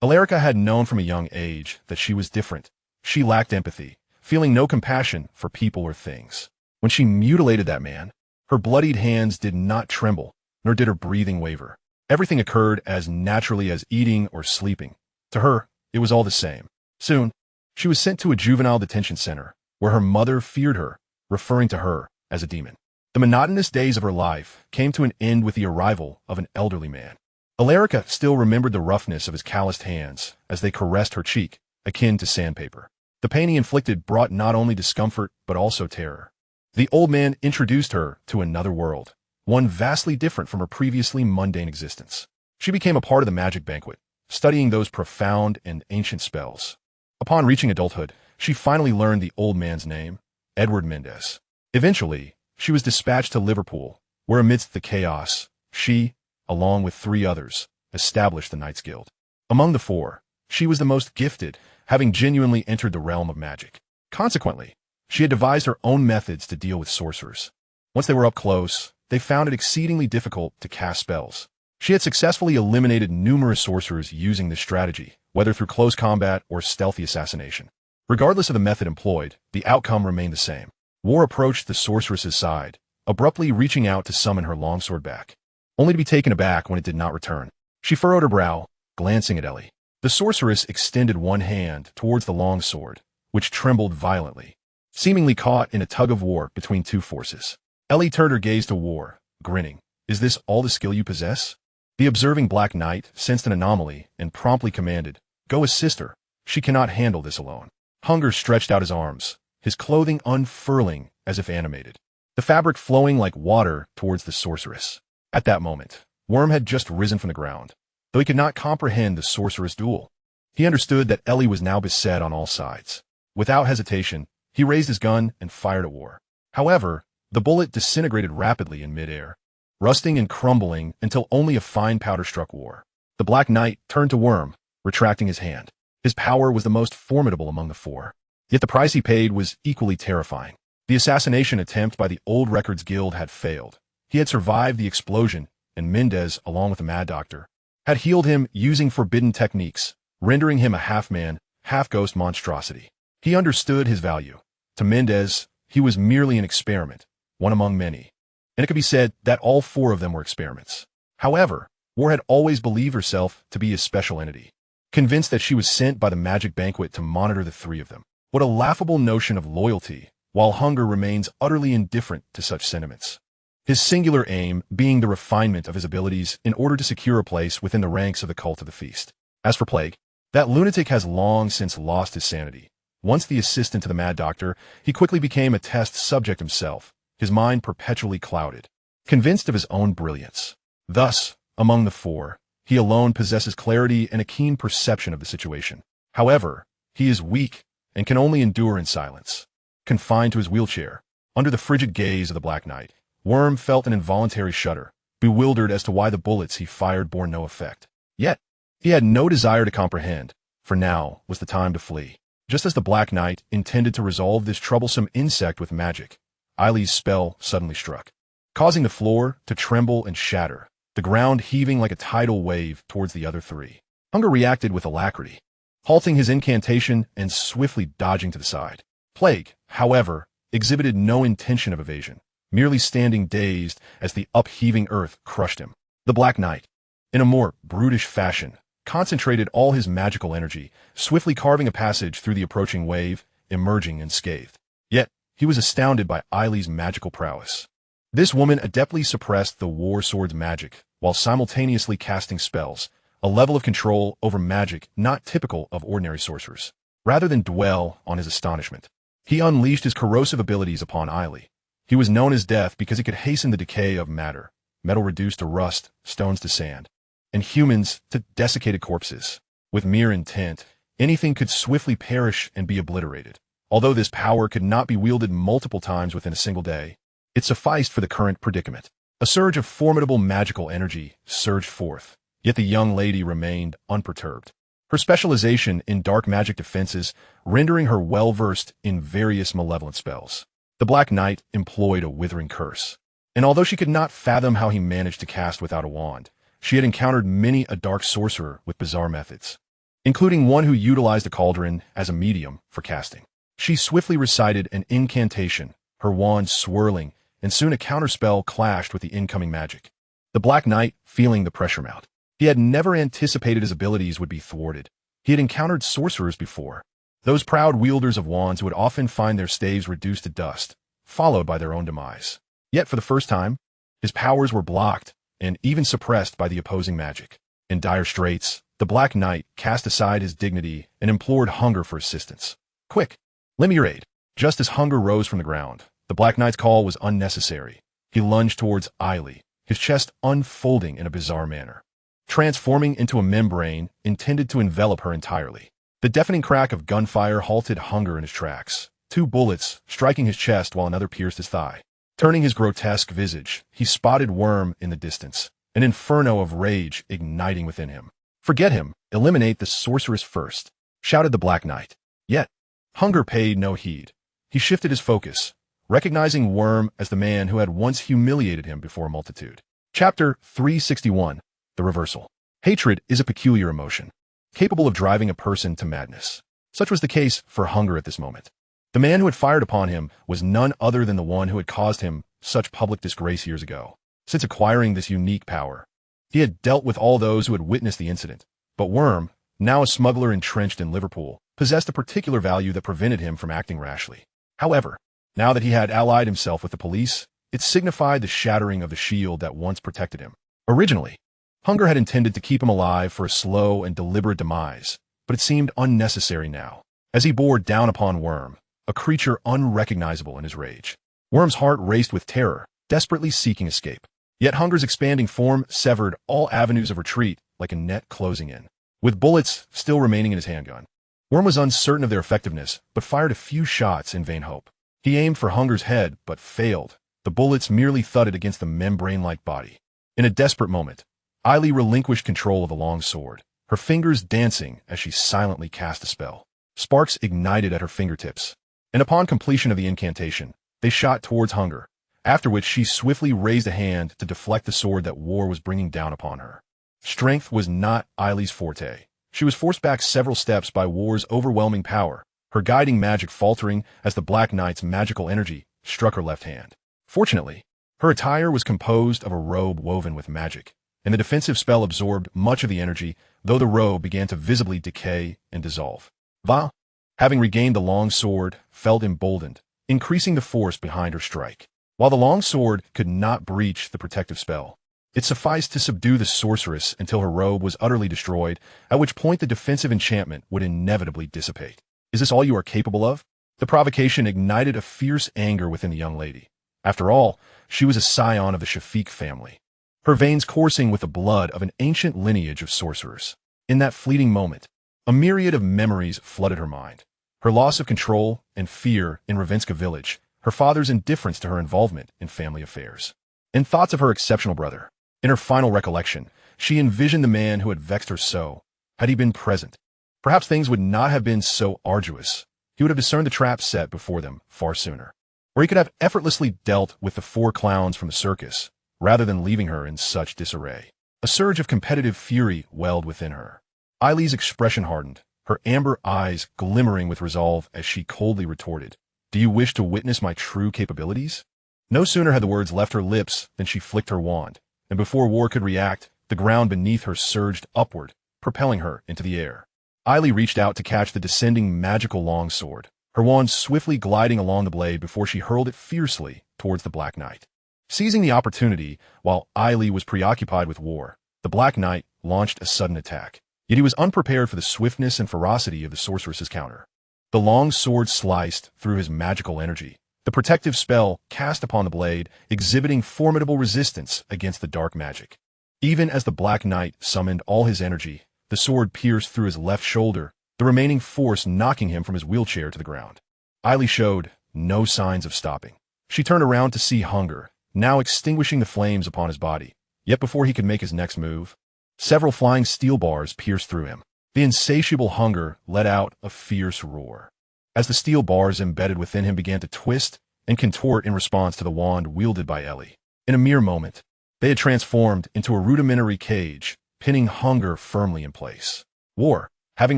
Alarica had known from a young age that she was different. She lacked empathy, feeling no compassion for people or things. When she mutilated that man, her bloodied hands did not tremble, nor did her breathing waver. Everything occurred as naturally as eating or sleeping. To her, it was all the same. Soon, she was sent to a juvenile detention center, where her mother feared her, referring to her as a demon. The monotonous days of her life came to an end with the arrival of an elderly man. Alarica still remembered the roughness of his calloused hands as they caressed her cheek, akin to sandpaper. The pain he inflicted brought not only discomfort, but also terror. The old man introduced her to another world, one vastly different from her previously mundane existence. She became a part of the magic banquet, studying those profound and ancient spells. Upon reaching adulthood, she finally learned the old man's name, Edward Mendez. Eventually, she was dispatched to Liverpool, where amidst the chaos, she, along with 3 others, established the Knights Guild. Among the 4, she was the most gifted, having genuinely entered the realm of magic. Consequently, she had devised her own methods to deal with sorcerers. Once they were up close, they found it exceedingly difficult to cast spells. She had successfully eliminated numerous sorcerers using this strategy, whether through close combat or stealthy assassination. Regardless of the method employed, the outcome remained the same. War approached the sorceress's side, abruptly reaching out to summon her longsword back, only to be taken aback when it did not return. She furrowed her brow, glancing at Ellie. The sorceress extended one hand towards the longsword, which trembled violently, seemingly caught in a tug-of-war between 2 forces. Ellie turned her gaze to War, grinning. Is this all the skill you possess? The observing Black Knight sensed an anomaly and promptly commanded, go assist her. She cannot handle this alone. Hunger stretched out his arms, his clothing unfurling as if animated, the fabric flowing like water towards the sorceress. At that moment, Worm had just risen from the ground. Though he could not comprehend the sorceress duel, he understood that Ellie was now beset on all sides. Without hesitation, he raised his gun and fired at War. However, the bullet disintegrated rapidly in midair, rusting and crumbling until only a fine powder struck War. The Black Knight turned to Worm, retracting his hand. His power was the most formidable among the 4. Yet the price he paid was equally terrifying. The assassination attempt by the Old Records Guild had failed. He had survived the explosion, and Mendez, along with the Mad Doctor, had healed him using forbidden techniques, rendering him a half-man, half-ghost monstrosity. He understood his value. To Mendez, he was merely an experiment, one among many. And it could be said that all 4 of them were experiments. However, War had always believed herself to be a special entity, convinced that she was sent by the magic banquet to monitor the 3 of them. What a laughable notion of loyalty, while Hunger remains utterly indifferent to such sentiments. His singular aim being the refinement of his abilities in order to secure a place within the ranks of the cult of the feast. As for Plague, that lunatic has long since lost his sanity. Once the assistant to the Mad Doctor, he quickly became a test subject himself, his mind perpetually clouded, convinced of his own brilliance. Thus, among the 4, he alone possesses clarity and a keen perception of the situation. However, he is weak and can only endure in silence. Confined to his wheelchair, under the frigid gaze of the Black Knight, Worm felt an involuntary shudder, bewildered as to why the bullets he fired bore no effect. Yet, he had no desire to comprehend, for now was the time to flee. Just as the Black Knight intended to resolve this troublesome insect with magic, Eileen's spell suddenly struck, causing the floor to tremble and shatter, the ground heaving like a tidal wave towards the other 3. Hunger reacted with alacrity, halting his incantation and swiftly dodging to the side. Plague, however, exhibited no intention of evasion, merely standing dazed as the upheaving earth crushed him. The Black Knight, in a more brutish fashion, concentrated all his magical energy, swiftly carving a passage through the approaching wave, emerging unscathed. Yet, he was astounded by Eileen's magical prowess. This woman adeptly suppressed the war sword's magic, while simultaneously casting spells, a level of control over magic not typical of ordinary sorcerers. Rather than dwell on his astonishment, he unleashed his corrosive abilities upon Eileen. He was known as Death because he could hasten the decay of matter, metal reduced to rust, stones to sand, and humans to desiccated corpses. With mere intent, anything could swiftly perish and be obliterated. Although this power could not be wielded multiple times within a single day, it sufficed for the current predicament. A surge of formidable magical energy surged forth, yet the young lady remained unperturbed. Her specialization in dark magic defenses, rendering her well-versed in various malevolent spells. The Black Knight employed a withering curse, and although she could not fathom how he managed to cast without a wand, she had encountered many a dark sorcerer with bizarre methods, including one who utilized a cauldron as a medium for casting. She swiftly recited an incantation, her wand swirling, and soon a counterspell clashed with the incoming magic. The Black Knight, feeling the pressure mount. He had never anticipated his abilities would be thwarted. He had encountered sorcerers before, those proud wielders of wands who would often find their staves reduced to dust, followed by their own demise. Yet for the first time, his powers were blocked and even suppressed by the opposing magic. In dire straits, the Black Knight cast aside his dignity and implored Hunger for assistance. "Quick, lend me your aid." Just as Hunger rose from the ground, the Black Knight's call was unnecessary. He lunged towards Eileen, his chest unfolding in a bizarre manner, transforming into a membrane intended to envelop her entirely. The deafening crack of gunfire halted Hunger in his tracks, 2 bullets striking his chest while another pierced his thigh. Turning his grotesque visage, he spotted Worm in the distance, an inferno of rage igniting within him. "Forget him, eliminate the sorceress first," shouted the Black Knight. Yet, Hunger paid no heed. He shifted his focus, recognizing Worm as the man who had once humiliated him before a multitude. Chapter 361. The Reversal. Hatred is a peculiar emotion, capable of driving a person to madness. Such was the case for Hunger at this moment. The man who had fired upon him was none other than the one who had caused him such public disgrace years ago. Since acquiring this unique power, he had dealt with all those who had witnessed the incident. But Worm, now a smuggler entrenched in Liverpool, possessed a particular value that prevented him from acting rashly. However, now that he had allied himself with the police, it signified the shattering of the shield that once protected him. Originally, Hunger had intended to keep him alive for a slow and deliberate demise, but it seemed unnecessary now, as he bore down upon Worm, a creature unrecognizable in his rage. Worm's heart raced with terror, desperately seeking escape. Yet Hunger's expanding form severed all avenues of retreat like a net closing in. With bullets still remaining in his handgun, Worm was uncertain of their effectiveness, but fired a few shots in vain hope. He aimed for Hunger's head, but failed. The bullets merely thudded against the membrane-like body. In a desperate moment, Eileen relinquished control of the long sword, her fingers dancing as she silently cast a spell. Sparks ignited at her fingertips, and upon completion of the incantation, they shot towards Hunger, after which she swiftly raised a hand to deflect the sword that War was bringing down upon her. Strength was not Eileen's forte. She was forced back several steps by War's overwhelming power, her guiding magic faltering as the Black Knight's magical energy struck her left hand. Fortunately, her attire was composed of a robe woven with magic, and the defensive spell absorbed much of the energy, though the robe began to visibly decay and dissolve. Va, having regained the long sword, felt emboldened, increasing the force behind her strike. While the long sword could not breach the protective spell, it sufficed to subdue the sorceress until her robe was utterly destroyed, at which point the defensive enchantment would inevitably dissipate. "Is this all you are capable of?" The provocation ignited a fierce anger within the young lady. After all, she was a scion of the Shafiq family, her veins coursing with the blood of an ancient lineage of sorcerers. In that fleeting moment, a myriad of memories flooded her mind. Her loss of control and fear in Ravenska village, her father's indifference to her involvement in family affairs, and thoughts of her exceptional brother. In her final recollection, she envisioned the man who had vexed her so. Had he been present, perhaps things would not have been so arduous. He would have discerned the trap set before them far sooner, or he could have effortlessly dealt with the 4 clowns from the circus, rather than leaving her in such disarray. A surge of competitive fury welled within her. Eileen's expression hardened, her amber eyes glimmering with resolve as she coldly retorted, Do you wish to witness my true capabilities? No sooner had the words left her lips than she flicked her wand, and before War could react, the ground beneath her surged upward, propelling her into the air. Eily reached out to catch the descending magical longsword, her wand swiftly gliding along the blade before she hurled it fiercely towards the Black Knight. Seizing the opportunity, while Eily was preoccupied with War, the Black Knight launched a sudden attack. Yet he was unprepared for the swiftness and ferocity of the sorceress's counter. The long sword sliced through his magical energy, the protective spell cast upon the blade exhibiting formidable resistance against the dark magic. Even as the Black Knight summoned all his energy, the sword pierced through his left shoulder, the remaining force knocking him from his wheelchair to the ground. Eily showed no signs of stopping. She turned around to see Hunger, now extinguishing the flames upon his body. Yet before he could make his next move, several flying steel bars pierced through him. The insatiable Hunger let out a fierce roar, as the steel bars embedded within him began to twist and contort in response to the wand wielded by Eily. In a mere moment, they had transformed into a rudimentary cage, pinning Hunger firmly in place. War, having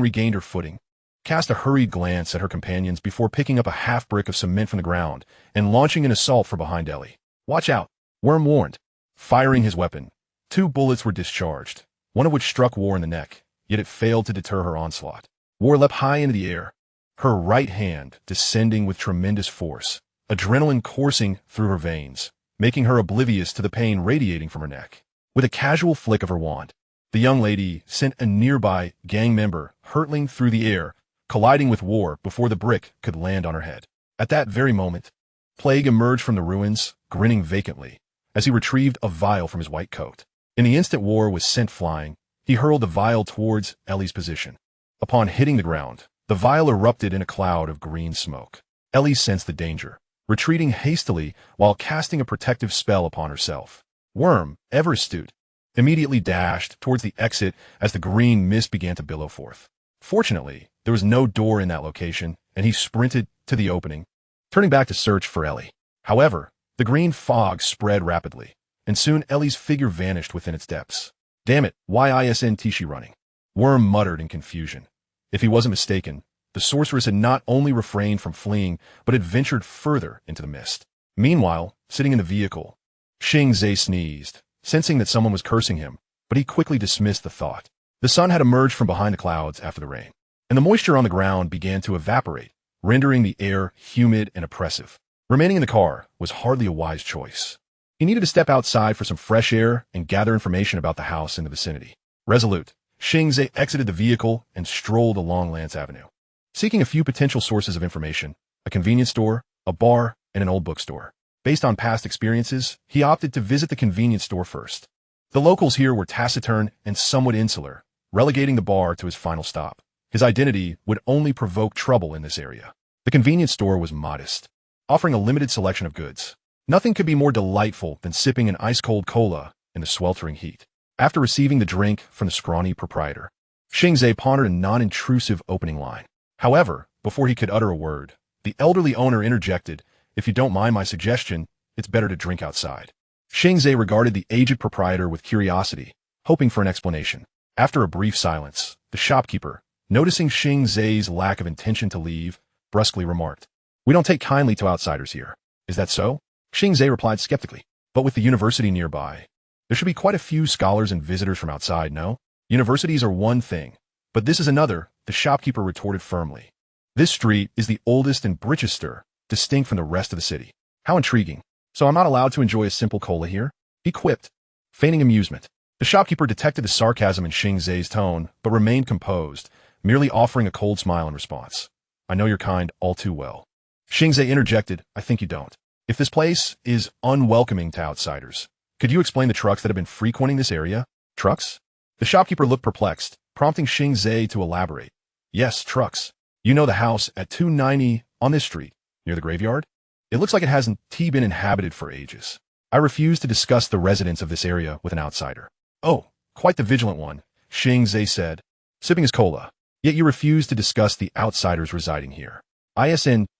regained her footing, cast a hurried glance at her companions before picking up a half-brick of cement from the ground and launching an assault from behind Eily. "Watch out," Worm warned. Firing his weapon, 2 bullets were discharged, one of which struck War in the neck, yet it failed to deter her onslaught. War leapt high into the air, her right hand descending with tremendous force, adrenaline coursing through her veins, making her oblivious to the pain radiating from her neck. With a casual flick of her wand, the young lady sent a nearby gang member hurtling through the air, colliding with War before the brick could land on her head. At that very moment, Plague emerged from the ruins, grinning vacantly, as he retrieved a vial from his white coat. In the instant War was sent flying, he hurled the vial towards Ellie's position. Upon hitting the ground, the vial erupted in a cloud of green smoke. Ellie sensed the danger, retreating hastily while casting a protective spell upon herself. Worm, ever astute, immediately dashed towards the exit as the green mist began to billow forth. Fortunately, there was no door in that location, and he sprinted to the opening, turning back to search for Ellie. However, the green fog spread rapidly, and soon Ellie's figure vanished within its depths. "Damn it, why isn't she running?" Worm muttered in confusion. If he wasn't mistaken, the sorceress had not only refrained from fleeing, but had ventured further into the mist. Meanwhile, sitting in the vehicle, Xing Ze sneezed, sensing that someone was cursing him, but he quickly dismissed the thought. The sun had emerged from behind the clouds after the rain, and the moisture on the ground began to evaporate, rendering the air humid and oppressive. Remaining in the car was hardly a wise choice. He needed to step outside for some fresh air and gather information about the house in the vicinity. Resolute, Xing Ze exited the vehicle and strolled along Lance Avenue, seeking a few potential sources of information: a convenience store, a bar, and an old bookstore. Based on past experiences, he opted to visit the convenience store first. The locals here were taciturn and somewhat insular, relegating the bar to his final stop. His identity would only provoke trouble in this area. The convenience store was modest, offering a limited selection of goods. Nothing could be more delightful than sipping an ice-cold cola in the sweltering heat. After receiving the drink from the scrawny proprietor, Xing Ze pondered a non-intrusive opening line. However, before he could utter a word, the elderly owner interjected, "If you don't mind my suggestion, it's better to drink outside." Xing Ze regarded the aged proprietor with curiosity, hoping for an explanation. After a brief silence, the shopkeeper, noticing Xing Ze's lack of intention to leave, brusquely remarked, "We don't take kindly to outsiders here. Is that so?" Xing Ze replied skeptically, "But with the university nearby, there should be quite a few scholars and visitors from outside, no? Universities are one thing, but this is another," the shopkeeper retorted firmly. "This street is the oldest in Brichester, distinct from the rest of the city." "How intriguing. So I'm not allowed to enjoy a simple cola here?" he quipped, feigning amusement. The shopkeeper detected the sarcasm in Xing Ze's tone, but remained composed, merely offering a cold smile in response. "I know your kind all too well." Xing Ze interjected, "I think you don't. If this place is unwelcoming to outsiders, could you explain the trucks that have been frequenting this area?" "Trucks?" The shopkeeper looked perplexed, prompting Xing Ze to elaborate. "Yes, trucks. You know the house at 290 on this street, near the graveyard? It looks like it hasn't been inhabited for ages. I refuse to discuss the residents of this area with an outsider." "Oh, quite the vigilant one," Xing Ze said, sipping his cola. "Yet you refuse to discuss the outsiders residing here. Isn't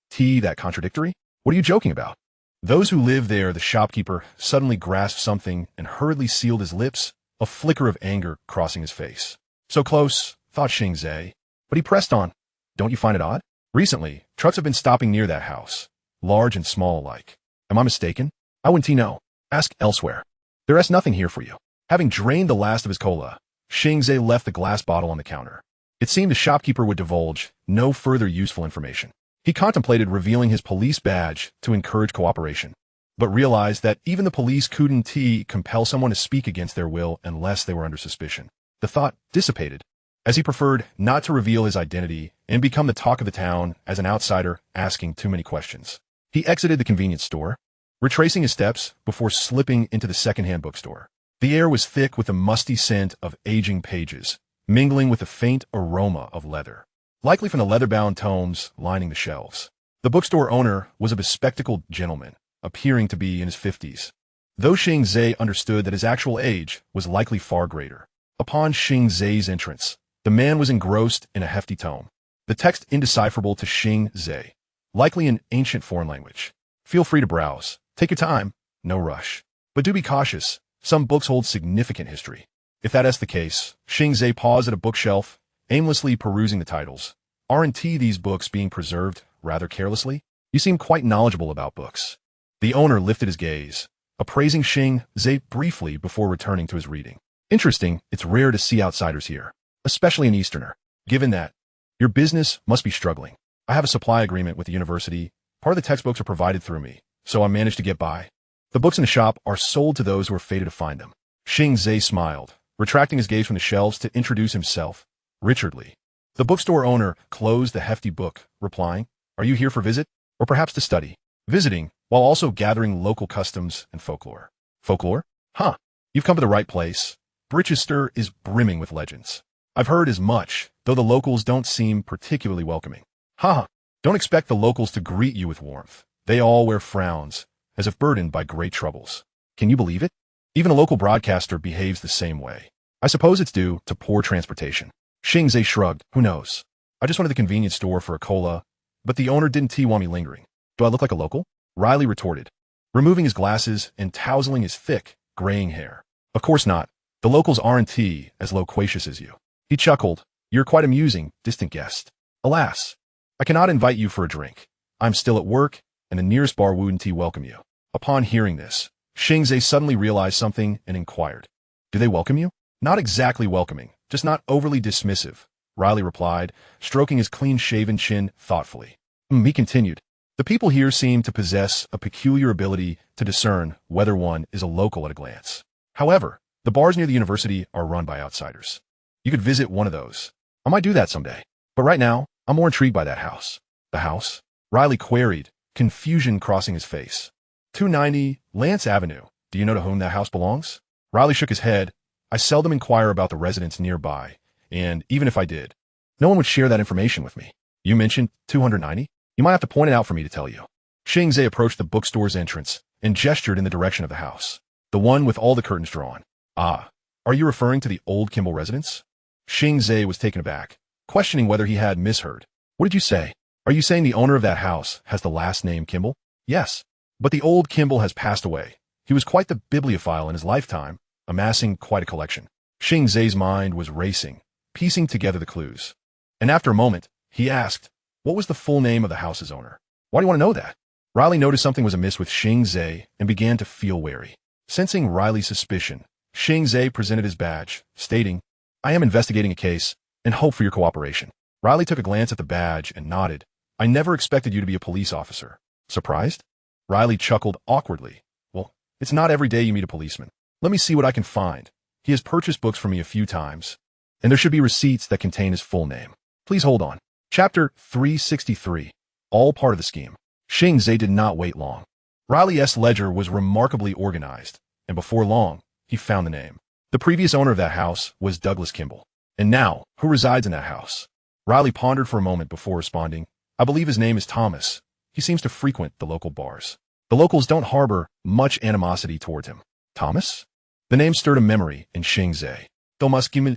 that contradictory? What are you joking about?" "Those who live there," the shopkeeper suddenly grasped something and hurriedly sealed his lips, a flicker of anger crossing his face. "So close," thought Xing Ze, but he pressed on. "Don't you find it odd? Recently, trucks have been stopping near that house, large and small alike. Am I mistaken? I wouldn't know. Ask elsewhere. There is nothing here for you. Having drained the last of his cola, Xing Ze left the glass bottle on the counter. It seemed the shopkeeper would divulge no further useful information. He contemplated revealing his police badge to encourage cooperation, but realized that even the police couldn't compel someone to speak against their will unless they were under suspicion. The thought dissipated, as he preferred not to reveal his identity and become the talk of the town as an outsider asking too many questions. He exited the convenience store, retracing his steps before slipping into the second-hand bookstore. The air was thick with the musty scent of aging pages, mingling with the faint aroma of leather, likely from the leather-bound tomes lining the shelves. The bookstore owner was a bespectacled gentleman, appearing to be in his 50s, though Xing Ze understood that his actual age was likely far greater. Upon Xing Ze's entrance, the man was engrossed in a hefty tome, the text indecipherable to Xing Ze, likely in ancient foreign language. Feel free to browse. Take your time. No rush. But do be cautious. Some books hold significant history. If that is the case, Xing Ze paused at a bookshelf, aimlessly perusing the titles. Aren't these books being preserved rather carelessly? You seem quite knowledgeable about books. The owner lifted his gaze, appraising Xing Ze briefly before returning to his reading. Interesting, it's rare to see outsiders here, especially an Easterner. Given that, your business must be struggling. I have a supply agreement with the university. Part of the textbooks are provided through me, so I managed to get by. The books in the shop are sold to those who are fated to find them. Xing Ze smiled, retracting his gaze from the shelves to introduce himself. Richard Lee. The bookstore owner closed the hefty book, replying, "Are you here for visit, or perhaps to study?" Visiting, while also gathering local customs and folklore. Folklore? Huh. You've come to the right place. Brichester is brimming with legends. I've heard as much, though the locals don't seem particularly welcoming. Haha. Don't expect the locals to greet you with warmth. They all wear frowns, as if burdened by great troubles. Can you believe it? Even a local broadcaster behaves the same way. I suppose it's due to poor transportation. Xing Ze shrugged. Who knows? I just went to the convenience store for a cola, but the owner didn't want me lingering. Do I look like a local? Riley retorted, removing his glasses and tousling his thick, graying hair. Of course not. The locals aren't as loquacious as you. He chuckled. You're quite amusing, distant guest. Alas, I cannot invite you for a drink. I'm still at work, and the nearest bar wouldn't welcome you. Upon hearing this, Xing Ze suddenly realized something and inquired, "Do they welcome you?" "Not exactly welcoming, just not overly dismissive," Riley replied, stroking his clean-shaven chin thoughtfully. He continued, "The people here seem to possess a peculiar ability to discern whether one is a local at a glance. However, the bars near the university are run by outsiders. You could visit one of those. I might do that someday. But right now, I'm more intrigued by that house." "The house?" Riley queried, confusion crossing his face. 290 Lance Avenue. Do you know to whom that house belongs?" Riley shook his head. "I seldom inquire about the residents nearby, and even if I did, no one would share that information with me." "You mentioned 290? You might have to point it out for me to tell you." Xing Ze approached the bookstore's entrance and gestured in the direction of the house, the one with all the curtains drawn. "Ah, are you referring to the old Kimball residence?" Xing Ze was taken aback, questioning whether he had misheard. "What did you say? Are you saying the owner of that house has the last name Kimball?" "Yes, but the old Kimball has passed away. He was quite the bibliophile in his lifetime, amassing quite a collection." Xing Ze's mind was racing, piecing together the clues. And after a moment, he asked, "What was the full name of the house's owner?" "Why do you want to know that?" Riley noticed something was amiss with Xing Ze and began to feel wary. Sensing Riley's suspicion, Xing Ze presented his badge, stating, "I am investigating a case and hope for your cooperation." Riley took a glance at the badge and nodded. "I never expected you to be a police officer." "Surprised?" Riley chuckled awkwardly. "Well, it's not every day you meet a policeman. Let me see what I can find. He has purchased books from me a few times, and there should be receipts that contain his full name. Please hold on." Chapter 363. All part of the scheme. Xing Ze did not wait long. Riley's ledger was remarkably organized, and before long, he found the name. The previous owner of that house was Douglas Kimball. And now, who resides in that house? Riley pondered for a moment before responding, "I believe his name is Thomas. He seems to frequent the local bars. The locals don't harbor much animosity towards him." "Thomas?" The name stirred a memory in Xing Ze. Thomas Kimball.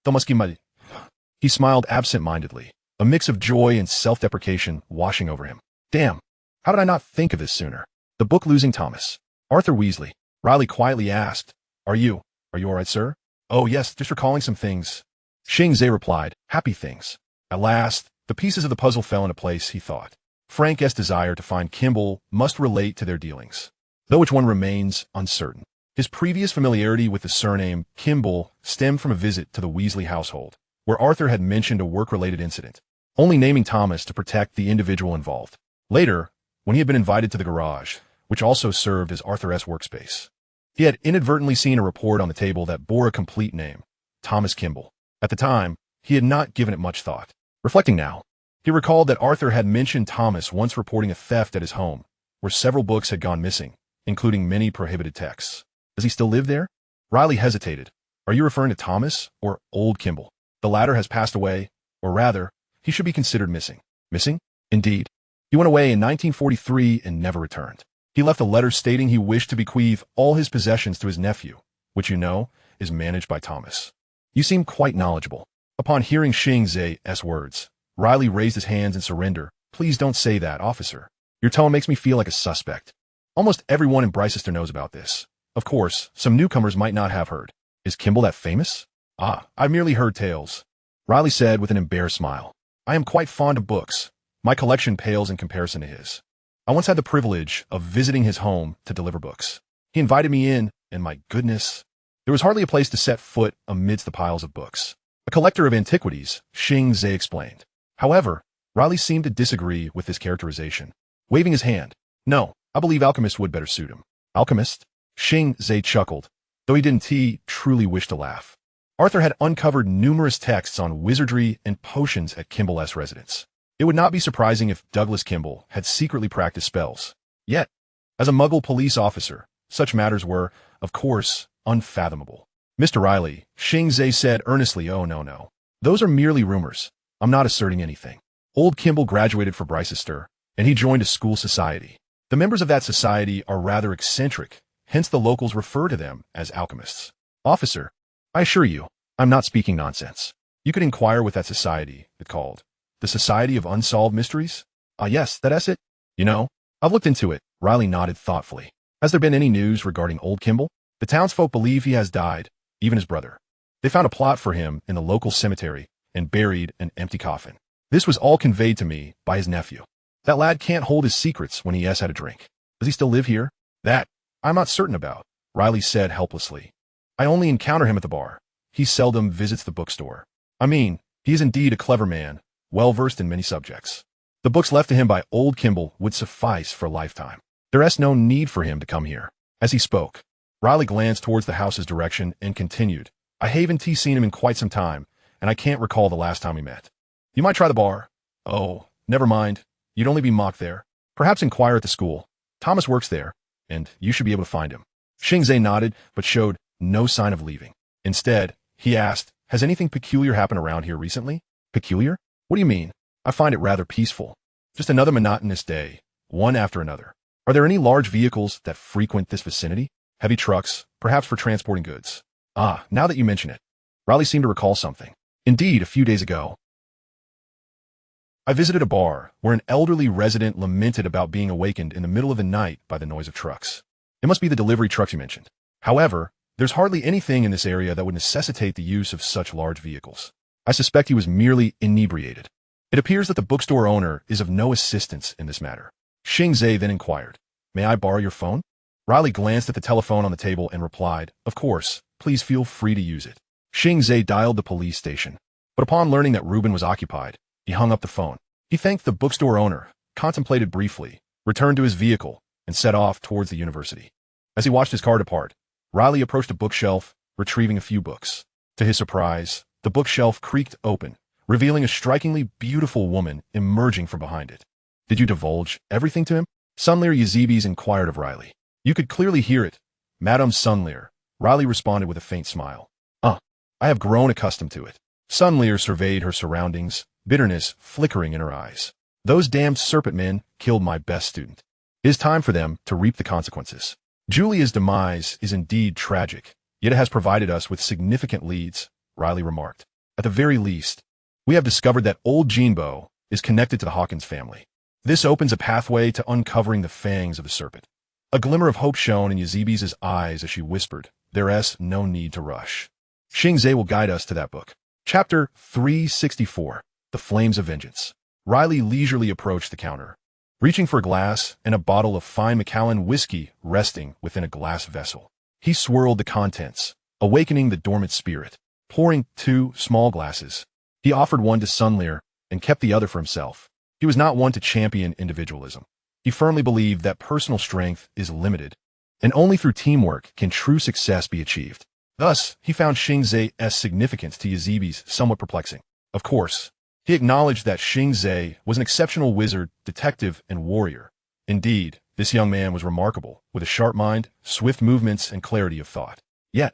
Thomas Kimball. He smiled absent-mindedly, a mix of joy and self-deprecation washing over him. "Damn, how did I not think of this sooner?" The book-losing Thomas. "Arthur Weasley." Riley quietly asked, Are you all right, sir?" "Oh, yes, just recalling some things." Xing Ze replied, "Happy things." At last, The pieces of the puzzle fell into place, he thought. Frank's desire to find Kimball must relate to their dealings, though which one remains uncertain. His previous familiarity with the surname Kimball stemmed from a visit to the Weasley household, where Arthur had mentioned a work-related incident, only naming Thomas to protect the individual involved. Later, when he had been invited to the garage, which also served as Arthur's workspace, he had inadvertently seen a report on the table that bore a complete name, Thomas Kimball. At the time, he had not given it much thought. Reflecting now, he recalled that Arthur had mentioned Thomas once reporting a theft at his home, where several books had gone missing, including many prohibited texts. Does he still live there? Riley hesitated. Are you referring to Thomas or old Kimball? The latter has passed away, or rather, he should be considered missing. Missing? Indeed. He went away in 1943 and never returned. He left a letter stating he wished to bequeath all his possessions to his nephew, which you know is managed by Thomas. You seem quite knowledgeable. Upon hearing Xing Ze's words, Riley raised his hands in surrender. Please don't say that, officer. Your tone makes me feel like a suspect. Almost everyone in Bicester knows about this. Of course, some newcomers might not have heard. Is Kimball that famous? Ah, I've merely heard tales, Riley said with an embarrassed smile. I am quite fond of books. My collection pales in comparison to his. I once had the privilege of visiting his home to deliver books. He invited me in, and my goodness, there was hardly a place to set foot amidst the piles of books. A collector of antiquities, Xing Ze explained. However, Riley seemed to disagree with this characterization, waving his hand. No, I believe alchemist would better suit him. Alchemist? Xing Ze chuckled, though he didn't truly wish to laugh. Arthur had uncovered numerous texts on wizardry and potions at Kimball's residence. It would not be surprising if Douglas Kimball had secretly practiced spells. Yet, as a Muggle police officer, such matters were, of course, unfathomable. Mr. Riley, Xing Ze said earnestly, oh no. Those are merely rumors. I'm not asserting anything. Old Kimball graduated from Bicester, and he joined a school society. The members of that society are rather eccentric, hence the locals refer to them as alchemists. Officer, I assure you, I'm not speaking nonsense. You could inquire with that society, it called. The Society of Unsolved Mysteries? Ah yes, that's it. You know, I've looked into it. Riley nodded thoughtfully. Has there been any news regarding old Kimball? The townsfolk believe he has died, even his brother. They found a plot for him in the local cemetery and buried an empty coffin. This was all conveyed to me by his nephew. That lad can't hold his secrets when he has had a drink. Does he still live here? That, I'm not certain about, Riley said helplessly. I only encounter him at the bar. He seldom visits the bookstore. I mean, he is indeed a clever man, well-versed in many subjects. The books left to him by old Kimball would suffice for a lifetime. There's no need for him to come here. As he spoke, Riley glanced towards the house's direction and continued. I haven't seen him in quite some time, and I can't recall the last time we met. You might try the bar. Oh, never mind. You'd only be mocked there. Perhaps inquire at the school. Thomas works there, and you should be able to find him. Xing Ze nodded, but showed no sign of leaving. Instead, he asked, has anything peculiar happened around here recently? Peculiar? What do you mean? I find it rather peaceful. Just another monotonous day, one after another. Are there any large vehicles that frequent this vicinity? Heavy trucks, perhaps for transporting goods. Ah, now that you mention it. Riley seemed to recall something. Indeed, a few days ago, I visited a bar where an elderly resident lamented about being awakened in the middle of the night by the noise of trucks. It must be the delivery trucks you mentioned. However, there's hardly anything in this area that would necessitate the use of such large vehicles. I suspect he was merely inebriated. It appears that the bookstore owner is of no assistance in this matter. Xing Ze then inquired, may I borrow your phone? Riley glanced at the telephone on the table and replied, of course, please feel free to use it. Xing Ze dialed the police station, but upon learning that Reuben was occupied, he hung up the phone. He thanked the bookstore owner, contemplated briefly, returned to his vehicle, and set off towards the university. As he watched his car depart, Riley approached a bookshelf, retrieving a few books. To his surprise, the bookshelf creaked open, revealing a strikingly beautiful woman emerging from behind it. Did you divulge everything to him? Sunleer Yazebis inquired of Riley. You could clearly hear it. Madame Sunleer, Riley responded with a faint smile. I have grown accustomed to it. Sunleer surveyed her surroundings, bitterness flickering in her eyes. Those damned serpent men killed my best student. It is time for them to reap the consequences. Julia's demise is indeed tragic, yet it has provided us with significant leads, Riley remarked. At the very least, we have discovered that old Jeanbo is connected to the Hawkins family. This opens a pathway to uncovering the fangs of the serpent. A glimmer of hope shone in Yazebis' eyes as she whispered, there's no need to rush. Xing Ze will guide us to that book. Chapter 364, The Flames of Vengeance. Riley leisurely approached the counter, reaching for a glass and a bottle of fine Macallan whiskey resting within a glass vessel. He swirled the contents, awakening the dormant spirit. Pouring 2 small glasses, he offered one to Sunleer and kept the other for himself. He was not one to champion individualism. He firmly believed that personal strength is limited, and only through teamwork can true success be achieved. Thus, he found Xing Ze's significance to Yazibi's somewhat perplexing. Of course, he acknowledged that Xing Ze was an exceptional wizard, detective, and warrior. Indeed, this young man was remarkable, with a sharp mind, swift movements, and clarity of thought. Yet,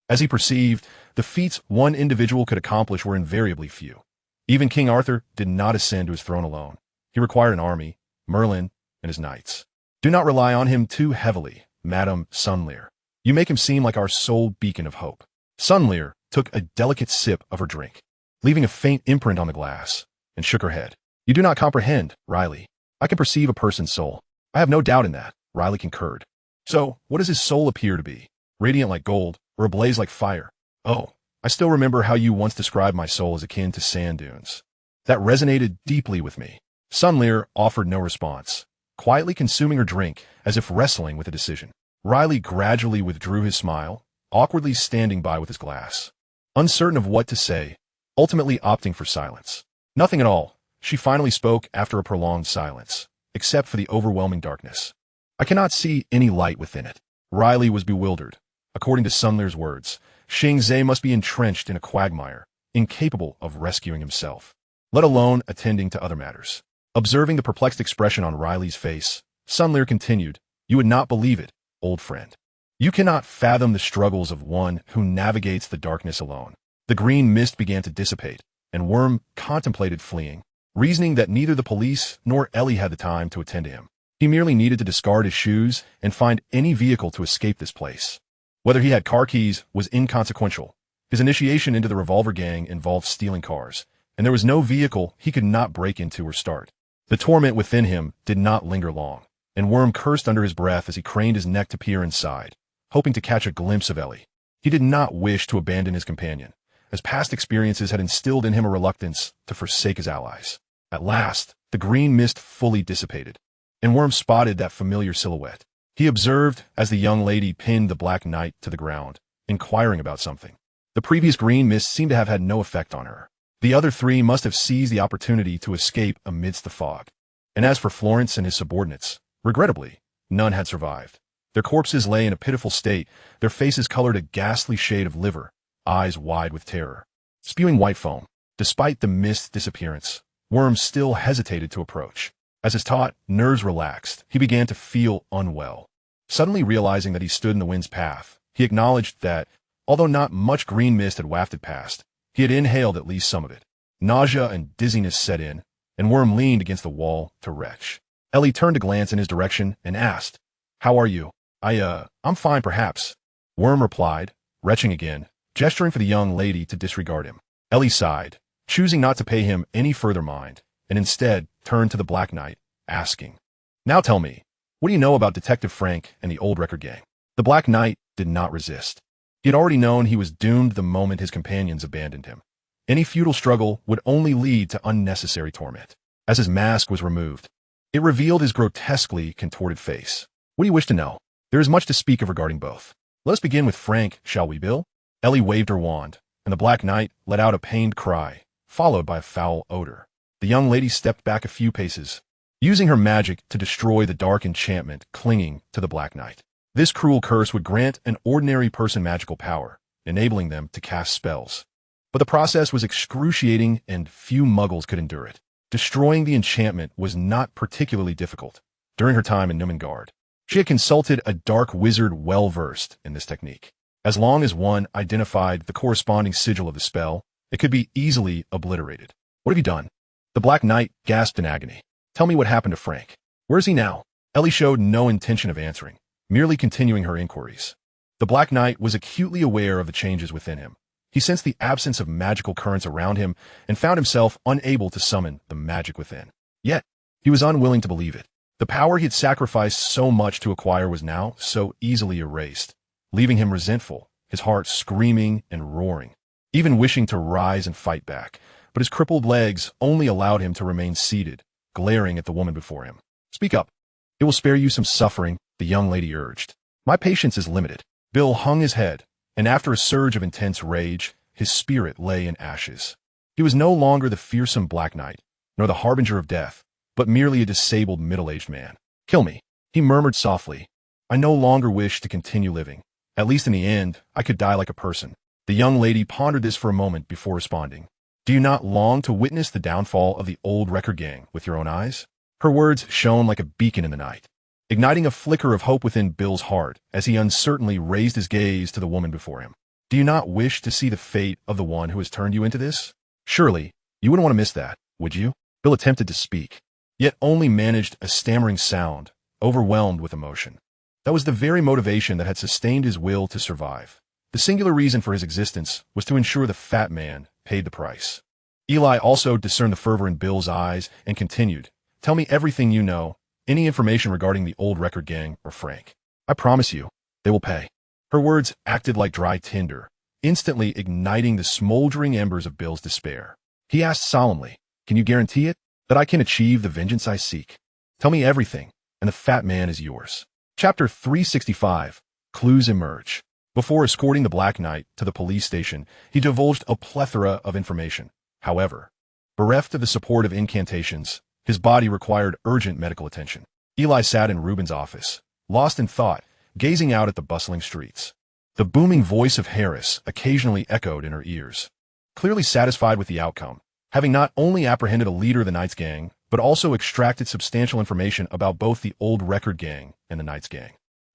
as he perceived, the feats one individual could accomplish were invariably few. Even King Arthur did not ascend to his throne alone. He required an army, Merlin, and his knights. Do not rely on him too heavily, Madame Sunleer. You make him seem like our sole beacon of hope. Sunleer took a delicate sip of her drink, leaving a faint imprint on the glass, and shook her head. You do not comprehend, Riley. I can perceive a person's soul. I have no doubt in that, Riley concurred. So, what does his soul appear to be? Radiant like gold, or ablaze like fire? Oh, I still remember how you once described my soul as akin to sand dunes. That resonated deeply with me. Sunleer offered no response, quietly consuming her drink as if wrestling with a decision. Riley gradually withdrew his smile, awkwardly standing by with his glass, uncertain of what to say, ultimately opting for silence. Nothing at all, she finally spoke after a prolonged silence, except for the overwhelming darkness. I cannot see any light within it. Riley was bewildered. According to Sunleer's words, Xing Ze must be entrenched in a quagmire, incapable of rescuing himself, let alone attending to other matters. Observing the perplexed expression on Riley's face, Sunleer continued, You would not believe it, old friend. You cannot fathom the struggles of one who navigates the darkness alone. The green mist began to dissipate, and Worm contemplated fleeing, reasoning that neither the police nor Ellie had the time to attend to him. He merely needed to discard his shoes and find any vehicle to escape this place. Whether he had car keys was inconsequential. His initiation into the revolver gang involved stealing cars, and there was no vehicle he could not break into or start. The torment within him did not linger long, and Worm cursed under his breath as he craned his neck to peer inside, hoping to catch a glimpse of Ellie. He did not wish to abandon his companion, as past experiences had instilled in him a reluctance to forsake his allies. At last, the green mist fully dissipated, and Worm spotted that familiar silhouette. He observed as the young lady pinned the Black Knight to the ground, inquiring about something. The previous green mist seemed to have had no effect on her. The other 3 must have seized the opportunity to escape amidst the fog. And as for Florence and his subordinates, regrettably, none had survived. Their corpses lay in a pitiful state, their faces colored a ghastly shade of liver, eyes wide with terror, spewing white foam. Despite the mist's disappearance, Worm still hesitated to approach. As his taut nerves relaxed, he began to feel unwell. Suddenly realizing that he stood in the wind's path, he acknowledged that, although not much green mist had wafted past, he had inhaled at least some of it. Nausea and dizziness set in, and Worm leaned against the wall to retch. Ellie turned to glance in his direction and asked, How are you? I'm fine perhaps. Worm replied, retching again, gesturing for the young lady to disregard him. Ellie sighed, choosing not to pay him any further mind, and instead turned to the Black Knight, asking, Now tell me, what do you know about Detective Frank and the old record gang? The Black Knight did not resist. He had already known he was doomed the moment his companions abandoned him. Any futile struggle would only lead to unnecessary torment. As his mask was removed, it revealed his grotesquely contorted face. What do you wish to know? There is much to speak of regarding both. Let us begin with Frank, shall we, Bill? Ellie waved her wand, and the Black Knight let out a pained cry, followed by a foul odor. The young lady stepped back a few paces, using her magic to destroy the dark enchantment clinging to the Black Knight. This cruel curse would grant an ordinary person magical power, enabling them to cast spells. But the process was excruciating and few muggles could endure it. Destroying the enchantment was not particularly difficult. During her time in Numengard, she had consulted a dark wizard well-versed in this technique. As long as one identified the corresponding sigil of the spell, it could be easily obliterated. What have you done? The Black Knight gasped in agony. Tell me what happened to Frank. Where is he now? Ellie showed no intention of answering, merely continuing her inquiries. The Black Knight was acutely aware of the changes within him. He sensed the absence of magical currents around him and found himself unable to summon the magic within. Yet, he was unwilling to believe it. The power he had sacrificed so much to acquire was now so easily erased, leaving him resentful, his heart screaming and roaring, even wishing to rise and fight back. but his crippled legs only allowed him to remain seated, glaring at the woman before him. "Speak up. It will spare you some suffering," the young lady urged. "My patience is limited." Bill hung his head, and after a surge of intense rage, his spirit lay in ashes. He was no longer the fearsome Black Knight, nor the harbinger of death, but merely a disabled middle-aged man. "Kill me," he murmured softly. "I no longer wish to continue living. At least in the end, I could die like a person." The young lady pondered this for a moment before responding. "Do you not long to witness the downfall of the old record gang with your own eyes?" Her words shone like a beacon in the night, igniting a flicker of hope within Bill's heart as he uncertainly raised his gaze to the woman before him. "Do you not wish to see the fate of the one who has turned you into this? Surely, you wouldn't want to miss that, would you?" Bill attempted to speak, yet only managed a stammering sound, overwhelmed with emotion. That was the very motivation that had sustained his will to survive. The singular reason for his existence was to ensure the fat man paid the price. Eli also discerned the fervor in Bill's eyes and continued, "Tell me everything you know, any information regarding the old record gang or Frank. I promise you, they will pay." Her words acted like dry tinder, instantly igniting the smoldering embers of Bill's despair. He asked solemnly, "Can you guarantee it? That I can achieve the vengeance I seek? Tell me everything, and the fat man is yours." Chapter 365, Clues Emerge. Before escorting the Black Knight to the police station, he divulged a plethora of information. However, bereft of the support of incantations, his body required urgent medical attention. Eli sat in Reuben's office, lost in thought, gazing out at the bustling streets. The booming voice of Harris occasionally echoed in her ears. Clearly satisfied with the outcome, having not only apprehended a leader of the Knights gang, but also extracted substantial information about both the old record gang and the Knights gang.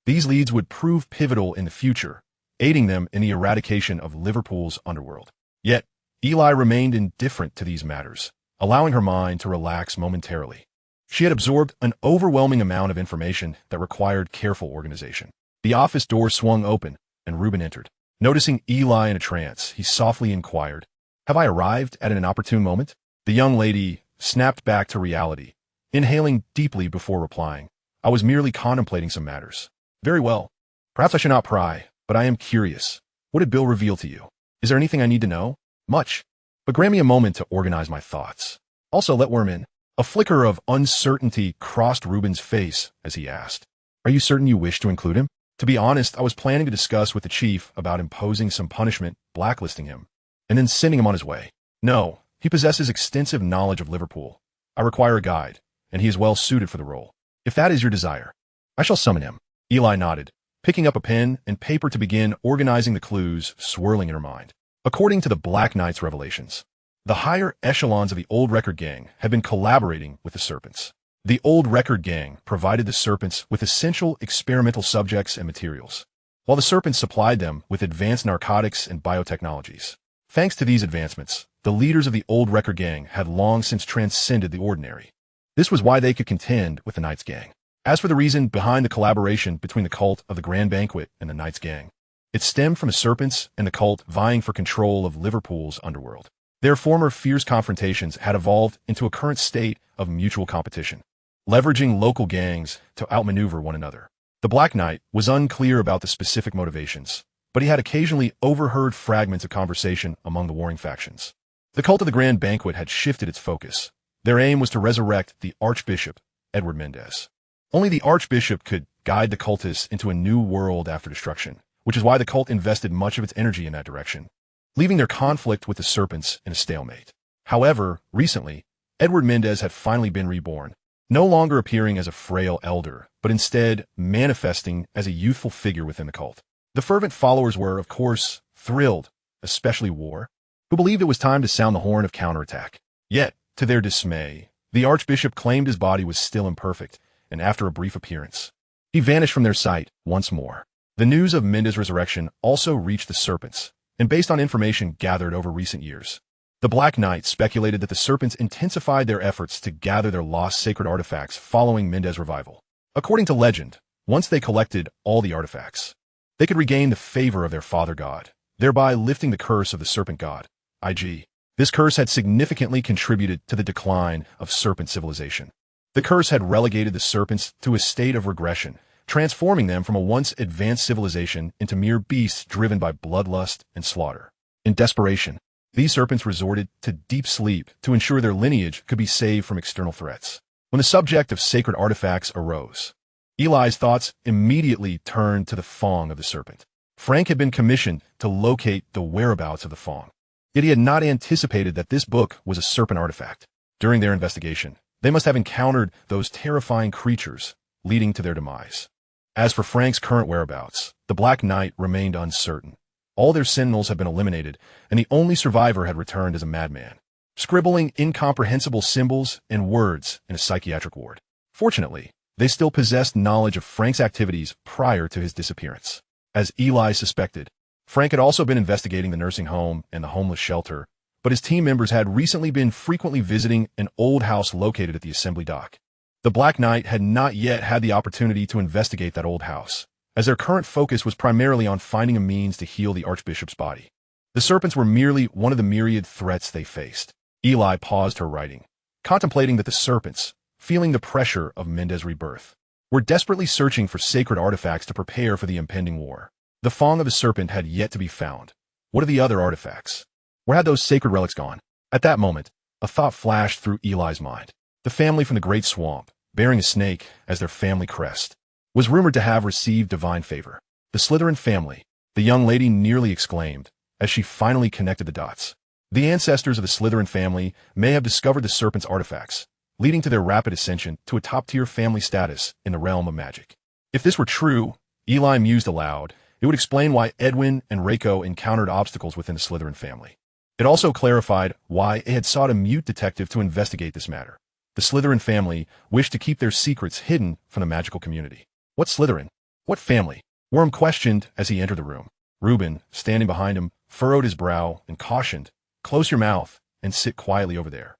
These leads would prove pivotal in the future, aiding them in the eradication of Liverpool's underworld. Yet, Eli remained indifferent to these matters, allowing her mind to relax momentarily. She had absorbed an overwhelming amount of information that required careful organization. The office door swung open, and Reuben entered. Noticing Eli in a trance, he softly inquired, "Have I arrived at an opportune moment?" The young lady snapped back to reality, inhaling deeply before replying, "I was merely contemplating some matters." "Very well. Perhaps I should not pry, but I am curious. What did Bill reveal to you? Is there anything I need to know?" "Much. But grant me a moment to organize my thoughts. Also, let Worm in." A flicker of uncertainty crossed Reuben's face as he asked, "Are you certain you wish to include him?" "To be honest, I was planning to discuss with the chief about imposing some punishment, blacklisting him, and then sending him on his way. No, he possesses extensive knowledge of Liverpool. I require a guide, and he is well suited for the role. If that is your desire, I shall summon him." Eli nodded, picking up a pen and paper to begin organizing the clues swirling in her mind. According to the Black Knight's revelations, the higher echelons of the old record gang had been collaborating with the Serpents. The old record gang provided the Serpents with essential experimental subjects and materials, while the Serpents supplied them with advanced narcotics and biotechnologies. Thanks to these advancements, the leaders of the old record gang had long since transcended the ordinary. This was why they could contend with the Knights gang. As for the reason behind the collaboration between the cult of the Grand Banquet and the Knights gang, it stemmed from the Serpents and the cult vying for control of Liverpool's underworld. Their former fierce confrontations had evolved into a current state of mutual competition, leveraging local gangs to outmaneuver one another. The Black Knight was unclear about the specific motivations, but he had occasionally overheard fragments of conversation among the warring factions. The cult of the Grand Banquet had shifted its focus. Their aim was to resurrect the Archbishop, Edward Mendez. Only the Archbishop could guide the cultists into a new world after destruction, which is why the cult invested much of its energy in that direction, leaving their conflict with the Serpents in a stalemate. However, recently, Edward Mendez had finally been reborn, no longer appearing as a frail elder, but instead manifesting as a youthful figure within the cult. The fervent followers were, of course, thrilled, especially War, who believed it was time to sound the horn of counterattack. Yet, to their dismay, the Archbishop claimed his body was still imperfect, and after a brief appearance, he vanished from their sight once more. The news of Mendez's resurrection also reached the Serpents, and based on information gathered over recent years, the Black Knight speculated that the Serpents intensified their efforts to gather their lost sacred artifacts following Mendez's revival. According to legend, once they collected all the artifacts, they could regain the favor of their father god, thereby lifting the curse of the Serpent God, i.g. This curse had significantly contributed to the decline of Serpent civilization. The curse had relegated the Serpents to a state of regression, transforming them from a once advanced civilization into mere beasts driven by bloodlust and slaughter. In desperation, These serpents resorted to deep sleep to ensure their lineage could be saved from external threats. When the subject of sacred artifacts arose, Eli's thoughts immediately turned to the Fong of the serpent. Frank had been commissioned to locate the whereabouts of the Fong. Yet he had not anticipated that this book was a serpent artifact. During their investigation, they must have encountered those terrifying creatures, leading to their demise. As for Frank's current whereabouts, the Black Knight remained uncertain. All their sentinels had been eliminated, and the only survivor had returned as a madman, scribbling incomprehensible symbols and words in a psychiatric ward. Fortunately, they still possessed knowledge of Frank's activities prior to his disappearance. As Eli suspected, Frank had also been investigating the nursing home and the homeless shelter, but his team members had recently been frequently visiting an old house located at the assembly dock. The Black Knight had not yet had the opportunity to investigate that old house, as their current focus was primarily on finding a means to heal the Archbishop's body. The serpents were merely one of the myriad threats they faced. Eli paused her writing, contemplating that the serpents, feeling the pressure of Mendez rebirth, were desperately searching for sacred artifacts to prepare for the impending war. The Fong of the serpent had yet to be found. What are the other artifacts? Where had those sacred relics gone? At that moment, a thought flashed through Eli's mind. The family from the Great Swamp, bearing a snake as their family crest, was rumored to have received divine favor. The Slytherin family, the young lady nearly exclaimed, as she finally connected the dots. The ancestors of the Slytherin family may have discovered the serpent's artifacts, leading to their rapid ascension to a top-tier family status in the realm of magic. If this were true, Eli mused aloud, it would explain why Edwin and Reiko encountered obstacles within the Slytherin family. It also clarified why it had sought a mute detective to investigate this matter. The Slytherin family wished to keep their secrets hidden from the magical community. What Slytherin? What family? Worm questioned as he entered the room. Reuben, standing behind him, furrowed his brow and cautioned, "Close your mouth and sit quietly over there."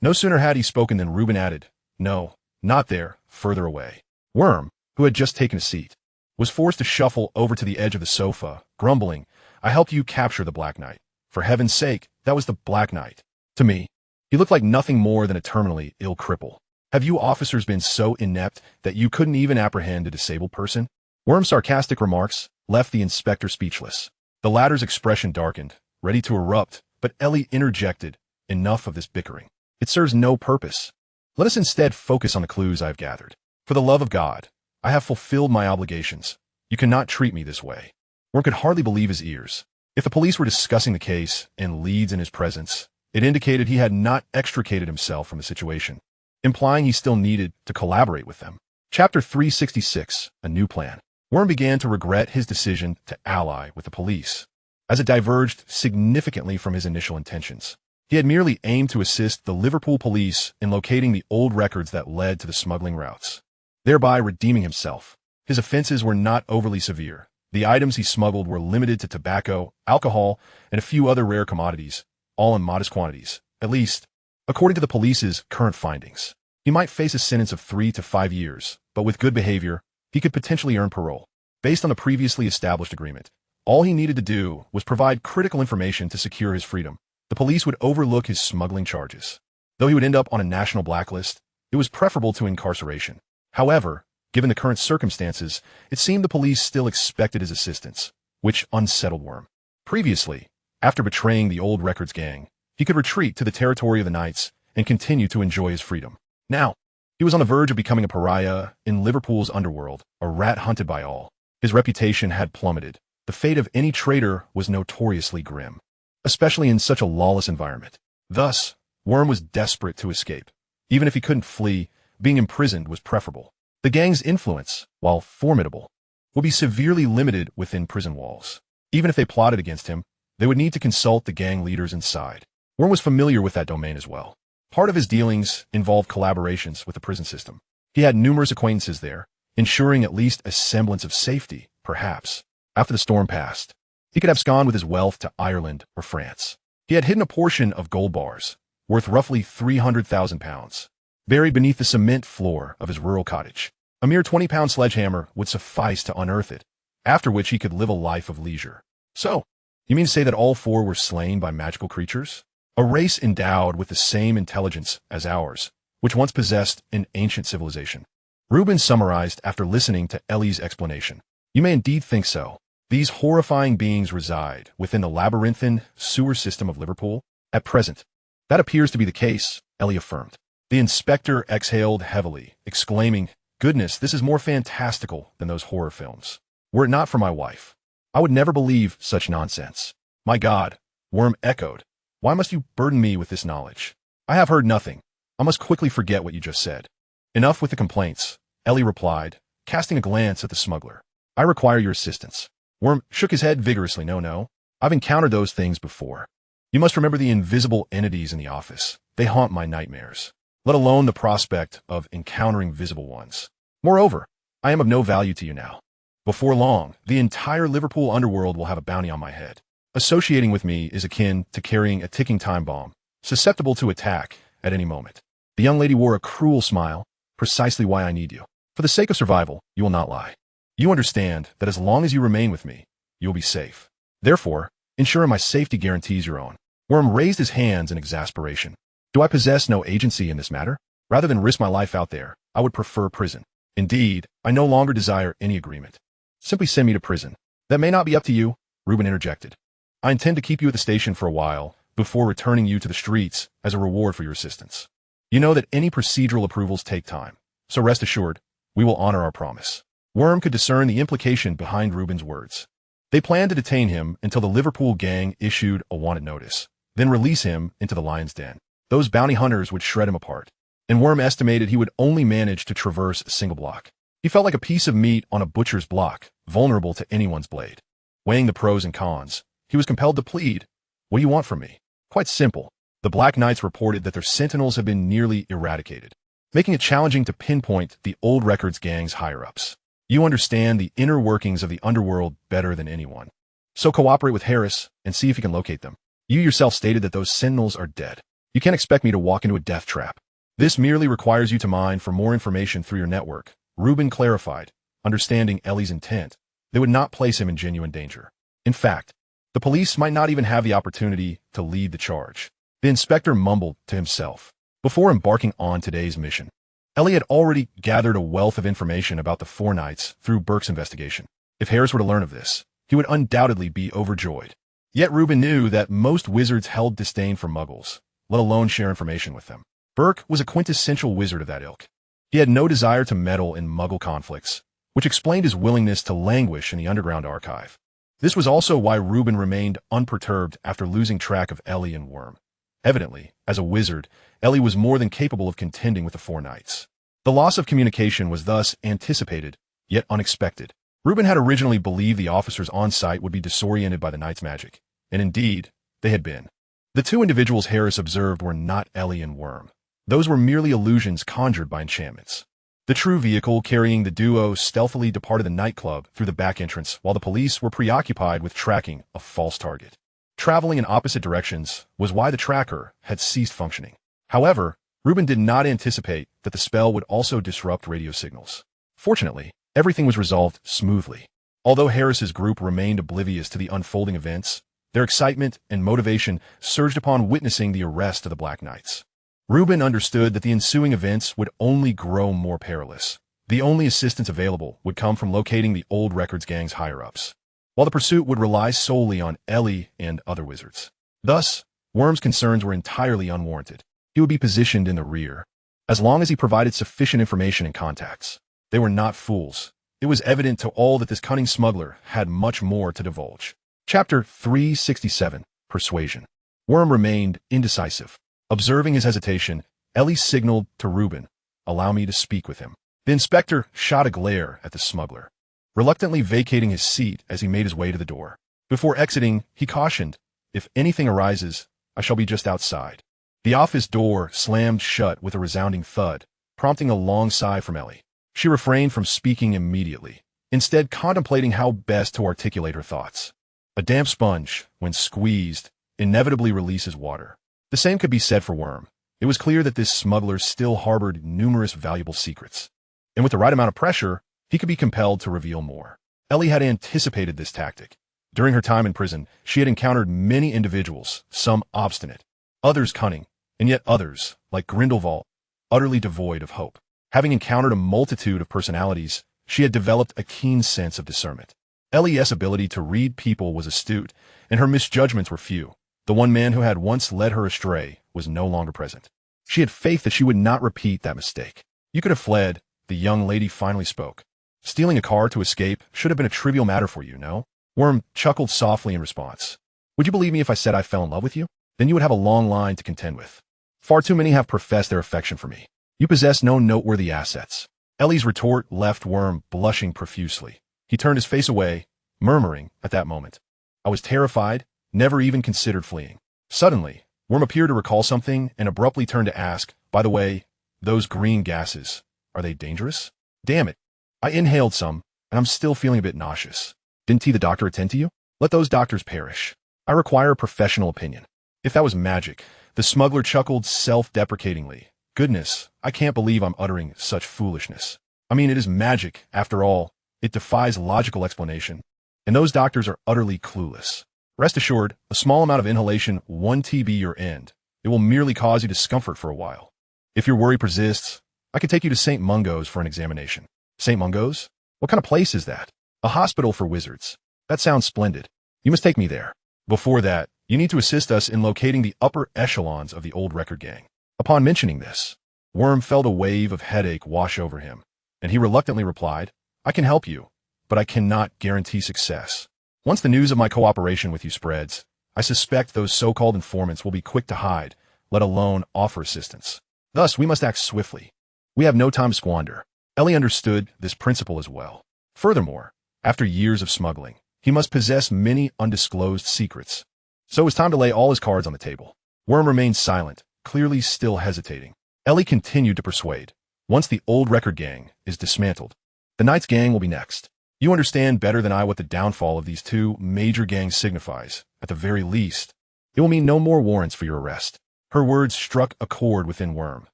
No sooner had he spoken than Reuben added, "No, not there, further away." Worm, who had just taken a seat, was forced to shuffle over to the edge of the sofa, grumbling, "I helped you capture the Black Knight. For heaven's sake, that was the Black Knight. To me, he looked like nothing more than a terminally ill cripple. Have you officers been so inept that you couldn't even apprehend a disabled person?" Worm's sarcastic remarks left the inspector speechless. The latter's expression darkened, ready to erupt, but Ellie interjected, "Enough of this bickering. It serves no purpose. Let us instead focus on the clues I have gathered. For the love of God, I have fulfilled my obligations. You cannot treat me this way." Worm could hardly believe his ears. If the police were discussing the case and leads in his presence, it indicated he had not extricated himself from the situation, implying he still needed to collaborate with them. Chapter 366, A New Plan. Worm began to regret his decision to ally with the police, as it diverged significantly from his initial intentions. He had merely aimed to assist the Liverpool police in locating the old records that led to the smuggling routes, thereby redeeming himself. His offenses were not overly severe. The items he smuggled were limited to tobacco, alcohol, and a few other rare commodities, all in modest quantities, at least, according to the police's current findings. He might face a sentence of 3 to 5 years, but with good behavior, he could potentially earn parole. Based on the previously established agreement, all he needed to do was provide critical information to secure his freedom. The police would overlook his smuggling charges. Though he would end up on a national blacklist, it was preferable to incarceration. However, given the current circumstances, it seemed the police still expected his assistance, which unsettled Worm. Previously, after betraying the old records gang, he could retreat to the territory of the Knights and continue to enjoy his freedom. Now, he was on the verge of becoming a pariah in Liverpool's underworld, a rat hunted by all. His reputation had plummeted. The fate of any traitor was notoriously grim, especially in such a lawless environment. Thus, Worm was desperate to escape. Even if he couldn't flee, being imprisoned was preferable. The gang's influence, while formidable, would be severely limited within prison walls. Even if they plotted against him, they would need to consult the gang leaders inside. Worm was familiar with that domain as well. Part of his dealings involved collaborations with the prison system. He had numerous acquaintances there, ensuring at least a semblance of safety, perhaps. After the storm passed, he could abscond with his wealth to Ireland or France. He had hidden a portion of gold bars, worth roughly £300,000, buried beneath the cement floor of his rural cottage. A mere 20-pound sledgehammer would suffice to unearth it, after which he could live a life of leisure. So, you mean to say that all four were slain by magical creatures? A race endowed with the same intelligence as ours, which once possessed an ancient civilization. Reuben summarized after listening to Ellie's explanation. You may indeed think so. These horrifying beings reside within the labyrinthine sewer system of Liverpool. At present, that appears to be the case, Ellie affirmed. The inspector exhaled heavily, exclaiming, "Goodness, this is more fantastical than those horror films. Were it not for my wife, I would never believe such nonsense." "My God," Worm echoed. "Why must you burden me with this knowledge? I have heard nothing. I must quickly forget what you just said." "Enough with the complaints," Ellie replied, casting a glance at the smuggler. "I require your assistance." Worm shook his head vigorously. No. I've encountered those things before. You must remember the invisible entities in the office. They haunt my nightmares, let alone the prospect of encountering visible ones. Moreover, I am of no value to you now. Before long, the entire Liverpool underworld will have a bounty on my head. Associating with me is akin to carrying a ticking time bomb, susceptible to attack at any moment. The young lady wore a cruel smile. "Precisely why I need you. For the sake of survival, you will not lie. You understand that as long as you remain with me, you will be safe. Therefore, ensuring my safety guarantees your own." Worm raised his hands in exasperation. "Do I possess no agency in this matter? Rather than risk my life out there, I would prefer prison. Indeed, I no longer desire any agreement. Simply send me to prison." "That may not be up to you," Reuben interjected. "I intend to keep you at the station for a while, before returning you to the streets as a reward for your assistance. You know that any procedural approvals take time, so rest assured, we will honor our promise." Worm could discern the implication behind Reuben's words. They planned to detain him until the Liverpool gang issued a wanted notice, then release him into the lion's den. Those bounty hunters would shred him apart, and Worm estimated he would only manage to traverse a single block. He felt like a piece of meat on a butcher's block, vulnerable to anyone's blade. Weighing the pros and cons, he was compelled to plead, "What do you want from me?" Quite simple. The Black Knights reported that their sentinels had been nearly eradicated, making it challenging to pinpoint the old records gang's higher-ups. "You understand the inner workings of the underworld better than anyone. So cooperate with Harris and see if you can locate them. You yourself stated that those sentinels are dead. You can't expect me to walk into a death trap. This merely requires you to mine for more information through your network," Reuben clarified, understanding Ellie's intent. They would not place him in genuine danger. In fact, the police might not even have the opportunity to lead the charge. The inspector mumbled to himself. Before embarking on today's mission, Ellie had already gathered a wealth of information about the four knights through Burke's investigation. If Harris were to learn of this, he would undoubtedly be overjoyed. Yet Reuben knew that most wizards held disdain for muggles, let alone share information with them. Burke was a quintessential wizard of that ilk. He had no desire to meddle in muggle conflicts, which explained his willingness to languish in the underground archive. This was also why Reuben remained unperturbed after losing track of Ellie and Worm. Evidently, as a wizard, Ellie was more than capable of contending with the four knights. The loss of communication was thus anticipated, yet unexpected. Reuben had originally believed the officers on site would be disoriented by the knight's magic, and indeed, they had been. The two individuals Harris observed were not Ellie and Worm. Those were merely illusions conjured by enchantments. The true vehicle carrying the duo stealthily departed the nightclub through the back entrance while the police were preoccupied with tracking a false target. Traveling in opposite directions was why the tracker had ceased functioning. However, Reuben did not anticipate that the spell would also disrupt radio signals. Fortunately, everything was resolved smoothly. Although Harris's group remained oblivious to the unfolding events, their excitement and motivation surged upon witnessing the arrest of the Black Knights. Reuben understood that the ensuing events would only grow more perilous. The only assistance available would come from locating the old records gang's higher-ups, while the pursuit would rely solely on Ellie and other wizards. Thus, Worm's concerns were entirely unwarranted. He would be positioned in the rear, as long as he provided sufficient information and contacts. They were not fools. It was evident to all that this cunning smuggler had much more to divulge. Chapter 367, Persuasion. Worm remained indecisive. Observing his hesitation, Ellie signaled to Reuben, "Allow me to speak with him." The inspector shot a glare at the smuggler, reluctantly vacating his seat as he made his way to the door. Before exiting, he cautioned, "If anything arises, I shall be just outside." The office door slammed shut with a resounding thud, prompting a long sigh from Ellie. She refrained from speaking immediately, instead contemplating how best to articulate her thoughts. A damp sponge, when squeezed, inevitably releases water. The same could be said for Worm. It was clear that this smuggler still harbored numerous valuable secrets, and with the right amount of pressure, he could be compelled to reveal more. Ellie had anticipated this tactic. During her time in prison, she had encountered many individuals, some obstinate, others cunning, and yet others, like Grindelwald, utterly devoid of hope. Having encountered a multitude of personalities, she had developed a keen sense of discernment. Ellie's ability to read people was astute, and her misjudgments were few. The one man who had once led her astray was no longer present. She had faith that she would not repeat that mistake. You could have fled, the young lady finally spoke. Stealing a car to escape should have been a trivial matter for you, no? Worm chuckled softly in response. Would you believe me if I said I fell in love with you? Then you would have a long line to contend with. Far too many have professed their affection for me. You possess no noteworthy assets. Ellie's retort left Worm blushing profusely. He turned his face away, murmuring at that moment, I was terrified, never even considered fleeing. Suddenly, Worm appeared to recall something and abruptly turned to ask, by the way, those green gases, are they dangerous? Damn it. I inhaled some, and I'm still feeling a bit nauseous. Didn't the doctor attend to you? Let those doctors perish. I require a professional opinion. If that was magic, the smuggler chuckled self-deprecatingly. Goodness, I can't believe I'm uttering such foolishness. I mean, it is magic, after all. It defies logical explanation. And those doctors are utterly clueless. Rest assured, a small amount of inhalation won't be your end. It will merely cause you discomfort for a while. If your worry persists, I could take you to St. Mungo's for an examination. St. Mungo's? What kind of place is that? A hospital for wizards. That sounds splendid. You must take me there. Before that, you need to assist us in locating the upper echelons of the old record gang. Upon mentioning this, Worm felt a wave of headache wash over him, and he reluctantly replied, I can help you, but I cannot guarantee success. Once the news of my cooperation with you spreads, I suspect those so-called informants will be quick to hide, let alone offer assistance. Thus, we must act swiftly. We have no time to squander. Ellie understood this principle as well. Furthermore, after years of smuggling, he must possess many undisclosed secrets. So it was time to lay all his cards on the table. Worm remained silent, clearly still hesitating. Ellie continued to persuade. Once the old record gang is dismantled, the Knights gang will be next. You understand better than I what the downfall of these two major gangs signifies. At the very least, it will mean no more warrants for your arrest. Her words struck a chord within Worm,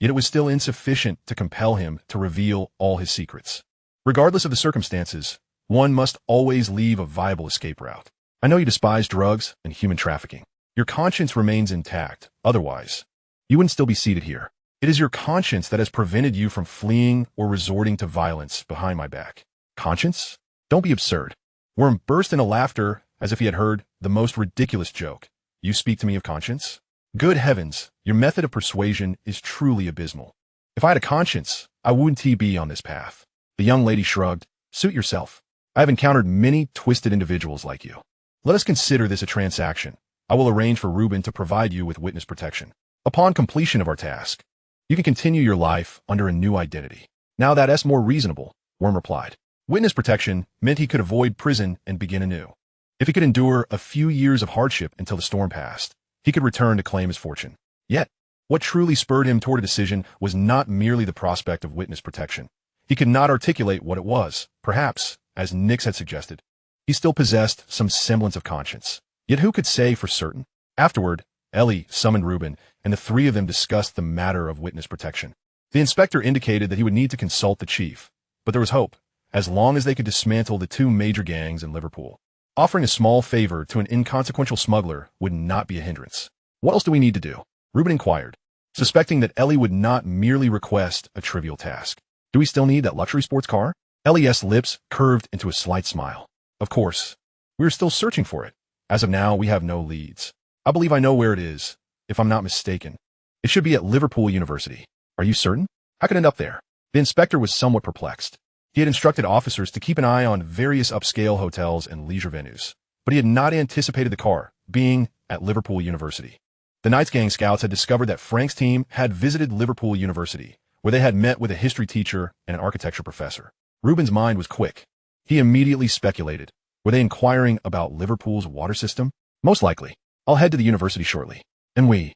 yet it was still insufficient to compel him to reveal all his secrets. Regardless of the circumstances, one must always leave a viable escape route. I know you despise drugs and human trafficking. Your conscience remains intact. Otherwise, you wouldn't still be seated here. It is your conscience that has prevented you from fleeing or resorting to violence behind my back. Conscience? Don't be absurd. Worm burst into laughter as if he had heard the most ridiculous joke. You speak to me of conscience? Good heavens, your method of persuasion is truly abysmal. If I had a conscience, I wouldn't be on this path. The young lady shrugged. Suit yourself. I have encountered many twisted individuals like you. Let us consider this a transaction. I will arrange for Reuben to provide you with witness protection. Upon completion of our task, you can continue your life under a new identity. Now that's more reasonable, Worm replied. Witness protection meant he could avoid prison and begin anew. If he could endure a few years of hardship until the storm passed, he could return to claim his fortune. Yet, what truly spurred him toward a decision was not merely the prospect of witness protection. He could not articulate what it was. Perhaps, as Nix had suggested, he still possessed some semblance of conscience. Yet who could say for certain? Afterward, Ellie summoned Reuben, and the three of them discussed the matter of witness protection. The inspector indicated that he would need to consult the chief, but there was hope, as long as they could dismantle the two major gangs in Liverpool. Offering a small favor to an inconsequential smuggler would not be a hindrance. What else do we need to do? Reuben inquired, suspecting that Ellie would not merely request a trivial task. Do we still need that luxury sports car? Ellie's lips curved into a slight smile. Of course. We are still searching for it. As of now, we have no leads. I believe I know where it is, if I'm not mistaken. It should be at Liverpool University. Are you certain? How could it end up there? The inspector was somewhat perplexed. He had instructed officers to keep an eye on various upscale hotels and leisure venues, but he had not anticipated the car being at Liverpool University. The Knights gang scouts had discovered that Frank's team had visited Liverpool University, where they had met with a history teacher and an architecture professor. Reuben's mind was quick. He immediately speculated. Were they inquiring about Liverpool's water system? Most likely. I'll head to the university shortly. And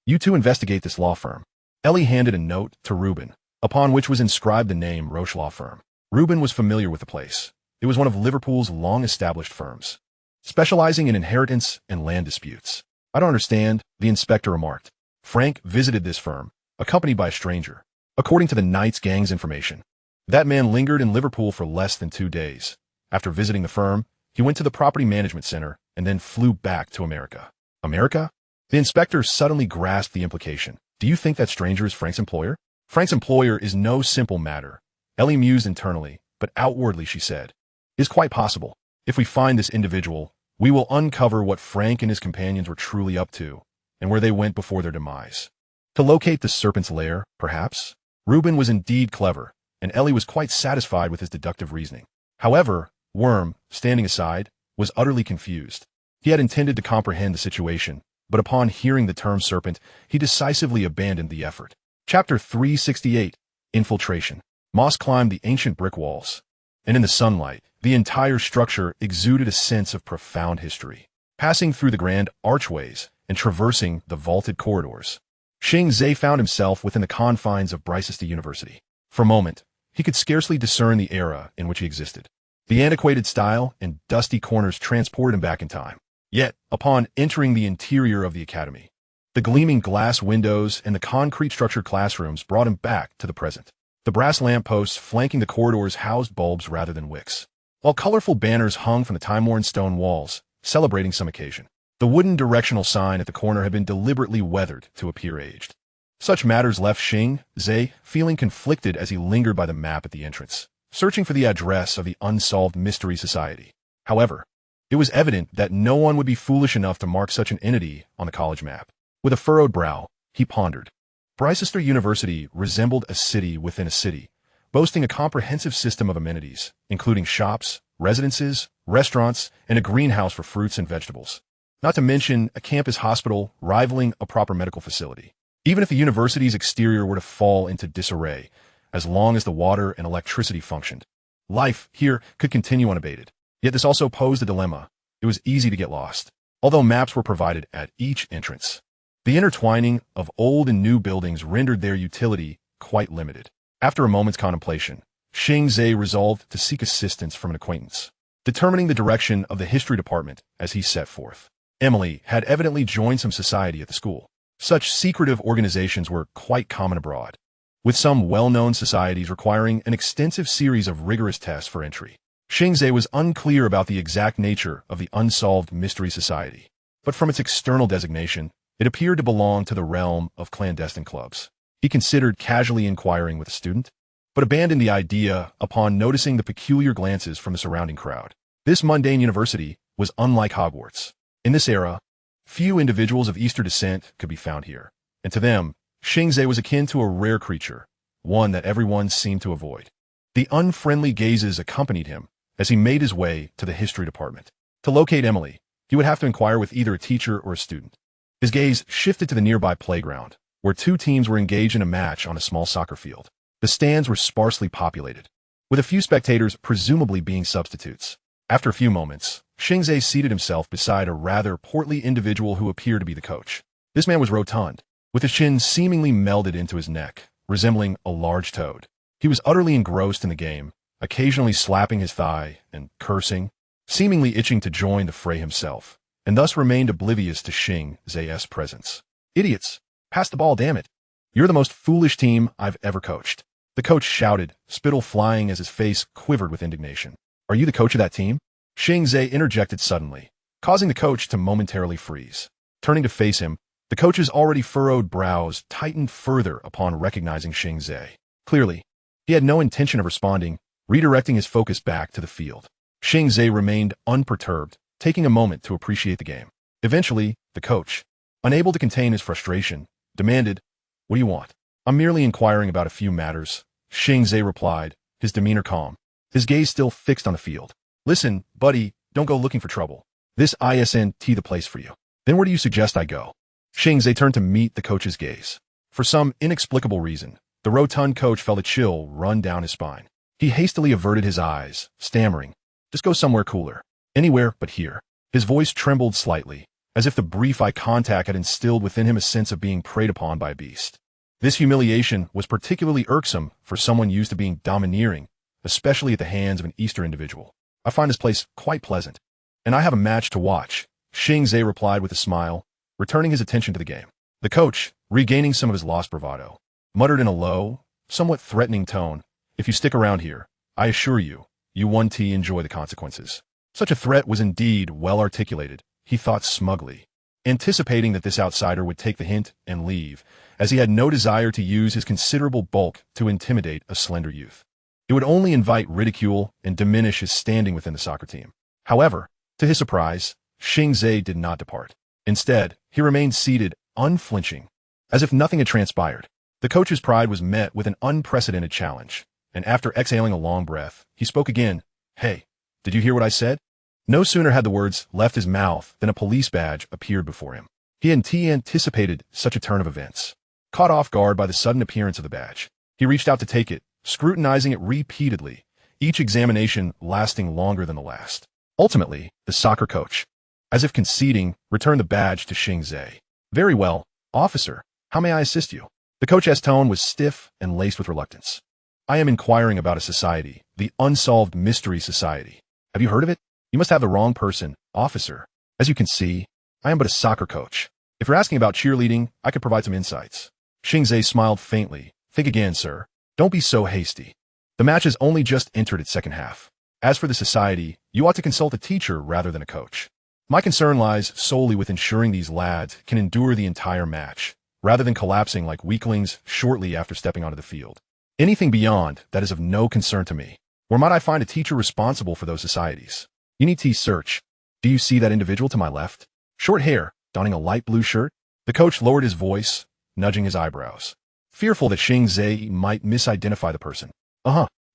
you two investigate this law firm. Ellie handed a note to Reuben, upon which was inscribed the name Roche Law Firm. Reuben was familiar with the place. It was one of Liverpool's long-established firms, specializing in inheritance and land disputes. I don't understand, the inspector remarked. Frank visited this firm, accompanied by a stranger. According to the Knights gang's information, that man lingered in Liverpool for less than 2 days. After visiting the firm, he went to the property management center and then flew back to America. America? The inspector suddenly grasped the implication. Do you think that stranger is Frank's employer? Frank's employer is no simple matter. Ellie mused internally, but outwardly she said, "It is quite possible. If we find this individual, we will uncover what Frank and his companions were truly up to, and where they went before their demise. To locate the serpent's lair, perhaps? Reuben was indeed clever, and Ellie was quite satisfied with his deductive reasoning. However, Worm, standing aside, was utterly confused. He had intended to comprehend the situation, but upon hearing the term serpent, he decisively abandoned the effort. Chapter 368, Infiltration. Moss climbed the ancient brick walls, and in the sunlight, the entire structure exuded a sense of profound history. Passing through the grand archways and traversing the vaulted corridors, Xing Ze found himself within the confines of Bricester University. For a moment, he could scarcely discern the era in which he existed. The antiquated style and dusty corners transported him back in time. Yet, upon entering the interior of the academy, the gleaming glass windows and the concrete-structured classrooms brought him back to the present. The brass lampposts flanking the corridors housed bulbs rather than wicks, while colorful banners hung from the time-worn stone walls, celebrating some occasion. The wooden directional sign at the corner had been deliberately weathered to appear aged. Such matters left Xing Ze feeling conflicted as he lingered by the map at the entrance, searching for the address of the unsolved mystery society. However, it was evident that no one would be foolish enough to mark such an entity on the college map. With a furrowed brow, he pondered. Bricester University resembled a city within a city, boasting a comprehensive system of amenities, including shops, residences, restaurants, and a greenhouse for fruits and vegetables. Not to mention a campus hospital rivaling a proper medical facility. Even if the university's exterior were to fall into disarray, as long as the water and electricity functioned, life here could continue unabated. Yet this also posed a dilemma. It was easy to get lost, although maps were provided at each entrance. The intertwining of old and new buildings rendered their utility quite limited. After a moment's contemplation, Xing Ze resolved to seek assistance from an acquaintance, determining the direction of the history department as he set forth. Emily had evidently joined some society at the school. Such secretive organizations were quite common abroad, with some well-known societies requiring an extensive series of rigorous tests for entry. Xing Ze was unclear about the exact nature of the unsolved mystery society, but from its external designation, it appeared to belong to the realm of clandestine clubs. He considered casually inquiring with a student, but abandoned the idea upon noticing the peculiar glances from the surrounding crowd. This mundane university was unlike Hogwarts. In this era, few individuals of Eastern descent could be found here, and to them, Xing Ze was akin to a rare creature, one that everyone seemed to avoid. The unfriendly gazes accompanied him as he made his way to the history department. To locate Emily, he would have to inquire with either a teacher or a student. His gaze shifted to the nearby playground, where two teams were engaged in a match on a small soccer field. The stands were sparsely populated, with a few spectators presumably being substitutes. After a few moments, Xing Ze seated himself beside a rather portly individual who appeared to be the coach. This man was rotund, with his chin seemingly melded into his neck, resembling a large toad. He was utterly engrossed in the game, occasionally slapping his thigh and cursing, seemingly itching to join the fray himself, and thus remained oblivious to Xing Ze's presence. "Idiots! Pass the ball, damn it! You're the most foolish team I've ever coached." The coach shouted, spittle flying as his face quivered with indignation. "Are you the coach of that team?" Xing Ze interjected suddenly, causing the coach to momentarily freeze. Turning to face him, the coach's already furrowed brows tightened further upon recognizing Xing Ze. Clearly, he had no intention of responding, redirecting his focus back to the field. Xing Ze remained unperturbed, taking a moment to appreciate the game. Eventually, the coach, unable to contain his frustration, demanded, "What do you want?" "I'm merely inquiring about a few matters," Xing Ze replied, his demeanor calm, his gaze still fixed on the field. "Listen, buddy, don't go looking for trouble. This isn't the place for you." "Then where do you suggest I go?" Xing Ze turned to meet the coach's gaze. For some inexplicable reason, the rotund coach felt a chill run down his spine. He hastily averted his eyes, stammering, "Just go somewhere cooler. Anywhere but here." His voice trembled slightly, as if the brief eye contact had instilled within him a sense of being preyed upon by a beast. This humiliation was particularly irksome for someone used to being domineering, especially at the hands of an Eastern individual. "I find this place quite pleasant, and I have a match to watch," Xing Ze replied with a smile, returning his attention to the game. The coach, regaining some of his lost bravado, muttered in a low, somewhat threatening tone, "If you stick around here, I assure you, you won't enjoy the consequences." Such a threat was indeed well articulated, he thought smugly, anticipating that this outsider would take the hint and leave, as he had no desire to use his considerable bulk to intimidate a slender youth. It would only invite ridicule and diminish his standing within the soccer team. However, to his surprise, Xing Ze did not depart. Instead, he remained seated, unflinching, as if nothing had transpired. The coach's pride was met with an unprecedented challenge, and after exhaling a long breath, he spoke again. Hey, did you hear what I said? No sooner had the words left his mouth than a police badge appeared before him. He anticipated such a turn of events. Caught off guard by the sudden appearance of the badge, he reached out to take it, scrutinizing it repeatedly, each examination lasting longer than the last. Ultimately, the soccer coach, as if conceding, returned the badge to Xing Ze. Very well, officer, how may I assist you? The coach's tone was stiff and laced with reluctance. I am inquiring about a society, the Unsolved Mystery Society. Have you heard of it? You must have the wrong person, officer. As you can see, I am but a soccer coach. If you're asking about cheerleading, I could provide some insights. Xing Ze smiled faintly. Think again, sir. Don't be so hasty. The match has only just entered its second half. As for the society, you ought to consult a teacher rather than a coach. My concern lies solely with ensuring these lads can endure the entire match, rather than collapsing like weaklings shortly after stepping onto the field. Anything beyond that is of no concern to me. Where might I find a teacher responsible for those societies? You need to search. Do you see that individual to my left? Short hair, donning a light blue shirt? The coach lowered his voice, nudging his eyebrows, fearful that Xing Ze might misidentify the person.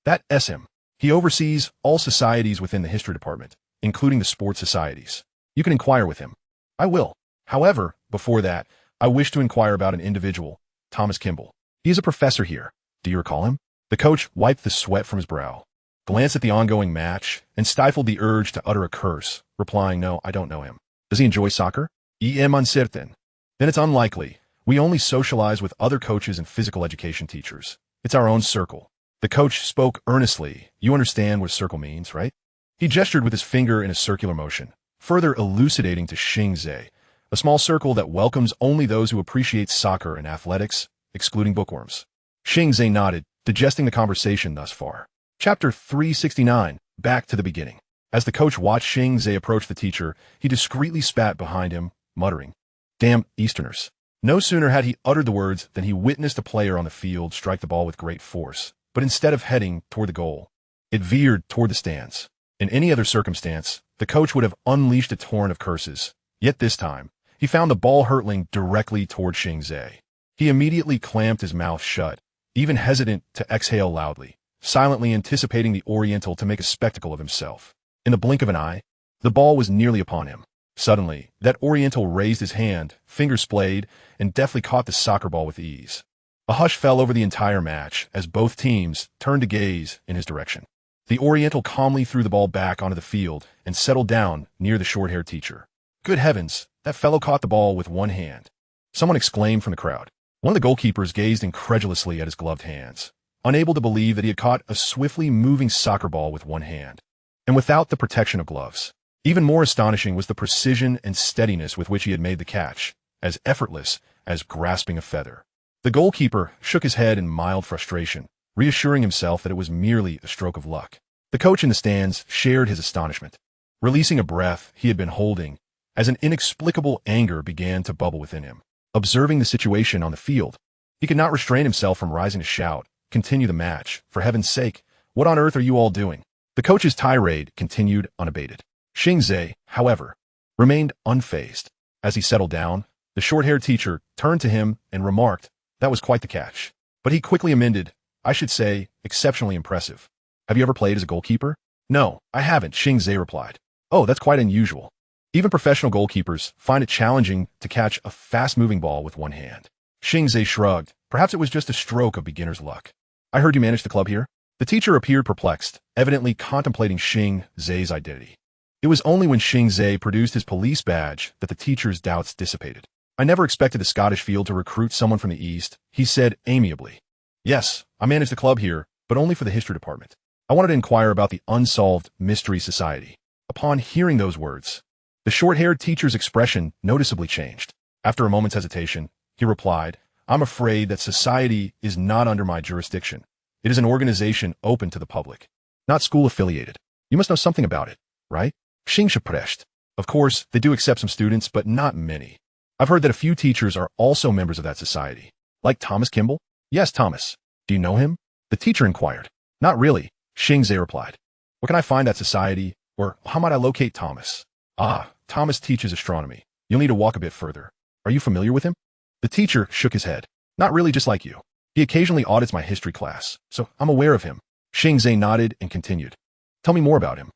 That's him. He oversees all societies within the history department, including the sports societies. You can inquire with him. I will. However, before that, I wish to inquire about an individual, Thomas Kimball. He is a professor here. Do you recall him? The coach wiped the sweat from his brow, glanced at the ongoing match, and stifled the urge to utter a curse, replying, No, I don't know him. Does he enjoy soccer? Am uncertain. Then it's unlikely. We only socialize with other coaches and physical education teachers. It's our own circle. The coach spoke earnestly. You understand what circle means, right? He gestured with his finger in a circular motion, further elucidating to Xing Ze, a small circle that welcomes only those who appreciate soccer and athletics, excluding bookworms. Xing Ze nodded, digesting the conversation thus far. Chapter 369, back to the beginning. As the coach watched Xing Ze approach the teacher, he discreetly spat behind him, muttering, Damn Easterners. No sooner had he uttered the words than he witnessed a player on the field strike the ball with great force, but instead of heading toward the goal, it veered toward the stands. In any other circumstance, the coach would have unleashed a torrent of curses, yet this time, he found the ball hurtling directly toward Xing Ze. He immediately clamped his mouth shut, even hesitant to exhale loudly, silently anticipating the Oriental to make a spectacle of himself. In the blink of an eye, the ball was nearly upon him. Suddenly, that Oriental raised his hand, fingers splayed, and deftly caught the soccer ball with ease. A hush fell over the entire match as both teams turned to gaze in his direction. The Oriental calmly threw the ball back onto the field and settled down near the short-haired teacher. Good heavens, that fellow caught the ball with one hand. Someone exclaimed from the crowd. One of the goalkeepers gazed incredulously at his gloved hands, unable to believe that he had caught a swiftly moving soccer ball with one hand, and without the protection of gloves. Even more astonishing was the precision and steadiness with which he had made the catch, as effortless as grasping a feather. The goalkeeper shook his head in mild frustration, reassuring himself that it was merely a stroke of luck. The coach in the stands shared his astonishment, releasing a breath he had been holding, as an inexplicable anger began to bubble within him. Observing the situation on the field, he could not restrain himself from rising to shout, Continue the match, for heaven's sake, what on earth are you all doing? The coach's tirade continued unabated. Xing Ze, however, remained unfazed. As he settled down, the short-haired teacher turned to him and remarked, That was quite the catch. But he quickly amended, I should say, exceptionally impressive. Have you ever played as a goalkeeper? No, I haven't, Xing Ze replied. Oh, that's quite unusual. Even professional goalkeepers find it challenging to catch a fast-moving ball with one hand. Xing Ze shrugged. Perhaps it was just a stroke of beginner's luck. I heard you manage the club here? The teacher appeared perplexed, evidently contemplating Xing Ze's identity. It was only when Xing Ze produced his police badge that the teacher's doubts dissipated. I never expected the Scottish field to recruit someone from the East, he said amiably. Yes, I manage the club here, but only for the history department. I wanted to inquire about the Unsolved Mystery Society. Upon hearing those words, the short-haired teacher's expression noticeably changed. After a moment's hesitation, he replied, I'm afraid that society is not under my jurisdiction. It is an organization open to the public, not school-affiliated. You must know something about it, right? Xing Ze. Of course, they do accept some students, but not many. I've heard that a few teachers are also members of that society. Like Thomas Kimball? Yes, Thomas. Do you know him? The teacher inquired. Not really, Xing Ze replied. Where can I find that society, Or how might I locate Thomas? Ah, Thomas teaches astronomy. You'll need to walk a bit further. Are you familiar with him? The teacher shook his head. Not really, just like you. He occasionally audits my history class, so I'm aware of him. Xing Ze nodded and continued. Tell me more about him.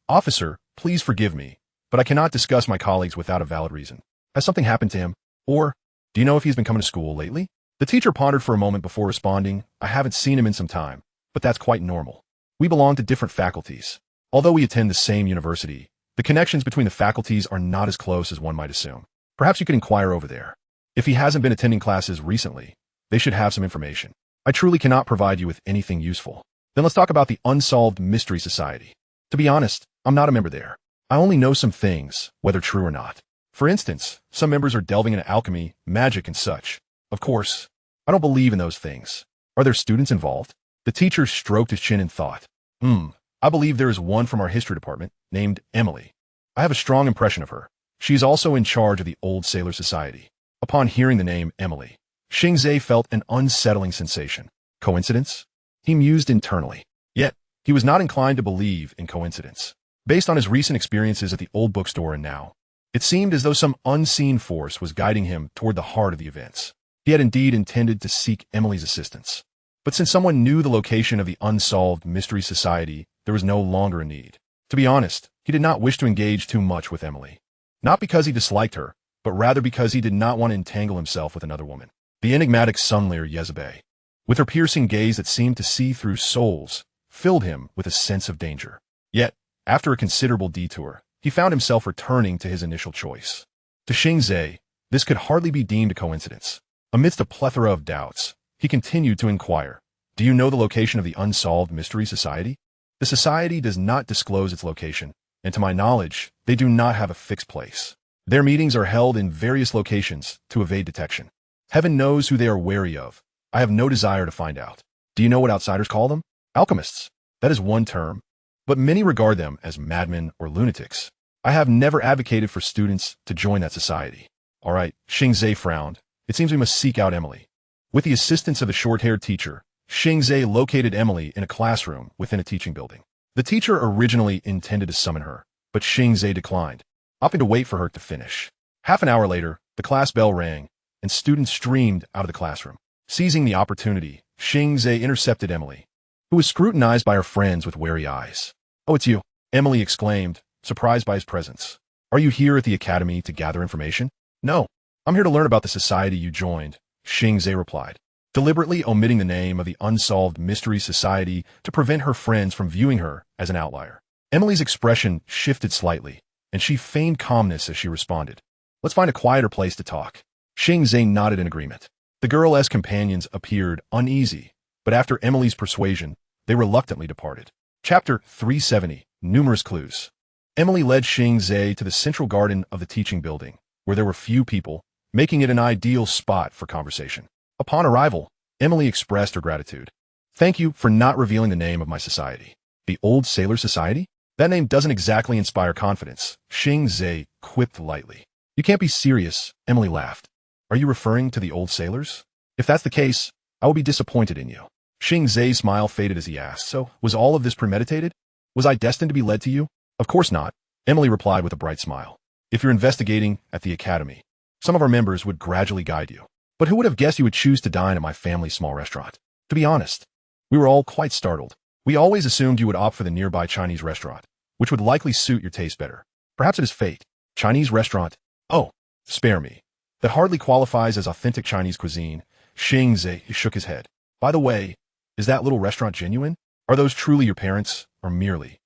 Officer, please forgive me, but I cannot discuss my colleagues without a valid reason. Has something happened to him? Or, do you know if he's been coming to school lately? The teacher pondered for a moment before responding. I haven't seen him in some time, but that's quite normal. We belong to different faculties. Although we attend the same university, the connections between the faculties are not as close as one might assume. Perhaps you could inquire over there. If he hasn't been attending classes recently, they should have some information. I truly cannot provide you with anything useful. Then let's talk about the Unsolved Mystery Society. To be honest, I'm not a member there. I only know some things, whether true or not. For instance, some members are delving into alchemy, magic, and such. Of course, I don't believe in those things. Are there students involved? The teacher stroked his chin in thought. I believe there is one from our history department, named Emily. I have a strong impression of her. She is also in charge of the Old Sailor Society. Upon hearing the name Emily, Xing Ze felt an unsettling sensation. Coincidence? He mused internally. Yet, he was not inclined to believe in coincidence. Based on his recent experiences at the old bookstore and now, it seemed as though some unseen force was guiding him toward the heart of the events. He had indeed intended to seek Emily's assistance. But since someone knew the location of the Unsolved Mystery Society, there was no longer a need. To be honest, he did not wish to engage too much with Emily. Not because he disliked her, but rather because he did not want to entangle himself with another woman. The enigmatic Sunleer Yezebel, with her piercing gaze that seemed to see through souls, filled him with a sense of danger. Yet, after a considerable detour, he found himself returning to his initial choice. To Xing Ze, this could hardly be deemed a coincidence. Amidst a plethora of doubts, he continued to inquire, do you know the location of the Unsolved Mystery Society? The society does not disclose its location, and to my knowledge, they do not have a fixed place. Their meetings are held in various locations to evade detection. Heaven knows who they are wary of. I have no desire to find out. Do you know what outsiders call them? Alchemists. That is one term, but many regard them as madmen or lunatics. I have never advocated for students to join that society. All right, Xing Ze frowned. It seems we must seek out Emily. With the assistance of the short-haired teacher, Xing Ze located Emily in a classroom within a teaching building. The teacher originally intended to summon her, but Xing Ze declined, opting to wait for her to finish. Half an hour later, the class bell rang, and students streamed out of the classroom. Seizing the opportunity, Xing Ze intercepted Emily, who was scrutinized by her friends with wary eyes. Oh, it's you, Emily exclaimed, surprised by his presence. Are you here at the academy to gather information? No, I'm here to learn about the society you joined, Xing Ze replied, deliberately omitting the name of the Unsolved Mystery Society to prevent her friends from viewing her as an outlier. Emily's expression shifted slightly, and she feigned calmness as she responded. Let's find a quieter place to talk. Xing Ze nodded in agreement. The girl's companions appeared uneasy, but after Emily's persuasion, they reluctantly departed. Chapter 370, Numerous Clues. Emily led Xing Ze to the central garden of the teaching building, where there were few people, making it an ideal spot for conversation. Upon arrival, Emily expressed her gratitude. Thank you for not revealing the name of my society. The Old Sailor Society? That name doesn't exactly inspire confidence, Xing Ze quipped lightly. You can't be serious, Emily laughed. Are you referring to the old sailors? If that's the case, I will be disappointed in you. Xing Ze's smile faded as he asked, so was all of this premeditated? Was I destined to be led to you? Of course not, Emily replied with a bright smile. If you're investigating at the academy, some of our members would gradually guide you. But who would have guessed you would choose to dine at my family's small restaurant? To be honest, we were all quite startled. We always assumed you would opt for the nearby Chinese restaurant, which would likely suit your taste better. Perhaps it is fate. Chinese restaurant? Oh, spare me. That hardly qualifies as authentic Chinese cuisine. Xing Ze shook his head. By the way, is that little restaurant genuine? Are those truly your parents, or merely?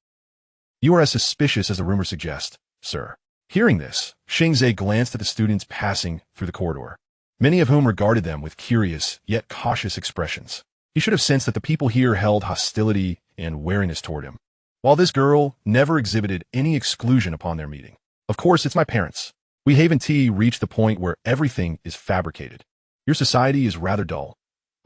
You are as suspicious as the rumors suggest, sir. Hearing this, Xing Ze glanced at the students passing through the corridor, many of whom regarded them with curious yet cautious expressions. He should have sensed that the people here held hostility and wariness toward him, while this girl never exhibited any exclusion upon their meeting. Of course, it's my parents. We haven't reached the point where everything is fabricated. Your society is rather dull.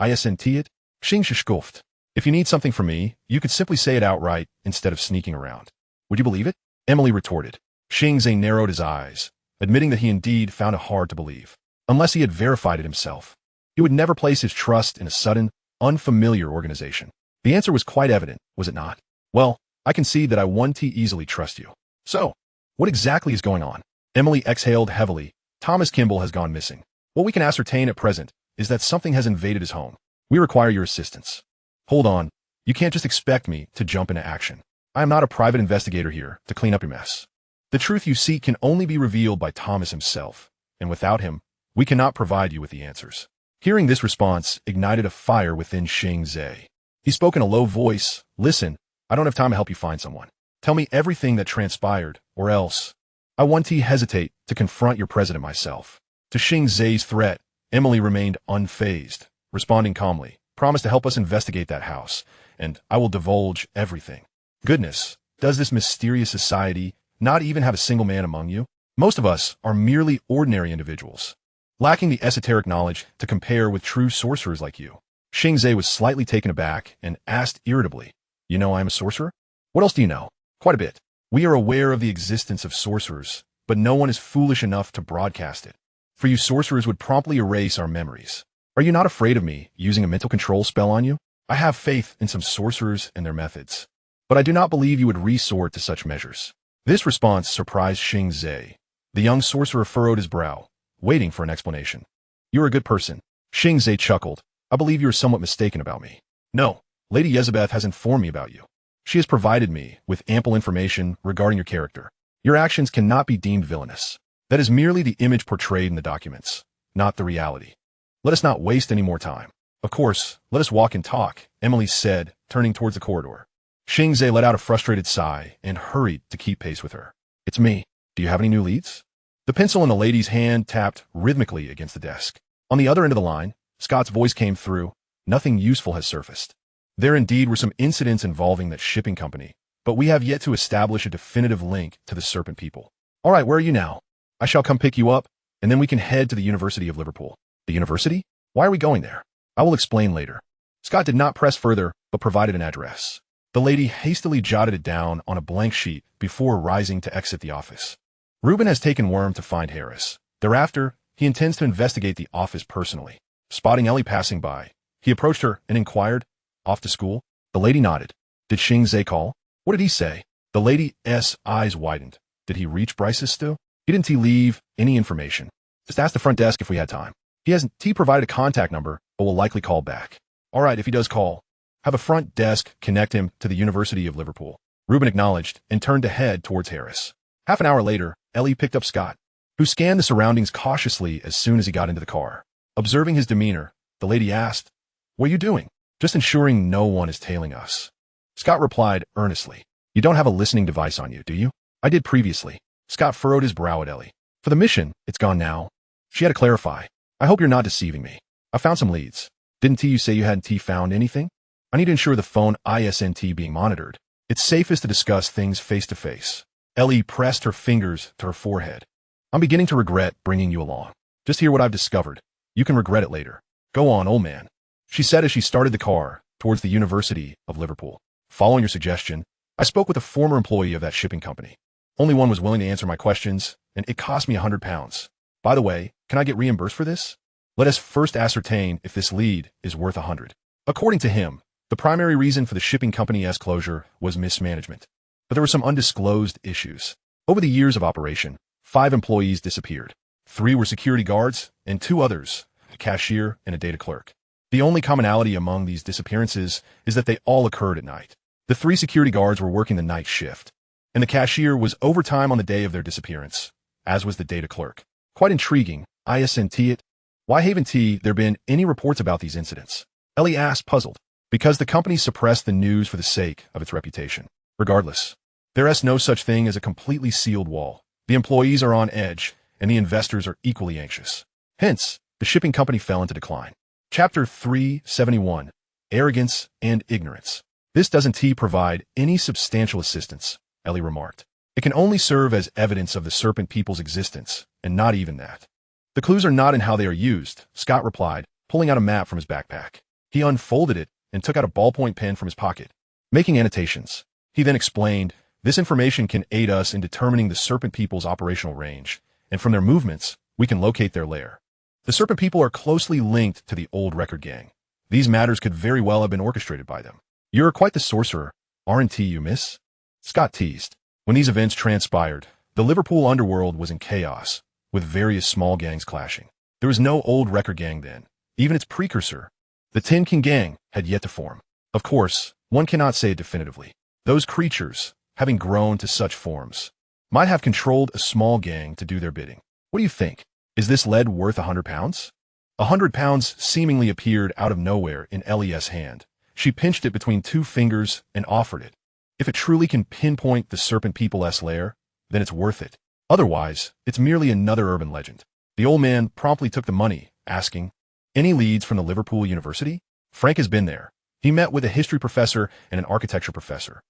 Isn't it? Xing scoffed. If you need something from me, you could simply say it outright instead of sneaking around. Would you believe it? Emily retorted. Xing Ze narrowed his eyes, admitting that he indeed found it hard to believe. Unless he had verified it himself, he would never place his trust in a sudden, unfamiliar organization. The answer was quite evident, was it not? Well, I can see that I 1T easily trust you. So, what exactly is going on? Emily exhaled heavily. Thomas Kimball has gone missing. What we can ascertain at present is that something has invaded his home. We require your assistance. Hold on. You can't just expect me to jump into action. I am not a private investigator here to clean up your mess. The truth you seek can only be revealed by Thomas himself, and without him, we cannot provide you with the answers. Hearing this response ignited a fire within Xing Ze. He spoke in a low voice. Listen, I don't have time to help you find someone. Tell me everything that transpired, or else. I 1T hesitate to confront your president myself. To Xing Ze's threat, Emily remained unfazed, responding calmly. Promise to help us investigate that house, and I will divulge everything. Goodness, does this mysterious society not even have a single man among you? Most of us are merely ordinary individuals, lacking the esoteric knowledge to compare with true sorcerers like you. Xing Ze was slightly taken aback and asked irritably, You know I am a sorcerer? What else do you know? Quite a bit. We are aware of the existence of sorcerers, but no one is foolish enough to broadcast it. For you sorcerers would promptly erase our memories. Are you not afraid of me using a mental control spell on you? I have faith in some sorcerers and their methods, but I do not believe you would resort to such measures. This response surprised Xing Ze. The young sorcerer furrowed his brow, waiting for an explanation. You're a good person. Xing Ze chuckled. I believe you are somewhat mistaken about me. No, Lady Yezebeth has informed me about you. She has provided me with ample information regarding your character. Your actions cannot be deemed villainous. That is merely the image portrayed in the documents, not the reality. Let us not waste any more time. Of course, let us walk and talk, Emily said, turning towards the corridor. Xing Ze let out a frustrated sigh and hurried to keep pace with her. It's me. Do you have any new leads? The pencil in the lady's hand tapped rhythmically against the desk. On the other end of the line, Scott's voice came through. Nothing useful has surfaced. There indeed were some incidents involving that shipping company, but we have yet to establish a definitive link to the Serpent People. All right, where are you now? I shall come pick you up, and then we can head to the University of Liverpool. The university? Why are we going there? I will explain later. Scott did not press further, but provided an address. The lady hastily jotted it down on a blank sheet before rising to exit the office. Reuben has taken Worm to find Harris. Thereafter, he intends to investigate the office personally. Spotting Ellie passing by, he approached her and inquired, Off to school? The lady nodded. Did Xing Ze call? What did he say? The lady's eyes widened. Did he reach Bryce's still? He didn't leave any information. Just ask the front desk if we had time. He hasn't provided a contact number, but will likely call back. All right, if he does call, have a front desk connect him to the University of Liverpool. Reuben acknowledged and turned to head towards Harris. Half an hour later, Ellie picked up Scott, who scanned the surroundings cautiously as soon as he got into the car. Observing his demeanor, the lady asked, What are you doing? Just ensuring no one is tailing us. Scott replied earnestly, You don't have a listening device on you, do you? I did previously. Scott furrowed his brow at Ellie. For the mission, it's gone now. She had to clarify. I hope you're not deceiving me. I found some leads. Didn't you say you hadn't found anything? I need to ensure the phone isn't being monitored. It's safest to discuss things face to face. Ellie pressed her fingers to her forehead. I'm beginning to regret bringing you along. Just hear what I've discovered. You can regret it later. Go on, old man, she said as she started the car towards the University of Liverpool. Following your suggestion, I spoke with a former employee of that shipping company. Only one was willing to answer my questions, and it cost me £100. By the way, can I get reimbursed for this? Let us first ascertain if this lead is worth $100. According to him, the primary reason for the shipping company's closure was mismanagement, but there were some undisclosed issues. Over the years of operation, 5 employees disappeared. 3 were security guards, and 2 others, a cashier and a data clerk. The only commonality among these disappearances is that they all occurred at night. The 3 security guards were working the night shift, and the cashier was overtime on the day of their disappearance, as was the data clerk. Quite intriguing, isn't it? Why haven't there been any reports about these incidents? Ellie asked, puzzled. Because the company suppressed the news for the sake of its reputation. Regardless, there is no such thing as a completely sealed wall. The employees are on edge, and the investors are equally anxious. Hence, the shipping company fell into decline. Chapter 371, Arrogance and Ignorance. This doesn't provide any substantial assistance, Ellie remarked. It can only serve as evidence of the Serpent People's existence, and not even that. The clues are not in how they are used, Scott replied, pulling out a map from his backpack. He unfolded it and took out a ballpoint pen from his pocket, making annotations. He then explained, This information can aid us in determining the Serpent People's operational range, and from their movements, we can locate their lair. The Serpent People are closely linked to the old Record Gang. These matters could very well have been orchestrated by them. You're quite the sorcerer, aren't you, miss? Scott teased. When these events transpired, the Liverpool underworld was in chaos, with various small gangs clashing. There was no old record gang then. Even its precursor, the Tin King Gang, had yet to form. Of course, one cannot say it definitively. Those creatures, having grown to such forms, might have controlled a small gang to do their bidding. What do you think? Is this lead worth £100? £100 seemingly appeared out of nowhere in Ellie's hand. She pinched it between two fingers and offered it. If it truly can pinpoint the Serpent People's lair, then it's worth it. Otherwise, it's merely another urban legend. The old man promptly took the money, asking, "Any leads from the Liverpool University?" Frank has been there. He met with a history professor and an architecture professor.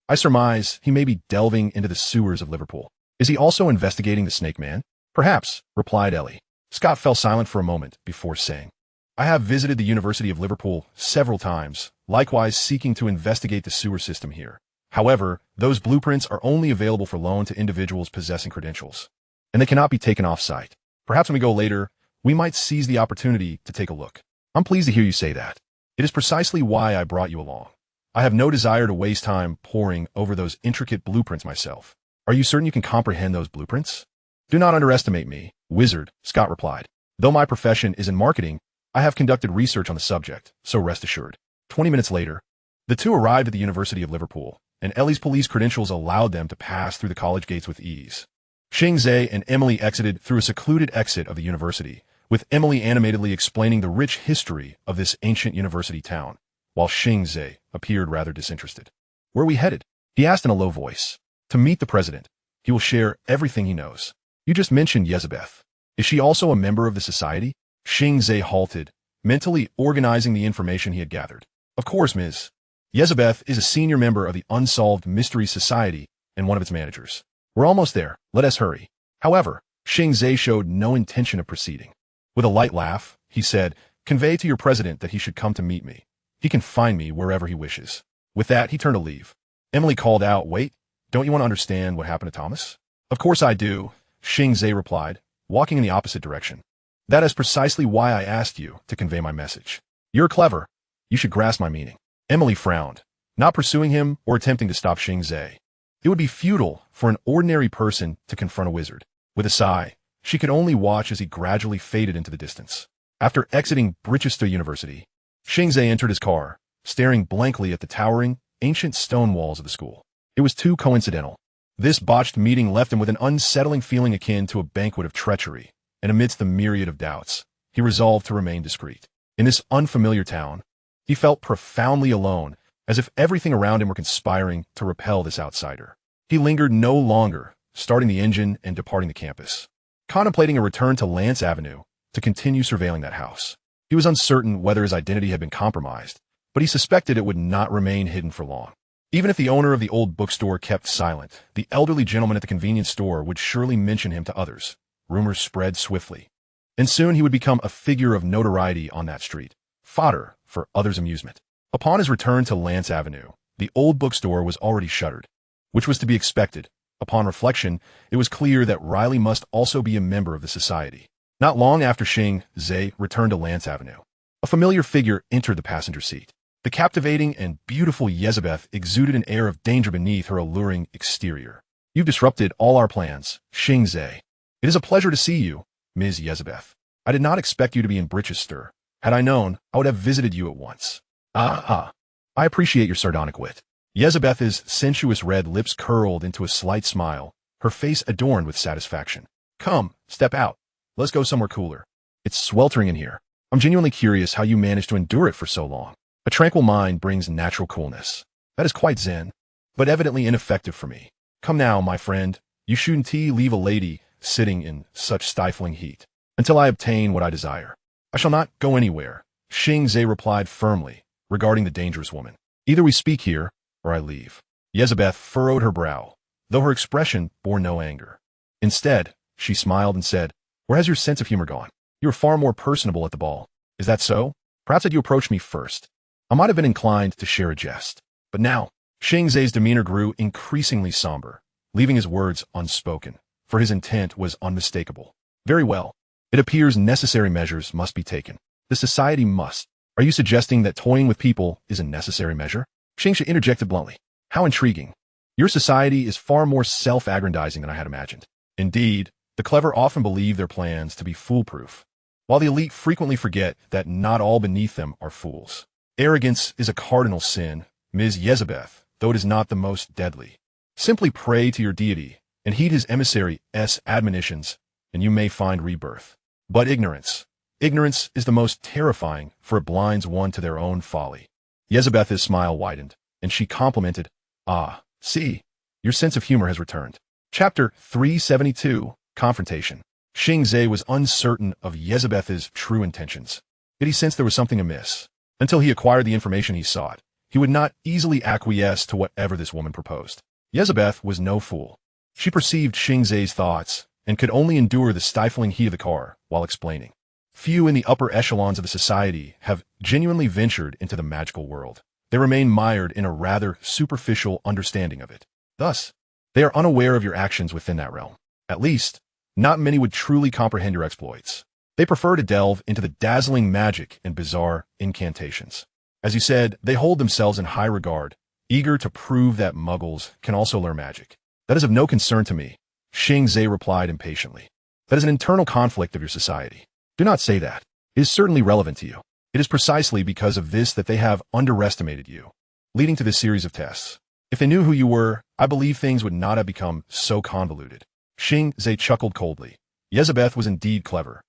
I surmise he may be delving into the sewers of Liverpool. Is he also investigating the Snake Man? Perhaps, replied Ellie. Scott fell silent for a moment before saying, I have visited the University of Liverpool several times, likewise seeking to investigate the sewer system here. However, those blueprints are only available for loan to individuals possessing credentials, and they cannot be taken off-site. Perhaps when we go later, we might seize the opportunity to take a look. I'm pleased to hear you say that. It is precisely why I brought you along. I have no desire to waste time poring over those intricate blueprints myself. Are you certain you can comprehend those blueprints? Do not underestimate me, wizard, Scott replied. Though my profession is in marketing, I have conducted research on the subject, so rest assured. 20 minutes later, the two arrived at the University of Liverpool, and Ellie's police credentials allowed them to pass through the college gates with ease. Xing Ze and Emily exited through a secluded exit of the university, with Emily animatedly explaining the rich history of this ancient university town, while Xing Ze appeared rather disinterested. Where are we headed? He asked in a low voice. To meet the president. He will share everything he knows. You just mentioned Yezebeth. Is she also a member of the society? Xing Ze halted, mentally organizing the information he had gathered. Of course, Ms. Yezebeth is a senior member of the Unsolved Mystery Society and one of its managers. We're almost there. Let us hurry. However, Xing Ze showed no intention of proceeding. With a light laugh, he said, Convey to your president that he should come to meet me. He can find me wherever he wishes. With that, he turned to leave. Emily called out, Wait, don't you want to understand what happened to Thomas? Of course I do, Xing Ze replied, walking in the opposite direction. That is precisely why I asked you to convey my message. You're clever. You should grasp my meaning. Emily frowned, not pursuing him or attempting to stop Xing Ze. It would be futile for an ordinary person to confront a wizard. With a sigh, she could only watch as he gradually faded into the distance. After exiting Brichester University, Xing Ze entered his car, staring blankly at the towering, ancient stone walls of the school. It was too coincidental. This botched meeting left him with an unsettling feeling akin to a banquet of treachery, and amidst the myriad of doubts, he resolved to remain discreet. In this unfamiliar town, he felt profoundly alone, as if everything around him were conspiring to repel this outsider. He lingered no longer, starting the engine and departing the campus, contemplating a return to Lance Avenue to continue surveilling that house. He was uncertain whether his identity had been compromised, but he suspected it would not remain hidden for long. Even if the owner of the old bookstore kept silent, the elderly gentleman at the convenience store would surely mention him to others. Rumors spread swiftly, and soon he would become a figure of notoriety on that street, fodder for others' amusement. Upon his return to Lance Avenue, the old bookstore was already shuttered, which was to be expected. Upon reflection, it was clear that Riley must also be a member of the society. Not long after Xing Ze returned to Lance Avenue, a familiar figure entered the passenger seat. The captivating and beautiful Yezebeth exuded an air of danger beneath her alluring exterior. You've disrupted all our plans, Xing Ze. It is a pleasure to see you, Ms. Yezebeth. I did not expect you to be in Brichester. Had I known, I would have visited you at once. I appreciate your sardonic wit. Yezebeth's sensuous red lips curled into a slight smile, her face adorned with satisfaction. Come, step out. Let's go somewhere cooler. It's sweltering in here. I'm genuinely curious how you managed to endure it for so long. A tranquil mind brings natural coolness. That is quite zen, but evidently ineffective for me. Come now, my friend. You shouldn't leave a lady sitting in such stifling heat until I obtain what I desire. I shall not go anywhere, Xing Ze replied firmly, regarding the dangerous woman. Either we speak here, or I leave. Yezebeth furrowed her brow, though her expression bore no anger. Instead, she smiled and said, Where has your sense of humor gone? You were far more personable at the ball. Is that so? Perhaps had you approached me first, I might have been inclined to share a jest. But now, Xing Ze's demeanor grew increasingly somber, leaving his words unspoken, for his intent was unmistakable. Very well. It appears necessary measures must be taken. The society must. Are you suggesting that toying with people is a necessary measure? Xing Ze interjected bluntly. How intriguing. Your society is far more self-aggrandizing than I had imagined. Indeed, the clever often believe their plans to be foolproof, while the elite frequently forget that not all beneath them are fools. Arrogance is a cardinal sin, Ms. Yezebeth, though it is not the most deadly. Simply pray to your deity and heed his emissary's admonitions, and you may find rebirth. But ignorance is the most terrifying, for it blinds one to their own folly. Yezebeth's smile widened, and she complimented, "Ah, see, your sense of humor has returned." Chapter 372, Confrontation. Xing Ze was uncertain of Yezebeth's true intentions, yet he sensed there was something amiss. Until he acquired the information he sought, he would not easily acquiesce to whatever this woman proposed. Yezebeth was no fool. She perceived Xing Ze's thoughts and could only endure the stifling heat of the car while explaining. Few in the upper echelons of the society have genuinely ventured into the magical world. They remain mired in a rather superficial understanding of it. Thus, they are unaware of your actions within that realm. At least, not many would truly comprehend your exploits. They prefer to delve into the dazzling magic and bizarre incantations. As you said, they hold themselves in high regard, eager to prove that muggles can also learn magic. That is of no concern to me, Xing Ze replied impatiently. That is an internal conflict of your society. Do not say that. It is certainly relevant to you. It is precisely because of this that they have underestimated you, leading to this series of tests. If they knew who you were, I believe things would not have become so convoluted. Xing Ze chuckled coldly. Yezebeth was indeed clever,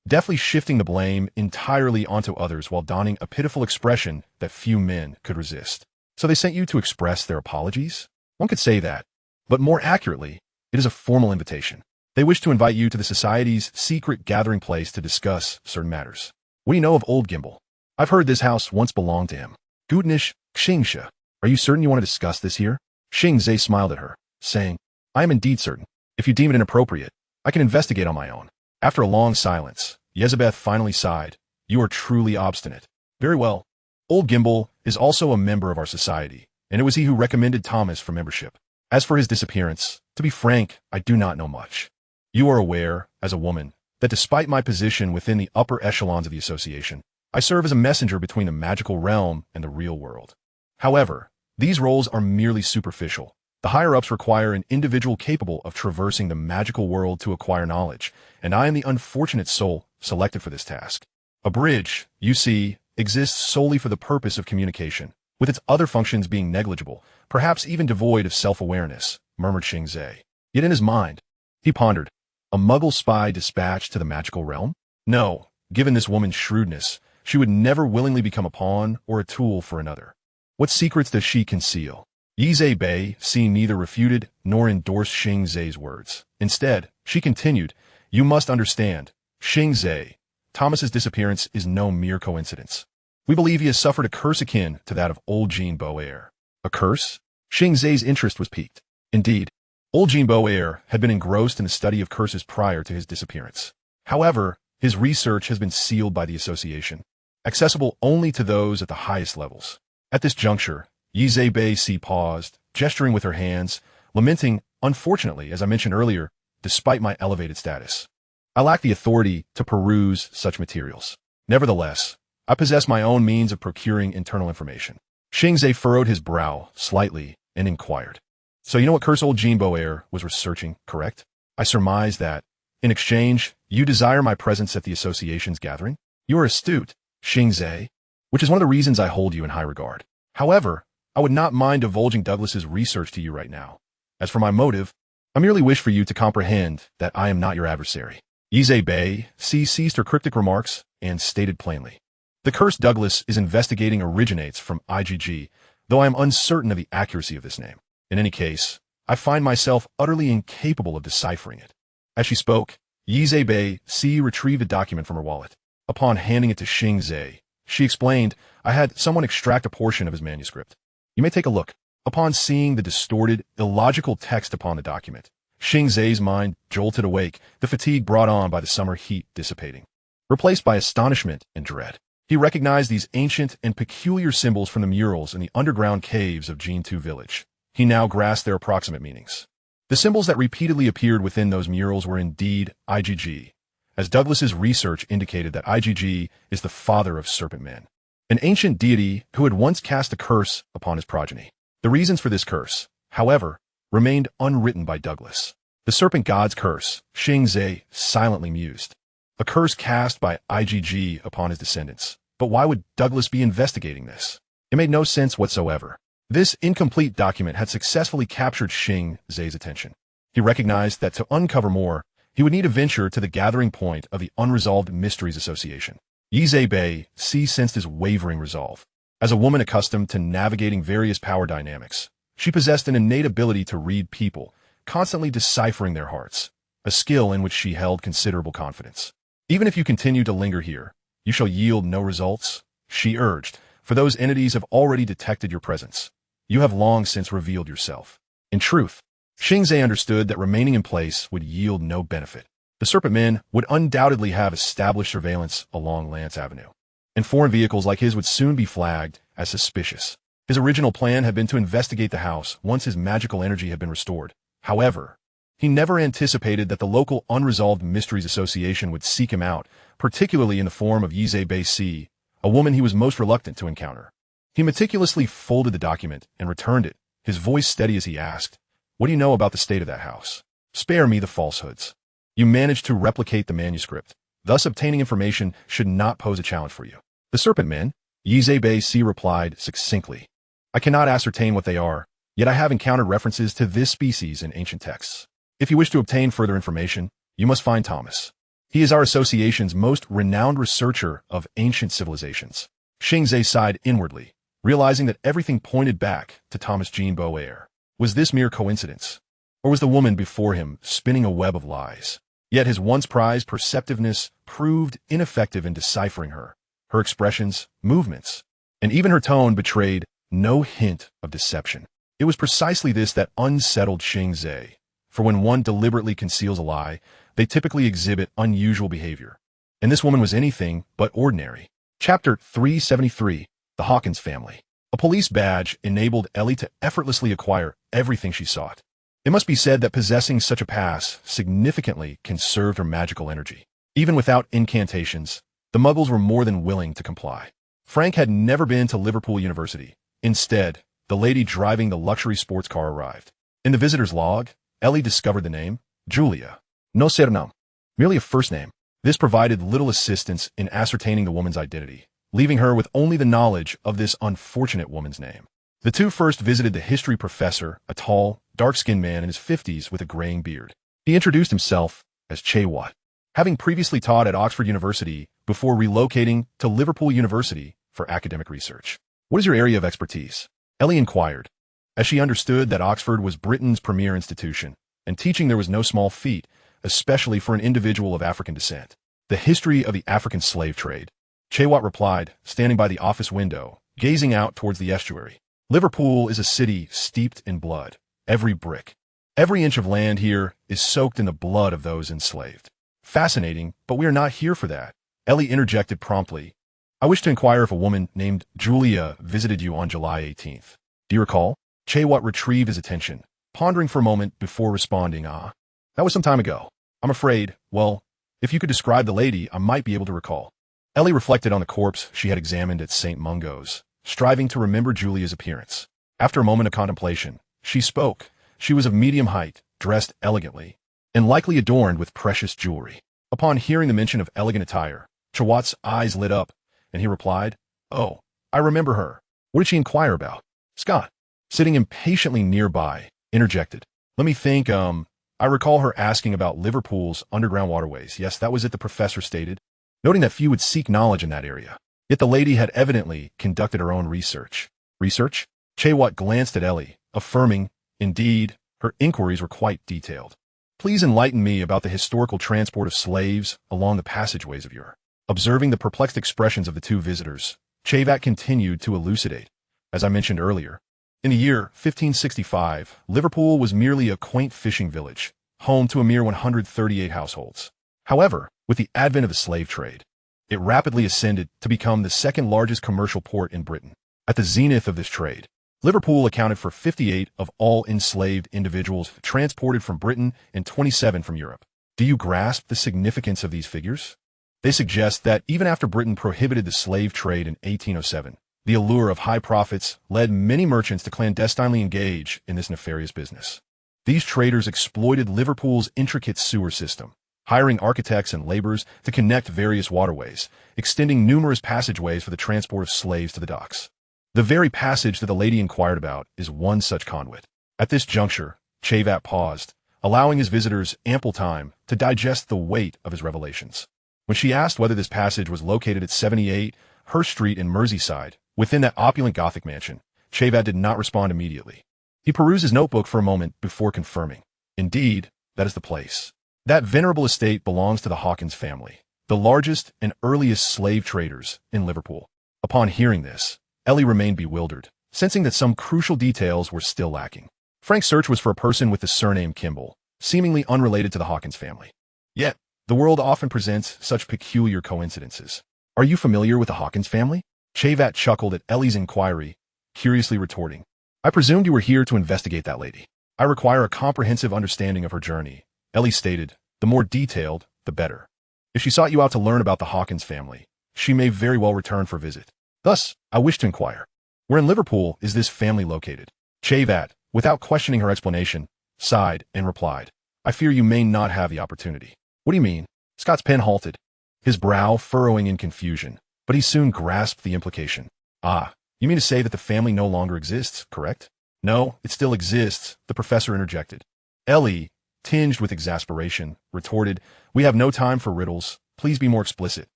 deftly shifting the blame entirely onto others while donning a pitiful expression that few men could resist. So they sent you to express their apologies? One could say that, but more accurately, it is a formal invitation. They wish to invite you to the society's secret gathering place to discuss certain matters. What do you know of old Gimbal? I've heard this house once belonged to him. Gutnish Xing Ze. Are you certain you want to discuss this here? Xing Ze smiled at her, saying, I am indeed certain. If you deem it inappropriate, I can investigate on my own. After a long silence, Yezebeth finally sighed. You are truly obstinate. Very well. Old Gimbal is also a member of our society, and it was he who recommended Thomas for membership. As for his disappearance, to be frank, I do not know much. You are aware, as a woman, that despite my position within the upper echelons of the association, I serve as a messenger between the magical realm and the real world. However, these roles are merely superficial. The higher-ups require an individual capable of traversing the magical world to acquire knowledge, and I am the unfortunate soul selected for this task. A bridge, you see, exists solely for the purpose of communication, with its other functions being negligible, perhaps even devoid of self-awareness, murmured Xing Ze. Yet in his mind, he pondered, a muggle spy dispatched to the magical realm? No, given this woman's shrewdness, she would never willingly become a pawn or a tool for another. What secrets does she conceal? Yizhe Bei seemed neither refuted nor endorsed Xing Ze's words. Instead, she continued, You must understand, Xing Ze, Thomas's disappearance is no mere coincidence. We believe he has suffered a curse akin to that of old Jean Boer. A curse? Xing Ze's interest was piqued. Indeed, old Jean Boer had been engrossed in the study of curses prior to his disappearance. However, his research has been sealed by the association, accessible only to those at the highest levels. At this juncture, Yizhe Bei paused, gesturing with her hands, lamenting, unfortunately, as I mentioned earlier, despite my elevated status, I lack the authority to peruse such materials. Nevertheless, I possess my own means of procuring internal information. Xing Ze furrowed his brow slightly and inquired. So you know what curse old Jean Boer was researching, correct? I surmise that, in exchange, you desire my presence at the association's gathering? You are astute, Xing Ze, which is one of the reasons I hold you in high regard. However, I would not mind divulging Douglas's research to you right now. As for my motive, I merely wish for you to comprehend that I am not your adversary. Yizhe Bei ceased her cryptic remarks and stated plainly. The curse Douglas is investigating originates from IGG, though I am uncertain of the accuracy of this name. In any case, I find myself utterly incapable of deciphering it. As she spoke, Yizhe Bei retrieved a document from her wallet. Upon handing it to Xing Ze, she explained, I had someone extract a portion of his manuscript. You may take a look. Upon seeing the distorted, illogical text upon the document, Xing Ze's mind jolted awake, the fatigue brought on by the summer heat dissipating, replaced by astonishment and dread. He recognized these ancient and peculiar symbols from the murals in the underground caves of Jean 2 village. He now grasped their approximate meanings. The symbols that repeatedly appeared within those murals were indeed IGG, as Douglas's research indicated that IGG is the father of serpent men, an ancient deity who had once cast a curse upon his progeny. The reasons for this curse, however, remained unwritten by Douglas. The serpent god's curse, Xing Ze silently mused. A curse cast by IgG upon his descendants. But why would Douglas be investigating this? It made no sense whatsoever. This incomplete document had successfully captured Xing Ze's attention. He recognized that to uncover more, he would need to venture to the gathering point of the Unresolved Mysteries Association. Yi Bei sensed his wavering resolve. As a woman accustomed to navigating various power dynamics, she possessed an innate ability to read people, constantly deciphering their hearts, a skill in which she held considerable confidence. Even if you continue to linger here, you shall yield no results, she urged, for those entities have already detected your presence. You have long since revealed yourself. In truth, Xing Ze understood that remaining in place would yield no benefit. The Serpent Men would undoubtedly have established surveillance along Lance Avenue, and foreign vehicles like his would soon be flagged as suspicious. His original plan had been to investigate the house once his magical energy had been restored. However, he never anticipated that the local Unresolved Mysteries Association would seek him out, particularly in the form of Yi Bei, a woman he was most reluctant to encounter. He meticulously folded the document and returned it, his voice steady as he asked, "What do you know about the state of that house? Spare me the falsehoods. You managed to replicate the manuscript. Thus obtaining information should not pose a challenge for you." The Serpent Men, Yi Bei replied succinctly. "I cannot ascertain what they are, yet I have encountered references to this species in ancient texts. If you wish to obtain further information, you must find Thomas. He is our association's most renowned researcher of ancient civilizations." Xing Ze sighed inwardly, realizing that everything pointed back to Thomas Jean Boer. Was this mere coincidence? Or was the woman before him spinning a web of lies? Yet his once prized perceptiveness proved ineffective in deciphering her. Her expressions, movements, and even her tone betrayed no hint of deception. It was precisely this that unsettled Xing Ze, for when one deliberately conceals a lie, they typically exhibit unusual behavior. And this woman was anything but ordinary. Chapter 373, The Hawkins Family. A police badge enabled Ellie to effortlessly acquire everything she sought. It must be said that possessing such a pass significantly conserved her magical energy. Even without incantations, the Muggles were more than willing to comply. Frank had never been to Liverpool University. Instead, the lady driving the luxury sports car arrived. In the visitor's log, Ellie discovered the name, Julia. No surname, merely a first name. This provided little assistance in ascertaining the woman's identity, leaving her with only the knowledge of this unfortunate woman's name. The two first visited the history professor, a tall, dark-skinned man in his 50s with a graying beard. He introduced himself as Chewat, having previously taught at Oxford University before relocating to Liverpool University for academic research. "What is your area of expertise?" Ellie inquired, as she understood that Oxford was Britain's premier institution, and teaching there was no small feat, especially for an individual of African descent. "The history of the African slave trade," Chewat replied, standing by the office window, gazing out towards the estuary. "Liverpool is a city steeped in blood. Every brick, every inch of land here is soaked in the blood of those enslaved." "Fascinating, but we are not here for that," Ellie interjected promptly. "I wish to inquire if a woman named Julia visited you on July 18th. Do you recall?" Chewat retrieved his attention, pondering for a moment before responding, "That was some time ago. I'm afraid, well, if you could describe the lady, I might be able to recall." Ellie reflected on the corpse she had examined at St. Mungo's, striving to remember Julia's appearance. After a moment of contemplation, she spoke. She was of medium height, dressed elegantly, and likely adorned with precious jewelry. Upon hearing the mention of elegant attire, Chewat's eyes lit up, and he replied, "Oh, I remember her. What did she inquire about?" Scott, sitting impatiently nearby, interjected, "Let me think, I recall her asking about Liverpool's underground waterways. Yes, that was it," the professor stated, noting that few would seek knowledge in that area. Yet the lady had evidently conducted her own research. "Research?" Chewat glanced at Ellie, affirming, indeed, her inquiries were quite detailed. "Please enlighten me about the historical transport of slaves along the passageways of Europe." Observing the perplexed expressions of the two visitors, Chewat continued to elucidate. "As I mentioned earlier, in the year 1565, Liverpool was merely a quaint fishing village, home to a mere 138 households. However, with the advent of the slave trade, it rapidly ascended to become the second largest commercial port in Britain. At the zenith of this trade, Liverpool accounted for 58 of all enslaved individuals transported from Britain and 27 from Europe. Do you grasp the significance of these figures? They suggest that even after Britain prohibited the slave trade in 1807, the allure of high profits led many merchants to clandestinely engage in this nefarious business. These traders exploited Liverpool's intricate sewer system, hiring architects and laborers to connect various waterways, extending numerous passageways for the transport of slaves to the docks. The very passage that the lady inquired about is one such conduit. At this juncture, Chavat paused, allowing his visitors ample time to digest the weight of his revelations. When she asked whether this passage was located at 78 Hurst Street in Merseyside, within that opulent Gothic mansion, Chavat did not respond immediately. He perused his notebook for a moment before confirming. Indeed, that is the place. That venerable estate belongs to the Hawkins family, the largest and earliest slave traders in Liverpool. Upon hearing this, Ellie remained bewildered, sensing that some crucial details were still lacking. Frank's search was for a person with the surname Kimball, seemingly unrelated to the Hawkins family. Yet, the world often presents such peculiar coincidences. Are you familiar with the Hawkins family? Chavat chuckled at Ellie's inquiry, curiously retorting. I presumed you were here to investigate that lady. I require a comprehensive understanding of her journey, Ellie stated. The more detailed, the better. If she sought you out to learn about the Hawkins family, she may very well return for a visit. Thus, I wish to inquire. Where in Liverpool is this family located? Chavat, without questioning her explanation, sighed and replied, I fear you may not have the opportunity. What do you mean? Scott's pen halted, his brow furrowing in confusion, but he soon grasped the implication. Ah, you mean to say that the family no longer exists, correct? No, it still exists, the professor interjected. Ellie, tinged with exasperation, retorted, We have no time for riddles. Please be more explicit.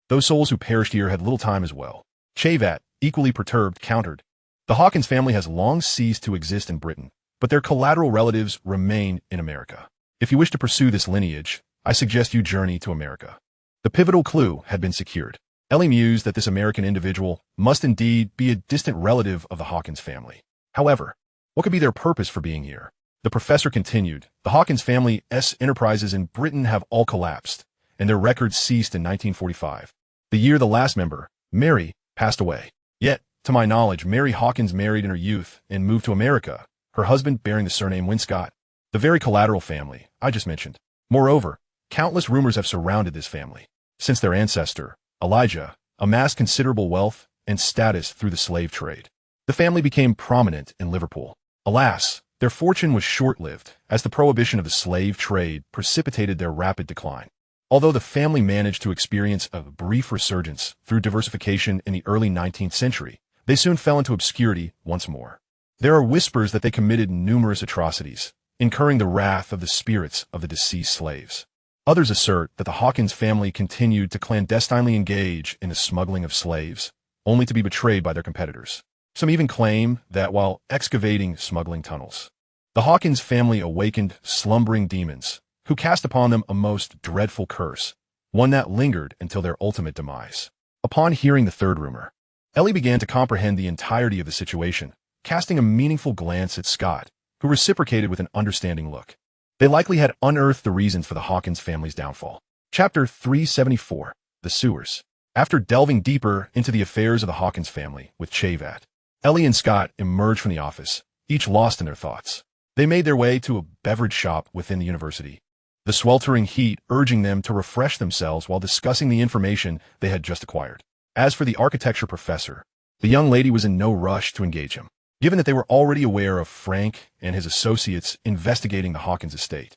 Those souls who perished here had little time as well. Chavat, equally perturbed, countered. The Hawkins family has long ceased to exist in Britain, but their collateral relatives remain in America. If you wish to pursue this lineage, I suggest you journey to America. The pivotal clue had been secured. Ellie mused that this American individual must indeed be a distant relative of the Hawkins family. However, what could be their purpose for being here? The professor continued, The Hawkins family's enterprises in Britain have all collapsed, and their records ceased in 1945, the year the last member, Mary, passed away. Yet, to my knowledge, Mary Hawkins married in her youth and moved to America, her husband bearing the surname Winscott, the very collateral family I just mentioned. Moreover, countless rumors have surrounded this family, since their ancestor, Elijah, amassed considerable wealth and status through the slave trade. The family became prominent in Liverpool. Alas, their fortune was short-lived, as the prohibition of the slave trade precipitated their rapid decline. Although the family managed to experience a brief resurgence through diversification in the early 19th century, they soon fell into obscurity once more. There are whispers that they committed numerous atrocities, incurring the wrath of the spirits of the deceased slaves. Others assert that the Hawkins family continued to clandestinely engage in the smuggling of slaves, only to be betrayed by their competitors. Some even claim that while excavating smuggling tunnels, the Hawkins family awakened slumbering demons who cast upon them a most dreadful curse, one that lingered until their ultimate demise. Upon hearing the third rumor, Ellie began to comprehend the entirety of the situation, casting a meaningful glance at Scott, who reciprocated with an understanding look. They likely had unearthed the reasons for the Hawkins family's downfall. Chapter 374, The Sewers. After delving deeper into the affairs of the Hawkins family with Chavat, Ellie and Scott emerged from the office, each lost in their thoughts. They made their way to a beverage shop within the university, the sweltering heat urging them to refresh themselves while discussing the information they had just acquired. As for the architecture professor, the young lady was in no rush to engage him, given that they were already aware of Frank and his associates investigating the Hawkins estate.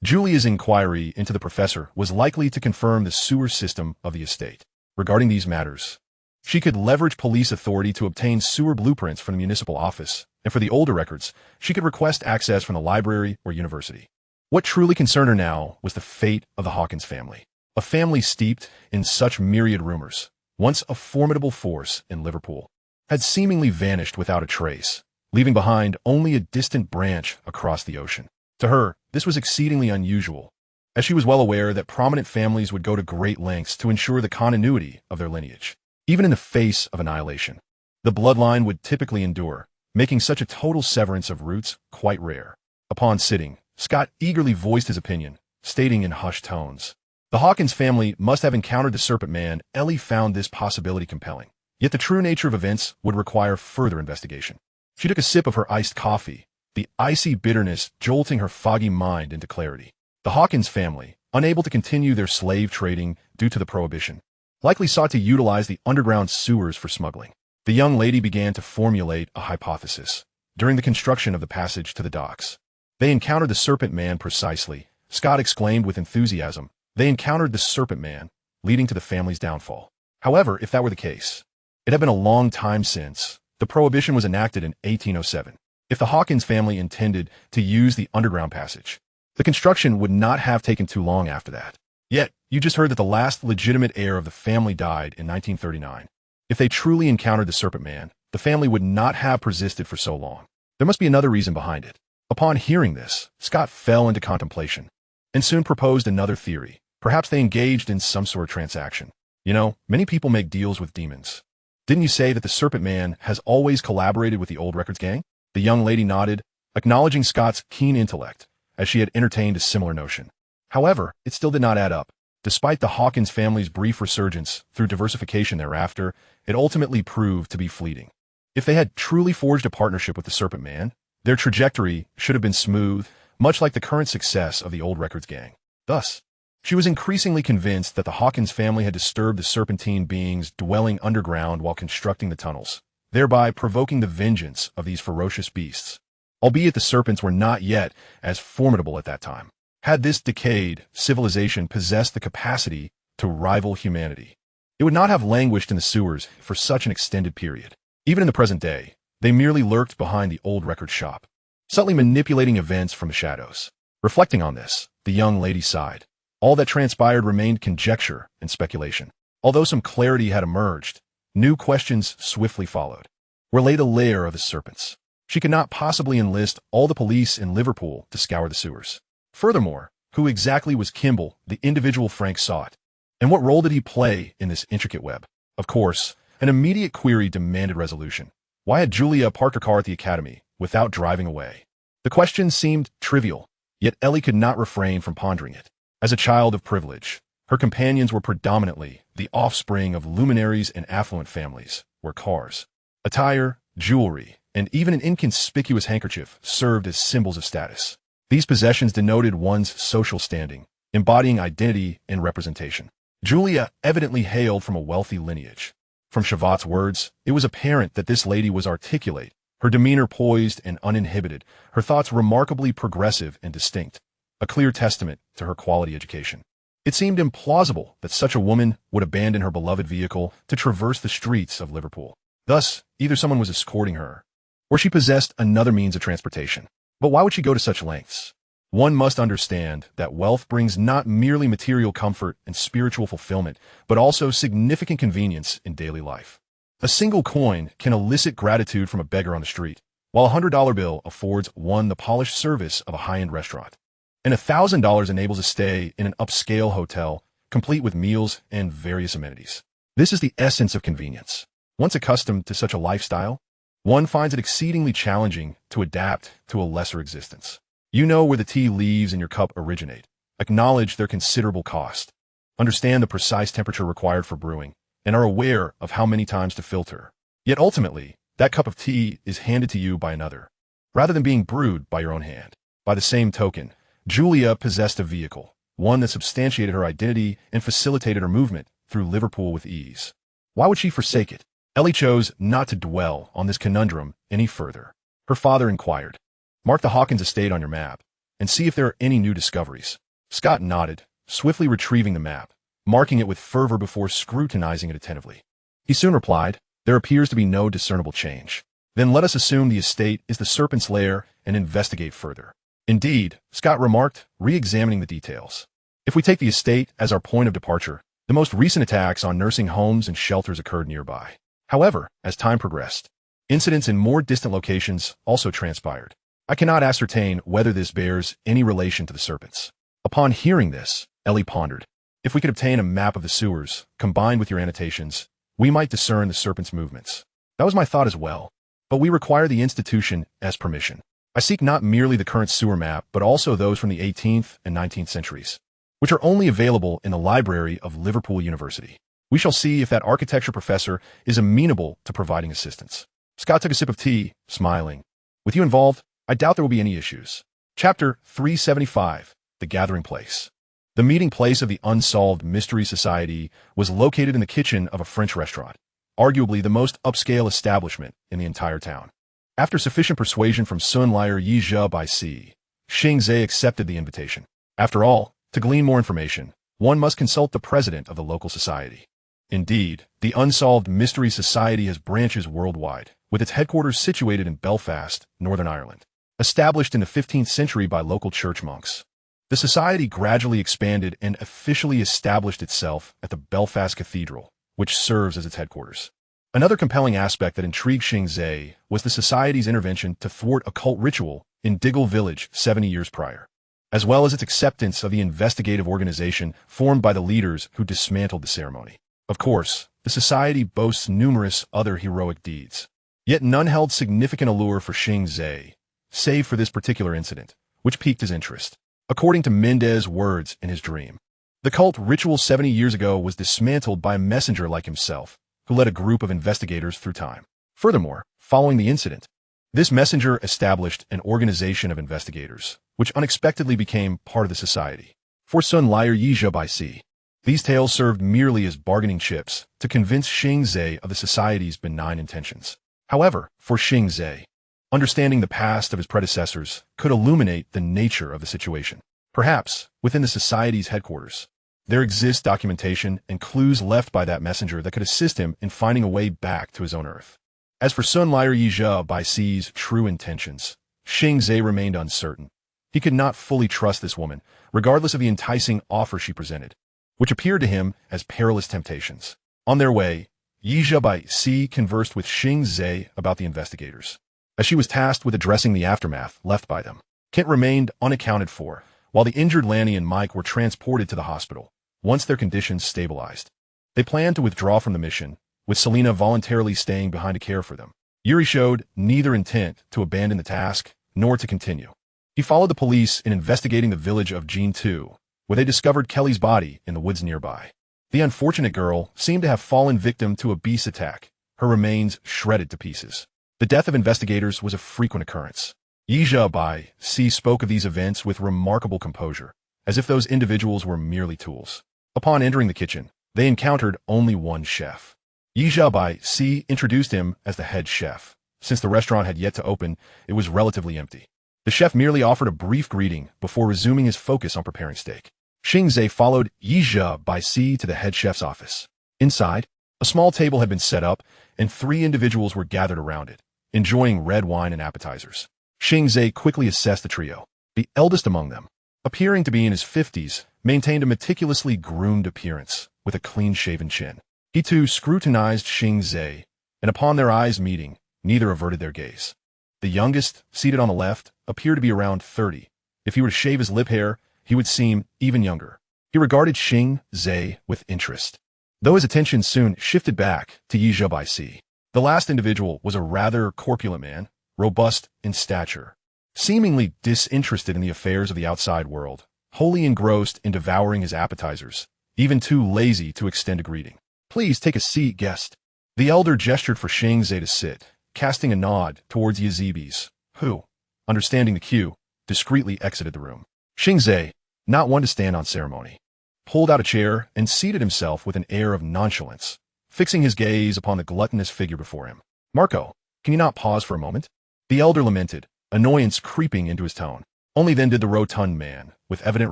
Julia's inquiry into the professor was likely to confirm the sewer system of the estate. Regarding these matters, she could leverage police authority to obtain sewer blueprints from the municipal office, and for the older records, she could request access from the library or university. What truly concerned her now was the fate of the Hawkins family, a family steeped in such myriad rumors, once a formidable force in Liverpool, had seemingly vanished without a trace, leaving behind only a distant branch across the ocean. To her, this was exceedingly unusual, as she was well aware that prominent families would go to great lengths to ensure the continuity of their lineage. Even in the face of annihilation, the bloodline would typically endure, making such a total severance of roots quite rare. Upon sitting, Scott eagerly voiced his opinion, stating in hushed tones, The Hawkins family must have encountered the Serpent Man. Ellie found this possibility compelling, yet the true nature of events would require further investigation. She took a sip of her iced coffee, the icy bitterness jolting her foggy mind into clarity. The Hawkins family, unable to continue their slave trading due to the prohibition, likely sought to utilize the underground sewers for smuggling. The young lady began to formulate a hypothesis during the construction of the passage to the docks. They encountered the Serpent Man precisely, Scott exclaimed with enthusiasm. They encountered the Serpent Man, leading to the family's downfall. However, if that were the case, it had been a long time since. The prohibition was enacted in 1807. If the Hawkins family intended to use the underground passage, the construction would not have taken too long after that. Yet, you just heard that the last legitimate heir of the family died in 1939. If they truly encountered the Serpent Man, the family would not have persisted for so long. There must be another reason behind it. Upon hearing this, Scott fell into contemplation and soon proposed another theory. Perhaps they engaged in some sort of transaction. You know, many people make deals with demons. Didn't you say that the Serpent Man has always collaborated with the old records gang? The young lady nodded, acknowledging Scott's keen intellect, as she had entertained a similar notion. However, it still did not add up. Despite the Hawkins family's brief resurgence through diversification thereafter, it ultimately proved to be fleeting. If they had truly forged a partnership with the Serpent Man, their trajectory should have been smooth, much like the current success of the old records gang. Thus, she was increasingly convinced that the Hawkins family had disturbed the serpentine beings dwelling underground while constructing the tunnels, thereby provoking the vengeance of these ferocious beasts. Albeit the serpents were not yet as formidable at that time. Had this decayed civilization possessed the capacity to rival humanity, it would not have languished in the sewers for such an extended period. Even in the present day, they merely lurked behind the old record shop, subtly manipulating events from the shadows. Reflecting on this, the young lady sighed. All that transpired remained conjecture and speculation. Although some clarity had emerged, new questions swiftly followed. Where lay the lair of the serpents? She could not possibly enlist all the police in Liverpool to scour the sewers. Furthermore, who exactly was Kimball, the individual Frank sought? And what role did he play in this intricate web? Of course, an immediate query demanded resolution. Why had Julia parked her car at the academy without driving away? The question seemed trivial, yet Ellie could not refrain from pondering it. As a child of privilege, her companions were predominantly the offspring of luminaries and affluent families, where cars, attire, jewelry, and even an inconspicuous handkerchief served as symbols of status. These possessions denoted one's social standing, embodying identity and representation. Julia evidently hailed from a wealthy lineage. From Shavat's words, it was apparent that this lady was articulate, her demeanor poised and uninhibited, her thoughts remarkably progressive and distinct, a clear testament to her quality education. It seemed implausible that such a woman would abandon her beloved vehicle to traverse the streets of Liverpool. Thus, either someone was escorting her, or she possessed another means of transportation. But why would she go to such lengths? One must understand that wealth brings not merely material comfort and spiritual fulfillment, but also significant convenience in daily life. A single coin can elicit gratitude from a beggar on the street, while a $100 bill affords one the polished service of a high-end restaurant. And $1,000 enables a stay in an upscale hotel, complete with meals and various amenities. This is the essence of convenience. Once accustomed to such a lifestyle, one finds it exceedingly challenging to adapt to a lesser existence. You know where the tea leaves in your cup originate. Acknowledge their considerable cost. Understand the precise temperature required for brewing, and are aware of how many times to filter. Yet ultimately, that cup of tea is handed to you by another, rather than being brewed by your own hand. By the same token, Julia possessed a vehicle, one that substantiated her identity and facilitated her movement through Liverpool with ease. Why would she forsake it? Ellie chose not to dwell on this conundrum any further. Her father inquired, "Mark the Hawkins estate on your map, and see if there are any new discoveries." Scott nodded, swiftly retrieving the map, marking it with fervor before scrutinizing it attentively. He soon replied, "There appears to be no discernible change. Then let us assume the estate is the serpent's lair and investigate further." "Indeed," Scott remarked, re-examining the details. "If we take the estate as our point of departure, the most recent attacks on nursing homes and shelters occurred nearby. However, as time progressed, incidents in more distant locations also transpired. I cannot ascertain whether this bears any relation to the serpents." Upon hearing this, Ellie pondered. "If we could obtain a map of the sewers, combined with your annotations, we might discern the serpent's movements." "That was my thought as well. But we require the institution as permission. I seek not merely the current sewer map, but also those from the 18th and 19th centuries, which are only available in the library of Liverpool University. We shall see if that architecture professor is amenable to providing assistance." Scott took a sip of tea, smiling. "With you involved, I doubt there will be any issues." Chapter 375, The Gathering Place. The meeting place of the Unsolved Mystery Society was located in the kitchen of a French restaurant, arguably the most upscale establishment in the entire town. After sufficient persuasion from Sun Liar Yi Zhe by sea, Xing Ze accepted the invitation. After all, to glean more information, one must consult the president of the local society. Indeed, the Unsolved Mystery Society has branches worldwide, with its headquarters situated in Belfast, Northern Ireland. Established in the 15th century by local church monks, the society gradually expanded and officially established itself at the Belfast Cathedral, which serves as its headquarters. Another compelling aspect that intrigued Xing Ze was the society's intervention to thwart a cult ritual in Diggle Village 70 years prior, as well as its acceptance of the investigative organization formed by the leaders who dismantled the ceremony. Of course, the society boasts numerous other heroic deeds, yet none held significant allure for Xing Ze, save for this particular incident, which piqued his interest. According to Mendez's words in his dream, the cult ritual 70 years ago was dismantled by a messenger like himself, who led a group of investigators through time. Furthermore, following the incident, this messenger established an organization of investigators, which unexpectedly became part of the society. For Sun Liar Yizha by Sea. These tales served merely as bargaining chips to convince Xing Ze of the society's benign intentions. However, for Xing Ze, understanding the past of his predecessors could illuminate the nature of the situation. Perhaps, within the society's headquarters, there exists documentation and clues left by that messenger that could assist him in finding a way back to his own Earth. As for Sun Liar Yizha by Sea's true intentions, Xing Ze remained uncertain. He could not fully trust this woman, regardless of the enticing offer she presented, which appeared to him as perilous temptations. On their way, Yizha by Sea conversed with Xing Ze about the investigators, as she was tasked with addressing the aftermath left by them. Kent remained unaccounted for, while the injured Lanny and Mike were transported to the hospital. Once their conditions stabilized, they planned to withdraw from the mission, with Selena voluntarily staying behind to care for them. Yuri showed neither intent to abandon the task nor to continue. He followed the police in investigating the village of Jean 2, where they discovered Kelly's body in the woods nearby. The unfortunate girl seemed to have fallen victim to a beast attack, her remains shredded to pieces. The death of investigators was a frequent occurrence. Yizha by Sea spoke of these events with remarkable composure, as if those individuals were merely tools. Upon entering the kitchen, they encountered only one chef. Yizha by Sea introduced him as the head chef. Since the restaurant had yet to open, it was relatively empty. The chef merely offered a brief greeting before resuming his focus on preparing steak. Xing Ze followed Yizha by Sea to the head chef's office. Inside, a small table had been set up, and 3 individuals were gathered around it, enjoying red wine and appetizers. Xing Ze quickly assessed the trio. The eldest among them, appearing to be in his 50s, maintained a meticulously groomed appearance, with a clean-shaven chin. He too scrutinized Xing Ze, and upon their eyes meeting, neither averted their gaze. The youngest, seated on the left, appeared to be around 30. If he were to shave his lip hair, he would seem even younger. He regarded Xing Ze with interest, though his attention soon shifted back to Yizha by Sea. The last individual was a rather corpulent man, robust in stature, seemingly disinterested in the affairs of the outside world, wholly engrossed in devouring his appetizers, even too lazy to extend a greeting. "Please take a seat, guest." The elder gestured for Xing Ze to sit, casting a nod towards Yazibis, who, understanding the cue, discreetly exited the room. Xing Ze, not one to stand on ceremony, pulled out a chair and seated himself with an air of nonchalance, fixing his gaze upon the gluttonous figure before him. "Marco, can you not pause for a moment?" The elder lamented, annoyance creeping into his tone. Only then did the rotund man, with evident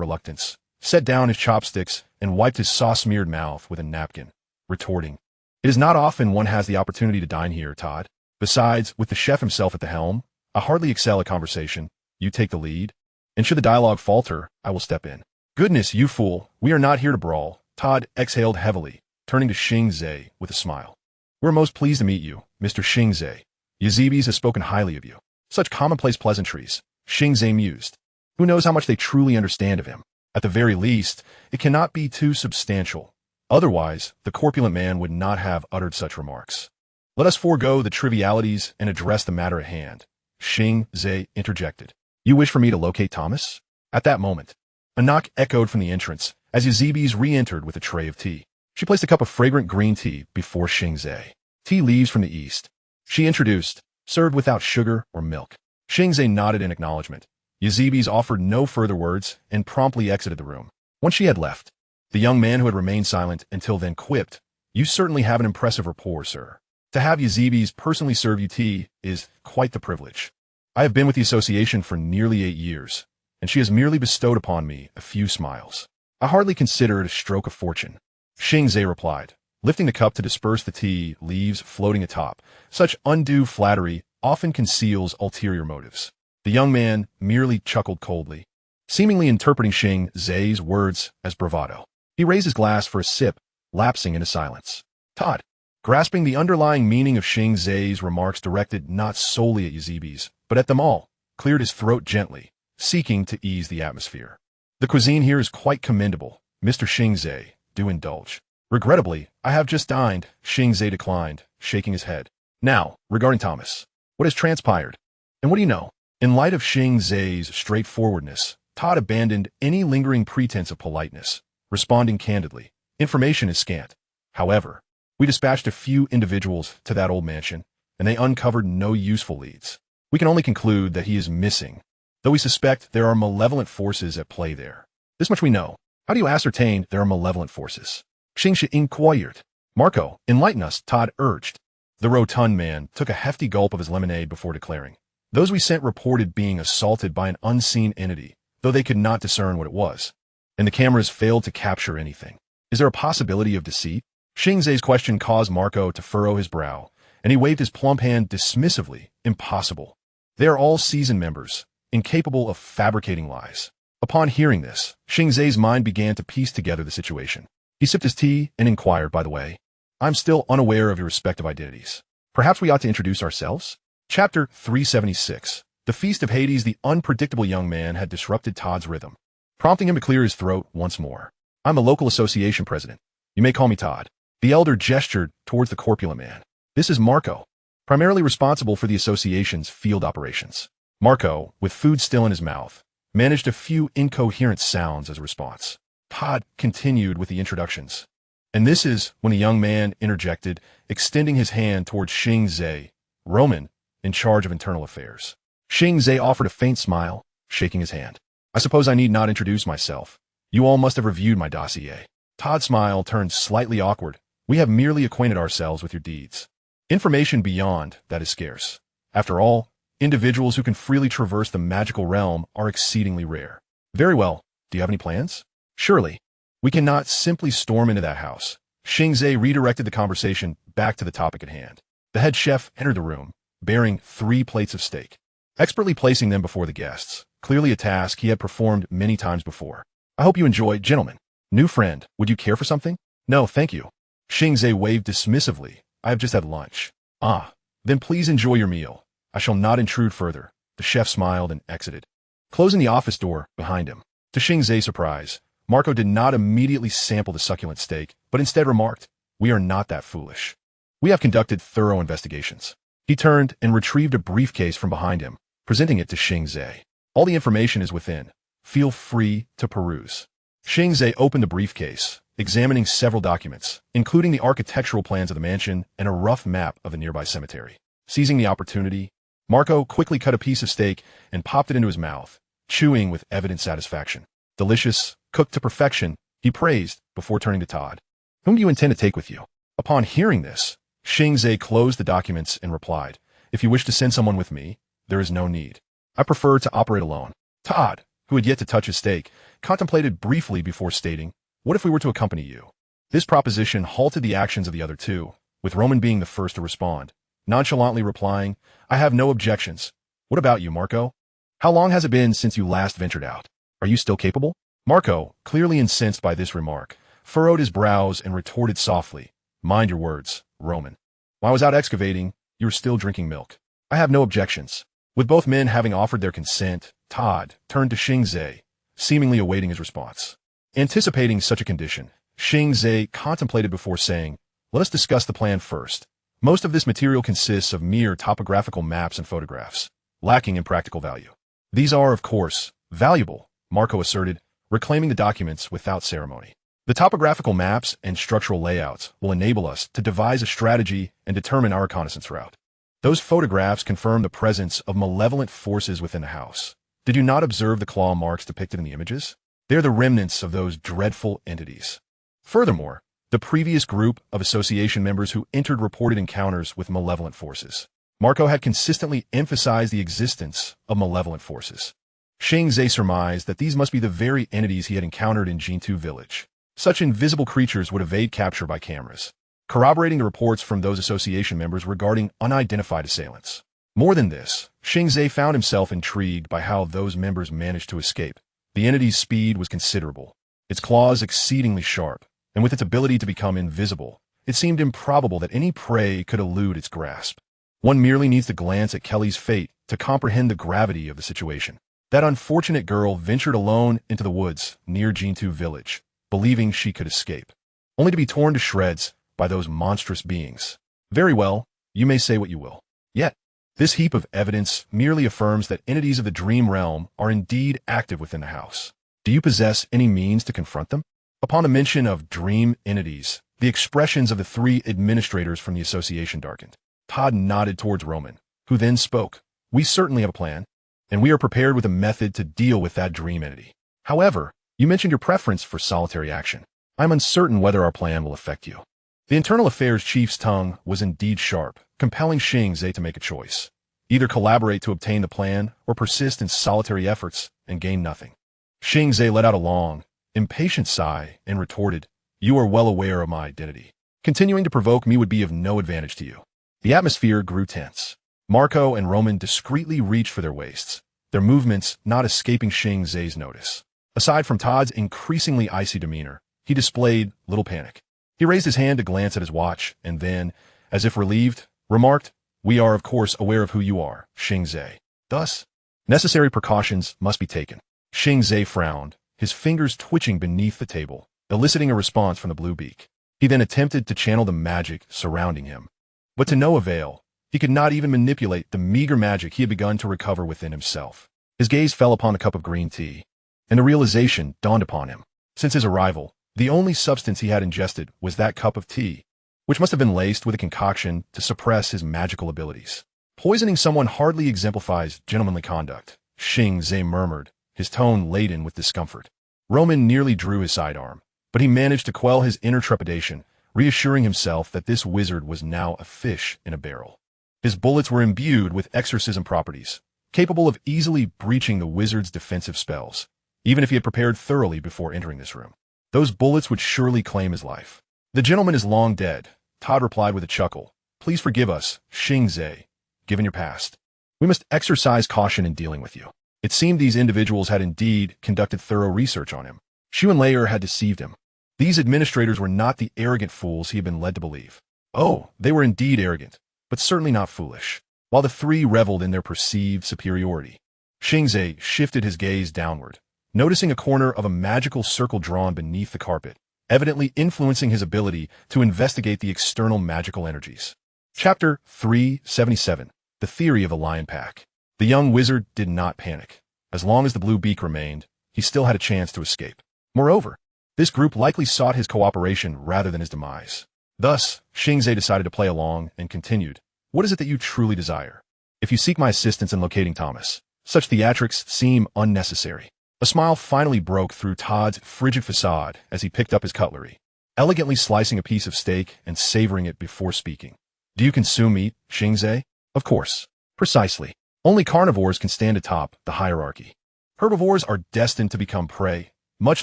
reluctance, set down his chopsticks and wiped his sauce-smeared mouth with a napkin, retorting, "It is not often one has the opportunity to dine here, Todd. Besides, with the chef himself at the helm, I hardly excel at conversation. You take the lead, and should the dialogue falter, I will step in." "Goodness, you fool, we are not here to brawl." Todd exhaled heavily, turning to Xing Ze with a smile. "We're most pleased to meet you, Mr. Xing Ze. Yazibis has spoken highly of you." Such commonplace pleasantries, Xing Ze mused. Who knows how much they truly understand of him? At the very least, it cannot be too substantial. Otherwise, the corpulent man would not have uttered such remarks. "Let us forego the trivialities and address the matter at hand," Xing Ze interjected. "You wish for me to locate Thomas?" At that moment, a knock echoed from the entrance as Yazibis re-entered with a tray of tea. She placed a cup of fragrant green tea before Xing Ze. "Tea leaves from the east," she introduced, served without sugar or milk. Xing Ze nodded in acknowledgement. Yazibis offered no further words and promptly exited the room. Once she had left, the young man who had remained silent until then quipped, "You certainly have an impressive rapport, sir. To have Yazibis personally serve you tea is quite the privilege. I have been with the association for nearly 8 years. and she has merely bestowed upon me a few smiles. I hardly consider it a stroke of fortune. Xing Ze replied, lifting the cup to disperse the tea leaves floating atop. Such undue flattery often conceals ulterior motives. The young man merely chuckled coldly, seemingly interpreting Xing Ze's words as bravado. He raised his glass for a sip, lapsing into silence. Todd, grasping the underlying meaning of Xing Ze's remarks directed not solely at Yazibis, but at them all, cleared his throat gently, seeking to ease the atmosphere. The cuisine here is quite commendable, Mr. Xing Ze, do indulge. Regrettably, I have just dined, Xing Ze declined, shaking his head. Now, regarding Thomas. What has transpired? And what do you know? In light of Xing Ze's straightforwardness, Todd abandoned any lingering pretense of politeness, responding candidly. Information is scant. However, we dispatched a few individuals to that old mansion, and they uncovered no useful leads. We can only conclude that he is missing, though we suspect there are malevolent forces at play there. This much we know. How do you ascertain there are malevolent forces? Xing Ze inquired. Marco, enlighten us, Todd urged. The rotund man took a hefty gulp of his lemonade before declaring. Those we sent reported being assaulted by an unseen entity, though they could not discern what it was. And the cameras failed to capture anything. Is there a possibility of deceit? Xing Ze's question caused Marco to furrow his brow, and he waved his plump hand dismissively. Impossible. They are all seasoned members, incapable of fabricating lies. Upon hearing this, Xing Ze's mind began to piece together the situation. He sipped his tea and inquired, by the way, I'm still unaware of your respective identities. Perhaps we ought to introduce ourselves? Chapter 376. The Feast of Hades. The unpredictable young man had disrupted Todd's rhythm, prompting him to clear his throat once more. I'm a local association president. You may call me Todd. The elder gestured towards the corpulent man. This is Marco, primarily responsible for the association's field operations. Marco, with food still in his mouth, managed a few incoherent sounds as a response. Todd continued with the introductions. And this is when a young man interjected, extending his hand towards Xing Ze, Roman, in charge of internal affairs. Xing Ze offered a faint smile, shaking his hand. I suppose I need not introduce myself. You all must have reviewed my dossier. Todd's smile turned slightly awkward. We have merely acquainted ourselves with your deeds. Information beyond that is scarce. After all, individuals who can freely traverse the magical realm are exceedingly rare. Very well. Do you have any plans? Surely. We cannot simply storm into that house. Xing Ze redirected the conversation back to the topic at hand. The head chef entered the room, bearing 3 plates of steak, expertly placing them before the guests, clearly a task he had performed many times before. I hope you enjoy, gentlemen. New friend, would you care for something? No, thank you. Xing Ze waved dismissively. I have just had lunch. Ah, then please enjoy your meal. I shall not intrude further. The chef smiled and exited, closing the office door behind him. To Xing Ze's surprise, Marco did not immediately sample the succulent steak, but instead remarked, we are not that foolish. We have conducted thorough investigations. He turned and retrieved a briefcase from behind him, presenting it to Xing Ze. All the information is within. Feel free to peruse. Xing Ze opened the briefcase, examining several documents, including the architectural plans of the mansion and a rough map of the nearby cemetery. Seizing the opportunity, Marco quickly cut a piece of steak and popped it into his mouth, chewing with evident satisfaction. Delicious, cooked to perfection, he praised before turning to Todd. Whom do you intend to take with you? Upon hearing this, Xing Ze closed the documents and replied, if you wish to send someone with me, there is no need. I prefer to operate alone. Todd, who had yet to touch his steak, contemplated briefly before stating, what if we were to accompany you? This proposition halted the actions of the other two, with Roman being the first to respond, nonchalantly replying, I have no objections. What about you, Marco? How long has it been since you last ventured out? Are you still capable? Marco, clearly incensed by this remark, furrowed his brows and retorted softly, mind your words, Roman. While I was out excavating, you were still drinking milk. I have no objections. With both men having offered their consent, Todd turned to Xing Ze, seemingly awaiting his response. Anticipating such a condition, Xing Ze contemplated before saying, let us discuss the plan first. Most of this material consists of mere topographical maps and photographs, lacking in practical value. These are, of course, valuable, Marco asserted, reclaiming the documents without ceremony. The topographical maps and structural layouts will enable us to devise a strategy and determine our reconnaissance route. Those photographs confirm the presence of malevolent forces within the house. Did you not observe the claw marks depicted in the images? They're the remnants of those dreadful entities. Furthermore, the previous group of association members who entered reported encounters with malevolent forces. Marco had consistently emphasized the existence of malevolent forces. Xing Ze surmised that these must be the very entities he had encountered in Jintu village. Such invisible creatures would evade capture by cameras, corroborating the reports from those association members regarding unidentified assailants. More than this, Xing Ze found himself intrigued by how those members managed to escape. The entity's speed was considerable, its claws exceedingly sharp, and with its ability to become invisible, it seemed improbable that any prey could elude its grasp. One merely needs to glance at Kelly's fate to comprehend the gravity of the situation. That unfortunate girl ventured alone into the woods near Jintu village, believing she could escape, only to be torn to shreds by those monstrous beings. Very well, you may say what you will. Yet, this heap of evidence merely affirms that entities of the dream realm are indeed active within the house. Do you possess any means to confront them? Upon the mention of dream entities, the expressions of the three administrators from the association darkened. Todd nodded towards Roman, who then spoke. We certainly have a plan, and we are prepared with a method to deal with that dream entity. However, you mentioned your preference for solitary action. I'm uncertain whether our plan will affect you. The internal affairs chief's tongue was indeed sharp, compelling Xing Ze to make a choice. Either collaborate to obtain the plan, or persist in solitary efforts and gain nothing. Xing Ze let out a long, impatient sigh and retorted, You are well aware of my identity. Continuing to provoke me would be of no advantage to you. The atmosphere grew tense. Marco and Roman discreetly reached for their waists, their movements not escaping Xing Ze's notice. Aside from Todd's increasingly icy demeanor, he displayed little panic. He raised his hand to glance at his watch, and then, as if relieved, remarked, We are of course aware of who you are, Xing Ze. Thus, necessary precautions must be taken. Xing Ze frowned, his fingers twitching beneath the table, eliciting a response from the blue beak. He then attempted to channel the magic surrounding him. But to no avail, he could not even manipulate the meager magic he had begun to recover within himself. His gaze fell upon the cup of green tea, and the realization dawned upon him. Since his arrival, the only substance he had ingested was that cup of tea, which must have been laced with a concoction to suppress his magical abilities. Poisoning someone hardly exemplifies gentlemanly conduct, Xing Ze murmured, his tone laden with discomfort. Roman nearly drew his sidearm, but he managed to quell his inner trepidation, reassuring himself that this wizard was now a fish in a barrel. His bullets were imbued with exorcism properties, capable of easily breaching the wizard's defensive spells, even if he had prepared thoroughly before entering this room. Those bullets would surely claim his life. The gentleman is long dead, Todd replied with a chuckle. Please forgive us, Xing Ze, given your past. We must exercise caution in dealing with you. It seemed these individuals had indeed conducted thorough research on him. Xuanlayer had deceived him. These administrators were not the arrogant fools he had been led to believe. Oh, they were indeed arrogant, but certainly not foolish. While the three reveled in their perceived superiority, Xing Ze shifted his gaze downward, noticing a corner of a magical circle drawn beneath the carpet, evidently influencing his ability to investigate the external magical energies. Chapter 377, The Theory of the Lion Pack. The young wizard did not panic. As long as the blue beak remained, he still had a chance to escape. Moreover, this group likely sought his cooperation rather than his demise. Thus, Xing Ze decided to play along and continued, What is it that you truly desire? If you seek my assistance in locating Thomas, such theatrics seem unnecessary. A smile finally broke through Todd's frigid facade as he picked up his cutlery, elegantly slicing a piece of steak and savoring it before speaking. Do you consume meat, Xing Ze? Of course. Precisely. Only carnivores can stand atop the hierarchy. Herbivores are destined to become prey, much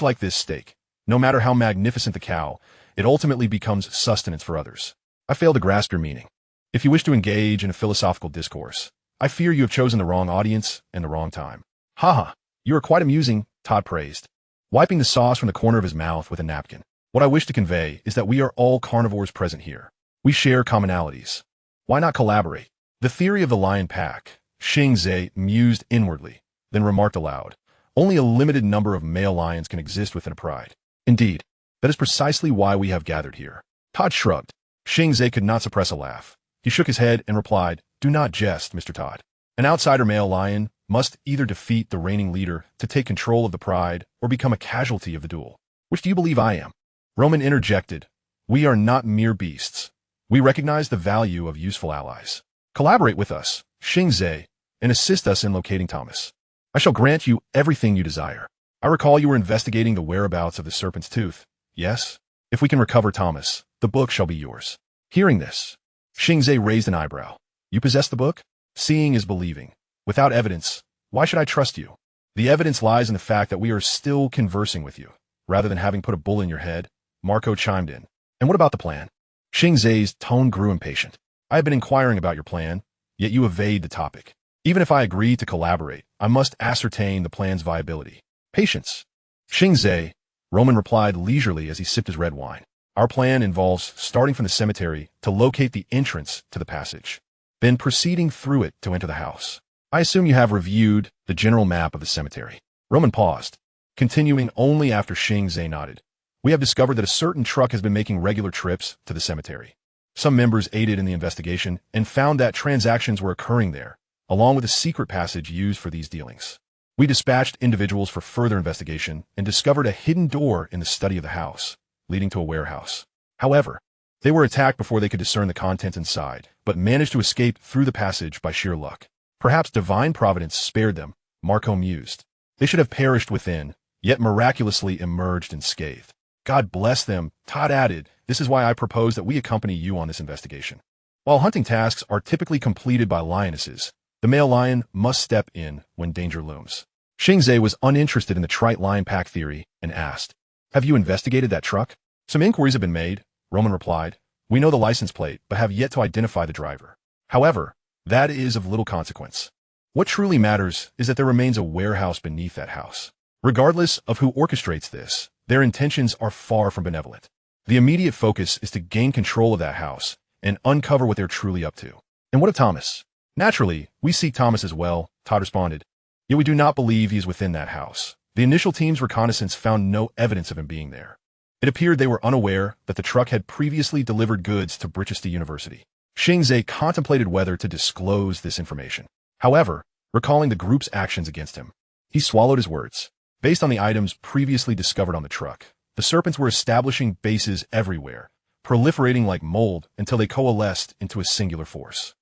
like this steak. No matter how magnificent the cow, it ultimately becomes sustenance for others. I fail to grasp your meaning. If you wish to engage in a philosophical discourse, I fear you have chosen the wrong audience and the wrong time. Haha. You are quite amusing, Todd praised, wiping the sauce from the corner of his mouth with a napkin. What I wish to convey is that we are all carnivores present here. We share commonalities. Why not collaborate? The theory of the lion pack, Xing Ze mused inwardly, then remarked aloud. Only a limited number of male lions can exist within a pride. Indeed, that is precisely why we have gathered here. Todd shrugged. Xing Ze could not suppress a laugh. He shook his head and replied, Do not jest, Mr. Todd. An outsider male lion must either defeat the reigning leader to take control of the pride or become a casualty of the duel. Which do you believe I am? Roman interjected. We are not mere beasts. We recognize the value of useful allies. Collaborate with us, Xing Ze, and assist us in locating Thomas. I shall grant you everything you desire. I recall you were investigating the whereabouts of the serpent's tooth. Yes? If we can recover Thomas, the book shall be yours. Hearing this, Xing Ze raised an eyebrow. You possess the book? Seeing is believing. Without evidence, why should I trust you? The evidence lies in the fact that we are still conversing with you, rather than having put a bullet in your head. Marco chimed in. And what about the plan? Xing Ze's tone grew impatient. I have been inquiring about your plan, yet you evade the topic. Even if I agree to collaborate, I must ascertain the plan's viability. Patience. Xing Ze, Roman replied leisurely as he sipped his red wine. Our plan involves starting from the cemetery to locate the entrance to the passage, then proceeding through it to enter the house. I assume you have reviewed the general map of the cemetery. Roman paused, continuing only after Xing Ze nodded. We have discovered that a certain truck has been making regular trips to the cemetery. Some members aided in the investigation and found that transactions were occurring there, along with a secret passage used for these dealings. We dispatched individuals for further investigation and discovered a hidden door in the study of the house, leading to a warehouse. However, they were attacked before they could discern the contents inside, but managed to escape through the passage by sheer luck. Perhaps divine providence spared them, Marco mused. They should have perished within, yet miraculously emerged unscathed. God bless them, Todd added. This is why I propose that we accompany you on this investigation. While hunting tasks are typically completed by lionesses, the male lion must step in when danger looms. Xing Ze was uninterested in the trite lion pack theory and asked, Have you investigated that truck? Some inquiries have been made, Roman replied. We know the license plate, but have yet to identify the driver. However, that is of little consequence. What truly matters is that there remains a warehouse beneath that house. Regardless of who orchestrates this, their intentions are far from benevolent. The immediate focus is to gain control of that house and uncover what they're truly up to. And what of Thomas? Naturally, we seek Thomas as well, Todd responded. Yet we do not believe he is within that house. The initial team's reconnaissance found no evidence of him being there. It appeared they were unaware that the truck had previously delivered goods to Brichester University. Xing Ze contemplated whether to disclose this information. However, recalling the group's actions against him, he swallowed his words. Based on the items previously discovered on the truck, the serpents were establishing bases everywhere, proliferating like mold until they coalesced into a singular force.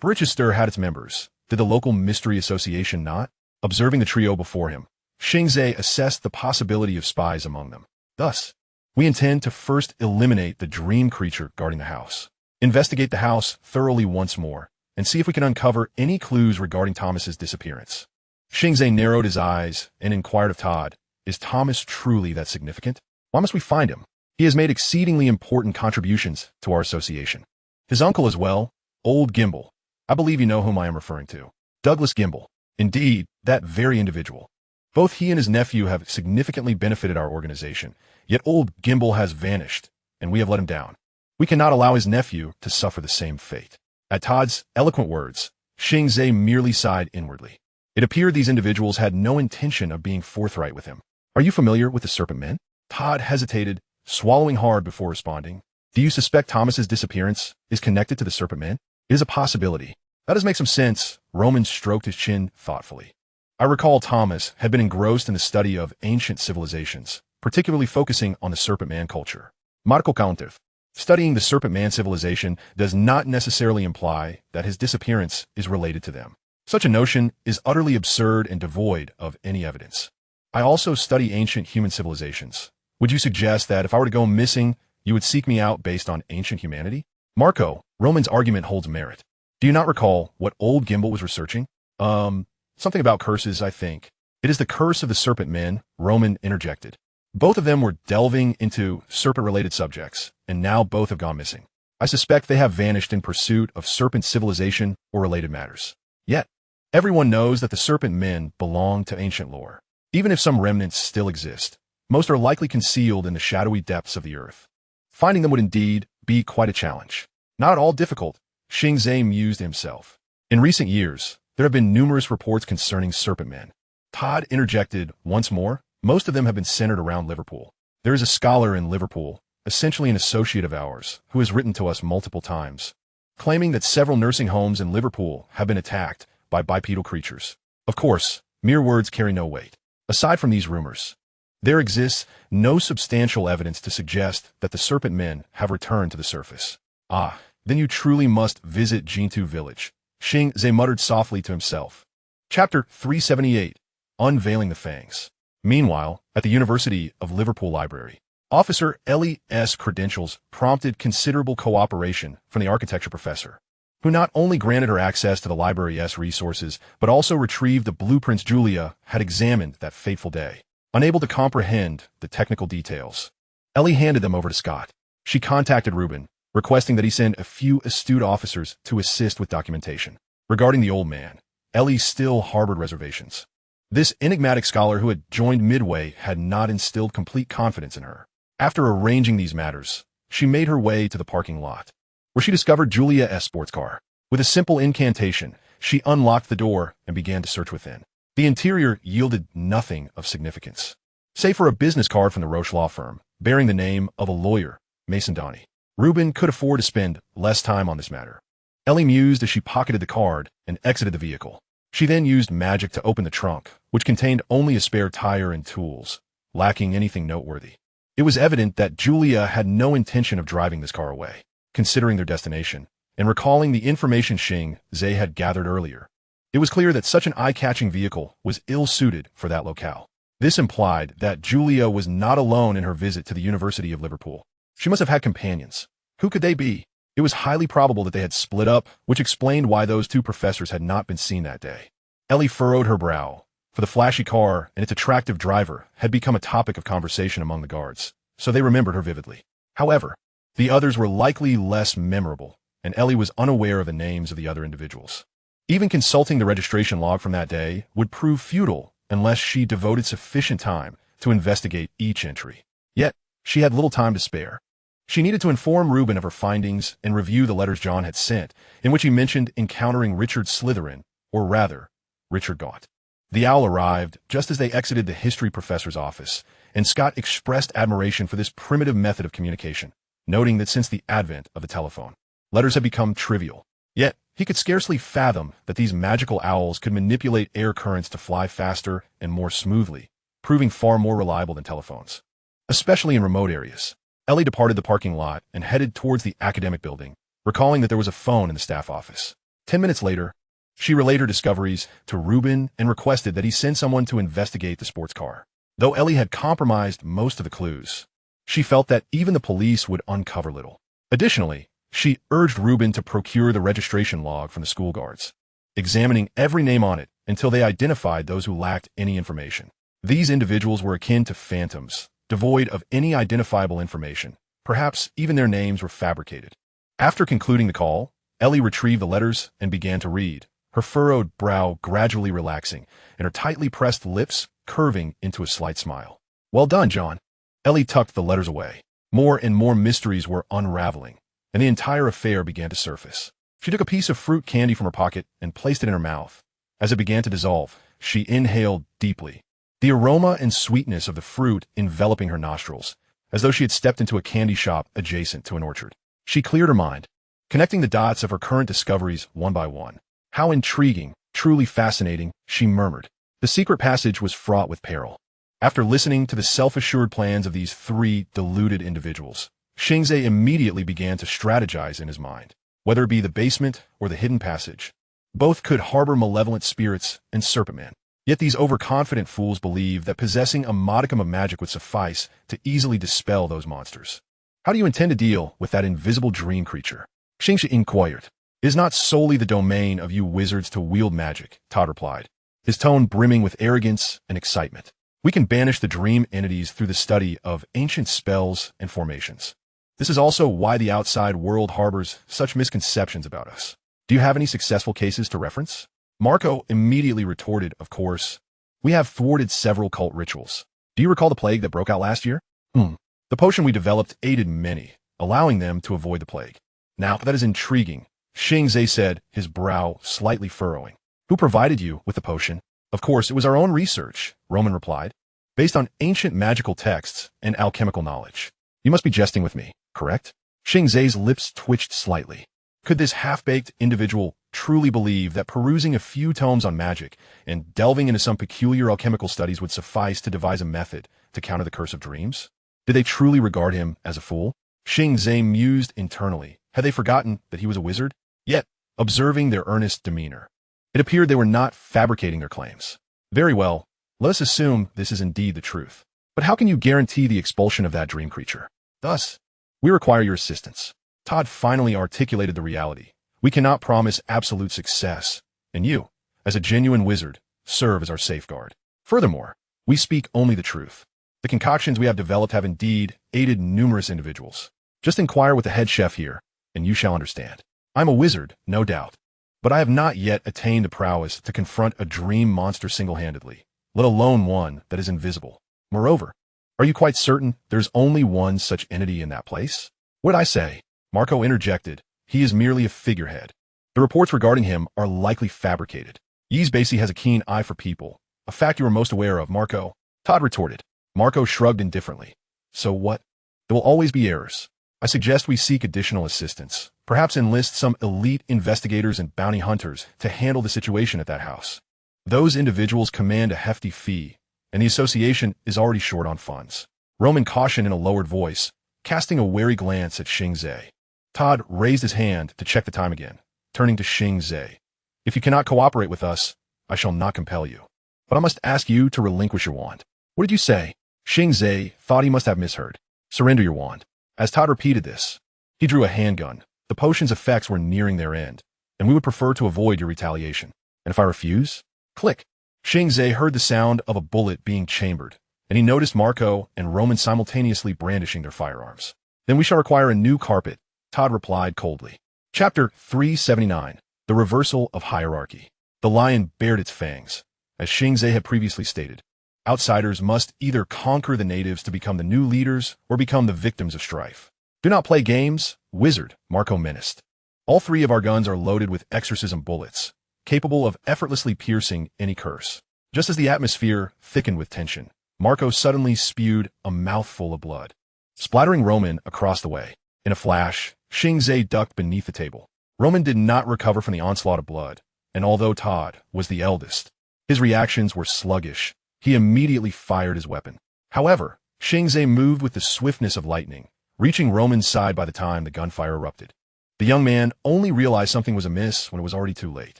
Brichester had its members. Did the local mystery association not? Observing the trio before him, Xing Ze assessed the possibility of spies among them. Thus, we intend to first eliminate the dream creature guarding the house, investigate the house thoroughly once more, and see if we can uncover any clues regarding Thomas's disappearance. Xing Ze narrowed his eyes and inquired of Todd, Is Thomas truly that significant? Why must we find him? He has made exceedingly important contributions to our association. His uncle as well, Old Gimble. I believe you know whom I am referring to. Douglas Gimble. Indeed, that very individual. Both he and his nephew have significantly benefited our organization, yet Old Gimble has vanished, and we have let him down. We cannot allow his nephew to suffer the same fate. At Todd's eloquent words, Xing Ze merely sighed inwardly. It appeared these individuals had no intention of being forthright with him. Are you familiar with the Serpent Men? Todd hesitated, swallowing hard before responding. Do you suspect Thomas's disappearance is connected to the Serpent Men? It is a possibility. That does make some sense. Roman stroked his chin thoughtfully. I recall Thomas had been engrossed in the study of ancient civilizations, particularly focusing on the Serpent Man culture. Marco countered. Studying the Serpent Man civilization does not necessarily imply that his disappearance is related to them. Such a notion is utterly absurd and devoid of any evidence. I also study ancient human civilizations. Would you suggest that if I were to go missing, you would seek me out based on ancient humanity? Marco, Roman's argument holds merit. Do you not recall what Old Gimble was researching? Something about curses, I think. It is the curse of the Serpent Men, Roman interjected. Both of them were delving into serpent-related subjects, and now both have gone missing. I suspect they have vanished in pursuit of serpent civilization or related matters. Yet, everyone knows that the Serpent Men belong to ancient lore. Even if some remnants still exist, most are likely concealed in the shadowy depths of the earth. Finding them would indeed be quite a challenge. Not at all difficult, Xing Ze mused himself. In recent years, there have been numerous reports concerning Serpent Men. Todd interjected once more. Most of them have been centered around Liverpool. There is a scholar in Liverpool, essentially an associate of ours, who has written to us multiple times, claiming that several nursing homes in Liverpool have been attacked by bipedal creatures. Of course, mere words carry no weight. Aside from these rumors, there exists no substantial evidence to suggest that the Serpent Men have returned to the surface. Ah, then you truly must visit Jintu village, Xing Ze muttered softly to himself. Chapter 378, Unveiling the Fangs. Meanwhile, at the University of Liverpool Library, Officer Ellie's credentials prompted considerable cooperation from the architecture professor. who not only granted her access to the library's resources, but also retrieved the blueprints Julia had examined that fateful day. Unable to comprehend the technical details, Ellie handed them over to Scott. She contacted Reuben, requesting that he send a few astute officers to assist with documentation. Regarding the old man, Ellie still harbored reservations. This enigmatic scholar who had joined midway had not instilled complete confidence in her. After arranging these matters, she made her way to the parking lot, where she discovered Julia's sports car. With a simple incantation, she unlocked the door and began to search within. The interior yielded nothing of significance, save for a business card from the Roche law firm, bearing the name of a lawyer, Mason Donny. Reuben could afford to spend less time on this matter. Ellie mused as she pocketed the card and exited the vehicle. She then used magic to open the trunk, which contained only a spare tire and tools, lacking anything noteworthy. It was evident that Julia had no intention of driving this car away, considering their destination, and recalling the information Xing Ze had gathered earlier. It was clear that such an eye-catching vehicle was ill-suited for that locale. This implied that Julia was not alone in her visit to the University of Liverpool. She must have had companions. Who could they be? It was highly probable that they had split up, which explained why those two professors had not been seen that day. Ellie furrowed her brow, for the flashy car and its attractive driver had become a topic of conversation among the guards, so they remembered her vividly. However, the others were likely less memorable, and Ellie was unaware of the names of the other individuals. Even consulting the registration log from that day would prove futile unless she devoted sufficient time to investigate each entry. Yet, she had little time to spare. She needed to inform Reuben of her findings and review the letters John had sent, in which he mentioned encountering Richard Slytherin, or rather, Richard Gaunt. The owl arrived just as they exited the history professor's office, and Scott expressed admiration for this primitive method of communication, noting that since the advent of the telephone, letters had become trivial. Yet, he could scarcely fathom that these magical owls could manipulate air currents to fly faster and more smoothly, proving far more reliable than telephones. Especially in remote areas. Ellie departed the parking lot and headed towards the academic building, recalling that there was a phone in the staff office. 10 minutes later, she relayed her discoveries to Reuben and requested that he send someone to investigate the sports car. Though Ellie had compromised most of the clues, she felt that even the police would uncover little. Additionally, she urged Reuben to procure the registration log from the school guards, examining every name on it until they identified those who lacked any information. These individuals were akin to phantoms, devoid of any identifiable information. Perhaps even their names were fabricated. After concluding the call, Ellie retrieved the letters and began to read, her furrowed brow gradually relaxing and her tightly pressed lips curving into a slight smile. "Well done, John." Ellie tucked the letters away. More and more mysteries were unraveling, and the entire affair began to surface. She took a piece of fruit candy from her pocket and placed it in her mouth. As it began to dissolve, she inhaled deeply, the aroma and sweetness of the fruit enveloping her nostrils, as though she had stepped into a candy shop adjacent to an orchard. She cleared her mind, connecting the dots of her current discoveries one by one. "How intriguing, truly fascinating," she murmured. The secret passage was fraught with peril. After listening to the self-assured plans of these three deluded individuals, Xing Ze immediately began to strategize in his mind. Whether it be the basement or the hidden passage, both could harbor malevolent spirits and serpent men. Yet these overconfident fools believed that possessing a modicum of magic would suffice to easily dispel those monsters. "How do you intend to deal with that invisible dream creature?" Xing Ze inquired. "It is not solely the domain of you wizards to wield magic," Todd replied, his tone brimming with arrogance and excitement. "We can banish the dream entities through the study of ancient spells and formations. This is also why the outside world harbors such misconceptions about us. Do you have any successful cases to reference?" Marco immediately retorted, "Of course. We have thwarted several cult rituals. Do you recall the plague that broke out last year? The potion we developed aided many, allowing them to avoid the plague." "Now, that is intriguing," Xing Ze said, his brow slightly furrowing. "Who provided you with the potion?" "Of course, it was our own research," Roman replied, "based on ancient magical texts and alchemical knowledge." "You must be jesting with me, correct?" Xing Ze's lips twitched slightly. Could this half-baked individual truly believe that perusing a few tomes on magic and delving into some peculiar alchemical studies would suffice to devise a method to counter the curse of dreams? Did they truly regard him as a fool? Xing Ze mused internally. Had they forgotten that he was a wizard? Yet, observing their earnest demeanor, it appeared they were not fabricating their claims. "Very well, let us assume this is indeed the truth. But how can you guarantee the expulsion of that dream creature? Thus, we require your assistance." Todd finally articulated the reality, We cannot promise absolute success, and you, as a genuine wizard, serve as our safeguard. Furthermore, we speak only the truth. The concoctions we have developed have indeed aided numerous individuals. Just inquire with the head chef here, and you shall understand. I'm a wizard, no doubt, but I have not yet attained the prowess to confront a dream monster single-handedly, let alone one that is invisible. Moreover, are you quite certain there's only one such entity in that place? What'd I say? Marco interjected. He is merely a figurehead. The reports regarding him are likely fabricated. Yzbasi has a keen eye for people, a fact you are most aware of, Marco. Todd retorted. Marco shrugged indifferently. So what? There will always be errors. I suggest we seek additional assistance, perhaps enlist some elite investigators and bounty hunters to handle the situation at that house. Those individuals command a hefty fee, and the association is already short on funds. Roman cautioned in a lowered voice, casting a wary glance at Xing Ze. Todd raised his hand to check the time again, turning to Xing Ze. If you cannot cooperate with us, I shall not compel you. But I must ask you to relinquish your wand. What did you say? Xing Ze thought he must have misheard. Surrender your wand. As Todd repeated this, he drew a handgun. The potion's effects were nearing their end, and we would prefer to avoid your retaliation. And if I refuse? Click. Xing Ze heard the sound of a bullet being chambered, and he noticed Marco and Roman simultaneously brandishing their firearms. Then we shall require a new carpet, Todd replied coldly. Chapter 379. The Reversal of Hierarchy. The lion bared its fangs. As Xing Ze had previously stated, outsiders must either conquer the natives to become the new leaders or become the victims of strife. Do not play games, wizard, Marco menaced. All three of our guns are loaded with exorcism bullets, capable of effortlessly piercing any curse. Just as the atmosphere thickened with tension, Marco suddenly spewed a mouthful of blood, splattering Roman across the way. In a flash, Xing Ze ducked beneath the table. Roman did not recover from the onslaught of blood, and although Todd was the eldest, his reactions were sluggish. He immediately fired his weapon. However, Xing Ze moved with the swiftness of lightning, reaching Roman's side by the time the gunfire erupted. The young man only realized something was amiss when it was already too late.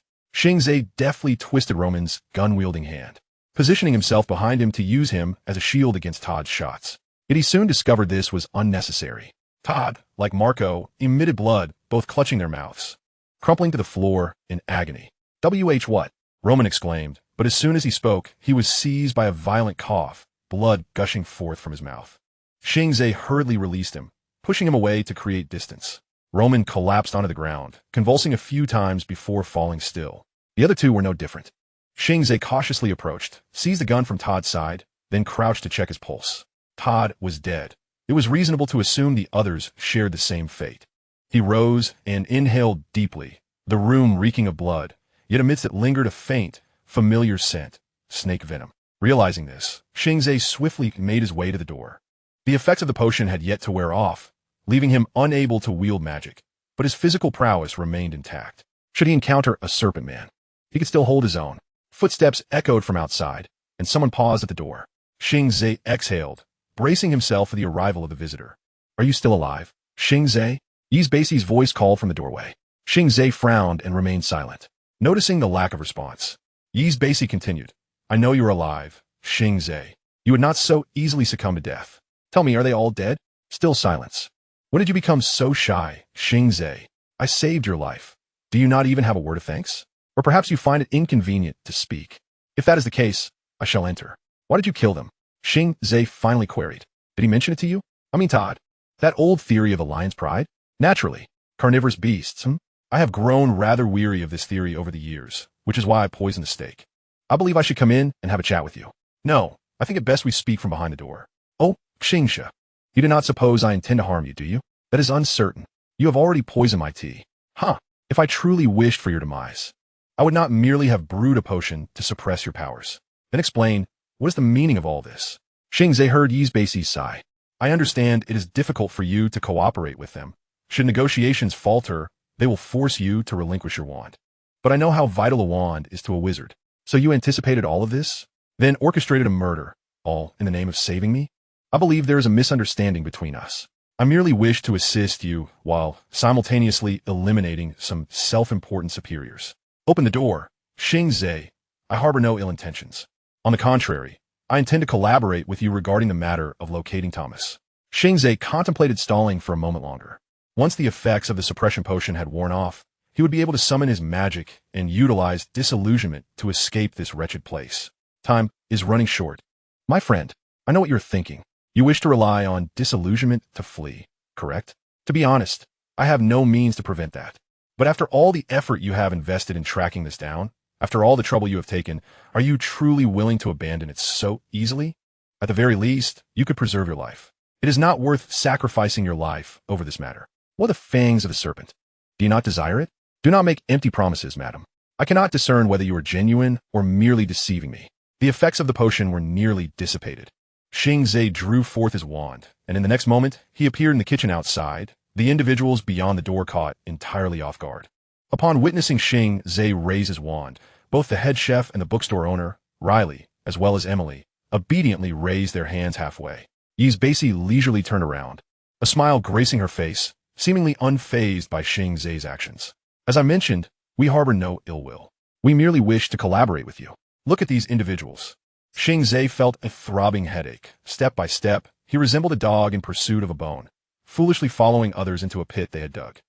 Xing Ze deftly twisted Roman's gun-wielding hand, positioning himself behind him to use him as a shield against Todd's shots. Yet he soon discovered this was unnecessary. Todd, like Marco, emitted blood, both clutching their mouths, crumpling to the floor in agony. What? Roman exclaimed, but as soon as he spoke, he was seized by a violent cough, blood gushing forth from his mouth. Xing Ze hurriedly released him, pushing him away to create distance. Roman collapsed onto the ground, convulsing a few times before falling still. The other two were no different. Xing Ze cautiously approached, seized the gun from Todd's side, then crouched to check his pulse. Todd was dead. It was reasonable to assume the others shared the same fate. He rose and inhaled deeply, the room reeking of blood, yet amidst it lingered a faint, familiar scent, snake venom. Realizing this, Xing Ze swiftly made his way to the door. The effects of the potion had yet to wear off, leaving him unable to wield magic, but his physical prowess remained intact. Should he encounter a serpent man, he could still hold his own. Footsteps echoed from outside, and someone paused at the door. Xing Ze exhaled, bracing himself for the arrival of the visitor. Are you still alive, Xing Ze? Yzbasi's voice called from the doorway. Xing Ze frowned and remained silent. Noticing the lack of response, Yzbasi continued. I know you're alive, Xing Ze. You would not so easily succumb to death. Tell me, are they all dead? Still silence. When did you become so shy, Xing Ze? I saved your life. Do you not even have a word of thanks? Or perhaps you find it inconvenient to speak. If that is the case, I shall enter. Why did you kill them? Xing Ze finally queried. Did he mention it to you? I mean, Todd, that old theory of a lion's pride? Naturally, carnivorous beasts, I have grown rather weary of this theory over the years, which is why I poisoned the steak. I believe I should come in and have a chat with you. No, I think it best we speak from behind the door. Oh, Xingsha, you do not suppose I intend to harm you, do you? That is uncertain. You have already poisoned my tea. Huh, if I truly wished for your demise, I would not merely have brewed a potion to suppress your powers. Then explain, what is the meaning of all this? Xing Ze heard Yzbasi's sigh. I understand it is difficult for you to cooperate with them. Should negotiations falter, they will force you to relinquish your wand. But I know how vital a wand is to a wizard. So you anticipated all of this? Then orchestrated a murder, all in the name of saving me? I believe there is a misunderstanding between us. I merely wish to assist you while simultaneously eliminating some self-important superiors. Open the door, Xing Ze. I harbor no ill intentions. On the contrary, I intend to collaborate with you regarding the matter of locating Thomas. Xing Ze contemplated stalling for a moment longer. Once the effects of the suppression potion had worn off, he would be able to summon his magic and utilize disillusionment to escape this wretched place. Time is running short. My friend, I know what you're thinking. You wish to rely on disillusionment to flee, correct? To be honest, I have no means to prevent that. But after all the effort you have invested in tracking this down, after all the trouble you have taken, are you truly willing to abandon it so easily? At the very least, you could preserve your life. It is not worth sacrificing your life over this matter. What are the fangs of the serpent? Do you not desire it? Do not make empty promises, madam. I cannot discern whether you are genuine or merely deceiving me. The effects of the potion were nearly dissipated. Xing Ze drew forth his wand, and in the next moment, he appeared in the kitchen outside, the individuals beyond the door caught entirely off guard. Upon witnessing Xing Ze raise his wand, both the head chef and the bookstore owner, Riley, as well as Emily, obediently raised their hands halfway. Basie leisurely turned around, a smile gracing her face, seemingly unfazed by Xing Ze's actions. As I mentioned, we harbor no ill will. We merely wish to collaborate with you. Look at these individuals. Xing Ze felt a throbbing headache. Step by step, he resembled a dog in pursuit of a bone, foolishly following others into a pit they had dug.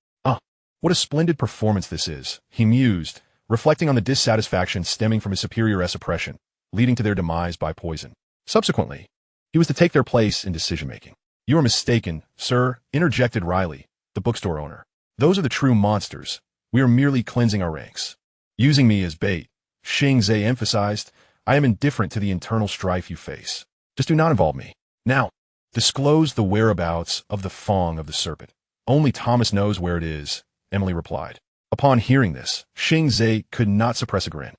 What a splendid performance this is, he mused, reflecting on the dissatisfaction stemming from his superioress oppression, leading to their demise by poison. Subsequently, he was to take their place in decision-making. You are mistaken, sir, interjected Riley, the bookstore owner. Those are the true monsters. We are merely cleansing our ranks. Using me as bait, Xing Ze emphasized, I am indifferent to the internal strife you face. Just do not involve me. Now, disclose the whereabouts of the fang of the serpent. Only Thomas knows where it is, Emily replied. Upon hearing this, Xing Ze could not suppress a grin.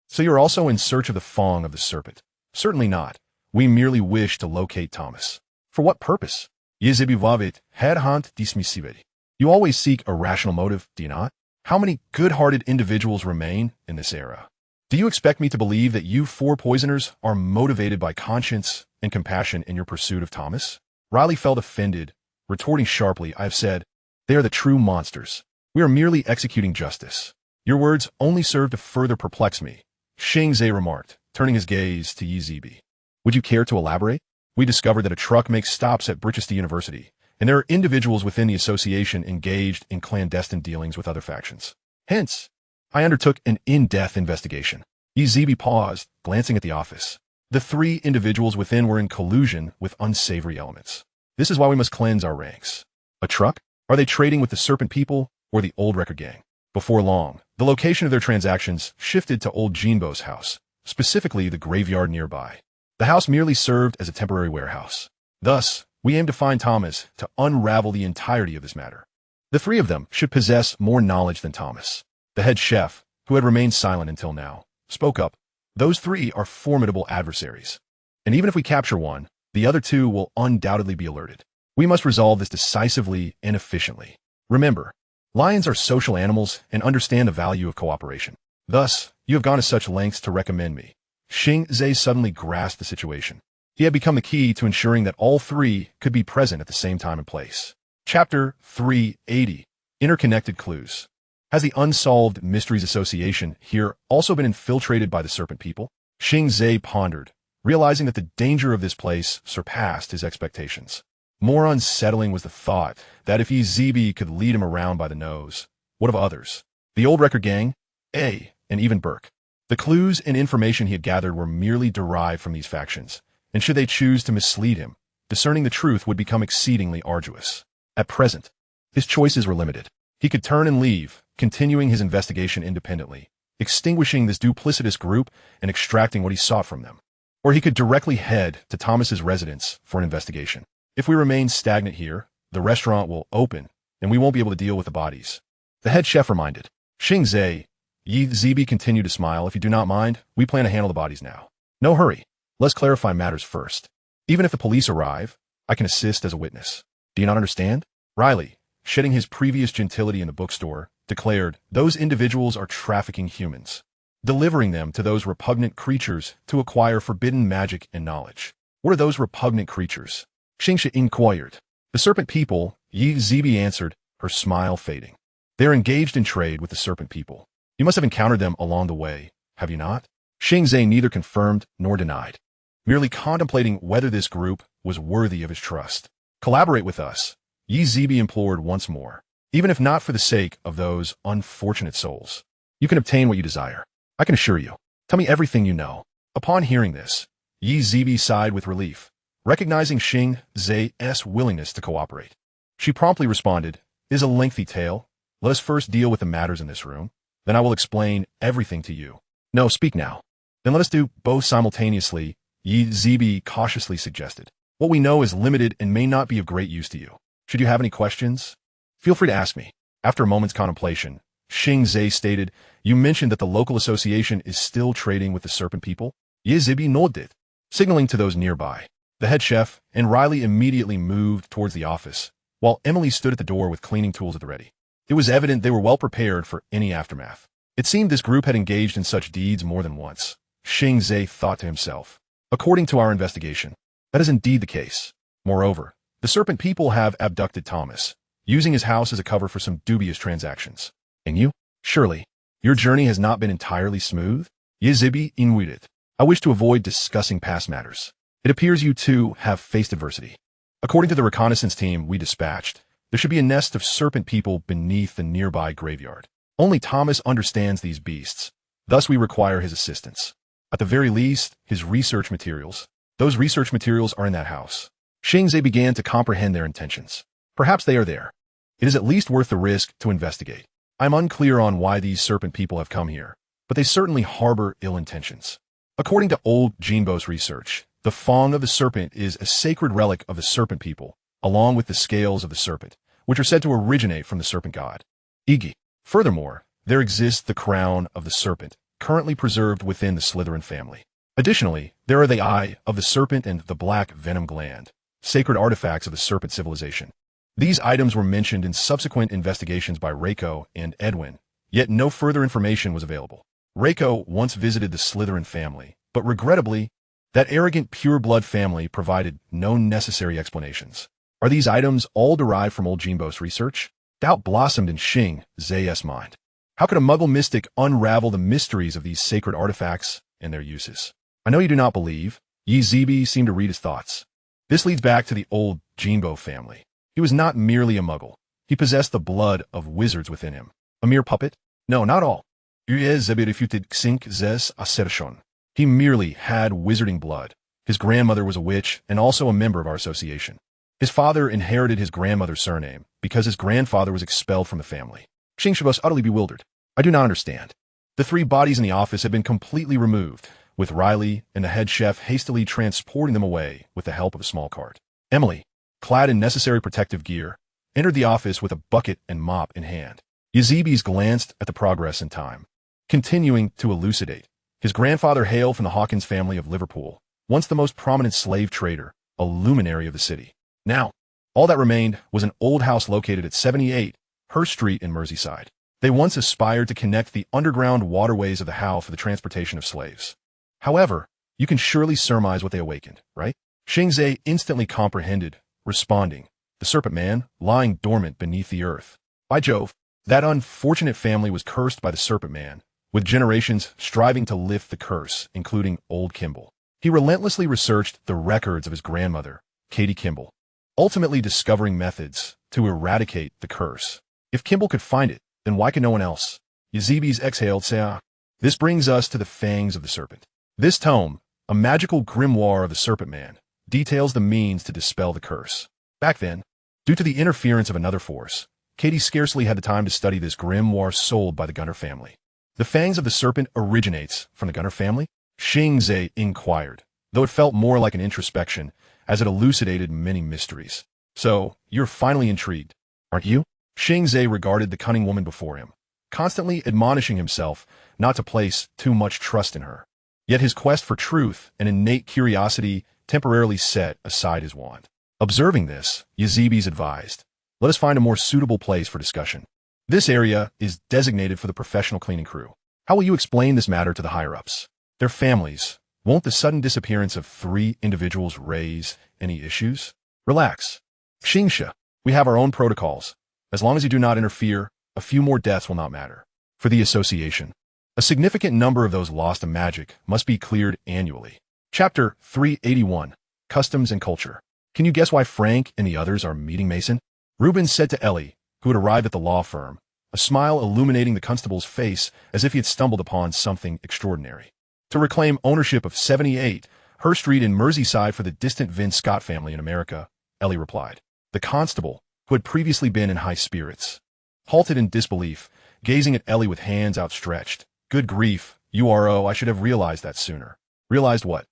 So you're also in search of the fang of the serpent? Certainly not. We merely wish to locate Thomas. For what purpose? Yezibivavit headhunt dismissivit. You always seek a rational motive, do you not? How many good-hearted individuals remain in this era? Do you expect me to believe that you four poisoners are motivated by conscience and compassion in your pursuit of Thomas? Riley felt offended, retorting sharply, I have said, they are the true monsters. We are merely executing justice. Your words only serve to further perplex me, Xing Ze remarked, turning his gaze to Yi Zibi. Would you care to elaborate? We discovered that a truck makes stops at Brichester University, and there are individuals within the association engaged in clandestine dealings with other factions. Hence, I undertook an in-depth investigation. Yi Zibi paused, glancing at the office. The three individuals within were in collusion with unsavory elements. This is why we must cleanse our ranks. A truck? Are they trading with the Serpent People or the Old Record Gang? Before long, the location of their transactions shifted to Old Jinbo's house, specifically the graveyard nearby. The house merely served as a temporary warehouse. Thus, we aim to find Thomas to unravel the entirety of this matter. The three of them should possess more knowledge than Thomas. The head chef, who had remained silent until now, spoke up. Those three are formidable adversaries. And even if we capture one, the other two will undoubtedly be alerted. We must resolve this decisively and efficiently. Remember, lions are social animals and understand the value of cooperation. Thus, you have gone to such lengths to recommend me. Xing Ze suddenly grasped the situation. He had become the key to ensuring that all three could be present at the same time and place. Chapter 380. Interconnected Clues. Has the Unsolved Mysteries Association here also been infiltrated by the Serpent People? Xing Ze pondered, realizing that the danger of this place surpassed his expectations. More unsettling was the thought that if Zibi could lead him around by the nose, what of others? The Old Record Gang, and even Burke. The clues and information he had gathered were merely derived from these factions, and should they choose to mislead him, discerning the truth would become exceedingly arduous. At present, his choices were limited. He could turn and leave, continuing his investigation independently, extinguishing this duplicitous group and extracting what he sought from them. Or he could directly head to Thomas's residence for an investigation. If we remain stagnant here, the restaurant will open, and we won't be able to deal with the bodies. The head chef reminded. Xing Ze, Yi Zibi continued to smile. If you do not mind, we plan to handle the bodies now. No hurry. Let's clarify matters first. Even if the police arrive, I can assist as a witness. Do you not understand? Riley, shedding his previous gentility in the bookstore, declared, those individuals are trafficking humans, delivering them to those repugnant creatures to acquire forbidden magic and knowledge. What are those repugnant creatures? Xing Ze inquired. The Serpent People, Yi Zibi answered, her smile fading. They are engaged in trade with the Serpent People. You must have encountered them along the way, have you not? Xing Ze neither confirmed nor denied, merely contemplating whether this group was worthy of his trust. Collaborate with us, Yi Zibi implored once more. even if not for the sake of those unfortunate souls. You can obtain what you desire. I can assure you. Tell me everything you know. Upon hearing this, Ze sighed with relief, recognizing Xing Ze's willingness to cooperate. She promptly responded, "It is a lengthy tale. Let us first deal with the matters in this room. Then I will explain everything to you." "No, speak now." "Then let us do both simultaneously," Ze cautiously suggested. "What we know is limited and may not be of great use to you. Should you have any questions, feel free to ask me." After a moment's contemplation, Xing Ze stated, "You mentioned that the local association is still trading with the serpent people?" Ze nodded, signaling to those nearby. The head chef and Riley immediately moved towards the office, while Emily stood at the door with cleaning tools at the ready. It was evident they were well prepared for any aftermath. It seemed this group had engaged in such deeds more than once. Xing Ze thought to himself. According to our investigation, that is indeed the case. Moreover, the serpent people have abducted Thomas, using his house as a cover for some dubious transactions. And you? Surely, your journey has not been entirely smooth? Ze inwitted. I wish to avoid discussing past matters. It appears you too have faced adversity. According to the reconnaissance team we dispatched, there should be a nest of serpent people beneath the nearby graveyard. Only Thomas understands these beasts. Thus we require his assistance. At the very least, his research materials. Those research materials are in that house. Xing Ze began to comprehend their intentions. Perhaps they are there. It is at least worth the risk to investigate. I'm unclear on why these serpent people have come here, but they certainly harbor ill intentions. According to old Jinbo's research, the fang of the serpent is a sacred relic of the serpent people, along with the scales of the serpent, which are said to originate from the serpent god. Iggy. Furthermore, there exists the crown of the serpent, currently preserved within the Slytherin family. Additionally, there are the eye of the serpent and the black venom gland, sacred artifacts of the serpent civilization. These items were mentioned in subsequent investigations by Reiko and Edwin, yet no further information was available. Reiko once visited the Slytherin family, but regrettably, that arrogant pure-blood family provided no necessary explanations. Are these items all derived from old Jinbo's research? Doubt blossomed in Xing Ze's mind. How could a Muggle mystic unravel the mysteries of these sacred artifacts and their uses? I know you do not believe. Ze seemed to read his thoughts. This leads back to the old Jinbo family. He was not merely a Muggle. He possessed the blood of wizards within him. A mere puppet? No, not all. Ze refuted Xing Ze's assertion. He merely had wizarding blood. His grandmother was a witch and also a member of our association. His father inherited his grandmother's surname because his grandfather was expelled from the family. Xing was utterly bewildered. I do not understand. The 3 bodies in the office had been completely removed, with Riley and the head chef hastily transporting them away with the help of a small cart. Emily, clad in necessary protective gear, entered the office with a bucket and mop in hand. Ze glanced at the progress in time, continuing to elucidate. His grandfather hailed from the Hawkins family of Liverpool, once the most prominent slave trader, a luminary of the city. Now, all that remained was an old house located at 78 Hurst Street in Merseyside. They once aspired to connect the underground waterways of the How for the transportation of slaves. However, you can surely surmise what they awakened, right? Xing Ze instantly comprehended, responding, the serpent man lying dormant beneath the earth. By Jove, that unfortunate family was cursed by the serpent man, with generations striving to lift the curse, including old Kimball. He relentlessly researched the records of his grandmother, Katie Kimball, ultimately discovering methods to eradicate the curse. If Kimball could find it, then why could no one else? Ze exhaled, saying, "This brings us to the fangs of the serpent." This tome, a magical grimoire of the serpent man, details the means to dispel the curse. Back then, due to the interference of another force, Katie scarcely had the time to study this grimoire sold by the Gunner family. The fangs of the serpent originates from the Gunner family? Xing Ze inquired, though it felt more like an introspection, as it elucidated many mysteries. So, you're finally intrigued, aren't you? Xing Ze regarded the cunning woman before him, constantly admonishing himself not to place too much trust in her. Yet his quest for truth and innate curiosity temporarily set aside his wand. Observing this, Yazebes advised, "Let us find a more suitable place for discussion. This area is designated for the professional cleaning crew. How will you explain this matter to the higher-ups? Their families. Won't the sudden disappearance of 3 individuals raise any issues? Relax. Xingsha, we have our own protocols. As long as you do not interfere, a few more deaths will not matter. For the association, a significant number of those lost to magic must be cleared annually." Chapter 381, Customs and Culture. Can you guess why Frank and the others are meeting Mason? Reuben said to Ellie, who had arrived at the law firm, a smile illuminating the constable's face as if he had stumbled upon something extraordinary. To reclaim ownership of 78 Her Street in Merseyside for the distant Vince Scott family in America, Ellie replied. The constable, who had previously been in high spirits, halted in disbelief, gazing at Ellie with hands outstretched. Good grief, URO, I should have realized that sooner. Realized what?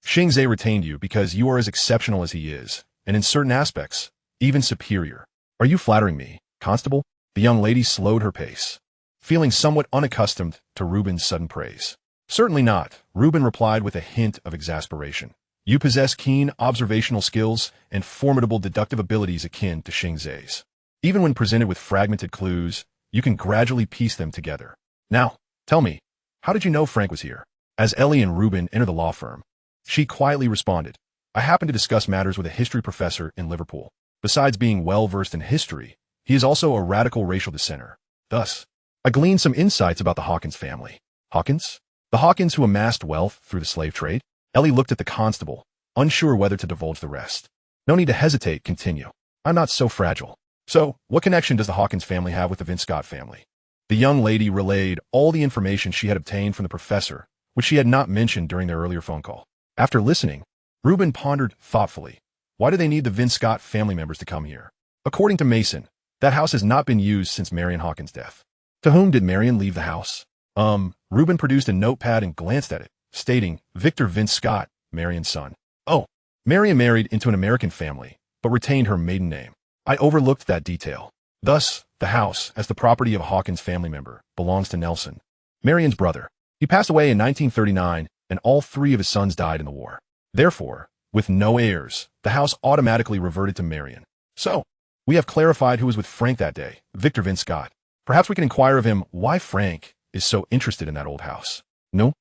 Xing Ze retained you because you are as exceptional as he is, and in certain aspects, even superior. Are you flattering me, constable? The young lady slowed her pace, feeling somewhat unaccustomed to Reuben's sudden praise. Certainly not, Reuben replied with a hint of exasperation. You possess keen observational skills and formidable deductive abilities akin to Xing Ze's. Even when presented with fragmented clues, you can gradually piece them together. Now, tell me, how did you know Frank was here? As Ellie and Reuben entered the law firm, she quietly responded, I happened to discuss matters with a history professor in Liverpool. Besides being well-versed in history, he is also a radical racial dissenter. Thus, I gleaned some insights about the Hawkins family. Hawkins? The Hawkins who amassed wealth through the slave trade? Ellie looked at the constable, unsure whether to divulge the rest. No need to hesitate, continue. I'm not so fragile. So, what connection does the Hawkins family have with the Vince Scott family? The young lady relayed all the information she had obtained from the professor, which she had not mentioned during their earlier phone call. After listening, Reuben pondered thoughtfully. Why do they need the Vince Scott family members to come here? According to Mason, that house has not been used since Marion Hawkins' death. To whom did Marion leave the house? Reuben produced a notepad and glanced at it, stating, Victor Vince Scott, Marion's son. Oh, Marion married into an American family, but retained her maiden name. I overlooked that detail. Thus, the house, as the property of a Hawkins family member, belongs to Nelson, Marion's brother. He passed away in 1939, and all three of his sons died in the war. Therefore, with no heirs, the house automatically reverted to Marion. So, we have clarified who was with Frank that day, Victor Vince Scott. Perhaps we can inquire of him why Frank is so interested in that old house. No.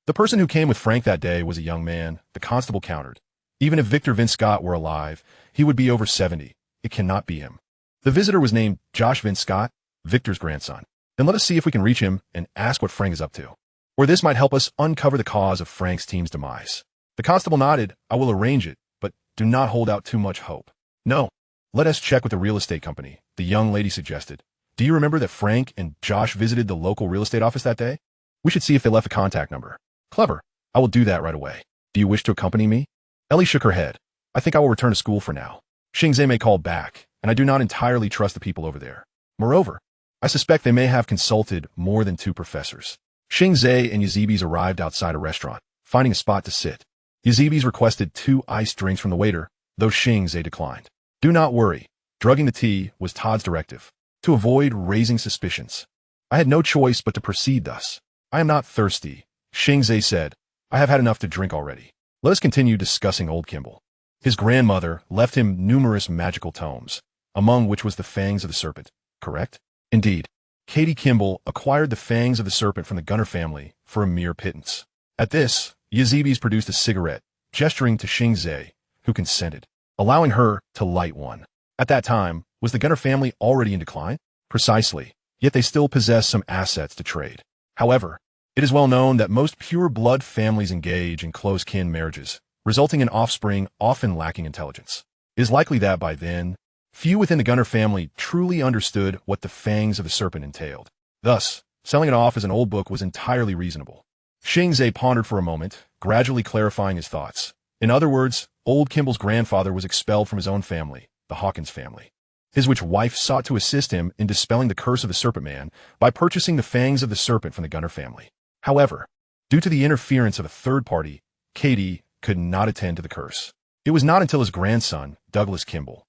The person who came with Frank that day was a young man, the constable countered. Even if Victor Vince Scott were alive, he would be over 70. It cannot be him. The visitor was named Josh Vince Scott, Victor's grandson. Then let us see if we can reach him and ask what Frank is up to. Or this might help us uncover the cause of Frank's team's demise. The constable nodded. I will arrange it, but do not hold out too much hope. No. Let us check with the real estate company, the young lady suggested. Do you remember that Frank and Josh visited the local real estate office that day? We should see if they left a contact number. Clever. I will do that right away. Do you wish to accompany me? Ellie shook her head. I think I will return to school for now. Xing Ze may call back, and I do not entirely trust the people over there. Moreover, I suspect they may have consulted more than 2 professors. Xing Ze and Yazibis arrived outside a restaurant, finding a spot to sit. Yazibis requested 2 iced drinks from the waiter, though Xing Ze declined. Do not worry. Drugging the tea was Todd's directive, to avoid raising suspicions. I had no choice but to proceed thus. I am not thirsty, Xing Ze said. I have had enough to drink already. Let us continue discussing old Kimball. His grandmother left him numerous magical tomes, among which was the Fangs of the Serpent, correct? Indeed. Katie Kimball acquired the Fangs of the Serpent from the Gunner family for a mere pittance. At this, Yazibis produced a cigarette, gesturing to Xing Ze, who consented, allowing her to light one. At that time, was the Gunner family already in decline? Precisely, yet they still possess some assets to trade. However, it is well known that most pure-blood families engage in close-kin marriages, resulting in offspring often lacking intelligence. It is likely that by then, few within the Gunner family truly understood what the Fangs of the Serpent entailed. Thus, selling it off as an old book was entirely reasonable. Xing Ze pondered for a moment, gradually clarifying his thoughts. In other words, old Kimball's grandfather was expelled from his own family, the Hawkins family. His witch wife sought to assist him in dispelling the curse of the Serpent Man by purchasing the Fangs of the Serpent from the Gunner family. However, due to the interference of a third party, Katie could not attend to the curse. It was not until his grandson, Douglas Kimball,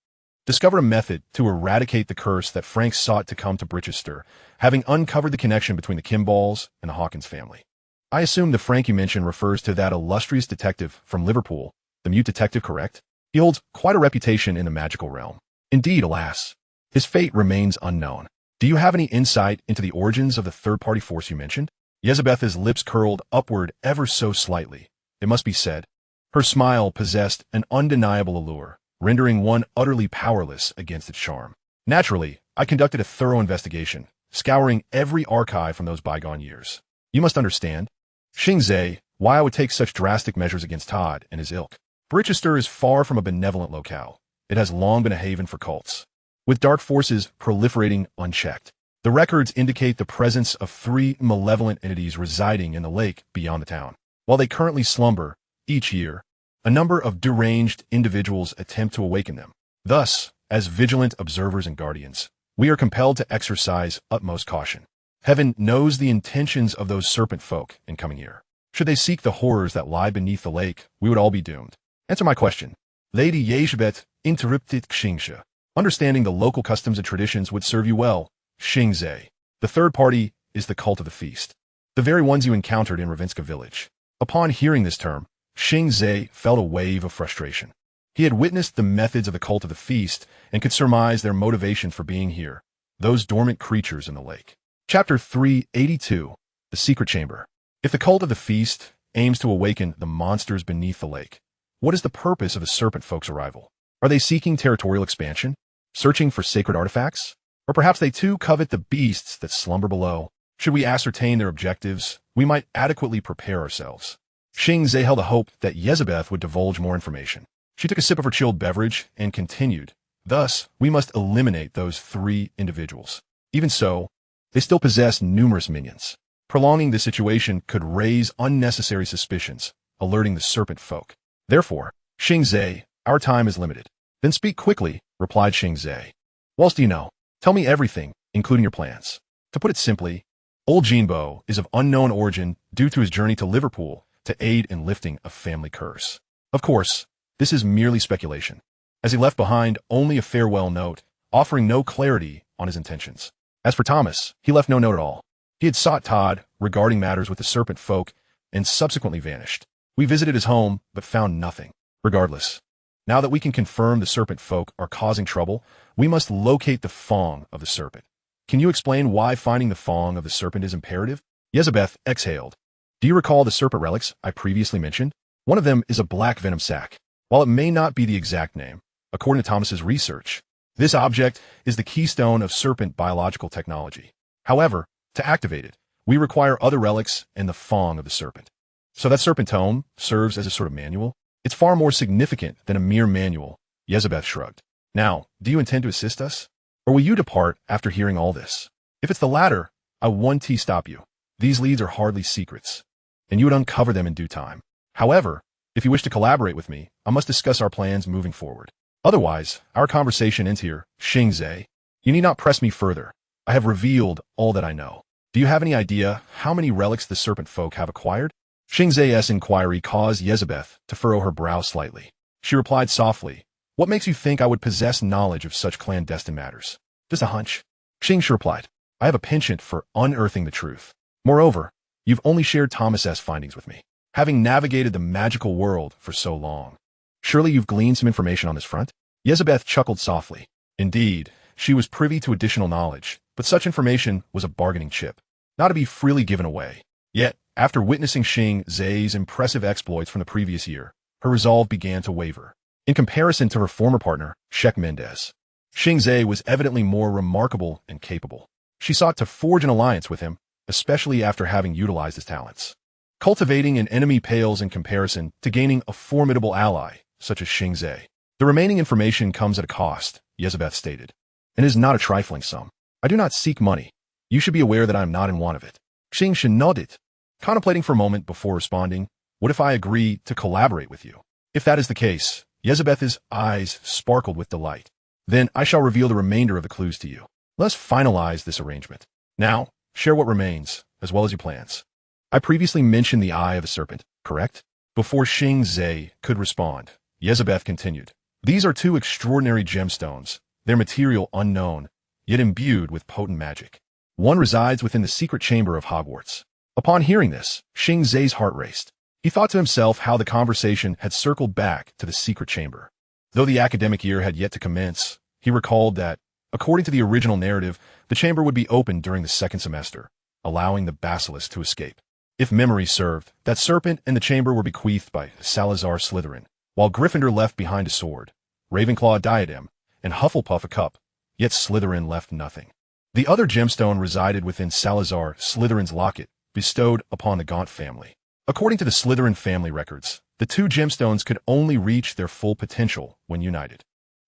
discovered a method to eradicate the curse that Frank sought to come to Brichester, having uncovered the connection between the Kimballs and the Hawkins family. I assume the Frank you mentioned refers to that illustrious detective from Liverpool, the mute detective, correct? He holds quite a reputation in the magical realm. Indeed, alas, his fate remains unknown. Do you have any insight into the origins of the third-party force you mentioned? Yezabetha's lips curled upward ever so slightly. It must be said, her smile possessed an undeniable allure, rendering one utterly powerless against its charm. Naturally, I conducted a thorough investigation, scouring every archive from those bygone years. You must understand, Xing Ze, why I would take such drastic measures against Todd and his ilk. Brichester is far from a benevolent locale. It has long been a haven for cults. with dark forces proliferating unchecked. The records indicate the presence of 3 malevolent entities residing in the lake beyond the town. While they currently slumber, each year, a number of deranged individuals attempt to awaken them. Thus, as vigilant observers and guardians, we are compelled to exercise utmost caution. Heaven knows the intentions of those serpent folk in coming year. Should they seek the horrors that lie beneath the lake, we would all be doomed. Answer my question. Lady Yezebet interrupted Xing Ze. Understanding the local customs and traditions would serve you well, Xing Ze. The third party is the cult of the feast, the very ones you encountered in Ravinska village. Upon hearing this term, Xing Ze felt a wave of frustration. He had witnessed the methods of the cult of the feast and could surmise their motivation for being here, those dormant creatures in the lake. Chapter 382, The Secret Chamber. If the cult of the feast aims to awaken the monsters beneath the lake, what is the purpose of the serpent folk's arrival? Are they seeking territorial expansion? Searching for sacred artifacts? Or perhaps they too covet the beasts that slumber below? Should we ascertain their objectives, we might adequately prepare ourselves. Xing Ze held a hope that Yezebeth would divulge more information. She took a sip of her chilled beverage and continued. Thus, we must eliminate those 3 individuals. Even so, they still possess numerous minions. Prolonging the situation could raise unnecessary suspicions, alerting the serpent folk. Therefore, Xing Ze, our time is limited. Then speak quickly, replied Xing Ze. What else do you know? Tell me everything, including your plans. To put it simply, old Jinbo is of unknown origin due to his journey to Liverpool to aid in lifting a family curse. Of course, this is merely speculation, as he left behind only a farewell note, offering no clarity on his intentions. As for Thomas, he left no note at all. He had sought Todd regarding matters with the serpent folk and subsequently vanished. We visited his home, but found nothing. Regardless, now that we can confirm the serpent folk are causing trouble, we must locate the fong of the serpent. Can you explain why finding the fong of the serpent is imperative? Yezebeth exhaled. Do you recall the serpent relics I previously mentioned? One of them is a black venom sac. While it may not be the exact name, according to Thomas's research, this object is the keystone of serpent biological technology. However, to activate it, we require other relics and the fong of the serpent. So that serpent tome serves as a sort of manual? It's far more significant than a mere manual, Yezebeth shrugged. Now, do you intend to assist us? Or will you depart after hearing all this? If it's the latter, I won't stop you. These leads are hardly secrets, and you would uncover them in due time. However, if you wish to collaborate with me, I must discuss our plans moving forward. Otherwise, our conversation ends here, Xing Ze. You need not press me further. I have revealed all that I know. Do you have any idea how many relics the serpent folk have acquired? Xing Ze's inquiry caused Yezebeth to furrow her brow slightly. She replied softly, What makes you think I would possess knowledge of such clandestine matters? Just a hunch. Xing Ze replied, I have a penchant for unearthing the truth. Moreover, you've only shared Thomas's findings with me, having navigated the magical world for so long. Surely you've gleaned some information on this front? Yezebeth chuckled softly. Indeed, she was privy to additional knowledge, but such information was a bargaining chip, not to be freely given away. Yet, after witnessing Xing Ze's impressive exploits from the previous year, her resolve began to waver. In comparison to her former partner, Sheikh Mendez, Xing Ze was evidently more remarkable and capable. She sought to forge an alliance with him, especially after having utilized his talents. Cultivating an enemy pales in comparison to gaining a formidable ally, such as Xing Ze. The remaining information comes at a cost, Yezebeth stated, and is not a trifling sum. I do not seek money. You should be aware that I am not in want of it. Xing Ze nodded, contemplating for a moment before responding, What if I agree to collaborate with you? If that is the case, Yezebeth's eyes sparkled with delight. Then I shall reveal the remainder of the clues to you. Let's finalize this arrangement. Now, share what remains, as well as your plans. I previously mentioned the eye of the serpent, correct? Before Xing Ze could respond, Yezebeth continued. These are 2 extraordinary gemstones, their material unknown, yet imbued with potent magic. One resides within the secret chamber of Hogwarts. Upon hearing this, Xing Ze's heart raced. He thought to himself how the conversation had circled back to the secret chamber. Though the academic year had yet to commence, he recalled that, according to the original narrative, the chamber would be opened during the 2nd semester, allowing the basilisk to escape. If memory served, that serpent and the chamber were bequeathed by Salazar Slytherin, while Gryffindor left behind a sword, Ravenclaw a diadem, and Hufflepuff a cup, yet Slytherin left nothing. The other gemstone resided within Salazar Slytherin's locket, bestowed upon the Gaunt family. According to the Slytherin family records, the 2 gemstones could only reach their full potential when united.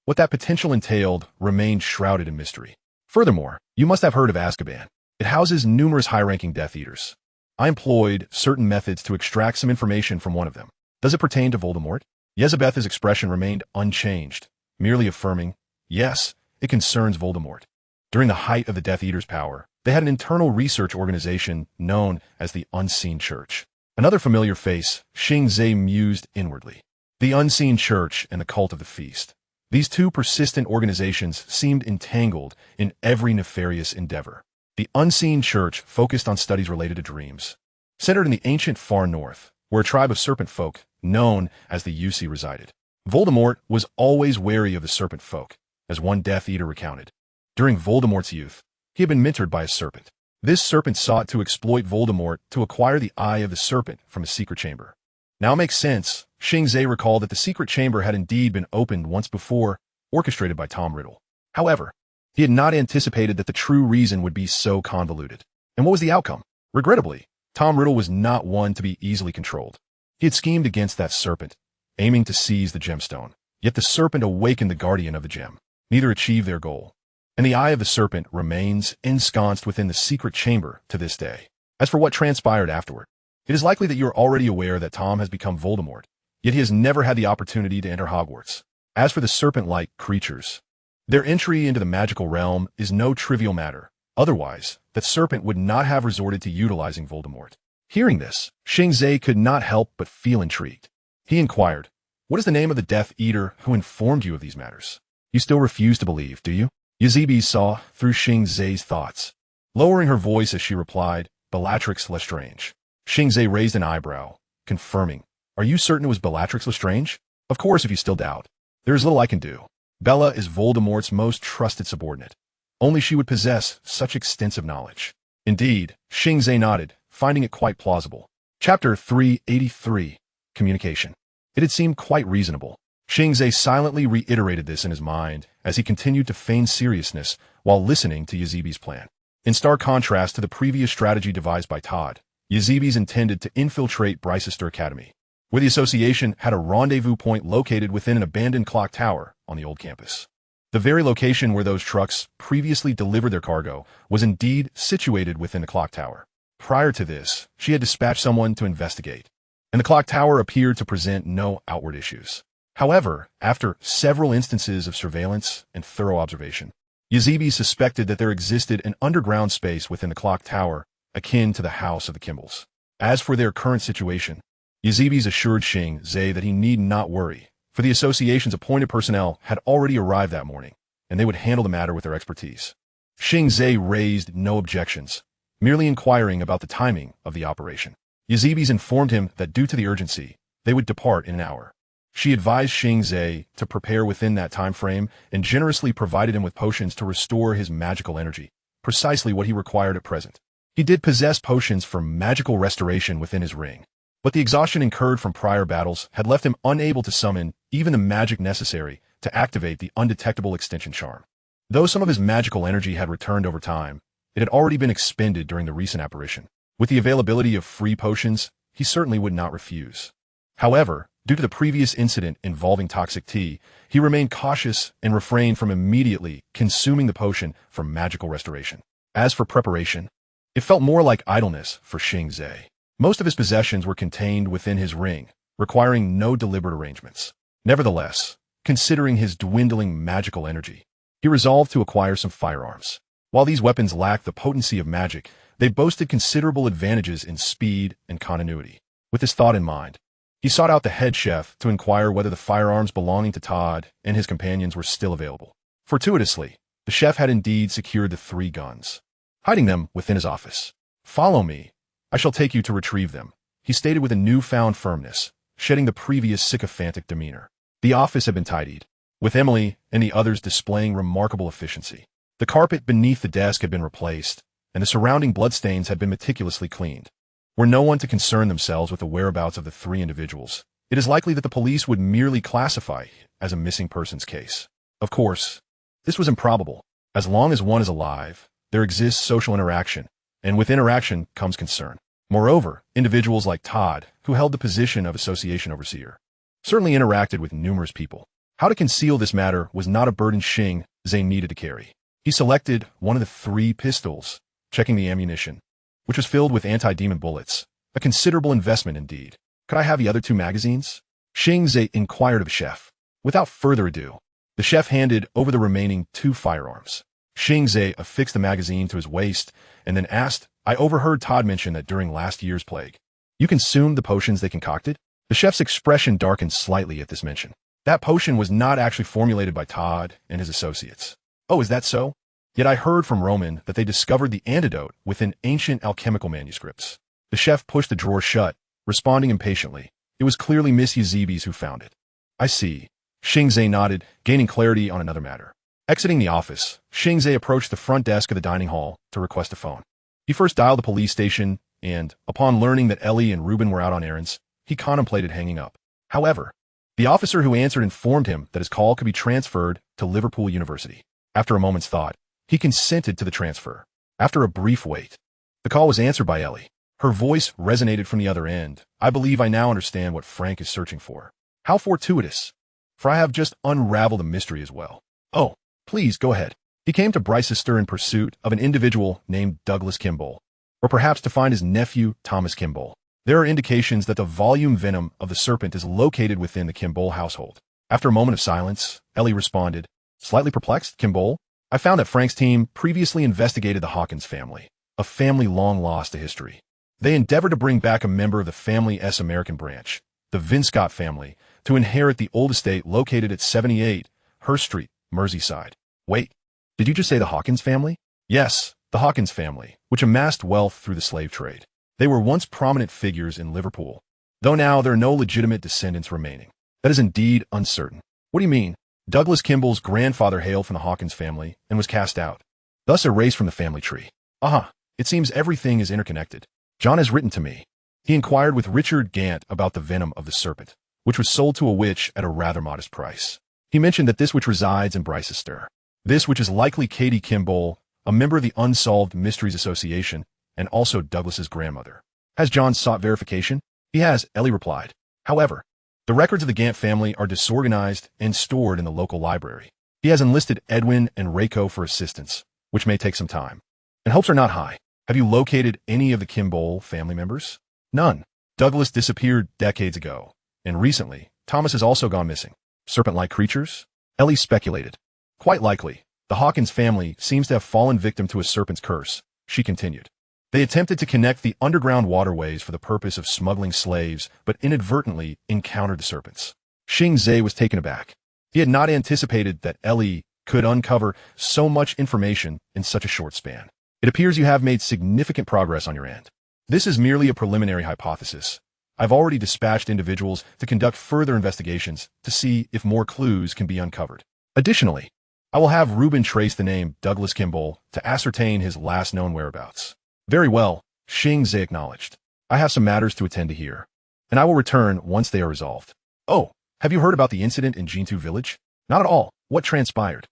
What that potential entailed remained shrouded in mystery. Furthermore, you must have heard of Azkaban. It houses numerous high-ranking Death Eaters. I employed certain methods to extract some information from one of them. Does it pertain to Voldemort? Yezebeth's expression remained unchanged, merely affirming, yes, it concerns Voldemort. During the height of the Death Eater's power, they had an internal research organization known as the Unseen Church. Another familiar face, Xing Ze mused inwardly. The Unseen Church and the Cult of the Feast. These two persistent organizations seemed entangled in every nefarious endeavor. The Unseen Church focused on studies related to dreams. Centered in the ancient far north, where a tribe of serpent folk, known as the Yusi, resided. Voldemort was always wary of the serpent folk, as one Death Eater recounted. During Voldemort's youth, he had been mentored by a serpent. This serpent sought to exploit Voldemort to acquire the eye of the serpent from a secret chamber. Now it makes sense. Xing Ze recalled that the secret chamber had indeed been opened once before, orchestrated by Tom Riddle. However, he had not anticipated that the true reason would be so convoluted. And what was the outcome? Regrettably, Tom Riddle was not one to be easily controlled. He had schemed against that serpent, aiming to seize the gemstone. Yet the serpent awakened the guardian of the gem. Neither achieved their goal. And the eye of the serpent remains ensconced within the secret chamber to this day. As for what transpired afterward, it is likely that you are already aware that Tom has become Voldemort, yet he has never had the opportunity to enter Hogwarts. As for the serpent-like creatures, their entry into the magical realm is no trivial matter. Otherwise, that serpent would not have resorted to utilizing Voldemort. Hearing this, Xing Ze could not help but feel intrigued. He inquired, "What is the name of the Death Eater who informed you of these matters? You still refuse to believe, do you?" Yezebe saw through Xing Ze's thoughts. Lowering her voice as she replied, "Bellatrix Lestrange." Xing Ze raised an eyebrow, confirming, "Are you certain it was Bellatrix Lestrange? Of course, if you still doubt. There is little I can do. Bella is Voldemort's most trusted subordinate. Only she would possess such extensive knowledge." Indeed, Xing Ze nodded, finding it quite plausible. Chapter 383, Communication. It had seemed quite reasonable. Xing Ze silently reiterated this in his mind as he continued to feign seriousness while listening to Yezebe's plan. In stark contrast to the previous strategy devised by Todd, Yezebe's intended to infiltrate Bricester Academy, where the association had a rendezvous point located within an abandoned clock tower on the old campus. The very location where those trucks previously delivered their cargo was indeed situated within the clock tower. Prior to this, she had dispatched someone to investigate, and the clock tower appeared to present no outward issues. However, after several instances of surveillance and thorough observation, Yezebe suspected that there existed an underground space within the clock tower akin to the house of the Kimballs. As for their current situation, Yezebe assured Xing Ze that he need not worry, for the association's appointed personnel had already arrived that morning, and they would handle the matter with their expertise. Xing Ze raised no objections, merely inquiring about the timing of the operation. Yezebe informed him that due to the urgency, they would depart in an hour. She advised Xing Ze to prepare within that time frame and generously provided him with potions to restore his magical energy, precisely what he required at present. He did possess potions for magical restoration within his ring, but the exhaustion incurred from prior battles had left him unable to summon even the magic necessary to activate the undetectable extension charm. Though some of his magical energy had returned over time, it had already been expended during the recent apparition. With the availability of free potions, he certainly would not refuse. However, due to the previous incident involving toxic tea, he remained cautious and refrained from immediately consuming the potion for magical restoration. As for preparation, it felt more like idleness for Xing Ze. Most of his possessions were contained within his ring, requiring no deliberate arrangements. Nevertheless, considering his dwindling magical energy, he resolved to acquire some firearms. While these weapons lacked the potency of magic, they boasted considerable advantages in speed and continuity. With this thought in mind, he sought out the head chef to inquire whether the firearms belonging to Todd and his companions were still available. Fortuitously, the chef had indeed secured the 3 guns, hiding them within his office. "Follow me. I shall take you to retrieve them," he stated with a newfound firmness, shedding the previous sycophantic demeanor. The office had been tidied, with Emily and the others displaying remarkable efficiency. The carpet beneath the desk had been replaced, and the surrounding bloodstains had been meticulously cleaned. Were no one to concern themselves with the whereabouts of the 3 individuals, it is likely that the police would merely classify it as a missing persons case. Of course, this was improbable. As long as one is alive, there exists social interaction, and with interaction comes concern. Moreover, individuals like Todd, who held the position of association overseer, certainly interacted with numerous people. How to conceal this matter was not a burden Xing Ze needed to carry. He selected one of the 3 pistols, checking the ammunition, which was filled with anti-demon bullets, a considerable investment indeed. Could I have the other 2 magazines? Xing Ze inquired of a chef. Without further ado, the chef handed over the remaining 2 firearms. Xing Ze affixed the magazine to his waist and then asked, I overheard Todd mention that during last year's plague, you consumed the potions they concocted? The chef's expression darkened slightly at this mention. That potion was not actually formulated by Todd and his associates. Oh, is that so? Yet I heard from Roman that they discovered the antidote within ancient alchemical manuscripts. The chef pushed the drawer shut, responding impatiently. It was clearly Miss Eusebius who found it. I see. Xing Ze nodded, gaining clarity on another matter. Exiting the office, Xing Ze approached the front desk of the dining hall to request a phone. He first dialed the police station, and, upon learning that Ellie and Ruben were out on errands, he contemplated hanging up. However, the officer who answered informed him that his call could be transferred to Liverpool University. After a moment's thought, he consented to the transfer. After a brief wait, the call was answered by Ellie. Her voice resonated from the other end. I believe I now understand what Frank is searching for. How fortuitous, for I have just unraveled a mystery as well. Oh, please go ahead. He came to Bicester in pursuit of an individual named Douglas Kimball, or perhaps to find his nephew Thomas Kimball. There are indications that the volume venom of the serpent is located within the Kimball household. After a moment of silence, Ellie responded, slightly perplexed, Kimball? I found that Frank's team previously investigated the Hawkins family, a family long lost to history. They endeavored to bring back a member of the family's American branch, the Vinscott family, to inherit the old estate located at 78 Hurst Street, Merseyside. Wait, did you just say the Hawkins family? Yes, the Hawkins family, which amassed wealth through the slave trade. They were once prominent figures in Liverpool, though now there are no legitimate descendants remaining. That is indeed uncertain. What do you mean? Douglas Kimball's grandfather hailed from the Hawkins family and was cast out, thus erased from the family tree. Aha, it seems everything is interconnected. John has written to me. He inquired with Richard Gant about the venom of the serpent, which was sold to a witch at a rather modest price. He mentioned that this which resides in Bicester, this which is likely Katie Kimball, a member of the Unsolved Mysteries Association, and also Douglas's grandmother. Has John sought verification? He has, Ellie replied. However, the records of the Gant family are disorganized and stored in the local library. He has enlisted Edwin and Reiko for assistance, which may take some time. And hopes are not high. Have you located any of the Kimball family members? None. Douglas disappeared decades ago, and recently, Thomas has also gone missing. Serpent-like creatures? Ellie speculated. Quite likely. The Hawkins family seems to have fallen victim to a serpent's curse, she continued. They attempted to connect the underground waterways for the purpose of smuggling slaves, but inadvertently encountered the serpents. Xing Ze was taken aback. He had not anticipated that Ellie could uncover so much information in such a short span. It appears you have made significant progress on your end. This is merely a preliminary hypothesis. I've already dispatched individuals to conduct further investigations to see if more clues can be uncovered. Additionally, I will have Ruben trace the name Douglas Kimball to ascertain his last known whereabouts. Very well, Xing Ze acknowledged. I have some matters to attend to here, and I will return once they are resolved. Oh, have you heard about the incident in Jintu village? Not at all. What transpired?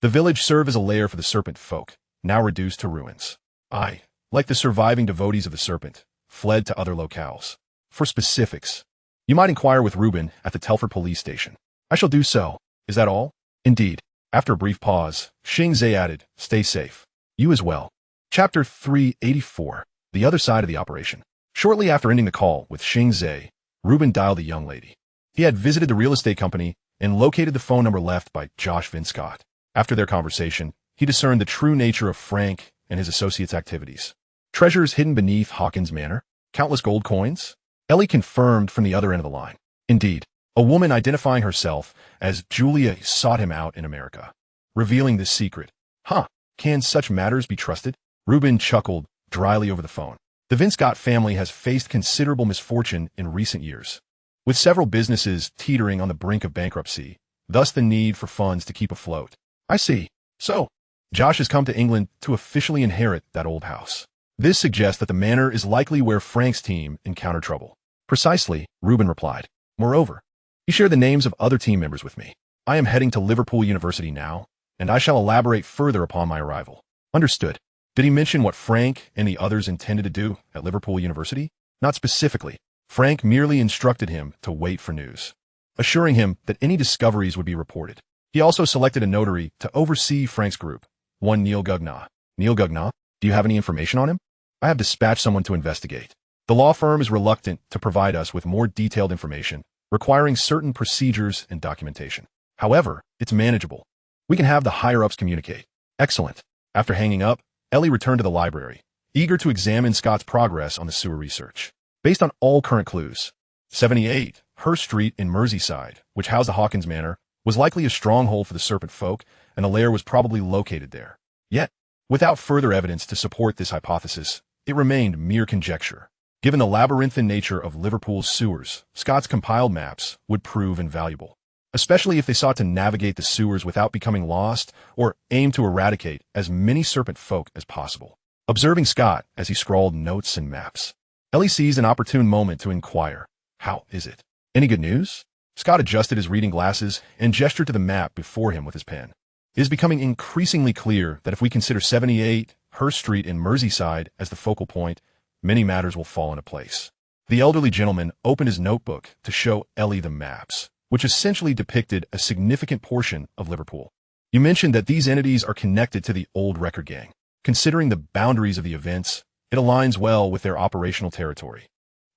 The village served as a lair for the serpent folk, now reduced to ruins. I, like the surviving devotees of the serpent, fled to other locales. For specifics, you might inquire with Ruben at the Telford police station. I shall do so. Is that all? Indeed. After a brief pause, Xing Ze added, stay safe. You as well. Chapter 384, The Other Side of the Operation. Shortly after ending the call with Xing Ze, Ruben dialed the young lady. He had visited the real estate company and located the phone number left by Josh Vinscott. After their conversation, he discerned the true nature of Frank and his associates' activities. Treasures hidden beneath Hawkins Manor? Countless gold coins? Ellie confirmed from the other end of the line. Indeed, a woman identifying herself as Julia sought him out in America, revealing this secret. Huh, can such matters be trusted? Ruben chuckled dryly over the phone. The Vinscott family has faced considerable misfortune in recent years, with several businesses teetering on the brink of bankruptcy, thus the need for funds to keep afloat. I see. So, Josh has come to England to officially inherit that old house. This suggests that the manor is likely where Frank's team encountered trouble. Precisely, Ruben replied. Moreover, he shared the names of other team members with me. I am heading to Liverpool University now, and I shall elaborate further upon my arrival. Understood. Did he mention what Frank and the others intended to do at Liverpool University? Not specifically. Frank merely instructed him to wait for news. assuring him that any discoveries would be reported. He also selected a notary to oversee Frank's group, one Neil Gugnaw. Neil Gugnaw? Do you have any information on him? I have dispatched someone to investigate. The law firm is reluctant to provide us with more detailed information, requiring certain procedures and documentation. However, it's manageable. We can have the higher-ups communicate. Excellent. After hanging up, Ellie returned to the library, eager to examine Scott's progress on the sewer research. Based on all current clues, 78 Hurst Street in Merseyside, which housed the Hawkins Manor, was likely a stronghold for the Serpent Folk, and the lair was probably located there. Yet, without further evidence to support this hypothesis, it remained mere conjecture. Given the labyrinthine nature of Liverpool's sewers, Scott's compiled maps would prove invaluable, especially if they sought to navigate the sewers without becoming lost or aim to eradicate as many Serpent Folk as possible. Observing Scott as he scrawled notes and maps, Ellie seized an opportune moment to inquire, "How is it? Any good news?" Scott adjusted his reading glasses and gestured to the map before him with his pen. It is becoming increasingly clear that if we consider 78 Hurst Street in Merseyside as the focal point, many matters will fall into place. The elderly gentleman opened his notebook to show Ellie the maps, which essentially depicted a significant portion of Liverpool. "You mentioned that these entities are connected to the old record gang. Considering the boundaries of the events, it aligns well with their operational territory."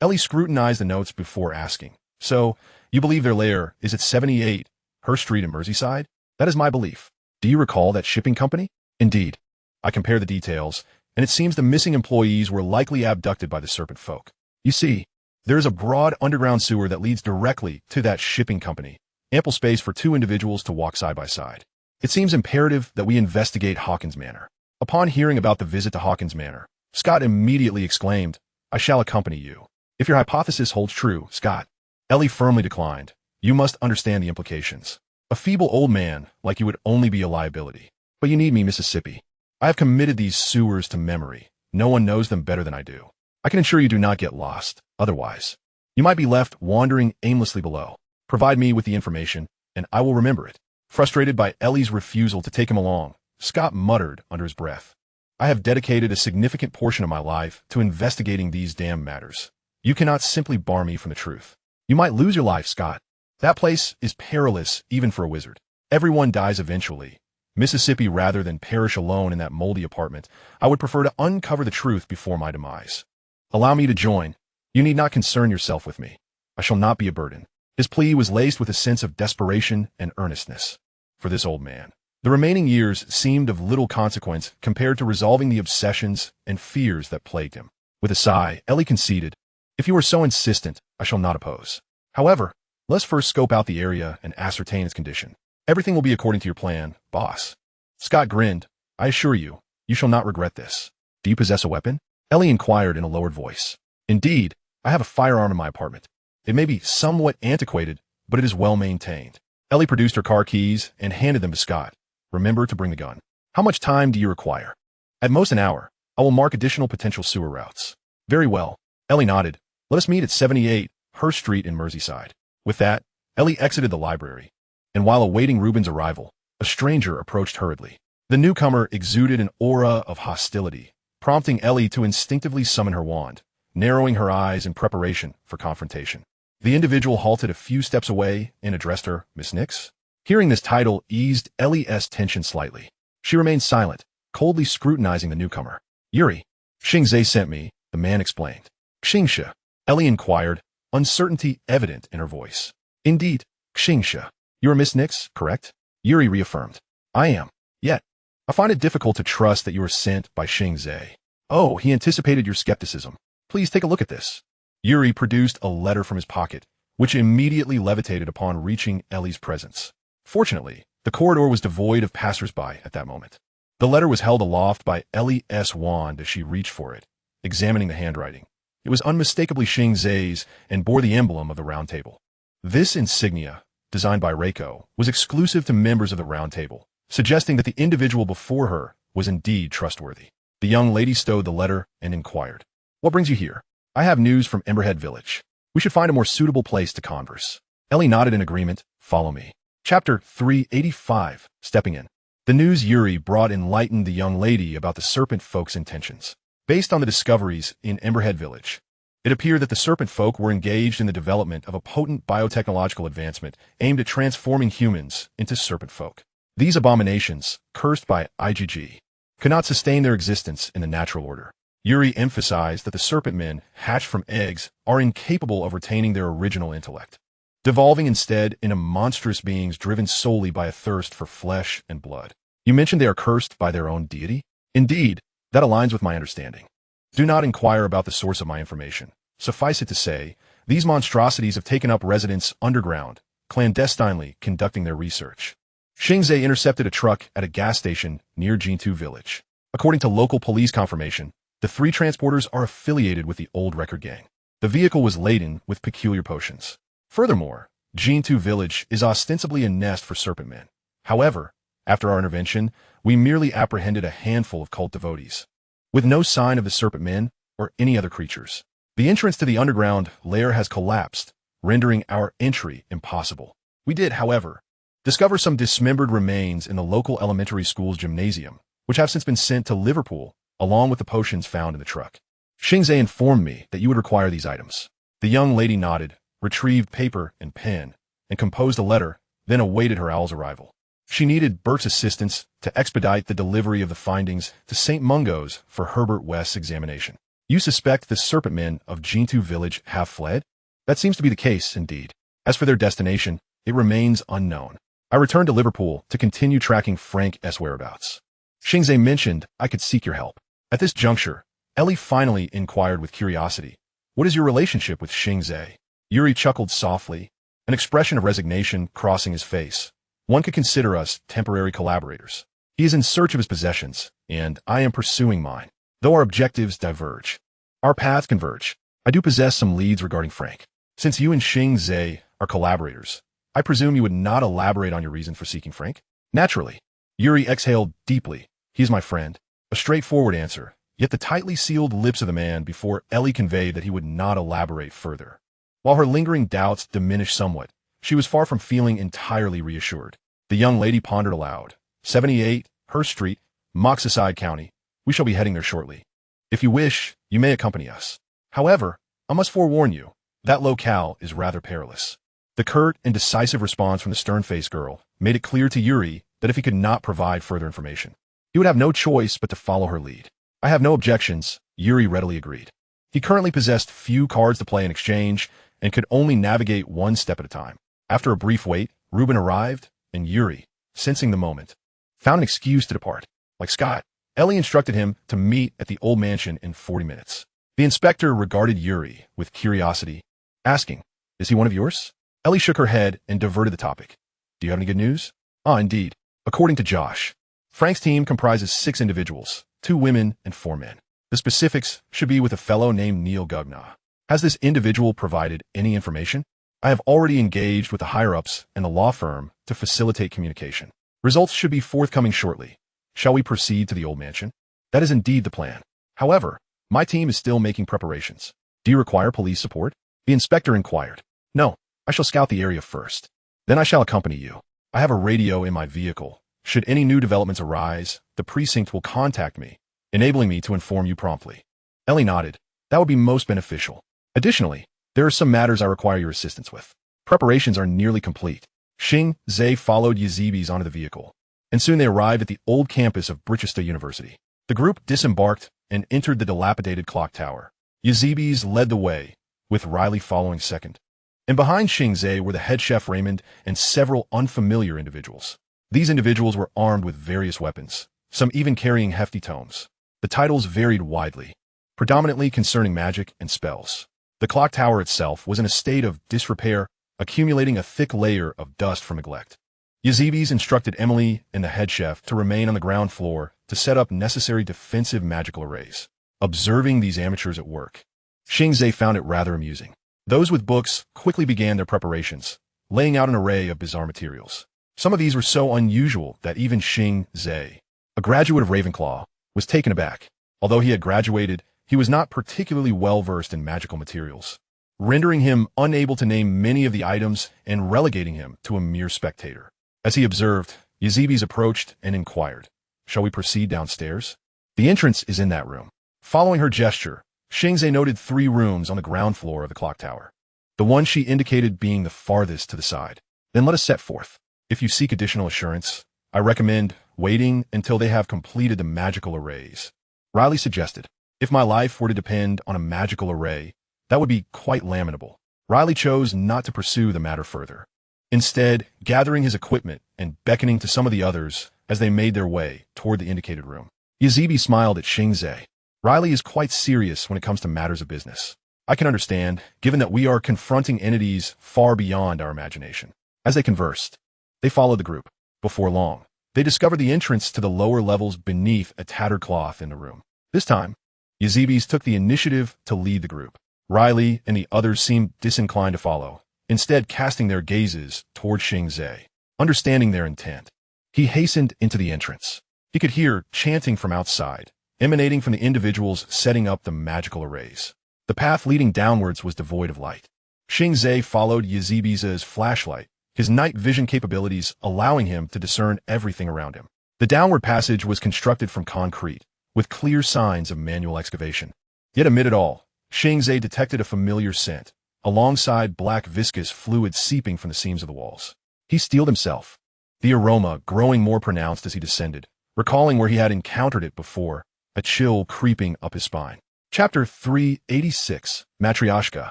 Ellie scrutinized the notes before asking, "So, you believe their lair is at 78 Hurst Street in Merseyside?" "That is my belief." "Do you recall that shipping company?" "Indeed." I compared the details, and it seems the missing employees were likely abducted by the Serpent Folk. "You see, there is a broad underground sewer that leads directly to that shipping company, ample space for two individuals to walk side by side. It seems imperative that we investigate Hawkins Manor." Upon hearing about the visit to Hawkins Manor, Scott immediately exclaimed, "I shall accompany you." "If your hypothesis holds true, Scott." Ellie firmly declined. "You must understand the implications. A feeble old man like you would only be a liability. But you need me, Mississippi. I have committed these sewers to memory. No one knows them better than I do. I can ensure you do not get lost. Otherwise, you might be left wandering aimlessly below. Provide me with the information, and I will remember it." Frustrated by Ellie's refusal to take him along, Scott muttered under his breath, "I have dedicated a significant portion of my life to investigating these damn matters. You cannot simply bar me from the truth. You might lose your life, Scott. That place is perilous even for a wizard. Everyone dies eventually. Mississippi, rather than perish alone in that moldy apartment, I would prefer to uncover the truth before my demise. Allow me to join. You need not concern yourself with me. I shall not be a burden." His plea was laced with a sense of desperation and earnestness. For this old man, the remaining years seemed of little consequence compared to resolving the obsessions and fears that plagued him. With a sigh, Ellie conceded, "If you are so insistent, I shall not oppose. However, let's first scope out the area and ascertain its condition. Everything will be according to your plan, boss." Scott grinned. "I assure you, you shall not regret this." "Do you possess a weapon?" Ellie inquired in a lowered voice. "Indeed, I have a firearm in my apartment. It may be somewhat antiquated, but it is well maintained." Ellie produced her car keys and handed them to Scott. "Remember to bring the gun." "How much time do you require?" "At most an hour. I will mark additional potential sewer routes." "Very well." Ellie nodded. "Let us meet at 78 Hurst Street in Merseyside." With that, Ellie exited the library, and while awaiting Reuben's arrival, a stranger approached hurriedly. The newcomer exuded an aura of hostility, prompting Ellie to instinctively summon her wand, narrowing her eyes in preparation for confrontation. The individual halted a few steps away and addressed her, "Miss Nix?" Hearing this title eased Ellie's tension slightly. She remained silent, coldly scrutinizing the newcomer. "Yuri, Xing Ze sent me," the man explained. "Xing Ze?" Ellie inquired, uncertainty evident in her voice. "Indeed, Xing Ze. You are Miss Nix, correct?" Yuri reaffirmed. "I am. Yet, I find it difficult to trust that you were sent by Xing Ze." "Oh, he anticipated your skepticism. Please take a look at this." Yuri produced a letter from his pocket, which immediately levitated upon reaching Ellie's presence. Fortunately, the corridor was devoid of passers-by at that moment. The letter was held aloft by Ellie's wand as she reached for it, examining the handwriting. It was unmistakably Xing Ze's and bore the emblem of the Round Table. This insignia, designed by Reiko, was exclusive to members of the Round Table, suggesting that the individual before her was indeed trustworthy. The young lady stowed the letter and inquired, "What brings you here?" "I have news from Emberhead Village. We should find a more suitable place to converse." Ellie nodded in agreement. "Follow me." Chapter 385, Stepping In. The news Yuri brought enlightened the young lady about the Serpent Folk's intentions. Based on the discoveries in Emberhead Village, It appeared that the serpent folk were engaged in the development of a potent biotechnological advancement aimed at transforming humans into serpent folk. These abominations, cursed by IgG, could not sustain their existence in the natural order. Yuri emphasized that the serpent men, hatched from eggs, are incapable of retaining their original intellect, devolving instead into monstrous beings driven solely by a thirst for flesh and blood. You mentioned they are cursed by their own deity? Indeed, that aligns with my understanding. Do not inquire about the source of my information. Suffice it to say, these monstrosities have taken up residence underground, clandestinely conducting their research. Xing Ze intercepted a truck at a gas station near Jintu village. According to local police confirmation, the 3 transporters are affiliated with the old record gang. The vehicle was laden with peculiar potions. Furthermore, Jintu village is ostensibly a nest for serpent men. However, after our intervention, we merely apprehended a handful of cult devotees, with no sign of the serpent men or any other creatures. The entrance to the underground lair has collapsed, rendering our entry impossible. We did, however, discover some dismembered remains in the local elementary school's gymnasium, which have since been sent to Liverpool, along with the potions found in the truck. Xing Ze informed me that you would require these items. The young lady nodded, retrieved paper and pen, and composed a letter, then awaited her owl's arrival. She needed Bert's assistance to expedite the delivery of the findings to St. Mungo's for Herbert West's examination. You suspect the serpent men of Jintu village have fled? That seems to be the case, indeed. As for their destination, it remains unknown. I returned to Liverpool to continue tracking Frank S. whereabouts. Xing Ze mentioned I could seek your help. At this juncture, Ellie finally inquired with curiosity, "What is your relationship with Xing Ze?" Yuri chuckled softly, an expression of resignation crossing his face. "One could consider us temporary collaborators. He is in search of his possessions, and I am pursuing mine. Though our objectives diverge, our paths converge. I do possess some leads regarding Frank. Since you and Xing Ze are collaborators, I presume you would not elaborate on your reason for seeking Frank?" "Naturally." Yuri exhaled deeply. "He is my friend." A straightforward answer, yet the tightly sealed lips of the man before Ellie conveyed that he would not elaborate further. While her lingering doubts diminished somewhat, she was far from feeling entirely reassured. The young lady pondered aloud. 78, Hurst Street, Moxaside County. We shall be heading there shortly. If you wish, you may accompany us. However, I must forewarn you, that locale is rather perilous. The curt and decisive response from the stern-faced girl made it clear to Yuri that if he could not provide further information, he would have no choice but to follow her lead. "I have no objections," Yuri readily agreed. He currently possessed few cards to play in exchange and could only navigate one step at a time. After a brief wait, Reuben arrived, and Yuri, sensing the moment, found an excuse to depart. Like Scott, Ellie instructed him to meet at the old mansion in 40 minutes. The inspector regarded Yuri with curiosity, asking, "Is he one of yours?" Ellie shook her head and diverted the topic. "Do you have any good news?" "Ah, indeed. According to Josh, Frank's team comprises 6 individuals, 2 women and 4 men. The specifics should be with a fellow named Neil Gugnaw. Has this individual provided any information?" "I have already engaged with the higher-ups and the law firm to facilitate communication. Results should be forthcoming shortly. Shall we proceed to the old mansion?" "That is indeed the plan. However, my team is still making preparations." "Do you require police support?" The inspector inquired. "No, I shall scout the area first. Then I shall accompany you. I have a radio in my vehicle. Should any new developments arise, the precinct will contact me, enabling me to inform you promptly." Ellie nodded. "That would be most beneficial. Additionally, there are some matters I require your assistance with." Preparations are nearly complete. Xing Ze followed Yazibis onto the vehicle, and soon they arrived at the old campus of Brichester University. The group disembarked and entered the dilapidated clock tower. Yazibis led the way, with Riley following second. And behind Xing Ze were the head chef Raymond and several unfamiliar individuals. These individuals were armed with various weapons, some even carrying hefty tomes. The titles varied widely, predominantly concerning magic and spells. The clock tower itself was in a state of disrepair, accumulating a thick layer of dust from neglect. Yazibis instructed Emily and the head chef to remain on the ground floor to set up necessary defensive magical arrays. Observing these amateurs at work, Xing Ze found it rather amusing. Those with books quickly began their preparations, laying out an array of bizarre materials. Some of these were so unusual that even Xing Ze, a graduate of Ravenclaw, was taken aback. Although he had graduated, he was not particularly well-versed in magical materials, rendering him unable to name many of the items and relegating him to a mere spectator. As he observed, Yazibis approached and inquired, "Shall we proceed downstairs?" "The entrance is in that room." Following her gesture, Xing Ze noted 3 rooms on the ground floor of the clock tower, the one she indicated being the farthest to the side. Then let us set forth. If you seek additional assurance, I recommend waiting until they have completed the magical arrays. Riley suggested, if my life were to depend on a magical array, that would be quite lamentable. Riley chose not to pursue the matter further, instead gathering his equipment and beckoning to some of the others as they made their way toward the indicated room. Yazibi smiled at Xing Ze. Riley is quite serious when it comes to matters of business. I can understand, given that we are confronting entities far beyond our imagination. As they conversed, they followed the group. Before long, they discovered the entrance to the lower levels beneath a tattered cloth in the room. This time, Yazibis took the initiative to lead the group. Riley and the others seemed disinclined to follow, instead casting their gazes toward Xing Ze. Understanding their intent, he hastened into the entrance. He could hear chanting from outside, emanating from the individuals setting up the magical arrays. The path leading downwards was devoid of light. Xing Ze followed Yazibi's flashlight, his night vision capabilities allowing him to discern everything around him. The downward passage was constructed from concrete, with clear signs of manual excavation. Yet amid it all, Xing Ze detected a familiar scent, alongside black viscous fluid seeping from the seams of the walls. He steeled himself, the aroma growing more pronounced as he descended, recalling where he had encountered it before, a chill creeping up his spine. Chapter 386, Matryoshka.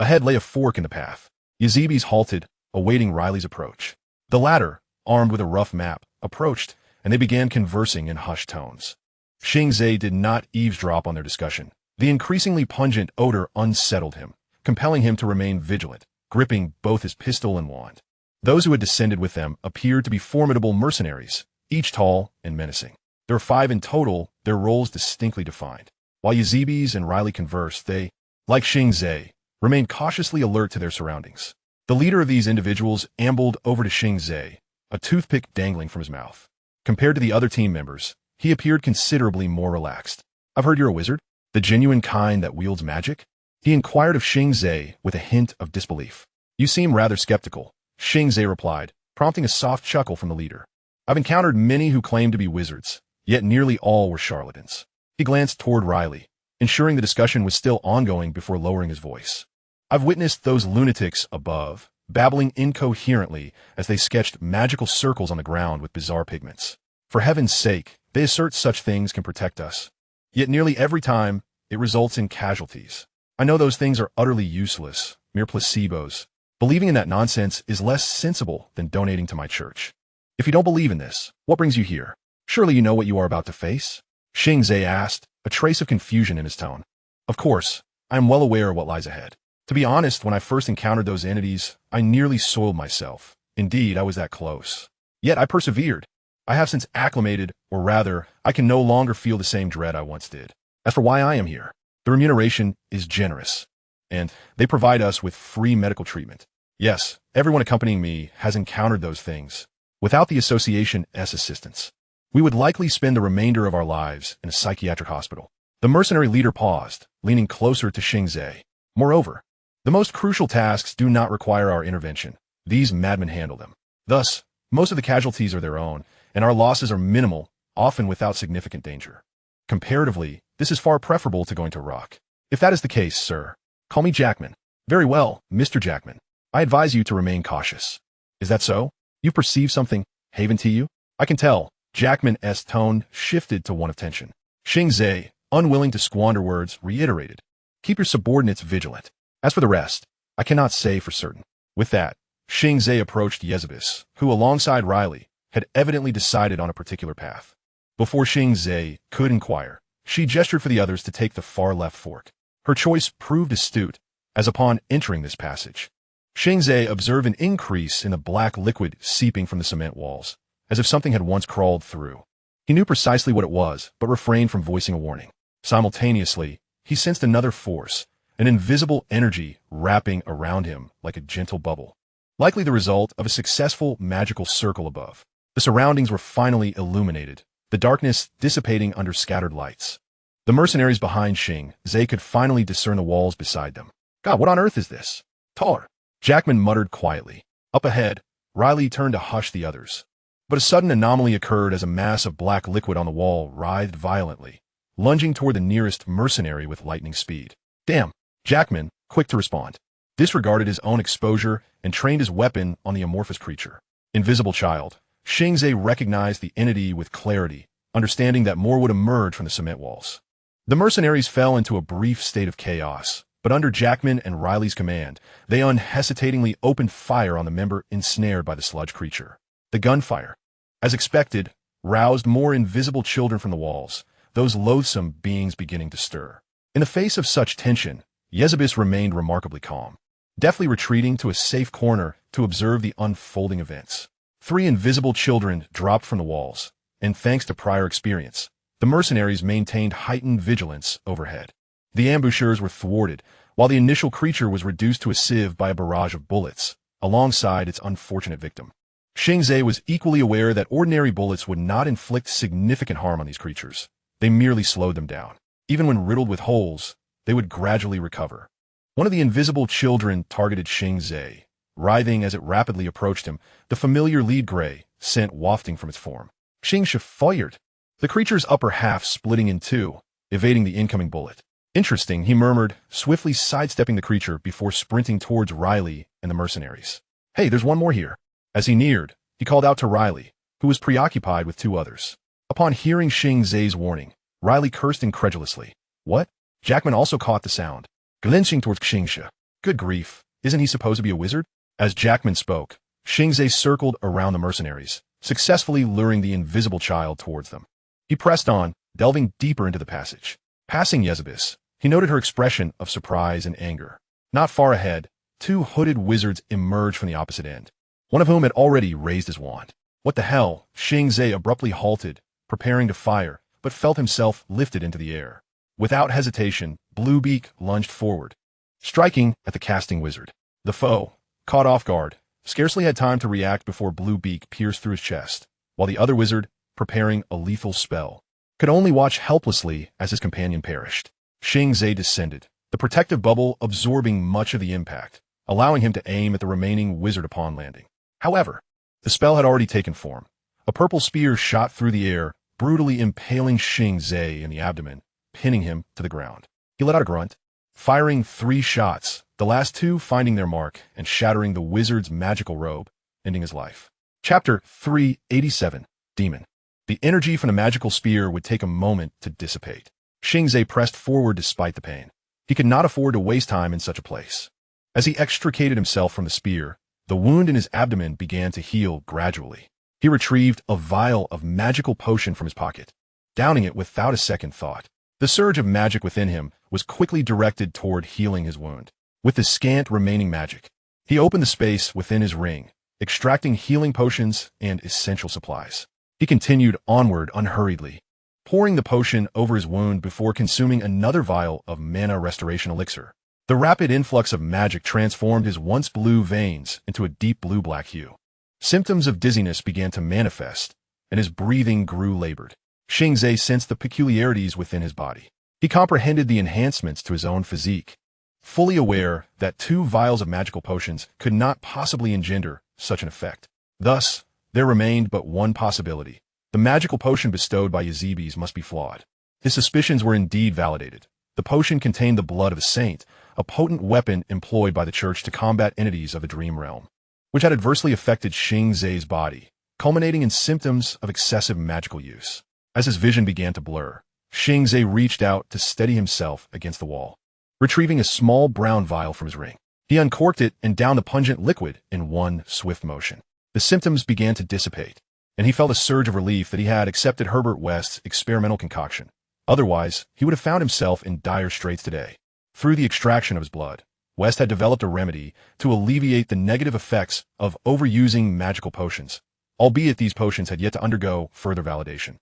Ahead lay a fork in the path. Yazibis halted, awaiting Riley's approach. The latter, armed with a rough map, approached, and they began conversing in hushed tones. Xing Ze did not eavesdrop on their discussion. The increasingly pungent odor unsettled him, compelling him to remain vigilant, gripping both his pistol and wand. Those who had descended with them appeared to be formidable mercenaries, each tall and menacing. There were 5 in total, their roles distinctly defined. While Yazibis and Riley conversed, they, like Xing Ze, remained cautiously alert to their surroundings. The leader of these individuals ambled over to Xing Ze, a toothpick dangling from his mouth. Compared to the other team members, he appeared considerably more relaxed. I've heard you're a wizard, the genuine kind that wields magic? He inquired of Xing Ze with a hint of disbelief. You seem rather skeptical, Xing Ze replied, prompting a soft chuckle from the leader. I've encountered many who claim to be wizards, yet nearly all were charlatans. He glanced toward Riley, ensuring the discussion was still ongoing before lowering his voice. I've witnessed those lunatics above, babbling incoherently as they sketched magical circles on the ground with bizarre pigments. For heaven's sake, they assert such things can protect us. Yet nearly every time, it results in casualties. I know those things are utterly useless, mere placebos. Believing in that nonsense is less sensible than donating to my church. If you don't believe in this, what brings you here? Surely you know what you are about to face? Xing Ze asked, a trace of confusion in his tone. Of course, I am well aware of what lies ahead. To be honest, when I first encountered those entities, I nearly soiled myself. Indeed, I was that close. Yet I persevered. I have since acclimated, or rather, I can no longer feel the same dread I once did. As for why I am here, the remuneration is generous, and they provide us with free medical treatment. Yes, everyone accompanying me has encountered those things. Without the association's assistance, we would likely spend the remainder of our lives in a psychiatric hospital. The mercenary leader paused, leaning closer to Xing Ze. Moreover, the most crucial tasks do not require our intervention. These madmen handle them. Thus, most of the casualties are their own, and our losses are minimal, often without significant danger. Comparatively, this is far preferable to going to Rock. If that is the case, sir, call me Jackman. Very well, Mr. Jackman. I advise you to remain cautious. Is that so? You perceive something haven to you? I can tell. Jackman's tone shifted to one of tension. Xing Ze, unwilling to squander words, reiterated. Keep your subordinates vigilant. As for the rest, I cannot say for certain. With that, Xing Ze approached Yezebis, who alongside Riley, had evidently decided on a particular path. Before Xing Ze could inquire, she gestured for the others to take the far left fork. Her choice proved astute, as upon entering this passage, Xing Ze observed an increase in the black liquid seeping from the cement walls, as if something had once crawled through. He knew precisely what it was, but refrained from voicing a warning. Simultaneously, he sensed another force, an invisible energy wrapping around him like a gentle bubble, likely the result of a successful magical circle above. The surroundings were finally illuminated, the darkness dissipating under scattered lights. The mercenaries behind Xing Ze could finally discern the walls beside them. God, what on earth is this? Taller, Jackman muttered quietly. Up ahead, Riley turned to hush the others. But a sudden anomaly occurred as a mass of black liquid on the wall writhed violently, lunging toward the nearest mercenary with lightning speed. Damn! Jackman, quick to respond, disregarded his own exposure and trained his weapon on the amorphous creature. Invisible Child. Xing Ze recognized the entity with clarity, understanding that more would emerge from the cement walls. The mercenaries fell into a brief state of chaos, but under Jackman and Riley's command, they unhesitatingly opened fire on the member ensnared by the sludge creature. The gunfire, as expected, roused more invisible children from the walls, those loathsome beings beginning to stir. In the face of such tension, Yezebis remained remarkably calm, deftly retreating to a safe corner to observe the unfolding events. 3 invisible children dropped from the walls, and thanks to prior experience, the mercenaries maintained heightened vigilance overhead. The ambushers were thwarted, while the initial creature was reduced to a sieve by a barrage of bullets, alongside its unfortunate victim. Xing Ze was equally aware that ordinary bullets would not inflict significant harm on these creatures. They merely slowed them down. Even when riddled with holes, they would gradually recover. One of the invisible children targeted Xing Ze, writhing as it rapidly approached him, the familiar lead gray scent wafting from its form. Xing Ze fired, the creature's upper half splitting in two, evading the incoming bullet. Interesting, he murmured, swiftly sidestepping the creature before sprinting towards Riley and the mercenaries. Hey, there's one more here. As he neared, he called out to Riley, who was preoccupied with 2 others. Upon hearing Xing Ze's warning, Riley cursed incredulously. What? Jackman also caught the sound, glancing towards Xing Ze. Good grief, isn't he supposed to be a wizard? As Jackman spoke, Xing Ze circled around the mercenaries, successfully luring the invisible child towards them. He pressed on, delving deeper into the passage. Passing Yezebis, he noted her expression of surprise and anger. Not far ahead, 2 hooded wizards emerged from the opposite end, one of whom had already raised his wand. What the hell? Xing Ze abruptly halted, preparing to fire, but felt himself lifted into the air. Without hesitation, Bluebeak lunged forward, striking at the casting wizard. The foe, caught off guard, scarcely had time to react before Bluebeak pierced through his chest, while the other wizard, preparing a lethal spell, could only watch helplessly as his companion perished. Xing Ze descended, the protective bubble absorbing much of the impact, allowing him to aim at the remaining wizard upon landing. However, the spell had already taken form. A purple spear shot through the air, brutally impaling Xing Ze in the abdomen, pinning him to the ground. He let out a grunt, firing 3 shots, the last 2 finding their mark and shattering the wizard's magical robe, ending his life. Chapter 387, Demon. The energy from the magical spear would take a moment to dissipate. Xing Ze pressed forward despite the pain. He could not afford to waste time in such a place. As he extricated himself from the spear, the wound in his abdomen began to heal gradually. He retrieved a vial of magical potion from his pocket, downing it without a second thought. The surge of magic within him was quickly directed toward healing his wound. With the scant remaining magic, he opened the space within his ring, extracting healing potions and essential supplies. He continued onward unhurriedly, pouring the potion over his wound before consuming another vial of mana restoration elixir. The rapid influx of magic transformed his once blue veins into a deep blue-black hue. Symptoms of dizziness began to manifest, and his breathing grew labored. Xing Ze sensed the peculiarities within his body. He comprehended the enhancements to his own physique, fully aware that 2 vials of magical potions could not possibly engender such an effect. Thus, there remained but one possibility. The magical potion bestowed by Yezebis must be flawed. His suspicions were indeed validated. The potion contained the blood of a saint, a potent weapon employed by the church to combat entities of the dream realm, which had adversely affected Xing Ze's body, culminating in symptoms of excessive magical use. As his vision began to blur, Xing Ze reached out to steady himself against the wall, retrieving a small brown vial from his ring. He uncorked it and downed the pungent liquid in one swift motion. The symptoms began to dissipate, and he felt a surge of relief that he had accepted Herbert West's experimental concoction. Otherwise, he would have found himself in dire straits today. Through the extraction of his blood, West had developed a remedy to alleviate the negative effects of overusing magical potions, albeit these potions had yet to undergo further validation,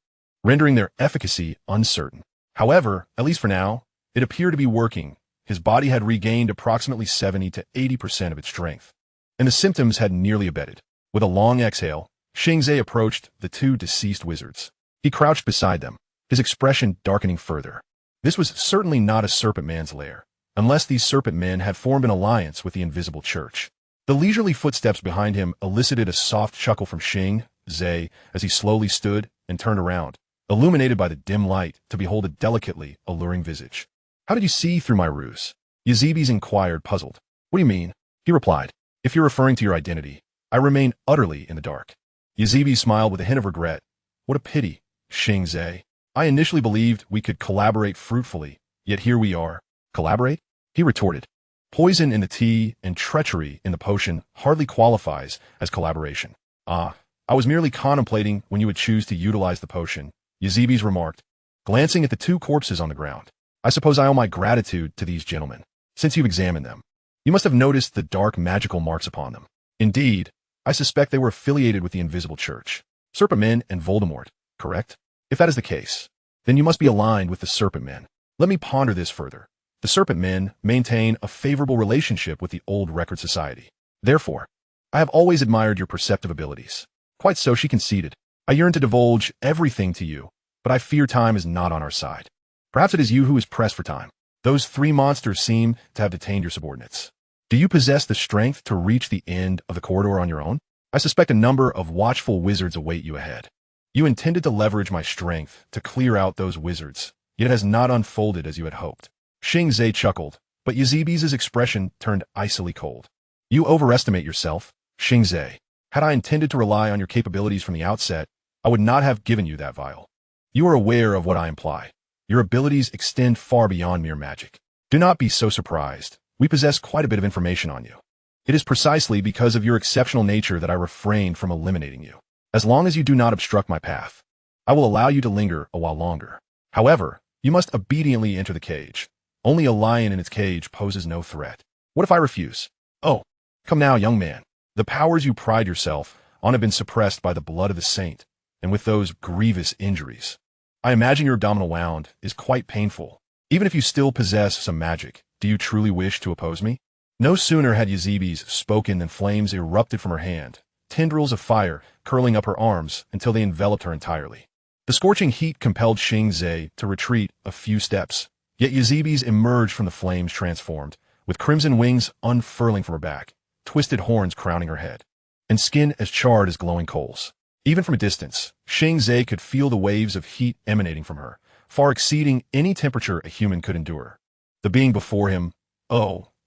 rendering their efficacy uncertain. However, at least for now, it appeared to be working. His body had regained approximately 70 to 80% of its strength, and the symptoms had nearly abated. With a long exhale, Xing Ze approached the 2 deceased wizards. He crouched beside them, his expression darkening further. This was certainly not a serpent man's lair, unless these serpent men had formed an alliance with the invisible church. The leisurely footsteps behind him elicited a soft chuckle from Xing Ze as he slowly stood and turned around, illuminated by the dim light to behold a delicately alluring visage. How did you see through my ruse? Yazibis inquired, puzzled. What do you mean? He replied. If you're referring to your identity, I remain utterly in the dark. Yazibi smiled with a hint of regret. What a pity, Xing Ze. I initially believed we could collaborate fruitfully, yet here we are. Collaborate? He retorted. Poison in the tea and treachery in the potion hardly qualifies as collaboration. I was merely contemplating when you would choose to utilize the potion, Yazibis remarked, glancing at the two corpses on the ground. I suppose I owe my gratitude to these gentlemen, since you've examined them. You must have noticed the dark magical marks upon them. Indeed, I suspect they were affiliated with the Invisible Church, Serpent Men and Voldemort, correct? If that is the case, then you must be aligned with the Serpent Men. Let me ponder this further. The Serpent Men maintain a favorable relationship with the Old Record Society. Therefore, I have always admired your perceptive abilities. Quite so, she conceded. I yearn to divulge everything to you, but I fear time is not on our side. Perhaps it is you who is pressed for time. Those three monsters seem to have detained your subordinates. Do you possess the strength to reach the end of the corridor on your own? I suspect a number of watchful wizards await you ahead. You intended to leverage my strength to clear out those wizards, yet it has not unfolded as you had hoped. Xing Ze chuckled, but Yazibis' expression turned icily cold. You overestimate yourself, Xing Ze. Had I intended to rely on your capabilities from the outset, I would not have given you that vial. You are aware of what I imply. Your abilities extend far beyond mere magic. Do not be so surprised. We possess quite a bit of information on you. It is precisely because of your exceptional nature that I refrained from eliminating you. As long as you do not obstruct my path, I will allow you to linger a while longer. However, you must obediently enter the cage. Only a lion in its cage poses no threat. What if I refuse? Oh, come now, young man. The powers you pride yourself on have been suppressed by the blood of the saint, and with those grievous injuries. I imagine your abdominal wound is quite painful. Even if you still possess some magic, do you truly wish to oppose me? No sooner had Yazibis spoken than flames erupted from her hand, tendrils of fire curling up her arms until they enveloped her entirely. The scorching heat compelled Xing Ze to retreat a few steps, yet Yazibis emerged from the flames transformed, with crimson wings unfurling from her back, twisted horns crowning her head, and skin as charred as glowing coals. Even from a distance, Xing Ze could feel the waves of heat emanating from her, far exceeding any temperature a human could endure. The being before him,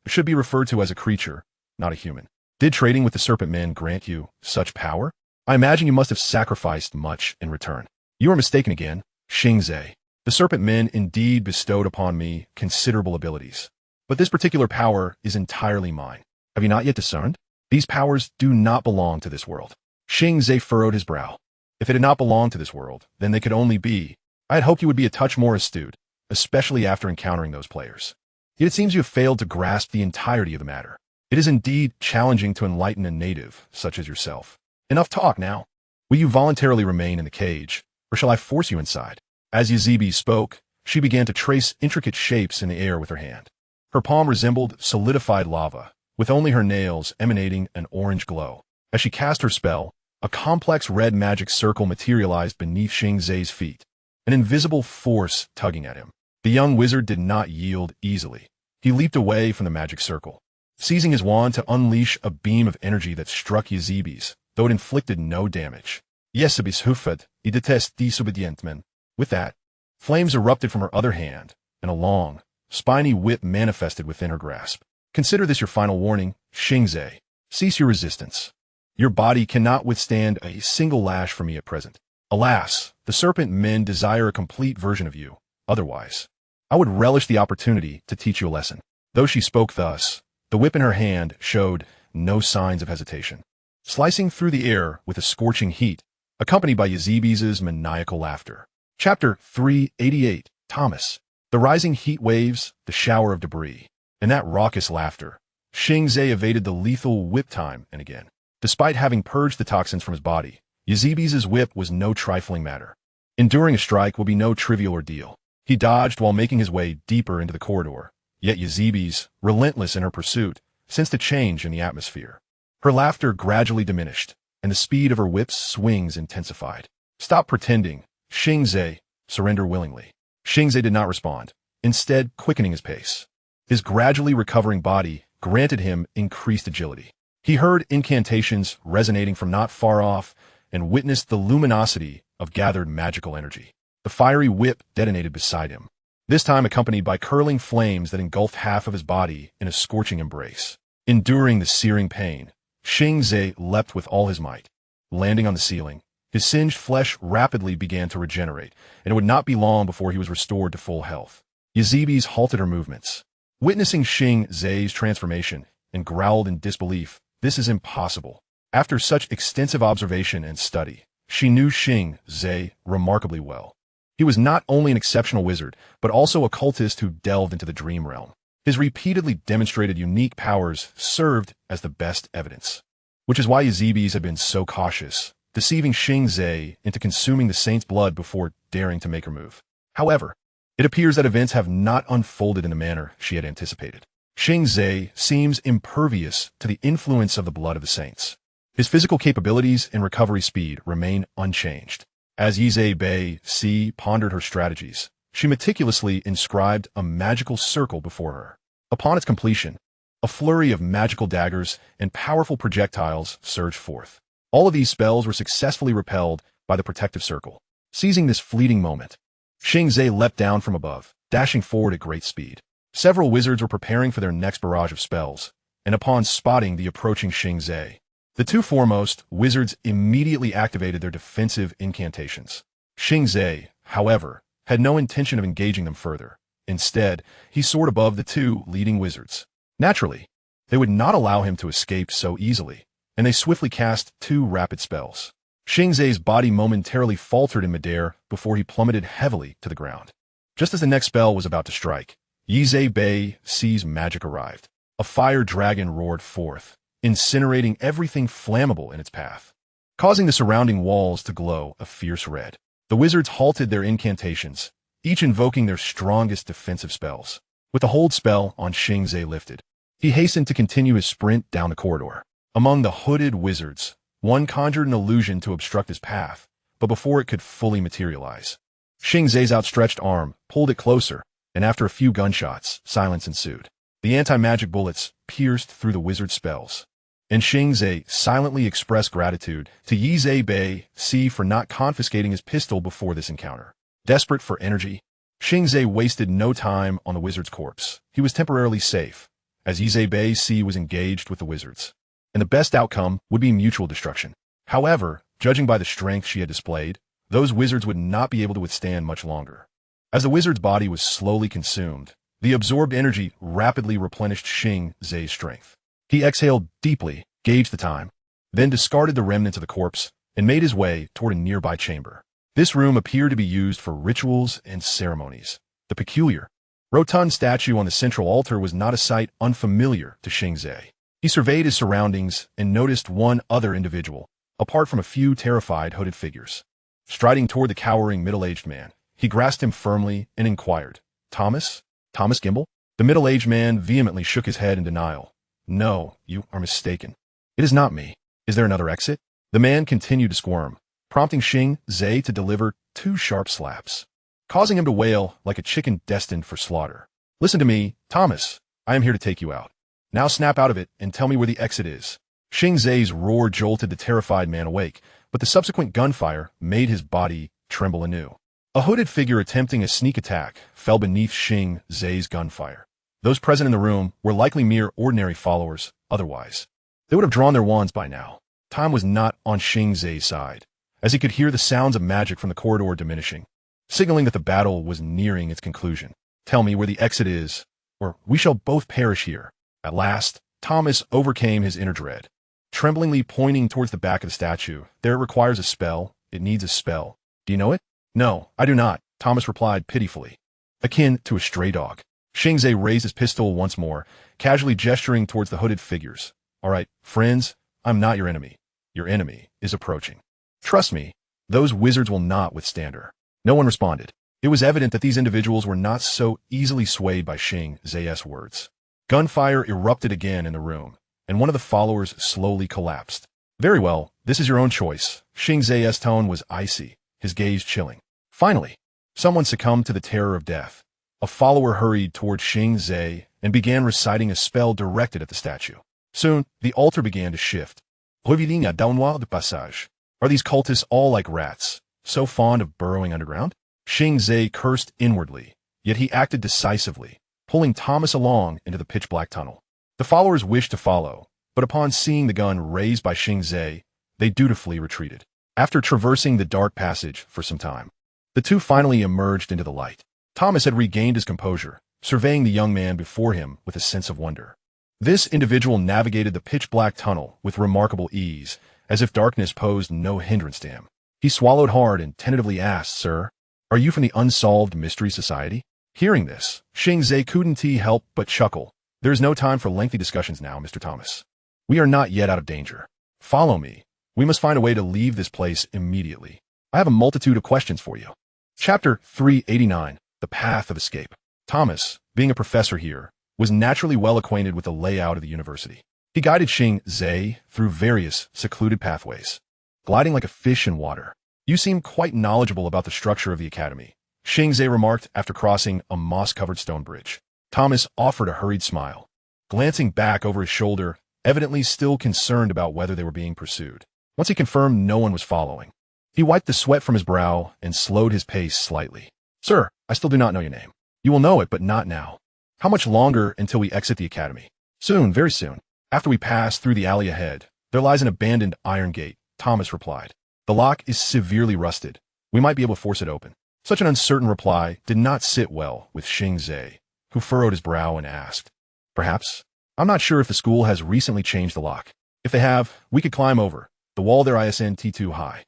should be referred to as a creature, not a human. Did trading with the Serpent Men grant you such power? I imagine you must have sacrificed much in return. You are mistaken again, Xing Ze. The Serpent Men indeed bestowed upon me considerable abilities, but this particular power is entirely mine. Have you not yet discerned? These powers do not belong to this world. Xing Ze furrowed his brow. If it had not belonged to this world, then they could only be. I had hoped you would be a touch more astute, especially after encountering those players. Yet it seems you have failed to grasp the entirety of the matter. It is indeed challenging to enlighten a native such as yourself. Enough talk now. Will you voluntarily remain in the cage, or shall I force you inside? As Yazibi spoke, she began to trace intricate shapes in the air with her hand. Her palm resembled solidified lava, with only her nails emanating an orange glow. As she cast her spell, a complex red magic circle materialized beneath Xing Ze's feet, an invisible force tugging at him. The young wizard did not yield easily. He leaped away from the magic circle, seizing his wand to unleash a beam of energy that struck Yazibis, though it inflicted no damage. Yesibis hufed, I detest disobedientmen. With that, flames erupted from her other hand, and a long, spiny whip manifested within her grasp. Consider this your final warning, Xing Ze. Cease your resistance. Your body cannot withstand a single lash from me at present. Alas, the Serpent Men desire a complete version of you. Otherwise, I would relish the opportunity to teach you a lesson. Though she spoke thus, the whip in her hand showed no signs of hesitation, slicing through the air with a scorching heat, accompanied by Yazibis' maniacal laughter. Chapter 388, Thomas. The rising heat waves, the shower of debris, and that raucous laughter. Xing Ze evaded the lethal whip time and again. Despite having purged the toxins from his body, Yazibis' whip was no trifling matter. Enduring a strike will be no trivial ordeal. He dodged while making his way deeper into the corridor, yet Yazibis, relentless in her pursuit, sensed a change in the atmosphere. Her laughter gradually diminished, and the speed of her whip's swings intensified. Stop pretending, Xing Ze. Surrender willingly. Xing Ze did not respond, instead quickening his pace. His gradually recovering body granted him increased agility. He heard incantations resonating from not far off and witnessed the luminosity of gathered magical energy. The fiery whip detonated beside him, this time accompanied by curling flames that engulfed half of his body in a scorching embrace. Enduring the searing pain, Xing Ze leapt with all his might. Landing on the ceiling, his singed flesh rapidly began to regenerate, and it would not be long before he was restored to full health. Yazibi's halted her movements, witnessing Xing Ze's transformation, and growled in disbelief. This is impossible. After such extensive observation and study, she knew Xing Ze remarkably well. He was not only an exceptional wizard, but also a cultist who delved into the dream realm. His repeatedly demonstrated unique powers served as the best evidence, which is why Yazibis had been so cautious, deceiving Xing Ze into consuming the saint's blood before daring to make her move. However, it appears that events have not unfolded in the manner she had anticipated. Xing Ze seems impervious to the influence of the blood of the saints. His physical capabilities and recovery speed remain unchanged. As Yizhe pondered her strategies, she meticulously inscribed a magical circle before her. Upon its completion, a flurry of magical daggers and powerful projectiles surged forth. All of these spells were successfully repelled by the protective circle. Seizing this fleeting moment, Xing Ze leapt down from above, dashing forward at great speed. Several wizards were preparing for their next barrage of spells, and upon spotting the approaching Xing Ze, the two foremost wizards immediately activated their defensive incantations. Xing Ze, however, had no intention of engaging them further. Instead, he soared above the two leading wizards. Naturally, they would not allow him to escape so easily, and they swiftly cast two rapid spells. Xing Ze's body momentarily faltered in midair before he plummeted heavily to the ground. Just as the next spell was about to strike, Yizhe magic arrived. A fire dragon roared forth, incinerating everything flammable in its path, causing the surrounding walls to glow a fierce red. The wizards halted their incantations, each invoking their strongest defensive spells. With the hold spell on Xing Ze lifted, he hastened to continue his sprint down the corridor. Among the hooded wizards, one conjured an illusion to obstruct his path, but before it could fully materialize, Xing Ze's outstretched arm pulled it closer, and after a few gunshots, silence ensued. The anti-magic bullets pierced through the wizard's spells, and Xing Ze silently expressed gratitude to Yizhe for not confiscating his pistol before this encounter. Desperate for energy, Xing Ze wasted no time on the wizard's corpse. He was temporarily safe, as Yizhe was engaged with the wizards, and the best outcome would be mutual destruction. However, judging by the strength she had displayed, those wizards would not be able to withstand much longer. As the wizard's body was slowly consumed, the absorbed energy rapidly replenished Xing Ze's strength. He exhaled deeply, gauged the time, then discarded the remnants of the corpse and made his way toward a nearby chamber. This room appeared to be used for rituals and ceremonies. The peculiar, rotund statue on the central altar was not a sight unfamiliar to Xing Ze. He surveyed his surroundings and noticed one other individual, apart from a few terrified hooded figures. Striding toward the cowering middle-aged man, he grasped him firmly and inquired, Thomas Gimble? The middle-aged man vehemently shook his head in denial. No, you are mistaken. It is not me. Is there another exit? The man continued to squirm, prompting Xing Ze to deliver two sharp slaps, causing him to wail like a chicken destined for slaughter. Listen to me, Thomas. I am here to take you out. Now snap out of it and tell me where the exit is. Xing Ze's roar jolted the terrified man awake, but the subsequent gunfire made his body tremble anew. A hooded figure attempting a sneak attack fell beneath Xing Ze's gunfire. Those present in the room were likely mere ordinary followers. Otherwise, they would have drawn their wands by now. Time was not on Xing Ze's side, as he could hear the sounds of magic from the corridor diminishing, signaling that the battle was nearing its conclusion. Tell me where the exit is, or we shall both perish here. At last, Thomas overcame his inner dread, tremblingly pointing towards the back of the statue. There it requires a spell. It needs a spell. Do you know it? No, I do not, Thomas replied pitifully, akin to a stray dog. Xing Ze raised his pistol once more, casually gesturing towards the hooded figures. All right, friends, I'm not your enemy. Your enemy is approaching. Trust me, those wizards will not withstand her. No one responded. It was evident that these individuals were not so easily swayed by Xing Ze's words. Gunfire erupted again in the room, and one of the followers slowly collapsed. Very well, this is your own choice. Xing Ze's tone was icy, his gaze chilling. Finally, someone succumbed to the terror of death. A follower hurried toward Xing Ze and began reciting a spell directed at the statue. Soon, the altar began to shift. Revealing a downward passage. Are these cultists all like rats, so fond of burrowing underground? Xing Ze cursed inwardly, yet he acted decisively, pulling Thomas along into the pitch-black tunnel. The followers wished to follow, but upon seeing the gun raised by Xing Ze, they dutifully retreated. After traversing the dark passage for some time, the two finally emerged into the light. Thomas had regained his composure, surveying the young man before him with a sense of wonder. This individual navigated the pitch-black tunnel with remarkable ease, as if darkness posed no hindrance to him. He swallowed hard and tentatively asked, "Sir, are you from the Unsolved Mystery Society?" Hearing this, Xing Ze couldn't help but chuckle. "There is no time for lengthy discussions now, Mr. Thomas. We are not yet out of danger. Follow me. We must find a way to leave this place immediately. I have a multitude of questions for you." Chapter 389, The Path of Escape. Thomas, being a professor here, was naturally well acquainted with the layout of the university. He guided Xing Ze through various secluded pathways, gliding like a fish in water. "You seem quite knowledgeable about the structure of the academy," Xing Ze remarked after crossing a moss-covered stone bridge. Thomas offered a hurried smile, glancing back over his shoulder, evidently still concerned about whether they were being pursued. Once he confirmed no one was following, he wiped the sweat from his brow and slowed his pace slightly. "Sir, I still do not know your name. You will know it, but not now. How much longer until we exit the academy?" "Soon, very soon. After we pass through the alley ahead, there lies an abandoned iron gate," Thomas replied. "The lock is severely rusted. We might be able to force it open." Such an uncertain reply did not sit well with Xing Ze, who furrowed his brow and asked, "Perhaps? I'm not sure if the school has recently changed the lock. If they have, we could climb over. The wall there isn't too high."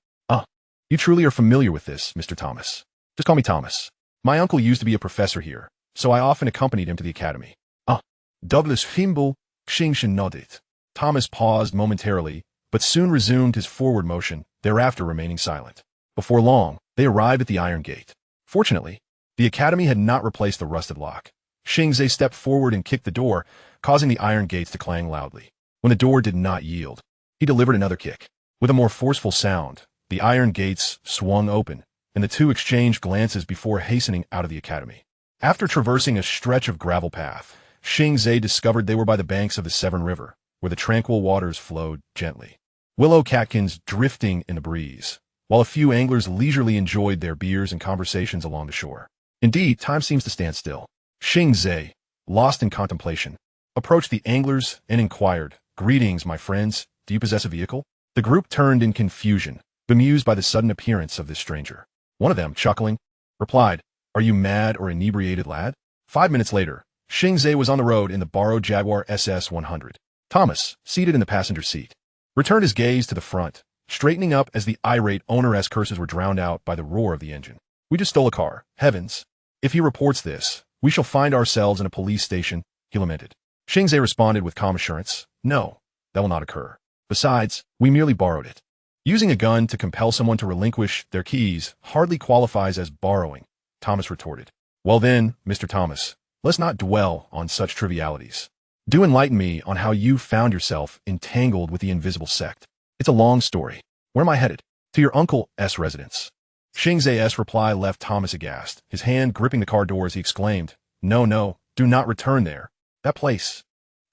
You truly are familiar with this, Mr. Thomas." "Just call me Thomas. My uncle used to be a professor here, so I often accompanied him to the academy." Douglas Fimble, Xing nodded. Thomas paused momentarily, but soon resumed his forward motion, thereafter remaining silent. Before long, they arrived at the iron gate. Fortunately, the academy had not replaced the rusted lock. Xing Ze stepped forward and kicked the door, causing the iron gates to clang loudly. When the door did not yield, he delivered another kick. With a more forceful sound, the iron gates swung open, and the two exchanged glances before hastening out of the academy. After traversing a stretch of gravel path, Xing Ze discovered they were by the banks of the Severn River, where the tranquil waters flowed gently. Willow catkins drifting in the breeze, while a few anglers leisurely enjoyed their beers and conversations along the shore. Indeed, time seems to stand still. Xing Ze, lost in contemplation, approached the anglers and inquired, "Greetings, my friends. Do you possess a vehicle?" The group turned in confusion, bemused by the sudden appearance of this stranger. One of them, chuckling, replied, "Are you mad or inebriated, lad?" 5 minutes later, Xing Ze was on the road in the borrowed Jaguar SS-100. Thomas, seated in the passenger seat, returned his gaze to the front, straightening up as the irate owner-esque curses were drowned out by the roar of the engine. "We just stole a car. Heavens. If he reports this, we shall find ourselves in a police station," he lamented. Xing Ze responded with calm assurance, "No, that will not occur. Besides, we merely borrowed it. Using a gun to compel someone to relinquish their keys hardly qualifies as borrowing," Thomas retorted. "Well then, Mr. Thomas, let's not dwell on such trivialities. Do enlighten me on how you found yourself entangled with the invisible sect. It's a long story. Where am I headed?" "To your uncle's residence." Xing Ze's reply left Thomas aghast. His hand gripping the car doors, he exclaimed, No, do not return there. That place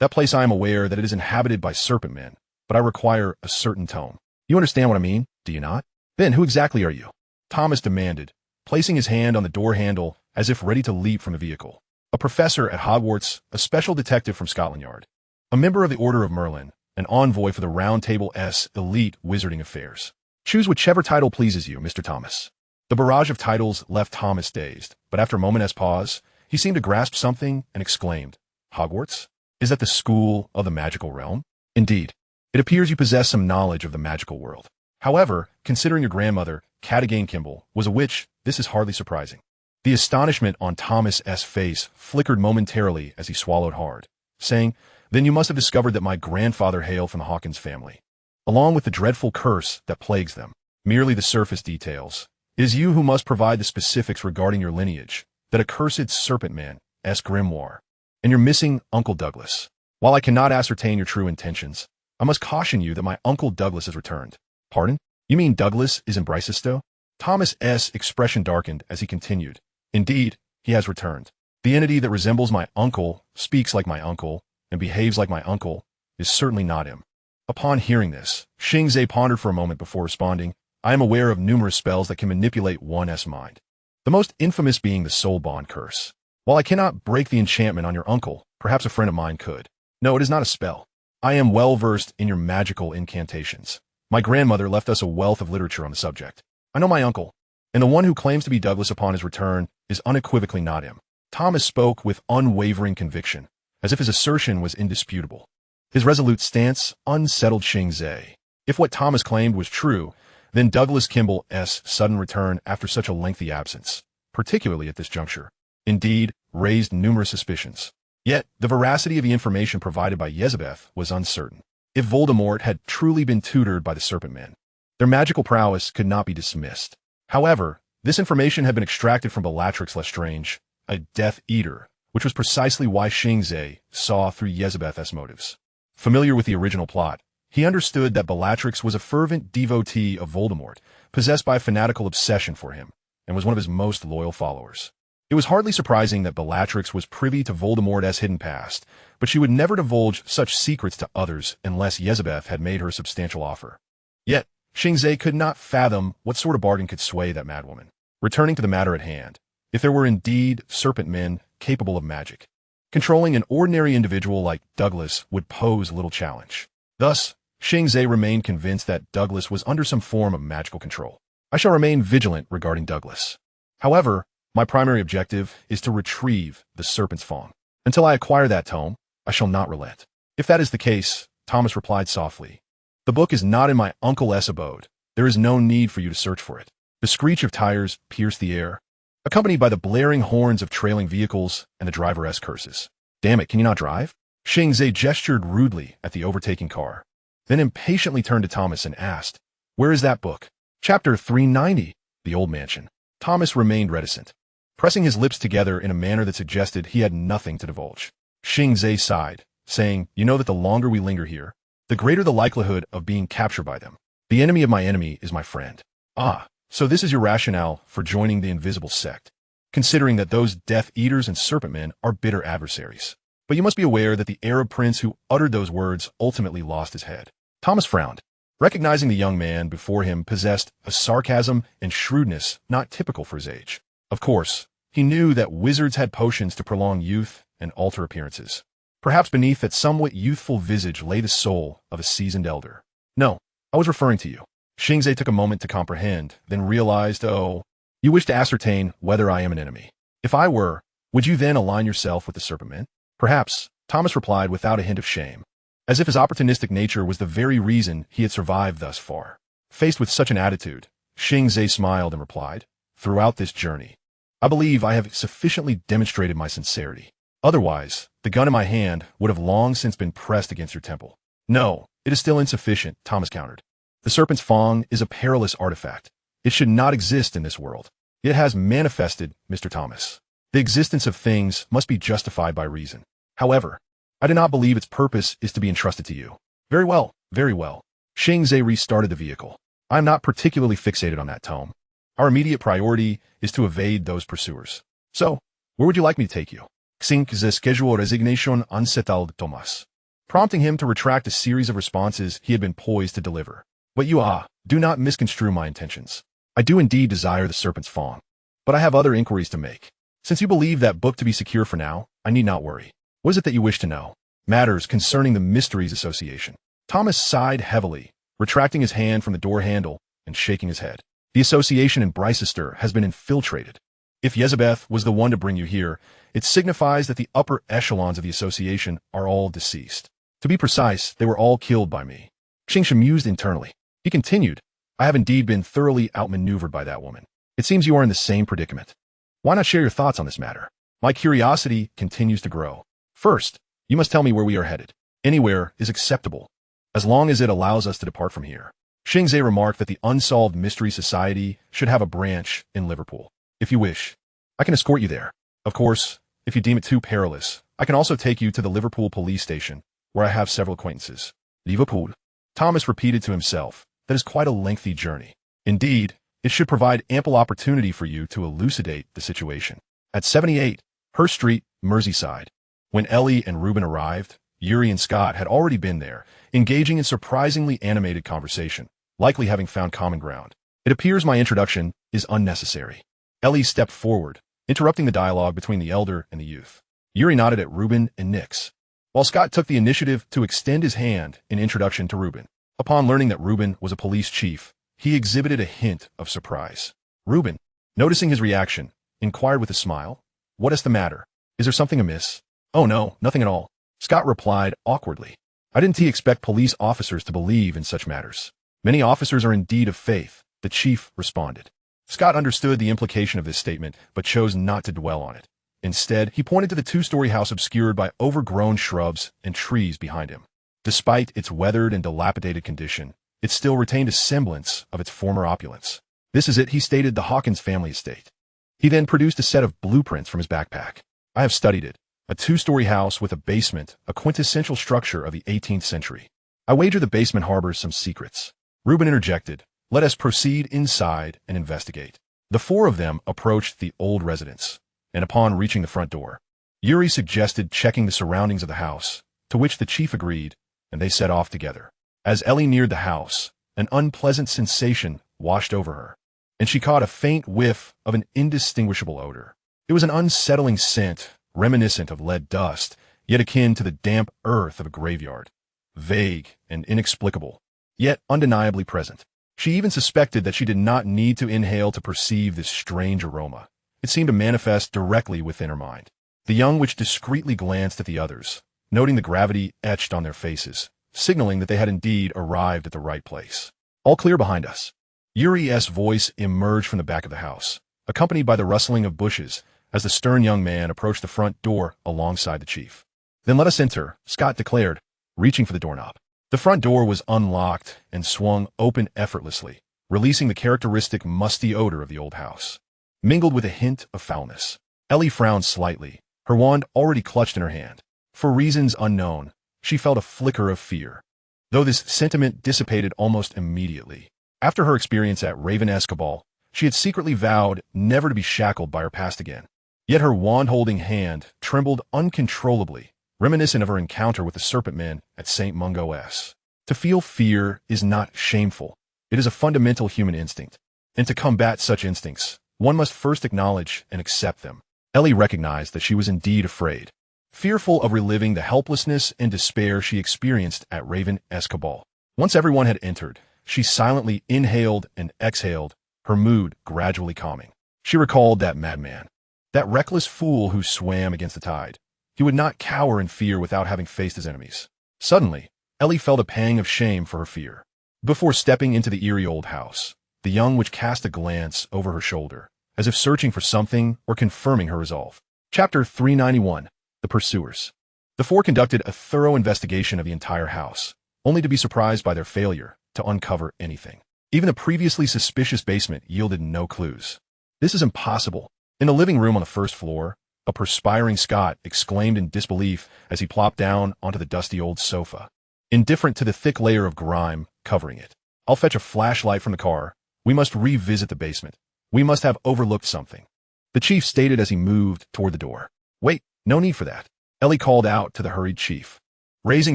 I am aware that it is inhabited by serpent men, but I require a certain tone. You understand what I mean, do you not?" "Then who exactly are you?" Thomas demanded, placing his hand on the door handle as if ready to leap from the vehicle. "A professor at Hogwarts, a special detective from Scotland Yard, a member of the Order of Merlin, an envoy for the Round Table's elite wizarding affairs. Choose whichever title pleases you, Mr. Thomas." The barrage of titles left Thomas dazed, but after a moment's pause, he seemed to grasp something and exclaimed, "Hogwarts? Is that the school of the magical realm?" "Indeed. It appears you possess some knowledge of the magical world. However, considering your grandmother, Cadogan Kimball, was a witch, this is hardly surprising." The astonishment on Thomas's face flickered momentarily as he swallowed hard, saying, "Then you must have discovered that my grandfather hailed from the Hawkins family, along with the dreadful curse that plagues them." "Merely the surface details. It is you who must provide the specifics regarding your lineage, that accursed serpent man's grimoire, and your missing Uncle Douglas. While I cannot ascertain your true intentions, I must caution you that my Uncle Douglas has returned." "Pardon? You mean Douglas is in Bricestow?" Thomas's expression darkened as he continued, "Indeed, he has returned. The entity that resembles my uncle, speaks like my uncle, and behaves like my uncle, is certainly not him." Upon hearing this, Xing Ze pondered for a moment before responding, "I am aware of numerous spells that can manipulate one's mind. the most infamous being the soul bond curse. While I cannot break the enchantment on your uncle, perhaps a friend of mine could. No, it is not a spell. I am well versed in your magical incantations. My grandmother left us a wealth of literature on the subject. I know my uncle, and the one who claims to be Douglas upon his return is unequivocally not him. Thomas spoke with unwavering conviction, as if his assertion was indisputable. His resolute stance unsettled Xing Ze. If what Thomas claimed was true, then Douglas Kimball's sudden return after such a lengthy absence, particularly at this juncture, indeed raised numerous suspicions. Yet, the veracity of the information provided by Yezebeth was uncertain. If Voldemort had truly been tutored by the Serpent Men, their magical prowess could not be dismissed. However, this information had been extracted from Bellatrix Lestrange, a Death Eater, which was precisely why Xing Ze saw through Yezebeth's motives. Familiar with the original plot, he understood that Bellatrix was a fervent devotee of Voldemort, possessed by a fanatical obsession for him, and was one of his most loyal followers. It was hardly surprising that Bellatrix was privy to Voldemort's hidden past, but she would never divulge such secrets to others unless Yezebeth had made her a substantial offer. Yet, Xing Ze could not fathom what sort of bargain could sway that madwoman. Returning to the matter at hand, if there were indeed serpent men capable of magic, controlling an ordinary individual like Douglas would pose little challenge. Thus, Xing Ze remained convinced that Douglas was under some form of magical control. I shall remain vigilant regarding Douglas. However, my primary objective is to retrieve the Serpent's Fawn. Until I acquire that tome, I shall not relent. If that is the case, Thomas replied softly, the book is not in my uncle's abode. There is no need for you to search for it. The screech of tires pierced the air, accompanied by the blaring horns of trailing vehicles and the driver's curses. Damn it, can you not drive? Xing Ze gestured rudely at the overtaking car, then impatiently turned to Thomas and asked, where is that book? Chapter 390, The Old Mansion. Thomas remained reticent, pressing his lips together in a manner that suggested he had nothing to divulge. Xing Ze sighed, saying, you know that the longer we linger here, the greater the likelihood of being captured by them. The enemy of my enemy is my friend. Ah, so this is your rationale for joining the invisible sect, considering that those Death Eaters and Serpent Men are bitter adversaries. But you must be aware that the Arab prince who uttered those words ultimately lost his head. Thomas frowned, recognizing the young man before him possessed a sarcasm and shrewdness not typical for his age. Of course, he knew that wizards had potions to prolong youth and alter appearances. Perhaps beneath that somewhat youthful visage lay the soul of a seasoned elder. No, I was referring to you. Xing Ze took a moment to comprehend, then realized, oh, you wish to ascertain whether I am an enemy. If I were, would you then align yourself with the Serpent Men? Perhaps, Thomas replied without a hint of shame, as if his opportunistic nature was the very reason he had survived thus far. Faced with such an attitude, Xing Ze smiled and replied, throughout this journey, I believe I have sufficiently demonstrated my sincerity. Otherwise, the gun in my hand would have long since been pressed against your temple. No, it is still insufficient, Thomas countered. The Serpent's Fawn is a perilous artifact. It should not exist in this world. It has manifested, Mr. Thomas. The existence of things must be justified by reason. However, I do not believe its purpose is to be entrusted to you. Very well, very well. Xing Ze restarted the vehicle. I am not particularly fixated on that tome. Our immediate priority is to evade those pursuers. So, where would you like me to take you? Xing Ze schedule resignation unsettled Thomas, prompting him to retract a series of responses he had been poised to deliver. But you do not misconstrue my intentions. I do indeed desire the Serpent's Fawn, but I have other inquiries to make. Since you believe that book to be secure for now, I need not worry. What is it that you wish to know? Matters concerning the Mysteries Association. Thomas sighed heavily, retracting his hand from the door handle and shaking his head. The association in Bicester has been infiltrated. If Yezebeth was the one to bring you here, it signifies that the upper echelons of the association are all deceased. To be precise, they were all killed by me. Xing mused internally. He continued, I have indeed been thoroughly outmaneuvered by that woman. It seems you are in the same predicament. Why not share your thoughts on this matter? My curiosity continues to grow. First, you must tell me where we are headed. Anywhere is acceptable, as long as it allows us to depart from here. Xing Ze remarked that the Unsolved Mystery Society should have a branch in Liverpool. If you wish, I can escort you there. Of course, if you deem it too perilous, I can also take you to the Liverpool police station, where I have several acquaintances. Liverpool? Thomas repeated to himself, that is quite a lengthy journey. Indeed, it should provide ample opportunity for you to elucidate the situation. At 78, Hurst Street, Merseyside. When Ellie and Reuben arrived, Yuri and Scott had already been there, engaging in surprisingly animated conversation, likely having found common ground. It appears my introduction is unnecessary. Ellie stepped forward, interrupting the dialogue between the elder and the youth. Yuri nodded at Ruben and Nix, while Scott took the initiative to extend his hand in introduction to Ruben. Upon learning that Ruben was a police chief, he exhibited a hint of surprise. Ruben, noticing his reaction, inquired with a smile, "What is the matter? Is there something amiss?" "Oh no, nothing at all," Scott replied awkwardly. "I didn't expect police officers to believe in such matters. Many officers are indeed of faith," the chief responded. Scott understood the implication of this statement, but chose not to dwell on it. Instead, he pointed to the two-story house obscured by overgrown shrubs and trees behind him. Despite its weathered and dilapidated condition, it still retained a semblance of its former opulence. "This is it," he stated, "the Hawkins family estate." He then produced a set of blueprints from his backpack. "I have studied it. A two-story house with a basement, a quintessential structure of the 18th century. I wager the basement harbors some secrets." Ruben interjected, "Let us proceed inside and investigate." The four of them approached the old residence, and upon reaching the front door, Yuri suggested checking the surroundings of the house, to which the chief agreed, and they set off together. As Ellie neared the house, an unpleasant sensation washed over her, and she caught a faint whiff of an indistinguishable odor. It was an unsettling scent, reminiscent of lead dust, yet akin to the damp earth of a graveyard. Vague and inexplicable, yet undeniably present. She even suspected that she did not need to inhale to perceive this strange aroma. It seemed to manifest directly within her mind. The young witch discreetly glanced at the others, noting the gravity etched on their faces, signaling that they had indeed arrived at the right place. "All clear behind us." Yuri's voice emerged from the back of the house, accompanied by the rustling of bushes, as the stern young man approached the front door alongside the chief. "Then let us enter," Scott declared, reaching for the doorknob. The front door was unlocked and swung open effortlessly, releasing the characteristic musty odor of the old house, mingled with a hint of foulness. Ellie frowned slightly, her wand already clutched in her hand. For reasons unknown, she felt a flicker of fear, though this sentiment dissipated almost immediately. After her experience at Raven Escabal, she had secretly vowed never to be shackled by her past again. Yet her wand-holding hand trembled uncontrollably, reminiscent of her encounter with the Serpent Men at St. Mungo S. To feel fear is not shameful. It is a fundamental human instinct. And to combat such instincts, one must first acknowledge and accept them. Ellie recognized that she was indeed afraid, fearful of reliving the helplessness and despair she experienced at Raven Escabal. Once everyone had entered, she silently inhaled and exhaled, her mood gradually calming. She recalled that madman, that reckless fool who swam against the tide. He would not cower in fear without having faced his enemies. Suddenly, Ellie felt a pang of shame for her fear. Before stepping into the eerie old house, the young witch cast a glance over her shoulder, as if searching for something or confirming her resolve. Chapter 391, The Pursuers. The four conducted a thorough investigation of the entire house, only to be surprised by their failure to uncover anything. Even the previously suspicious basement yielded no clues. "This is impossible." In the living room on the first floor, a perspiring Scott exclaimed in disbelief as he plopped down onto the dusty old sofa, indifferent to the thick layer of grime covering it. "I'll fetch a flashlight from the car. We must revisit the basement. We must have overlooked something," the chief stated as he moved toward the door. "Wait, no need for that," Ellie called out to the hurried chief, raising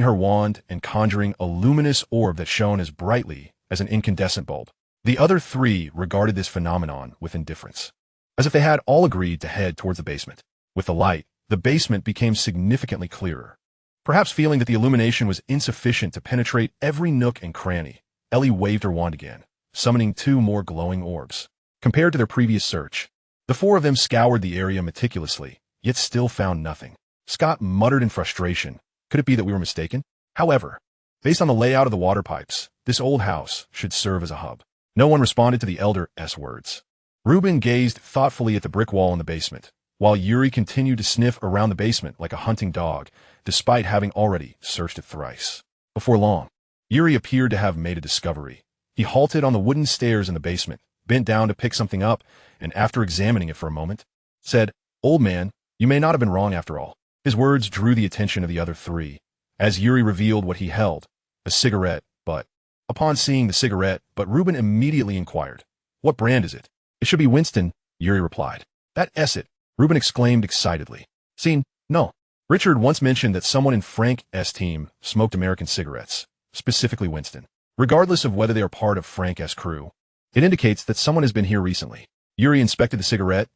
her wand and conjuring a luminous orb that shone as brightly as an incandescent bulb. The other three regarded this phenomenon with indifference, as if they had all agreed to head towards the basement. With the light, the basement became significantly clearer. Perhaps feeling that the illumination was insufficient to penetrate every nook and cranny, Ellie waved her wand again, summoning two more glowing orbs. Compared to their previous search, the four of them scoured the area meticulously, yet still found nothing. Scott muttered in frustration, "Could it be that we were mistaken?" However, based on the layout of the water pipes, this old house should serve as a hub. No one responded to the elder's words. Ruben gazed thoughtfully at the brick wall in the basement, while Yuri continued to sniff around the basement like a hunting dog, despite having already searched it thrice. Before long, Yuri appeared to have made a discovery. He halted on the wooden stairs in the basement, bent down to pick something up, and after examining it for a moment, said, "Old man, you may not have been wrong after all." His words drew the attention of the other three, as Yuri revealed what he held, a cigarette butt. Upon seeing the cigarette butt, Ruben immediately inquired, "What brand is it?" "It should be Winston," Yuri replied. "That's it," Ruben exclaimed excitedly. "Seen? No. Richard once mentioned that someone in Frank's team smoked American cigarettes, specifically Winston. Regardless of whether they are part of Frank's crew, it indicates that someone has been here recently." Yuri inspected the cigarette,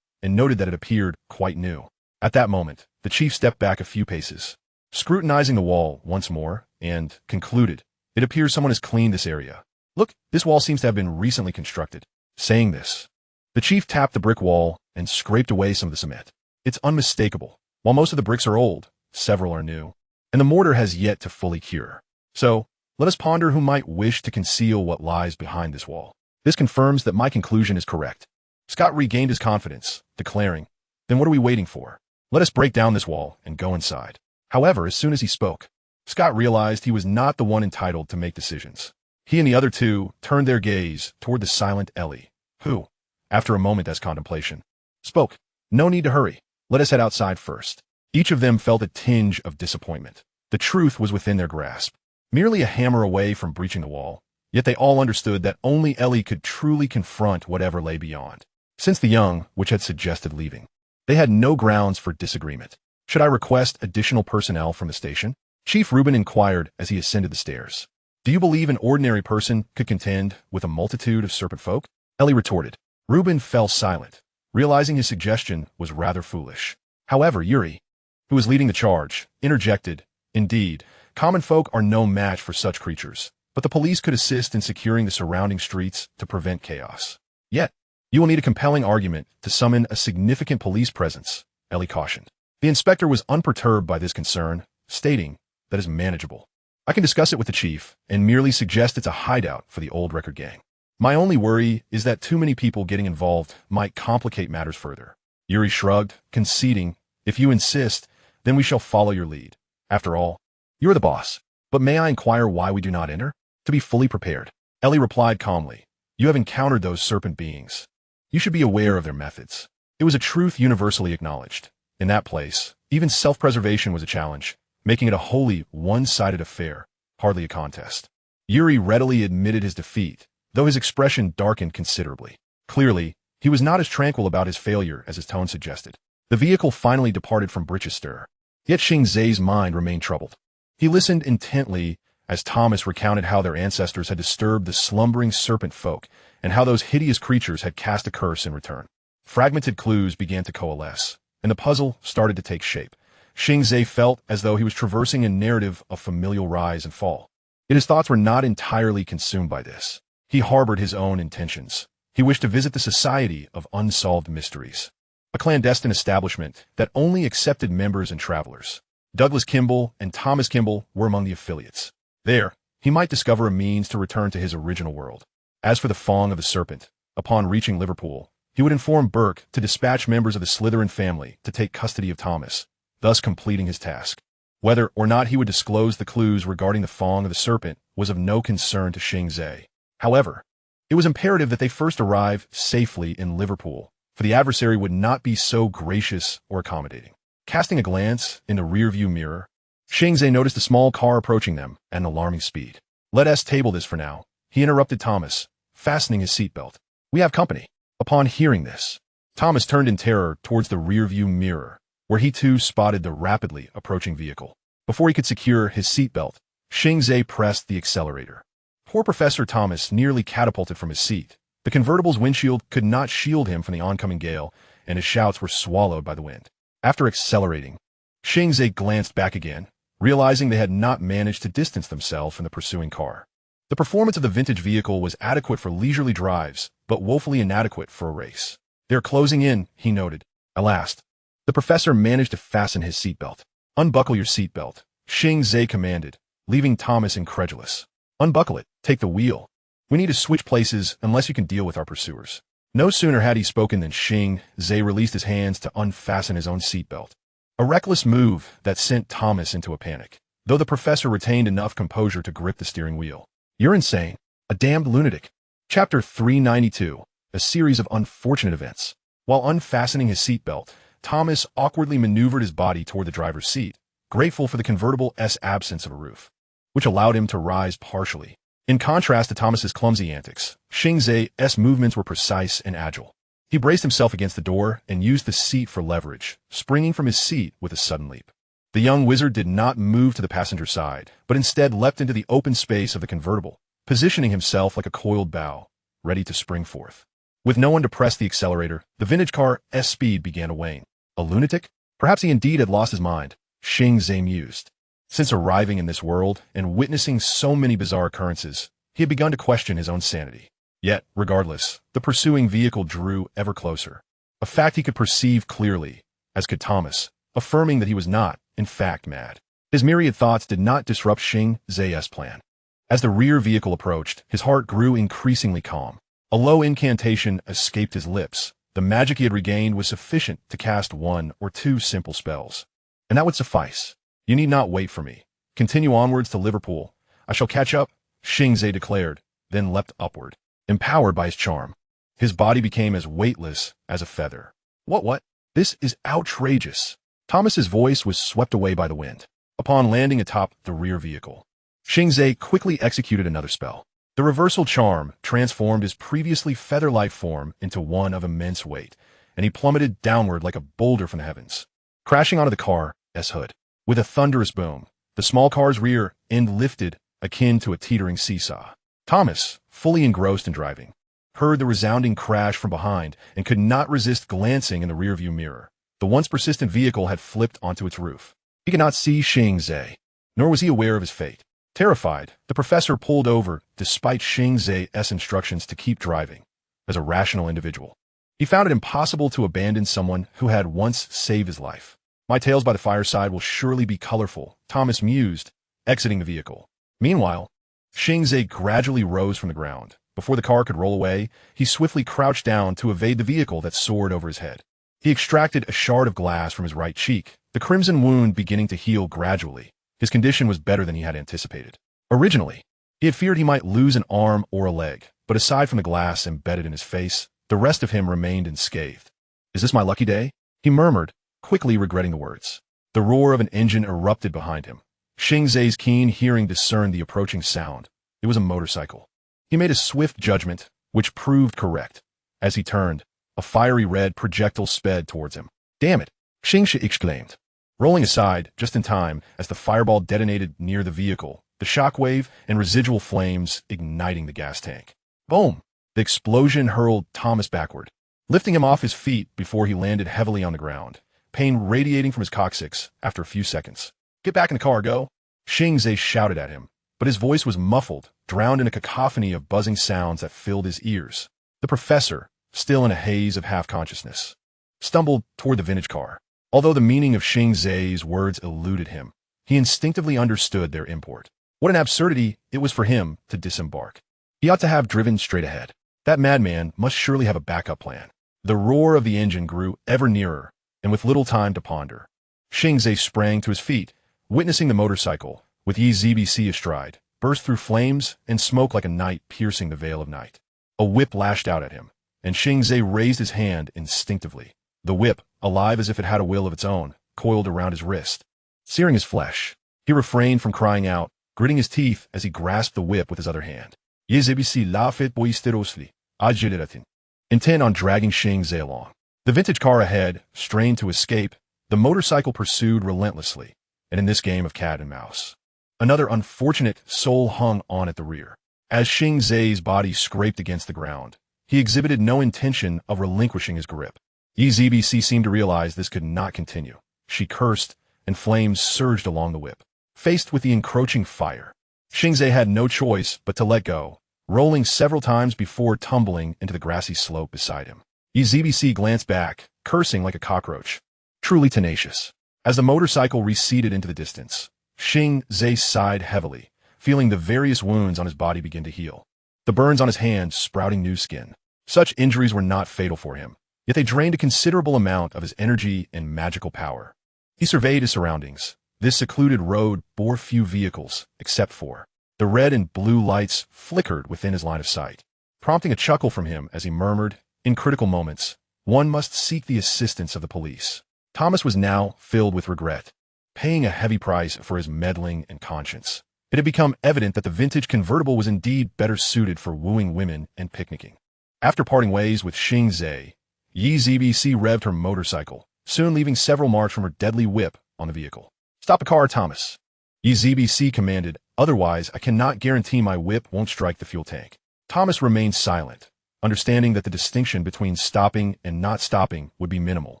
and noted that it appeared quite new. At that moment, the chief stepped back a few paces, scrutinizing the wall once more, and concluded, "It appears someone has cleaned this area. Look, this wall seems to have been recently constructed." Saying this, the chief tapped the brick wall and scraped away some of the cement. It's unmistakable. While most of the bricks are old, several are new, and the mortar has yet to fully cure. So, let us ponder who might wish to conceal what lies behind this wall. This confirms that my conclusion is correct. Scott regained his confidence, declaring, "Then what are we waiting for? Let us break down this wall and go inside." However, as soon as he spoke, Scott realized he was not the one entitled to make decisions. He and the other two turned their gaze toward the silent Ellie, who, after a moment's contemplation, spoke, "No need to hurry. Let us head outside first." Each of them felt a tinge of disappointment. The truth was within their grasp, merely a hammer away from breaching the wall, yet they all understood that only Ellie could truly confront whatever lay beyond. Since the young, which had suggested leaving, they had no grounds for disagreement. "Should I request additional personnel from the station?" Chief Reuben inquired as he ascended the stairs. "Do you believe an ordinary person could contend with a multitude of serpent folk?" Ellie retorted. Reuben fell silent, realizing his suggestion was rather foolish. However, Yuri, who was leading the charge, interjected, "Indeed, common folk are no match for such creatures, but the police could assist in securing the surrounding streets to prevent chaos. Yet, you will need a compelling argument to summon a significant police presence," Ellie cautioned. The inspector was unperturbed by this concern, stating, "That is manageable. I can discuss it with the chief and merely suggest it's a hideout for the old record gang. My only worry is that too many people getting involved might complicate matters further." Yuri shrugged, conceding, "If you insist, then we shall follow your lead. After all, you're the boss. But may I inquire why we do not enter?" "To be fully prepared," Ellie replied calmly. "You have encountered those serpent beings. You should be aware of their methods." It was a truth universally acknowledged. In that place, even self-preservation was a challenge, making it a wholly one-sided affair, hardly a contest. Yuri readily admitted his defeat, though his expression darkened considerably. Clearly, he was not as tranquil about his failure as his tone suggested. The vehicle finally departed from Brichester, yet Xing Ze's mind remained troubled. He listened intently as Thomas recounted how their ancestors had disturbed the slumbering serpent folk and how those hideous creatures had cast a curse in return. Fragmented clues began to coalesce, and the puzzle started to take shape. Xing Ze felt as though he was traversing a narrative of familial rise and fall. Yet his thoughts were not entirely consumed by this. He harbored his own intentions. He wished to visit the Society of Unsolved Mysteries, a clandestine establishment that only accepted members and travelers. Douglas Kimball and Thomas Kimball were among the affiliates. There, he might discover a means to return to his original world. As for the Fong of the Serpent, upon reaching Liverpool, he would inform Burke to dispatch members of the Slytherin family to take custody of Thomas, thus completing his task. Whether or not he would disclose the clues regarding the Fong of the Serpent was of no concern to Xing Ze. However, it was imperative that they first arrive safely in Liverpool, for the adversary would not be so gracious or accommodating. Casting a glance in the rearview mirror, Xing Ze noticed a small car approaching them at an alarming speed. "Let us table this for now," he interrupted Thomas, fastening his seatbelt. "We have company." Upon hearing this, Thomas turned in terror towards the rearview mirror, where he too spotted the rapidly approaching vehicle. Before he could secure his seatbelt, Xing Ze pressed the accelerator. Poor Professor Thomas nearly catapulted from his seat. The convertible's windshield could not shield him from the oncoming gale, and his shouts were swallowed by the wind. After accelerating, Xing Ze glanced back again, realizing they had not managed to distance themselves from the pursuing car. The performance of the vintage vehicle was adequate for leisurely drives, but woefully inadequate for a race. "They're closing in," he noted. At last, the professor managed to fasten his seatbelt. "Unbuckle your seatbelt," Xing Ze commanded, leaving Thomas incredulous. "Unbuckle it. Take the wheel. We need to switch places unless you can deal with our pursuers." No sooner had he spoken than Xing Ze released his hands to unfasten his own seatbelt. A reckless move that sent Thomas into a panic, though the professor retained enough composure to grip the steering wheel. "You're insane. A damned lunatic." Chapter 392, a series of unfortunate events. While unfastening his seatbelt, Thomas awkwardly maneuvered his body toward the driver's seat, grateful for the convertible's absence of a roof, which allowed him to rise partially. In contrast to Thomas's clumsy antics, Xing Ze's movements were precise and agile. He braced himself against the door and used the seat for leverage, springing from his seat with a sudden leap. The young wizard did not move to the passenger side, but instead leapt into the open space of the convertible, positioning himself like a coiled bow, ready to spring forth. With no one to press the accelerator, the vintage car's speed began to wane. A lunatic? Perhaps he indeed had lost his mind, Xing Ze mused. Since arriving in this world and witnessing so many bizarre occurrences, he had begun to question his own sanity. Yet, regardless, the pursuing vehicle drew ever closer. A fact he could perceive clearly, as could Thomas, affirming that he was not, in fact, mad. His myriad thoughts did not disrupt Xing Ze's plan. As the rear vehicle approached, his heart grew increasingly calm. A low incantation escaped his lips. The magic he had regained was sufficient to cast 1 or 2 simple spells. And that would suffice. You need not wait for me. Continue onwards to Liverpool. I shall catch up, Xing Ze declared, then leapt upward. Empowered by his charm, his body became as weightless as a feather. What? This is outrageous. Thomas's voice was swept away by the wind. Upon landing atop the rear vehicle, Xing Ze quickly executed another spell. The reversal charm transformed his previously feather-like form into one of immense weight, and he plummeted downward like a boulder from the heavens, crashing onto the car's hood. With a thunderous boom, the small car's rear end lifted, akin to a teetering seesaw. Thomas, fully engrossed in driving, heard the resounding crash from behind and could not resist glancing in the rearview mirror. The once persistent vehicle had flipped onto its roof. He could not see Xing Ze, nor was he aware of his fate. Terrified, the professor pulled over despite Xing Ze's instructions to keep driving. As a rational individual, he found it impossible to abandon someone who had once saved his life. My tales by the fireside will surely be colorful, Thomas mused, exiting the vehicle. Meanwhile, Xing Ze gradually rose from the ground. Before the car could roll away, he swiftly crouched down to evade the vehicle that soared over his head. He extracted a shard of glass from his right cheek, the crimson wound beginning to heal gradually. His condition was better than he had anticipated. Originally, he had feared he might lose an arm or a leg, but aside from the glass embedded in his face, the rest of him remained unscathed. Is this my lucky day? He murmured, quickly regretting the words. The roar of an engine erupted behind him. Xing Ze's keen hearing discerned the approaching sound. It was a motorcycle. He made a swift judgment, which proved correct. As he turned, a fiery red projectile sped towards him. Damn it! Xing Ze exclaimed, rolling aside just in time as the fireball detonated near the vehicle, the shockwave and residual flames igniting the gas tank. Boom! The explosion hurled Thomas backward, lifting him off his feet before he landed heavily on the ground, pain radiating from his coccyx after a few seconds. Get back in the car, go! Xing Ze shouted at him, but his voice was muffled, drowned in a cacophony of buzzing sounds that filled his ears. The professor, still in a haze of half-consciousness, stumbled toward the vintage car. Although the meaning of Xing Ze's words eluded him, he instinctively understood their import. What an absurdity it was for him to disembark. He ought to have driven straight ahead. That madman must surely have a backup plan. The roar of the engine grew ever nearer, and with little time to ponder, Xing Ze sprang to his feet, witnessing the motorcycle, with EZBC astride, burst through flames and smoke like a knight piercing the veil of night. A whip lashed out at him, and Xing Ze raised his hand instinctively. The whip, alive as if it had a will of its own, coiled around his wrist, searing his flesh. He refrained from crying out, gritting his teeth as he grasped the whip with his other hand. EZBC laughed boisterously, agileratin, intent on dragging Xing Ze along. The vintage car ahead strained to escape. The motorcycle pursued relentlessly, and in this game of cat and mouse, another unfortunate soul hung on at the rear. As Xing Ze's body scraped against the ground, he exhibited no intention of relinquishing his grip. EZBC seemed to realize this could not continue. She cursed, and flames surged along the whip. Faced with the encroaching fire, Xing Ze had no choice but to let go, rolling several times before tumbling into the grassy slope beside him. EZBC glanced back, cursing like a cockroach. Truly tenacious. As the motorcycle receded into the distance, Xing Ze sighed heavily, feeling the various wounds on his body begin to heal. The burns on his hands sprouting new skin. Such injuries were not fatal for him, yet they drained a considerable amount of his energy and magical power. He surveyed his surroundings. This secluded road bore few vehicles, except for the red and blue lights flickered within his line of sight, prompting a chuckle from him as he murmured, in critical moments, one must seek the assistance of the police. Thomas was now filled with regret, paying a heavy price for his meddling and conscience. It had become evident that the vintage convertible was indeed better suited for wooing women and picnicking. After parting ways with Xing Ze, EZBC revved her motorcycle, soon leaving several marks from her deadly whip on the vehicle. Stop the car, Thomas, EZBC commanded, otherwise I cannot guarantee my whip won't strike the fuel tank. Thomas remained silent, understanding that the distinction between stopping and not stopping would be minimal.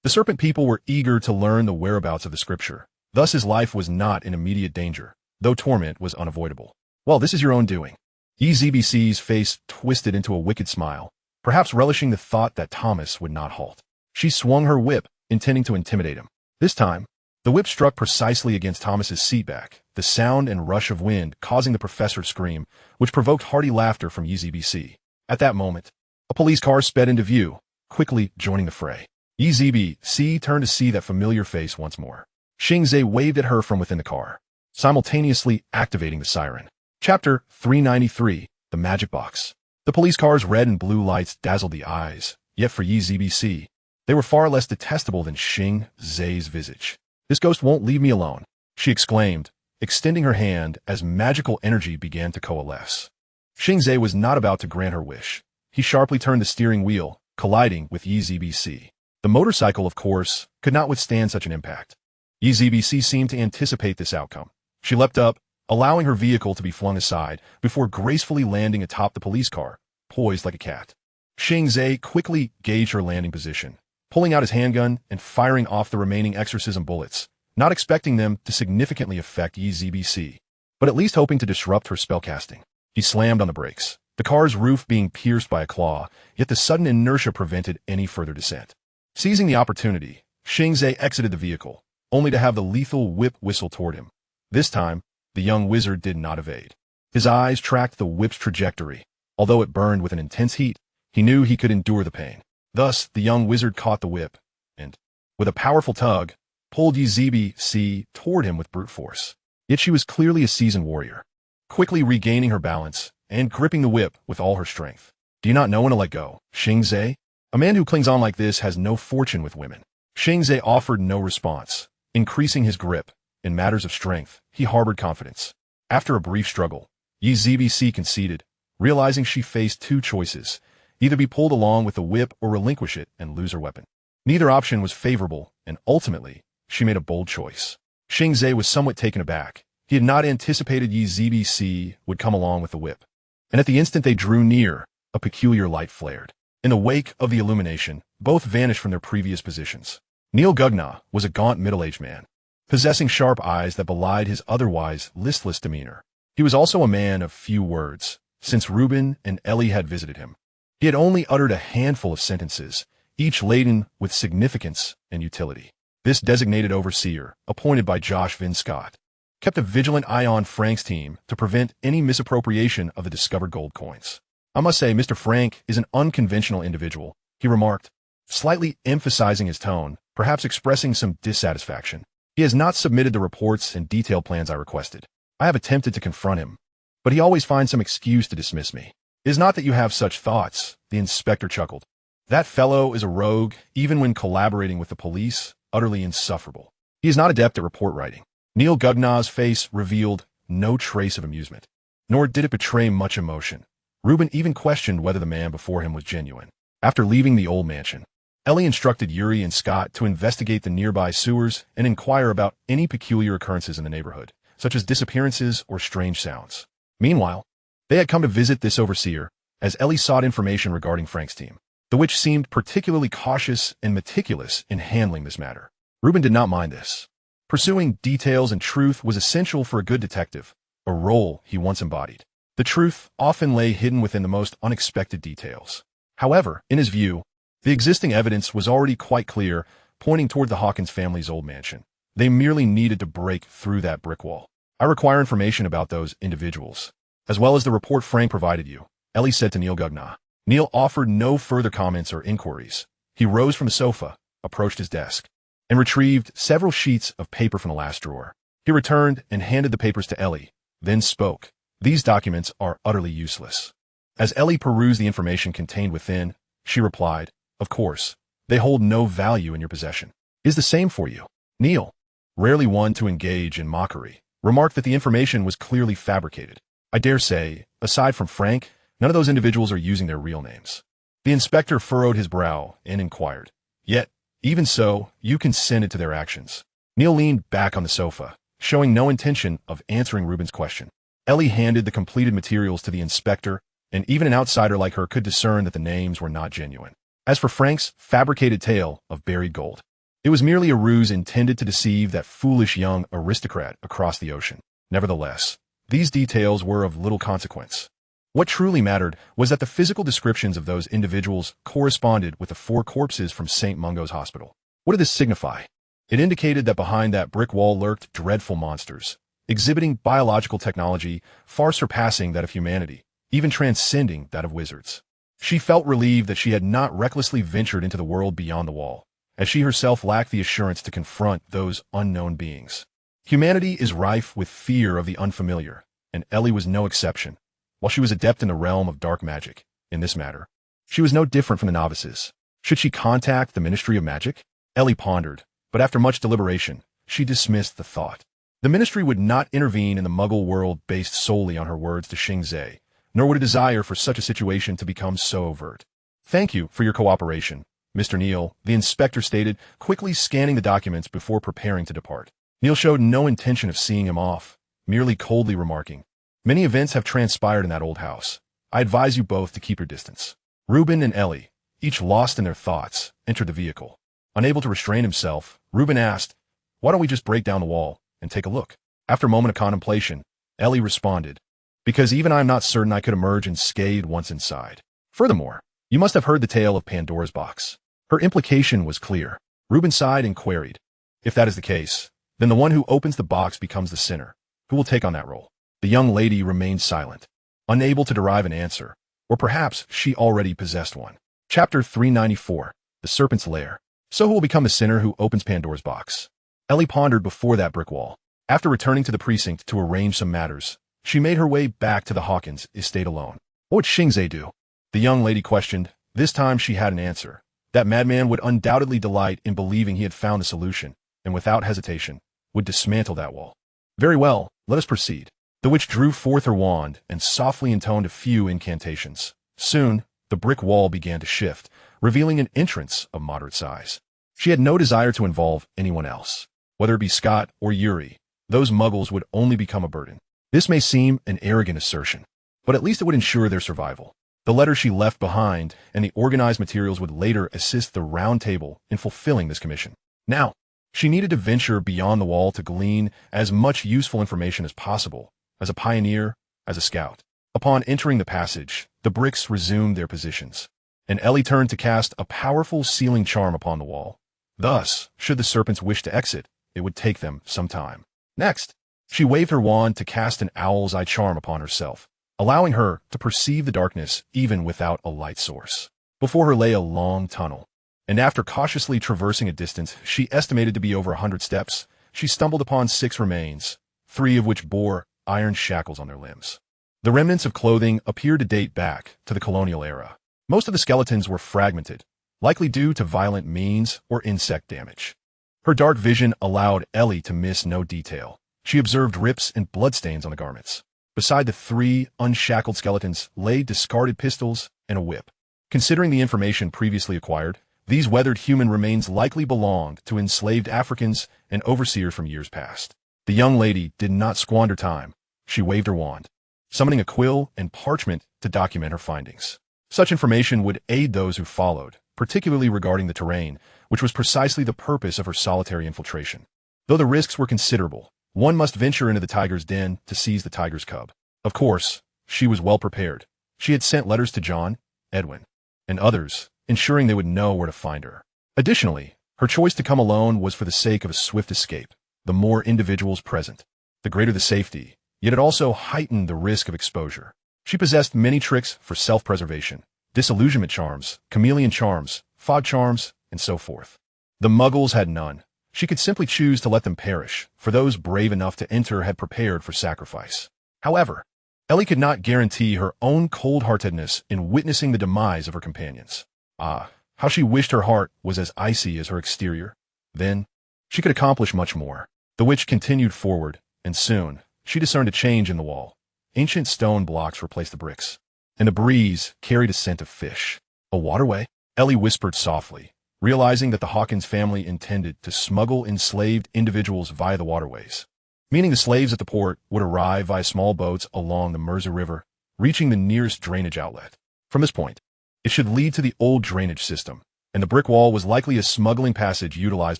The serpent people were eager to learn the whereabouts of the scripture. Thus his life was not in immediate danger, though torment was unavoidable. Well, this is your own doing. EZBC's face twisted into a wicked smile, perhaps relishing the thought that Thomas would not halt. She swung her whip, intending to intimidate him. This time, the whip struck precisely against Thomas's seat back, the sound and rush of wind causing the professor to scream, which provoked hearty laughter from EZBC. At that moment, a police car sped into view, quickly joining the fray. EZBC turned to see that familiar face once more. Xing Ze waved at her from within the car, simultaneously activating the siren. Chapter 393, The Magic Box. The police car's red and blue lights dazzled the eyes, yet for EZBC, they were far less detestable than Xing Ze's visage. "This ghost won't leave me alone," she exclaimed, extending her hand as magical energy began to coalesce. Xing Ze was not about to grant her wish. He sharply turned the steering wheel, colliding with EZBC. The motorcycle, of course, could not withstand such an impact. EZBC seemed to anticipate this outcome. She leapt up, allowing her vehicle to be flung aside before gracefully landing atop the police car, poised like a cat. Xing Ze quickly gauged her landing position, pulling out his handgun and firing off the remaining exorcism bullets, not expecting them to significantly affect EZBC, but at least hoping to disrupt her spellcasting. He slammed on the brakes, the car's roof being pierced by a claw, yet the sudden inertia prevented any further descent. Seizing the opportunity, Xing Ze exited the vehicle, only to have the lethal whip whistle toward him. This time, the young wizard did not evade. His eyes tracked the whip's trajectory. Although it burned with an intense heat, he knew he could endure the pain. Thus, the young wizard caught the whip, and, with a powerful tug, pulled EZBC toward him with brute force. Yet she was clearly a seasoned warrior, quickly regaining her balance and gripping the whip with all her strength. "Do you not know when to let go, Xing Ze? A man who clings on like this has no fortune with women." Xing Ze offered no response, increasing his grip. In matters of strength, he harbored confidence. After a brief struggle, EZBC conceded, realizing she faced two choices, either be pulled along with the whip or relinquish it and lose her weapon. Neither option was favorable, and ultimately, she made a bold choice. Xing Ze was somewhat taken aback. He had not anticipated EZBC would come along with the whip. And at the instant they drew near, a peculiar light flared. In the wake of the illumination, both vanished from their previous positions. Neil Gugnaw was a gaunt middle-aged man, possessing sharp eyes that belied his otherwise listless demeanor. He was also a man of few words, since Reuben and Ellie had visited him. He had only uttered a handful of sentences, each laden with significance and utility. This designated overseer, appointed by Josh Vin Scott, kept a vigilant eye on Frank's team to prevent any misappropriation of the discovered gold coins. "I must say, Mr. Frank is an unconventional individual," he remarked, slightly emphasizing his tone, perhaps expressing some dissatisfaction. "He has not submitted the reports and detailed plans I requested. I have attempted to confront him, but he always finds some excuse to dismiss me." "It is not that you have such thoughts," the inspector chuckled. "That fellow is a rogue, even when collaborating with the police, utterly insufferable. He is not adept at report writing." Neil Gugnaw's face revealed no trace of amusement, nor did it betray much emotion. Reuben even questioned whether the man before him was genuine. After leaving the old mansion, Ellie instructed Yuri and Scott to investigate the nearby sewers and inquire about any peculiar occurrences in the neighborhood, such as disappearances or strange sounds. Meanwhile, they had come to visit this overseer, as Ellie sought information regarding Frank's team, the witch seemed particularly cautious and meticulous in handling this matter. Reuben did not mind this. Pursuing details and truth was essential for a good detective, a role he once embodied. The truth often lay hidden within the most unexpected details. However, in his view, the existing evidence was already quite clear, pointing toward the Hawkins family's old mansion. They merely needed to break through that brick wall. "I require information about those individuals, as well as the report Frank provided you," Ellie said to Neil Gugnaw. Neil offered no further comments or inquiries. He rose from the sofa, approached his desk, and retrieved several sheets of paper from the last drawer. He returned and handed the papers to Ellie, then spoke. "These documents are utterly useless." As Ellie perused the information contained within, she replied, "Of course, they hold no value in your possession. Is the same for you?" Neil, rarely one to engage in mockery, remarked that the information was clearly fabricated. "I dare say, aside from Frank, none of those individuals are using their real names." The inspector furrowed his brow and inquired, "Yet, even so, you consented to their actions." Neil leaned back on the sofa, showing no intention of answering Reuben's question. Ellie handed the completed materials to the inspector and even an outsider like her could discern that the names were not genuine. As for Frank's fabricated tale of buried gold, it was merely a ruse intended to deceive that foolish young aristocrat across the ocean. Nevertheless, these details were of little consequence. What truly mattered was that the physical descriptions of those individuals corresponded with the 4 corpses from St. Mungo's hospital. What did this signify? It indicated that behind that brick wall lurked dreadful monsters, exhibiting biological technology far surpassing that of humanity, even transcending that of wizards. She felt relieved that she had not recklessly ventured into the world beyond the wall, as she herself lacked the assurance to confront those unknown beings. Humanity is rife with fear of the unfamiliar, and Ellie was no exception. While she was adept in the realm of dark magic, in this matter, she was no different from the novices. Should she contact the Ministry of Magic? Ellie pondered, but after much deliberation, she dismissed the thought. The Ministry would not intervene in the Muggle world based solely on her words to Xing Ze, nor would a desire for such a situation to become so overt. "Thank you for your cooperation, Mr. Neal," the inspector stated, quickly scanning the documents before preparing to depart. Neal showed no intention of seeing him off, merely coldly remarking, "Many events have transpired in that old house. I advise you both to keep your distance." Reuben and Ellie, each lost in their thoughts, entered the vehicle. Unable to restrain himself, Reuben asked, "Why don't we just break down the wall and take a look?" After a moment of contemplation, Ellie responded, "Because even I am not certain I could emerge unscathed once inside. Furthermore, you must have heard the tale of Pandora's box." Her implication was clear. Reuben sighed and queried, "If that is the case, then the one who opens the box becomes the sinner. Who will take on that role?" The young lady remained silent, unable to derive an answer, or perhaps she already possessed one. Chapter 394, The Serpent's Lair. So who will become the sinner who opens Pandora's box? Ellie pondered before that brick wall. After returning to the precinct to arrange some matters, she made her way back to the Hawkins estate alone. What would Xing Ze do? The young lady questioned. This time she had an answer. That madman would undoubtedly delight in believing he had found the solution, and without hesitation, would dismantle that wall. Very well, let us proceed. The witch drew forth her wand and softly intoned a few incantations. Soon, the brick wall began to shift, revealing an entrance of moderate size. She had no desire to involve anyone else. Whether it be Scott or Yuri, those muggles would only become a burden. This may seem an arrogant assertion, but at least it would ensure their survival. The letters she left behind and the organized materials would later assist the Round Table in fulfilling this commission. Now, she needed to venture beyond the wall to glean as much useful information as possible, as a pioneer, as a scout. Upon entering the passage, the bricks resumed their positions, and Ellie turned to cast a powerful sealing charm upon the wall. Thus, should the serpents wish to exit, it would take them some time. Next, she waved her wand to cast an owl's eye charm upon herself, allowing her to perceive the darkness even without a light source. Before her lay a long tunnel, and after cautiously traversing a distance she estimated to be over 100 steps, she stumbled upon 6 remains, 3 of which bore iron shackles on their limbs. The remnants of clothing appeared to date back to the colonial era. Most of the skeletons were fragmented, likely due to violent means or insect damage. Her dark vision allowed Ellie to miss no detail. She observed rips and bloodstains on the garments. Beside the 3 unshackled skeletons lay discarded pistols and a whip. Considering the information previously acquired, these weathered human remains likely belonged to enslaved Africans and overseers from years past. The young lady did not squander time. She waved her wand, summoning a quill and parchment to document her findings. Such information would aid those who followed, particularly regarding the terrain, which was precisely the purpose of her solitary infiltration. Though the risks were considerable, one must venture into the tiger's den to seize the tiger's cub. Of course, she was well prepared. She had sent letters to John, Edwin, and others, ensuring they would know where to find her. Additionally, her choice to come alone was for the sake of a swift escape. The more individuals present, the greater the safety, yet it also heightened the risk of exposure. She possessed many tricks for self-preservation, disillusionment charms, chameleon charms, fog charms, and so forth. The Muggles had none. She could simply choose to let them perish, for those brave enough to enter had prepared for sacrifice. However, Ellie could not guarantee her own cold-heartedness in witnessing the demise of her companions. Ah, how she wished her heart was as icy as her exterior. Then, she could accomplish much more. The witch continued forward, and soon, she discerned a change in the wall. Ancient stone blocks replaced the bricks, and the breeze carried a scent of fish. A waterway? Ellie whispered softly, realizing that the Hawkins family intended to smuggle enslaved individuals via the waterways, meaning the slaves at the port would arrive via small boats along the Mersey River, reaching the nearest drainage outlet. From this point, it should lead to the old drainage system, and the brick wall was likely a smuggling passage utilized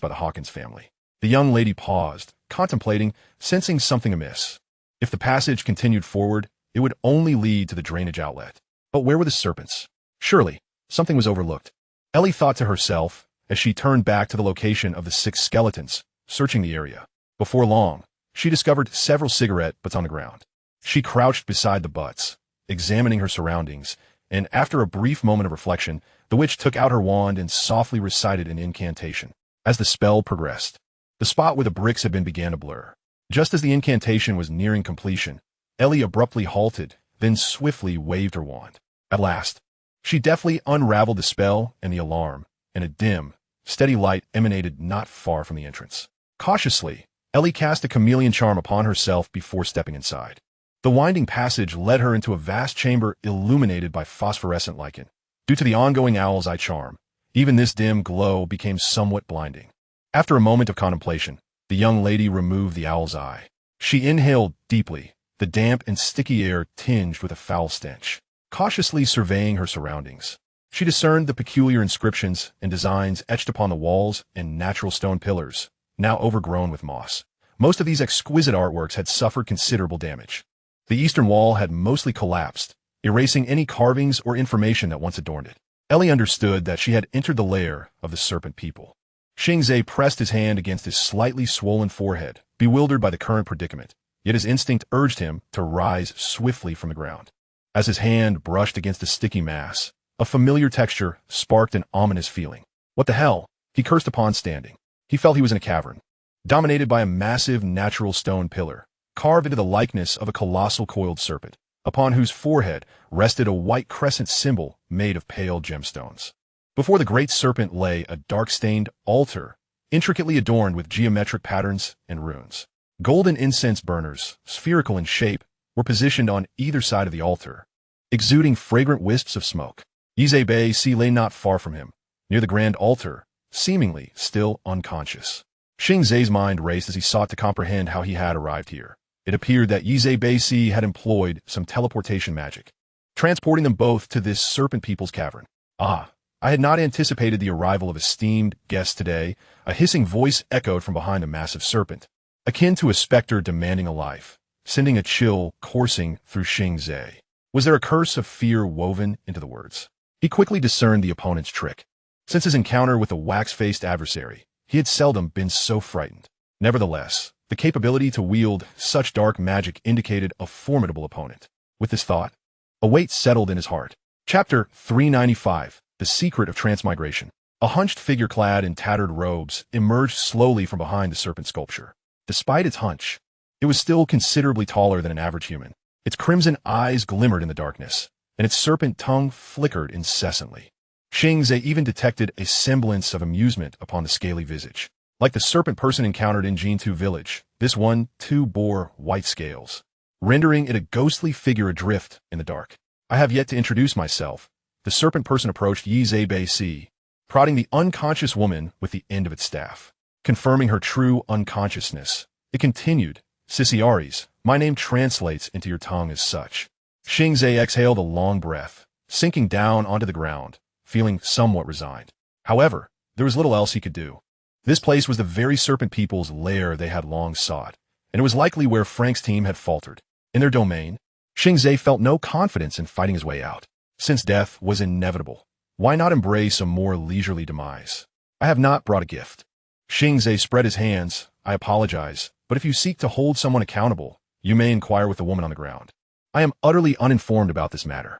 by the Hawkins family. The young lady paused, contemplating, sensing something amiss. If the passage continued forward, it would only lead to the drainage outlet. But where were the serpents? Surely, something was overlooked. Ellie thought to herself as she turned back to the location of the 6 skeletons, searching the area. Before long, she discovered several cigarette butts on the ground. She crouched beside the butts, examining her surroundings, and after a brief moment of reflection, the witch took out her wand and softly recited an incantation. As the spell progressed, the spot where the bricks had been began to blur. Just as the incantation was nearing completion, Ellie abruptly halted, then swiftly waved her wand. At last, she deftly unraveled the spell and the alarm, and a dim, steady light emanated not far from the entrance. Cautiously, Ellie cast a chameleon charm upon herself before stepping inside. The winding passage led her into a vast chamber illuminated by phosphorescent lichen. Due to the ongoing owl's eye charm, even this dim glow became somewhat blinding. After a moment of contemplation, the young lady removed the owl's eye. She inhaled deeply, the damp and sticky air tinged with a foul stench. Cautiously surveying her surroundings, she discerned the peculiar inscriptions and designs etched upon the walls and natural stone pillars, now overgrown with moss. Most of these exquisite artworks had suffered considerable damage. The eastern wall had mostly collapsed, erasing any carvings or information that once adorned it. Ellie understood that she had entered the lair of the serpent people. Xing Ze pressed his hand against his slightly swollen forehead, bewildered by the current predicament, yet his instinct urged him to rise swiftly from the ground. As his hand brushed against the sticky mass, a familiar texture sparked an ominous feeling. What the hell? He cursed upon standing. He felt he was in a cavern, dominated by a massive natural stone pillar, carved into the likeness of a colossal coiled serpent, upon whose forehead rested a white crescent symbol made of pale gemstones. Before the great serpent lay a dark-stained altar, intricately adorned with geometric patterns and runes. Golden incense burners, spherical in shape, were positioned on either side of the altar, exuding fragrant wisps of smoke. Yizhe lay not far from him, near the grand altar, seemingly still unconscious. Xing Ze's mind raced as he sought to comprehend how he had arrived here. It appeared that Yizhe had employed some teleportation magic, transporting them both to this serpent people's cavern. Ah, I had not anticipated the arrival of esteemed guests today. A hissing voice echoed from behind a massive serpent, akin to a specter demanding a life, sending a chill coursing through Xing Ze. Was there a curse of fear woven into the words? He quickly discerned the opponent's trick. Since his encounter with the wax-faced adversary, he had seldom been so frightened. Nevertheless, the capability to wield such dark magic indicated a formidable opponent. With this thought, a weight settled in his heart. Chapter 395, The Secret of Transmigration. A hunched figure clad in tattered robes emerged slowly from behind the serpent sculpture. Despite its hunch, it was still considerably taller than an average human. Its crimson eyes glimmered in the darkness, and its serpent tongue flickered incessantly. Xing Ze even detected a semblance of amusement upon the scaly visage. Like the serpent person encountered in Jintu village, this one, too, bore white scales, rendering it a ghostly figure adrift in the dark. I have yet to introduce myself. The serpent person approached Yizhe, prodding the unconscious woman with the end of its staff. Confirming her true unconsciousness, it continued, Sisiaris, my name translates into your tongue as such. Xing Ze exhaled a long breath, sinking down onto the ground, feeling somewhat resigned. However, there was little else he could do. This place was the very serpent people's lair they had long sought, and it was likely where Frank's team had faltered. In their domain, Xing Ze felt no confidence in fighting his way out. Since death was inevitable, why not embrace a more leisurely demise? I have not brought a gift. Xing Ze spread his hands. I apologize, but if you seek to hold someone accountable, you may inquire with the woman on the ground. I am utterly uninformed about this matter.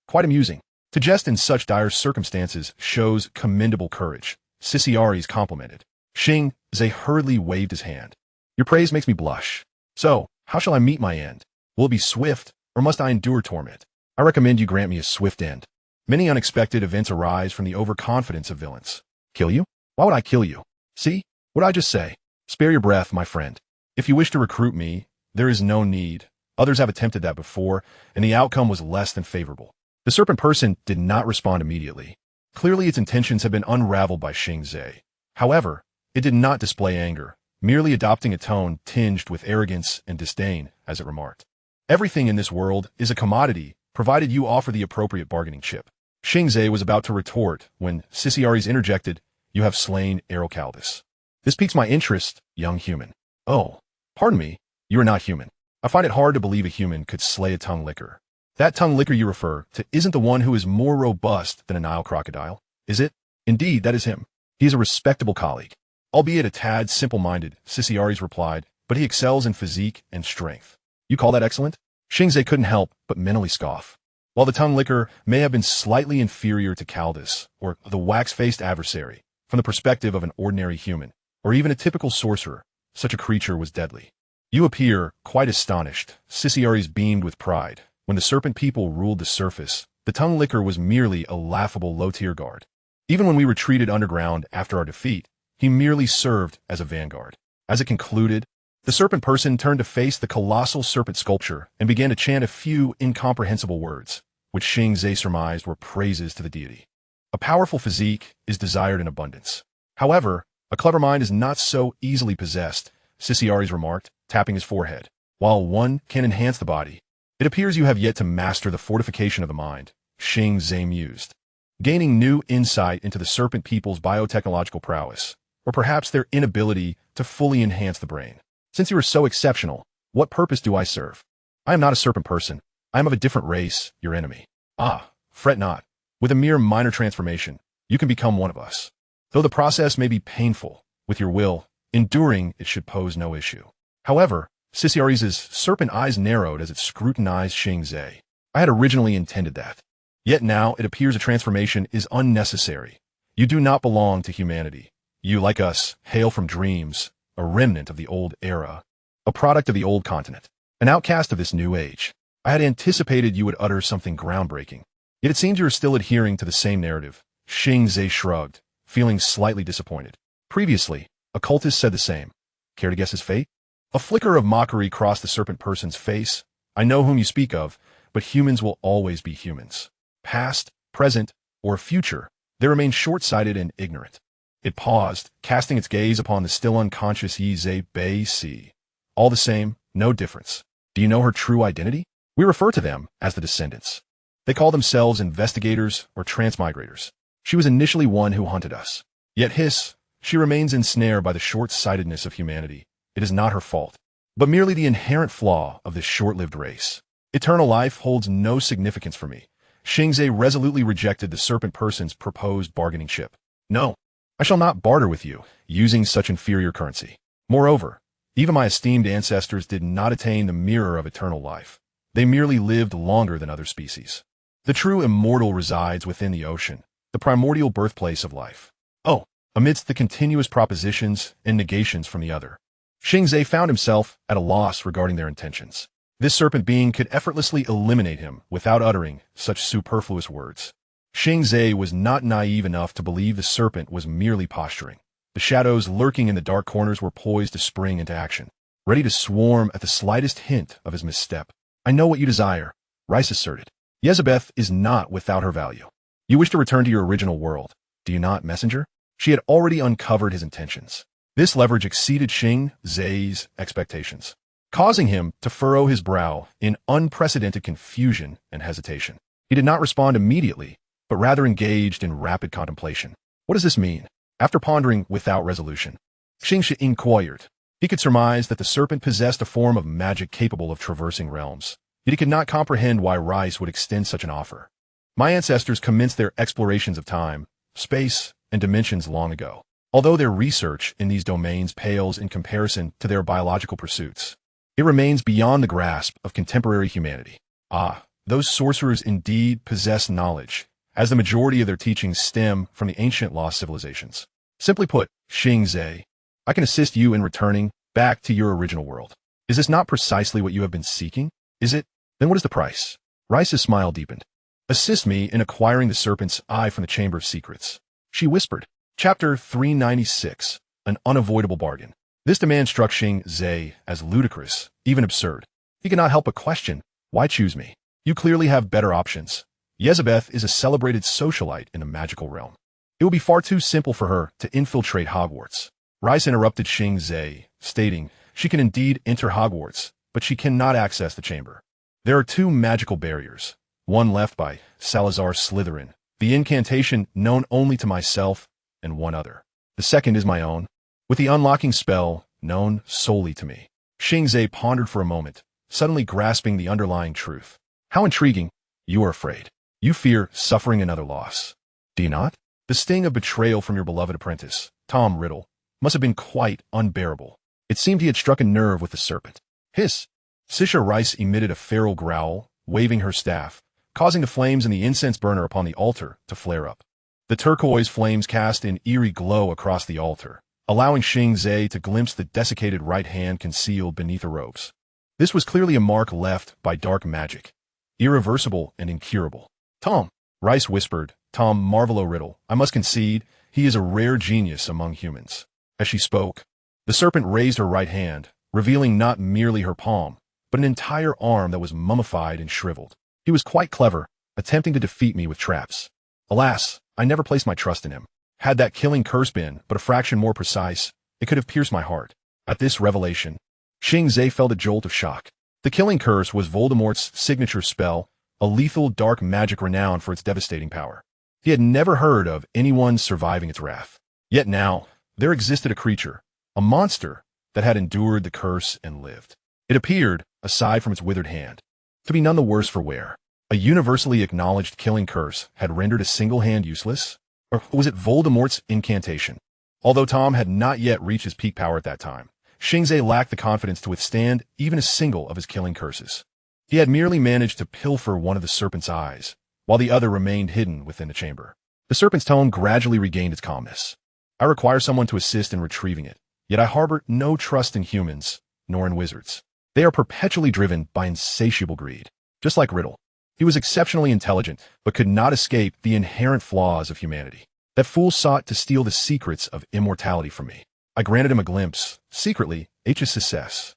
Quite amusing. To jest in such dire circumstances shows commendable courage, Sisiaris complimented. Xing Ze hurriedly waved his hand. Your praise makes me blush. So, how shall I meet my end? Will it be swift, or must I endure torment? I recommend you grant me a swift end. Many unexpected events arise from the overconfidence of villains. Kill you? Why would I kill you? See? What did I just say? Spare your breath, my friend. If you wish to recruit me, there is no need. Others have attempted that before, and the outcome was less than favorable. The serpent person did not respond immediately. Clearly its intentions had been unraveled by Xing Ze. However, it did not display anger, merely adopting a tone tinged with arrogance and disdain as it remarked. Everything in this world is a commodity, provided you offer the appropriate bargaining chip. Xing Ze was about to retort when Ciceres interjected, "You have slain Erocaldus. This piques my interest, young human." "Oh, pardon me, you are not human. I find it hard to believe a human could slay a tongue licker." "That tongue licker you refer to isn't the one who is more robust than a Nile crocodile, is it?" "Indeed, that is him. He is a respectable colleague, albeit a tad simple-minded," Ciceres replied, "but he excels in physique and strength." "You call that excellent?" Xing Ze couldn't help but mentally scoff. While the tongue licker may have been slightly inferior to Caldus, or the wax-faced adversary, from the perspective of an ordinary human, or even a typical sorcerer, such a creature was deadly. "You appear quite astonished," Ciceres beamed with pride. When the serpent people ruled the surface, the tongue licker was merely a laughable low-tier guard. Even when we retreated underground after our defeat, he merely served as a vanguard. As it concluded, the serpent person turned to face the colossal serpent sculpture and began to chant a few incomprehensible words, which Xing Ze surmised were praises to the deity. A powerful physique is desired in abundance. However, a clever mind is not so easily possessed, Ciceres remarked, tapping his forehead. "While one can enhance the body, it appears you have yet to master the fortification of the mind," Xing Ze mused. Gaining new insight into the serpent people's biotechnological prowess, or perhaps their inability to fully enhance the brain. "Since you are so exceptional, what purpose do I serve? I am not a serpent person. I am of a different race, your enemy." "Ah, fret not. With a mere minor transformation, you can become one of us. Though the process may be painful, with your will, enduring it should pose no issue." However, Ciceres's serpent eyes narrowed as it scrutinized Xing Ze. "I had originally intended that. Yet now it appears a transformation is unnecessary. You do not belong to humanity. You, like us, hail from dreams, a remnant of the old era, a product of the old continent, an outcast of this new age. I had anticipated you would utter something groundbreaking. Yet it seems you are still adhering to the same narrative." Xing Ze shrugged, feeling slightly disappointed. "Previously, a cultist said the same. Care to guess his fate?" A flicker of mockery crossed the serpent person's face. "I know whom you speak of, but humans will always be humans. Past, present, or future, they remain short-sighted and ignorant." It paused, casting its gaze upon the still unconscious Yi Ze Bei Si. "All the same, no difference. Do you know her true identity? We refer to them as the descendants. They call themselves investigators or transmigrators. She was initially one who hunted us. Yet she remains ensnared by the short-sightedness of humanity. It is not her fault, but merely the inherent flaw of this short-lived race. Eternal life holds no significance for me." Xing Ze resolutely rejected the serpent person's proposed bargaining chip. "No, I shall not barter with you, using such inferior currency. Moreover, even my esteemed ancestors did not attain the mirror of eternal life. They merely lived longer than other species. The true immortal resides within the ocean, the primordial birthplace of life. Oh, amidst the continuous propositions and negations from the other." Xing Ze found himself at a loss regarding their intentions. This serpent being could effortlessly eliminate him without uttering such superfluous words. Xing Ze was not naive enough to believe the serpent was merely posturing. The shadows lurking in the dark corners were poised to spring into action, ready to swarm at the slightest hint of his misstep. "I know what you desire," Rice asserted. "Yezebeth is not without her value. You wish to return to your original world, do you not, messenger?" She had already uncovered his intentions. This leverage exceeded Xing Ze's expectations, causing him to furrow his brow in unprecedented confusion and hesitation. He did not respond immediately, but rather engaged in rapid contemplation. "What does this mean?" After pondering without resolution, Xing Ze inquired. He could surmise that the serpent possessed a form of magic capable of traversing realms, yet he could not comprehend why Rice would extend such an offer. "My ancestors commenced their explorations of time, space, and dimensions long ago, although their research in these domains pales in comparison to their biological pursuits. It remains beyond the grasp of contemporary humanity. Ah, those sorcerers indeed possess knowledge, as the majority of their teachings stem from the ancient lost civilizations. Simply put, Xing Ze, I can assist you in returning back to your original world. Is this not precisely what you have been seeking? Is it? Then what is the price?" Rice's smile deepened. "Assist me in acquiring the serpent's eye from the Chamber of Secrets," she whispered. Chapter 396, An Unavoidable Bargain. This demand struck Xing Ze as ludicrous, even absurd. He could not help but question, "Why choose me? You clearly have better options. Yezebeth is a celebrated socialite in the magical realm. It will be far too simple for her to infiltrate Hogwarts." Rice interrupted Xing Ze, stating, "She can indeed enter Hogwarts, but she cannot access the chamber. There are two magical barriers, one left by Salazar Slytherin, the incantation known only to myself, and one other. The second is my own, with the unlocking spell known solely to me. Xing Ze pondered for a moment, suddenly grasping the underlying truth. How intriguing. You are afraid. You fear suffering another loss. Do you not? The sting of betrayal from your beloved apprentice, Tom Riddle, must have been quite unbearable. It seemed he had struck a nerve with the serpent. Hiss! Sisha Rice emitted a feral growl, waving her staff, causing the flames in the incense burner upon the altar to flare up. The turquoise flames cast an eerie glow across the altar, allowing Xing Ze to glimpse the desiccated right hand concealed beneath the robes. This was clearly a mark left by dark magic, irreversible and incurable. Tom, Rice whispered, Tom Marvolo Riddle, I must concede, he is a rare genius among humans. As she spoke, the serpent raised her right hand, revealing not merely her palm, but an entire arm that was mummified and shriveled. He was quite clever, attempting to defeat me with traps. Alas, I never placed my trust in him. Had that killing curse been but a fraction more precise, it could have pierced my heart. At this revelation, Xing Ze felt a jolt of shock. The killing curse was Voldemort's signature spell, a lethal dark magic renowned for its devastating power. He had never heard of anyone surviving its wrath. Yet now, there existed a creature, a monster, that had endured the curse and lived. It appeared, aside from its withered hand, to be none the worse for wear. A universally acknowledged killing curse had rendered a single hand useless? Or was it Voldemort's incantation? Although Tom had not yet reached his peak power at that time, Xing Ze lacked the confidence to withstand even a single of his killing curses. He had merely managed to pilfer one of the serpent's eyes, while the other remained hidden within the chamber. The serpent's tone gradually regained its calmness. I require someone to assist in retrieving it, yet I harbor no trust in humans, nor in wizards. They are perpetually driven by insatiable greed. Just like Riddle, he was exceptionally intelligent, but could not escape the inherent flaws of humanity. That fool sought to steal the secrets of immortality from me. I granted him a glimpse, secretly, H's success.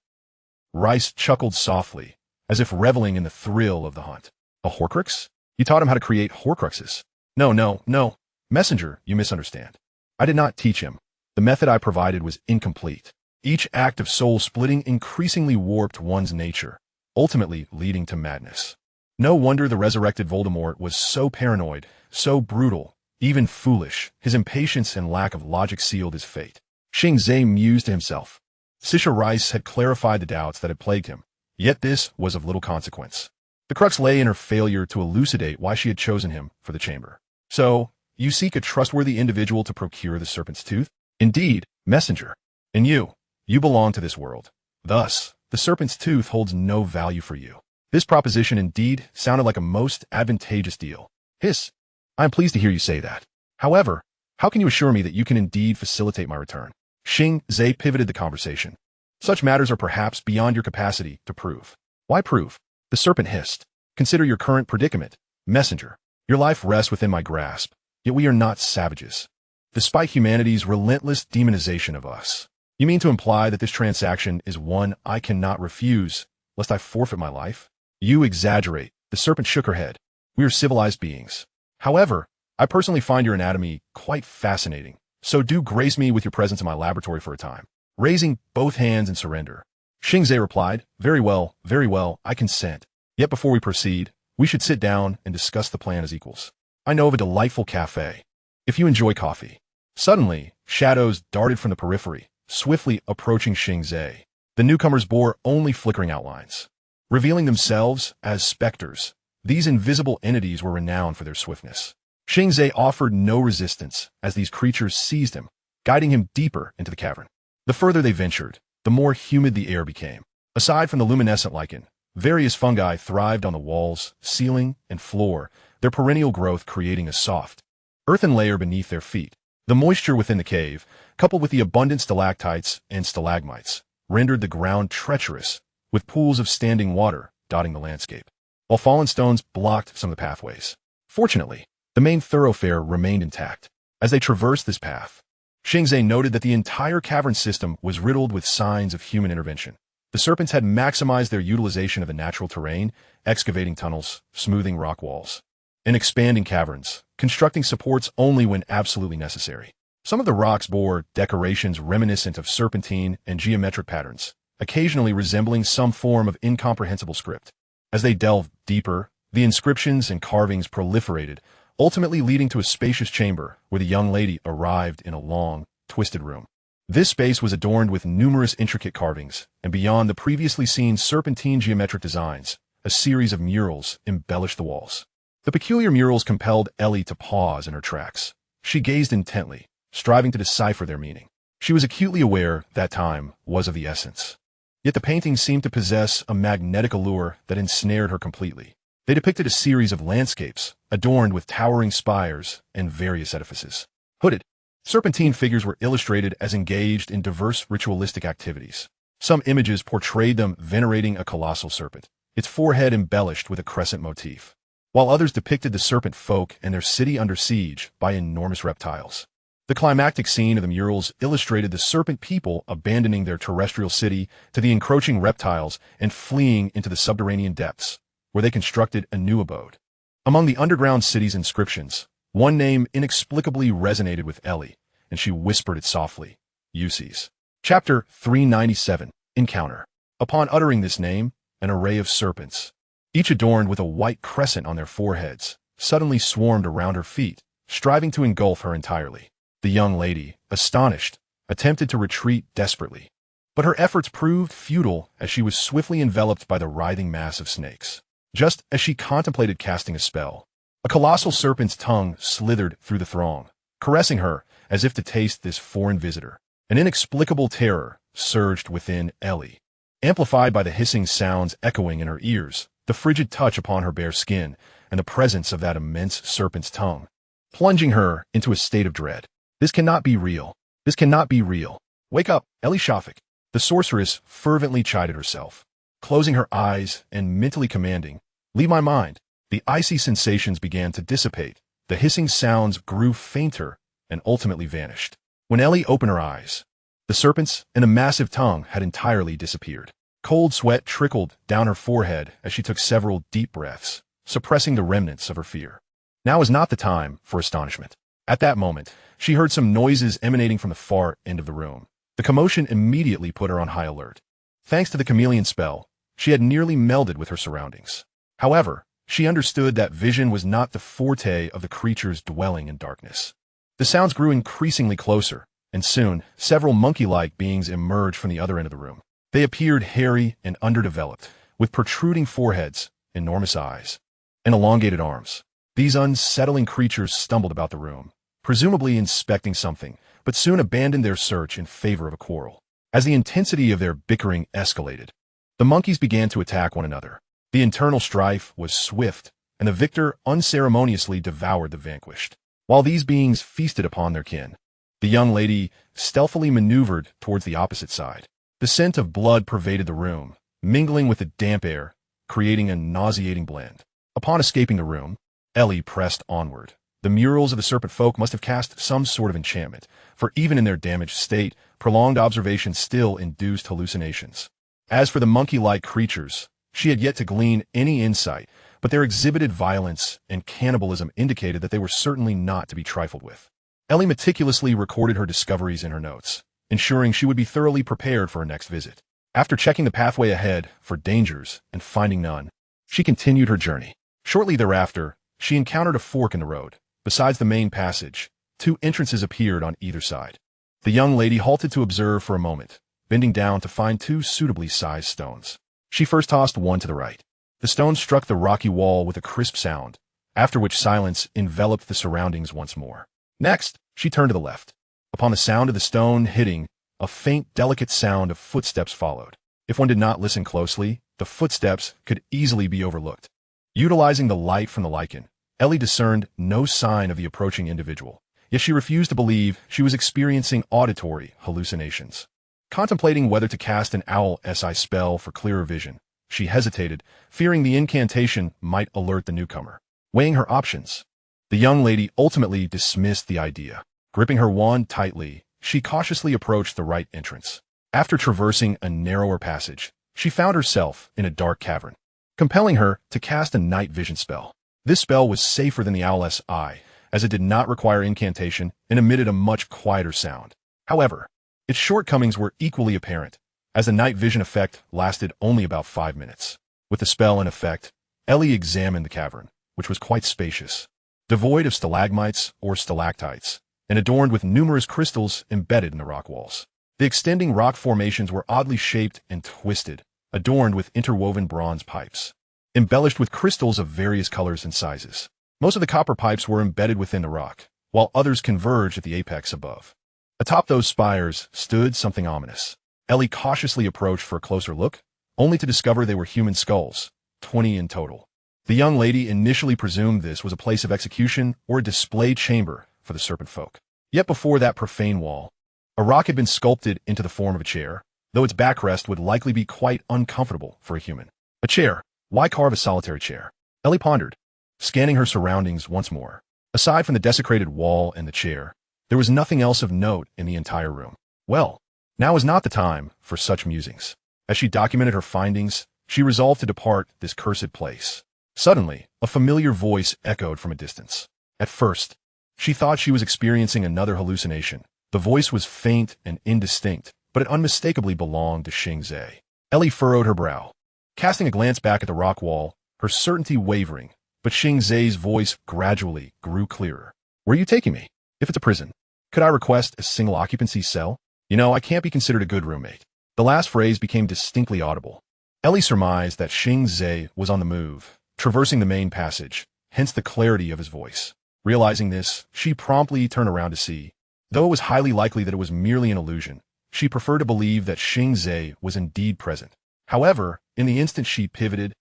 Rice chuckled softly, as if reveling in the thrill of the hunt. A Horcrux? You taught him how to create Horcruxes. No. Messenger, you misunderstand. I did not teach him. The method I provided was incomplete. Each act of soul-splitting increasingly warped one's nature, ultimately leading to madness. No wonder the resurrected Voldemort was so paranoid, so brutal, even foolish. His impatience and lack of logic sealed his fate. Xing Ze mused to himself. Sisha Rice had clarified the doubts that had plagued him, yet this was of little consequence. The crux lay in her failure to elucidate why she had chosen him for the chamber. So, you seek a trustworthy individual to procure the serpent's tooth? Indeed, messenger. And you belong to this world. Thus, the serpent's tooth holds no value for you. This proposition indeed sounded like a most advantageous deal. Hiss. I am pleased to hear you say that. However, how can you assure me that you can indeed facilitate my return? Xing Ze pivoted the conversation. Such matters are perhaps beyond your capacity to prove. Why prove? The serpent hissed. Consider your current predicament, messenger. Your life rests within my grasp, yet we are not savages. Despite humanity's relentless demonization of us, you mean to imply that this transaction is one I cannot refuse, lest I forfeit my life? You exaggerate. The serpent shook her head. We are civilized beings. However, I personally find your anatomy quite fascinating, so do grace me with your presence in my laboratory for a time. Raising both hands in surrender, Xing Ze replied, very well, I consent. Yet before we proceed, we should sit down and discuss the plan as equals. I know of a delightful cafe, if you enjoy coffee. Suddenly, shadows darted from the periphery, swiftly approaching Xing Ze. The newcomers bore only flickering outlines. Revealing themselves as specters, these invisible entities were renowned for their swiftness. Xing Ze offered no resistance as these creatures seized him, guiding him deeper into the cavern. The further they ventured, the more humid the air became. Aside from the luminescent lichen, various fungi thrived on the walls, ceiling, and floor, their perennial growth creating a soft, earthen layer beneath their feet. The moisture within the cave, coupled with the abundant stalactites and stalagmites, rendered the ground treacherous, with pools of standing water dotting the landscape, while fallen stones blocked some of the pathways. Fortunately, the main thoroughfare remained intact. As they traversed this path, Xing Ze noted that the entire cavern system was riddled with signs of human intervention. The serpents had maximized their utilization of the natural terrain, excavating tunnels, smoothing rock walls, and expanding caverns, constructing supports only when absolutely necessary. Some of the rocks bore decorations reminiscent of serpentine and geometric patterns, occasionally resembling some form of incomprehensible script. As they delved deeper, the inscriptions and carvings proliferated, ultimately leading to a spacious chamber where the young lady arrived in a long, twisted room. This space was adorned with numerous intricate carvings, and beyond the previously seen serpentine geometric designs, a series of murals embellished the walls. The peculiar murals compelled Ellie to pause in her tracks. She gazed intently, striving to decipher their meaning. She was acutely aware that time was of the essence. Yet the paintings seemed to possess a magnetic allure that ensnared her completely. They depicted a series of landscapes, adorned with towering spires and various edifices. Hooded, serpentine figures were illustrated as engaged in diverse ritualistic activities. Some images portrayed them venerating a colossal serpent, its forehead embellished with a crescent motif, while others depicted the serpent folk and their city under siege by enormous reptiles. The climactic scene of the murals illustrated the serpent people abandoning their terrestrial city to the encroaching reptiles and fleeing into the subterranean depths, where they constructed a new abode. Among the underground city's inscriptions, one name inexplicably resonated with Ellie, and she whispered it softly. Ulysses. Chapter 397, Encounter. Upon uttering this name, an array of serpents, each adorned with a white crescent on their foreheads, suddenly swarmed around her feet, striving to engulf her entirely. The young lady, astonished, attempted to retreat desperately, but her efforts proved futile as she was swiftly enveloped by the writhing mass of snakes. Just as she contemplated casting a spell, a colossal serpent's tongue slithered through the throng, caressing her as if to taste this foreign visitor. An inexplicable terror surged within Ellie, amplified by the hissing sounds echoing in her ears, the frigid touch upon her bare skin, and the presence of that immense serpent's tongue, plunging her into a state of dread. This cannot be real. This cannot be real. Wake up, Ellie Shafik. The sorceress fervently chided herself, closing her eyes and mentally commanding, leave my mind. The icy sensations began to dissipate. The hissing sounds grew fainter and ultimately vanished. When Ellie opened her eyes, the serpents and a massive tongue had entirely disappeared. Cold sweat trickled down her forehead as she took several deep breaths, suppressing the remnants of her fear. Now is not the time for astonishment. At that moment, she heard some noises emanating from the far end of the room. The commotion immediately put her on high alert. Thanks to the chameleon spell, she had nearly melded with her surroundings. However, she understood that vision was not the forte of the creatures dwelling in darkness. The sounds grew increasingly closer, and soon, several monkey-like beings emerged from the other end of the room. They appeared hairy and underdeveloped, with protruding foreheads, enormous eyes, and elongated arms. These unsettling creatures stumbled about the room, presumably inspecting something, but soon abandoned their search in favor of a quarrel. As the intensity of their bickering escalated, the monkeys began to attack one another. The internal strife was swift, and the victor unceremoniously devoured the vanquished. While these beings feasted upon their kin, the young lady stealthily maneuvered towards the opposite side. The scent of blood pervaded the room, mingling with the damp air, creating a nauseating blend. Upon escaping the room, Ellie pressed onward. The murals of the serpent folk must have cast some sort of enchantment, for even in their damaged state, prolonged observation still induced hallucinations. As for the monkey-like creatures, she had yet to glean any insight, but their exhibited violence and cannibalism indicated that they were certainly not to be trifled with. Ellie meticulously recorded her discoveries in her notes, ensuring she would be thoroughly prepared for her next visit. After checking the pathway ahead for dangers and finding none, she continued her journey. Shortly thereafter, she encountered a fork in the road. Besides the main passage, two entrances appeared on either side. The young lady halted to observe for a moment, bending down to find two suitably sized stones. She first tossed one to the right. The stone struck the rocky wall with a crisp sound, after which silence enveloped the surroundings once more. Next, she turned to the left. Upon the sound of the stone hitting, a faint, delicate sound of footsteps followed. If one did not listen closely, the footsteps could easily be overlooked. Utilizing the light from the lichen, Ellie discerned no sign of the approaching individual, yet she refused to believe she was experiencing auditory hallucinations. Contemplating whether to cast an owl-si spell for clearer vision, she hesitated, fearing the incantation might alert the newcomer. Weighing her options, the young lady ultimately dismissed the idea. Gripping her wand tightly, she cautiously approached the right entrance. After traversing a narrower passage, she found herself in a dark cavern, compelling her to cast a night vision spell. This spell was safer than the owl's eye, as it did not require incantation and emitted a much quieter sound. However, its shortcomings were equally apparent, as the night vision effect lasted only about 5 minutes. With the spell in effect, Ellie examined the cavern, which was quite spacious, devoid of stalagmites or stalactites, and adorned with numerous crystals embedded in the rock walls. The extending rock formations were oddly shaped and twisted, adorned with interwoven bronze pipes, embellished with crystals of various colors and sizes. Most of the copper pipes were embedded within the rock, while others converged at the apex above. Atop those spires stood something ominous. Ellie cautiously approached for a closer look, only to discover they were human skulls, 20 in total. The young lady initially presumed this was a place of execution or a display chamber for the serpent folk. Yet before that profane wall, a rock had been sculpted into the form of a chair, though its backrest would likely be quite uncomfortable for a human. A chair? Why carve a solitary chair? Ellie pondered, scanning her surroundings once more. Aside from the desecrated wall and the chair, there was nothing else of note in the entire room. Well, now is not the time for such musings. As she documented her findings, she resolved to depart this cursed place. Suddenly, a familiar voice echoed from a distance. At first, she thought she was experiencing another hallucination. The voice was faint and indistinct, but it unmistakably belonged to Xing Ze. Ellie furrowed her brow, casting a glance back at the rock wall, her certainty wavering, but Xing Ze's voice gradually grew clearer. Where are you taking me? If it's a prison, could I request a single-occupancy cell? You know, I can't be considered a good roommate. The last phrase became distinctly audible. Ellie surmised that Xing Ze was on the move, traversing the main passage, hence the clarity of his voice. Realizing this, she promptly turned around to see. Though it was highly likely that it was merely an illusion, she preferred to believe that Xing Ze was indeed present. However, in the instant she pivoted,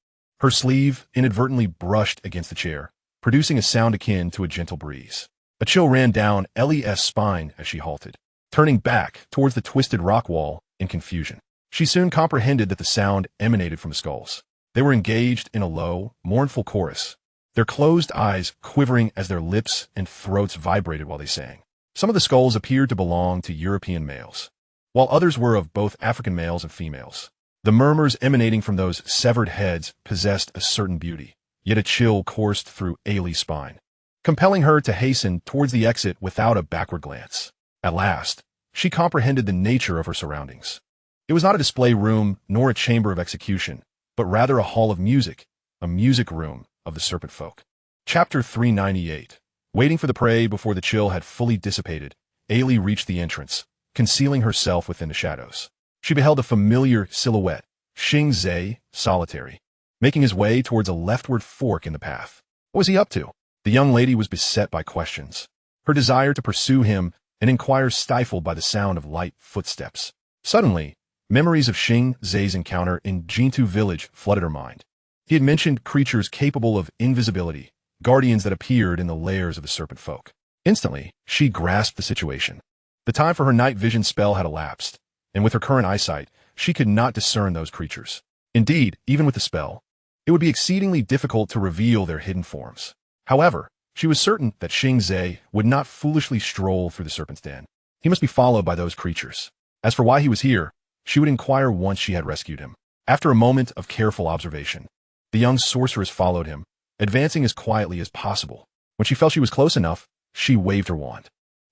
her sleeve inadvertently brushed against the chair, producing a sound akin to a gentle breeze. A chill ran down Ellie's spine as she halted, turning back towards the twisted rock wall in confusion. She soon comprehended that the sound emanated from the skulls. They were engaged in a low, mournful chorus, their closed eyes quivering as their lips and throats vibrated while they sang. Some of the skulls appeared to belong to European males, while others were of both African males and females. The murmurs emanating from those severed heads possessed a certain beauty, yet a chill coursed through Ailey's spine, compelling her to hasten towards the exit without a backward glance. At last, she comprehended the nature of her surroundings. It was not a display room nor a chamber of execution, but rather a hall of music, a music room of the serpent folk. Chapter 398. Waiting for the prey before the chill had fully dissipated, Ailey reached the entrance, concealing herself within the shadows. She beheld a familiar silhouette, Xing Ze, solitary, making his way towards a leftward fork in the path. What was he up to? The young lady was beset by questions, her desire to pursue him and inquire stifled by the sound of light footsteps. Suddenly, memories of Xing Ze's encounter in Jintu village flooded her mind. He had mentioned creatures capable of invisibility, guardians that appeared in the lairs of the serpent folk. Instantly, she grasped the situation. The time for her night vision spell had elapsed, and with her current eyesight, she could not discern those creatures. Indeed, even with the spell, it would be exceedingly difficult to reveal their hidden forms. However, she was certain that Xing Ze would not foolishly stroll through the serpent's den. He must be followed by those creatures. As for why he was here, she would inquire once she had rescued him. After a moment of careful observation, the young sorceress followed him, advancing as quietly as possible. When she felt she was close enough, she waved her wand.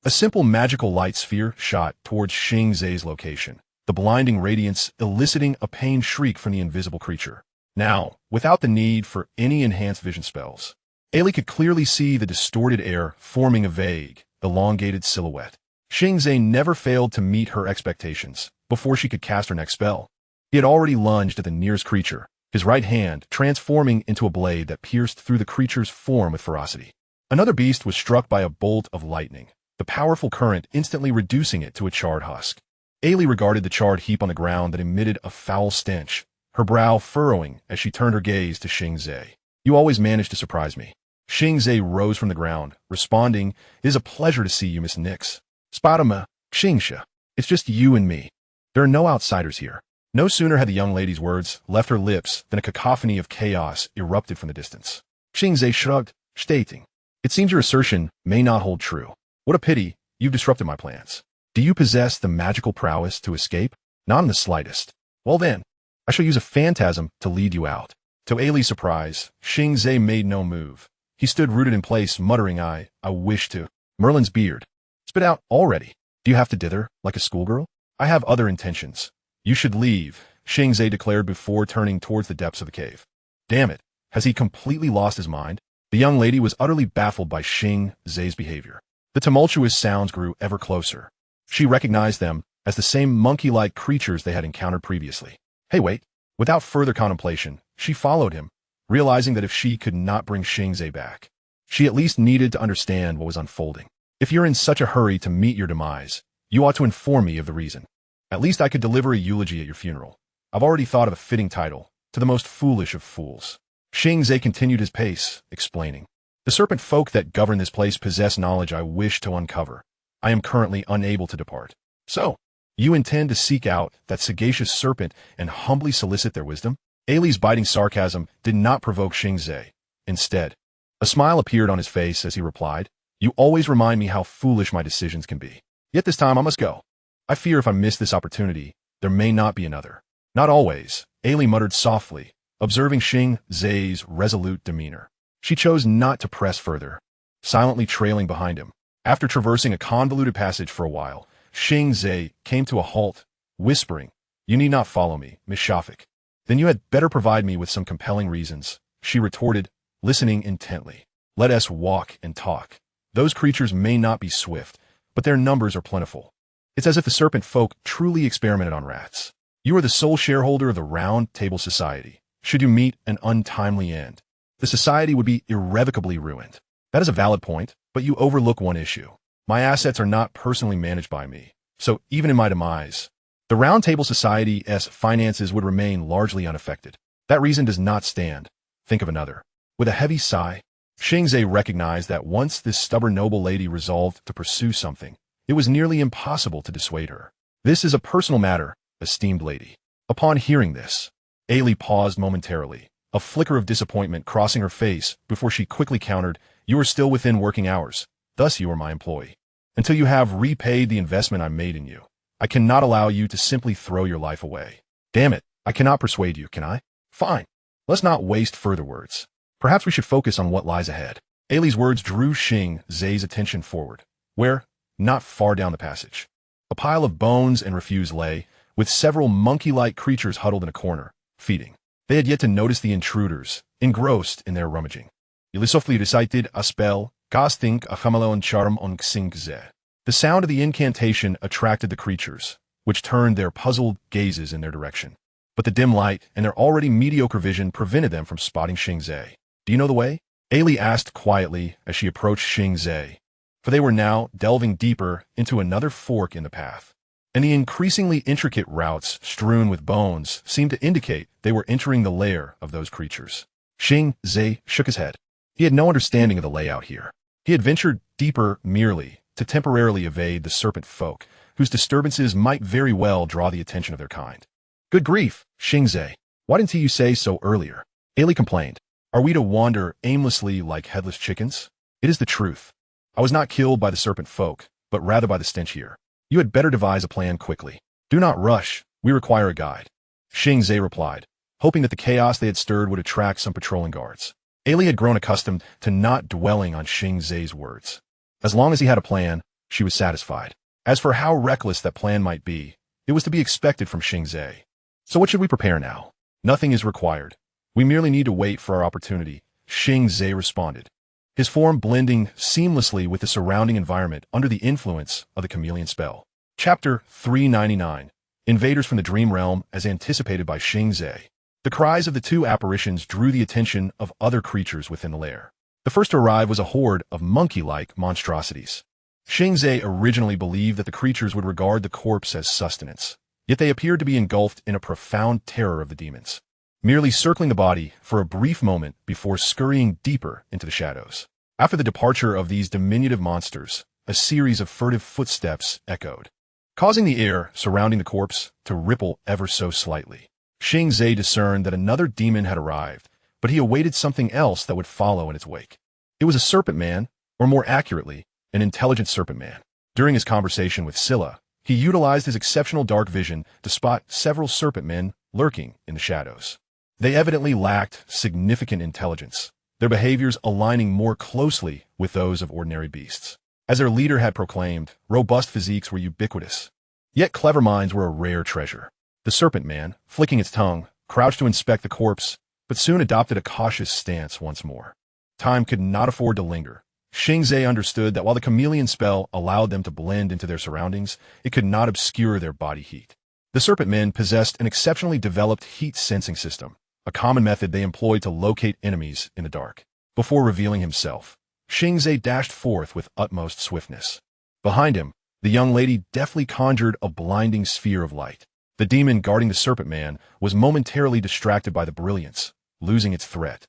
A simple magical light sphere shot towards Xing Ze's location, the blinding radiance eliciting a pained shriek from the invisible creature. Now, without the need for any enhanced vision spells, Ailey could clearly see the distorted air forming a vague, elongated silhouette. Xing Ze never failed to meet her expectations before she could cast her next spell. He had already lunged at the nearest creature, his right hand transforming into a blade that pierced through the creature's form with ferocity. Another beast was struck by a bolt of lightning, the powerful current instantly reducing it to a charred husk. Ailey regarded the charred heap on the ground that emitted a foul stench, her brow furrowing as she turned her gaze to Xing Ze. You always manage to surprise me. Xing Ze rose from the ground, responding, It is a pleasure to see you, Miss Nix. Spadama, Xingsha. It's just you and me. There are no outsiders here. No sooner had the young lady's words left her lips than a cacophony of chaos erupted from the distance. Xing Ze shrugged, stating, It seems your assertion may not hold true. What a pity, you've disrupted my plans. Do you possess the magical prowess to escape? Not in the slightest. Well then, I shall use a phantasm to lead you out. To Ailey's surprise, Xing Ze made no move. He stood rooted in place, muttering, I wish to. Merlin's beard. Spit out already. Do you have to dither, like a schoolgirl? I have other intentions. You should leave, Xing Ze declared before turning towards the depths of the cave. Damn it, has he completely lost his mind? The young lady was utterly baffled by Xing Ze's behavior. The tumultuous sounds grew ever closer. She recognized them as the same monkey-like creatures they had encountered previously. Hey, wait. Without further contemplation, she followed him, realizing that if she could not bring Xing Ze back, she at least needed to understand what was unfolding. If you're in such a hurry to meet your demise, you ought to inform me of the reason. At least I could deliver a eulogy at your funeral. I've already thought of a fitting title, To the Most Foolish of Fools. Xing Ze continued his pace, explaining. The serpent folk that govern this place possess knowledge I wish to uncover. I am currently unable to depart. So, you intend to seek out that sagacious serpent and humbly solicit their wisdom? Ailey's biting sarcasm did not provoke Xing Ze. Instead, a smile appeared on his face as he replied, You always remind me how foolish my decisions can be. Yet this time I must go. I fear if I miss this opportunity, there may not be another. Not always, Ailey muttered softly, observing Xing Ze's resolute demeanor. She chose not to press further, silently trailing behind him. After traversing a convoluted passage for a while, Xing Ze came to a halt, whispering, You need not follow me, Miss Shafik. Then you had better provide me with some compelling reasons, she retorted, listening intently. Let us walk and talk. Those creatures may not be swift, but their numbers are plentiful. It's as if the serpent folk truly experimented on rats. You are the sole shareholder of the Round Table Society. Should you meet an untimely end, the society would be irrevocably ruined. That is a valid point, but you overlook one issue. My assets are not personally managed by me, so even in my demise, the Round Table Society's finances would remain largely unaffected. That reason does not stand. Think of another. With a heavy sigh, Xing Ze recognized that once this stubborn noble lady resolved to pursue something, it was nearly impossible to dissuade her. This is a personal matter, esteemed lady. Upon hearing this, Ailey paused momentarily, a flicker of disappointment crossing her face before she quickly countered, You are still within working hours, thus you are my employee. Until you have repaid the investment I made in you, I cannot allow you to simply throw your life away. Damn it, I cannot persuade you, can I? Fine. Let's not waste further words. Perhaps we should focus on what lies ahead. Ailey's words drew Xing Ze's attention forward, where, not far down the passage, a pile of bones and refuse lay, with several monkey-like creatures huddled in a corner, feeding. They had yet to notice the intruders, engrossed in their rummaging. Il softly recited a spell, casting a chameleon charm on Xing Ze. The sound of the incantation attracted the creatures, which turned their puzzled gazes in their direction. But the dim light and their already mediocre vision prevented them from spotting Xing Ze. Do you know the way? Ailey asked quietly as she approached Xing Ze, for they were now delving deeper into another fork in the path, and the increasingly intricate routes strewn with bones seemed to indicate they were entering the lair of those creatures. Xing Ze shook his head. He had no understanding of the layout here. He had ventured deeper merely to temporarily evade the serpent folk, whose disturbances might very well draw the attention of their kind. Good grief, Xing Ze. Why didn't you say so earlier? Ailey complained. Are we to wander aimlessly like headless chickens? It is the truth. I was not killed by the serpent folk, but rather by the stench here. You had better devise a plan quickly. Do not rush. We require a guide. Xing Ze replied, hoping that the chaos they had stirred would attract some patrolling guards. Ailey had grown accustomed to not dwelling on Xing Ze's words. As long as he had a plan, she was satisfied. As for how reckless that plan might be, it was to be expected from Xing Ze. So what should we prepare now? Nothing is required. We merely need to wait for our opportunity, Xing Ze responded, his form blending seamlessly with the surrounding environment under the influence of the chameleon spell. Chapter 399. Invaders from the Dream Realm as anticipated by Xing Ze. The cries of the two apparitions drew the attention of other creatures within the lair. The first to arrive was a horde of monkey-like monstrosities. Xing Ze originally believed that the creatures would regard the corpse as sustenance, yet they appeared to be engulfed in a profound terror of the demons, merely circling the body for a brief moment before scurrying deeper into the shadows. After the departure of these diminutive monsters, a series of furtive footsteps echoed, causing the air surrounding the corpse to ripple ever so slightly. Xing Ze discerned that another demon had arrived, but he awaited something else that would follow in its wake. It was a serpent man, or more accurately, an intelligent serpent man. During his conversation with Scylla, he utilized his exceptional dark vision to spot several serpent men lurking in the shadows. They evidently lacked significant intelligence, their behaviors aligning more closely with those of ordinary beasts. As their leader had proclaimed, robust physiques were ubiquitous, yet clever minds were a rare treasure. The serpent man, flicking its tongue, crouched to inspect the corpse, but soon adopted a cautious stance once more. Time could not afford to linger. Xing Ze understood that while the chameleon spell allowed them to blend into their surroundings, it could not obscure their body heat. The serpent men possessed an exceptionally developed heat-sensing system, a common method they employed to locate enemies in the dark. Before revealing himself, Xing Ze dashed forth with utmost swiftness. Behind him, the young lady deftly conjured a blinding sphere of light. The demon guarding the serpent man was momentarily distracted by the brilliance, losing its threat.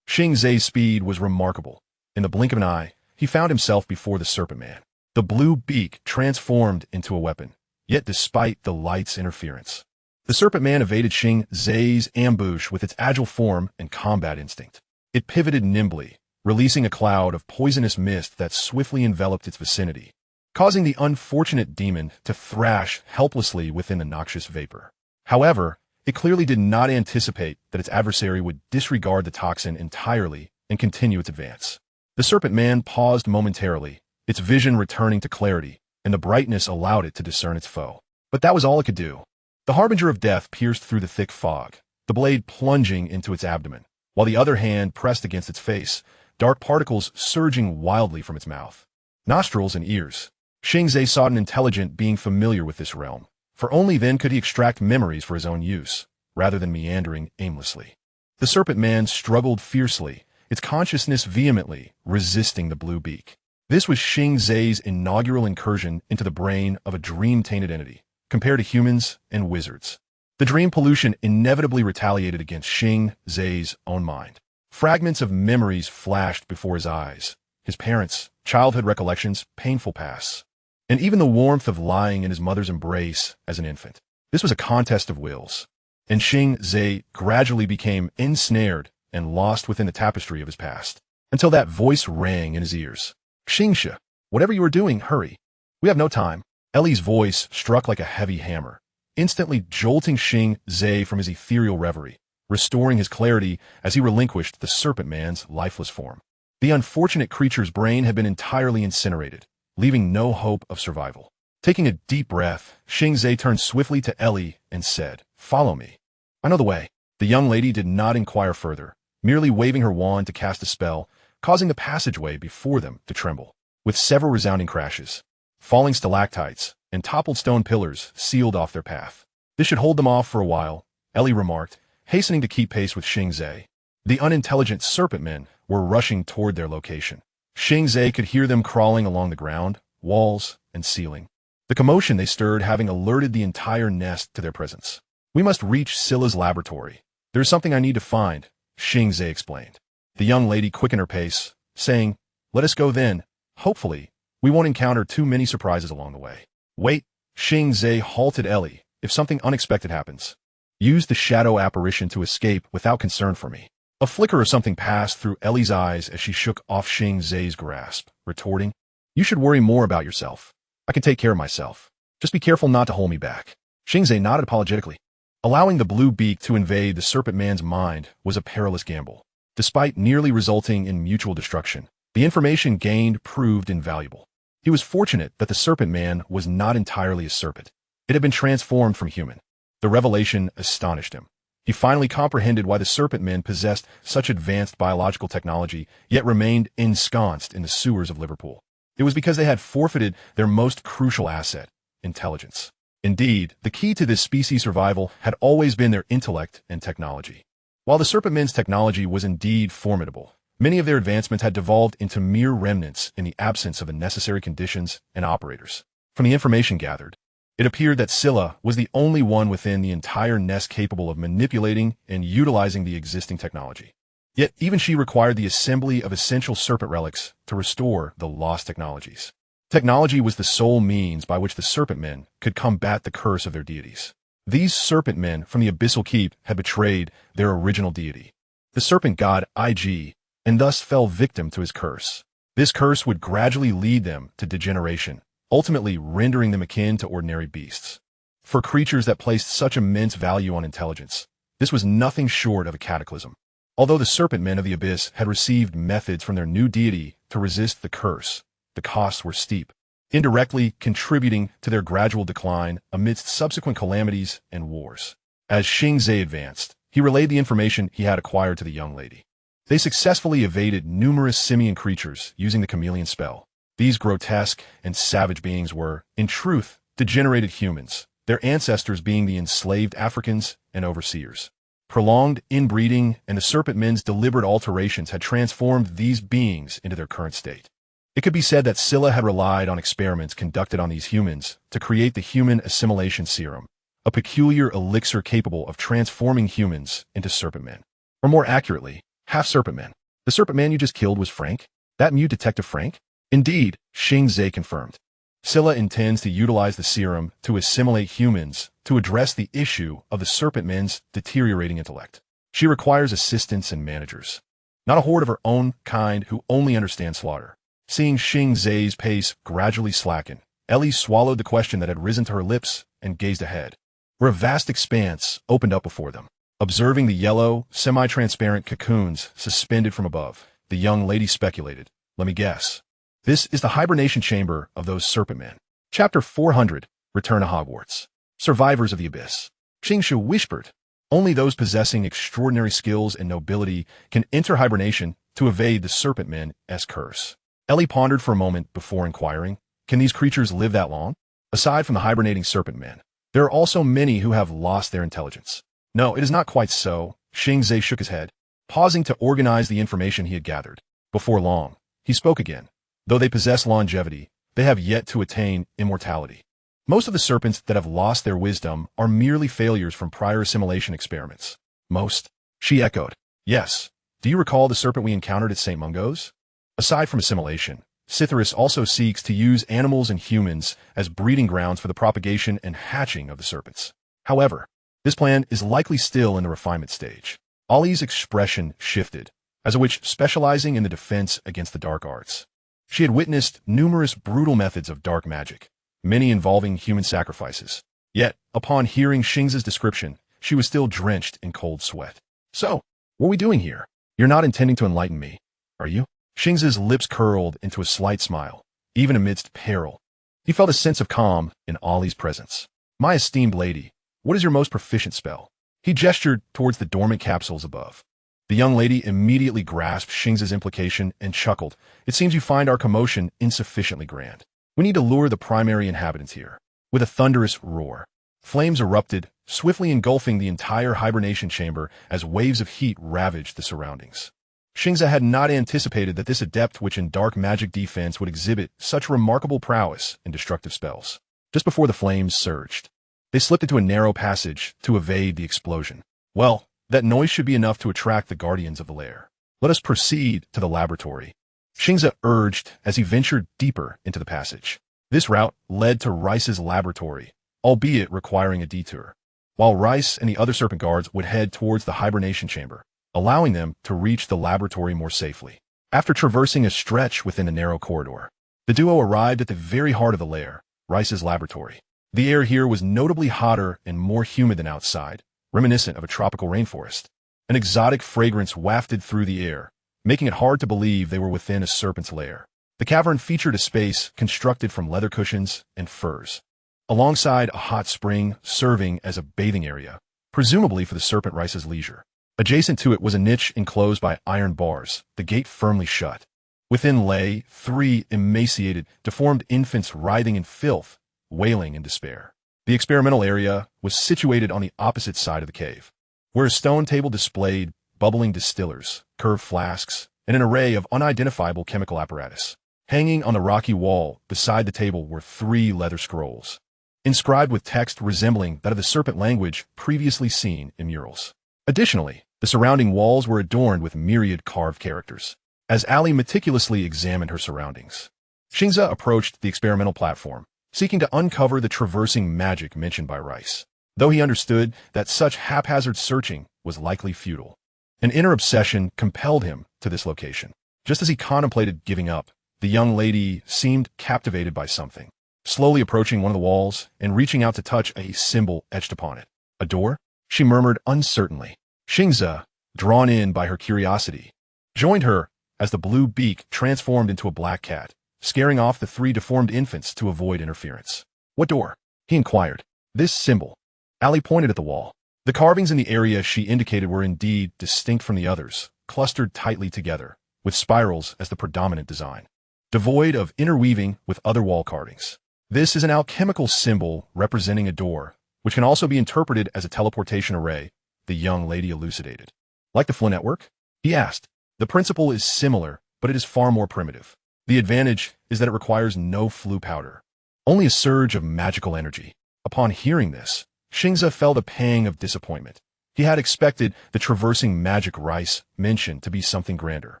Xing Ze's speed was remarkable. In the blink of an eye, he found himself before the serpent man. The blue beak transformed into a weapon, yet despite the light's interference, the serpent man evaded Xing Ze's ambush with its agile form and combat instinct. It pivoted nimbly, releasing a cloud of poisonous mist that swiftly enveloped its vicinity, causing the unfortunate demon to thrash helplessly within the noxious vapor. However, it clearly did not anticipate that its adversary would disregard the toxin entirely and continue its advance. The serpent man paused momentarily, its vision returning to clarity, and the brightness allowed it to discern its foe. But that was all it could do. The harbinger of death pierced through the thick fog, the blade plunging into its abdomen, while the other hand pressed against its face, dark particles surging wildly from its mouth, nostrils, and ears. Xing Ze sought an intelligent being familiar with this realm, for only then could he extract memories for his own use, rather than meandering aimlessly. The serpent man struggled fiercely, its consciousness vehemently resisting the blue beak. This was Xing Ze's inaugural incursion into the brain of a dream-tainted entity, compared to humans and wizards. The dream pollution inevitably retaliated against Xing Ze's own mind. Fragments of memories flashed before his eyes, his parents, childhood recollections, painful pasts, and even the warmth of lying in his mother's embrace as an infant. This was a contest of wills, and Xing Ze gradually became ensnared and lost within the tapestry of his past, until that voice rang in his ears. Xingsha, whatever you are doing, hurry. We have no time. Ellie's voice struck like a heavy hammer, instantly jolting Xing Ze from his ethereal reverie, restoring his clarity as he relinquished the serpent man's lifeless form. The unfortunate creature's brain had been entirely incinerated, leaving no hope of survival. Taking a deep breath, Xing Ze turned swiftly to Ellie and said, "Follow me. I know the way." The young lady did not inquire further, merely waving her wand to cast a spell, causing the passageway before them to tremble. With several resounding crashes, falling stalactites and toppled stone pillars sealed off their path. This should hold them off for a while, Ellie remarked, hastening to keep pace with Xing Ze. The unintelligent serpent men were rushing toward their location. Xing Ze could hear them crawling along the ground, walls, and ceiling, the commotion they stirred having alerted the entire nest to their presence. "We must reach Scylla's laboratory. There is something I need to find," Xing Ze explained. The young lady quickened her pace, saying, "Let us go then. Hopefully, we won't encounter too many surprises along the way." "Wait," Xing Ze halted Ellie. "If something unexpected happens, use the shadow apparition to escape without concern for me." A flicker of something passed through Ellie's eyes as she shook off Xing Ze's grasp, retorting, "You should worry more about yourself. I can take care of myself. Just be careful not to hold me back." Xing Ze nodded apologetically. Allowing the blue beak to invade the serpent man's mind was a perilous gamble. Despite nearly resulting in mutual destruction, the information gained proved invaluable. He was fortunate that the serpent man was not entirely a serpent. It had been transformed from human. The revelation astonished him. He finally comprehended why the serpent men possessed such advanced biological technology, yet remained ensconced in the sewers of Liverpool. It was because they had forfeited their most crucial asset, intelligence. Indeed, the key to this species' survival had always been their intellect and technology. While the serpent men's technology was indeed formidable, many of their advancements had devolved into mere remnants in the absence of the necessary conditions and operators. From the information gathered, it appeared that Scylla was the only one within the entire nest capable of manipulating and utilizing the existing technology. Yet even she required the assembly of essential serpent relics to restore the lost technologies. Technology was the sole means by which the serpent men could combat the curse of their deities. These serpent men from the Abyssal Keep had betrayed their original deity, the serpent god Ig, and thus fell victim to his curse. This curse would gradually lead them to degeneration, ultimately rendering them akin to ordinary beasts. For creatures that placed such immense value on intelligence, this was nothing short of a cataclysm. Although the serpent men of the abyss had received methods from their new deity to resist the curse, the costs were steep. indirectly contributing to their gradual decline amidst subsequent calamities and wars. As Xing Ze advanced, he relayed the information he had acquired to the young lady. They successfully evaded numerous simian creatures using the chameleon spell. These grotesque and savage beings were, in truth, degenerated humans, their ancestors being the enslaved Africans and overseers. Prolonged inbreeding and the serpent men's deliberate alterations had transformed these beings into their current state. It could be said that Scylla had relied on experiments conducted on these humans to create the human assimilation serum, a peculiar elixir capable of transforming humans into serpent men. Or more accurately, half-serpent men. The serpent man you just killed was Frank? That mute Detective Frank? Indeed, Xing Ze confirmed. Scylla intends to utilize the serum to assimilate humans to address the issue of the serpent men's deteriorating intellect. She requires assistants and managers, not a horde of her own kind who only understand slaughter. Seeing Xing Ze's pace gradually slacken, Ellie swallowed the question that had risen to her lips and gazed ahead, where a vast expanse opened up before them. Observing the yellow, semi-transparent cocoons suspended from above, the young lady speculated, "Let me guess. This is the hibernation chamber of those serpent men." Chapter 400, Return to Hogwarts. Survivors of the Abyss. Xing Ze whispered, "Only those possessing extraordinary skills and nobility can enter hibernation to evade the serpent men's curse." Ellie pondered for a moment before inquiring, "Can these creatures live that long?" Aside from the hibernating serpent men, there are also many who have lost their intelligence. "No, it is not quite so." Xing Ze shook his head, pausing to organize the information he had gathered. Before long, he spoke again. "Though they possess longevity, they have yet to attain immortality. Most of the serpents that have lost their wisdom are merely failures from prior assimilation experiments." "Most?" She echoed. "Yes. Do you recall the serpent we encountered at St. Mungo's? Aside from assimilation, Cytheris also seeks to use animals and humans as breeding grounds for the propagation and hatching of the serpents. However, this plan is likely still in the refinement stage." Ollie's expression shifted, as a witch specializing in the defense against the dark arts. She had witnessed numerous brutal methods of dark magic, many involving human sacrifices. Yet, upon hearing Xing Ze's description, she was still drenched in cold sweat. "So, what are we doing here? You're not intending to enlighten me, are you?" Xing Ze's lips curled into a slight smile, even amidst peril. He felt a sense of calm in Ollie's presence. "My esteemed lady, what is your most proficient spell?" He gestured towards the dormant capsules above. The young lady immediately grasped Xing Ze's implication and chuckled. "It seems you find our commotion insufficiently grand. We need to lure the primary inhabitants here." With a thunderous roar, flames erupted, swiftly engulfing the entire hibernation chamber as waves of heat ravaged the surroundings. Xing Ze had not anticipated that this adept witch in dark magic defense would exhibit such remarkable prowess in destructive spells. Just before the flames surged, they slipped into a narrow passage to evade the explosion. "Well, that noise should be enough to attract the guardians of the lair. Let us proceed to the laboratory," Xing Ze urged as he ventured deeper into the passage. This route led to Rice's laboratory, albeit requiring a detour, while Rice and the other serpent guards would head towards the hibernation chamber, allowing them to reach the laboratory more safely. After traversing a stretch within the narrow corridor, the duo arrived at the very heart of the lair, Rice's laboratory. The air here was notably hotter and more humid than outside, reminiscent of a tropical rainforest. An exotic fragrance wafted through the air, making it hard to believe they were within a serpent's lair. The cavern featured a space constructed from leather cushions and furs, alongside a hot spring serving as a bathing area, presumably for the serpent Rice's leisure. Adjacent to it was a niche enclosed by iron bars, the gate firmly shut. Within lay 3 emaciated, deformed infants writhing in filth, wailing in despair. The experimental area was situated on the opposite side of the cave, where a stone table displayed bubbling distillers, curved flasks, and an array of unidentifiable chemical apparatus. Hanging on the rocky wall beside the table were 3 leather scrolls, inscribed with text resembling that of the serpent language previously seen in murals. Additionally, the surrounding walls were adorned with myriad carved characters. As Allie meticulously examined her surroundings, Xing Ze approached the experimental platform, seeking to uncover the traversing magic mentioned by Rice, though he understood that such haphazard searching was likely futile. An inner obsession compelled him to this location. Just as he contemplated giving up, the young lady seemed captivated by something, slowly approaching one of the walls and reaching out to touch a symbol etched upon it. "A door?" she murmured uncertainly. Xing Ze, drawn in by her curiosity, joined her as the blue beak transformed into a black cat, scaring off the three deformed infants to avoid interference. "What door?" he inquired. "This symbol." Ali pointed at the wall. The carvings in the area she indicated were indeed distinct from the others, clustered tightly together, with spirals as the predominant design, devoid of interweaving with other wall carvings. "This is an alchemical symbol representing a door, which can also be interpreted as a teleportation array," the young lady elucidated. "Like the flow network?" he asked. "The principle is similar, but it is far more primitive. The advantage is that it requires no flue powder, only a surge of magical energy." Upon hearing this, Xing Ze felt a pang of disappointment. He had expected the traversing magic rice mentioned to be something grander,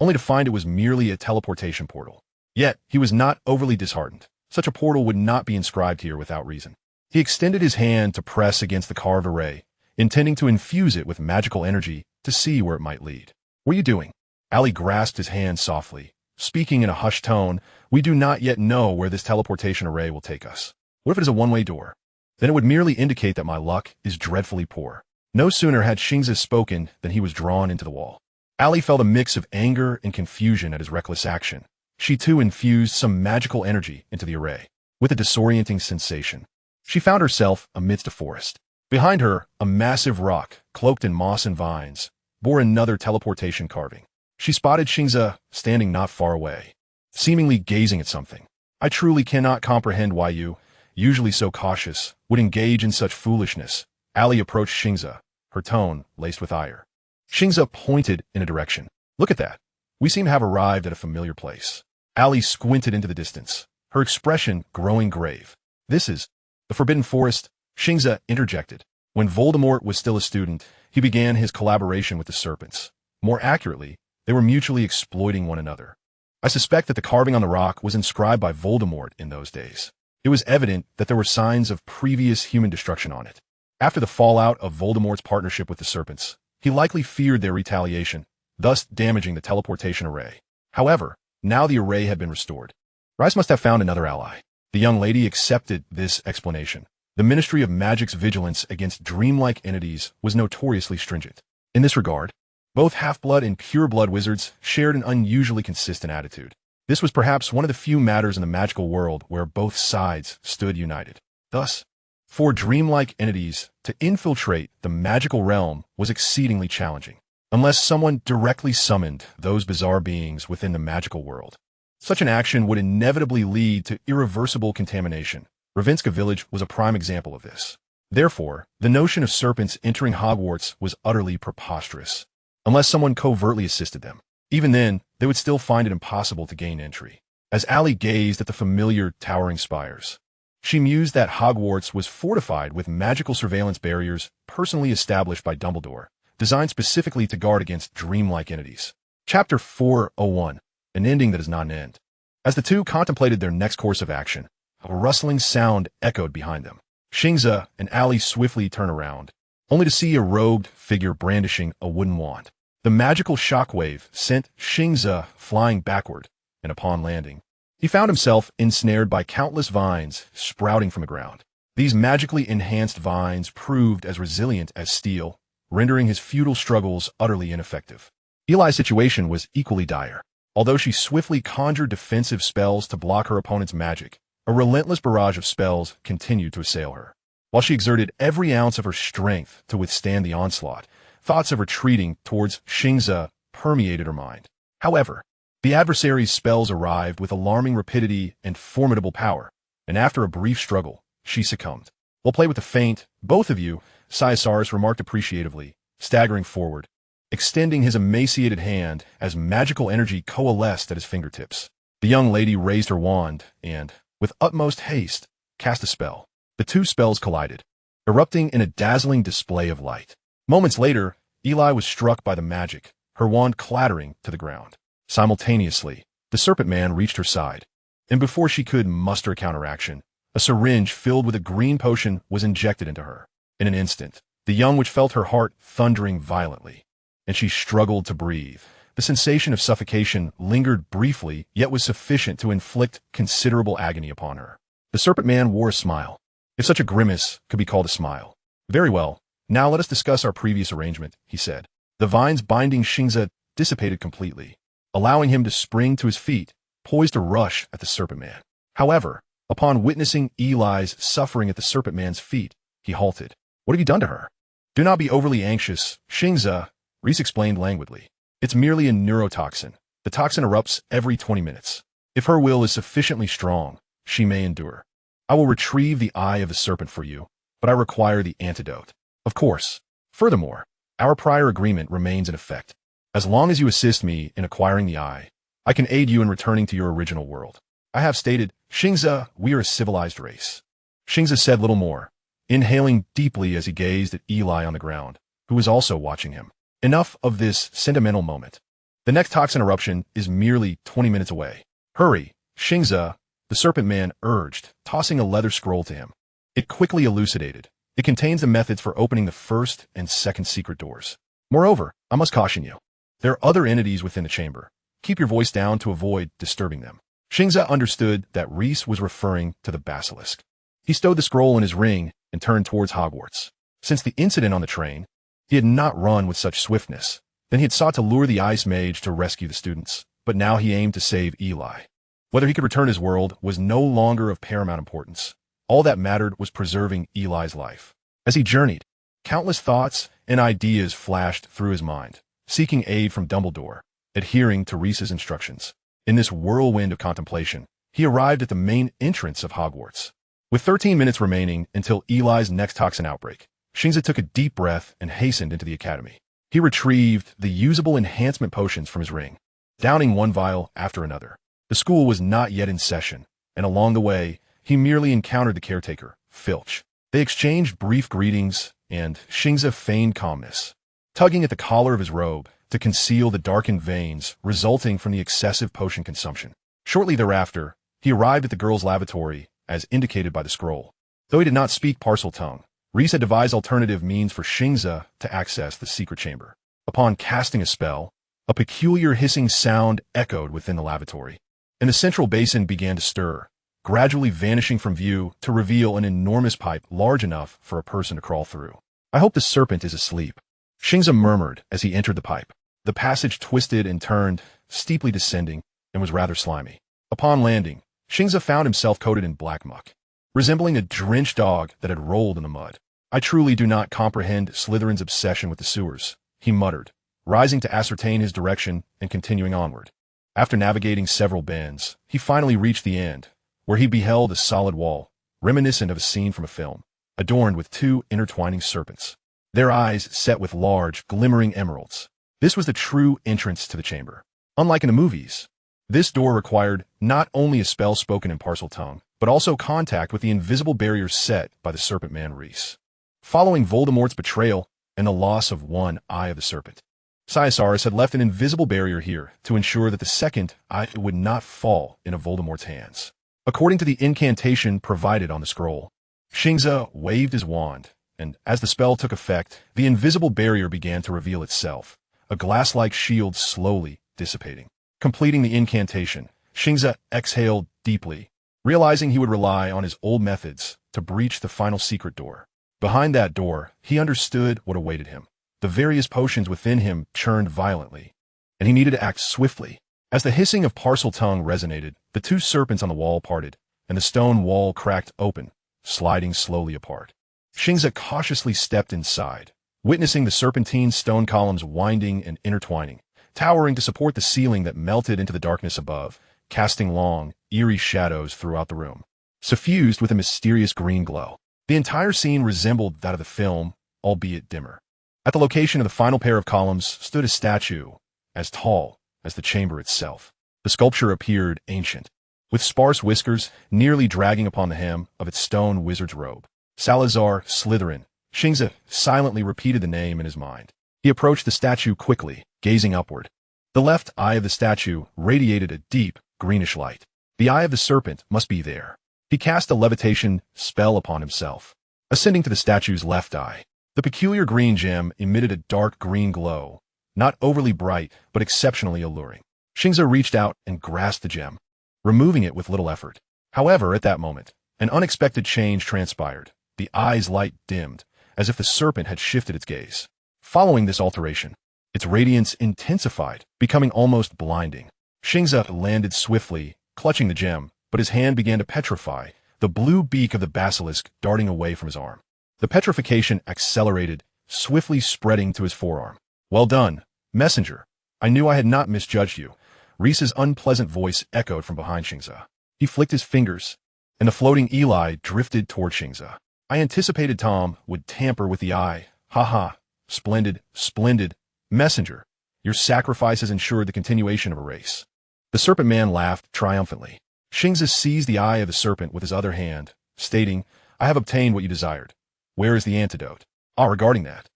only to find it was merely a teleportation portal. Yet, he was not overly disheartened. Such a portal would not be inscribed here without reason. He extended his hand to press against the carved array, intending to infuse it with magical energy to see where it might lead. "What are you doing?" Ali grasped his hand softly, speaking in a hushed tone. "We do not yet know where this teleportation array will take us. What if it is a one-way door? Then it would merely indicate that my luck is dreadfully poor." No sooner had Xing Ze spoken than he was drawn into the wall. Ali felt a mix of anger and confusion at his reckless action. She too infused some magical energy into the array. With a disorienting sensation, she found herself amidst a forest. Behind her, a massive rock, cloaked in moss and vines, bore another teleportation carving. She spotted Xing Ze standing not far away, seemingly gazing at something. "I truly cannot comprehend why you, usually so cautious, would engage in such foolishness." Ali approached Xing Ze, her tone laced with ire. Xing Ze pointed in a direction. "Look at that. We seem to have arrived at a familiar place." Ali squinted into the distance, her expression growing grave. "This is the Forbidden Forest," Xing Ze interjected. When Voldemort was still a student, he began his collaboration with the serpents. More accurately, they were mutually exploiting one another. I suspect that the carving on the rock was inscribed by Voldemort in those days. It was evident that there were signs of previous human destruction on it. After the fallout of Voldemort's partnership with the serpents, he likely feared their retaliation, thus damaging the teleportation array. However, now the array had been restored. Rice must have found another ally. The young lady accepted this explanation. The Ministry of Magic's vigilance against dreamlike entities was notoriously stringent. In this regard, both half-blood and pure-blood wizards shared an unusually consistent attitude. This was perhaps one of the few matters in the magical world where both sides stood united. Thus, for dreamlike entities to infiltrate the magical realm was exceedingly challenging, unless someone directly summoned those bizarre beings within the magical world. Such an action would inevitably lead to irreversible contamination. Ravinska village was a prime example of this. Therefore, the notion of serpents entering Hogwarts was utterly preposterous, unless someone covertly assisted them. Even then, they would still find it impossible to gain entry. As Ali gazed at the familiar towering spires, she mused that Hogwarts was fortified with magical surveillance barriers personally established by Dumbledore, designed specifically to guard against dreamlike entities. Chapter 401, an ending that is not an end. As the two contemplated their next course of action, a rustling sound echoed behind them. Xing Ze and Ali swiftly turned around, only to see a robed figure brandishing a wooden wand. The magical shockwave sent Xing Ze flying backward, and upon landing, he found himself ensnared by countless vines sprouting from the ground. These magically enhanced vines proved as resilient as steel, rendering his futile struggles utterly ineffective. Eli's situation was equally dire. Although she swiftly conjured defensive spells to block her opponent's magic, a relentless barrage of spells continued to assail her. While she exerted every ounce of her strength to withstand the onslaught, thoughts of retreating towards Xing Ze permeated her mind. However, the adversary's spells arrived with alarming rapidity and formidable power, and after a brief struggle, she succumbed. "We'll play with the feint, both of you," Caesaurus remarked appreciatively, staggering forward, extending his emaciated hand as magical energy coalesced at his fingertips. The young lady raised her wand and, with utmost haste, cast a spell. The two spells collided, erupting in a dazzling display of light. Moments later, Eli was struck by the magic, her wand clattering to the ground. Simultaneously, the Serpent Man reached her side, and before she could muster a counteraction, a syringe filled with a green potion was injected into her. In an instant, the young witch felt her heart thundering violently, and she struggled to breathe. The sensation of suffocation lingered briefly, yet was sufficient to inflict considerable agony upon her. The Serpent Man wore a smile, if such a grimace could be called a smile. "Very well, now let us discuss our previous arrangement," he said. The vines binding Xing Ze dissipated completely, allowing him to spring to his feet, poised to rush at the Serpent Man. However, upon witnessing Eli's suffering at the Serpent Man's feet, he halted. "What have you done to her?" "Do not be overly anxious, Xing Ze," Reese explained languidly. "It's merely a neurotoxin. The toxin erupts every 20 minutes. If her will is sufficiently strong, she may endure. I will retrieve the eye of the serpent for you, but I require the antidote. Of course. Furthermore, our prior agreement remains in effect. As long as you assist me in acquiring the eye, I can aid you in returning to your original world. I have stated, Xing Ze, we are a civilized race." Xing Ze said little more, inhaling deeply as he gazed at Eli on the ground, who was also watching him. Enough of this sentimental moment. The next toxin eruption is merely 20 minutes away. "Hurry, Xing Ze," the Serpent Man urged, tossing a leather scroll to him. It quickly elucidated. It contains the methods for opening the first and second secret doors. Moreover, I must caution you. There are other entities within the chamber. Keep your voice down to avoid disturbing them. Xing Ze understood that Reese was referring to the basilisk. He stowed the scroll in his ring and turned towards Hogwarts. Since the incident on the train, he had not run with such swiftness. Then he had sought to lure the ice mage to rescue the students, but now he aimed to save Eli. Whether he could return his world was no longer of paramount importance. All that mattered was preserving Eli's life. As he journeyed, countless thoughts and ideas flashed through his mind, seeking aid from Dumbledore, adhering to Reese's instructions. In this whirlwind of contemplation, he arrived at the main entrance of Hogwarts. With 13 minutes remaining until Eli's next toxin outbreak, Xing Ze took a deep breath and hastened into the academy. He retrieved the usable enhancement potions from his ring, downing one vial after another. The school was not yet in session, and along the way, he merely encountered the caretaker, Filch. They exchanged brief greetings, and Xing Ze feigned calmness, tugging at the collar of his robe to conceal the darkened veins resulting from the excessive potion consumption. Shortly thereafter, he arrived at the girls' lavatory, as indicated by the scroll. Though he did not speak Parcel tongue, Reese had devised alternative means for Xing Ze to access the secret chamber. Upon casting a spell, a peculiar hissing sound echoed within the lavatory, and the central basin began to stir, gradually vanishing from view to reveal an enormous pipe large enough for a person to crawl through. "I hope the serpent is asleep," Xing Ze murmured as he entered the pipe. The passage twisted and turned, steeply descending, and was rather slimy. Upon landing, Xing Ze found himself coated in black muck, resembling a drenched dog that had rolled in the mud. "I truly do not comprehend Slytherin's obsession with the sewers," he muttered, rising to ascertain his direction and continuing onward. After navigating several bends, he finally reached the end, where he beheld a solid wall, reminiscent of a scene from a film, adorned with two intertwining serpents, their eyes set with large, glimmering emeralds. This was the true entrance to the chamber. Unlike in the movies, this door required not only a spell spoken in Parcel tongue, but also contact with the invisible barrier set by the Serpent Man Reese. Following Voldemort's betrayal and the loss of one eye of the serpent, Caesaurus had left an invisible barrier here to ensure that the second eye would not fall into Voldemort's hands. According to the incantation provided on the scroll, Xing Ze waved his wand, and as the spell took effect, the invisible barrier began to reveal itself, a glass-like shield slowly dissipating. Completing the incantation, Xing Ze exhaled deeply, realizing he would rely on his old methods to breach the final secret door. Behind that door, he understood what awaited him. The various potions within him churned violently, and he needed to act swiftly. As the hissing of Parcel tongue resonated, the two serpents on the wall parted, and the stone wall cracked open, sliding slowly apart. Xing Ze cautiously stepped inside, witnessing the serpentine stone columns winding and intertwining, towering to support the ceiling that melted into the darkness above, casting long, eerie shadows throughout the room, suffused with a mysterious green glow. The entire scene resembled that of the film, albeit dimmer. At the location of the final pair of columns stood a statue, as tall as the chamber itself. The sculpture appeared ancient, with sparse whiskers nearly dragging upon the hem of its stone wizard's robe. Salazar Slytherin. Xing Ze silently repeated the name in his mind. He approached the statue quickly, gazing upward. The left eye of the statue radiated a deep, greenish light. The eye of the serpent must be there. He cast a levitation spell upon himself, ascending to the statue's left eye. The peculiar green gem emitted a dark green glow, not overly bright, but exceptionally alluring. Xing Ze reached out and grasped the gem, removing it with little effort. However, at that moment, an unexpected change transpired. The eye's light dimmed, as if the serpent had shifted its gaze. Following this alteration, its radiance intensified, becoming almost blinding. Xing Ze landed swiftly clutching the gem, but his hand began to petrify, the blue beak of the basilisk darting away from his arm. The petrification accelerated, swiftly spreading to his forearm. "Well done, messenger. I knew I had not misjudged you." Reese's unpleasant voice echoed from behind Xing Ze. He flicked his fingers, and the floating Eli drifted toward Xing Ze. "I anticipated Tom would tamper with the eye. Ha ha. Splendid, splendid. Messenger, your sacrifice has ensured the continuation of a race." The serpent man laughed triumphantly. Xing Ze seized the eye of the serpent with his other hand, stating, "I have obtained what you desired. Where is the antidote?" "Ah, regarding that,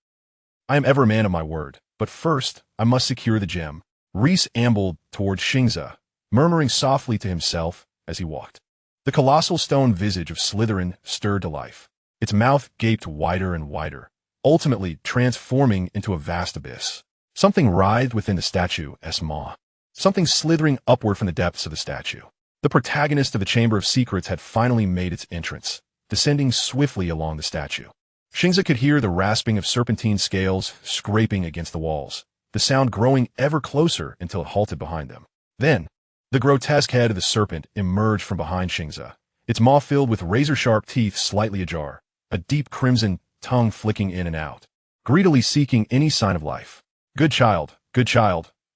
I am ever a man of my word, but first I must secure the gem." Reese ambled toward Xing Ze, murmuring softly to himself as he walked. The colossal stone visage of Slytherin stirred to life. Its mouth gaped wider and wider, ultimately transforming into a vast abyss. Something writhed within the statue's maw, something slithering upward from the depths of the statue. The protagonist of the Chamber of Secrets had finally made its entrance, descending swiftly along the statue. Xing Ze could hear the rasping of serpentine scales scraping against the walls, the sound growing ever closer until it halted behind them. Then, the grotesque head of the serpent emerged from behind Xing Ze, its maw filled with razor-sharp teeth slightly ajar, a deep crimson tongue flicking in and out, greedily seeking any sign of life. Good child,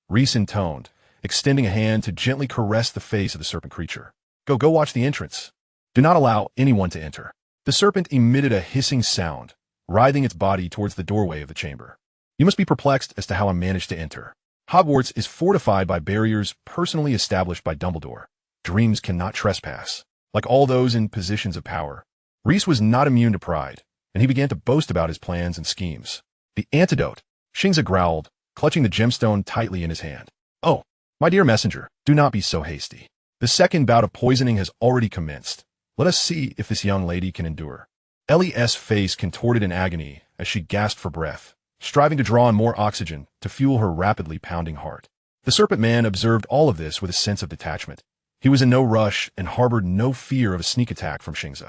Reese intoned, extending a hand to gently caress the face of the serpent creature. Go watch the entrance. Do not allow anyone to enter." The serpent emitted a hissing sound, writhing its body towards the doorway of the chamber. "You must be perplexed as to how I managed to enter. Hogwarts is fortified by barriers personally established by Dumbledore. Dreams cannot trespass. Like all those in positions of power." Reese was not immune to pride, and he began to boast about his plans and schemes. "The antidote," Xing Ze growled, clutching the gemstone tightly in his hand. "Oh, my dear messenger, do not be so hasty. The second bout of poisoning has already commenced. Let us see if this young lady can endure." Ellie's face contorted in agony as she gasped for breath, striving to draw in more oxygen to fuel her rapidly pounding heart. The serpent man observed all of this with a sense of detachment. He was in no rush and harbored no fear of a sneak attack from Xing Ze.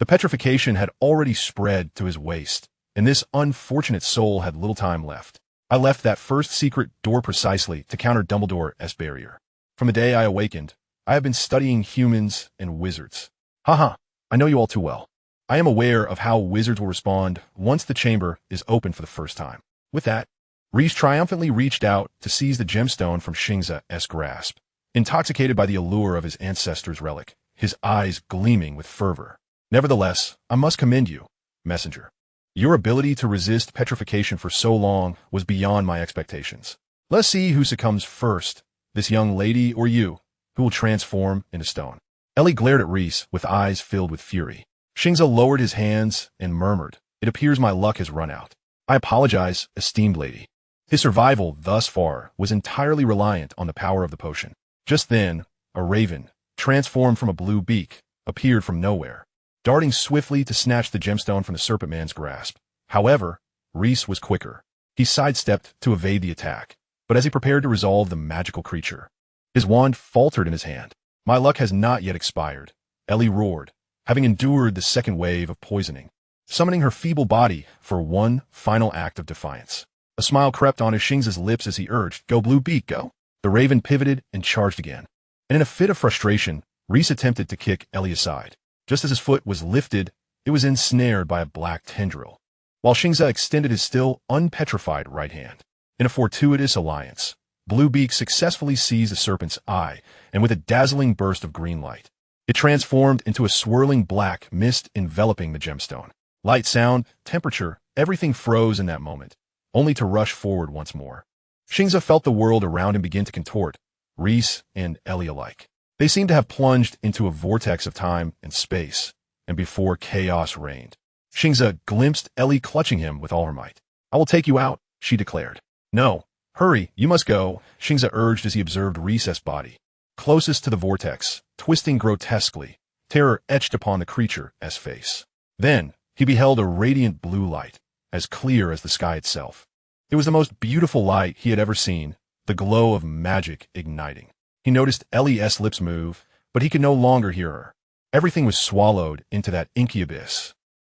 The petrification had already spread to his waist, and this unfortunate soul had little time left. "I left that first secret door precisely to counter Dumbledore's barrier. From the day I awakened, I have been studying humans and wizards. Haha, I know you all too well. I am aware of how wizards will respond once the chamber is open for the first time." With that, Reese triumphantly reached out to seize the gemstone from Xing Ze's grasp, intoxicated by the allure of his ancestor's relic, his eyes gleaming with fervor. "Nevertheless, I must commend you, messenger. Your ability to resist petrification for so long was beyond my expectations. Let's see who succumbs first, this young lady or you, who will transform into stone." Ellie glared at Reese with eyes filled with fury. Xing Ze lowered his hands and murmured, "It appears my luck has run out. I apologize, esteemed lady." His survival thus far was entirely reliant on the power of the potion. Just then, a raven, transformed from a blue beak, appeared from nowhere, darting swiftly to snatch the gemstone from the serpent man's grasp. However, Reese was quicker. He sidestepped to evade the attack, but as he prepared to resolve the magical creature, his wand faltered in his hand. "My luck has not yet expired," Ellie roared, having endured the second wave of poisoning, summoning her feeble body for one final act of defiance. A smile crept onto Xing Ze's lips as he urged, "Go blue beak, go." The raven pivoted and charged again, and in a fit of frustration, Reese attempted to kick Ellie aside. Just as his foot was lifted, it was ensnared by a black tendril, while Xing Ze extended his still unpetrified right hand. In a fortuitous alliance, Bluebeak successfully seized the serpent's eye, and with a dazzling burst of green light, it transformed into a swirling black mist enveloping the gemstone. Light, sound, temperature, everything froze in that moment, only to rush forward once more. Xing Ze felt the world around him begin to contort, Reese and Ellie alike. They seemed to have plunged into a vortex of time and space, and before chaos reigned. Xing Ze glimpsed Ellie clutching him with all her might. "I will take you out," she declared. "No, hurry, you must go," Xing Ze urged as he observed Reese's body, closest to the vortex, twisting grotesquely, terror etched upon the creature's face. Then he beheld a radiant blue light, as clear as the sky itself. It was the most beautiful light he had ever seen, the glow of magic igniting. He noticed Ellie's lips move, but he could no longer hear her. Everything was swallowed into that inky abyss.